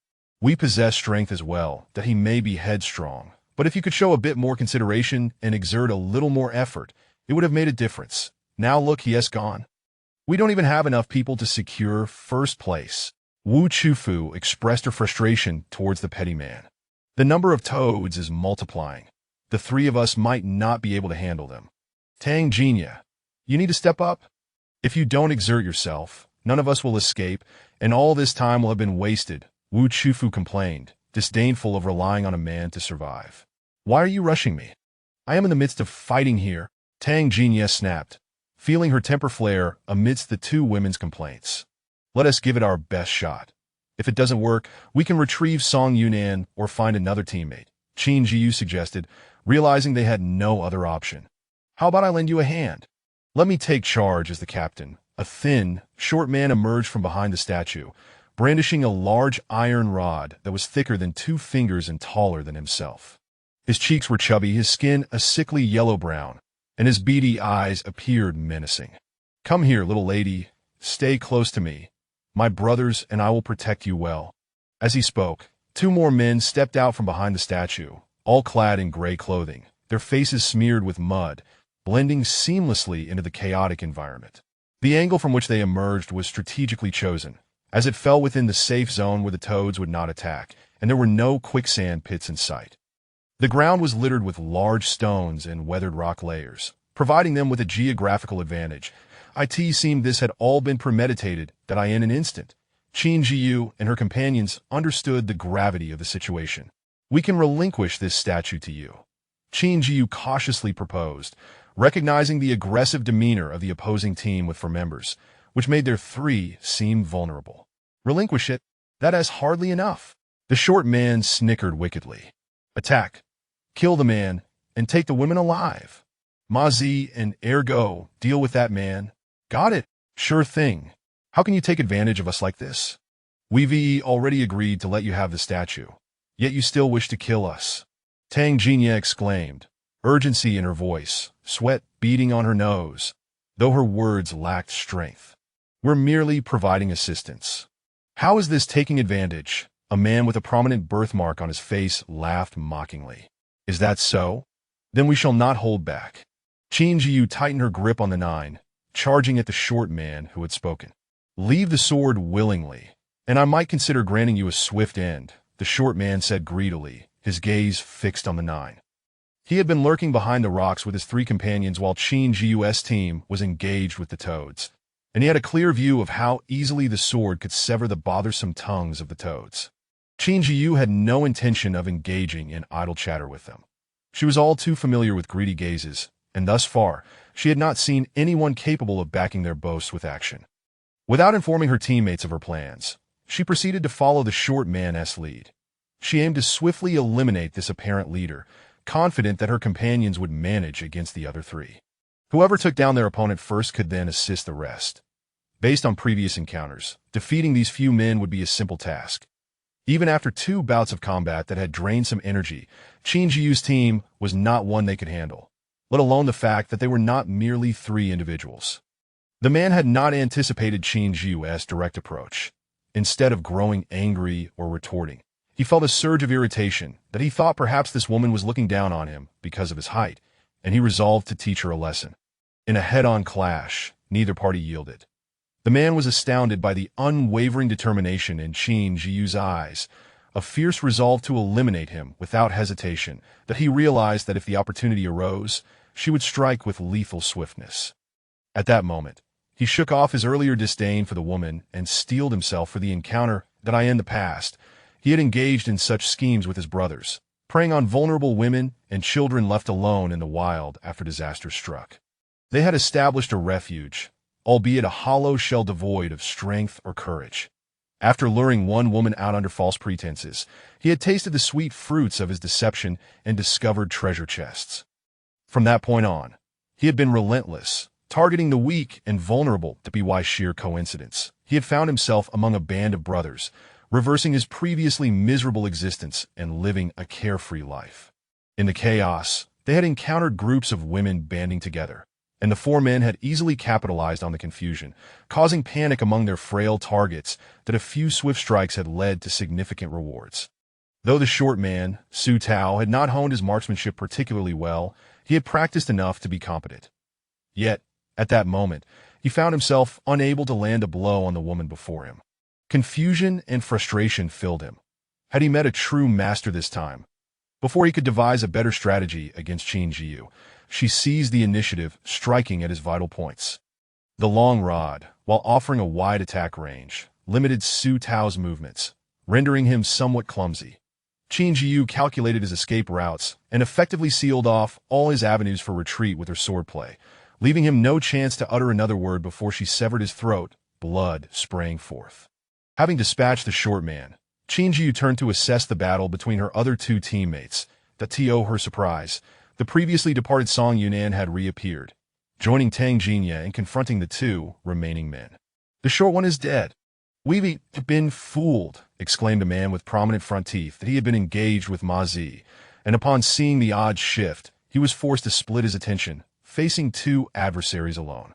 We possess strength as well, that he may be headstrong, but if you could show a bit more consideration and exert a little more effort, it would have made a difference. Now look, he has gone. We don't even have enough people to secure first place. Wu Chufu expressed her frustration towards the petty man. The number of toads is multiplying. The 3 of us might not be able to handle them. Tang Jinya, you need to step up. If you don't exert yourself, none of us will escape, and all this time will have been wasted, Wu Chufu complained, disdainful of relying on a man to survive. Why are you rushing me? I am in the midst of fighting here, Tang Jinya snapped, feeling her temper flare amidst the 2 women's complaints. Let us give it our best shot. If it doesn't work, we can retrieve Song Yunan or find another teammate, Qin Zhiyu suggested, realizing they had no other option. How about I lend you a hand? Let me take charge as the captain. A thin, short man emerged from behind the statue, brandishing a large iron rod that was thicker than 2 fingers and taller than himself. His cheeks were chubby, his skin a sickly yellow-brown, and his beady eyes appeared menacing. Come here, little lady. Stay close to me. My brothers and I will protect you well. As he spoke, 2 more men stepped out from behind the statue, all clad in gray clothing, their faces smeared with mud, blending seamlessly into the chaotic environment. The angle from which they emerged was strategically chosen, as it fell within the safe zone where the toads would not attack, and there were no quicksand pits in sight. The ground was littered with large stones and weathered rock layers, providing them with a geographical advantage, It seemed this had all been premeditated, that in an instant, Qin Zhiyu and her companions understood the gravity of the situation. "We can relinquish this statue to you," Qin Zhiyu cautiously proposed, recognizing the aggressive demeanor of the opposing team with four members, which made their three seem vulnerable. "Relinquish it? That is hardly enough." The short man snickered wickedly. "Attack, kill the man, and take the women alive. Ma Zi and Ergo, deal with that man." "Got it. Sure thing. How can you take advantage of us like this? We've already agreed to let you have the statue, yet you still wish to kill us." Tang Jinya exclaimed, urgency in her voice, sweat beading on her nose, though her words lacked strength. "We're merely providing assistance." "How is this taking advantage?" A man with a prominent birthmark on his face laughed mockingly. "Is that so? Then we shall not hold back." Qin Zhiyu tightened her grip on the nine, charging at the short man who had spoken. "Leave the sword willingly, and I might consider granting you a swift end," the short man said greedily, his gaze fixed on the nine. He had been lurking behind the rocks with his three companions while Qin Zhiyu's team was engaged with the toads, and he had a clear view of how easily the sword could sever the bothersome tongues of the toads. Qin Zhiyu had no intention of engaging in idle chatter with them. She was all too familiar with greedy gazes, and thus far, she had not seen anyone capable of backing their boasts with action. Without informing her teammates of her plans, she proceeded to follow the short man's lead. She aimed to swiftly eliminate this apparent leader, confident that her companions would manage against the other three. Whoever took down their opponent first could then assist the rest. Based on previous encounters, defeating these few men would be a simple task. Even after 2 bouts of combat that had drained some energy, Qin Zhiyu's team was not one they could handle, let alone the fact that they were not merely 3 individuals. The man had not anticipated Qin Zhiyu's direct approach. Instead of growing angry or retorting, he felt a surge of irritation that he thought perhaps this woman was looking down on him because of his height, and he resolved to teach her a lesson. In a head-on clash, neither party yielded. The man was astounded by the unwavering determination in Qin Zhiyu's eyes, a fierce resolve to eliminate him without hesitation, that he realized that if the opportunity arose, she would strike with lethal swiftness. At that moment, he shook off his earlier disdain for the woman and steeled himself for the encounter that in the past he had engaged in such schemes with his brothers, preying on vulnerable women and children left alone in the wild after disaster struck. They had established a refuge, albeit a hollow shell devoid of strength or courage. After luring one woman out under false pretenses, he had tasted the sweet fruits of his deception and discovered treasure chests. From that point on, he had been relentless, targeting the weak and vulnerable. To be by sheer coincidence, he had found himself among a band of brothers, reversing his previously miserable existence and living a carefree life. In the chaos, they had encountered groups of women banding together, and the 4 men had easily capitalized on the confusion, causing panic among their frail targets that a few swift strikes had led to significant rewards. Though the short man, Su Tao, had not honed his marksmanship particularly well, he had practiced enough to be competent. Yet, at that moment, he found himself unable to land a blow on the woman before him. Confusion and frustration filled him. Had he met a true master this time? Before he could devise a better strategy against Qin Zhiyu, she seized the initiative, striking at his vital points. The long rod, while offering a wide attack range, limited Su Tao's movements, rendering him somewhat clumsy. Qin Zhiyu calculated his escape routes and effectively sealed off all his avenues for retreat with her swordplay, leaving him no chance to utter another word before she severed his throat, blood spraying forth. Having dispatched the short man, Qin Zhiyu turned to assess the battle between her other 2 teammates. To her surprise, the previously departed Song Yunan had reappeared, joining Tang Jinya and confronting the 2 remaining men. "The short one is dead." "We've been fooled," exclaimed a man with prominent front teeth that he had been engaged with Ma Zi, and upon seeing the odd shift, he was forced to split his attention, facing 2 adversaries alone.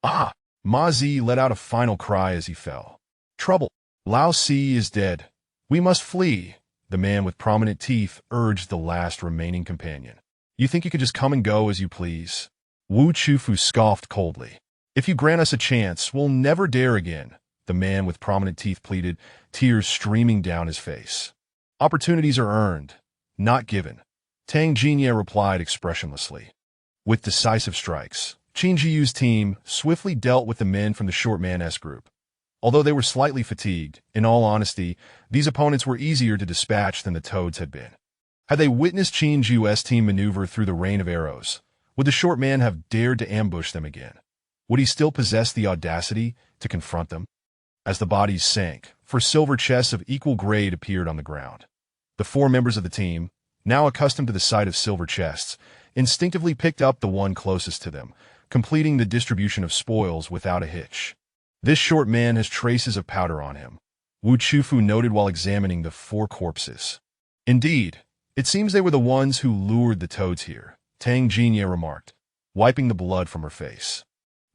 "Ah!" Ma Zi let out a final cry as he fell. "Trouble! Lao Si is dead. We must flee," the man with prominent teeth urged the last remaining companion. "You think you could just come and go as you please?" Wu Chufu scoffed coldly. "If you grant us a chance, we'll never dare again," the man with prominent teeth pleaded, tears streaming down his face. "Opportunities are earned, not given," Tang Jinya replied expressionlessly. With decisive strikes, Qin Zhiyu's team swiftly dealt with the men from the short man S group. Although they were slightly fatigued, in all honesty, these opponents were easier to dispatch than the Toads had been. Had they witnessed Qin Zhiyu's team maneuver through the rain of arrows, would the short man have dared to ambush them again? Would he still possess the audacity to confront them? As the bodies sank, 4 silver chests of equal grade appeared on the ground. The 4 members of the team, now accustomed to the sight of silver chests, instinctively picked up the one closest to them, completing the distribution of spoils without a hitch. This short man has traces of powder on him, Wu Chufu noted while examining the 4 corpses. Indeed, it seems they were the ones who lured the Toads here, Tang Jinya remarked, wiping the blood from her face.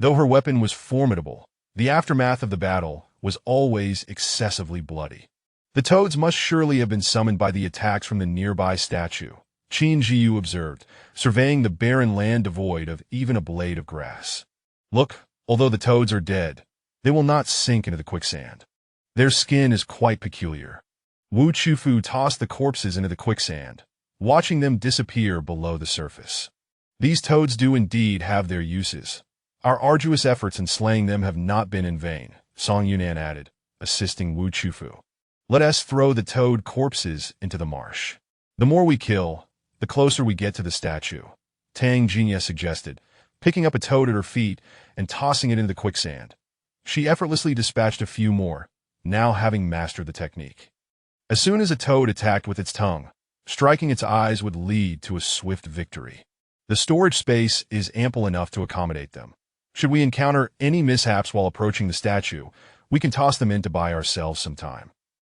Though her weapon was formidable, the aftermath of the battle was always excessively bloody. The Toads must surely have been summoned by the attacks from the nearby statue, Qin Zhiyu observed, surveying the barren land devoid of even a blade of grass. Look, although the Toads are dead, they will not sink into the quicksand. Their skin is quite peculiar. Wu Chufu tossed the corpses into the quicksand, watching them disappear below the surface. These Toads do indeed have their uses. Our arduous efforts in slaying them have not been in vain, Song Yunan added, assisting Wu Chufu. Let us throw the Toad corpses into the marsh. The more we kill, the closer we get to the statue, Tang Jinya suggested, picking up a Toad at her feet and tossing it into the quicksand. She effortlessly dispatched a few more, now having mastered the technique. As soon as a Toad attacked with its tongue, striking its eyes would lead to a swift victory. The storage space is ample enough to accommodate them. Should we encounter any mishaps while approaching the statue, we can toss them in to buy ourselves some time.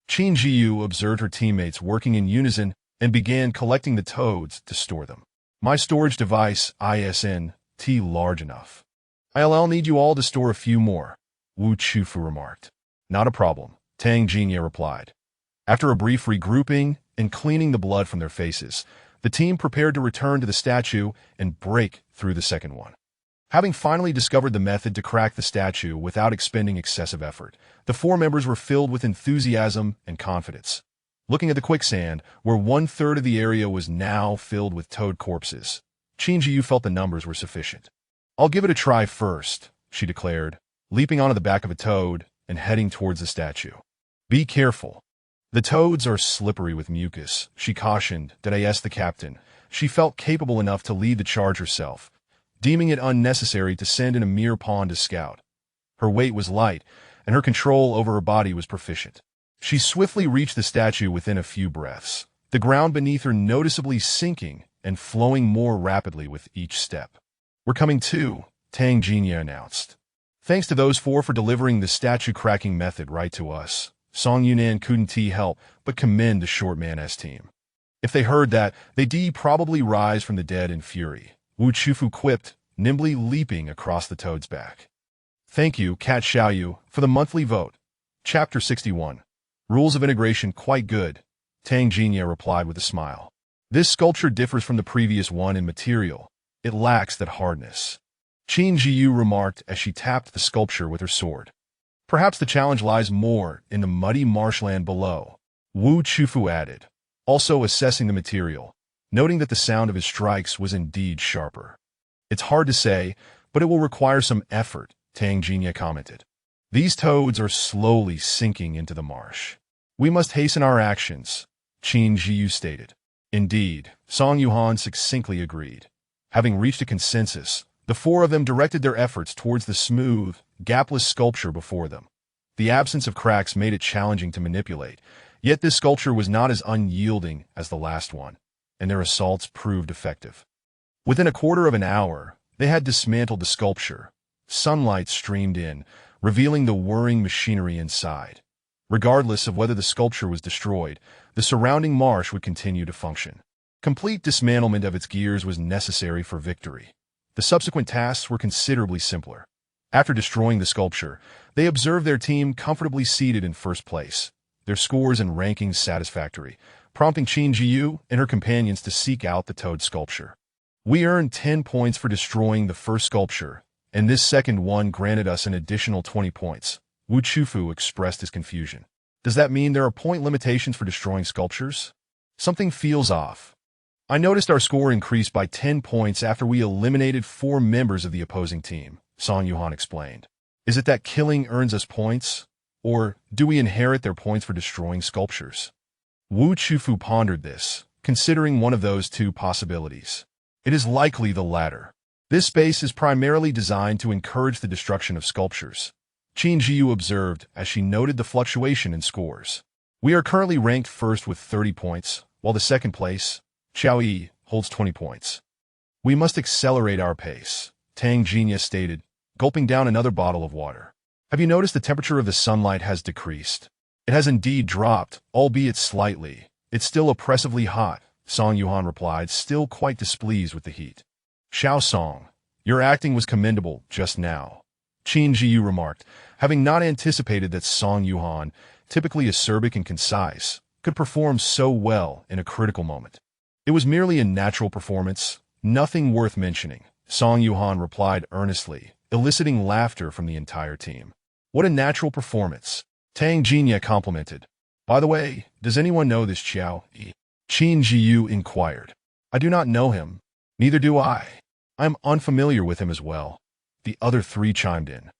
Qin Zhiyu observed her teammates working in unison and began collecting the Toads to store them. My storage device, isn't large enough. I'll need you all to store a few more, Wu Chufu remarked. Not a problem, Tang Jinya replied. After a brief regrouping and cleaning the blood from their faces, the team prepared to return to the statue and break through the second one. Having finally discovered the method to crack the statue without expending excessive effort, the 4 members were filled with enthusiasm and confidence. Looking at the quicksand, where 1/3 of the area was now filled with Toad corpses, Qin Zhiyu felt the numbers were sufficient. I'll give it a try first, she declared, leaping onto the back of a Toad and heading towards the statue. Be careful. The Toads are slippery with mucus, she cautioned, the captain. She felt capable enough to lead the charge herself, deeming it unnecessary to send in a mere pawn to scout. Her weight was light, and her control over her body was proficient. She swiftly reached the statue within a few breaths, the ground beneath her noticeably sinking and flowing more rapidly with each step. We're coming too, Tang Jinya announced. Thanks to those 4 for delivering the statue-cracking method right to us. Song Yunan couldn't help but commend the short man S team. If they heard that, they'd probably rise from the dead in fury, Wu Chufu quipped, nimbly leaping across the Toad's back. Thank you, Cat Xiaoyu, for the monthly vote. Chapter 61. Rules of integration quite good, Tang Jinya replied with a smile. This sculpture differs from the previous one in material. It lacks that hardness. Qin Zhiyu remarked as she tapped the sculpture with her sword. Perhaps the challenge lies more in the muddy marshland below, Wu Chufu added, also assessing the material, noting that the sound of his strikes was indeed sharper. It's hard to say, but it will require some effort, Tang Jinya commented. These Toads are slowly sinking into the marsh. We must hasten our actions, Qin Zhiyu stated. Indeed, Song Yuhan succinctly agreed. Having reached a consensus, the 4 of them directed their efforts towards the smooth, gapless sculpture before them. The absence of cracks made it challenging to manipulate, yet this sculpture was not as unyielding as the last one, and their assaults proved effective. Within a quarter of an hour, they had dismantled the sculpture. Sunlight streamed in, revealing the whirring machinery inside. Regardless of whether the sculpture was destroyed, the surrounding marsh would continue to function. Complete dismantlement of its gears was necessary for victory. The subsequent tasks were considerably simpler. After destroying the sculpture, they observed their team comfortably seated in first place, their scores and rankings satisfactory, prompting Qin Zhiyu and her companions to seek out the Toad sculpture. We earned 10 points for destroying the first sculpture, and this second one granted us an additional 20 points. Wu Chufu expressed his confusion. Does that mean there are point limitations for destroying sculptures? Something feels off. I noticed our score increased by 10 points after we eliminated 4 members of the opposing team, Song Yuhan explained. Is it that killing earns us points? Or do we inherit their points for destroying sculptures? Wu Chufu pondered this, considering one of those two possibilities. It is likely the latter. This space is primarily designed to encourage the destruction of sculptures, Qin Zhiyu observed as she noted the fluctuation in scores. We are currently ranked first with 30 points, while the second place, Xiao Yi, holds 20 points. We must accelerate our pace, Tang Jinya stated, gulping down another bottle of water. Have you noticed the temperature of the sunlight has decreased? It has indeed dropped, albeit slightly. It's still oppressively hot, Song Yuhan replied, still quite displeased with the heat. Xiao Song, your acting was commendable just now, Qin Zhiyu remarked, having not anticipated that Song Yuhan, typically acerbic and concise, could perform so well in a critical moment. It was merely a natural performance, nothing worth mentioning, Song Yuhan replied earnestly, eliciting laughter from the entire team. What a natural performance, Tang Jinya complimented. By the way, does anyone know this Xiao Yi? Qin Zhiyu inquired. I do not know him. Neither do I. I am unfamiliar with him as well. The other three chimed in.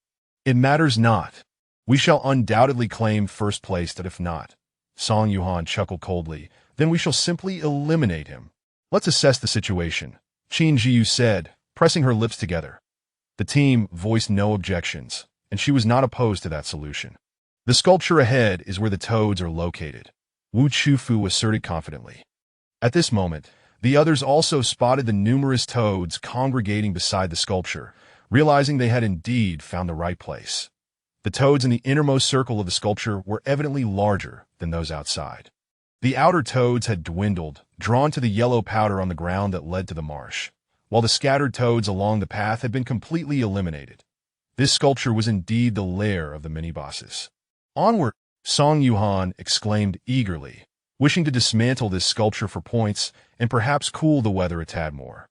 It matters not. We shall undoubtedly claim first place, that if not, Song Yuhan chuckled coldly, then we shall simply eliminate him. Let's assess the situation, Qin Zhiyu said, pressing her lips together. The team voiced no objections, and she was not opposed to that solution. The sculpture ahead is where the toads are located, Wu Chufu asserted confidently. At this moment, the others also spotted the numerous toads congregating beside the sculpture, realizing they had indeed found the right place. The toads in the innermost circle of the sculpture were evidently larger than those outside. The outer toads had dwindled, drawn to the yellow powder on the ground that led to the marsh, while the scattered toads along the path had been completely eliminated. This sculpture was indeed the lair of the mini-bosses. Onward, Song Yuhan exclaimed eagerly, wishing to dismantle this sculpture for points and perhaps cool the weather a tad more.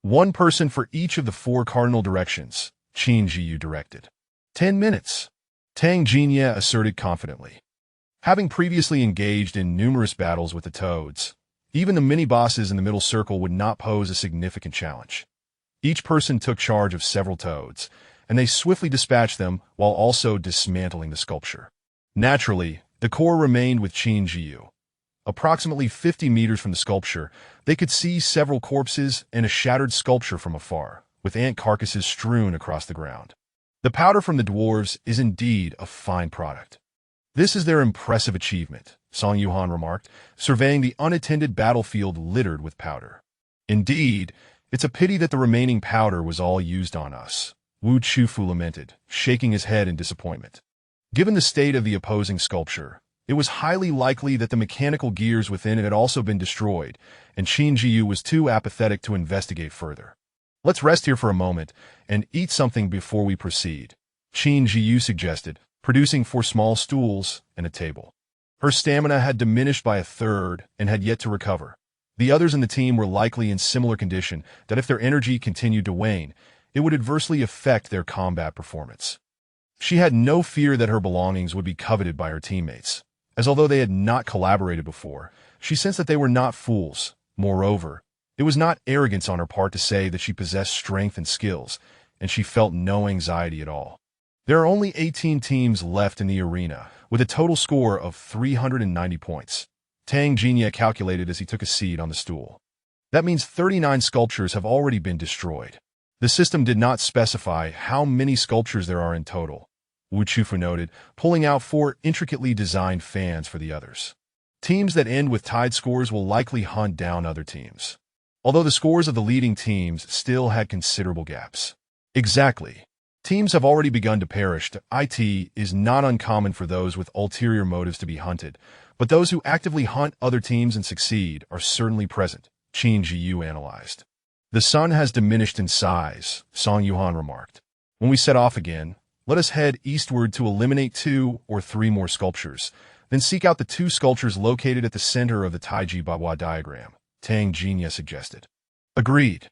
1 person for each of the 4 cardinal directions, Qin Zhiyu directed. 10 minutes, Tang Jinya asserted confidently. Having previously engaged in numerous battles with the toads, even the mini-bosses in the middle circle would not pose a significant challenge. Each person took charge of several toads, and they swiftly dispatched them while also dismantling the sculpture. Naturally, the core remained with Qin Zhiyu. Approximately 50 meters from the sculpture, they could see several corpses and a shattered sculpture from afar, with ant carcasses strewn across the ground. The powder from the dwarves is indeed a fine product. This is their impressive achievement, Song Yuhan remarked, surveying the unattended battlefield littered with powder. Indeed, it's a pity that the remaining powder was all used on us, Wu Chufu lamented, shaking his head in disappointment. Given the state of the opposing sculpture, it was highly likely that the mechanical gears within it had also been destroyed, and Qin Zhiyu was too apathetic to investigate further. Let's rest here for a moment and eat something before we proceed, Qin Zhiyu suggested, producing 4 small stools and a table. Her stamina had diminished by 1/3 and had yet to recover. The others in the team were likely in similar condition that if their energy continued to wane, it would adversely affect their combat performance. She had no fear that her belongings would be coveted by her teammates, as although they had not collaborated before, she sensed that they were not fools. Moreover, it was not arrogance on her part to say that she possessed strength and skills, and she felt no anxiety at all. There are only 18 teams left in the arena, with a total score of 390 points. Tang Jinya calculated as he took a seat on the stool. That means 39 sculptures have already been destroyed. The system did not specify how many sculptures there are in total, Wu Chufu noted, pulling out 4 intricately designed fans for the others. Teams that end with tied scores will likely hunt down other teams, although the scores of the leading teams still had considerable gaps. Exactly. Teams have already begun to perish. It is not uncommon for those with ulterior motives to be hunted, but those who actively hunt other teams and succeed are certainly present, Qin Zhiyu analyzed. The sun has diminished in size, Song Yuhan remarked. When we set off again, let us head eastward to eliminate 2 or 3 more sculptures, then seek out the 2 sculptures located at the center of the Taiji Babwa diagram, Tang Jinya suggested. Agreed.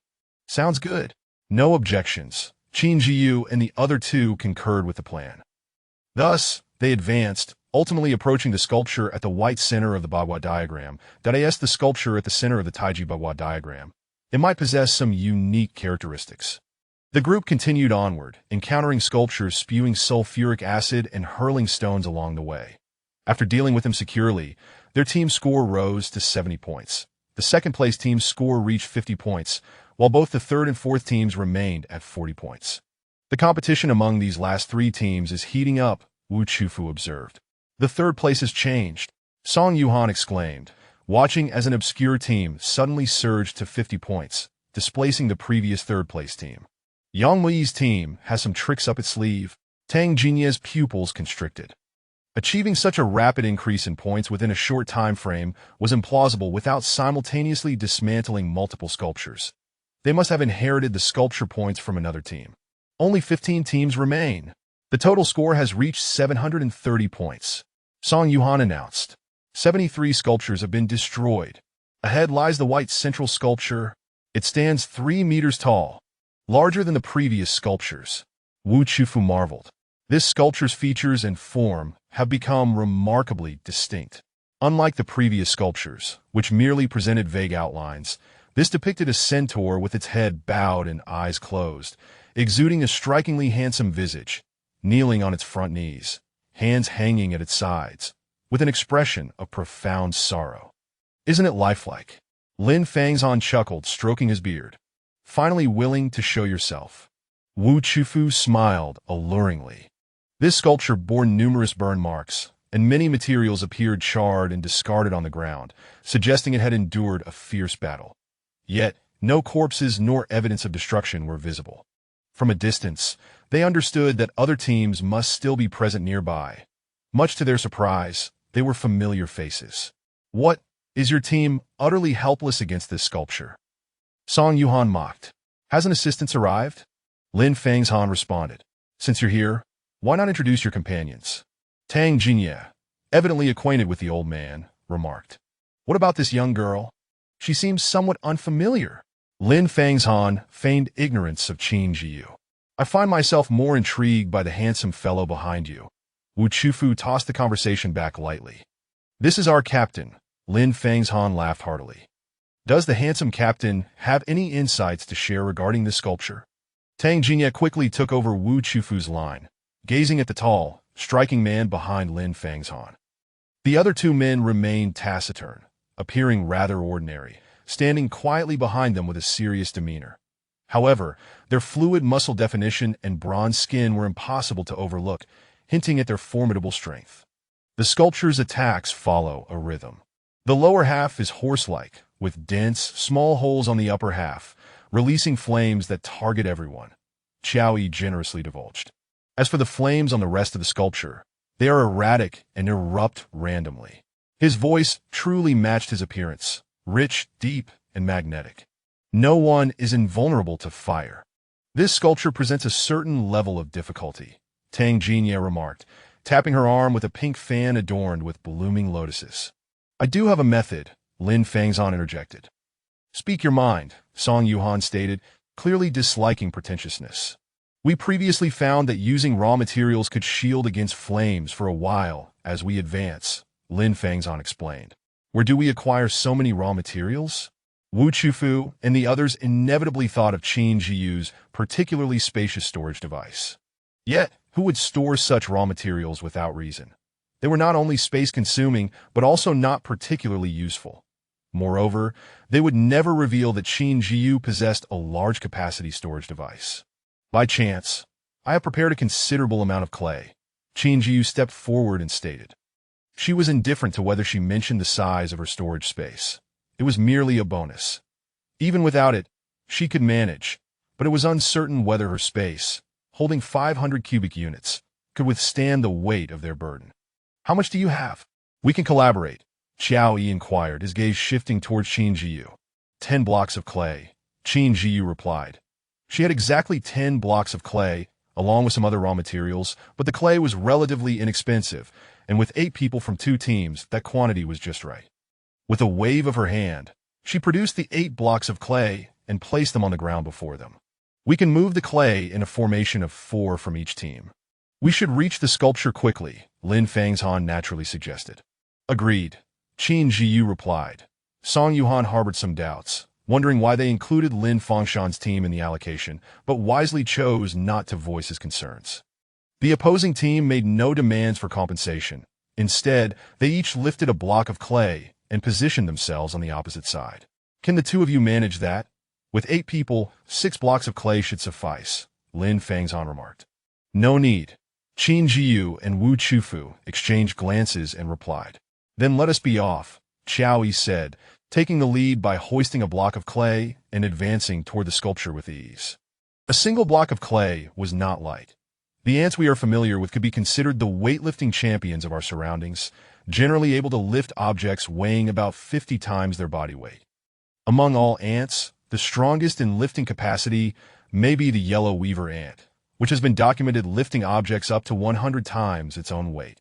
Sounds good. No objections. Qin Zhiyu and the other 2 concurred with the plan. Thus, they advanced, ultimately approaching the sculpture at the white center of the Bagua diagram, that the sculpture at the center of the Taiji Bagua diagram. It might possess some unique characteristics. The group continued onward, encountering sculptures spewing sulfuric acid and hurling stones along the way. After dealing with them securely, their team's score rose to 70 points. The second-place team's score reached 50 points, while both the third and fourth teams remained at 40 points. The competition among these last three teams is heating up, Wu Chufu observed. The third place has changed, Song Yuhan exclaimed, watching as an obscure team suddenly surged to 50 points, displacing the previous third-place team. Yang Mui's team has some tricks up its sleeve. Tang Jinye's pupils constricted. Achieving such a rapid increase in points within a short time frame was implausible without simultaneously dismantling multiple sculptures. They must have inherited the sculpture points from another team. Only 15 teams remain. The total score has reached 730 points. Song Yuhan announced. 73 sculptures have been destroyed. Ahead lies the white central sculpture. It stands 3 meters tall, larger than the previous sculptures. Wu Chufu marveled. This sculpture's features and form have become remarkably distinct. Unlike the previous sculptures, which merely presented vague outlines, this depicted a centaur with its head bowed and eyes closed, exuding a strikingly handsome visage, kneeling on its front knees, hands hanging at its sides, with an expression of profound sorrow. Isn't it lifelike? Lin Fangzhan chuckled, stroking his beard. Finally willing to show yourself. Wu Chufu smiled alluringly. This sculpture bore numerous burn marks, and many materials appeared charred and discarded on the ground, suggesting it had endured a fierce battle. Yet, no corpses nor evidence of destruction were visible. From a distance, they understood that other teams must still be present nearby. Much to their surprise, they were familiar faces. What, is your team utterly helpless against this sculpture? Song Yuhan mocked. Hasn't assistance arrived? Lin Fangzhan responded. Since you're here, why not introduce your companions? Tang Jinye, evidently acquainted with the old man, remarked. What about this young girl? She seems somewhat unfamiliar. Lin Fangzhan feigned ignorance of Qin Zhiyu. I find myself more intrigued by the handsome fellow behind you. Wu Chufu tossed the conversation back lightly. This is our captain, Lin Fangzhan laughed heartily. Does the handsome captain have any insights to share regarding this sculpture? Tang Jinye quickly took over Wu Chufu's line, gazing at the tall, striking man behind Lin Fangzhan. The other two men remained taciturn, appearing rather ordinary, standing quietly behind them with a serious demeanor. However, their fluid muscle definition and bronze skin were impossible to overlook, hinting at their formidable strength. The sculpture's attacks follow a rhythm. The lower half is horse-like, with dense, small holes on the upper half, releasing flames that target everyone, Qiao Yi generously divulged. As for the flames on the rest of the sculpture, they are erratic and erupt randomly. His voice truly matched his appearance, rich, deep, and magnetic. No one is invulnerable to fire. This sculpture presents a certain level of difficulty, Tang Jinye remarked, tapping her arm with a pink fan adorned with blooming lotuses. I do have a method, Lin Fangzhan interjected. Speak your mind, Song Yuhan stated, clearly disliking pretentiousness. We previously found that using raw materials could shield against flames for a while as we advance, Lin Fangzhan explained. Where do we acquire so many raw materials? Wu Chufu and the others inevitably thought of Qin Zhiyu's particularly spacious storage device. Yet, who would store such raw materials without reason? They were not only space-consuming, but also not particularly useful. Moreover, they would never reveal that Qin Zhiyu possessed a large-capacity storage device. By chance, I have prepared a considerable amount of clay. Qin Zhiyu stepped forward and stated. She was indifferent to whether she mentioned the size of her storage space. It was merely a bonus. Even without it, she could manage, but it was uncertain whether her space, holding 500 cubic units, could withstand the weight of their burden. How much do you have? We can collaborate, Qiao Yi inquired, his gaze shifting towards Qin Zhiyu. 10 blocks of clay, Qin Zhiyu replied. She had exactly 10 blocks of clay, along with some other raw materials, but the clay was relatively inexpensive, and with 8 people from 2 teams, that quantity was just right. With a wave of her hand, she produced the 8 blocks of clay and placed them on the ground before them. We can move the clay in a formation of 4 from each team. We should reach the sculpture quickly, Lin Fangzhan naturally suggested. Agreed, Qin Zhiyu replied. Song Yuhan harbored some doubts, wondering why they included Lin Fangzhan's team in the allocation, but wisely chose not to voice his concerns. The opposing team made no demands for compensation. Instead, they each lifted a block of clay and positioned themselves on the opposite side. Can the two of you manage that? With 8 people, 6 blocks of clay should suffice, Lin Fangzhan remarked. No need. Qin Zhiyu and Wu Chufu exchanged glances and replied. Then let us be off, Qiao Yi said, taking the lead by hoisting a block of clay and advancing toward the sculpture with ease. A single block of clay was not light. The ants we are familiar with could be considered the weightlifting champions of our surroundings, generally able to lift objects weighing about 50 times their body weight. Among all ants, the strongest in lifting capacity may be the yellow weaver ant, which has been documented lifting objects up to 100 times its own weight.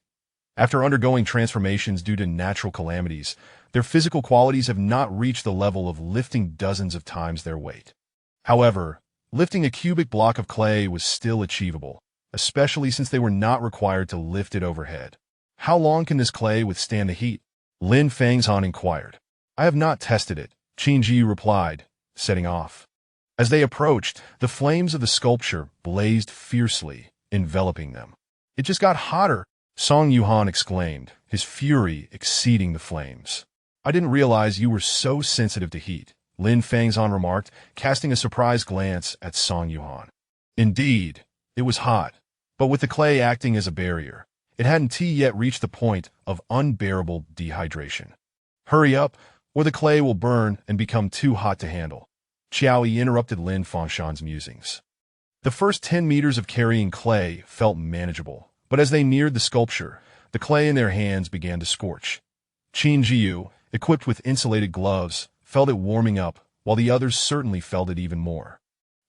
After undergoing transformations due to natural calamities, their physical qualities have not reached the level of lifting dozens of times their weight. However, lifting a cubic block of clay was still achievable, especially since they were not required to lift it overhead. How long can this clay withstand the heat? Lin Fangzhan inquired. I have not tested it, Qin Zhiyu replied, setting off. As they approached, the flames of the sculpture blazed fiercely, enveloping them. It just got hotter, Song Yuhan exclaimed, his fury exceeding the flames. I didn't realize you were so sensitive to heat, Lin Fangzhan remarked, casting a surprised glance at Song Yuhan. Indeed, it was hot, but with the clay acting as a barrier, it hadn't yet reached the point of unbearable dehydration. Hurry up, or the clay will burn and become too hot to handle. Qiao Yi interrupted Lin Fangzhan's musings. The first 10 meters of carrying clay felt manageable, but as they neared the sculpture, the clay in their hands began to scorch. Qin Zhiyu, equipped with insulated gloves, felt it warming up, while the others certainly felt it even more.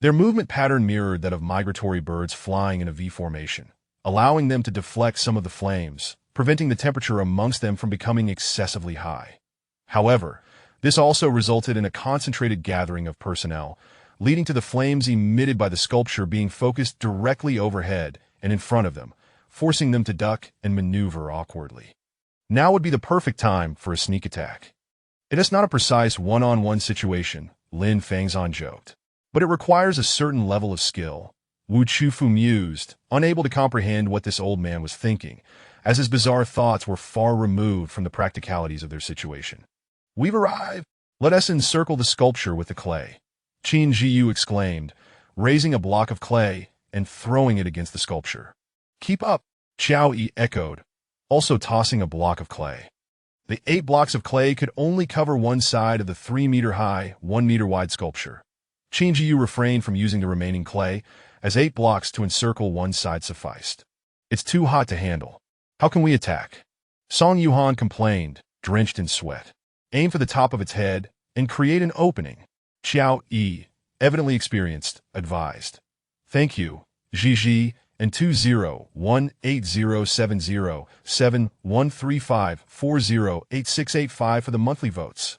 Their movement pattern mirrored that of migratory birds flying in a V formation, allowing them to deflect some of the flames, preventing the temperature amongst them from becoming excessively high. However, this also resulted in a concentrated gathering of personnel, leading to the flames emitted by the sculpture being focused directly overhead and in front of them, forcing them to duck and maneuver awkwardly. Now would be the perfect time for a sneak attack. It is not a precise one-on-one situation, Lin Fangzhan joked, but it requires a certain level of skill. Wu Chufu mused, unable to comprehend what this old man was thinking, as his bizarre thoughts were far removed from the practicalities of their situation. We've arrived! Let us encircle the sculpture with the clay, Qin Zhiyu exclaimed, raising a block of clay and throwing it against the sculpture. Keep up, Qiao Yi echoed, also tossing a block of clay. The 8 blocks of clay could only cover one side of the 3-meter-high, 1-meter-wide sculpture. Qin Zhiyu refrained from using the remaining clay, as 8 blocks to encircle one side sufficed. It's too hot to handle. How can we attack? Song Yuhan complained, drenched in sweat. Aim for the top of its head and create an opening, Qiao Yi, evidently experienced, advised. Thank you, Zhi and 20180707135408685 for the monthly votes.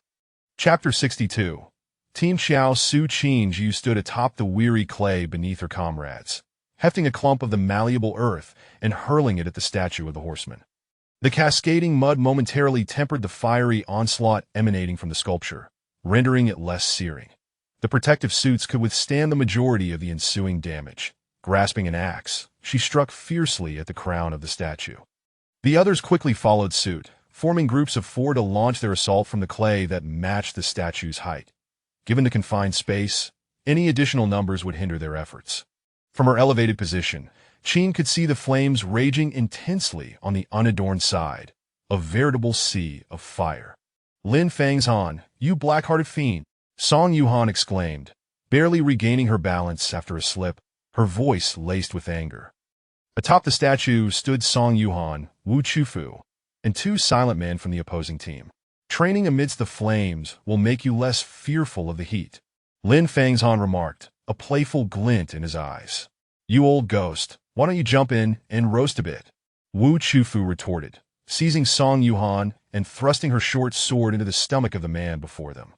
Chapter 62. Team Xiao Su Qin Zhiyu stood atop the weary clay beneath her comrades, hefting a clump of the malleable earth and hurling it at the statue of the horseman. The cascading mud momentarily tempered the fiery onslaught emanating from the sculpture, rendering it less searing. The protective suits could withstand the majority of the ensuing damage. Grasping an axe, she struck fiercely at the crown of the statue. The others quickly followed suit, forming groups of 4 to launch their assault from the clay that matched the statue's height. Given the confined space, any additional numbers would hinder their efforts. From her elevated position, Qin could see the flames raging intensely on the unadorned side, a veritable sea of fire. Lin Fangzhan, you black-hearted fiend, Song Yuhan exclaimed, barely regaining her balance after a slip, her voice laced with anger. Atop the statue stood Song Yuhan, Wu Chufu, and 2 silent men from the opposing team. Training amidst the flames will make you less fearful of the heat, Lin Fangzhan remarked, a playful glint in his eyes. You old ghost, why don't you jump in and roast a bit? Wu Chufu retorted, seizing Song Yuhan and thrusting her short sword into the stomach of the man before them.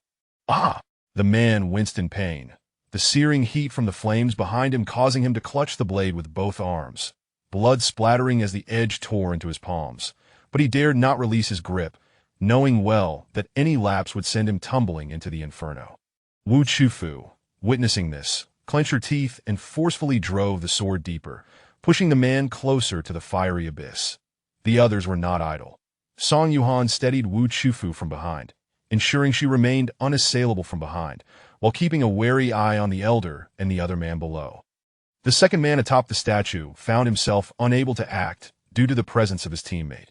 Ah! The man winced in pain, the searing heat from the flames behind him causing him to clutch the blade with both arms. blood splattering as the edge tore into his palms. But he dared not release his grip, knowing well that any lapse would send him tumbling into the inferno. Wu Chufu, witnessing this, clenched her teeth and forcefully drove the sword deeper, pushing the man closer to the fiery abyss. The others were not idle. Song Yuhan steadied Wu Chufu from behind, ensuring she remained unassailable from behind, while keeping a wary eye on the elder and the other man below. The second man atop the statue found himself unable to act due to the presence of his teammate.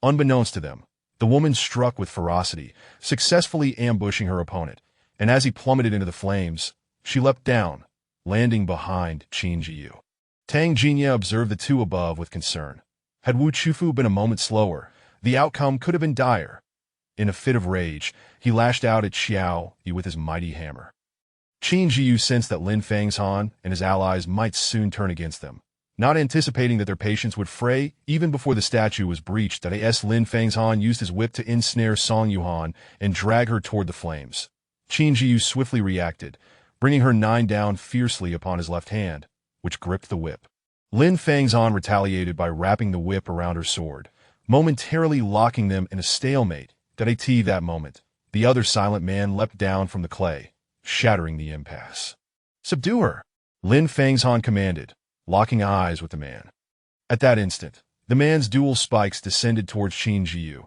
Unbeknownst to them, the woman struck with ferocity, successfully ambushing her opponent, and as he plummeted into the flames, she leapt down, landing behind Qin Zhiyu. Tang Jinya observed the two above with concern. Had Wu Chufu been a moment slower, the outcome could have been dire. In a fit of rage, he lashed out at Xiao Yu with his mighty hammer. Qin Zhiyu sensed that Lin Fang's-han and his allies might soon turn against them. Not anticipating that their patience would fray even before the statue was breached, that Lin Fang's-han used his whip to ensnare Song Yuhan and drag her toward the flames. Qin Zhiyu swiftly reacted, bringing her 9 down fiercely upon his left hand, which gripped the whip. Lin Fang's-han retaliated by wrapping the whip around her sword, momentarily locking them in a stalemate. That moment, the other silent man leapt down from the clay, shattering the impasse. "Subdue her," Lin Fang's-han commanded, locking eyes with the man. At that instant, the man's dual spikes descended towards Qin Zhiyu,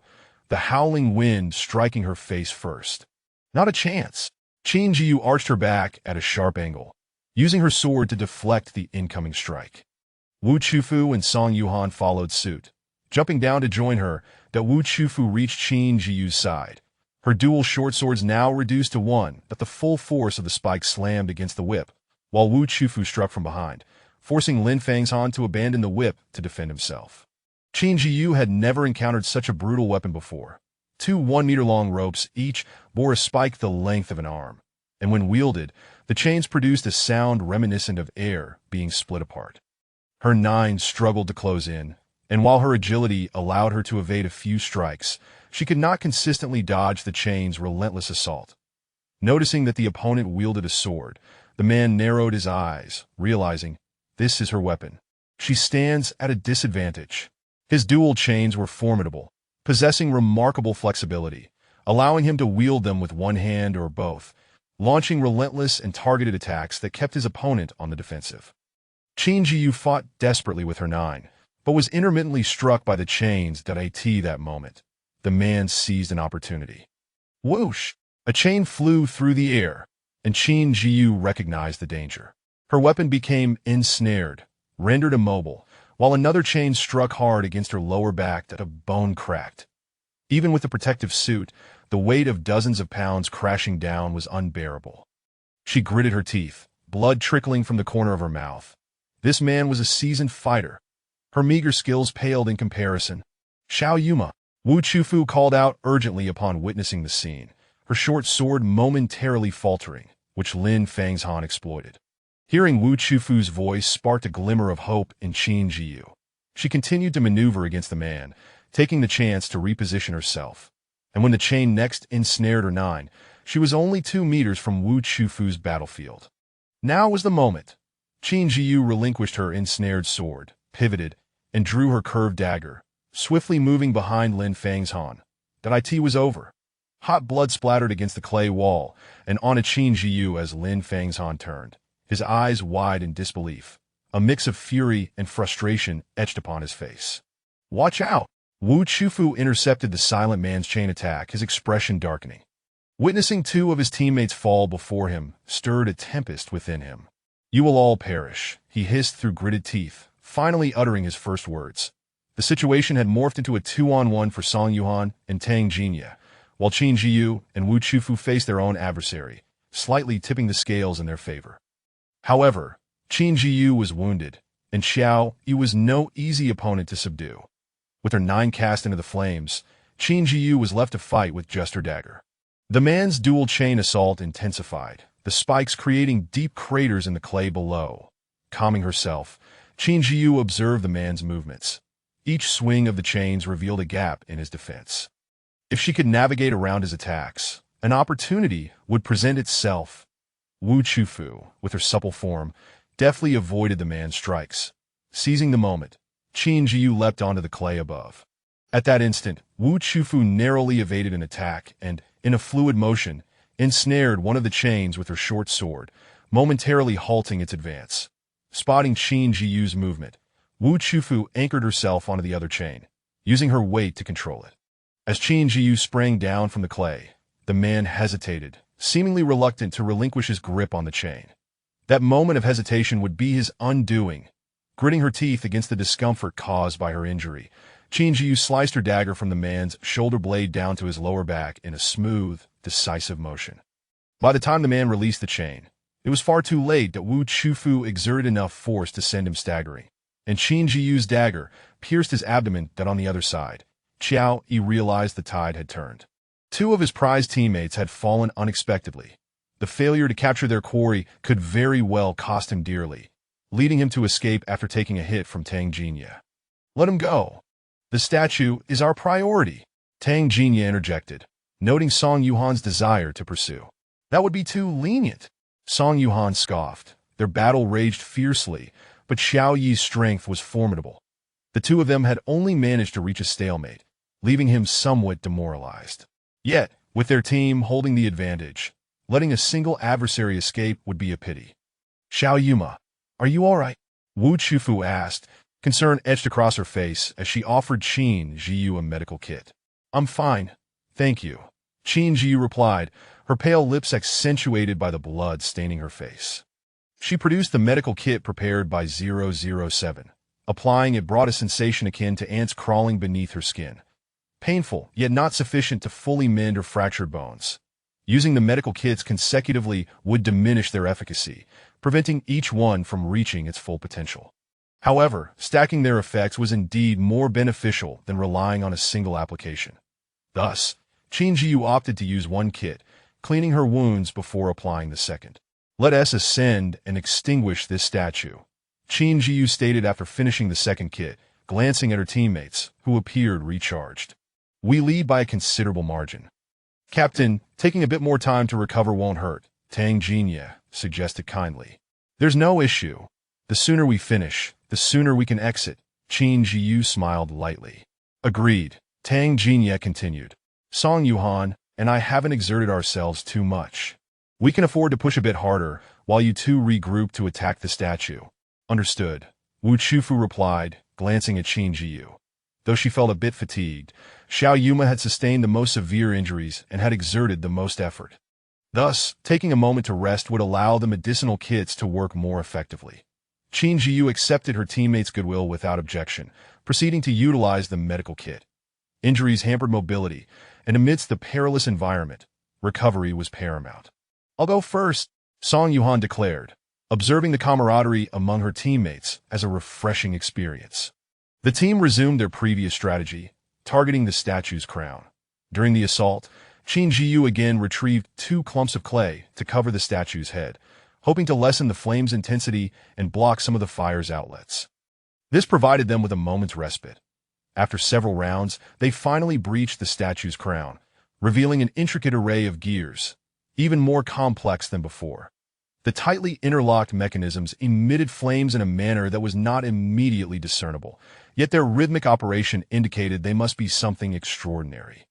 the howling wind striking her face first. Not a chance. Qin Zhiyu arched her back at a sharp angle, using her sword to deflect the incoming strike. Wu Chufu and Song Yuhan followed suit. Jumping down to join her, Wu Chufu reached Qin Zhiyu's side. Her dual short swords now reduced to one, but the full force of the spike slammed against the whip, while Wu Chufu struck from behind, forcing Lin Fang's-han to abandon the whip to defend himself. Qin Zhiyu had never encountered such a brutal weapon before. 2 1-meter-long ropes each bore a spike the length of an arm, and when wielded, the chains produced a sound reminiscent of air being split apart. Her 9 struggled to close in, and while her agility allowed her to evade a few strikes, she could not consistently dodge the chain's relentless assault. Noticing that the opponent wielded a sword, the man narrowed his eyes, realizing, this is her weapon. She stands at a disadvantage. His dual chains were formidable, possessing remarkable flexibility, allowing him to wield them with one hand or both, launching relentless and targeted attacks that kept his opponent on the defensive. Qin Zhiyu fought desperately with her 9, but was intermittently struck by the chains that moment. The man seized an opportunity. Whoosh! A chain flew through the air, and Qin Zhiyu recognized the danger. Her weapon became ensnared, rendered immobile, while another chain struck hard against her lower back that a bone cracked. Even with the protective suit, the weight of dozens of pounds crashing down was unbearable. She gritted her teeth, blood trickling from the corner of her mouth. This man was a seasoned fighter. Her meager skills paled in comparison. "Xiao Yuma," Wu Chufu called out urgently upon witnessing the scene, her short sword momentarily faltering, which Lin Fang's-han exploited. Hearing Wu Chufu's voice sparked a glimmer of hope in Qin Zhiyu. She continued to maneuver against the man, taking the chance to reposition herself. And when the chain next ensnared her 9, she was only 2 meters from Wu Chufu's battlefield. Now was the moment. Qin Zhiyu relinquished her ensnared sword, pivoted, and drew her curved dagger, swiftly moving behind Lin Fang's-han. That was over. Hot blood splattered against the clay wall and onto Qin Zhiyu as Lin Fang's-han turned, his eyes wide in disbelief. A mix of fury and frustration etched upon his face. "Watch out!" Wu Chufu intercepted the silent man's chain attack, his expression darkening. Witnessing 2 of his teammates fall before him stirred a tempest within him. "You will all perish," he hissed through gritted teeth, finally uttering his first words. The situation had morphed into a 2-on-1 for Song Yuhan and Tang Jinya, while Qin Zhiyu and Wu Chufu faced their own adversary, slightly tipping the scales in their favor. However, Qin Zhiyu was wounded, and Xiao Yu was no easy opponent to subdue. With her 9 cast into the flames, Qin Zhiyu was left to fight with just her dagger. The man's dual chain assault intensified, the spikes creating deep craters in the clay below. Calming herself, Qin Zhiyu observed the man's movements. Each swing of the chains revealed a gap in his defense. If she could navigate around his attacks, an opportunity would present itself. Wu Chufu, with her supple form, deftly avoided the man's strikes. Seizing the moment, Qin Zhiyu leapt onto the clay above. At that instant, Wu Chufu narrowly evaded an attack and, in a fluid motion, ensnared one of the chains with her short sword, momentarily halting its advance. Spotting Qin Zhiyu's movement, Wu Chufu anchored herself onto the other chain, using her weight to control it. As Qin Zhiyu sprang down from the clay, the man hesitated, seemingly reluctant to relinquish his grip on the chain. That moment of hesitation would be his undoing. Gritting her teeth against the discomfort caused by her injury, Qin Zhiyu sliced her dagger from the man's shoulder blade down to his lower back in a smooth, decisive motion. By the time the man released the chain, it was far too late that Wu Chufu exerted enough force to send him staggering, and Qin Zhiyu's dagger pierced his abdomen. That on the other side, Qiao Yi realized the tide had turned. Two of his prized teammates had fallen unexpectedly. The failure to capture their quarry could very well cost him dearly, leading him to escape after taking a hit from Tang Jinya. Let him go. The statue is our priority, Tang Jinya interjected, noting Song Yuhan's desire to pursue. That would be too lenient. Song Yuhan scoffed. Their battle raged fiercely, but Xiao Yi's strength was formidable. The two of them had only managed to reach a stalemate, leaving him somewhat demoralized. Yet, with their team holding the advantage, letting a single adversary escape would be a pity. Xiao Yuma, are you all right? Wu Chufu asked, concern etched across her face as she offered Qin Zhiyu a medical kit. I'm fine, thank you. Qin Zhiyu replied, her pale lips accentuated by the blood staining her face. She produced the medical kit prepared by 007. Applying it brought a sensation akin to ants crawling beneath her skin. Painful, yet not sufficient to fully mend her fractured bones. Using the medical kits consecutively would diminish their efficacy, preventing each one from reaching its full potential. However, stacking their effects was indeed more beneficial than relying on a single application. Thus, Qin Zhiyu opted to use one kit, cleaning her wounds before applying the second. Let us ascend and extinguish this statue, Qin Zhiyu stated after finishing the second kit, glancing at her teammates, who appeared recharged. We lead by a considerable margin. Captain, taking a bit more time to recover won't hurt, Tang Jinya suggested kindly. There's no issue. The sooner we finish, the sooner we can exit, Qin Zhiyu smiled lightly. Agreed, Tang Jinya continued. Song Yuhan and I haven't exerted ourselves too much. We can afford to push a bit harder while you two regroup to attack the statue. Understood, Wu Chufu replied, glancing at Qin Zhiyu. Though she felt a bit fatigued, Xiao Yuma had sustained the most severe injuries and had exerted the most effort. Thus, taking a moment to rest would allow the medicinal kits to work more effectively. Qin Zhiyu accepted her teammates' goodwill without objection, proceeding to utilize the medical kit. Injuries hampered mobility, and amidst the perilous environment, recovery was paramount. I'll go first, Song Yuhan declared, observing the camaraderie among her teammates as a refreshing experience. The team resumed their previous strategy, targeting the statue's crown. During the assault, Qin Zhiyu again retrieved 2 clumps of clay to cover the statue's head, hoping to lessen the flame's intensity and block some of the fire's outlets. This provided them with a moment's respite. After several rounds, they finally breached the statue's crown, revealing an intricate array of gears, even more complex than before. The tightly interlocked mechanisms emitted flames in a manner that was not immediately discernible, yet their rhythmic operation indicated they must be something extraordinary.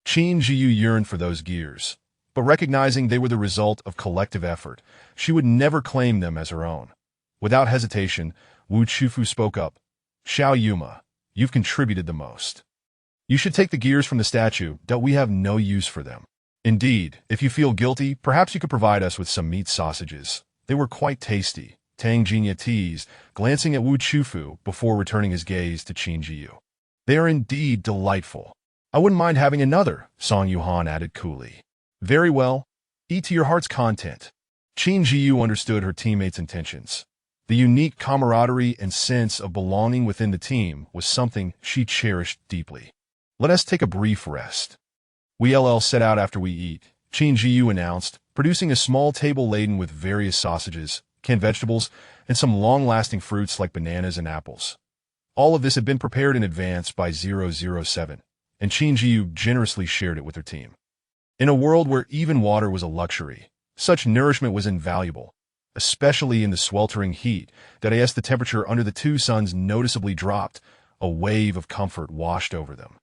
Qin Zhiyu yearned for those gears, but recognizing they were the result of collective effort, she would never claim them as her own. Without hesitation, Wu Chufu spoke up. Xiao Yuma, you've contributed the most. You should take the gears from the statue, that we have no use for them. Indeed, if you feel guilty, perhaps you could provide us with some meat sausages. They were quite tasty, Tang Jinya teased, glancing at Wu Chufu before returning his gaze to Qin Zhiyu. They are indeed delightful. I wouldn't mind having another, Song Yuhan added coolly. Very well. Eat to your heart's content. Qin Zhiyu understood her teammates' intentions. The unique camaraderie and sense of belonging within the team was something she cherished deeply. Let us take a brief rest. We'll set out after we eat, Qin Zhiyu announced, producing a small table laden with various sausages, canned vegetables, and some long-lasting fruits like bananas and apples. All of this had been prepared in advance by 007, and Qin Zhiyu generously shared it with her team. In a world where even water was a luxury, such nourishment was invaluable, especially in the sweltering heat. As the temperature under the two suns noticeably dropped, a wave of comfort washed over them.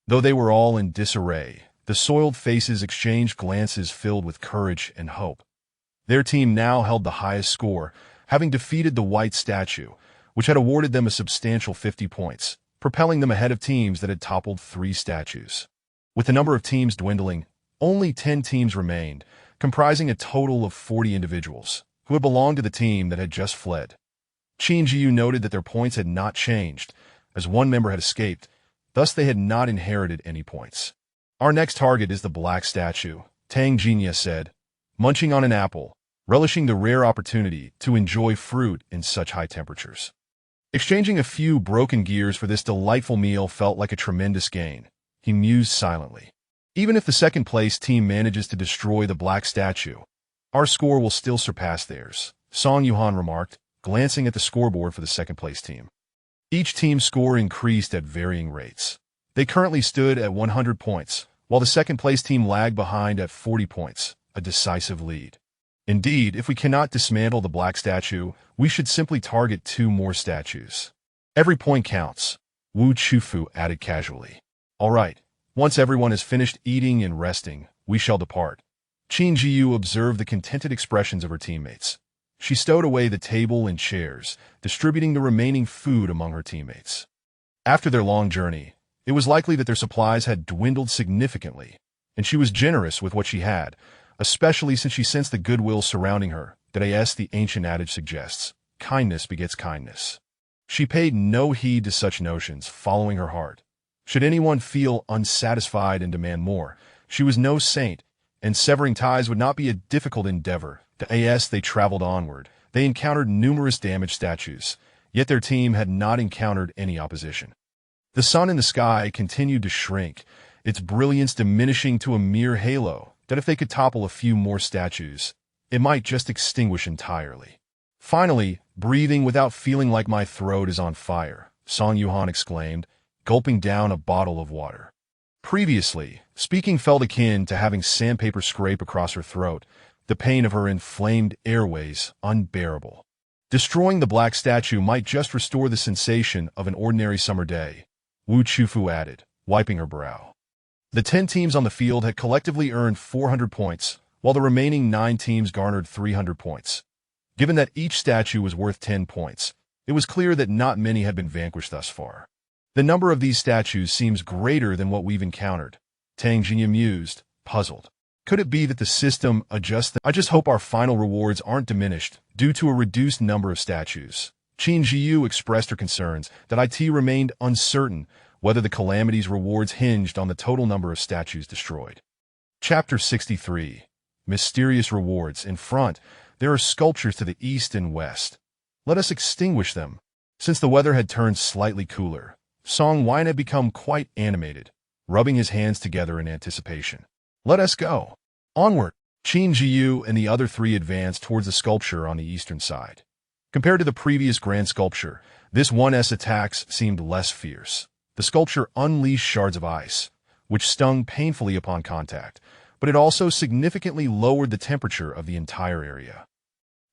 Though they were all in disarray, the soiled faces exchanged glances filled with courage and hope. Their team now held the highest score, having defeated the white statue, which had awarded them a substantial 50 points, propelling them ahead of teams that had toppled 3 statues. With the number of teams dwindling, only 10 teams remained, comprising a total of 40 individuals, who had belonged to the team that had just fled. Qin Zhiyu noted that their points had not changed, as one member had escaped, thus they had not inherited any points. "Our next target is the black statue," Tang Jinya said, munching on an apple, relishing the rare opportunity to enjoy fruit in such high temperatures. Exchanging a few broken gears for this delightful meal felt like a tremendous gain, he mused silently. Even if the second-place team manages to destroy the black statue, our score will still surpass theirs, Song Yuhan remarked, glancing at the scoreboard for the second-place team. Each team's score increased at varying rates. They currently stood at 100 points, while the second-place team lagged behind at 40 points, a decisive lead. Indeed, if we cannot dismantle the black statue, we should simply target 2 more statues. "Every point counts," Wu Chufu added casually. "All right, once everyone has finished eating and resting, we shall depart." Qin Zhiyu observed the contented expressions of her teammates. She stowed away the table and chairs, distributing the remaining food among her teammates. After their long journey, it was likely that their supplies had dwindled significantly, and she was generous with what she had, especially since she sensed the goodwill surrounding her, as the ancient adage suggests, kindness begets kindness. She paid no heed to such notions, following her heart. Should anyone feel unsatisfied and demand more, she was no saint, and severing ties would not be a difficult endeavor. As they traveled onward, they encountered numerous damaged statues, yet their team had not encountered any opposition. The sun in the sky continued to shrink, its brilliance diminishing to a mere halo, that if they could topple a few more statues, it might just extinguish entirely. Finally, breathing without feeling like my throat is on fire, Song Yuhan exclaimed, gulping down a bottle of water. Previously, speaking felt akin to having sandpaper scrape across her throat, the pain of her inflamed airways unbearable. Destroying the black statue might just restore the sensation of an ordinary summer day, Wu Chufu added, wiping her brow. The 10 teams on the field had collectively earned 400 points, while the remaining 9 teams garnered 300 points. Given that each statue was worth 10 points, it was clear that not many had been vanquished thus far. "The number of these statues seems greater than what we've encountered," Tang Jinya mused, puzzled. "Could it be that the system adjusts I just hope our final rewards aren't diminished due to a reduced number of statues." Qin Zhiyu expressed her concerns that it remained uncertain whether the calamity's rewards hinged on the total number of statues destroyed. Chapter 63. Mysterious Rewards. In front, there are sculptures to the east and west. Let us extinguish them. Since the weather had turned slightly cooler, Song Wine had become quite animated, rubbing his hands together in anticipation. "Let us go." Onward, Qin Zhiyu and the other 3 advanced towards the sculpture on the eastern side. Compared to the previous grand sculpture, this 1's attacks seemed less fierce. The sculpture unleashed shards of ice, which stung painfully upon contact, but it also significantly lowered the temperature of the entire area.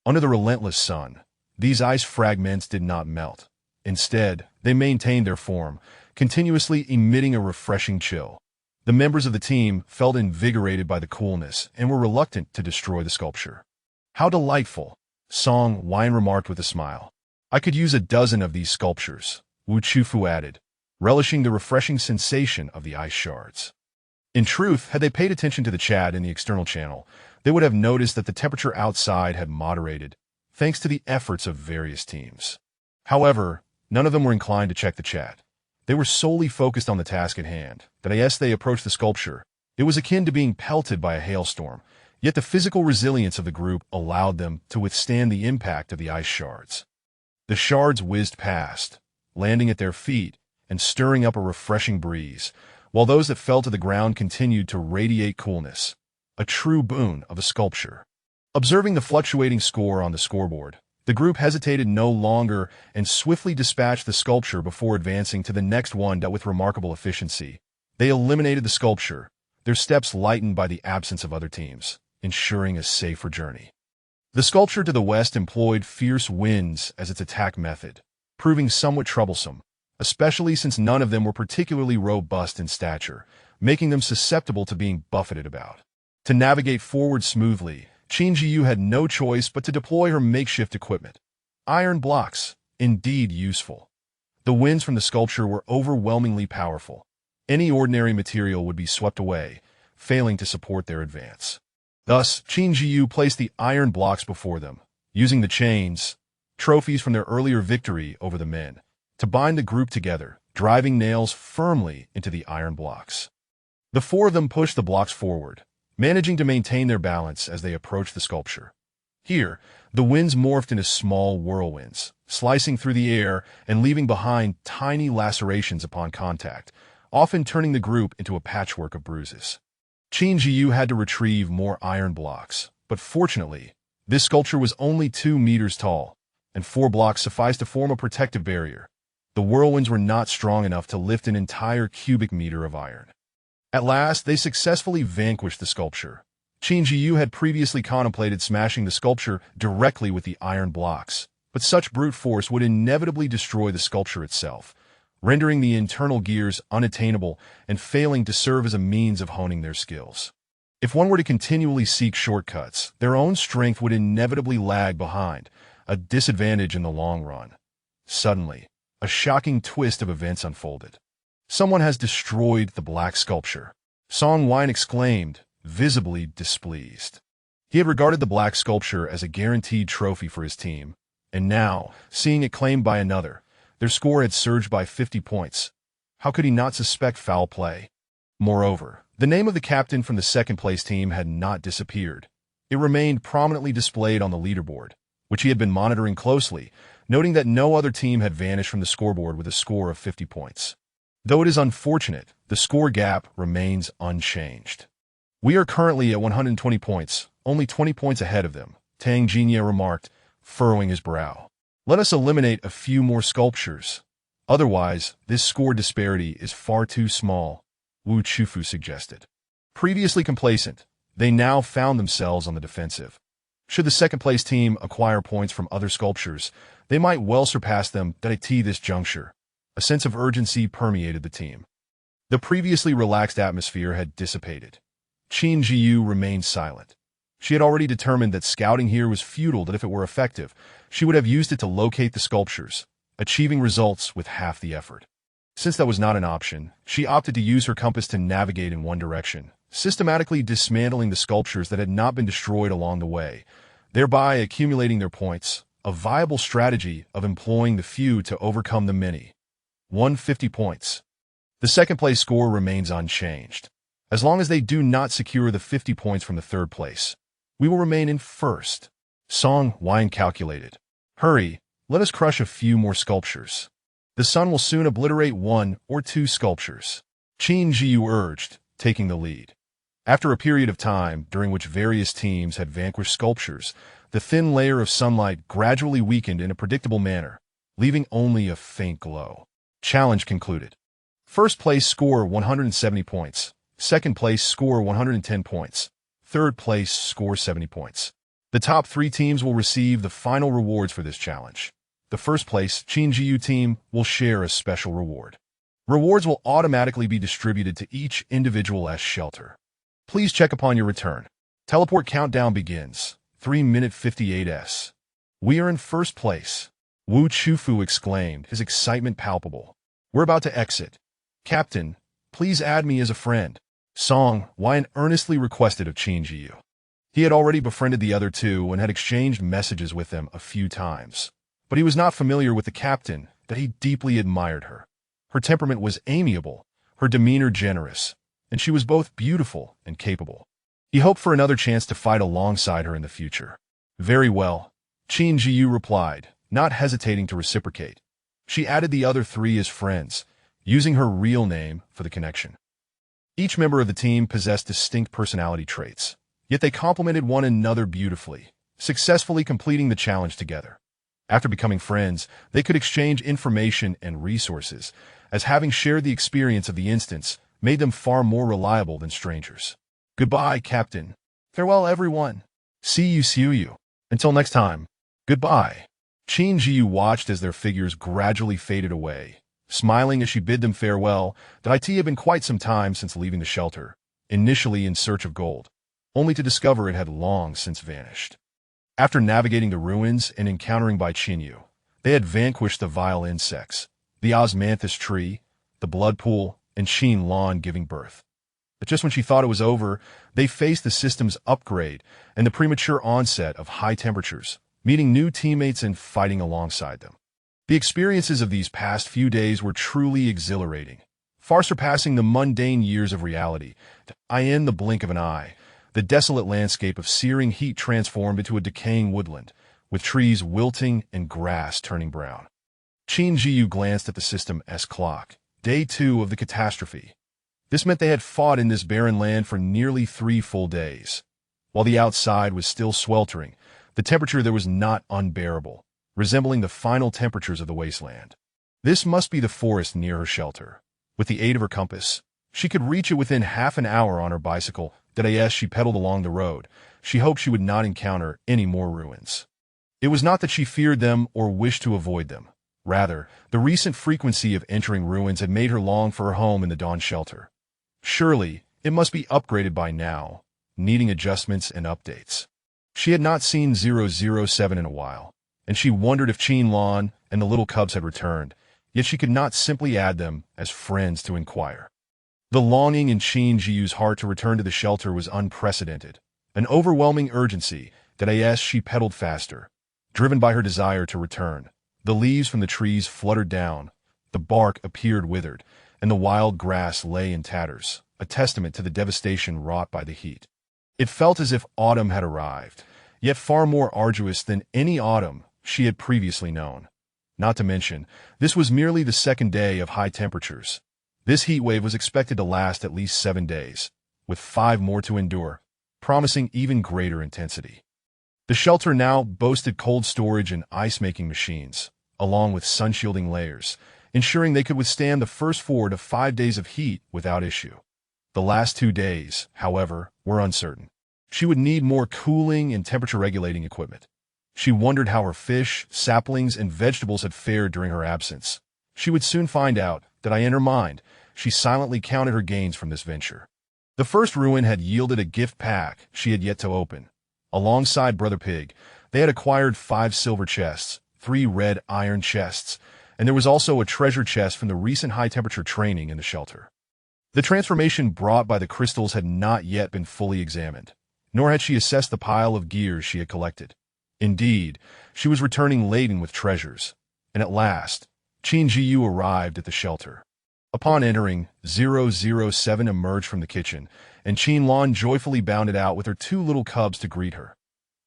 Under the relentless sun, these ice fragments did not melt. Instead, they maintained their form, continuously emitting a refreshing chill. The members of the team felt invigorated by the coolness and were reluctant to destroy the sculpture. "How delightful," Song Wine remarked with a smile. "I could use a dozen of these sculptures," Wu Chufu added, relishing the refreshing sensation of the ice shards. In truth, had they paid attention to the chat in the external channel, they would have noticed that the temperature outside had moderated, thanks to the efforts of various teams. However, none of them were inclined to check the chat. They were solely focused on the task at hand. As they approached the sculpture, it was akin to being pelted by a hailstorm, yet the physical resilience of the group allowed them to withstand the impact of the ice shards. The shards whizzed past, landing at their feet and stirring up a refreshing breeze, while those that fell to the ground continued to radiate coolness, a true boon of a sculpture. Observing the fluctuating score on the scoreboard, the group hesitated no longer and swiftly dispatched the sculpture before advancing to the next one. With remarkable efficiency, they eliminated the sculpture, their steps lightened by the absence of other teams, ensuring a safer journey. The sculpture to the west employed fierce winds as its attack method, proving somewhat troublesome, especially since none of them were particularly robust in stature, making them susceptible to being buffeted about. To navigate forward smoothly, Qin Zhiyu had no choice but to deploy her makeshift equipment. Iron blocks, indeed useful. The winds from the sculpture were overwhelmingly powerful. Any ordinary material would be swept away, failing to support their advance. Thus, Qin Zhiyu placed the iron blocks before them, using the chains, trophies from their earlier victory over the men, to bind the group together, driving nails firmly into the iron blocks. The four of them pushed the blocks forward, managing to maintain their balance as they approached the sculpture. Here, the winds morphed into small whirlwinds, slicing through the air and leaving behind tiny lacerations upon contact, often turning the group into a patchwork of bruises. Qin Zhiyu had to retrieve more iron blocks, but fortunately, this sculpture was only 2 meters tall, and 4 blocks sufficed to form a protective barrier. The whirlwinds were not strong enough to lift an entire cubic meter of iron. At last, they successfully vanquished the sculpture. Qin Zhiyu had previously contemplated smashing the sculpture directly with the iron blocks, but such brute force would inevitably destroy the sculpture itself, rendering the internal gears unattainable and failing to serve as a means of honing their skills. If one were to continually seek shortcuts, their own strength would inevitably lag behind, a disadvantage in the long run. Suddenly, a shocking twist of events unfolded. Someone has destroyed the black sculpture. Song Wine exclaimed, visibly displeased. He had regarded the black sculpture as a guaranteed trophy for his team, and now, seeing it claimed by another, their score had surged by 50 points. How could he not suspect foul play? Moreover, the name of the captain from the second-place team had not disappeared. It remained prominently displayed on the leaderboard, which he had been monitoring closely, noting that no other team had vanished from the scoreboard with a score of 50 points. Though it is unfortunate, the score gap remains unchanged. We are currently at 120 points, only 20 points ahead of them, Tang Jinya remarked, furrowing his brow. Let us eliminate a few more sculptures. Otherwise, this score disparity is far too small, Wu Chufu suggested. Previously complacent, they now found themselves on the defensive. Should the second-place team acquire points from other sculptures, they might well surpass them at this juncture. A sense of urgency permeated the team. The previously relaxed atmosphere had dissipated. Qin Zhiyu remained silent. She had already determined that scouting here was futile, that if it were effective, she would have used it to locate the sculptures, achieving results with half the effort. Since that was not an option, she opted to use her compass to navigate in one direction, systematically dismantling the sculptures that had not been destroyed along the way, thereby accumulating their points, a viable strategy of employing the few to overcome the many. 150 points. The second-place score remains unchanged. As long as they do not secure the 50 points from the third place, we will remain in first. Song Wine calculated. Hurry, let us crush a few more sculptures. The sun will soon obliterate 1 or 2 sculptures. Qin Zhiyu urged, taking the lead. After a period of time during which various teams had vanquished sculptures, the thin layer of sunlight gradually weakened in a predictable manner, leaving only a faint glow. Challenge concluded. First place score 170 points. Second place score 110 points. Third place score 70 points. The top 3 teams will receive the final rewards for this challenge. The first place Qin Zhiyu team will share a special reward. Rewards will automatically be distributed to each individual S shelter. Please check upon your return. Teleport countdown begins. 3-minute 58s. We are in first place. Wu Chufu exclaimed, his excitement palpable. We're about to exit. Captain, please add me as a friend. Song Wine earnestly requested of Qin Zhiyu. He had already befriended the other 2 and had exchanged messages with them a few times. But he was not familiar with the captain, that he deeply admired her. Her temperament was amiable, her demeanor generous, and she was both beautiful and capable. He hoped for another chance to fight alongside her in the future. Very well, Qin Zhiyu replied, not hesitating to reciprocate. She added the other 3 as friends, using her real name for the connection. Each member of the team possessed distinct personality traits, yet they complemented one another beautifully, successfully completing the challenge together. After becoming friends, they could exchange information and resources, as having shared the experience of the instance made them far more reliable than strangers. Goodbye, Captain. Farewell, everyone. See you. Until next time, goodbye. Qin Zhiyu watched as their figures gradually faded away, smiling as she bid them farewell. The IT had been quite some time since leaving the shelter, initially in search of gold, only to discover it had long since vanished. After navigating the ruins and encountering Bai Qinyu, they had vanquished the vile insects, the osmanthus tree, the blood pool, and Qin Lan giving birth. But just when she thought it was over, they faced the system's upgrade and the premature onset of high temperatures, meeting new teammates and fighting alongside them. The experiences of these past few days were truly exhilarating, far surpassing the mundane years of reality. In the blink of an eye, the desolate landscape of searing heat transformed into a decaying woodland, with trees wilting and grass turning brown. Qin Zhiyu glanced at the system's clock. Day 2 of the catastrophe. This meant they had fought in this barren land for nearly 3 full days. While the outside was still sweltering, the temperature there was not unbearable, resembling the final temperatures of the wasteland. This must be the forest near her shelter. With the aid of her compass, she could reach it within half an hour on her bicycle. As she pedaled along the road, she hoped she would not encounter any more ruins. It was not that she feared them or wished to avoid them. Rather, the recent frequency of entering ruins had made her long for her home in the Dawn shelter. Surely, it must be upgraded by now, needing adjustments and updates. She had not seen 007 in a while, and she wondered if Qin Lan and the little cubs had returned, yet she could not simply add them as friends to inquire. The longing in Qin Zhiyu's heart to return to the shelter was unprecedented, an overwhelming urgency. As she pedaled faster, driven by her desire to return, the leaves from the trees fluttered down, the bark appeared withered, and the wild grass lay in tatters, a testament to the devastation wrought by the heat. It felt as if autumn had arrived, yet far more arduous than any autumn she had previously known. Not to mention, this was merely the second day of high temperatures. This heat wave was expected to last at least 7 days, with 5 more to endure, promising even greater intensity. The shelter now boasted cold storage and ice-making machines, along with sun-shielding layers, ensuring they could withstand the first 4 to 5 days of heat without issue. The last 2 days, however, were uncertain. She would need more cooling and temperature-regulating equipment. She wondered how her fish, saplings, and vegetables had fared during her absence. She would soon find out. In her mind, she silently counted her gains from this venture. The first ruin had yielded a gift pack she had yet to open. Alongside Brother Pig, they had acquired 5 silver chests, 3 red iron chests, and there was also a treasure chest from the recent high-temperature training in the shelter. The transformation brought by the crystals had not yet been fully examined, nor had she assessed the pile of gears she had collected. Indeed, she was returning laden with treasures, and at last, Qin Zhiyu arrived at the shelter. Upon entering, 007 emerged from the kitchen, and Qin Lan joyfully bounded out with her 2 little cubs to greet her.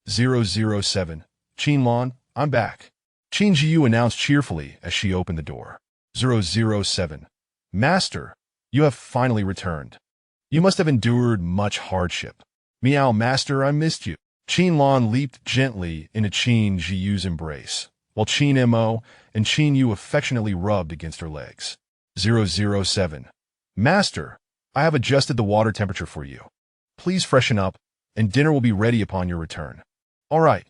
007, Qin Lan, I'm back. Qin Zhiyu announced cheerfully as she opened the door. 007, Master, you have finally returned. You must have endured much hardship. Meow, Master, I missed you. Qin Lan leaped gently into Qin Zhiyu's embrace, while Qin Mo and Qin Yu affectionately rubbed against her legs. 007. Master, I have adjusted the water temperature for you. Please freshen up, and dinner will be ready upon your return. All right,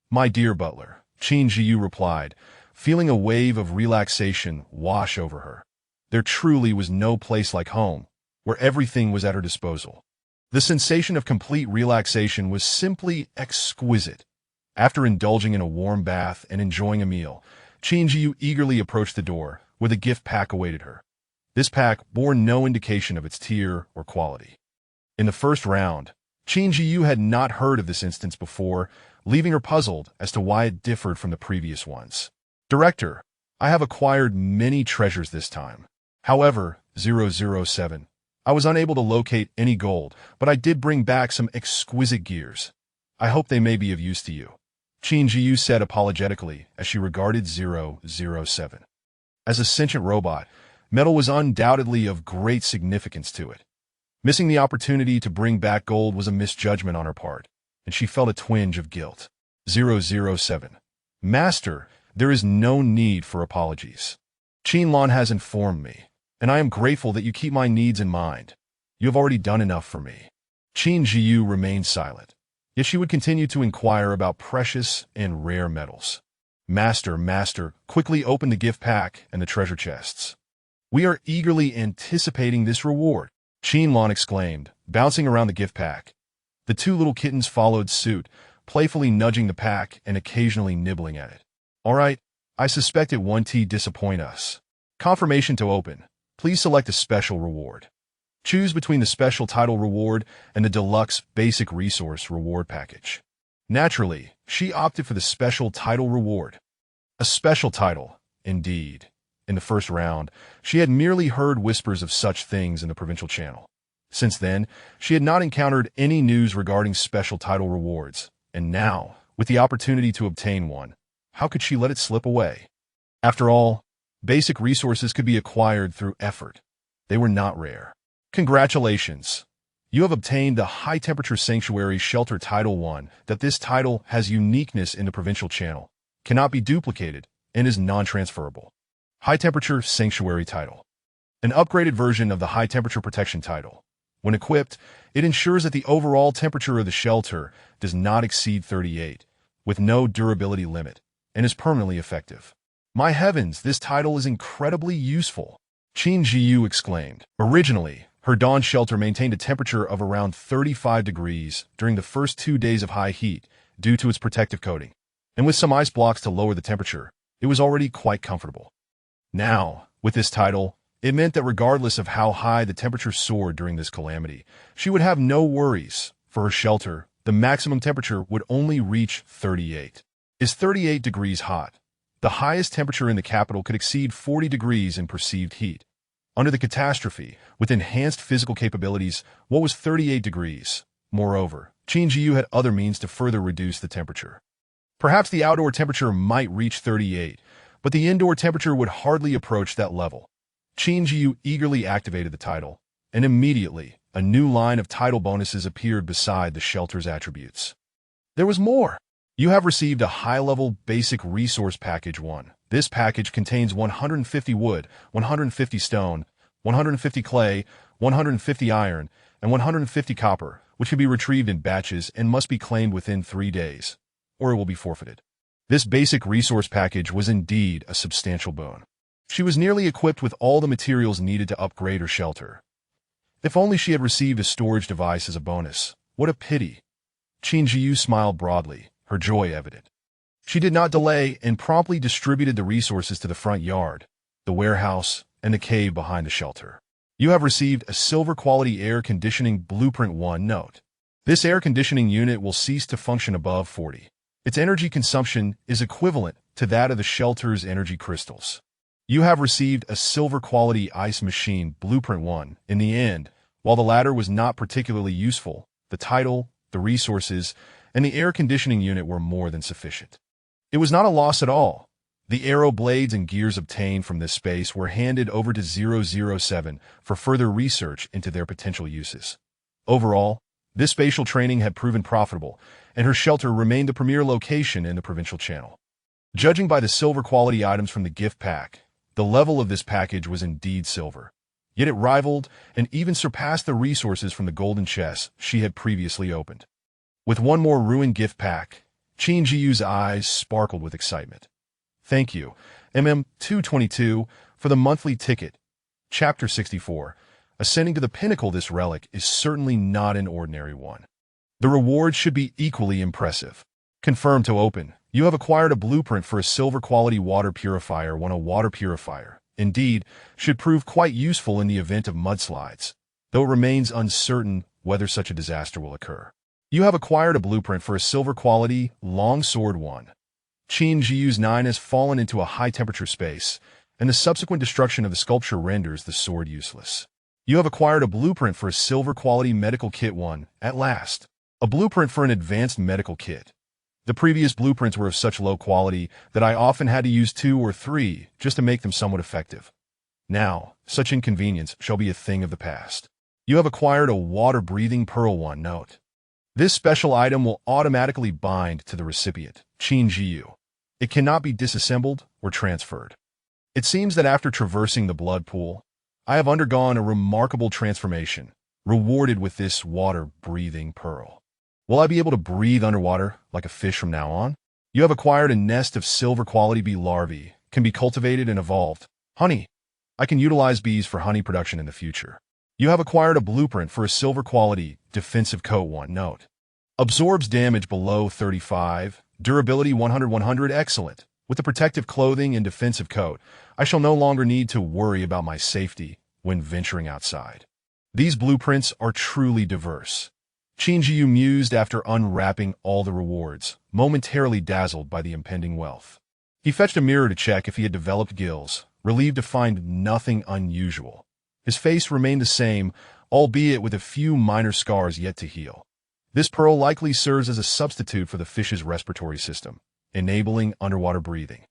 my dear butler, Qin Zhiyu replied, feeling a wave of relaxation wash over her. There truly was no place like home, where everything was at her disposal. The sensation of complete relaxation was simply exquisite. After indulging in a warm bath and enjoying a meal, Qin Zhiyu eagerly approached the door, where the gift pack awaited her. This pack bore no indication of its tier or quality. In the first round, Qin Zhiyu had not heard of this instance before, leaving her puzzled as to why it differed from the previous ones. Director, I have acquired many treasures this time. However, 007, I was unable to locate any gold, but I did bring back some exquisite gears. I hope they may be of use to you. Qin Zhiyu said apologetically as she regarded 007. As a sentient robot, metal was undoubtedly of great significance to it. Missing the opportunity to bring back gold was a misjudgment on her part, and she felt a twinge of guilt. 007. Master, there is no need for apologies. Qin Lan has informed me, and I am grateful that you keep my needs in mind. You have already done enough for me. Qin Zhiyu remained silent, Yet she would continue to inquire about precious and rare metals. Master, master, quickly open the gift pack and the treasure chests. We are eagerly anticipating this reward, Qin exclaimed, bouncing around the gift pack. The two little kittens followed suit, playfully nudging the pack and occasionally nibbling at it. All right, I suspect it won't disappoint us. Confirmation to open. Please select a special reward. Choose between the special title reward and the deluxe basic resource reward package. Naturally, she opted for the special title reward. A special title, indeed. In the first round, she had merely heard whispers of such things in the provincial channel. Since then, she had not encountered any news regarding special title rewards, and now, with the opportunity to obtain one, how could she let it slip away? After all, basic resources could be acquired through effort. They were not rare. Congratulations! You have obtained the High-Temperature Sanctuary Shelter Title 1. That this title has uniqueness in the provincial channel, cannot be duplicated, and is non-transferable. High-Temperature Sanctuary Title. An upgraded version of the High-Temperature Protection Title. When equipped, it ensures that the overall temperature of the shelter does not exceed 38, with no durability limit, and is permanently effective. My heavens, this title is incredibly useful, Qin Zhiyu exclaimed. Originally, her dawn shelter maintained a temperature of around 35 degrees during the first 2 days of high heat due to its protective coating, and with some ice blocks to lower the temperature, it was already quite comfortable. Now, with this title, it meant that regardless of how high the temperature soared during this calamity, she would have no worries. For her shelter, the maximum temperature would only reach 38. Is 38 degrees hot? The highest temperature in the capital could exceed 40 degrees in perceived heat. Under the Catastrophic, with enhanced physical capabilities, what was 38 degrees? Moreover, Qin Zhiyu had other means to further reduce the temperature. Perhaps the outdoor temperature might reach 38, but the indoor temperature would hardly approach that level. Qin Zhiyu eagerly activated the title, and immediately, a new line of title bonuses appeared beside the shelter's attributes. There was more. You have received a high-level basic resource package 1. This package contains 150 wood, 150 stone, 150 clay, 150 iron, and 150 copper, which can be retrieved in batches and must be claimed within 3 days, or it will be forfeited. This basic resource package was indeed a substantial boon. She was nearly equipped with all the materials needed to upgrade her shelter. If only she had received a storage device as a bonus. What a pity. Qin Zhiyu smiled broadly, her joy evident. She did not delay and promptly distributed the resources to the front yard, the warehouse, and the cave behind the shelter. You have received a silver-quality air conditioning blueprint 1 note. This air conditioning unit will cease to function above 40. Its energy consumption is equivalent to that of the shelter's energy crystals. You have received a silver-quality ice machine blueprint 1. In the end, while the latter was not particularly useful, the title, the resources, and the air conditioning unit were more than sufficient. It was not a loss at all. The arrow blades and gears obtained from this space were handed over to 007 for further research into their potential uses. Overall, this spatial training had proven profitable, and her shelter remained the premier location in the provincial channel. Judging by the silver-quality items from the gift pack, the level of this package was indeed silver, yet it rivaled and even surpassed the resources from the golden chest she had previously opened. With one more ruined gift pack, Qin Zhiyu's eyes sparkled with excitement. Thank you, MM222, for the monthly ticket. Chapter 64. Ascending to the pinnacle, this relic is certainly not an ordinary one. The reward should be equally impressive. Confirmed to open. You have acquired a blueprint for a silver-quality water purifier. A water purifier, indeed, should prove quite useful in the event of mudslides, though it remains uncertain whether such a disaster will occur. You have acquired a blueprint for a silver-quality long sword 1. Qin Zhiyu's 9 has fallen into a high-temperature space, and the subsequent destruction of the sculpture renders the sword useless. You have acquired a blueprint for a silver-quality medical kit 1. At last, a blueprint for an advanced medical kit. The previous blueprints were of such low quality that I often had to use 2 or 3 just to make them somewhat effective. Now, such inconvenience shall be a thing of the past. You have acquired a water-breathing pearl 1 note. This special item will automatically bind to the recipient, Qin Zhiyu. It cannot be disassembled or transferred. It seems that after traversing the blood pool, I have undergone a remarkable transformation, rewarded with this water-breathing pearl. Will I be able to breathe underwater like a fish from now on? You have acquired a nest of silver quality bee larvae, can be cultivated and evolved. Honey. I can utilize bees for honey production in the future. You have acquired a blueprint for a silver quality defensive coat 1 note. Absorbs damage below 35, durability 100 excellent. With the protective clothing and defensive coat, I shall no longer need to worry about my safety when venturing outside. These blueprints are truly diverse. Qin Zhiyu mused after unwrapping all the rewards, momentarily dazzled by the impending wealth. He fetched a mirror to check if he had developed gills, relieved to find nothing unusual. His face remained the same, albeit with a few minor scars yet to heal. This pearl likely serves as a substitute for the fish's respiratory system, enabling underwater breathing.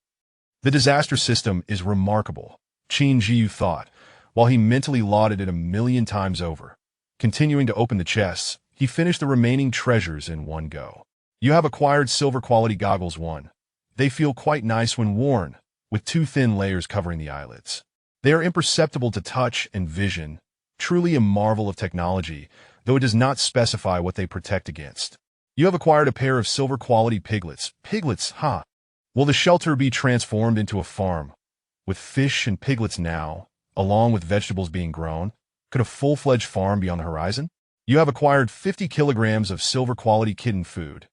The disaster system is remarkable, Qin Zhiyu thought, while he mentally lauded it 1,000,000 times over. Continuing to open the chests, he finished the remaining treasures in one go. You have acquired silver quality goggles 1. They feel quite nice when worn, with 2 thin layers covering the eyelids. They are imperceptible to touch and vision, truly a marvel of technology, though it does not specify what they protect against. You have acquired a pair of silver quality piglets. Piglets, huh? Will the shelter be transformed into a farm? With fish and piglets now, along with vegetables being grown, could a full-fledged farm be on the horizon? You have acquired 50 kilograms of silver quality kitten food.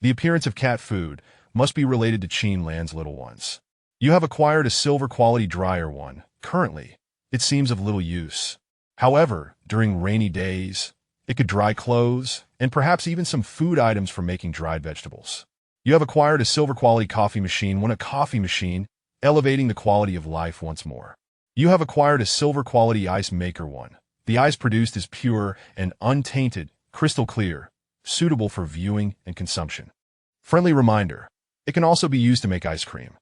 The appearance of cat food must be related to Qin Land's little ones. You have acquired a silver quality dryer 1. Currently, it seems of little use. However, during rainy days, it could dry clothes and perhaps even some food items for making dried vegetables. You have acquired a silver quality coffee machine 1. A coffee machine, elevating the quality of life once more. You have acquired a silver quality ice maker 1. The ice produced is pure and untainted, crystal clear, suitable for viewing and consumption. Friendly reminder, it can also be used to make ice cream.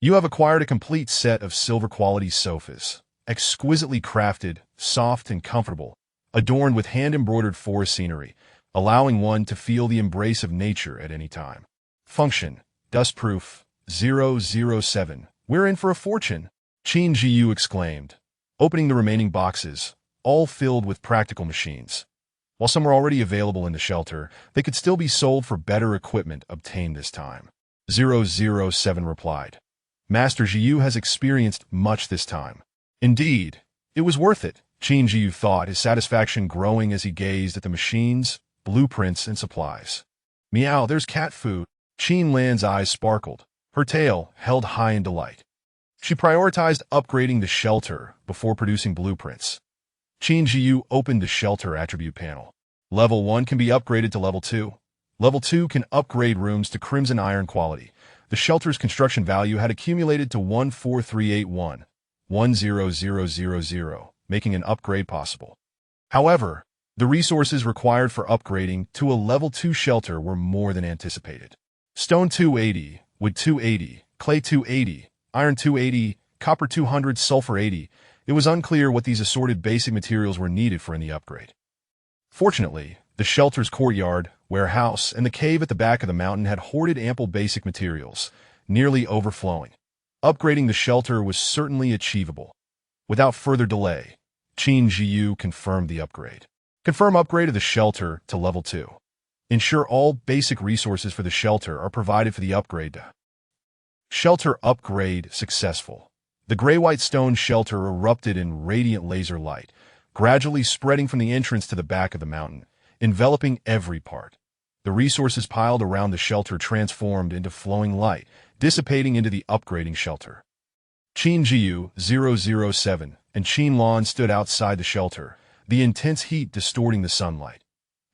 You have acquired a complete set of silver quality sofas, exquisitely crafted, soft and comfortable, adorned with hand-embroidered forest scenery, allowing one to feel the embrace of nature at any time. Function, dustproof, 007. We're in for a fortune, Qin Zhiyu exclaimed, opening the remaining boxes, all filled with practical machines. While some were already available in the shelter, they could still be sold for better equipment obtained this time. 007 replied. Master Zhiyu has experienced much this time. Indeed, it was worth it, Qin Zhiyu thought, his satisfaction growing as he gazed at the machines, blueprints, and supplies. Meow, there's cat food. Qin Lan's eyes sparkled, her tail held high in delight. She prioritized upgrading the shelter before producing blueprints. Qin Zhiyu opened the shelter attribute panel. Level 1 can be upgraded to Level 2. Level 2 can upgrade rooms to crimson iron quality. The shelter's construction value had accumulated to 14381, 10000, making an upgrade possible. However, the resources required for upgrading to a Level 2 shelter were more than anticipated. Stone 280, wood 280, clay 280, iron 280, copper 200, sulfur 80. It was unclear what these assorted basic materials were needed for any upgrade. Fortunately, the shelter's courtyard, warehouse, and the cave at the back of the mountain had hoarded ample basic materials, nearly overflowing. Upgrading the shelter was certainly achievable. Without further delay, Qin Zhiyu confirmed the upgrade. Confirm upgrade of the shelter to Level 2. Ensure all basic resources for the shelter are provided for the upgrade. Shelter upgrade successful. The gray-white stone shelter erupted in radiant laser light, gradually spreading from the entrance to the back of the mountain, enveloping every part. The resources piled around the shelter transformed into flowing light, dissipating into the upgrading shelter. Qin Zhiyu, 007, and Qin Lan stood outside the shelter, the intense heat distorting the sunlight.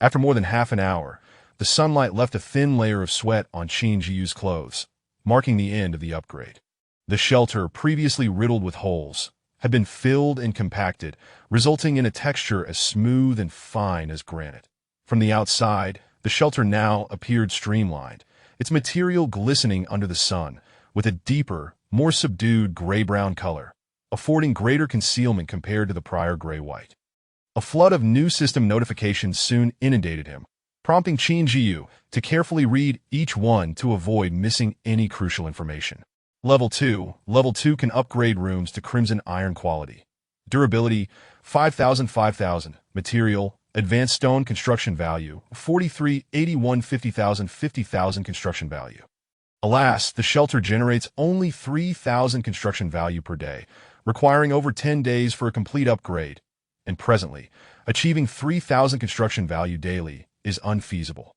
After more than half an hour, the sunlight left a thin layer of sweat on Qin Zhiyu's clothes, marking the end of the upgrade. The shelter, previously riddled with holes, had been filled and compacted, resulting in a texture as smooth and fine as granite. From the outside, the shelter now appeared streamlined, its material glistening under the sun, with a deeper, more subdued gray-brown color, affording greater concealment compared to the prior gray-white. A flood of new system notifications soon inundated him, prompting Qin Zhiyu to carefully read each one to avoid missing any crucial information. Level 2. Level 2 can upgrade rooms to crimson iron quality. Durability, 5000. Material, Advanced stone construction value, 43, 81, 50,000, 50,000 construction value. Alas, the shelter generates only 3,000 construction value per day, requiring over 10 days for a complete upgrade, and presently, achieving 3,000 construction value daily is unfeasible.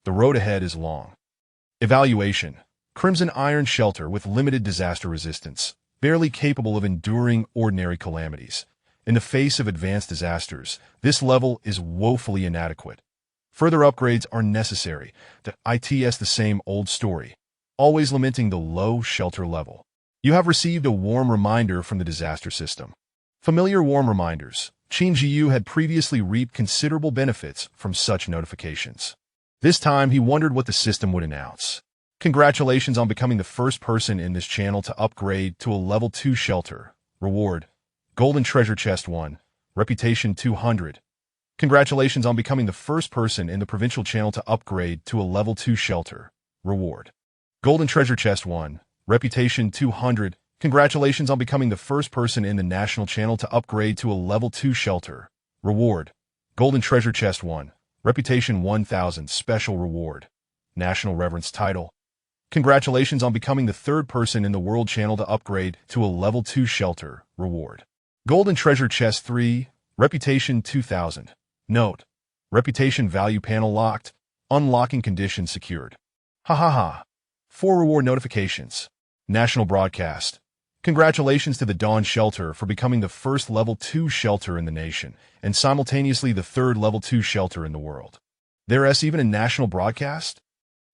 The road ahead is long. Evaluation: Crimson Iron Shelter with limited disaster resistance, barely capable of enduring ordinary calamities. In the face of advanced disasters, this level is woefully inadequate. Further upgrades are necessary. The ITS the same old story, always lamenting the low shelter level. You have received a warm reminder from the disaster system. Familiar warm reminders. Qin Zhiyu had previously reaped considerable benefits from such notifications. This time, he wondered what the system would announce. Congratulations on becoming the first person in this channel to upgrade to a level 2 shelter. Reward: Golden Treasure Chest 1. Reputation 200. Congratulations on becoming the first person in the provincial channel to upgrade to a level 2 shelter. Reward: Golden Treasure Chest 1. Reputation 200. Congratulations on becoming the first person in the national channel to upgrade to a level 2 shelter. Reward: Golden Treasure Chest 1. Reputation 1000. Special Reward: National Reverence Title. Congratulations on becoming the third person in the world channel to upgrade to a level 2 shelter. Reward: Golden Treasure Chest 3. Reputation 2000. Note: Reputation value panel locked. Unlocking condition secured. Ha ha ha. 4 reward notifications. National broadcast. Congratulations to the Dawn Shelter for becoming the first level 2 shelter in the nation, and simultaneously the third level 2 shelter in the world. There's even a national broadcast?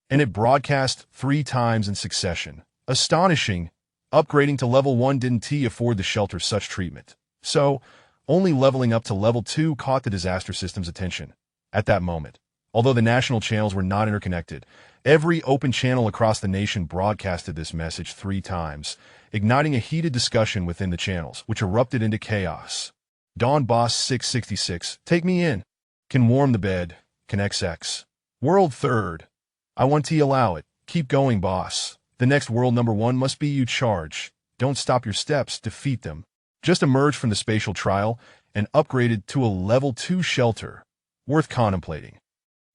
And it broadcast 3 times in succession. Astonishing. Upgrading to level 1 didn't afford the shelter such treatment. So, only leveling up to level 2 caught the disaster system's attention. At that moment, although the national channels were not interconnected, every open channel across the nation broadcasted this message 3 times, igniting a heated discussion within the channels, which erupted into chaos. Dawn Boss 666, take me in. Can warm the bed. Can XX. World third. I want to allow it. Keep going, boss. The next world number 1 must be you charge. Don't stop your steps, defeat them. Just emerged from the spatial trial and upgraded to a level 2 shelter. Worth contemplating.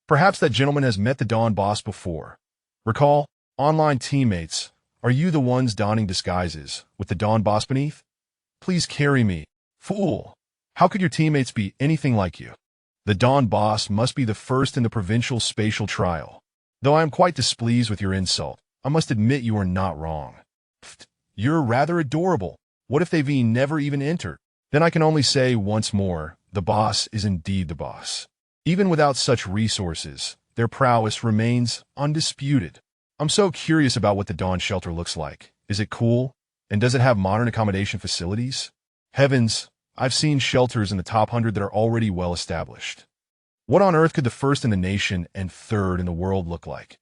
Perhaps that gentleman has met the Dawn Boss before. Recall, online teammates, are you the ones donning disguises with the Dawn Boss beneath? Please carry me. Fool! How could your teammates be anything like you? The Dawn Boss must be the first in the provincial spatial trial. Though I am quite displeased with your insult, I must admit you are not wrong. Pfft, you're rather adorable. What if they've never even entered? Then I can only say once more, the boss is indeed the boss. Even without such resources, their prowess remains undisputed. I'm so curious about what the Dawn Shelter looks like. Is it cool? And does it have modern accommodation facilities? Heavens, I've seen shelters in the top 100 that are already well established. What on earth could the first in the nation and third in the world look like?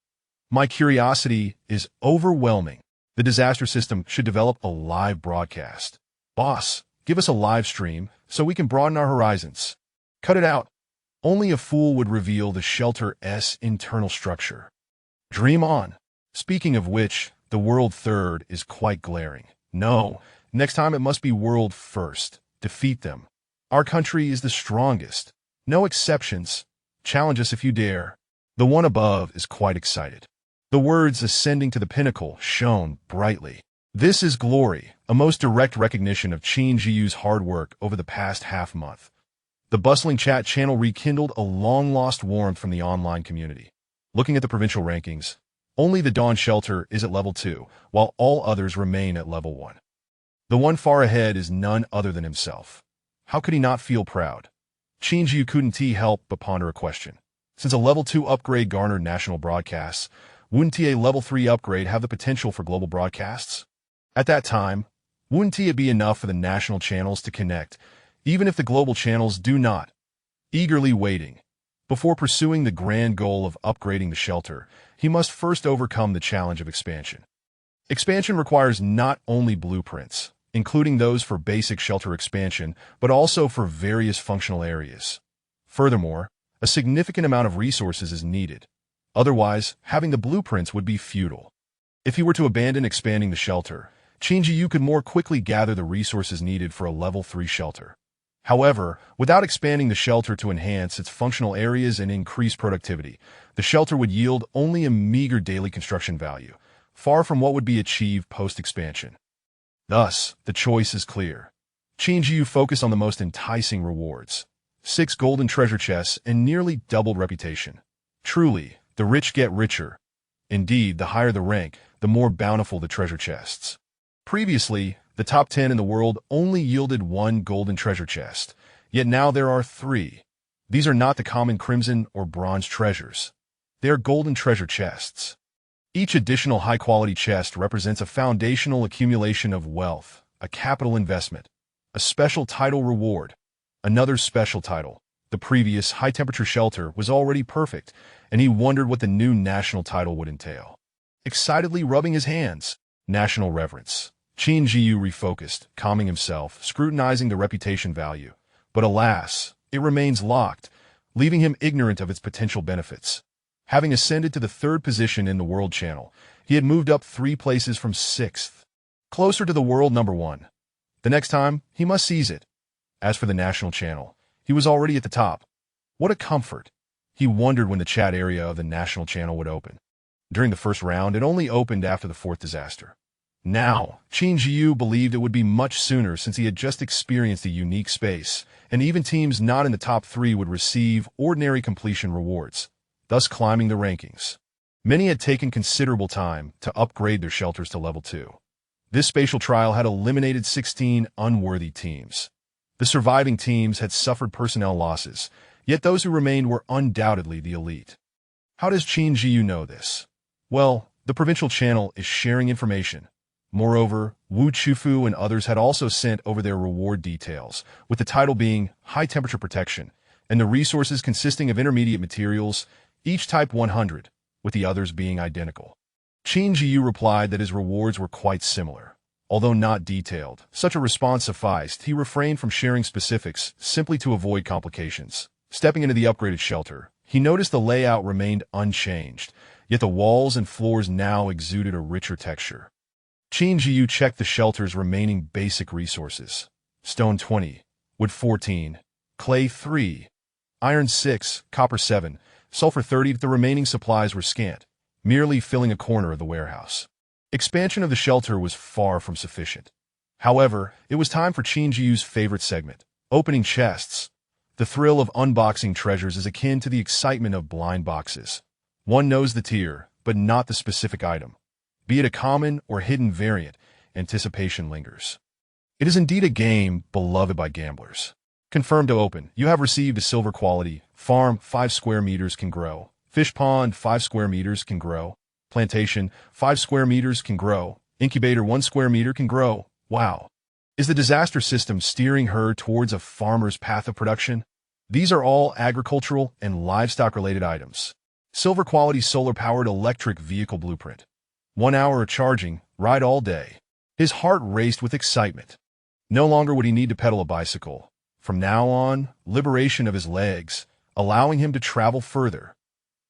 My curiosity is overwhelming. The disaster system should develop a live broadcast. Boss, give us a live stream so we can broaden our horizons. Cut it out. Only a fool would reveal the shelter's internal structure. Dream on. Speaking of which, the world third is quite glaring. No, next time it must be world first. Defeat them. Our country is the strongest. No exceptions. Challenge us if you dare. The one above is quite excited. The words ascending to the pinnacle shone brightly. This is glory, a most direct recognition of Qin Zhiyu's hard work over the past half-month. The bustling chat channel rekindled a long-lost warmth from the online community. Looking at the provincial rankings, only the Dawn Shelter is at level 2, while all others remain at level 1. The one far ahead is none other than himself. How could he not feel proud? Qin Zhiyu couldn't help but ponder a question. Since a level 2 upgrade garnered national broadcasts, wouldn't a level 3 upgrade have the potential for global broadcasts? At that time, wouldn't it be enough for the national channels to connect, even if the global channels do not? Eagerly waiting. Before pursuing the grand goal of upgrading the shelter, he must first overcome the challenge of expansion. Expansion requires not only blueprints, including those for basic shelter expansion, but also for various functional areas. Furthermore, a significant amount of resources is needed. Otherwise, having the blueprints would be futile. If he were to abandon expanding the shelter, Qin Zhiyu could more quickly gather the resources needed for a level 3 shelter. However, without expanding the shelter to enhance its functional areas and increase productivity, the shelter would yield only a meager daily construction value, far from what would be achieved post-expansion. Thus, the choice is clear. Qin Zhiyu focused on the most enticing rewards: 6 golden treasure chests and nearly doubled reputation. Truly, the rich get richer. Indeed, the higher the rank, the more bountiful the treasure chests. Previously, the top 10 in the world only yielded 1 golden treasure chest, yet now there are 3. These are not the common crimson or bronze treasures. They are golden treasure chests. Each additional high-quality chest represents a foundational accumulation of wealth, a capital investment, a special title reward, another special title. The previous high-temperature shelter was already perfect, and he wondered what the new national title would entail. Excitedly rubbing his hands, national reverence. Qin Zhiyu refocused, calming himself, scrutinizing the reputation value. But alas, it remains locked, leaving him ignorant of its potential benefits. Having ascended to the 3rd position in the world channel, he had moved up 3 places from 6th, closer to the world number 1. The next time, he must seize it. As for the national channel, he was already at the top. What a comfort! He wondered when the chat area of the national channel would open. During the first round, it only opened after the 4th disaster. Now, Qin Zhiyu believed it would be much sooner since he had just experienced a unique space, and even teams not in the top 3 would receive ordinary completion rewards, thus climbing the rankings. Many had taken considerable time to upgrade their shelters to level 2. This spatial trial had eliminated 16 unworthy teams. The surviving teams had suffered personnel losses, yet those who remained were undoubtedly the elite. How does Qin Zhiyu know this? Well, the provincial channel is sharing information. Moreover, Wu Chufu and others had also sent over their reward details, with the title being High Temperature Protection, and the resources consisting of intermediate materials, each type 100, with the others being identical. Qin Zhiyu replied that his rewards were quite similar. Although not detailed, such a response sufficed. He refrained from sharing specifics, simply to avoid complications. Stepping into the upgraded shelter, he noticed the layout remained unchanged, yet the walls and floors now exuded a richer texture. Qin Zhiyu checked the shelter's remaining basic resources. Stone 20, wood 14, clay 3, iron 6, copper 7, sulfur 30. The remaining supplies were scant, merely filling a corner of the warehouse. Expansion of the shelter was far from sufficient. However, it was time for Qin Zhiyu's favorite segment, opening chests. The thrill of unboxing treasures is akin to the excitement of blind boxes. One knows the tier, but not the specific item. Be it a common or hidden variant, anticipation lingers. It is indeed a game beloved by gamblers. Confirmed to open. You have received a silver quality. Farm, 5 square meters can grow. Fish pond, 5 square meters can grow. Plantation, 5 square meters can grow. Incubator, 1 square meter can grow. Wow. Is the disaster system steering her towards a farmer's path of production? These are all agricultural and livestock-related items. Silver quality solar-powered electric vehicle blueprint. 1 hour of charging, ride all day. His heart raced with excitement. No longer would he need to pedal a bicycle. From now on, liberation of his legs, allowing him to travel further.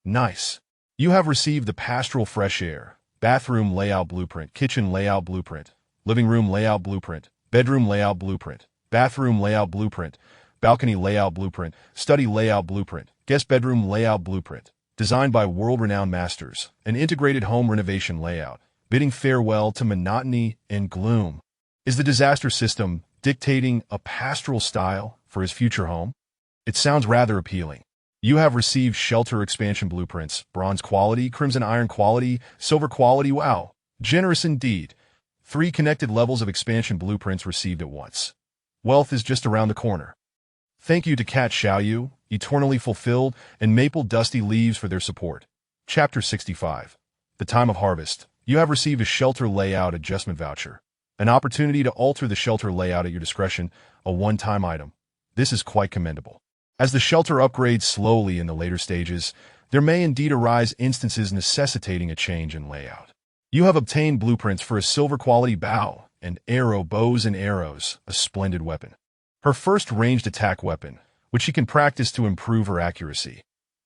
Nice. You have received the pastoral fresh air, bathroom layout blueprint, kitchen layout blueprint, living room layout blueprint, bedroom layout blueprint, bathroom layout blueprint, balcony layout blueprint, study layout blueprint, guest bedroom layout blueprint. Designed by world-renowned masters, an integrated home renovation layout, bidding farewell to monotony and gloom. Is the disaster system dictating a pastoral style for his future home? It sounds rather appealing. You have received shelter expansion blueprints, bronze quality, crimson iron quality, silver quality. Wow, generous indeed. 3 connected levels of expansion blueprints received at once. Wealth is just around the corner. Thank you to Cat Xiaoyu, Eternally Fulfilled, and Maple Dusty Leaves for their support. Chapter 65. The Time of Harvest. You have received a shelter layout adjustment voucher. An opportunity to alter the shelter layout at your discretion, a one-time item. This is quite commendable. As the shelter upgrades slowly in the later stages, there may indeed arise instances necessitating a change in layout. You have obtained blueprints for a silver quality bow and arrow, bows and arrows, a splendid weapon. Her first ranged attack weapon, which she can practice to improve her accuracy.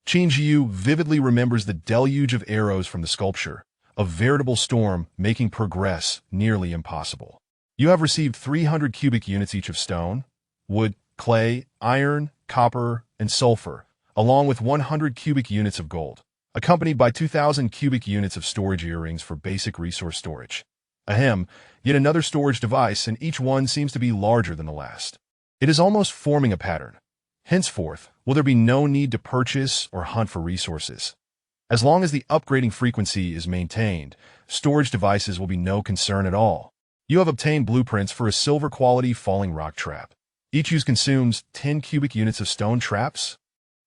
Qin Zhiyu vividly remembers the deluge of arrows from the sculpture, a veritable storm making progress nearly impossible. You have received 300 cubic units each of stone, wood, clay, iron, copper, and sulfur, along with 100 cubic units of gold, accompanied by 2,000 cubic units of storage earrings for basic resource storage. Ahem, yet another storage device, and each one seems to be larger than the last. It is almost forming a pattern. Henceforth, will there be no need to purchase or hunt for resources? As long as the upgrading frequency is maintained, storage devices will be no concern at all. You have obtained blueprints for a silver-quality falling rock trap. Each use consumes 10 cubic units of stone traps.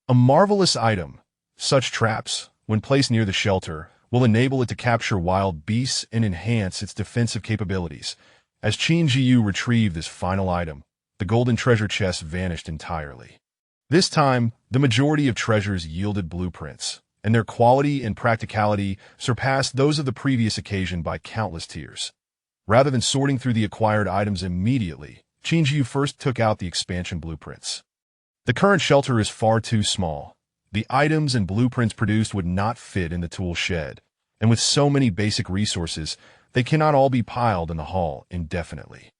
A marvelous item. Such traps, when placed near the shelter, will enable it to capture wild beasts and enhance its defensive capabilities. As Qin Zhiyu retrieved this final item, the golden treasure chest vanished entirely. This time, the majority of treasures yielded blueprints, and their quality and practicality surpassed those of the previous occasion by countless tiers. Rather than sorting through the acquired items immediately, Qin Zhiyu first took out the expansion blueprints. The current shelter is far too small. The items and blueprints produced would not fit in the tool shed, and with so many basic resources, they cannot all be piled in the hall indefinitely.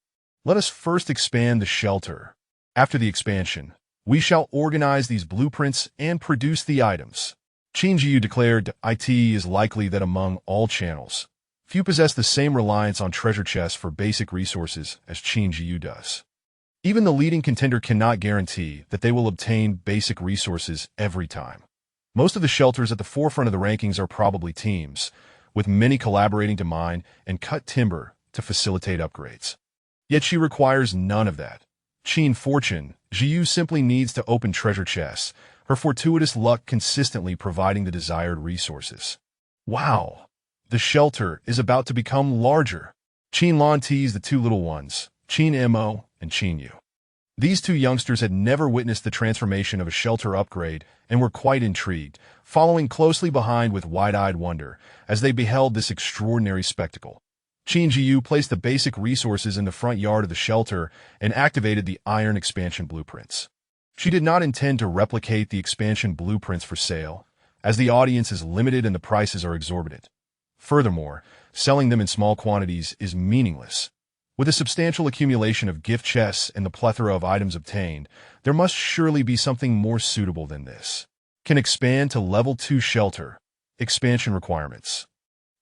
Let us first expand the shelter. After the expansion, we shall organize these blueprints and produce the items. Qin Zhiyu declared it is likely that among all channels, few possess the same reliance on treasure chests for basic resources as Qin Zhiyu does. Even the leading contender cannot guarantee that they will obtain basic resources every time. Most of the shelters at the forefront of the rankings are probably teams, with many collaborating to mine and cut timber to facilitate upgrades. Yet she requires none of that. Qin Fortune, Zhiyu simply needs to open treasure chests, her fortuitous luck consistently providing the desired resources. Wow! The shelter is about to become larger. Qin Lan teased the two little ones, Qin Mo and Qin Yu. These two youngsters had never witnessed the transformation of a shelter upgrade and were quite intrigued, following closely behind with wide-eyed wonder as they beheld this extraordinary spectacle. Qin Zhiyu placed the basic resources in the front yard of the shelter and activated the iron expansion blueprints. She did not intend to replicate the expansion blueprints for sale, as the audience is limited and the prices are exorbitant. Furthermore, selling them in small quantities is meaningless. With a substantial accumulation of gift chests and the plethora of items obtained, there must surely be something more suitable than this. Can expand to level 2 shelter. Expansion requirements.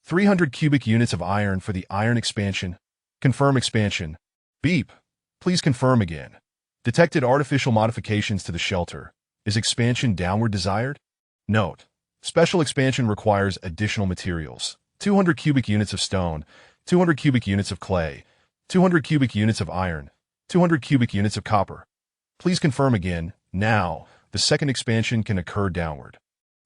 300 cubic units of iron for the iron expansion. Confirm expansion. Beep. Please confirm again. Detected artificial modifications to the shelter. Is expansion downward desired? Note. Special expansion requires additional materials. 200 cubic units of stone, 200 cubic units of clay, 200 cubic units of iron, 200 cubic units of copper. Please confirm again. Now, the second expansion can occur downward.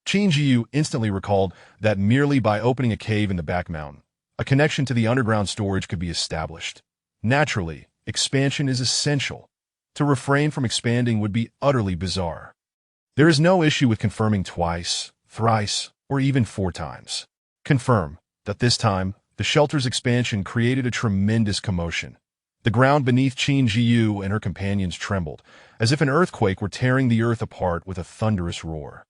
Qin Zhiyu instantly recalled that merely by opening a cave in the back mountain, a connection to the underground storage could be established. Naturally, expansion is essential. To refrain from expanding would be utterly bizarre. There is no issue with confirming twice, thrice, or even 4 times. Confirm that this time, the shelter's expansion created a tremendous commotion. The ground beneath Qin Zhiyu and her companions trembled, as if an earthquake were tearing the earth apart with a thunderous roar.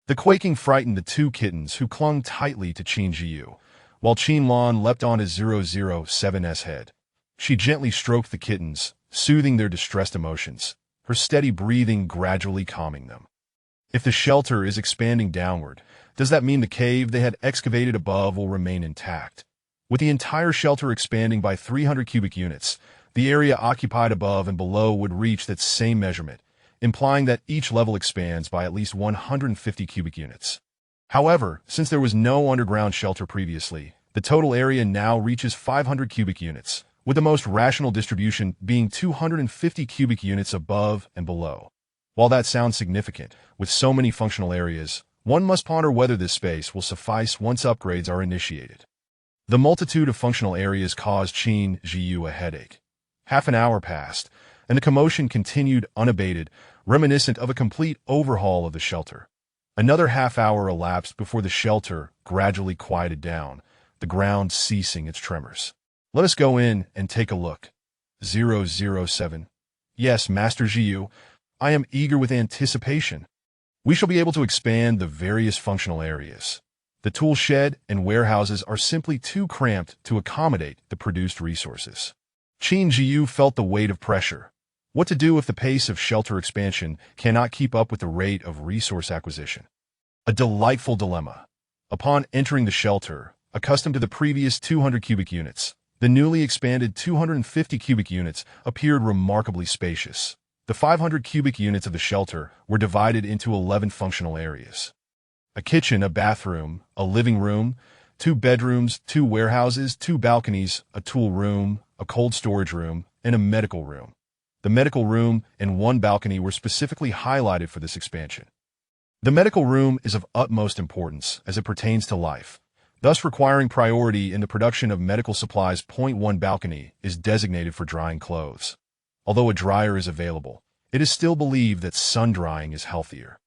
The quaking frightened the 2 kittens who clung tightly to Qin Zhiyu, while Qin Lan leapt on his 007's head. She gently stroked the kittens, soothing their distressed emotions, her steady breathing gradually calming them. If the shelter is expanding downward, does that mean the cave they had excavated above will remain intact? With the entire shelter expanding by 300 cubic units, the area occupied above and below would reach that same measurement, implying that each level expands by at least 150 cubic units. However, since there was no underground shelter previously, the total area now reaches 500 cubic units, with the most rational distribution being 250 cubic units above and below. While that sounds significant, with so many functional areas, one must ponder whether this space will suffice once upgrades are initiated. The multitude of functional areas caused Qin Zhiyu a headache. Half an hour passed, and the commotion continued unabated, reminiscent of a complete overhaul of the shelter. Another half-hour elapsed before the shelter gradually quieted down, the ground ceasing its tremors. Let us go in and take a look. 007. Yes, Master Zhiyu, I am eager with anticipation. We shall be able to expand the various functional areas. The tool shed and warehouses are simply too cramped to accommodate the produced resources. Qin Zhiyu felt the weight of pressure. What to do if the pace of shelter expansion cannot keep up with the rate of resource acquisition? A delightful dilemma. Upon entering the shelter, accustomed to the previous 200 cubic units, the newly expanded 250 cubic units appeared remarkably spacious. The 500 cubic units of the shelter were divided into 11 functional areas. A kitchen, a bathroom, a living room, 2 bedrooms, 2 warehouses, 2 balconies, a tool room, a cold storage room, and a medical room. The medical room and 1 balcony were specifically highlighted for this expansion. The medical room is of utmost importance as it pertains to life, thus requiring priority in the production of medical supplies. 1 balcony is designated for drying clothes. Although a dryer is available, it is still believed that sun drying is healthier.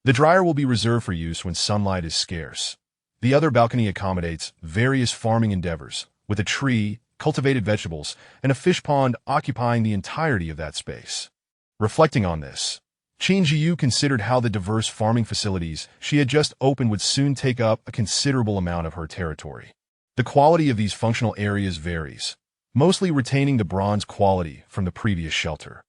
The dryer will be reserved for use when sunlight is scarce. The other balcony accommodates various farming endeavors, with a tree, cultivated vegetables, and a fish pond occupying the entirety of that space. Reflecting on this, Qin Zhiyu considered how the diverse farming facilities she had just opened would soon take up a considerable amount of her territory. The quality of these functional areas varies, mostly retaining the bronze quality from the previous shelter.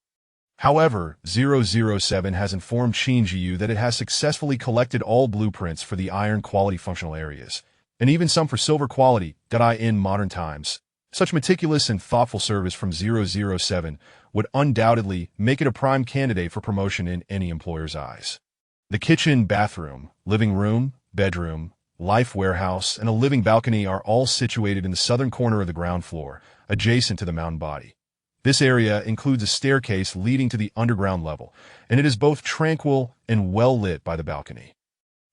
However, 007 has informed Qin Zhiyu that it has successfully collected all blueprints for the iron quality functional areas, and even some for silver quality. In modern times, such meticulous and thoughtful service from 007 would undoubtedly make it a prime candidate for promotion in any employer's eyes. The kitchen, bathroom, living room, bedroom, life warehouse, and a living balcony are all situated in the southern corner of the ground floor, adjacent to the mountain body. This area includes a staircase leading to the underground level, and it is both tranquil and well lit by the balcony.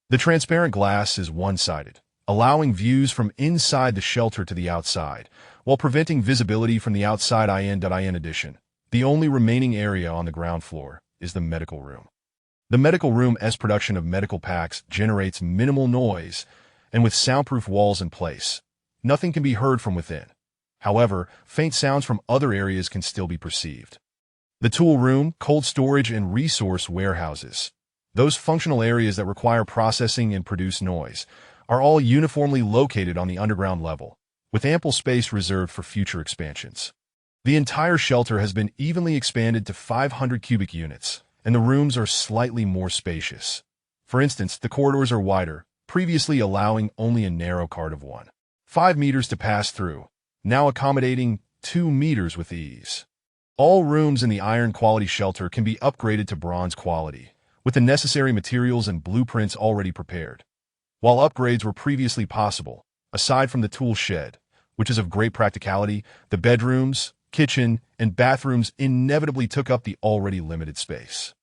The transparent glass is one-sided, allowing views from inside the shelter to the outside, while preventing visibility from the outside. In addition, the only remaining area on the ground floor is the medical room. The medical room's production of medical packs generates minimal noise, and with soundproof walls in place, nothing can be heard from within. However, faint sounds from other areas can still be perceived. The tool room, cold storage, and resource warehouses, those functional areas that require processing and produce noise, are all uniformly located on the underground level, with ample space reserved for future expansions. The entire shelter has been evenly expanded to 500 cubic units, and the rooms are slightly more spacious. For instance, the corridors are wider, previously allowing only a narrow cart of 1.5 meters to pass through, now accommodating 2 meters with ease. All rooms in the iron quality shelter can be upgraded to bronze quality, with the necessary materials and blueprints already prepared. While upgrades were previously possible, aside from the tool shed, which is of great practicality, the bedrooms, kitchen, and bathrooms inevitably took up the already limited space.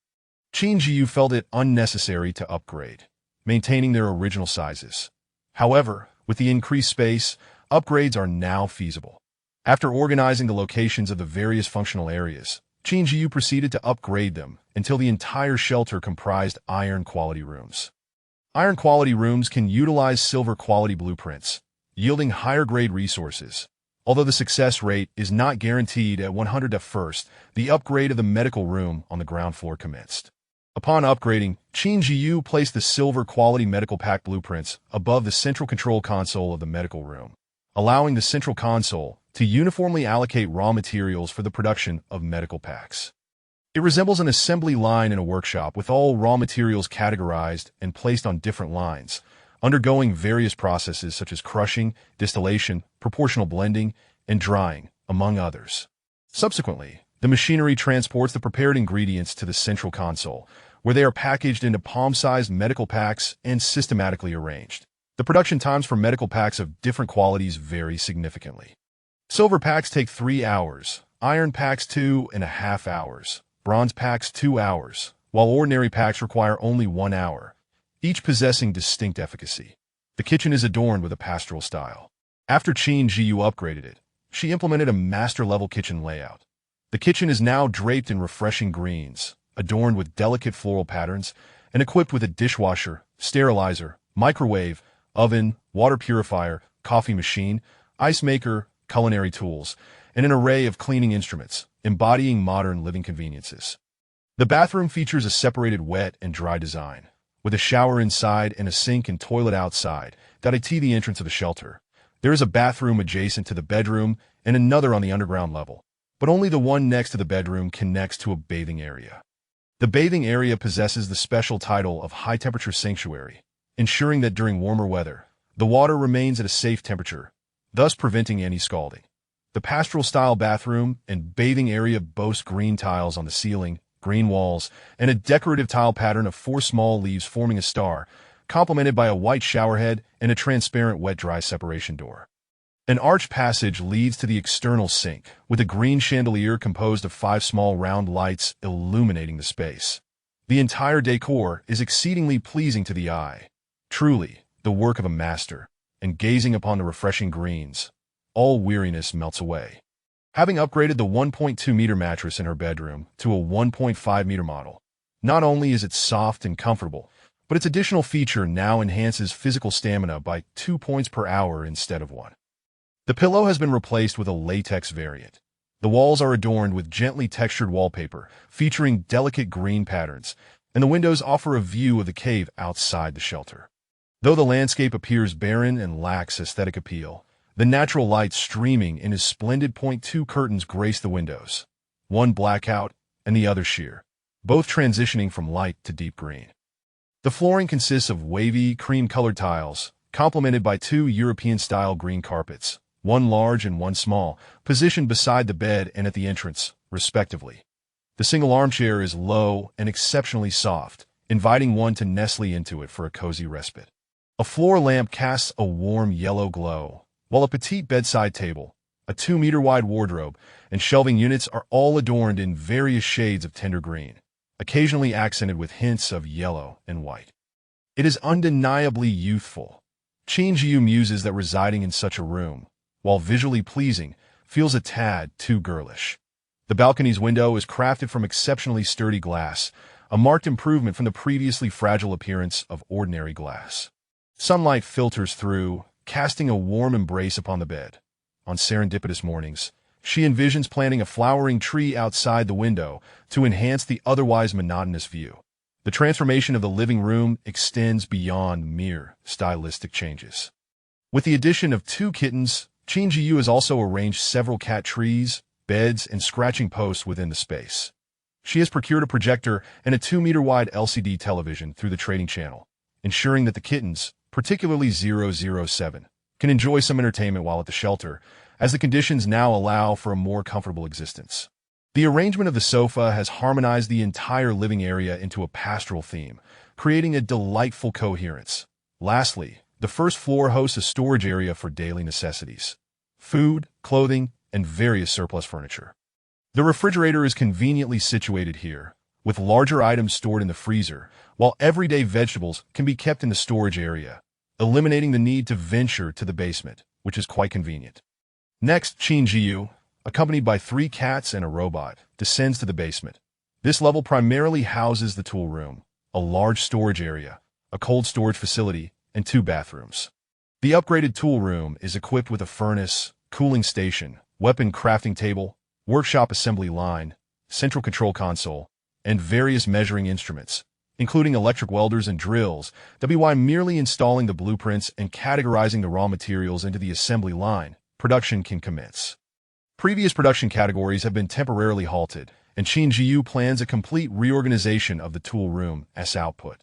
Qin Zhiyu felt it unnecessary to upgrade, maintaining their original sizes. However, with the increased space, upgrades are now feasible. After organizing the locations of the various functional areas, Qin Zhiyu proceeded to upgrade them until the entire shelter comprised iron quality rooms. Iron quality rooms can utilize silver quality blueprints, yielding higher grade resources. Although the success rate is not guaranteed at 100 at first, the upgrade of the medical room on the ground floor commenced. Upon upgrading, Qin Zhiyu placed the silver quality medical pack blueprints above the central control console of the medical room, allowing the central console to uniformly allocate raw materials for the production of medical packs. It resembles an assembly line in a workshop, with all raw materials categorized and placed on different lines, undergoing various processes such as crushing, distillation, proportional blending, and drying, among others. Subsequently, the machinery transports the prepared ingredients to the central console, where they are packaged into palm-sized medical packs and systematically arranged. The production times for medical packs of different qualities vary significantly. Silver packs take 3 hours, iron packs 2.5 hours, bronze packs 2 hours, while ordinary packs require only 1 hour, each possessing distinct efficacy. The kitchen is adorned with a pastoral style. After Qin Zhiyu upgraded it, she implemented a master-level kitchen layout. The kitchen is now draped in refreshing greens, adorned with delicate floral patterns, and equipped with a dishwasher, sterilizer, microwave, oven, water purifier, coffee machine, ice maker, culinary tools, and an array of cleaning instruments, embodying modern living conveniences. The bathroom features a separated wet and dry design, with a shower inside and a sink and toilet outside. At the entrance of the shelter, there is a bathroom adjacent to the bedroom and another on the underground level. but only the one next to the bedroom connects to a bathing area. The bathing area possesses the special title of high-temperature sanctuary, ensuring that during warmer weather, the water remains at a safe temperature, thus preventing any scalding. The pastoral-style bathroom and bathing area boast green tiles on the ceiling, green walls, and a decorative tile pattern of 4 small leaves forming a star, complemented by a white showerhead and a transparent wet-dry separation door. An arched passage leads to the external sink, with a green chandelier composed of 5 small round lights illuminating the space. The entire decor is exceedingly pleasing to the eye. Truly, the work of a master, and gazing upon the refreshing greens, all weariness melts away. Having upgraded the 1.2-meter mattress in her bedroom to a 1.5-meter model, not only is it soft and comfortable, but its additional feature now enhances physical stamina by 2 points per hour instead of 1. The pillow has been replaced with a latex variant. The walls are adorned with gently textured wallpaper, featuring delicate green patterns, and the windows offer a view of the cave outside the shelter. Though the landscape appears barren and lacks aesthetic appeal, the natural light streaming in his splendid .2 curtains grace the windows, one blackout and the other sheer, both transitioning from light to deep green. The flooring consists of wavy, cream-colored tiles, complemented by 2 European-style green carpets, one large and one small, positioned beside the bed and at the entrance, respectively. The single armchair is low and exceptionally soft, inviting one to nestle into it for a cozy respite. A floor lamp casts a warm yellow glow, while a petite bedside table, a 2-meter-wide wardrobe, and shelving units are all adorned in various shades of tender green, occasionally accented with hints of yellow and white. It is undeniably youthful. Qin Zhiyu muses that residing in such a room, while visually pleasing, feels a tad too girlish. The balcony's window is crafted from exceptionally sturdy glass, a marked improvement from the previously fragile appearance of ordinary glass. Sunlight filters through, casting a warm embrace upon the bed. On serendipitous mornings, she envisions planting a flowering tree outside the window to enhance the otherwise monotonous view. The transformation of the living room extends beyond mere stylistic changes. With the addition of 2 kittens, Qin Zhiyu has also arranged several cat trees, beds, and scratching posts within the space. She has procured a projector and a 2-meter-wide LCD television through the trading channel, ensuring that the kittens, particularly 007, can enjoy some entertainment while at the shelter, as the conditions now allow for a more comfortable existence. The arrangement of the sofa has harmonized the entire living area into a pastoral theme, creating a delightful coherence. Lastly, the first floor hosts a storage area for daily necessities, food, clothing, and various surplus furniture. The refrigerator is conveniently situated here, with larger items stored in the freezer, while everyday vegetables can be kept in the storage area, eliminating the need to venture to the basement, which is quite convenient. Next, Qin Zhiyu, accompanied by 3 cats and a robot, descends to the basement. This level primarily houses the tool room, a large storage area, a cold storage facility, and 2 bathrooms. The upgraded tool room is equipped with a furnace, cooling station, weapon crafting table, workshop assembly line, central control console, and various measuring instruments, including electric welders and drills, by merely installing the blueprints and categorizing the raw materials into the assembly line, production can commence. Previous production categories have been temporarily halted, and Qin Zhiyu plans a complete reorganization of the tool room as output.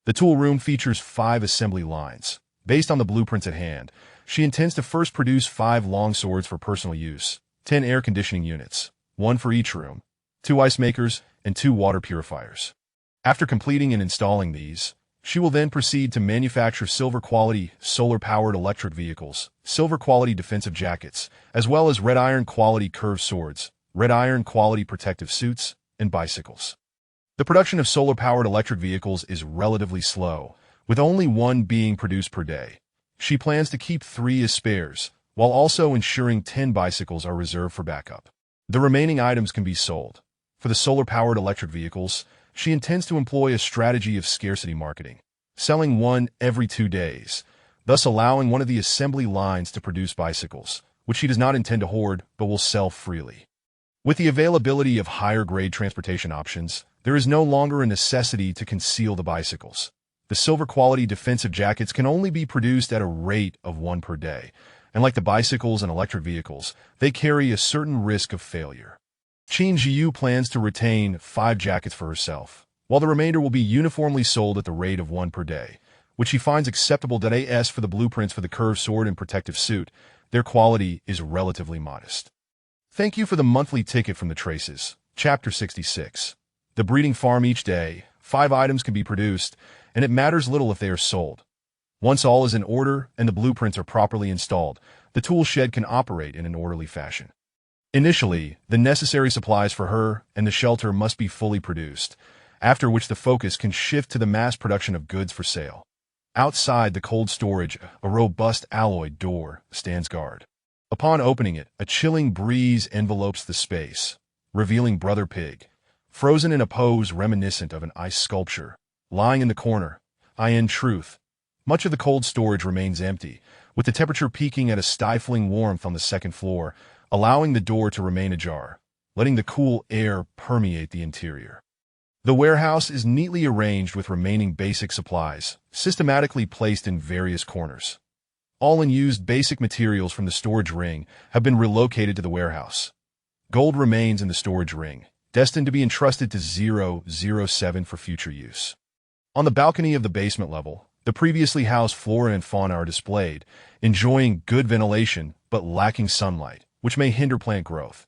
The tool room features 5 assembly lines. Based on the blueprints at hand, she intends to first produce 5 long swords for personal use, 10 air conditioning units, 1 for each room, 2 ice makers, and 2 water purifiers. After completing and installing these, she will then proceed to manufacture silver-quality, solar-powered electric vehicles, silver-quality defensive jackets, as well as red iron-quality curved swords, red iron-quality protective suits, and bicycles. The production of solar-powered electric vehicles is relatively slow, with only 1 being produced per day. She plans to keep 3 as spares, while also ensuring 10 bicycles are reserved for backup. The remaining items can be sold. For the solar-powered electric vehicles, she intends to employ a strategy of scarcity marketing, selling 1 every 2 days, thus allowing one of the assembly lines to produce bicycles, which she does not intend to hoard but will sell freely. With the availability of higher-grade transportation options, there is no longer a necessity to conceal the bicycles. The silver-quality defensive jackets can only be produced at a rate of 1 per day, and like the bicycles and electric vehicles, they carry a certain risk of failure. Qin Zhiyu plans to retain 5 jackets for herself, while the remainder will be uniformly sold at the rate of 1 per day, which she finds acceptable. As for the blueprints for the curved sword and protective suit, their quality is relatively modest. Thank you for the monthly ticket from the Traces. Chapter 66. The breeding farm. Each day, 5 items can be produced, and it matters little if they are sold. Once all is in order and the blueprints are properly installed, the tool shed can operate in an orderly fashion. Initially, the necessary supplies for her and the shelter must be fully produced, after which the focus can shift to the mass production of goods for sale. Outside the cold storage, a robust alloy door stands guard. Upon opening it, a chilling breeze envelopes the space, revealing Brother Pig, frozen in a pose reminiscent of an ice sculpture, lying in the corner. In truth, much of the cold storage remains empty, with the temperature peaking at a stifling warmth on the second floor, allowing the door to remain ajar, letting the cool air permeate the interior. The warehouse is neatly arranged with remaining basic supplies, systematically placed in various corners. All unused basic materials from the storage ring have been relocated to the warehouse. Gold remains in the storage ring, destined to be entrusted to 007 for future use. On the balcony of the basement level, the previously housed flora and fauna are displayed, enjoying good ventilation but lacking sunlight, which may hinder plant growth.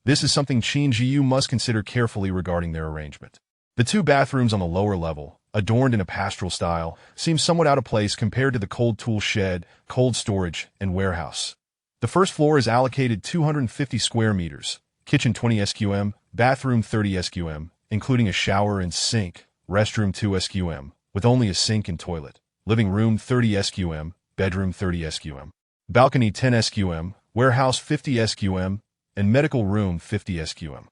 This is something Qin Zhiyu must consider carefully regarding their arrangement. The 2 bathrooms on the lower level, adorned in a pastoral style, seem somewhat out of place compared to the cold tool shed, cold storage, and warehouse. The first floor is allocated 250 square meters, kitchen 20 SQM, bathroom 30 SQM, including a shower and sink, restroom 2 SQM, with only a sink and toilet, living room 30 SQM, bedroom 30 SQM, balcony 10 SQM, warehouse 50 SQM, and medical room 50 SQM.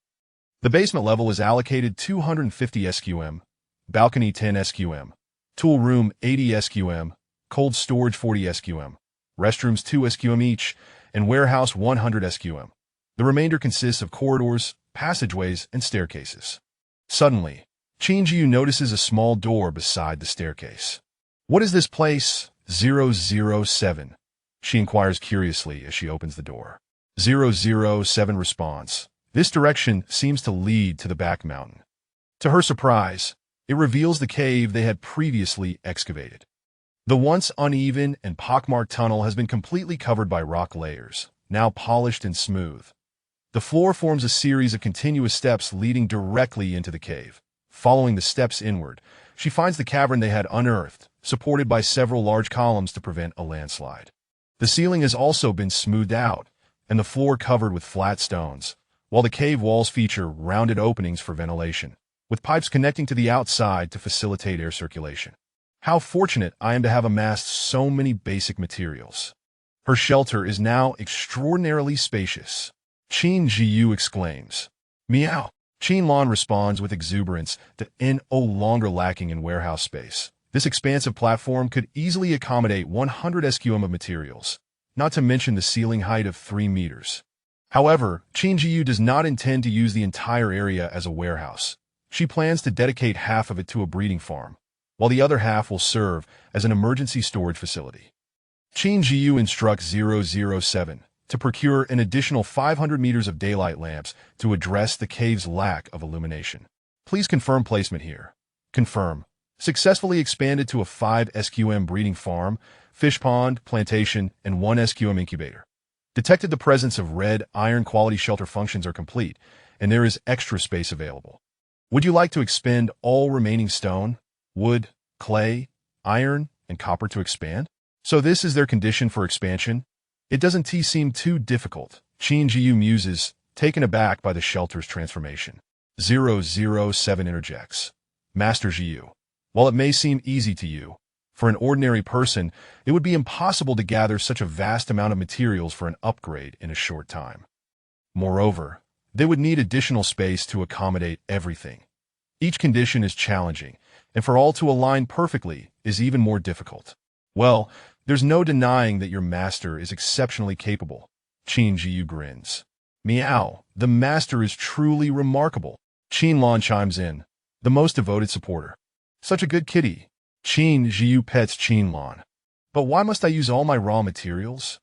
The basement level is allocated 250 SQM, balcony 10 SQM, tool room 80 SQM, cold storage 40 SQM, restrooms 2 SQM each, and warehouse 100 SQM. The remainder consists of corridors, passageways, and staircases. Suddenly, Qin Zhiyu notices a small door beside the staircase. "What is this place? 007? She inquires curiously as she opens the door. 007 responds. This direction seems to lead to the back mountain. To her surprise, it reveals the cave they had previously excavated. The once uneven and pockmarked tunnel has been completely covered by rock layers, now polished and smooth. The floor forms a series of continuous steps leading directly into the cave. Following the steps inward, she finds the cavern they had unearthed, supported by several large columns to prevent a landslide. The ceiling has also been smoothed out, and the floor covered with flat stones, while the cave walls feature rounded openings for ventilation, with pipes connecting to the outside to facilitate air circulation. How fortunate I am to have amassed so many basic materials. Her shelter is now extraordinarily spacious. Qin Zhiyu exclaims. Meow. Qin Lan responds with exuberance that is no longer lacking in warehouse space. This expansive platform could easily accommodate 100 SQM of materials, not to mention the ceiling height of 3 meters. However, Qin Zhiyu does not intend to use the entire area as a warehouse. She plans to dedicate half of it to a breeding farm, while the other half will serve as an emergency storage facility. Qin Zhiyu instructs 007 to procure an additional 500 meters of daylight lamps to address the cave's lack of illumination. Please confirm placement here. Confirm. Successfully expanded to a 5 SQM breeding farm, fish pond, plantation, and 1 SQM incubator. Detected the presence of red iron quality shelter functions are complete, and there is extra space available. Would you like to expend all remaining stone, wood, clay, iron, and copper to expand? So this is their condition for expansion? It doesn't seem too difficult, Qin Zhiyu muses, taken aback by the shelter's transformation. 007 interjects. Master Zhiyu, while it may seem easy to you, for an ordinary person, it would be impossible to gather such a vast amount of materials for an upgrade in a short time. Moreover, they would need additional space to accommodate everything. Each condition is challenging, and for all to align perfectly is even more difficult. Well, there's no denying that your master is exceptionally capable. Qin Zhiyu grins. Meow, the master is truly remarkable. Qin Lan chimes in, the most devoted supporter. Such a good kitty. Qin Zhiyu pets Qin Lan. But why must I use all my raw materials?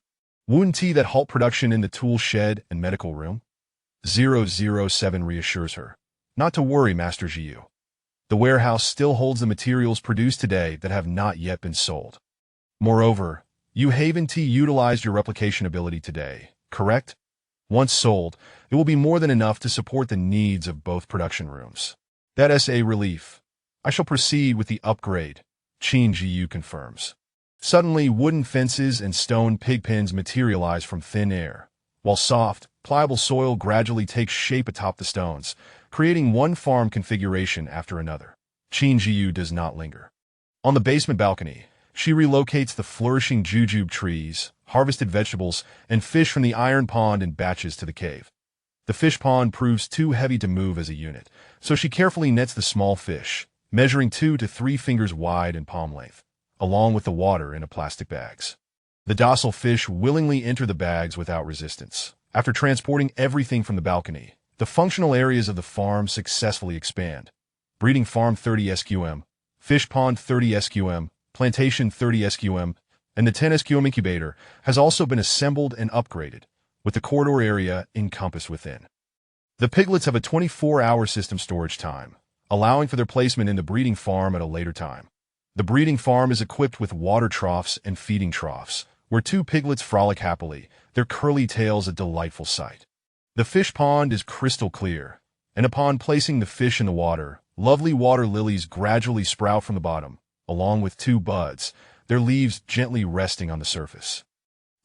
Wouldn't that halt production in the tool shed and medical room? 007 reassures her. Not to worry, Master Zhiyu. The warehouse still holds the materials produced today that have not yet been sold. Moreover, you Haven T utilized your replication ability today, correct? Once sold, it will be more than enough to support the needs of both production rooms. That's a relief. I shall proceed with the upgrade, Qin Zhiyu confirms. Suddenly, wooden fences and stone pigpens materialize from thin air, while soft, pliable soil gradually takes shape atop the stones, creating one farm configuration after another. Qin Zhiyu does not linger. On the basement balcony, she relocates the flourishing jujube trees, harvested vegetables, and fish from the iron pond in batches to the cave. The fish pond proves too heavy to move as a unit, so she carefully nets the small fish, measuring 2 to 3 fingers wide and palm length, along with the water in plastic bags. The docile fish willingly enter the bags without resistance. After transporting everything from the balcony, the functional areas of the farm successfully expand. Breeding farm 30 SQM, fish pond 30 SQM, plantation 30 SQM, and the 10 SQM incubator has also been assembled and upgraded, with the corridor area encompassed within. The piglets have a 24-hour system storage time, allowing for their placement in the breeding farm at a later time. The breeding farm is equipped with water troughs and feeding troughs, where 2 piglets frolic happily, their curly tails a delightful sight. The fish pond is crystal clear, and upon placing the fish in the water, lovely water lilies gradually sprout from the bottom, along with 2 buds, their leaves gently resting on the surface.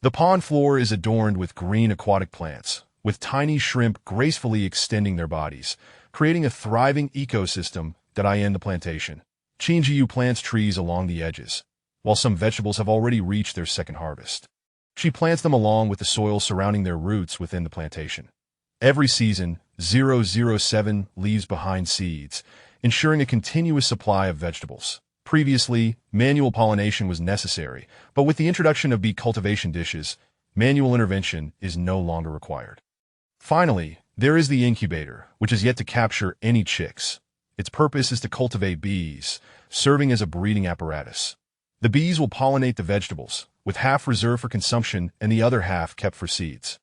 The pond floor is adorned with green aquatic plants, with tiny shrimp gracefully extending their bodies, creating a thriving ecosystem that I end the plantation. Qin Zhiyu plants trees along the edges, while some vegetables have already reached their second harvest. She plants them along with the soil surrounding their roots within the plantation. Every season, 007 leaves behind seeds, ensuring a continuous supply of vegetables. Previously, manual pollination was necessary, but with the introduction of bee cultivation dishes, manual intervention is no longer required. Finally, there is the incubator, which is yet to capture any chicks. Its purpose is to cultivate bees, serving as a breeding apparatus. The bees will pollinate the vegetables, with half reserved for consumption and the other half kept for seeds.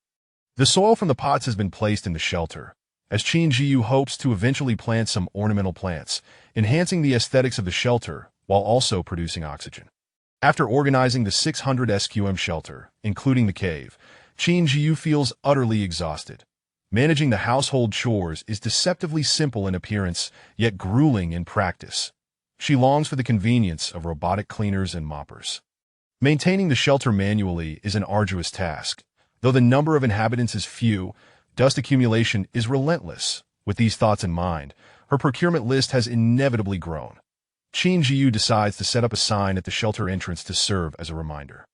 The soil from the pots has been placed in the shelter, as Qin Zhiyu hopes to eventually plant some ornamental plants, enhancing the aesthetics of the shelter while also producing oxygen. After organizing the 600 SQM shelter, including the cave, Qin Zhiyu feels utterly exhausted. Managing the household chores is deceptively simple in appearance, yet grueling in practice. She longs for the convenience of robotic cleaners and moppers. Maintaining the shelter manually is an arduous task. Though the number of inhabitants is few, dust accumulation is relentless. With these thoughts in mind, her procurement list has inevitably grown. Qin Zhiyu decides to set up a sign at the shelter entrance to serve as a reminder.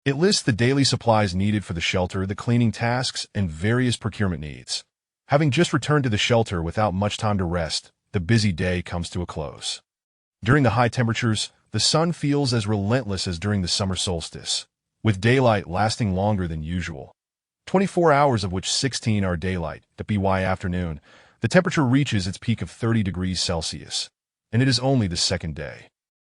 It lists the daily supplies needed for the shelter, the cleaning tasks, and various procurement needs. Having just returned to the shelter without much time to rest, the busy day comes to a close. During the high temperatures, the sun feels as relentless as during the summer solstice, with daylight lasting longer than usual. 24 hours of which 16 are daylight, the BY afternoon, the temperature reaches its peak of 30 degrees Celsius, and it is only the second day.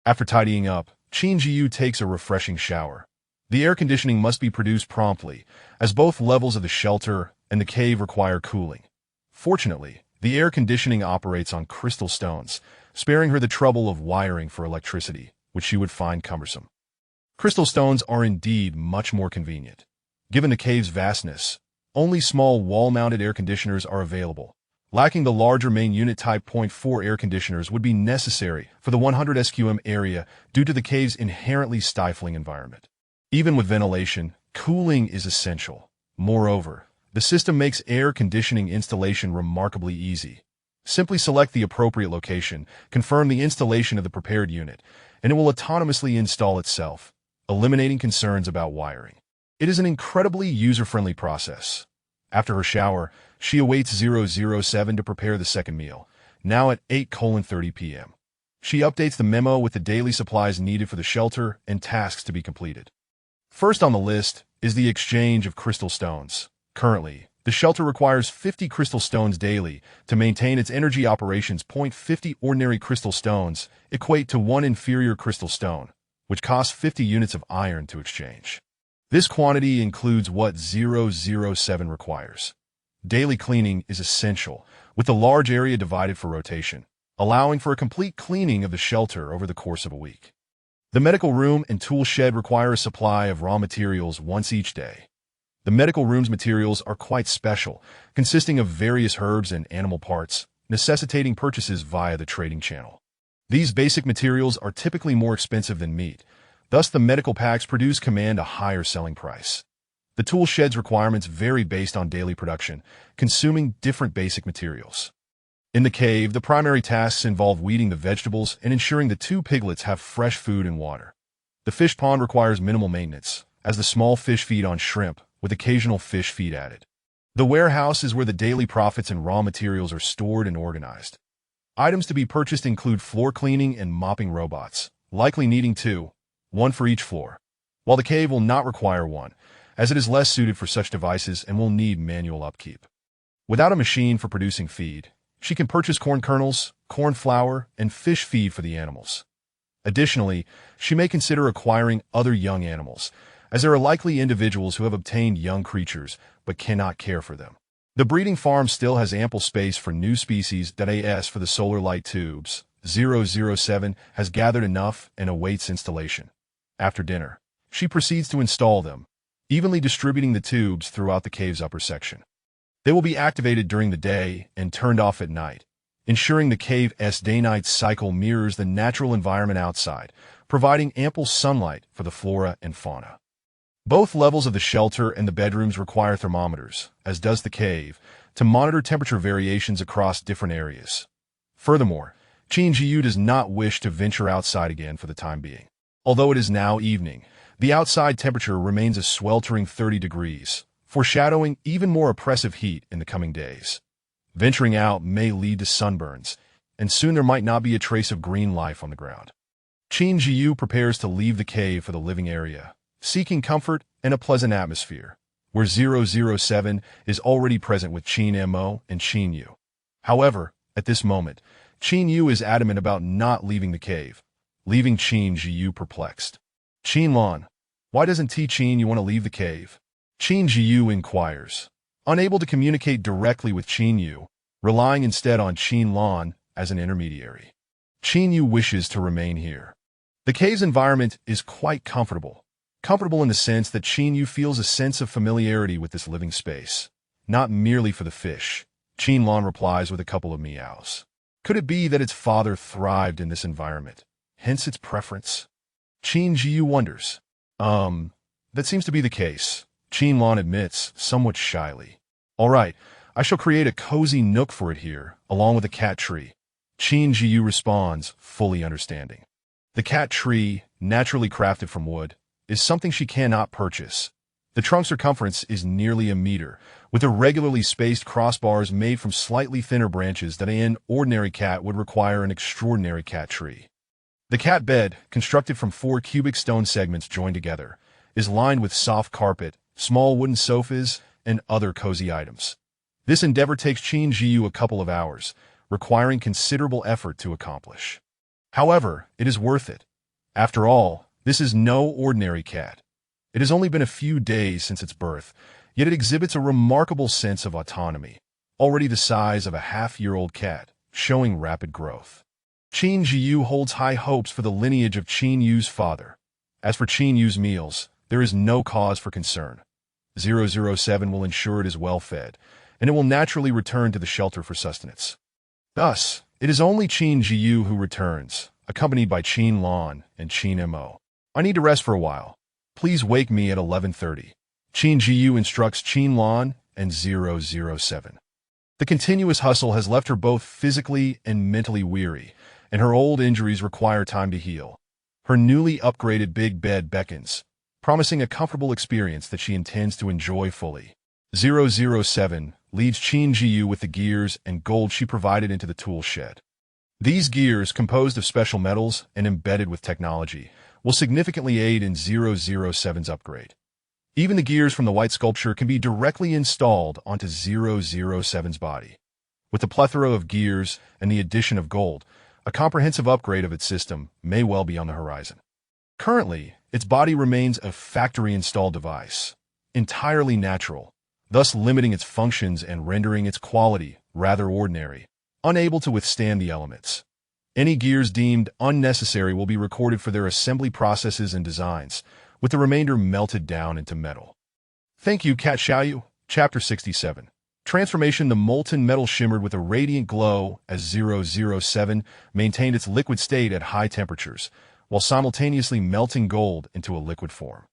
After tidying up, Qin Zhiyu takes a refreshing shower. The air conditioning must be produced promptly, as both levels of the shelter and the cave require cooling. Fortunately, the air conditioning operates on crystal stones, sparing her the trouble of wiring for electricity, which she would find cumbersome. Crystal stones are indeed much more convenient. Given the cave's vastness, only small wall-mounted air conditioners are available. Lacking the larger main unit Type 0.4 air conditioners would be necessary for the 100 SQM area due to the cave's inherently stifling environment. Even with ventilation, cooling is essential. Moreover, the system makes air conditioning installation remarkably easy. Simply select the appropriate location, confirm the installation of the prepared unit, and it will autonomously install itself, eliminating concerns about wiring. It is an incredibly user-friendly process. After her shower, she awaits 007 to prepare the second meal, now at 8:30 p.m. She updates the memo with the daily supplies needed for the shelter and tasks to be completed. First on the list is the exchange of crystal stones. Currently, the shelter requires 50 crystal stones daily to maintain its energy operations. 50 ordinary crystal stones equate to 1 inferior crystal stone, which costs 50 units of iron to exchange. This quantity includes what 007 requires. Daily cleaning is essential, with the large area divided for rotation, allowing for a complete cleaning of the shelter over the course of a week. The medical room and tool shed require a supply of raw materials once each day. The medical room's materials are quite special, consisting of various herbs and animal parts, necessitating purchases via the trading channel. These basic materials are typically more expensive than meat, thus the medical packs produced command a higher selling price. The tool shed's requirements vary based on daily production, consuming different basic materials. In the cave, the primary tasks involve weeding the vegetables and ensuring the two piglets have fresh food and water. The fish pond requires minimal maintenance, as the small fish feed on shrimp, with occasional fish feed added. The warehouse is where the daily profits and raw materials are stored and organized. Items to be purchased include floor cleaning and mopping robots, likely needing two, one for each floor, while the cave will not require one, as it is less suited for such devices and will need manual upkeep. Without a machine for producing feed, she can purchase corn kernels, corn flour, and fish feed for the animals. Additionally, she may consider acquiring other young animals, as there are likely individuals who have obtained young creatures but cannot care for them. The breeding farm still has ample space for new species. As for the solar light tubes, 007 has gathered enough and awaits installation. After dinner, she proceeds to install them, evenly distributing the tubes throughout the cave's upper section. They will be activated during the day and turned off at night, ensuring the cave's day-night cycle mirrors the natural environment outside, providing ample sunlight for the flora and fauna. Both levels of the shelter and the bedrooms require thermometers, as does the cave, to monitor temperature variations across different areas. Furthermore, Qin Zhiyu does not wish to venture outside again for the time being. Although it is now evening, the outside temperature remains a sweltering 30 degrees, foreshadowing even more oppressive heat in the coming days. Venturing out may lead to sunburns, and soon there might not be a trace of green life on the ground. Qin Zhiyu prepares to leave the cave for the living area, seeking comfort and a pleasant atmosphere, where 007 is already present with Qin Mo and Qin Yu. However, at this moment, Qin Yu is adamant about not leaving the cave, leaving Qin Zhiyu perplexed. Qin Lan, why doesn't Qin Yu want to leave the cave? Qin Zhiyu inquires, unable to communicate directly with Qin Yu, relying instead on Qin Lan as an intermediary. Qin Yu wishes to remain here. The cave's environment is quite comfortable in the sense that Qin Yu feels a sense of familiarity with this living space, not merely for the fish. Qin Lan replies with a couple of meows. Could it be that its father thrived in this environment, hence its preference? Qin Zhiyu wonders. That seems to be the case, Qin Lan admits, somewhat shyly. All right, I shall create a cozy nook for it here, along with a cat tree. Qin Zhiyu responds, fully understanding. The cat tree, naturally crafted from wood, is something she cannot purchase. The trunk circumference is nearly a meter, with irregularly spaced crossbars made from slightly thinner branches that an ordinary cat would require an extraordinary cat tree. The cat bed, constructed from 4 cubic stone segments joined together, is lined with soft carpet, small wooden sofas, and other cozy items. This endeavor takes Qin Zhiyu a couple of hours, requiring considerable effort to accomplish. However, it is worth it. After all, this is no ordinary cat. It has only been a few days since its birth, yet it exhibits a remarkable sense of autonomy, already the size of a half-year-old cat, showing rapid growth. Qin Zhiyu holds high hopes for the lineage of Qin Yu's father. As for Qin Yu's meals, there is no cause for concern. 007 will ensure it is well fed, and it will naturally return to the shelter for sustenance. Thus, it is only Qin Zhiyu who returns, accompanied by Qin Lan and Qin Mo. I need to rest for a while. Please wake me at 11:30. Qin Zhiyu instructs Qin Lan and 007. The continuous hustle has left her both physically and mentally weary, and her old injuries require time to heal. Her newly upgraded big bed beckons, promising a comfortable experience that she intends to enjoy fully. 007 leads Qin Zhiyu with the gears and gold she provided into the tool shed. These gears, composed of special metals and embedded with technology, will significantly aid in 007's upgrade. Even the gears from the white sculpture can be directly installed onto 007's body. With the plethora of gears and the addition of gold, a comprehensive upgrade of its system may well be on the horizon. Currently, its body remains a factory-installed device, entirely natural, thus limiting its functions and rendering its quality rather ordinary, unable to withstand the elements. Any gears deemed unnecessary will be recorded for their assembly processes and designs, with the remainder melted down into metal. Thank you, Cat Zhiyu. Chapter 67. Transformation. The molten metal shimmered with a radiant glow as 007 maintained its liquid state at high temperatures, while simultaneously melting gold into a liquid form.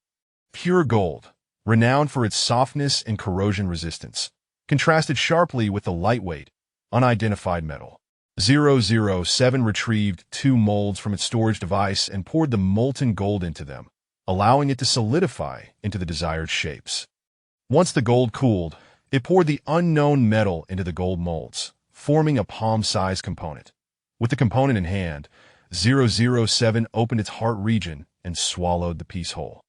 Pure gold, renowned for its softness and corrosion resistance, contrasted sharply with the lightweight, unidentified metal. 007 retrieved 2 molds from its storage device and poured the molten gold into them, allowing it to solidify into the desired shapes. Once the gold cooled, it poured the unknown metal into the gold molds, forming a palm-sized component. With the component in hand, 007 opened its heart region and swallowed the piece whole.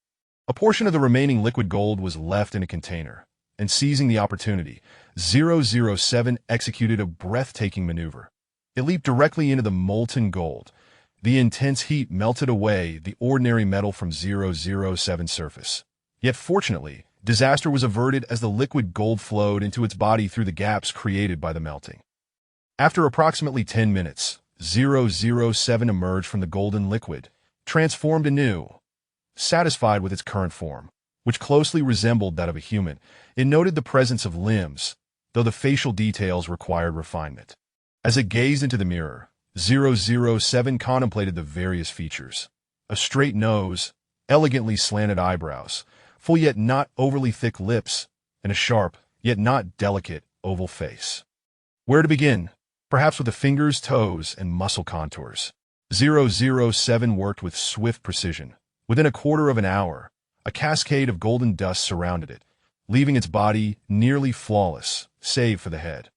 A portion of the remaining liquid gold was left in a container, and seizing the opportunity, 007 executed a breathtaking maneuver. It leaped directly into the molten gold. The intense heat melted away the ordinary metal from 007's surface. Yet fortunately, disaster was averted as the liquid gold flowed into its body through the gaps created by the melting. After approximately 10 minutes, 007 emerged from the golden liquid, transformed anew. Satisfied with its current form, which closely resembled that of a human, it noted the presence of limbs, though the facial details required refinement. As it gazed into the mirror, 007 contemplated the various features. A straight nose, elegantly slanted eyebrows, full yet not overly thick lips, and a sharp, yet not delicate, oval face. Where to begin? Perhaps with the fingers, toes, and muscle contours. 007 worked with swift precision. Within a quarter of an hour, a cascade of golden dust surrounded it, leaving its body nearly flawless, save for the head.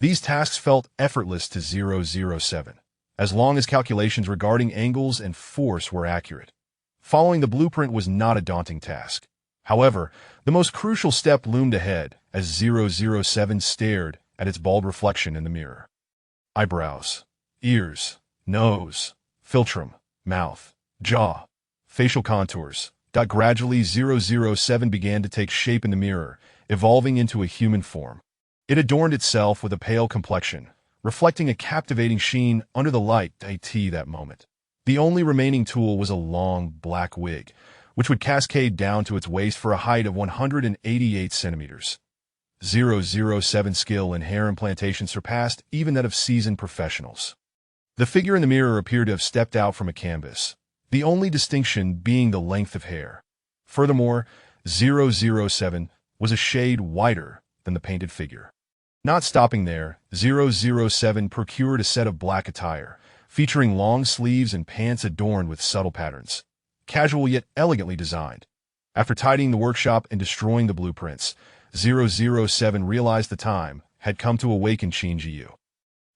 These tasks felt effortless to 007, as long as calculations regarding angles and force were accurate. Following the blueprint was not a daunting task. However, the most crucial step loomed ahead as 007 stared at its bald reflection in the mirror. Eyebrows, ears, nose, philtrum, mouth, jaw, facial contours. Gradually, 007 began to take shape in the mirror, evolving into a human form. It adorned itself with a pale complexion, reflecting a captivating sheen under the light that moment. The only remaining tool was a long, black wig, which would cascade down to its waist for a height of 188 centimeters. 007's skill in hair implantation surpassed even that of seasoned professionals. The figure in the mirror appeared to have stepped out from a canvas, the only distinction being the length of hair. Furthermore, 007 was a shade whiter than the painted figure. Not stopping there, 007 procured a set of black attire, featuring long sleeves and pants adorned with subtle patterns, casual yet elegantly designed. After tidying the workshop and destroying the blueprints, 007 realized the time had come to awaken Qin Zhiyu.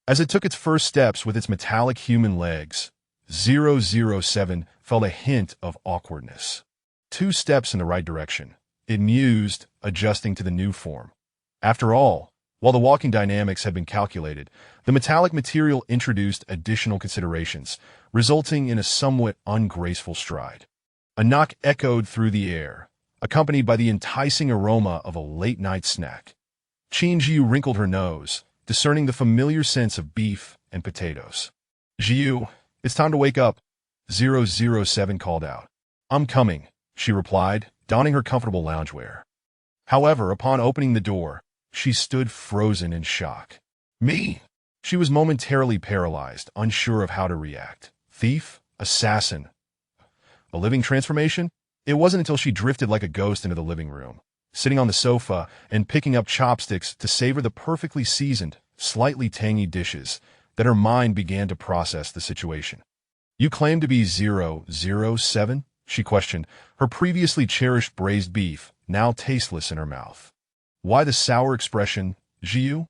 As it took its first steps with its metallic human legs, 007 felt a hint of awkwardness. 2 steps in the right direction, it mused, adjusting to the new form. After all, while the walking dynamics had been calculated, the metallic material introduced additional considerations, resulting in a somewhat ungraceful stride. A knock echoed through the air, accompanied by the enticing aroma of a late-night snack. Qin Zhiyu wrinkled her nose, discerning the familiar sense of beef and potatoes. "Zhiyu, it's time to wake up," 007 called out. "I'm coming," she replied, donning her comfortable loungewear. However, upon opening the door, she stood frozen in shock. "Me?" She was momentarily paralyzed, unsure of how to react. Thief? Assassin? A living transformation? It wasn't until she drifted like a ghost into the living room, sitting on the sofa and picking up chopsticks to savor the perfectly seasoned, slightly tangy dishes, that her mind began to process the situation. "You claim to be 007? She questioned, her previously cherished braised beef now tasteless in her mouth. "Why the sour expression, Zhiyu?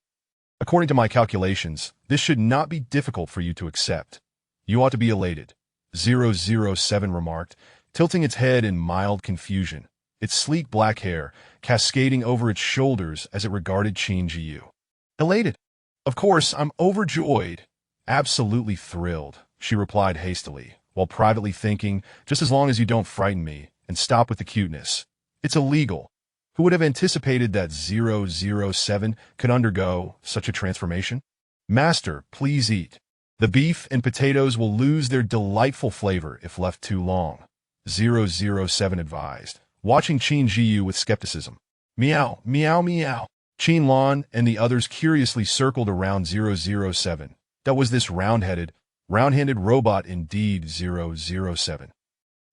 According to my calculations, this should not be difficult for you to accept. You ought to be elated," 007 remarked, tilting its head in mild confusion, its sleek black hair cascading over its shoulders as it regarded Qin Zhiyu. "Elated? Of course, I'm overjoyed. Absolutely thrilled," she replied hastily, while privately thinking, just as long as you don't frighten me, and stop with the cuteness. It's illegal. Who would have anticipated that 007 could undergo such a transformation? Master, please eat. The beef and potatoes will lose their delightful flavor if left too long, 007 advised, watching Qin Zhiyu with skepticism. Meow, meow, meow. Qin Lan and the others curiously circled around 007. That was this round-handed robot indeed, 007.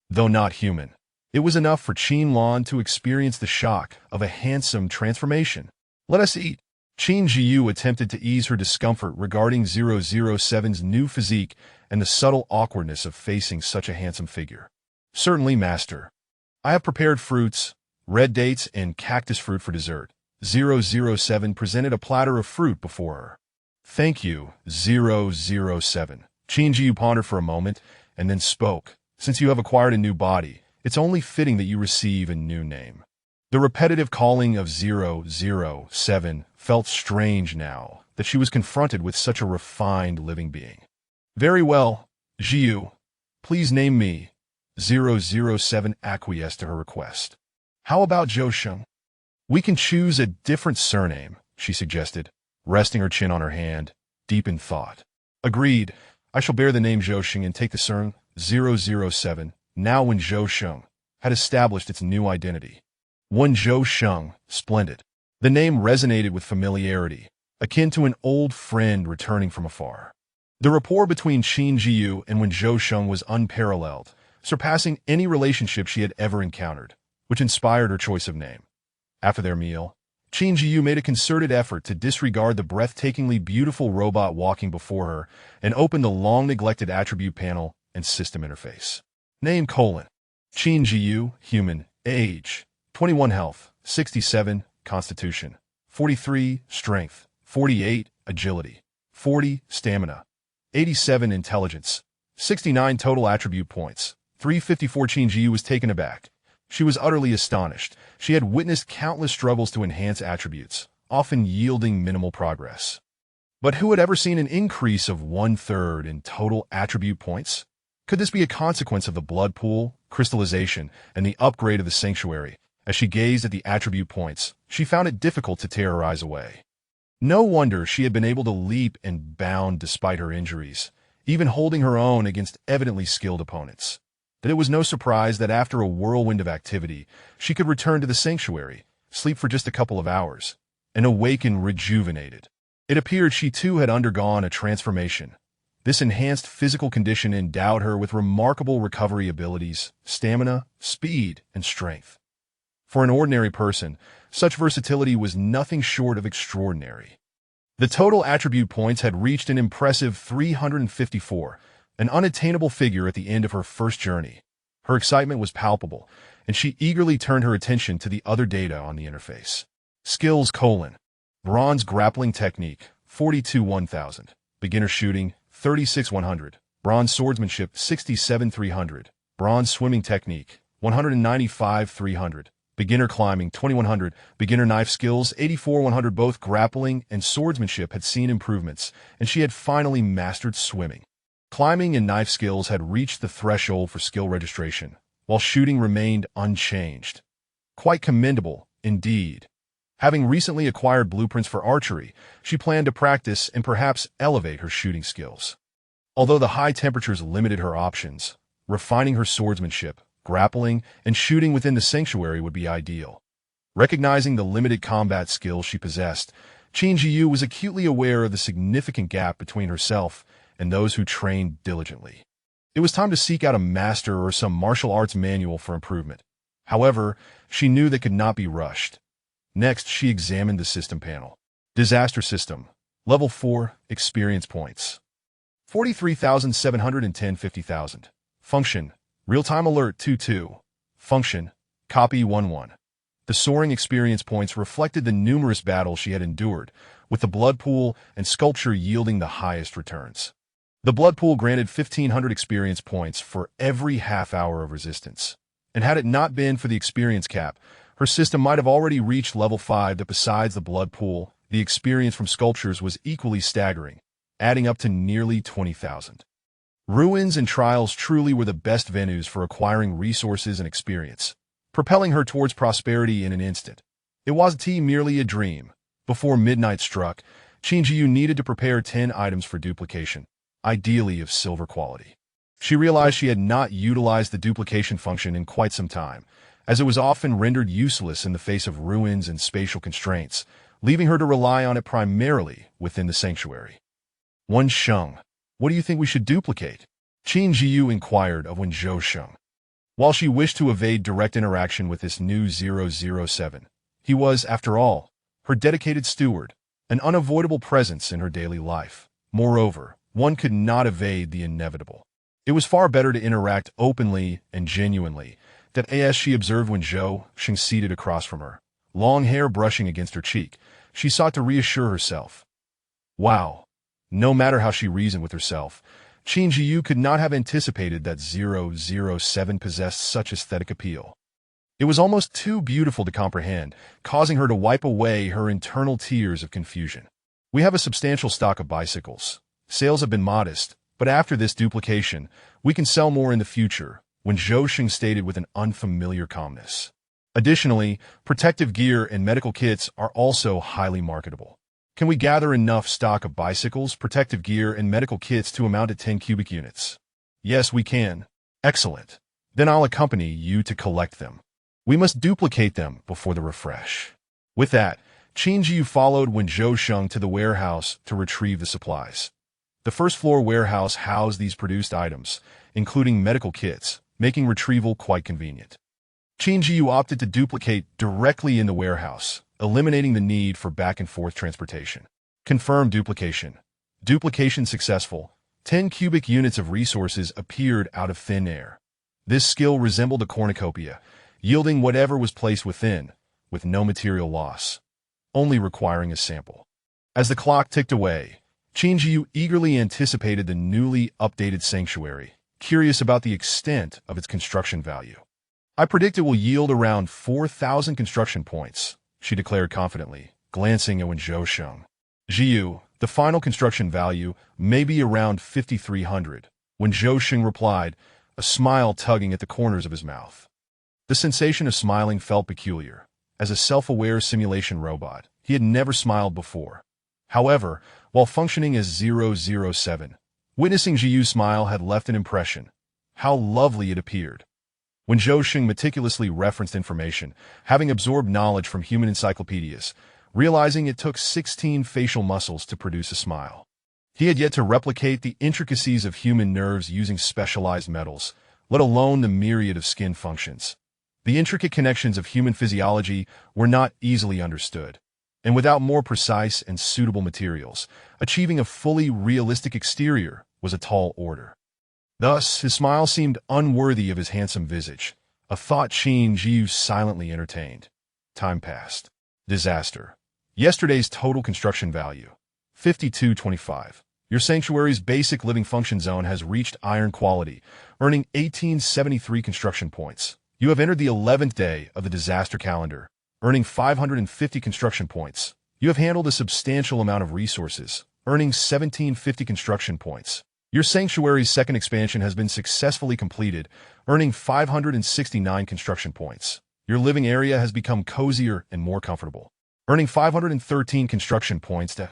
Though not human. It was enough for Qin Lan to experience the shock of a handsome transformation. Let us eat. Qin Zhiyu attempted to ease her discomfort regarding 007's new physique and the subtle awkwardness of facing such a handsome figure. Certainly, master. I have prepared fruits, red dates, and cactus fruit for dessert. 007 presented a platter of fruit before her. Thank you, 007. Qin Zhiyu pondered for a moment and then spoke. Since you have acquired a new body, it's only fitting that you receive a new name. The repetitive calling of 007 felt strange now that she was confronted with such a refined living being. Very well, Zhiyu. Please name me. 007 acquiesced to her request. How about Zhou Sheng? We can choose a different surname, she suggested, resting her chin on her hand, deep in thought. Agreed. I shall bear the name Zhou Sheng and take the surname 007, now when Zhou Sheng had established its new identity. One Zhou Sheng, splendid. The name resonated with familiarity, akin to an old friend returning from afar. The rapport between Qin Zhiyu and Wen Zhou Sheng was unparalleled, surpassing any relationship she had ever encountered, which inspired her choice of name. After their meal, Qin Zhiyu made a concerted effort to disregard the breathtakingly beautiful robot walking before her and opened the long-neglected attribute panel and system interface. Name: Qin Zhiyu, human, age, 21 health, 67 constitution, 43 strength, 48 agility, 40 stamina, 87 intelligence, 69 total attribute points, 354. Qin Zhiyu was taken aback. She was utterly astonished. She had witnessed countless struggles to enhance attributes, often yielding minimal progress. But who had ever seen an increase of 1/3 in total attribute points? Could this be a consequence of the blood pool, crystallization, and the upgrade of the sanctuary? As she gazed at the attribute points, she found it difficult to tear her eyes away. No wonder she had been able to leap and bound despite her injuries, even holding her own against evidently skilled opponents. That it was no surprise that after a whirlwind of activity, she could return to the sanctuary, sleep for just a couple of hours, and awaken rejuvenated. It appeared she too had undergone a transformation. This enhanced physical condition endowed her with remarkable recovery abilities, stamina, speed, and strength. For an ordinary person, such versatility was nothing short of extraordinary. The total attribute points had reached an impressive 354, an unattainable figure at the end of her first journey. Her excitement was palpable, and she eagerly turned her attention to the other data on the interface. Skills: Bronze grappling technique, 42-1000. Beginner shooting, 36-100. Bronze swordsmanship, 67-300. Bronze swimming technique, 195-300. Beginner climbing, 2100. Beginner knife skills, 84-100. Both grappling and swordsmanship had seen improvements, and she had finally mastered swimming. Climbing and knife skills had reached the threshold for skill registration, while shooting remained unchanged. Quite commendable, indeed. Having recently acquired blueprints for archery, she planned to practice and perhaps elevate her shooting skills. Although the high temperatures limited her options, refining her swordsmanship, grappling, and shooting within the sanctuary would be ideal. Recognizing the limited combat skills she possessed, Qin Zhiyu was acutely aware of the significant gap between herself and those who trained diligently. It was time to seek out a master or some martial arts manual for improvement. However, she knew that could not be rushed. Next, she examined the system panel. Disaster system. Level 4, experience points. 43,710. 50,000. Function. Real-time alert 2-2. Function. Copy 1-1. The soaring experience points reflected the numerous battles she had endured, with the blood pool and sculpture yielding the highest returns. The blood pool granted 1,500 experience points for every half hour of resistance. And had it not been for the experience cap, her system might have already reached level 5. That besides the blood pool, the experience from sculptures was equally staggering, adding up to nearly 20,000. Ruins and trials truly were the best venues for acquiring resources and experience, propelling her towards prosperity in an instant. It wasn't merely a dream. Before midnight struck, Qin Zhiyu needed to prepare 10 items for duplication, ideally of silver quality. She realized she had not utilized the duplication function in quite some time, as it was often rendered useless in the face of ruins and spatial constraints, leaving her to rely on it primarily within the sanctuary. Wen Sheng, what do you think we should duplicate? Qin Zhiyu inquired of Wen Sheng. While she wished to evade direct interaction with this new 007, he was, after all, her dedicated steward, an unavoidable presence in her daily life. Moreover, one could not evade the inevitable. It was far better to interact openly and genuinely, that as she observed Wen Sheng seated across from her, long hair brushing against her cheek, she sought to reassure herself. Wow! No matter how she reasoned with herself, Qin Zhiyu could not have anticipated that 007 possessed such aesthetic appeal. It was almost too beautiful to comprehend, causing her to wipe away her internal tears of confusion. We have a substantial stock of bicycles. Sales have been modest, but after this duplication, we can sell more in the future, Wen Sheng stated with an unfamiliar calmness. Additionally, protective gear and medical kits are also highly marketable. Can we gather enough stock of bicycles, protective gear, and medical kits to amount to 10 cubic units? Yes, we can. Excellent. Then I'll accompany you to collect them. We must duplicate them before the refresh. With that, Qin Zhiyu followed Wen Sheng to the warehouse to retrieve the supplies. The first-floor warehouse housed these produced items, including medical kits, making retrieval quite convenient. Qin Zhiyu opted to duplicate directly in the warehouse, eliminating the need for back-and-forth transportation. Confirmed duplication. Duplication successful. 10 cubic units of resources appeared out of thin air. This skill resembled a cornucopia, yielding whatever was placed within, with no material loss, only requiring a sample. As the clock ticked away, Qin Zhiyu eagerly anticipated the newly updated sanctuary, curious about the extent of its construction value. I predict it will yield around 4,000 construction points, she declared confidently, glancing at Wen Sheng. Zhiyu, the final construction value may be around 5,300, Wen Sheng replied, a smile tugging at the corners of his mouth. The sensation of smiling felt peculiar. As a self-aware simulation robot, he had never smiled before. However, while functioning as 007, witnessing Zhiyu's smile had left an impression. How lovely it appeared. When Sheng meticulously referenced information, having absorbed knowledge from human encyclopedias, realizing it took 16 facial muscles to produce a smile. He had yet to replicate the intricacies of human nerves using specialized metals, let alone the myriad of skin functions. The intricate connections of human physiology were not easily understood, and without more precise and suitable materials, achieving a fully realistic exterior was a tall order. Thus, his smile seemed unworthy of his handsome visage, a thought Qin Zhiyu silently entertained. Time passed. Disaster. Yesterday's total construction value, 5225. Your sanctuary's basic living function zone has reached iron quality, earning 1873 construction points. You have entered the 11th day of the disaster calendar, earning 550 construction points. You have handled a substantial amount of resources, earning 1750 construction points. Your sanctuary's second expansion has been successfully completed, earning 569 construction points. Your living area has become cozier and more comfortable, earning 513 construction points to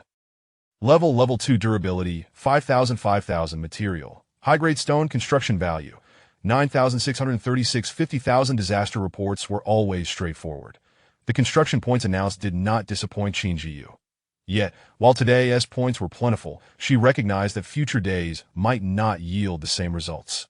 Level 2 durability, 5,000 material. High-grade stone construction value, 9,636 50,000 disaster reports were always straightforward. The construction points announced did not disappoint Qin Zhiyu. Yet, while today's points were plentiful, she recognized that future days might not yield the same results.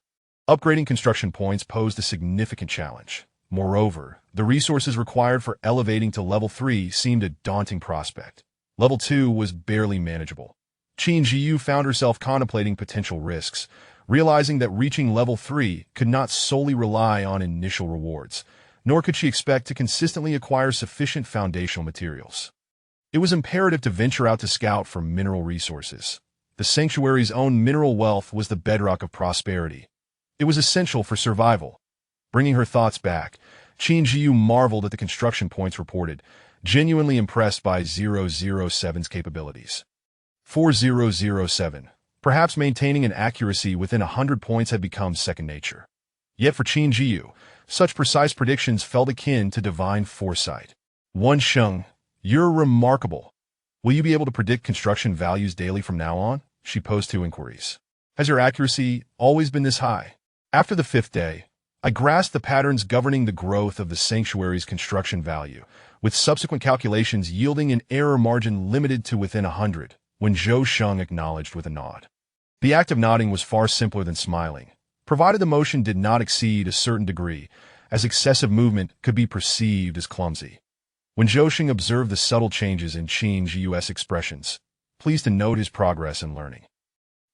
Upgrading construction points posed a significant challenge. Moreover, the resources required for elevating to Level 3 seemed a daunting prospect. Level 2 was barely manageable. Qin Zhiyu found herself contemplating potential risks, realizing that reaching Level 3 could not solely rely on initial rewards, nor could she expect to consistently acquire sufficient foundational materials. It was imperative to venture out to scout for mineral resources. The sanctuary's own mineral wealth was the bedrock of prosperity. It was essential for survival. Bringing her thoughts back, Qin Zhiyu marveled at the construction points reported, genuinely impressed by 007's capabilities. 4007. Perhaps maintaining an accuracy within 100 points had become second nature. Yet for Qin Zhiyu, such precise predictions felt akin to divine foresight. One Sheng, you're remarkable. Will you be able to predict construction values daily from now on? She posed two inquiries. Has your accuracy always been this high? After the fifth day, I grasped the patterns governing the growth of the sanctuary's construction value, with subsequent calculations yielding an error margin limited to within 100, when Zhou Sheng acknowledged with a nod. The act of nodding was far simpler than smiling, provided the motion did not exceed a certain degree, as excessive movement could be perceived as clumsy. When Zhou Sheng observed the subtle changes in Qin Zhiyu's expressions, pleased to note his progress in learning.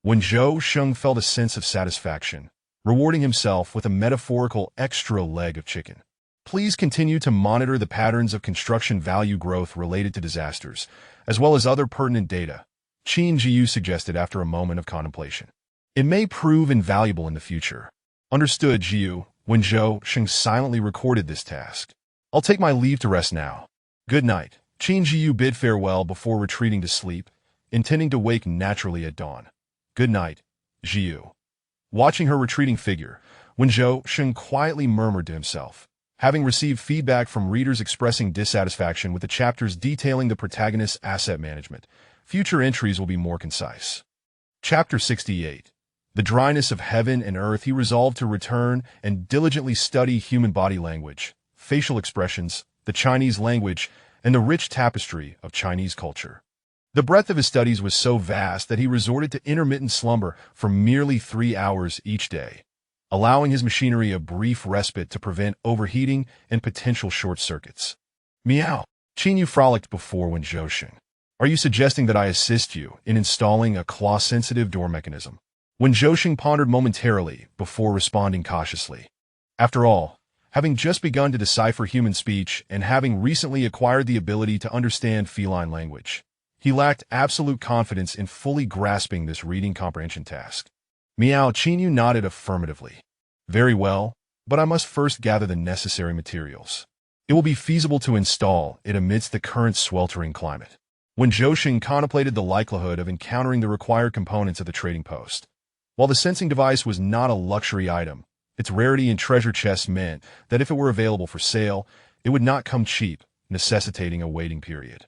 When Zhou Sheng felt a sense of satisfaction, rewarding himself with a metaphorical extra leg of chicken. Please continue to monitor the patterns of construction value growth related to disasters, as well as other pertinent data, Qin Zhiyu suggested after a moment of contemplation. It may prove invaluable in the future. Understood, Zhiyu, when Zhou Sheng silently recorded this task. I'll take my leave to rest now. Good night. Qin Zhiyu bid farewell before retreating to sleep, intending to wake naturally at dawn. Good night, Zhiyu. Watching her retreating figure, when Zhou Sheng quietly murmured to himself, having received feedback from readers expressing dissatisfaction with the chapters detailing the protagonist's asset management, future entries will be more concise. Chapter 68. The dryness of heaven and earth. He resolved to return and diligently study human body language, facial expressions, the Chinese language, and the rich tapestry of Chinese culture. The breadth of his studies was so vast that he resorted to intermittent slumber for merely 3 hours each day, allowing his machinery a brief respite to prevent overheating and potential short circuits. Meow. Qin Yu frolicked before when Zhou Sheng. Are you suggesting that I assist you in installing a claw-sensitive door mechanism? When Zhou Sheng pondered momentarily before responding cautiously. After all, having just begun to decipher human speech and having recently acquired the ability to understand feline language, he lacked absolute confidence in fully grasping this reading comprehension task. Meow. Qin Yu nodded affirmatively. Very well, but I must first gather the necessary materials. It will be feasible to install it amidst the current sweltering climate. When Zhou Sheng contemplated the likelihood of encountering the required components at the trading post, while the sensing device was not a luxury item, its rarity in treasure chests meant that if it were available for sale, it would not come cheap, necessitating a waiting period.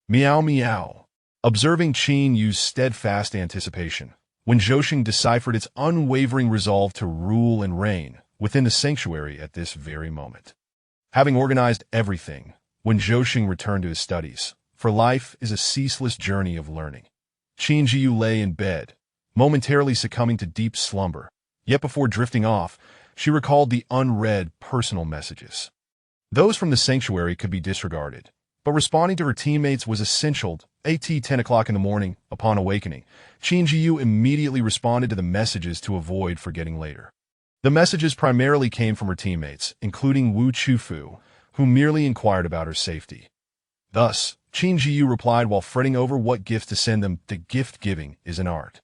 Meow meow. Observing Qin Yu's steadfast anticipation, when Zhou Sheng deciphered its unwavering resolve to rule and reign within the sanctuary at this very moment. Having organized everything, when Zhou Sheng returned to his studies, for life is a ceaseless journey of learning. Qin Zhiyu lay in bed, momentarily succumbing to deep slumber, yet before drifting off, she recalled the unread personal messages. Those from the sanctuary could be disregarded, but responding to her teammates was essential. At 10 o'clock in the morning, upon awakening, Qin Zhiyu immediately responded to the messages to avoid forgetting later. The messages primarily came from her teammates, including Wu Chufu, who merely inquired about her safety. Thus, Qin Zhiyu replied while fretting over what gifts to send them. The gift-giving is an art.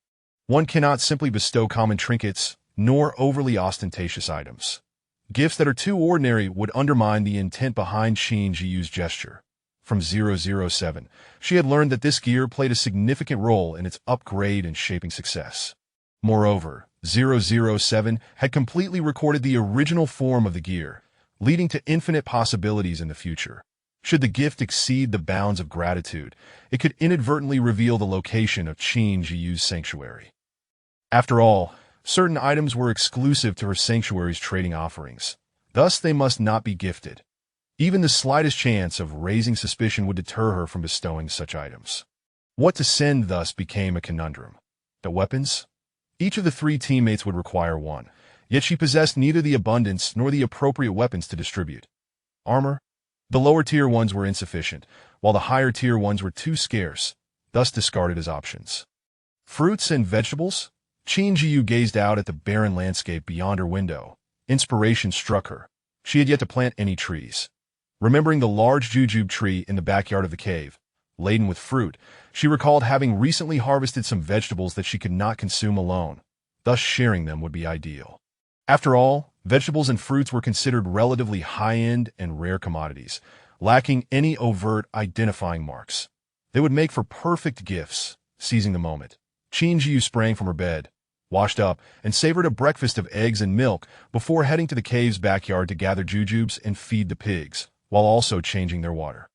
One cannot simply bestow common trinkets, nor overly ostentatious items. Gifts that are too ordinary would undermine the intent behind Qin Zhiyu's gesture. From 007, she had learned that this gear played a significant role in its upgrade and shaping success. Moreover, 007 had completely recorded the original form of the gear, leading to infinite possibilities in the future. Should the gift exceed the bounds of gratitude, it could inadvertently reveal the location of Qin Zhiyu's sanctuary. After all, certain items were exclusive to her sanctuary's trading offerings. Thus, they must not be gifted. Even the slightest chance of raising suspicion would deter her from bestowing such items. What to send thus became a conundrum. The weapons? Each of the 3 teammates would require one, yet she possessed neither the abundance nor the appropriate weapons to distribute. Armor? The lower-tier ones were insufficient, while the higher-tier ones were too scarce, thus discarded as options. Fruits and vegetables? Qin Zhiyu gazed out at the barren landscape beyond her window. Inspiration struck her. She had yet to plant any trees. Remembering the large jujube tree in the backyard of the cave, laden with fruit, she recalled having recently harvested some vegetables that she could not consume alone, thus sharing them would be ideal. After all, vegetables and fruits were considered relatively high-end and rare commodities, lacking any overt identifying marks. They would make for perfect gifts. Seizing the moment, Qin Zhiyu sprang from her bed, washed up, and savored a breakfast of eggs and milk before heading to the cave's backyard to gather jujubes and feed the pigs, while also changing their water.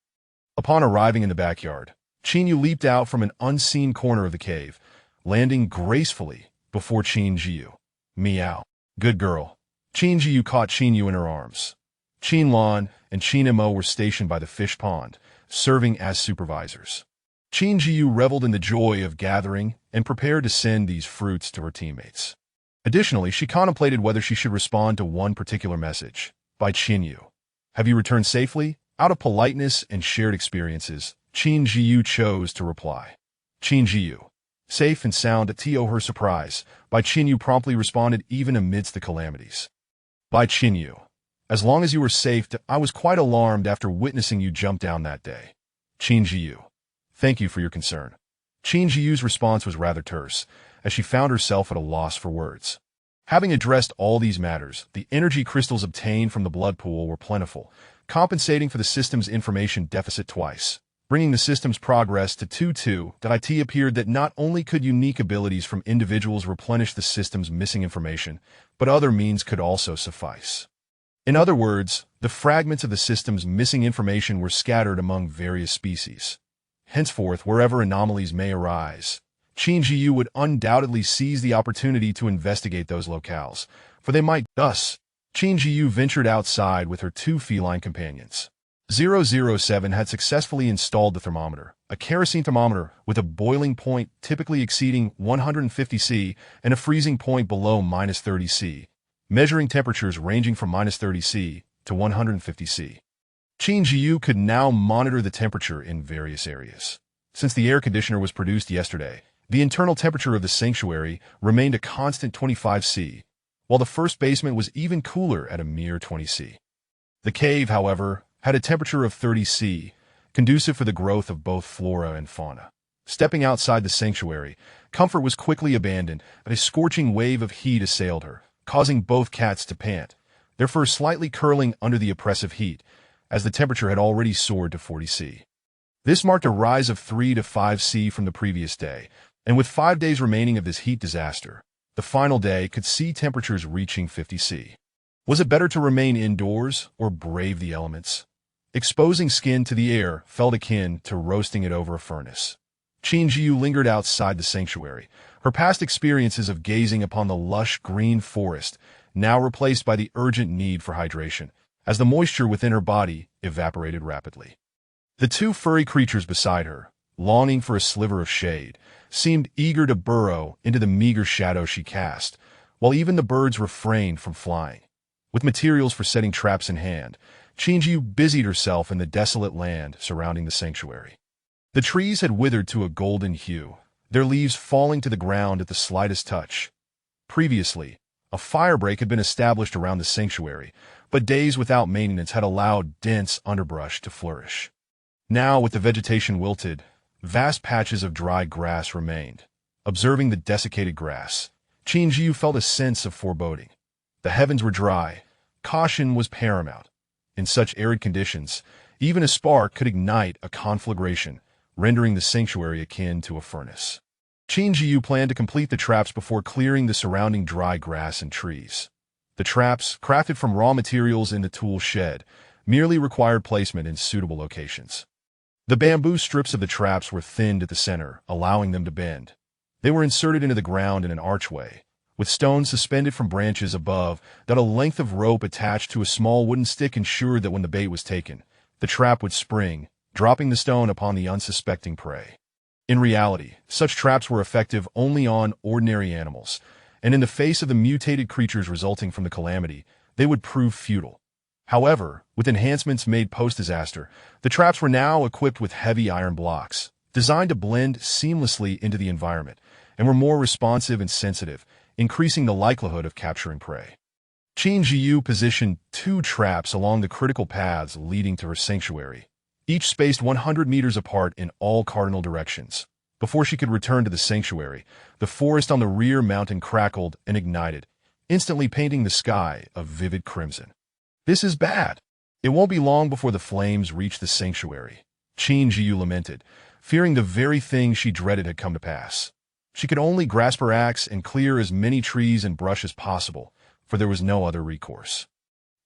Upon arriving in the backyard, Qin Zhiyu leaped out from an unseen corner of the cave, landing gracefully before Qin Zhiyu. Meow. Good girl. Qin Zhiyu caught Qin Zhiyu in her arms. Qin Lan and Qin Mo were stationed by the fish pond, serving as supervisors. Qin Zhiyu reveled in the joy of gathering and prepared to send these fruits to her teammates. Additionally, she contemplated whether she should respond to one particular message. By Qin Zhiyu. Have you returned safely? Out of politeness and shared experiences, Qin Zhiyu chose to reply. Qin Zhiyu. Safe and sound. To her surprise, Bai Qin promptly responded even amidst the calamities. Bai Qin, as long as you were safe, I was quite alarmed after witnessing you jump down that day. Qin Zhiyu. Thank you for your concern. Qin Zhiyu's response was rather terse, as she found herself at a loss for words. Having addressed all these matters, the energy crystals obtained from the blood pool were plentiful, compensating for the system's information deficit twice. Bringing the system's progress to 2-2, it appeared that not only could unique abilities from individuals replenish the system's missing information, but other means could also suffice. In other words, the fragments of the system's missing information were scattered among various species. Henceforth, wherever anomalies may arise, Qin Zhiyu would undoubtedly seize the opportunity to investigate those locales, for they might. Thus, Qin Zhiyu ventured outside with her two feline companions. 007 had successfully installed the thermometer, a kerosene thermometer with a boiling point typically exceeding 150 C and a freezing point below -30 C, measuring temperatures ranging from -30 C to 150 C. Qin Zhiyu could now monitor the temperature in various areas. Since the air conditioner was produced yesterday, the internal temperature of the sanctuary remained a constant 25 C, while the first basement was even cooler at a mere 20 C. The cave, however, had a temperature of 30 C, conducive for the growth of both flora and fauna. Stepping outside the sanctuary, comfort was quickly abandoned, but a scorching wave of heat assailed her, causing both cats to pant, their fur slightly curling under the oppressive heat, as the temperature had already soared to 40 C. This marked a rise of 3 to 5 C from the previous day, and with 5 days remaining of this heat disaster, the final day could see temperatures reaching 50 C. Was it better to remain indoors or brave the elements? Exposing skin to the air felt akin to roasting it over a furnace. Qin Zhiyu lingered outside the sanctuary, her past experiences of gazing upon the lush green forest now replaced by the urgent need for hydration, as the moisture within her body evaporated rapidly. The two furry creatures beside her, longing for a sliver of shade, seemed eager to burrow into the meager shadow she cast, while even the birds refrained from flying. With materials for setting traps in hand, Qin Zhiyu busied herself in the desolate land surrounding the sanctuary. The trees had withered to a golden hue, their leaves falling to the ground at the slightest touch. Previously, a firebreak had been established around the sanctuary, but days without maintenance had allowed dense underbrush to flourish. Now, with the vegetation wilted, vast patches of dry grass remained. Observing the desiccated grass, Qin Zhiyu felt a sense of foreboding. The heavens were dry. Caution was paramount. In such arid conditions, even a spark could ignite a conflagration, rendering the sanctuary akin to a furnace. Qin Zhiyu planned to complete the traps before clearing the surrounding dry grass and trees. The traps, crafted from raw materials in the tool shed, merely required placement in suitable locations. The bamboo strips of the traps were thinned at the center, allowing them to bend. They were inserted into the ground in an archway, with stones suspended from branches above that a length of rope attached to a small wooden stick ensured that when the bait was taken, the trap would spring, dropping the stone upon the unsuspecting prey. In reality, such traps were effective only on ordinary animals, and in the face of the mutated creatures resulting from the calamity, they would prove futile. However, with enhancements made post-disaster, the traps were now equipped with heavy iron blocks, designed to blend seamlessly into the environment, and were more responsive and sensitive, increasing the likelihood of capturing prey. Qin Zhiyu positioned 2 traps along the critical paths leading to her sanctuary, each spaced 100 meters apart in all cardinal directions. Before she could return to the sanctuary, the forest on the rear mountain crackled and ignited, instantly painting the sky a vivid crimson. This is bad. It won't be long before the flames reach the sanctuary, Qin Zhiyu lamented, fearing the very thing she dreaded had come to pass. She could only grasp her axe and clear as many trees and brush as possible, for there was no other recourse.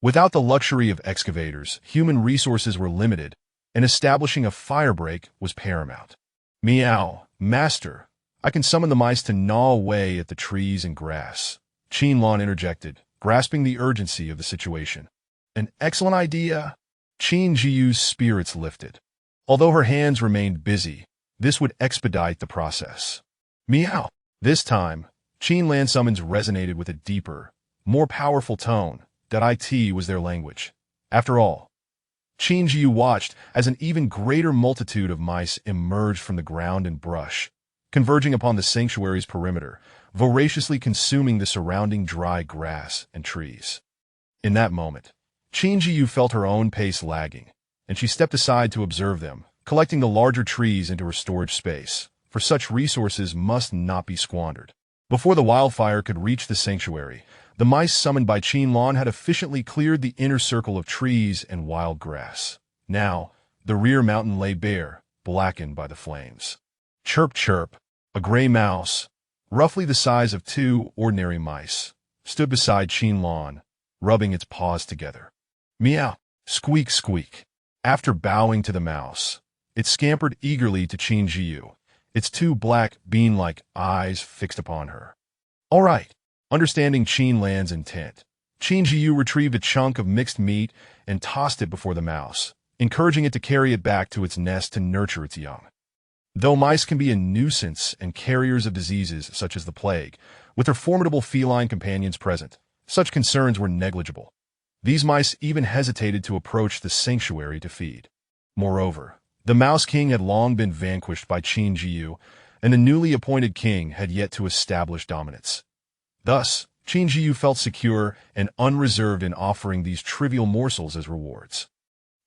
Without the luxury of excavators, human resources were limited, and establishing a firebreak was paramount. Meow, master. I can summon the mice to gnaw away at the trees and grass. Qin Lan interjected, grasping the urgency of the situation. An excellent idea. Qin Zhiyu's spirits lifted. Although her hands remained busy, this would expedite the process. Meow. This time, Qin Lan's summons resonated with a deeper, more powerful tone, that it was their language. After all, Qin Zhiyu watched as an even greater multitude of mice emerged from the ground and brush, converging upon the sanctuary's perimeter, voraciously consuming the surrounding dry grass and trees. In that moment, Qin Zhiyu felt her own pace lagging, and she stepped aside to observe them, collecting the larger trees into her storage space, for such resources must not be squandered. Before the wildfire could reach the sanctuary, the mice summoned by Qin Lan had efficiently cleared the inner circle of trees and wild grass. Now, the rear mountain lay bare, blackened by the flames. Chirp chirp, a gray mouse, roughly the size of two ordinary mice, stood beside Qin Lan, rubbing its paws together. Meow, squeak squeak. After bowing to the mouse, it scampered eagerly to Qin Zhiyu, its two black, bean-like eyes fixed upon her. All right. Understanding Qin Lan's intent, Qin Zhiyu retrieved a chunk of mixed meat and tossed it before the mouse, encouraging it to carry it back to its nest to nurture its young. Though mice can be a nuisance and carriers of diseases such as the plague, with their formidable feline companions present, such concerns were negligible. These mice even hesitated to approach the sanctuary to feed. Moreover, the Mouse King had long been vanquished by Qin Zhiyu, and the newly appointed king had yet to establish dominance. Thus, Qin Zhiyu felt secure and unreserved in offering these trivial morsels as rewards.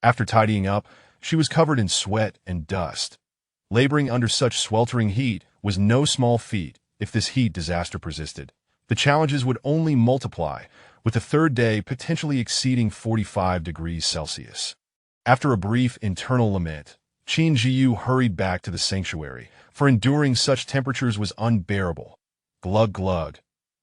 After tidying up, she was covered in sweat and dust. Laboring under such sweltering heat was no small feat. If this heat disaster persisted, the challenges would only multiply, with the third day potentially exceeding 45 degrees Celsius. After a brief internal lament, Qin Zhiyu hurried back to the sanctuary, for enduring such temperatures was unbearable. Glug glug.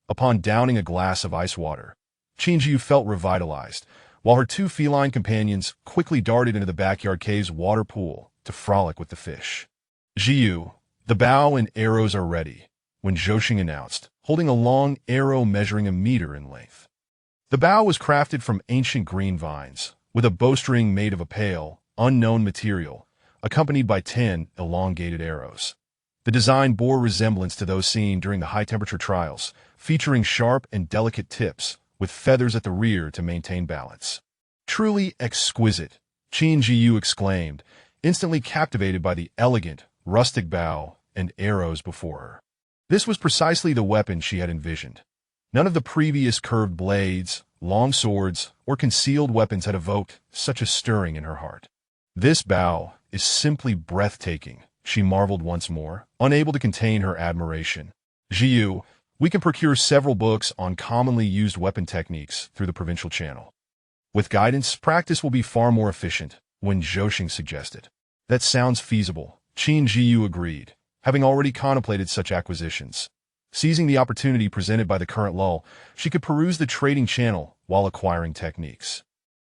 Upon downing a glass of ice water, Qin Zhiyu felt revitalized, while her two feline companions quickly darted into the backyard cave's water pool to frolic with the fish. Zhiyu, the bow and arrows are ready, when Zhouxing announced, holding a long arrow measuring a meter in length. The bow was crafted from ancient green vines, with a bowstring made of a pale, unknown material, accompanied by 10 elongated arrows. The design bore resemblance to those seen during the high-temperature trials, featuring sharp and delicate tips, with feathers at the rear to maintain balance. Truly exquisite, Qin Zhiyu exclaimed, instantly captivated by the elegant, rustic bow and arrows before her. This was precisely the weapon she had envisioned. None of the previous curved blades, long swords, or concealed weapons had evoked such a stirring in her heart. This bow is simply breathtaking, she marveled once more, unable to contain her admiration. Zhiyu, we can procure several books on commonly used weapon techniques through the provincial channel. With guidance, practice will be far more efficient, when Zhouxing suggested. That sounds feasible, Qin Zhiyu agreed, having already contemplated such acquisitions. Seizing the opportunity presented by the current lull, she could peruse the trading channel while acquiring techniques.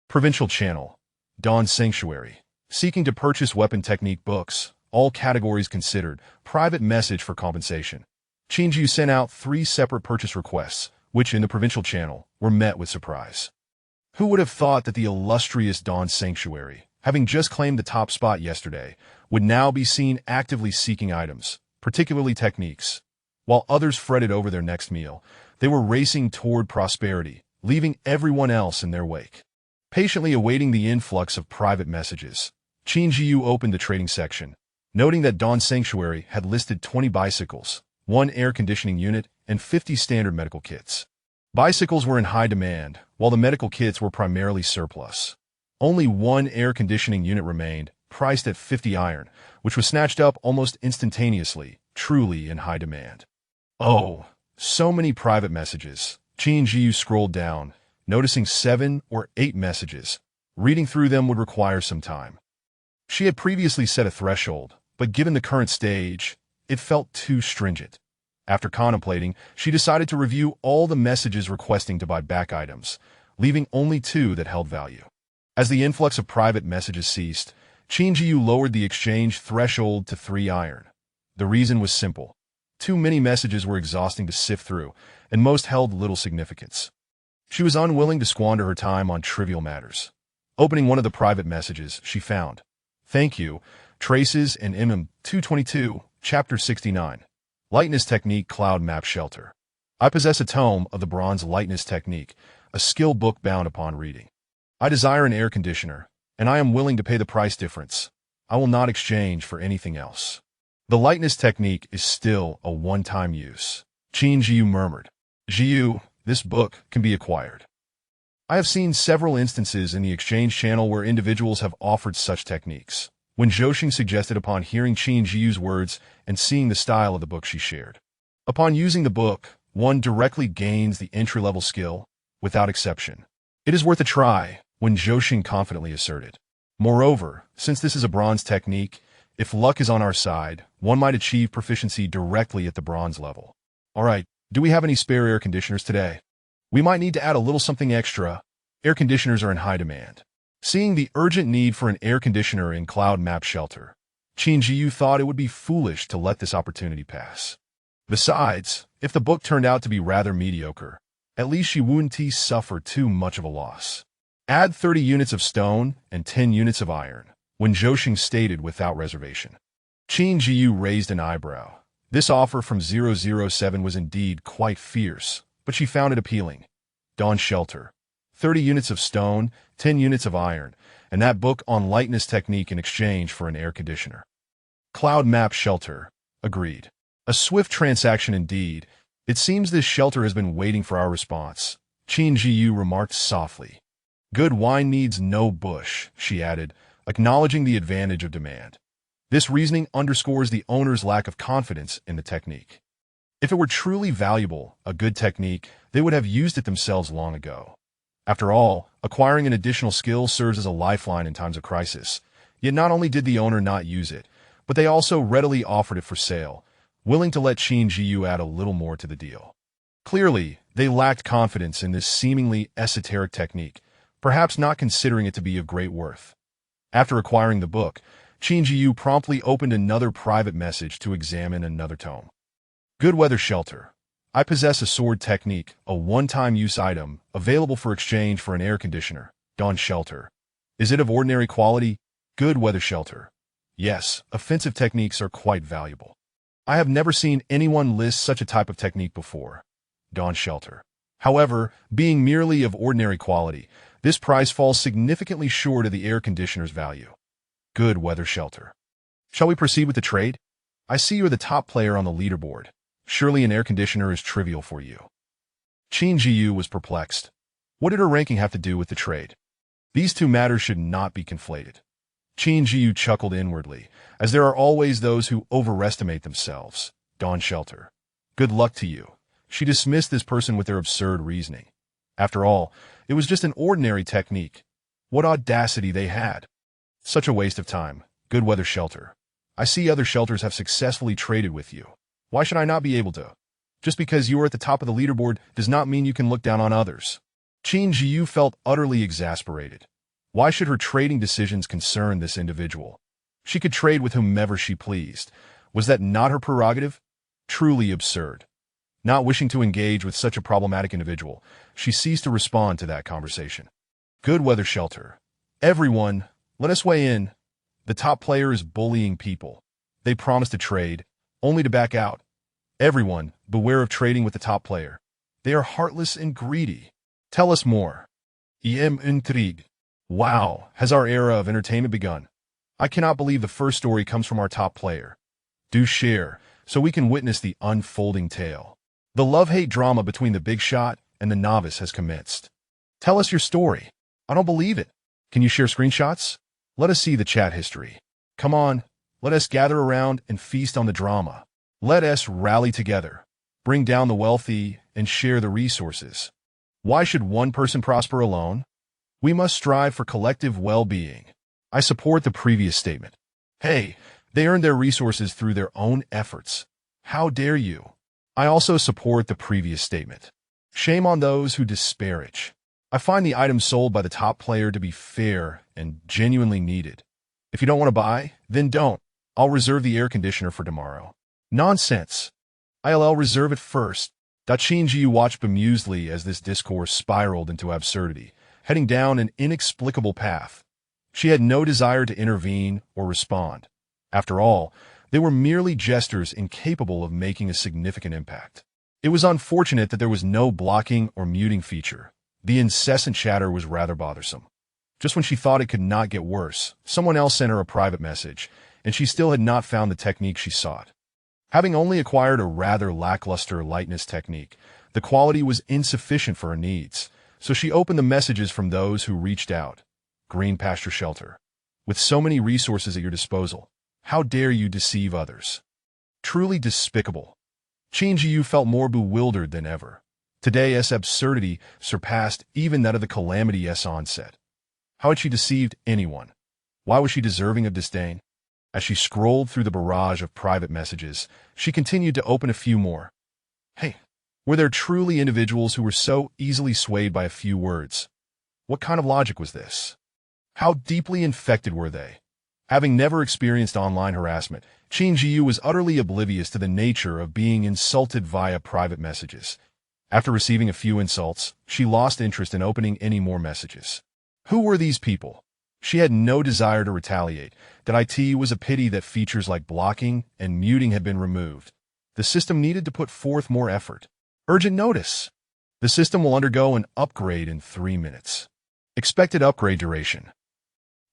Provincial channel, Dawn Sanctuary, seeking to purchase weapon technique books, all categories considered, private message for compensation. Qin Zhiyu sent out 3 separate purchase requests, which in the provincial channel were met with surprise. Who would have thought that the illustrious Dawn Sanctuary, having just claimed the top spot yesterday, would now be seen actively seeking items, particularly techniques? While others fretted over their next meal, they were racing toward prosperity, leaving everyone else in their wake. Patiently awaiting the influx of private messages, Qin Zhiyu opened the trading section, noting that Dawn Sanctuary had listed 20 bicycles, 1 air conditioning unit, and 50 standard medical kits. Bicycles were in high demand, while the medical kits were primarily surplus. Only 1 air conditioning unit remained, priced at 50 iron, which was snatched up almost instantaneously, truly in high demand. Oh, so many private messages. Qin Zhiyu scrolled down, noticing 7 or 8 messages. Reading through them would require some time. She had previously set a threshold, but given the current stage, it felt too stringent. After contemplating, she decided to review all the messages requesting to buy back items, leaving only 2 that held value. As the influx of private messages ceased, Qin Zhiyu lowered the exchange threshold to 3 iron. The reason was simple. Too many messages were exhausting to sift through, and most held little significance. She was unwilling to squander her time on trivial matters. Opening one of the private messages, she found, "Thank you, Traces and 222, Chapter 69. Lightness Technique Cloud Map Shelter. I possess a tome of the Bronze Lightness Technique, a skill book bound upon reading. I desire an air conditioner, and I am willing to pay the price difference. I will not exchange for anything else." The lightness technique is still a one-time use. Qin Zhiyu murmured, "Zhiyu, this book can be acquired." I have seen several instances in the exchange channel where individuals have offered such techniques. When Zhouxing suggested upon hearing Qin Zhiyu's words and seeing the style of the book she shared. Upon using the book, one directly gains the entry-level skill, without exception. It is worth a try, when Zhouxing confidently asserted. Moreover, since this is a bronze technique, if luck is on our side, one might achieve proficiency directly at the bronze level. Alright, do we have any spare air conditioners today? We might need to add a little something extra. Air conditioners are in high demand. Seeing the urgent need for an air conditioner in Cloud Map Shelter, Qin Zhiyu thought it would be foolish to let this opportunity pass. Besides, if the book turned out to be rather mediocre, at least she wouldn't suffer too much of a loss. Add 30 units of stone and 10 units of iron, when Zhouxing stated without reservation. Qin Zhiyu raised an eyebrow. This offer from 007 was indeed quite fierce, but she found it appealing. Dawn Shelter. 30 units of stone, 10 units of iron, and that book on lightness technique in exchange for an air conditioner. Cloud Map Shelter. Agreed. A swift transaction indeed. It seems this shelter has been waiting for our response. Qin Zhiyu remarked softly. Good wine needs no bush, she added, acknowledging the advantage of demand. This reasoning underscores the owner's lack of confidence in the technique. If it were truly valuable, a good technique, they would have used it themselves long ago. After all, acquiring an additional skill serves as a lifeline in times of crisis. Yet not only did the owner not use it, but they also readily offered it for sale, willing to let Qin Zhiyu add a little more to the deal. Clearly, they lacked confidence in this seemingly esoteric technique, perhaps not considering it to be of great worth. After acquiring the book, Qin Zhiyu promptly opened another private message to examine another tome. Good Weather Shelter. I possess a sword technique, a one-time use item, available for exchange for an air conditioner. Dawn Shelter. Is it of ordinary quality? Good Weather Shelter. Yes, offensive techniques are quite valuable. I have never seen anyone list such a type of technique before. Dawn Shelter. However, being merely of ordinary quality, this price falls significantly short of the air conditioner's value. Good Weather Shelter. Shall we proceed with the trade? I see you're the top player on the leaderboard. Surely an air conditioner is trivial for you. Qin Zhiyu was perplexed. What did her ranking have to do with the trade? These two matters should not be conflated. Qin Zhiyu chuckled inwardly, as there are always those who overestimate themselves. Dawn Shelter. Good luck to you. She dismissed this person with their absurd reasoning. After all, it was just an ordinary technique. What audacity they had. Such a waste of time. Good Weather Shelter. I see other shelters have successfully traded with you. Why should I not be able to? Just because you are at the top of the leaderboard does not mean you can look down on others. Qin Zhiyu felt utterly exasperated. Why should her trading decisions concern this individual? She could trade with whomever she pleased. Was that not her prerogative? Truly absurd. Not wishing to engage with such a problematic individual, she ceased to respond to that conversation. Good Weather Shelter. Everyone, let us weigh in. The top player is bullying people. They promise to trade, only to back out. Everyone, beware of trading with the top player. They are heartless and greedy. Tell us more. I'm intrigued. Wow, has our era of entertainment begun? I cannot believe the first story comes from our top player. Do share, so we can witness the unfolding tale. The love-hate drama between the big shot and the novice has commenced. Tell us your story. I don't believe it. Can you share screenshots? Let us see the chat history. Come on, let us gather around and feast on the drama. Let us rally together, bring down the wealthy, and share the resources. Why should one person prosper alone? We must strive for collective well-being. I support the previous statement. Hey, they earned their resources through their own efforts. How dare you? I also support the previous statement. Shame on those who disparage. I find the items sold by the top player to be fair and genuinely needed. If you don't want to buy, then don't. I'll reserve the air conditioner for tomorrow. Nonsense. I'll reserve it first. Qin Zhiyu watched bemusedly as this discourse spiraled into absurdity, heading down an inexplicable path. She had no desire to intervene or respond. After all, they were merely gestures incapable of making a significant impact. It was unfortunate that there was no blocking or muting feature. The incessant chatter was rather bothersome. Just when she thought it could not get worse, someone else sent her a private message, and she still had not found the technique she sought. Having only acquired a rather lackluster lightness technique, the quality was insufficient for her needs, so she opened the messages from those who reached out. Green pasture shelter. With so many resources at your disposal, how dare you deceive others? Truly despicable. Qin Zhiyu felt more bewildered than ever. Today's absurdity surpassed even that of the calamity's onset. How had she deceived anyone? Why was she deserving of disdain? As she scrolled through the barrage of private messages, she continued to open a few more. Hey, were there truly individuals who were so easily swayed by a few words? What kind of logic was this? How deeply infected were they? Having never experienced online harassment, Qin Zhiyu was utterly oblivious to the nature of being insulted via private messages. After receiving a few insults, she lost interest in opening any more messages. Who were these people? She had no desire to retaliate. That it was a pity that features like blocking and muting had been removed. The system needed to put forth more effort. Urgent notice. The system will undergo an upgrade in 3 minutes. Expected upgrade duration: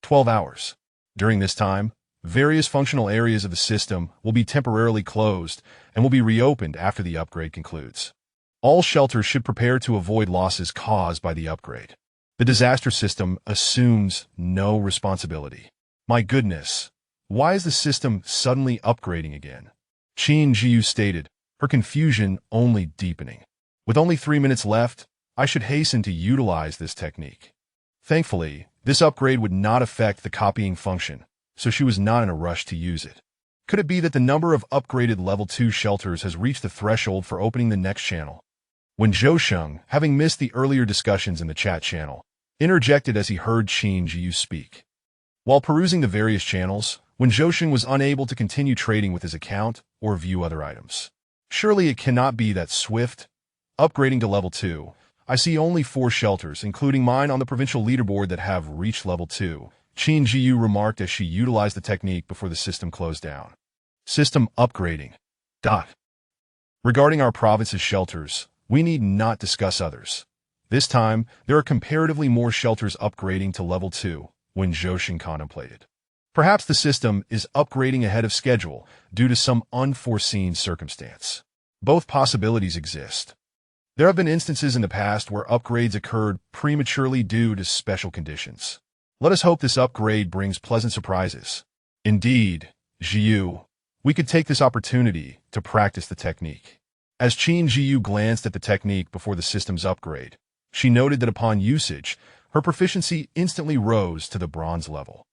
12 hours. During this time, various functional areas of the system will be temporarily closed and will be reopened after the upgrade concludes. All shelters should prepare to avoid losses caused by the upgrade. The disaster system assumes no responsibility. My goodness, why is the system suddenly upgrading again? Qin Zhiyu stated, her confusion only deepening. With only 3 minutes left, I should hasten to utilize this technique. Thankfully, this upgrade would not affect the copying function, so she was not in a rush to use it. Could it be that the number of upgraded level 2 shelters has reached the threshold for opening the next channel? When Zhou Sheng, having missed the earlier discussions in the chat channel, interjected as he heard Qin Zhiyu speak. While perusing the various channels, when Zhou Sheng was unable to continue trading with his account or view other items. Surely it cannot be that swift. Upgrading to level 2. I see only 4 shelters, including mine on the provincial leaderboard, that have reached level 2. Qin Zhiyu remarked as she utilized the technique before the system closed down. System upgrading. Regarding our province's shelters, we need not discuss others. This time, there are comparatively more shelters upgrading to level 2, when Zhou Sheng contemplated. Perhaps the system is upgrading ahead of schedule due to some unforeseen circumstance. Both possibilities exist. There have been instances in the past where upgrades occurred prematurely due to special conditions. Let us hope this upgrade brings pleasant surprises. Indeed, Zhiyu, we could take this opportunity to practice the technique. As Qin Zhiyu glanced at the technique before the system's upgrade, she noted that upon usage, her proficiency instantly rose to the bronze level.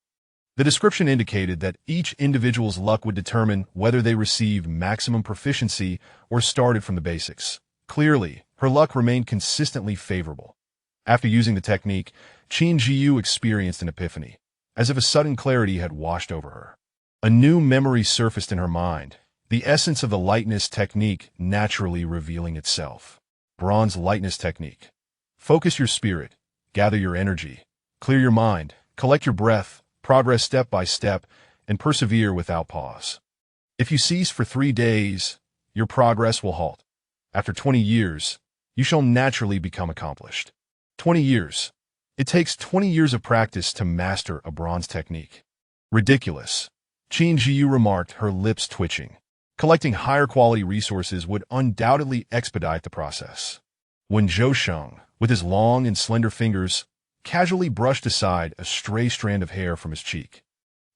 The description indicated that each individual's luck would determine whether they received maximum proficiency or started from the basics. Clearly, her luck remained consistently favorable. After using the technique, Qin Zhiyu experienced an epiphany, as if a sudden clarity had washed over her. A new memory surfaced in her mind, the essence of the lightness technique naturally revealing itself. Bronze lightness technique. Focus your spirit, gather your energy, clear your mind, collect your breath, progress step by step, and persevere without pause. If you cease for 3 days, your progress will halt. After 20 years, you shall naturally become accomplished. 20 years. It takes 20 years of practice to master a bronze technique. Ridiculous. Qin Zhiyu remarked, her lips twitching. Collecting higher quality resources would undoubtedly expedite the process. When Zhou Sheng, with his long and slender fingers, casually brushed aside a stray strand of hair from his cheek.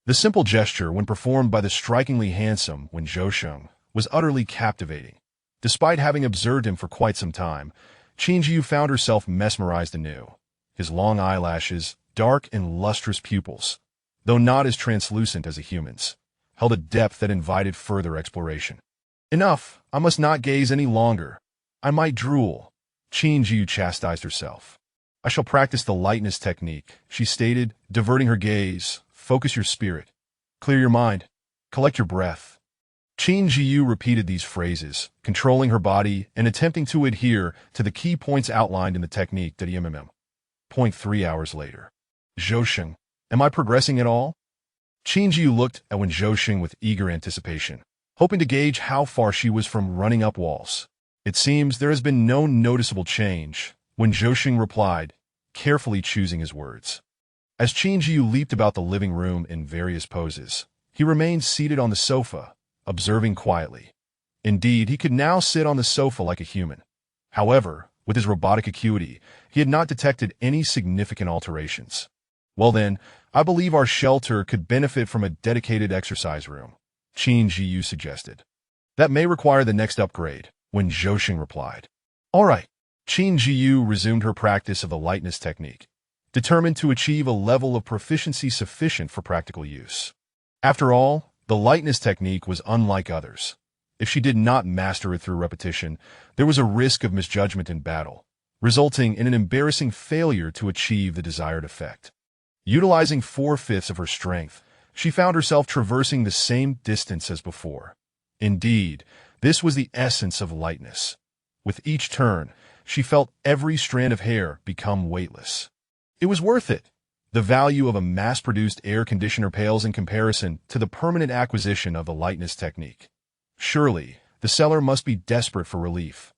The simple gesture, when performed by the strikingly handsome Zhou Sheng, was utterly captivating. Despite having observed him for quite some time, Qin Zhiyu found herself mesmerized anew. His long eyelashes, dark and lustrous pupils, though not as translucent as a human's, held a depth that invited further exploration. Enough, I must not gaze any longer. I might drool. Qin Zhiyu chastised herself. I shall practice the lightness technique, she stated, diverting her gaze. Focus your spirit. Clear your mind. Collect your breath. Qin Zhiyu repeated these phrases, controlling her body and attempting to adhere to the key points outlined in the technique. Point 3 hours later. Zhousheng, am I progressing at all? Qin Zhiyu looked at Wen Zhousheng with eager anticipation, hoping to gauge how far she was from running up walls. It seems there has been no noticeable change, Wen Zhousheng replied, carefully choosing his words. As Qin Zhiyu leaped about the living room in various poses, he remained seated on the sofa, observing quietly. Indeed, he could now sit on the sofa like a human. However, with his robotic acuity, he had not detected any significant alterations. Well then, I believe our shelter could benefit from a dedicated exercise room, Qin Zhiyu suggested. That may require the next upgrade, Wen Zhousheng replied. All right. Qin Zhiyu resumed her practice of the lightness technique, determined to achieve a level of proficiency sufficient for practical use. After all, the lightness technique was unlike others. If she did not master it through repetition, there was a risk of misjudgment in battle, resulting in an embarrassing failure to achieve the desired effect. Utilizing 4/5 of her strength, she found herself traversing the same distance as before. Indeed, this was the essence of lightness. With each turn, she felt every strand of hair become weightless. It was worth it. The value of a mass-produced air conditioner pales in comparison to the permanent acquisition of the lightness technique. Surely, the seller must be desperate for relief.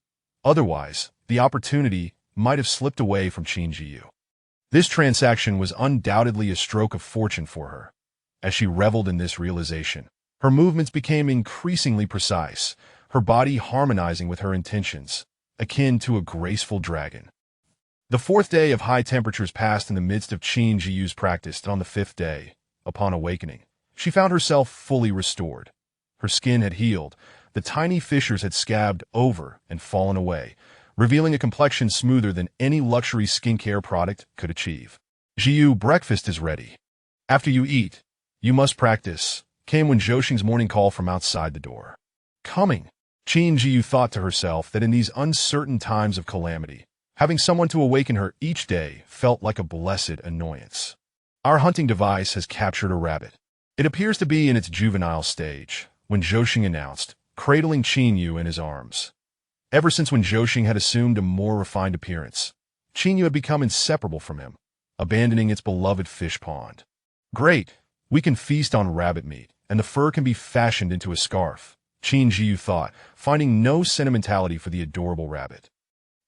Otherwise, the opportunity might have slipped away from Qin Zhiyu. This transaction was undoubtedly a stroke of fortune for her. As she reveled in this realization, her movements became increasingly precise, her body harmonizing with her intentions, akin to a graceful dragon. The 4th day of high temperatures passed in the midst of Qin Zhiyu's practice, and on the 5th day, upon awakening, she found herself fully restored. Her skin had healed, the tiny fissures had scabbed over and fallen away, revealing a complexion smoother than any luxury skincare product could achieve. Zhiyu, breakfast is ready. After you eat, you must practice, came Wen Zhousheng's morning call from outside the door. Coming. Qin Zhiyu thought to herself that in these uncertain times of calamity, having someone to awaken her each day felt like a blessed annoyance. Our hunting device has captured a rabbit. It appears to be in its juvenile stage, Wen Zhousheng announced, cradling Qin Zhiyu in his arms. Ever since Wen Zhousheng had assumed a more refined appearance, Qin Zhiyu had become inseparable from him, abandoning its beloved fish pond. Great, we can feast on rabbit meat, and the fur can be fashioned into a scarf, Qin Zhiyu thought, finding no sentimentality for the adorable rabbit.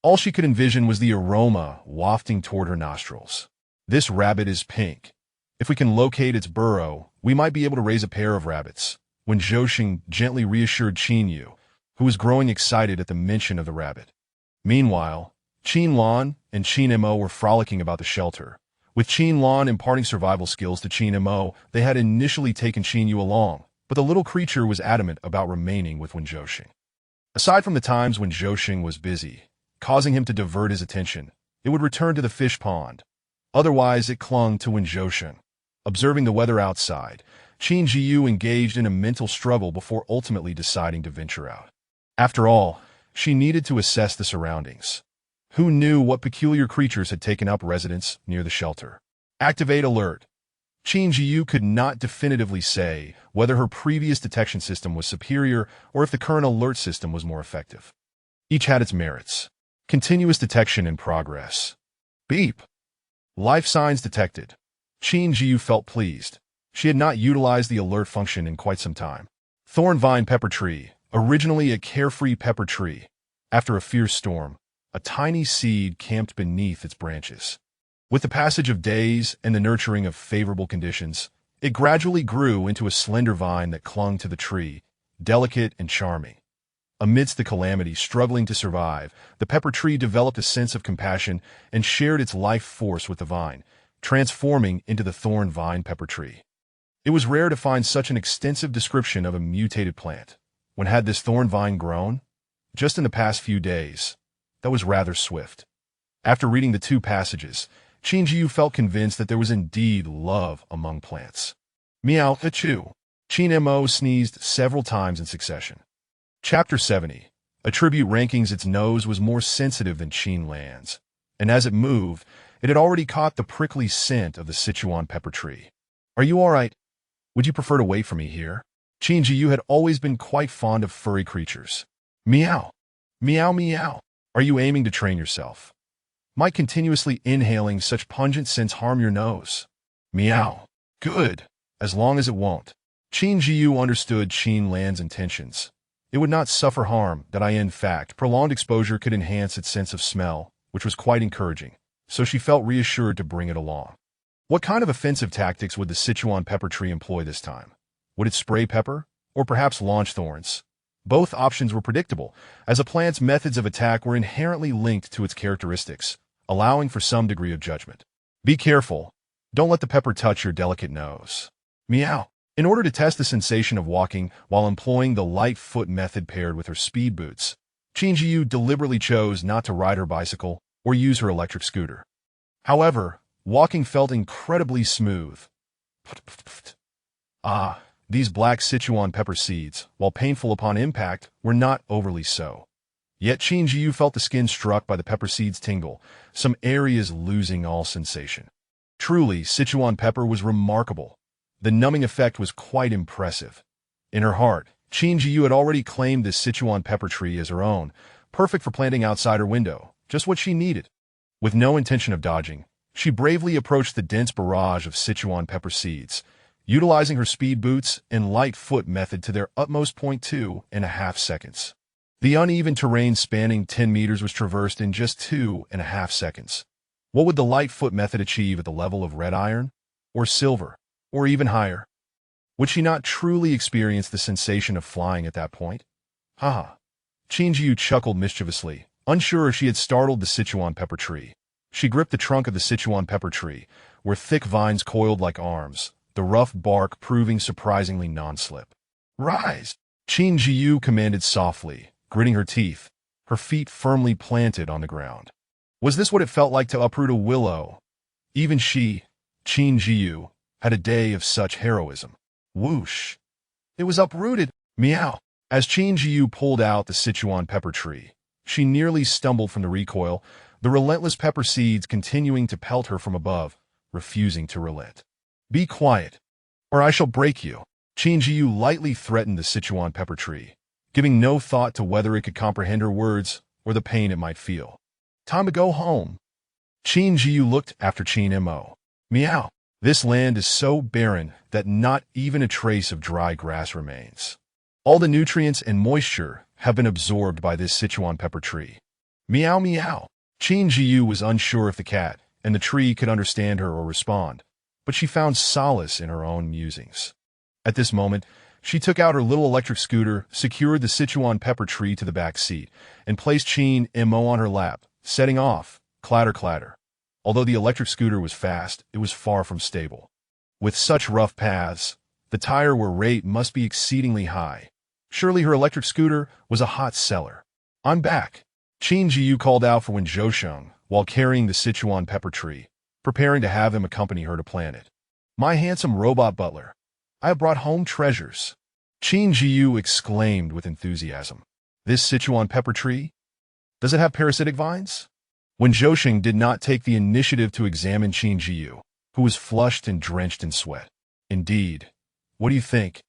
All she could envision was the aroma wafting toward her nostrils. This rabbit is pink. If we can locate its burrow, we might be able to raise a pair of rabbits, Wen Zhousheng gently reassured Qin Zhiyu, who was growing excited at the mention of the rabbit. Meanwhile, Qin Lan and Qin Mo were frolicking about the shelter. With Qin Lan imparting survival skills to Qin Mo, they had initially taken Qin Zhiyu along, but the little creature was adamant about remaining with Wen Zhousheng. Aside from the times when Zhousheng was busy, causing him to divert his attention, it would return to the fish pond. Otherwise, it clung to Wen Zhousheng. Observing the weather outside, Qin Zhiyu engaged in a mental struggle before ultimately deciding to venture out. After all, she needed to assess the surroundings. Who knew what peculiar creatures had taken up residence near the shelter? Activate alert. Qin Zhiyu could not definitively say whether her previous detection system was superior or if the current alert system was more effective. Each had its merits. Continuous detection in progress. Beep. Life signs detected. Qin Zhiyu felt pleased. She had not utilized the alert function in quite some time. Thorn vine pepper tree, originally a carefree pepper tree. After a fierce storm, a tiny seed camped beneath its branches. With the passage of days and the nurturing of favorable conditions, it gradually grew into a slender vine that clung to the tree, delicate and charming. Amidst the calamity struggling to survive, the pepper tree developed a sense of compassion and shared its life force with the vine, transforming into the thorn vine pepper tree. It was rare to find such an extensive description of a mutated plant. When had this thorn vine grown? Just in the past few days. That was rather swift. After reading the 2 passages, Qin Zhiyu felt convinced that there was indeed love among plants. Meow, achoo. Qin Mo sneezed several times in succession. Chapter 70. Attribute rankings. Its nose was more sensitive than Qin Lan's, and as it moved, it had already caught the prickly scent of the Sichuan pepper tree. Are you all right? Would you prefer to wait for me here? Qin Zhiyu had always been quite fond of furry creatures. Meow. Meow meow. Are you aiming to train yourself? Might continuously inhaling such pungent scents harm your nose? Meow. Good, as long as it won't. Qin Zhiyu understood Qin Lan's intentions. It would not suffer harm, that in fact, prolonged exposure could enhance its sense of smell, which was quite encouraging, so she felt reassured to bring it along. What kind of offensive tactics would the Sichuan pepper tree employ this time? Would it spray pepper, or perhaps launch thorns? Both options were predictable, as a plant's methods of attack were inherently linked to its characteristics, allowing for some degree of judgment. Be careful. Don't let the pepper touch your delicate nose. Meow. In order to test the sensation of walking while employing the light foot method paired with her speed boots, Qin Zhiyu deliberately chose not to ride her bicycle or use her electric scooter. However, walking felt incredibly smooth. These black Sichuan pepper seeds, while painful upon impact, were not overly so. Yet Qin Zhiyu felt the skin struck by the pepper seeds tingle, some areas losing all sensation. Truly, Sichuan pepper was remarkable. The numbing effect was quite impressive. In her heart, Qin Zhiyu had already claimed this Sichuan pepper tree as her own, perfect for planting outside her window, just what she needed. With no intention of dodging, she bravely approached the dense barrage of Sichuan pepper seeds, utilizing her speed boots and light foot method to their utmost 2.5 seconds. The uneven terrain spanning 10 meters was traversed in just 2.5 seconds. What would the light foot method achieve at the level of red iron, or silver, or even higher? Would she not truly experience the sensation of flying at that point? Haha. Qin Zhiyu chuckled mischievously, unsure if she had startled the Sichuan pepper tree. She gripped the trunk of the Sichuan pepper tree, where thick vines coiled like arms, the rough bark proving surprisingly non-slip. Rise! Qin Zhiyu commanded softly, gritting her teeth, her feet firmly planted on the ground. Was this what it felt like to uproot a willow? Even she, Qin Zhiyu, had a day of such heroism. Whoosh! It was uprooted. Meow! As Qin Zhiyu pulled out the Sichuan pepper tree, she nearly stumbled from the recoil, the relentless pepper seeds continuing to pelt her from above, refusing to relent. Be quiet, or I shall break you. Qin Zhiyu lightly threatened the Sichuan pepper tree, giving no thought to whether it could comprehend her words or the pain it might feel. Time to go home. Qin Zhiyu looked after Qin Mo. Meow. This land is so barren that not even a trace of dry grass remains. All the nutrients and moisture have been absorbed by this Sichuan pepper tree. Meow meow. Qin Zhiyu was unsure if the cat and the tree could understand her or respond, but she found solace in her own musings. At this moment, she took out her little electric scooter, secured the Sichuan pepper tree to the back seat, and placed Qin Mo on her lap, setting off, clatter clatter. Although the electric scooter was fast, it was far from stable. With such rough paths, the tire wear rate must be exceedingly high. Surely her electric scooter was a hot seller. I'm back. Qin Zhiyu called out for Wen Zhousheng while carrying the Sichuan pepper tree, preparing to have him accompany her to plant it. My handsome robot butler, I have brought home treasures. Qin Zhiyu exclaimed with enthusiasm. This Sichuan pepper tree? Does it have parasitic vines? Wen Zhousheng did not take the initiative to examine Qin Zhiyu, who was flushed and drenched in sweat. Indeed. What do you think?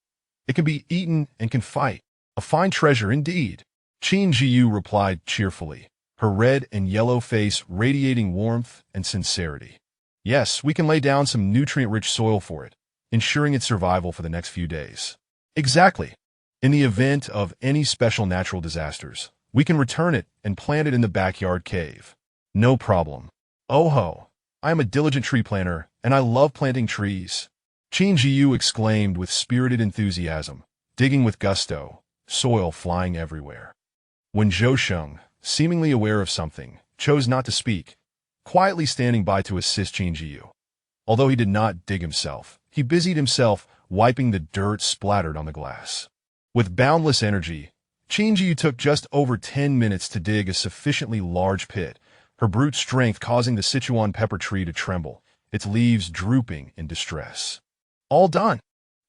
It can be eaten and can fight. A fine treasure indeed. Qin Zhiyu replied cheerfully, her red and yellow face radiating warmth and sincerity. Yes, we can lay down some nutrient-rich soil for it, ensuring its survival for the next few days. Exactly. In the event of any special natural disasters, we can return it and plant it in the backyard cave. No problem. Oh ho, I am a diligent tree planter, and I love planting trees. Qin Zhiyu exclaimed with spirited enthusiasm, digging with gusto, soil flying everywhere. Wen Zhousheng, seemingly aware of something, chose not to speak, quietly standing by to assist Qin Zhiyu. Although he did not dig himself, he busied himself wiping the dirt splattered on the glass. With boundless energy, Qin Zhiyu took just over 10 minutes to dig a sufficiently large pit, her brute strength causing the Sichuan pepper tree to tremble, its leaves drooping in distress. All done.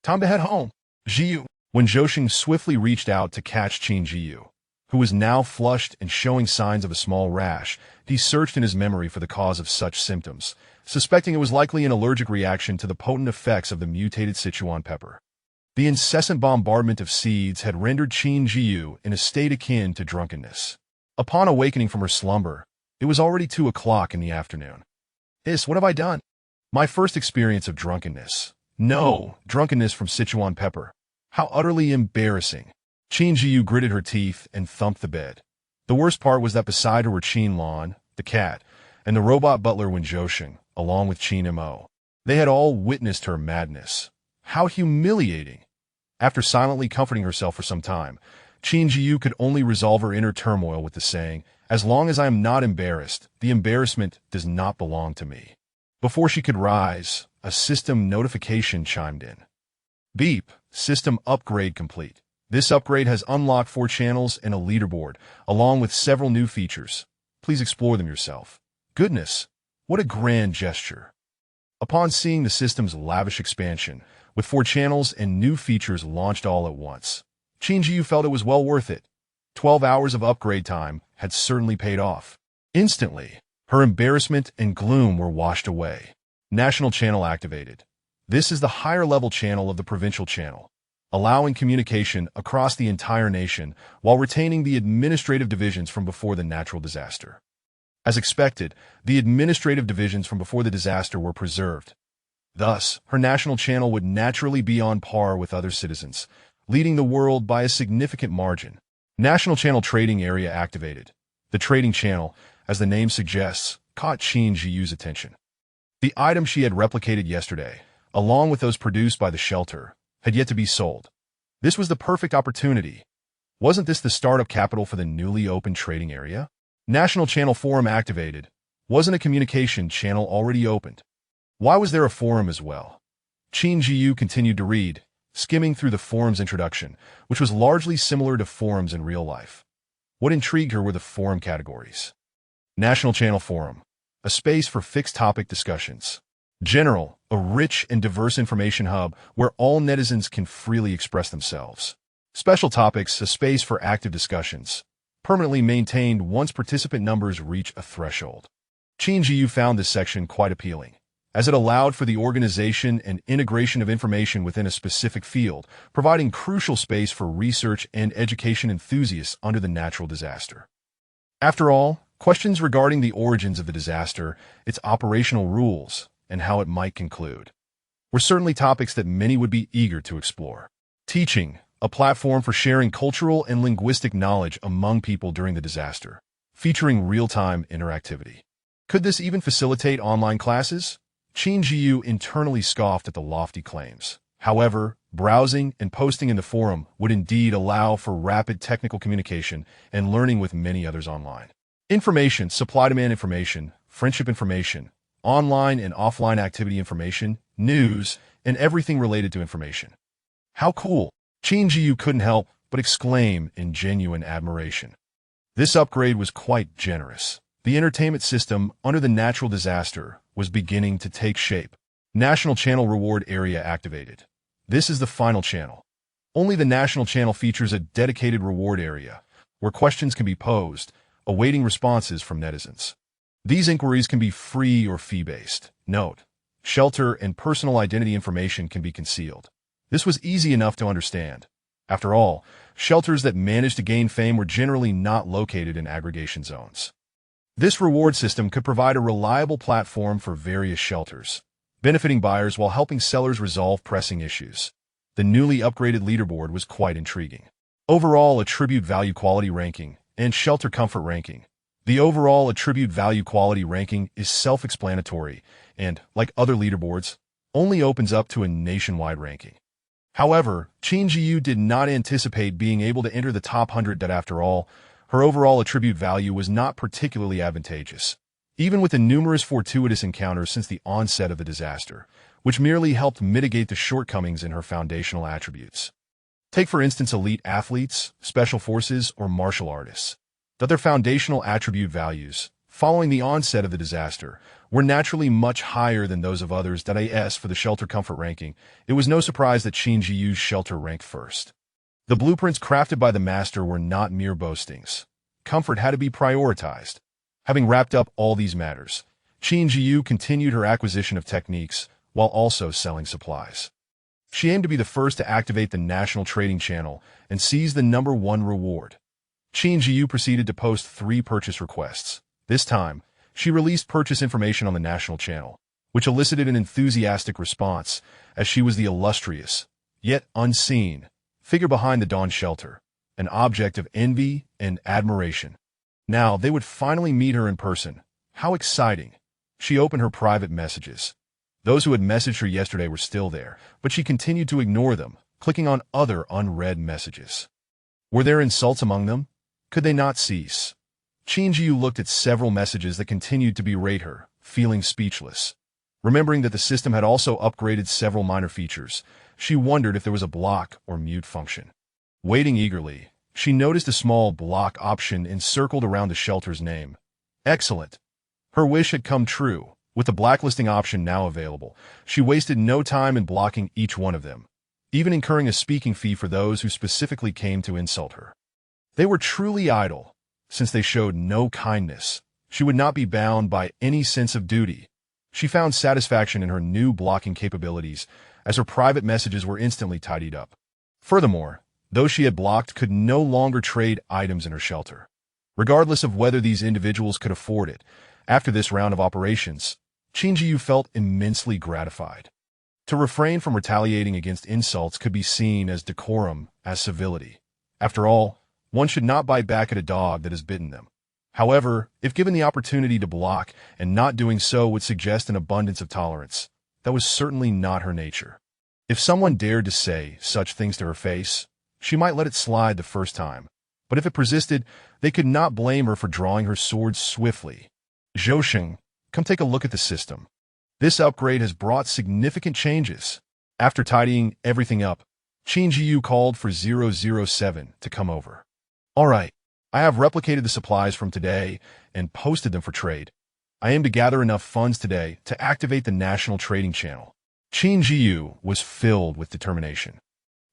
Time to head home. Zhiyu, When Zhou swiftly reached out to catch Qin Zhiyu, who was now flushed and showing signs of a small rash, he searched in his memory for the cause of such symptoms, suspecting it was likely an allergic reaction to the potent effects of the mutated Sichuan pepper. The incessant bombardment of seeds had rendered Qin Zhiyu in a state akin to drunkenness. Upon awakening from her slumber, it was already 2 o'clock in the afternoon. What have I done? My first experience of drunkenness. No, drunkenness from Sichuan pepper. How utterly embarrassing. Qin Zhiyu gritted her teeth and thumped the bed. The worst part was that beside her were Qin Lan, the cat, and the robot butler Wen Zhou, along with Qin Mo. They had all witnessed her madness. How humiliating! After silently comforting herself for some time, Qin Zhiyu could only resolve her inner turmoil with the saying, "As long as I am not embarrassed, the embarrassment does not belong to me." Before she could rise, a system notification chimed in. Beep, system upgrade complete. This upgrade has unlocked 4 channels and a leaderboard, along with several new features. Please explore them yourself. Goodness, what a grand gesture. Upon seeing the system's lavish expansion, with 4 channels and new features launched all at once, Qin Zhiyu felt it was well worth it. 12 hours of upgrade time had certainly paid off. Instantly, her embarrassment and gloom were washed away. National channel activated. This is the higher-level channel of the provincial channel, allowing communication across the entire nation while retaining the administrative divisions from before the natural disaster. As expected, the administrative divisions from before the disaster were preserved. Thus, her national channel would naturally be on par with other citizens, leading the world by a significant margin. National channel trading area activated. The trading channel, as the name suggests, caught Qin Zhiyu's attention. The items she had replicated yesterday, along with those produced by the shelter, had yet to be sold. This was the perfect opportunity. Wasn't this the startup capital for the newly opened trading area? National channel forum activated. Wasn't a communication channel already opened? Why was there a forum as well? Qin Zhiyu continued to read, skimming through the forum's introduction, which was largely similar to forums in real life. What intrigued her were the forum categories. National channel forum, a space for fixed-topic discussions. General, a rich and diverse information hub where all netizens can freely express themselves. Special topics, a space for active discussions, permanently maintained once participant numbers reach a threshold. Qin Zhiyu found this section quite appealing, as it allowed for the organization and integration of information within a specific field, providing crucial space for research and education enthusiasts under the natural disaster. After all, questions regarding the origins of the disaster, its operational rules, and how it might conclude, were certainly topics that many would be eager to explore. Teaching, a platform for sharing cultural and linguistic knowledge among people during the disaster, featuring real-time interactivity. Could this even facilitate online classes? Qin Zhiyu internally scoffed at the lofty claims. However, browsing and posting in the forum would indeed allow for rapid technical communication and learning with many others online. Information, supply-demand information, friendship information, online and offline activity information, news, and everything related to information. How cool! Qin Zhiyu couldn't help but exclaim in genuine admiration. This upgrade was quite generous. The entertainment system under the natural disaster was beginning to take shape. National channel reward area activated. This is the final channel. Only the national channel features a dedicated reward area where questions can be posed, awaiting responses from netizens. These inquiries can be free or fee-based. Note, shelter and personal identity information can be concealed. This was easy enough to understand. After all, shelters that managed to gain fame were generally not located in aggregation zones. This reward system could provide a reliable platform for various shelters, benefiting buyers while helping sellers resolve pressing issues. The newly upgraded leaderboard was quite intriguing. Overall attribute value quality ranking and shelter comfort ranking. The overall attribute value quality ranking is self-explanatory and, like other leaderboards, only opens up to a nationwide ranking. However, Qin Zhiyu did not anticipate being able to enter the top 100. After all, her overall attribute value was not particularly advantageous, even with the numerous fortuitous encounters since the onset of the disaster, which merely helped mitigate the shortcomings in her foundational attributes. Take for instance elite athletes, special forces, or martial artists. That their foundational attribute values, following the onset of the disaster, were naturally much higher than those of others. As for the shelter comfort ranking, it was no surprise that Qin Zhiyu's shelter ranked first. The blueprints crafted by the master were not mere boastings. Comfort had to be prioritized. Having wrapped up all these matters, Qin Zhiyu continued her acquisition of techniques while also selling supplies. She aimed to be the first to activate the national trading channel and seize the #1 reward. Qin Zhiyu proceeded to post 3 purchase requests. This time, she released purchase information on the national channel, which elicited an enthusiastic response, as she was the illustrious, yet unseen, figure behind the Dawn Shelter, an object of envy and admiration. Now they would finally meet her in person. How exciting! She opened her private messages. Those who had messaged her yesterday were still there, but she continued to ignore them, clicking on other unread messages. Were there insults among them? Could they not cease? Qin Zhiyu looked at several messages that continued to berate her, feeling speechless. Remembering that the system had also upgraded several minor features, she wondered if there was a block or mute function. Waiting eagerly, she noticed a small block option encircled around the shelter's name. Excellent! Her wish had come true. With the blacklisting option now available, she wasted no time in blocking each one of them, even incurring a speaking fee for those who specifically came to insult her. They were truly idle. Since they showed no kindness, she would not be bound by any sense of duty. She found satisfaction in her new blocking capabilities, as her private messages were instantly tidied up. Furthermore, those she had blocked could no longer trade items in her shelter. Regardless of whether these individuals could afford it, after this round of operations, Qin Zhiyu felt immensely gratified. To refrain from retaliating against insults could be seen as decorum, as civility. After all, one should not bite back at a dog that has bitten them. However, if given the opportunity to block, and not doing so would suggest an abundance of tolerance, that was certainly not her nature. If someone dared to say such things to her face, she might let it slide the first time, but if it persisted, they could not blame her for drawing her sword swiftly. Zhousheng, come take a look at the system. This upgrade has brought significant changes. After tidying everything up, Qin Zhiyu called for 007 to come over. All right, I have replicated the supplies from today and posted them for trade. I aim to gather enough funds today to activate the national trading channel. Qin Zhiyu was filled with determination.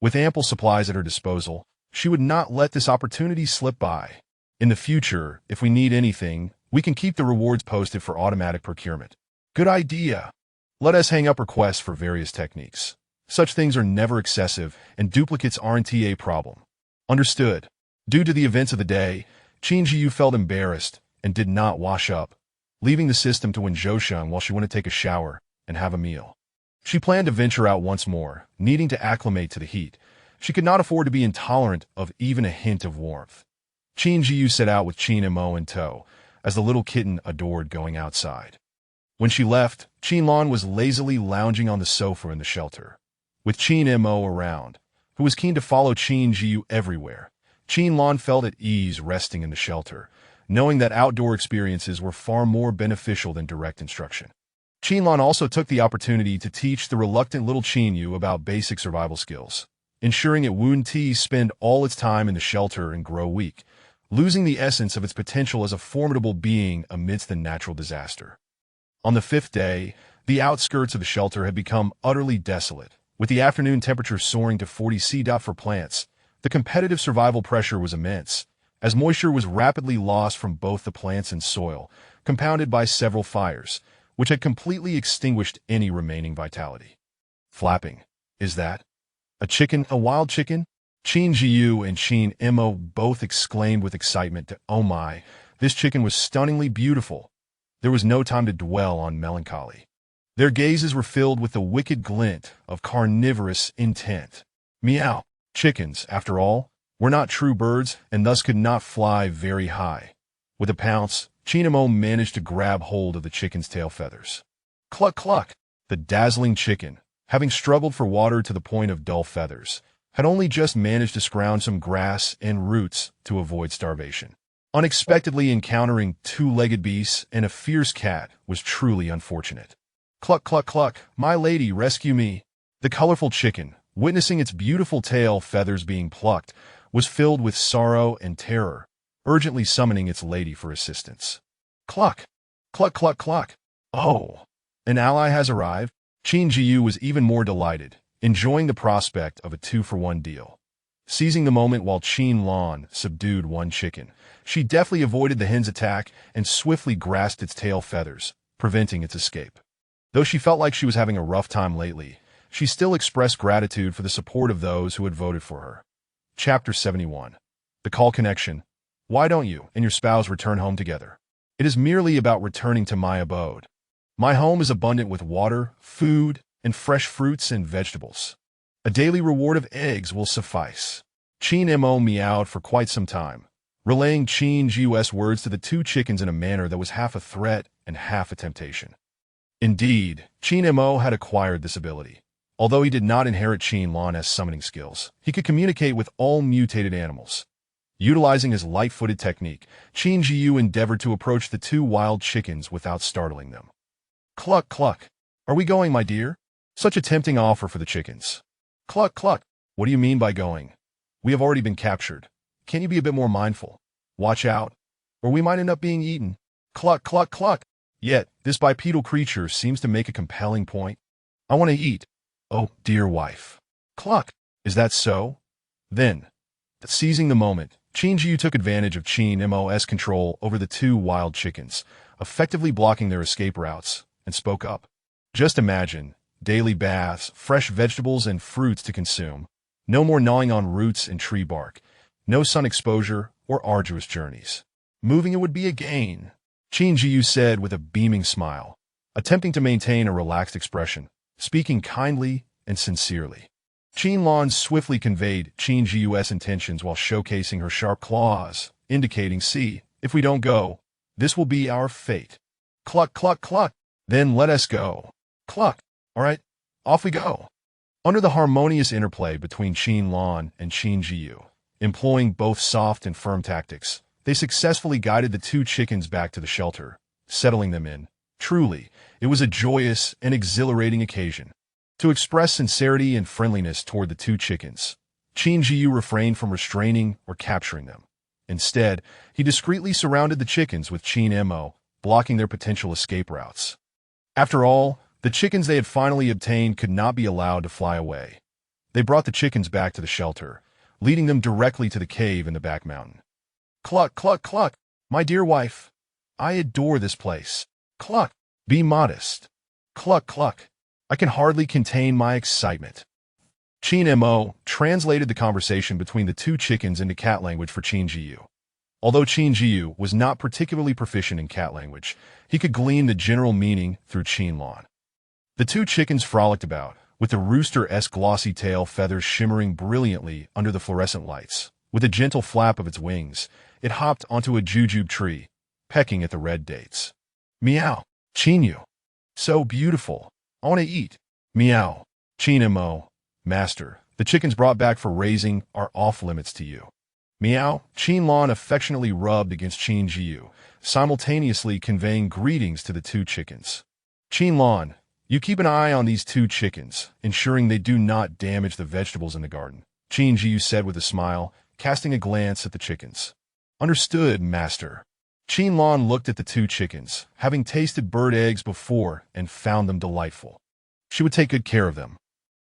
With ample supplies at her disposal, she would not let this opportunity slip by. In the future, if we need anything, we can keep the rewards posted for automatic procurement. Good idea. Let us hang up requests for various techniques. Such things are never excessive, and duplicates aren't a problem. Understood. Due to the events of the day, Qin Zhiyu felt embarrassed and did not wash up, leaving the system to Zhousheng while she went to take a shower and have a meal. She planned to venture out once more, needing to acclimate to the heat. She could not afford to be intolerant of even a hint of warmth. Qin Zhiyu set out with Qin Mo in tow, as the little kitten adored going outside. When she left, Qin Lan was lazily lounging on the sofa in the shelter. With Qin Mo around, who was keen to follow Qin Zhiyu everywhere, Qin Lan felt at ease resting in the shelter, knowing that outdoor experiences were far more beneficial than direct instruction. Qin Lan also took the opportunity to teach the reluctant little Qin Yu about basic survival skills, ensuring it wouldn't spend all its time in the shelter and grow weak, losing the essence of its potential as a formidable being amidst the natural disaster. On the 5th day, the outskirts of the shelter had become utterly desolate. With the afternoon temperature soaring to 40 C. For plants, the competitive survival pressure was immense, as moisture was rapidly lost from both the plants and soil, compounded by several fires, which had completely extinguished any remaining vitality. Flapping. Is that a chicken, a wild chicken? Qin Zhiyu and Qin Mo both exclaimed with excitement, "Oh my, this chicken was stunningly beautiful." There was no time to dwell on melancholy. Their gazes were filled with the wicked glint of carnivorous intent. Meow. Chickens, after all, were not true birds and thus could not fly very high. With a pounce, Qin Mo managed to grab hold of the chicken's tail feathers. Cluck cluck! The dazzling chicken, having struggled for water to the point of dull feathers, had only just managed to scrounge some grass and roots to avoid starvation. Unexpectedly encountering 2-legged beasts and a fierce cat was truly unfortunate. Cluck cluck cluck, my lady, rescue me! The colorful chicken, witnessing its beautiful tail feathers being plucked, was filled with sorrow and terror, urgently summoning its lady for assistance. Cluck! Cluck cluck cluck! Oh! An ally has arrived. Qin Zhiyu was even more delighted, enjoying the prospect of a 2-for-1 deal. seizing the moment while Qin Lan subdued one chicken. She deftly avoided the hen's attack and swiftly grasped its tail feathers, preventing its escape. Though she felt like she was having a rough time lately, she still expressed gratitude for the support of those who had voted for her. Chapter 71. The Call Connection. Why don't you and your spouse return home together? It is merely about returning to my abode. My home is abundant with water, food, and fresh fruits and vegetables. A daily reward of eggs will suffice. Qin Mo meowed for quite some time, relaying Qin Zhiyu's words to the two chickens in a manner that was half a threat and half a temptation. Indeed, Qin Mo had acquired this ability. Although he did not inherit Qin Lan's summoning skills, he could communicate with all mutated animals. Utilizing his light-footed technique, Qin Zhiyu endeavored to approach the two wild chickens without startling them. Cluck, cluck. Are we going, my dear? Such a tempting offer for the chickens. Cluck, cluck. What do you mean by going? We have already been captured. Can you be a bit more mindful? Watch out, or we might end up being eaten. Cluck, cluck, cluck. Yet, this bipedal creature seems to make a compelling point. I want to eat. Oh, dear wife. Cluck. Is that so? Then, seizing the moment, Qin Zhiyu took advantage of Qin Mo's control over the two wild chickens, effectively blocking their escape routes, and spoke up. Just imagine, daily baths, fresh vegetables and fruits to consume, no more gnawing on roots and tree bark, no sun exposure or arduous journeys. Moving it would be a gain, Qin Zhiyu said with a beaming smile, attempting to maintain a relaxed expression, speaking kindly and sincerely. Qin Lan swiftly conveyed Qin Zhiyu's intentions while showcasing her sharp claws, indicating, see, if we don't go, this will be our fate. Cluck, cluck, cluck. Then let us go. Cluck. All right, off we go. Under the harmonious interplay between Qin Lan and Qin Zhiyu, employing both soft and firm tactics, they successfully guided the two chickens back to the shelter, settling them in. Truly, it was a joyous and exhilarating occasion. To express sincerity and friendliness toward the two chickens, Qin Zhiyu refrained from restraining or capturing them. Instead, he discreetly surrounded the chickens with Qin Mo, blocking their potential escape routes. After all, the chickens they had finally obtained could not be allowed to fly away. They brought the chickens back to the shelter, leading them directly to the cave in the back mountain. Cluck, cluck, cluck. My dear wife, I adore this place. Cluck. Be modest. Cluck, cluck. I can hardly contain my excitement. Qin Mo translated the conversation between the two chickens into cat language for Qin Zhiyu. Although Qin Zhiyu was not particularly proficient in cat language, he could glean the general meaning through Qin Lan. The two chickens frolicked about, with the rooster-esque glossy tail feathers shimmering brilliantly under the fluorescent lights. With a gentle flap of its wings, it hopped onto a jujube tree, pecking at the red dates. Meow. Qin. So beautiful. I want to eat. Meow. Qin Mo. Master, the chickens brought back for raising are off limits to you. Meow. Qin Lan affectionately rubbed against Qin Zhiyu, simultaneously conveying greetings to the two chickens. Qin Lan, you keep an eye on these two chickens, ensuring they do not damage the vegetables in the garden, Qin Zhiyu said with a smile, casting a glance at the chickens. Understood, master. Qin Lan looked at the two chickens, having tasted bird eggs before and found them delightful. She would take good care of them.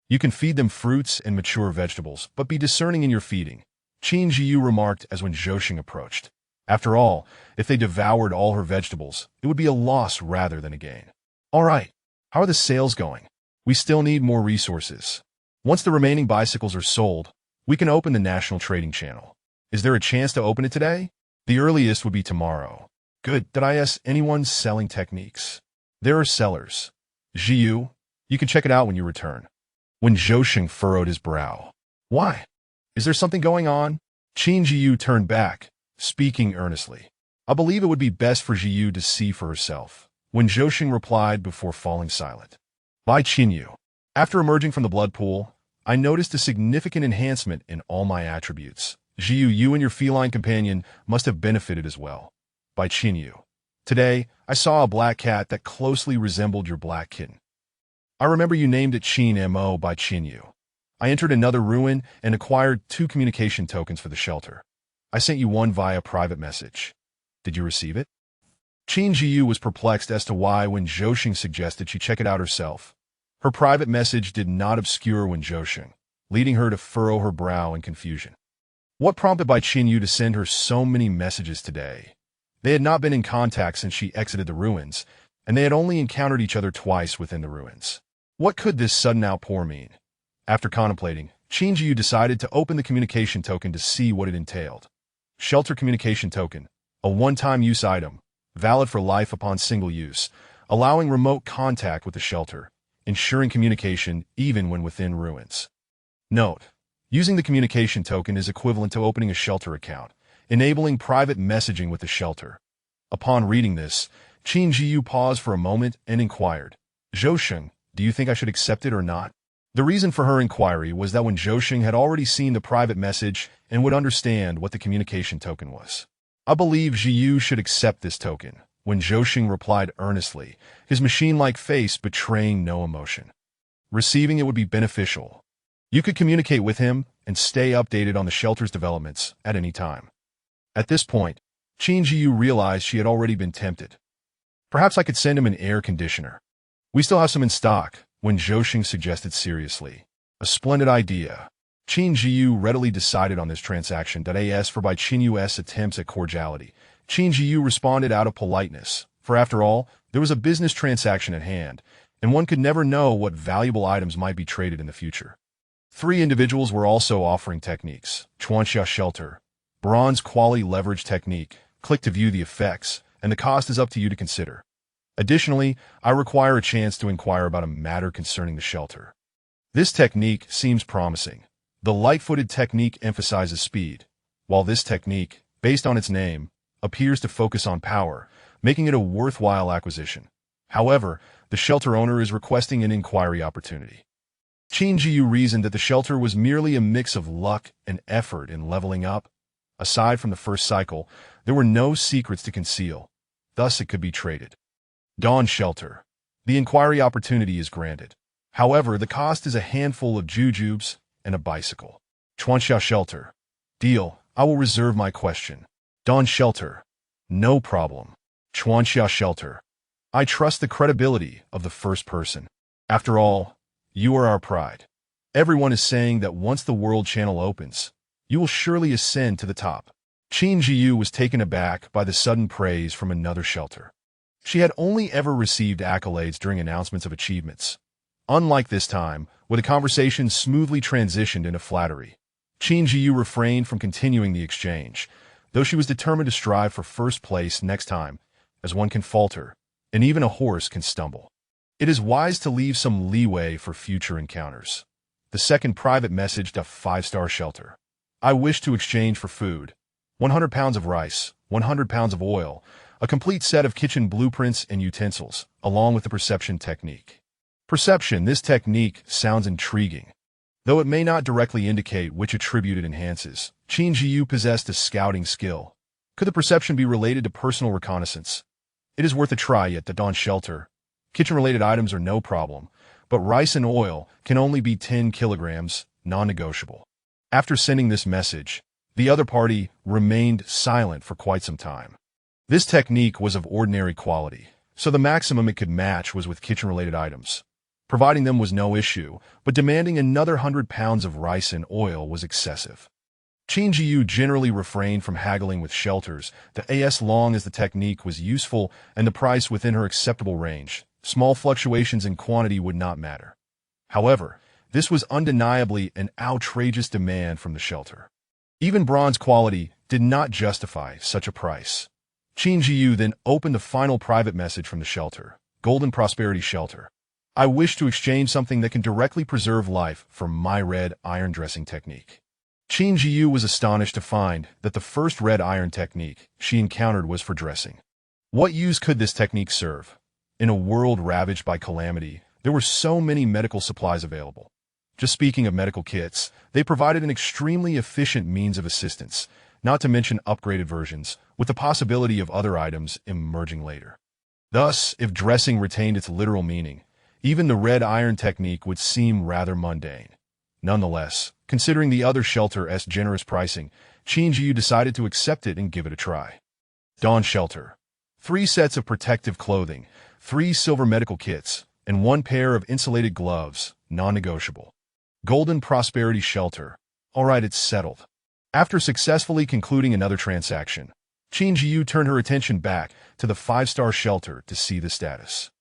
You can feed them fruits and mature vegetables, but be discerning in your feeding, Qin Zhiyu remarked as when Zhou approached. After all, if they devoured all her vegetables, it would be a loss rather than a gain. All right, how are the sales going? We still need more resources. Once the remaining bicycles are sold, we can open the national trading channel. Is there a chance to open it today? The earliest would be tomorrow. Good. Did I ask anyone selling techniques? There are sellers. Zhiyu, you can check it out when you return. When Zhou furrowed his brow. Why? Is there something going on? Qin Zhiyu turned back, speaking earnestly. I believe it would be best for Zhiyu to see for herself. When Zhou replied before falling silent. By Qinyu. After emerging from the blood pool, I noticed a significant enhancement in all my attributes. Zhiyu, you and your feline companion must have benefited as well. By Qinyu. Today, I saw a black cat that closely resembled your black kitten. I remember you named it Qin Mo by Qinyu. I entered another ruin and acquired 2 communication tokens for the shelter. I sent you one via private message. Did you receive it? Qin Zhiyu was perplexed as to why when Zhou suggested she check it out herself. Her private message did not obscure when Zhou, leading her to furrow her brow in confusion. What prompted by Qin Zhiyu to send her so many messages today? They had not been in contact since she exited the ruins, and they had only encountered each other twice within the ruins. What could this sudden outpour mean? After contemplating, Qin Zhiyu decided to open the communication token to see what it entailed. Shelter communication token, a one-time use item, valid for life upon single use, allowing remote contact with the shelter, ensuring communication even when within ruins. Note: using the communication token is equivalent to opening a shelter account, enabling private messaging with the shelter. Upon reading this, Qin Zhiyu paused for a moment and inquired, "Zhou, do you think I should accept it or not?" The reason for her inquiry was that when Zhou had already seen the private message and would understand what the communication token was. "I believe Zhiyu should accept this token," when Zhou replied earnestly, his machine-like face betraying no emotion. "Receiving it would be beneficial. You could communicate with him and stay updated on the shelter's developments at any time." At this point, Qin Zhiyu realized she had already been tempted. "Perhaps I could send him an air conditioner. We still have some in stock," when Zhou suggested seriously. "A splendid idea." Qin Zhiyu readily decided on this transaction. As for by Qin Zhiyu's attempts at cordiality, Qin Zhiyu responded out of politeness, for after all, there was a business transaction at hand, and one could never know what valuable items might be traded in the future. 3 individuals were also offering techniques: Chuanxia Shelter, Bronze Quality Leverage Technique, click to view the effects, and the cost is up to you to consider. Additionally, I require a chance to inquire about a matter concerning the shelter. This technique seems promising. The light-footed technique emphasizes speed, while this technique, based on its name, appears to focus on power, making it a worthwhile acquisition. However, the shelter owner is requesting an inquiry opportunity. Qin Zhiyu reasoned that the shelter was merely a mix of luck and effort in leveling up. Aside from the first cycle, there were no secrets to conceal. Thus, it could be traded. Dawn Shelter. The inquiry opportunity is granted. However, the cost is a handful of jujubes and a bicycle. Chuanxia Shelter. Deal. I will reserve my question. Dawn Shelter. No problem. Chuanxia Shelter. I trust the credibility of the first person. After all, you are our pride. Everyone is saying that once the world channel opens, you will surely ascend to the top. Qin Zhiyu was taken aback by the sudden praise from another shelter. She had only ever received accolades during announcements of achievements. Unlike this time, where the conversation smoothly transitioned into flattery, Qin Zhiyu refrained from continuing the exchange, though she was determined to strive for first place next time, as one can falter, and even a horse can stumble. It is wise to leave some leeway for future encounters. The second private message to 5-star shelter. I wish to exchange for food. 100 pounds of rice, 100 pounds of oil, a complete set of kitchen blueprints and utensils, along with the perception technique. Perception. This technique sounds intriguing. Though it may not directly indicate which attribute it enhances, Qin Zhiyu possessed a scouting skill. Could the perception be related to personal reconnaissance? It is worth a try. Yet the Dawn Shelter. Kitchen-related items are no problem, but rice and oil can only be 10 kilograms, non-negotiable. After sending this message, the other party remained silent for quite some time. This technique was of ordinary quality, so the maximum it could match was with kitchen-related items. Providing them was no issue, but demanding another 100 pounds of rice and oil was excessive. Qin Zhiyu generally refrained from haggling with shelters, as long as the technique was useful and the price within her acceptable range. Small fluctuations in quantity would not matter. However, this was undeniably an outrageous demand from the shelter. Even bronze quality did not justify such a price. Qin Zhiyu then opened the final private message from the shelter. Golden Prosperity Shelter. I wish to exchange something that can directly preserve life for my red iron dressing technique. Qin Zhiyu was astonished to find that the first red iron technique she encountered was for dressing. What use could this technique serve? In a world ravaged by calamity, there were so many medical supplies available. Just speaking of medical kits, they provided an extremely efficient means of assistance, not to mention upgraded versions, with the possibility of other items emerging later. Thus, if dressing retained its literal meaning, even the red iron technique would seem rather mundane. Nonetheless, considering the other shelter's generous pricing, Qin Zhiyu decided to accept it and give it a try. Dawn Shelter. 3 sets of protective clothing, 3 silver medical kits, and 1 pair of insulated gloves, non-negotiable. Golden Prosperity Shelter. All right, it's settled. After successfully concluding another transaction, Qin Zhiyu turned her attention back to the five-star shelter to see the status.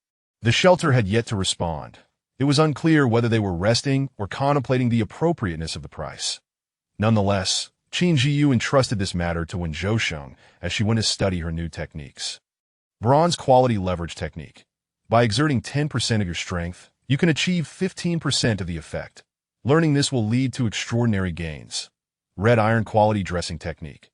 The shelter had yet to respond. It was unclear whether they were resting or contemplating the appropriateness of the price. Nonetheless, Qin Zhiyu entrusted this matter to Wen Zhousheng as she went to study her new techniques. Bronze quality leverage technique. By exerting 10% of your strength, you can achieve 15% of the effect. Learning this will lead to extraordinary gains. Red iron quality dressing technique.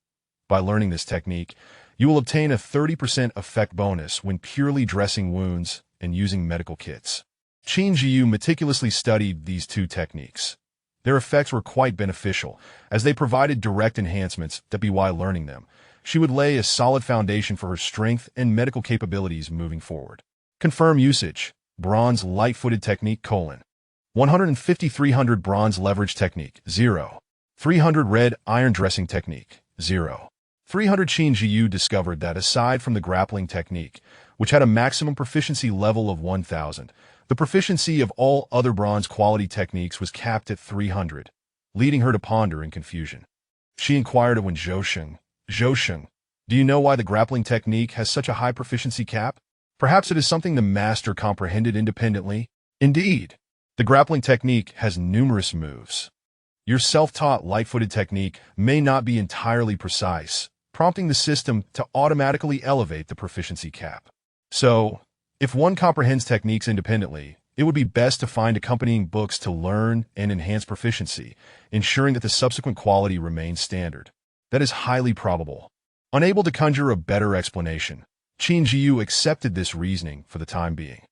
By learning this technique, you will obtain a 30% effect bonus when purely dressing wounds and using medical kits. Qin Zhiyu meticulously studied these two techniques. Their effects were quite beneficial, as they provided direct enhancements that while learning them, she would lay a solid foundation for her strength and medical capabilities moving forward. Confirm usage. Bronze light-footed technique: 150-300 bronze leverage technique, 0. 300 red iron dressing technique, 0. 300 Qin Zhiyu discovered that aside from the grappling technique, which had a maximum proficiency level of 1000, the proficiency of all other bronze quality techniques was capped at 300, leading her to ponder in confusion. She inquired of Wen Zhousheng, "Zhousheng, do you know why the grappling technique has such a high proficiency cap? Perhaps it is something the master comprehended independently." Indeed, the grappling technique has numerous moves. Your self-taught light-footed technique may not be entirely precise, prompting the system to automatically elevate the proficiency cap. So, if one comprehends techniques independently, it would be best to find accompanying books to learn and enhance proficiency, ensuring that the subsequent quality remains standard. That is highly probable. Unable to conjure a better explanation, Qin Zhiyu accepted this reasoning for the time being.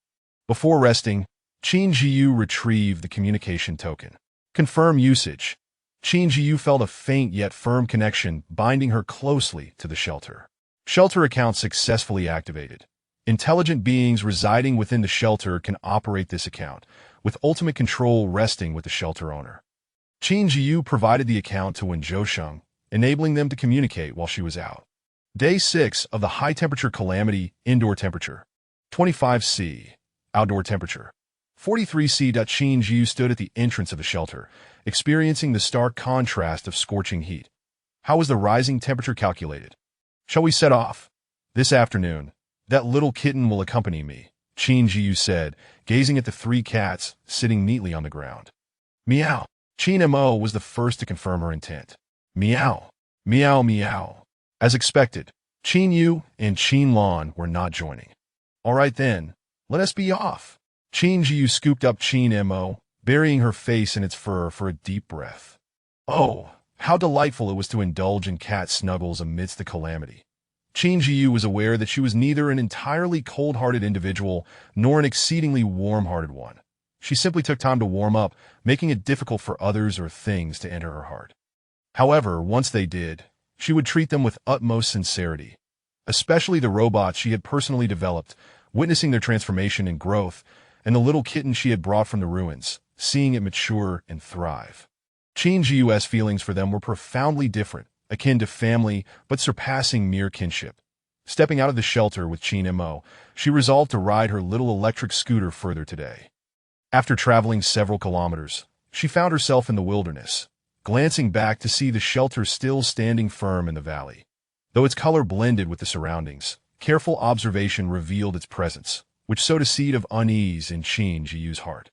Before resting, Qin Zhiyu retrieved the communication token. Confirm usage. Qin Zhiyu felt a faint yet firm connection binding her closely to the shelter. Shelter account successfully activated. Intelligent beings residing within the shelter can operate this account, with ultimate control resting with the shelter owner. Qin Zhiyu provided the account to Wen Zhousheng, enabling them to communicate while she was out. Day 6 of the high-temperature calamity, indoor temperature, 25 C, outdoor temperature, 43 C. Qin Zhiyu stood at the entrance of the shelter, experiencing the stark contrast of scorching heat. How was the rising temperature calculated? Shall we set off? This afternoon, that little kitten will accompany me, Qin Zhiyu said, gazing at the three cats sitting neatly on the ground. Meow. Qin Mo was the first to confirm her intent. Meow. Meow meow. As expected, Qin Yu and Qin Lan were not joining. All right then, let us be off. Qin Zhiyu scooped up Qin Mo, burying her face in its fur for a deep breath. Oh, how delightful it was to indulge in cat snuggles amidst the calamity. Qin Zhiyu was aware that she was neither an entirely cold-hearted individual nor an exceedingly warm-hearted one. She simply took time to warm up, making it difficult for others or things to enter her heart. However, once they did, she would treat them with utmost sincerity, especially the robots she had personally developed, witnessing their transformation and growth, and the little kitten she had brought from the ruins, seeing it mature and thrive. Qin Zhiyu's feelings for them were profoundly different, akin to family, but surpassing mere kinship. Stepping out of the shelter with Qin Mo, she resolved to ride her little electric scooter further today. After traveling several kilometers, she found herself in the wilderness, glancing back to see the shelter still standing firm in the valley. Though its color blended with the surroundings, careful observation revealed its presence, which sowed a seed of unease in Qin Zhiyu's heart.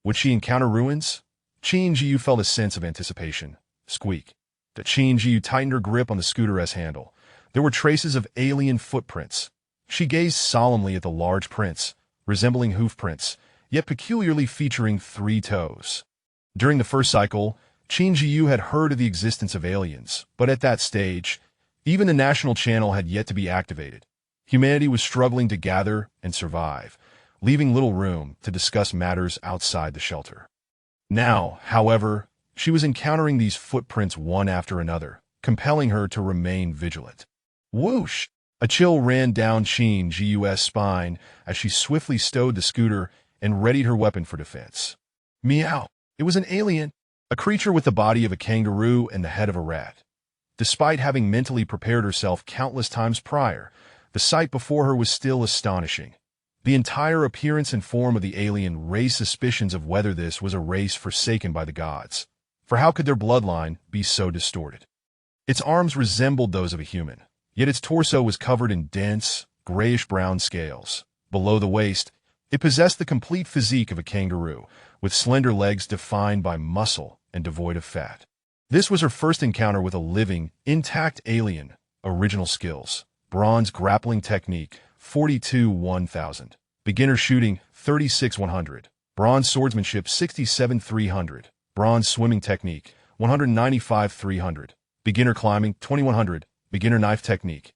Would she encounter ruins? Qin Zhiyu felt a sense of anticipation. Squeak. The Qin Zhiyu tightened her grip on the scooter's handle. There were traces of alien footprints. She gazed solemnly at the large prints, resembling hoof prints, yet peculiarly featuring 3 toes. During the first cycle, Qin Zhiyu had heard of the existence of aliens, but at that stage, even the national channel had yet to be activated. Humanity was struggling to gather and survive, leaving little room to discuss matters outside the shelter. Now, however, she was encountering these footprints one after another, compelling her to remain vigilant. Whoosh! A chill ran down Qin Zhiyu's spine as she swiftly stowed the scooter and readied her weapon for defense. Meow! It was an alien, a creature with the body of a kangaroo and the head of a rat. Despite having mentally prepared herself countless times prior, the sight before her was still astonishing. The entire appearance and form of the alien raised suspicions of whether this was a race forsaken by the gods. For how could their bloodline be so distorted? Its arms resembled those of a human, yet its torso was covered in dense, grayish-brown scales. Below the waist, it possessed the complete physique of a kangaroo, with slender legs defined by muscle and devoid of fat. This was her first encounter with a living, intact alien. Original skills: bronze grappling technique, 42-1000. Beginner shooting, 36-100. Bronze swordsmanship, 67-300. Bronze swimming technique, 195-300. Beginner climbing, 2100. Beginner knife technique,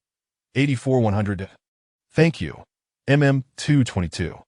84-100. Thank you. MM 222.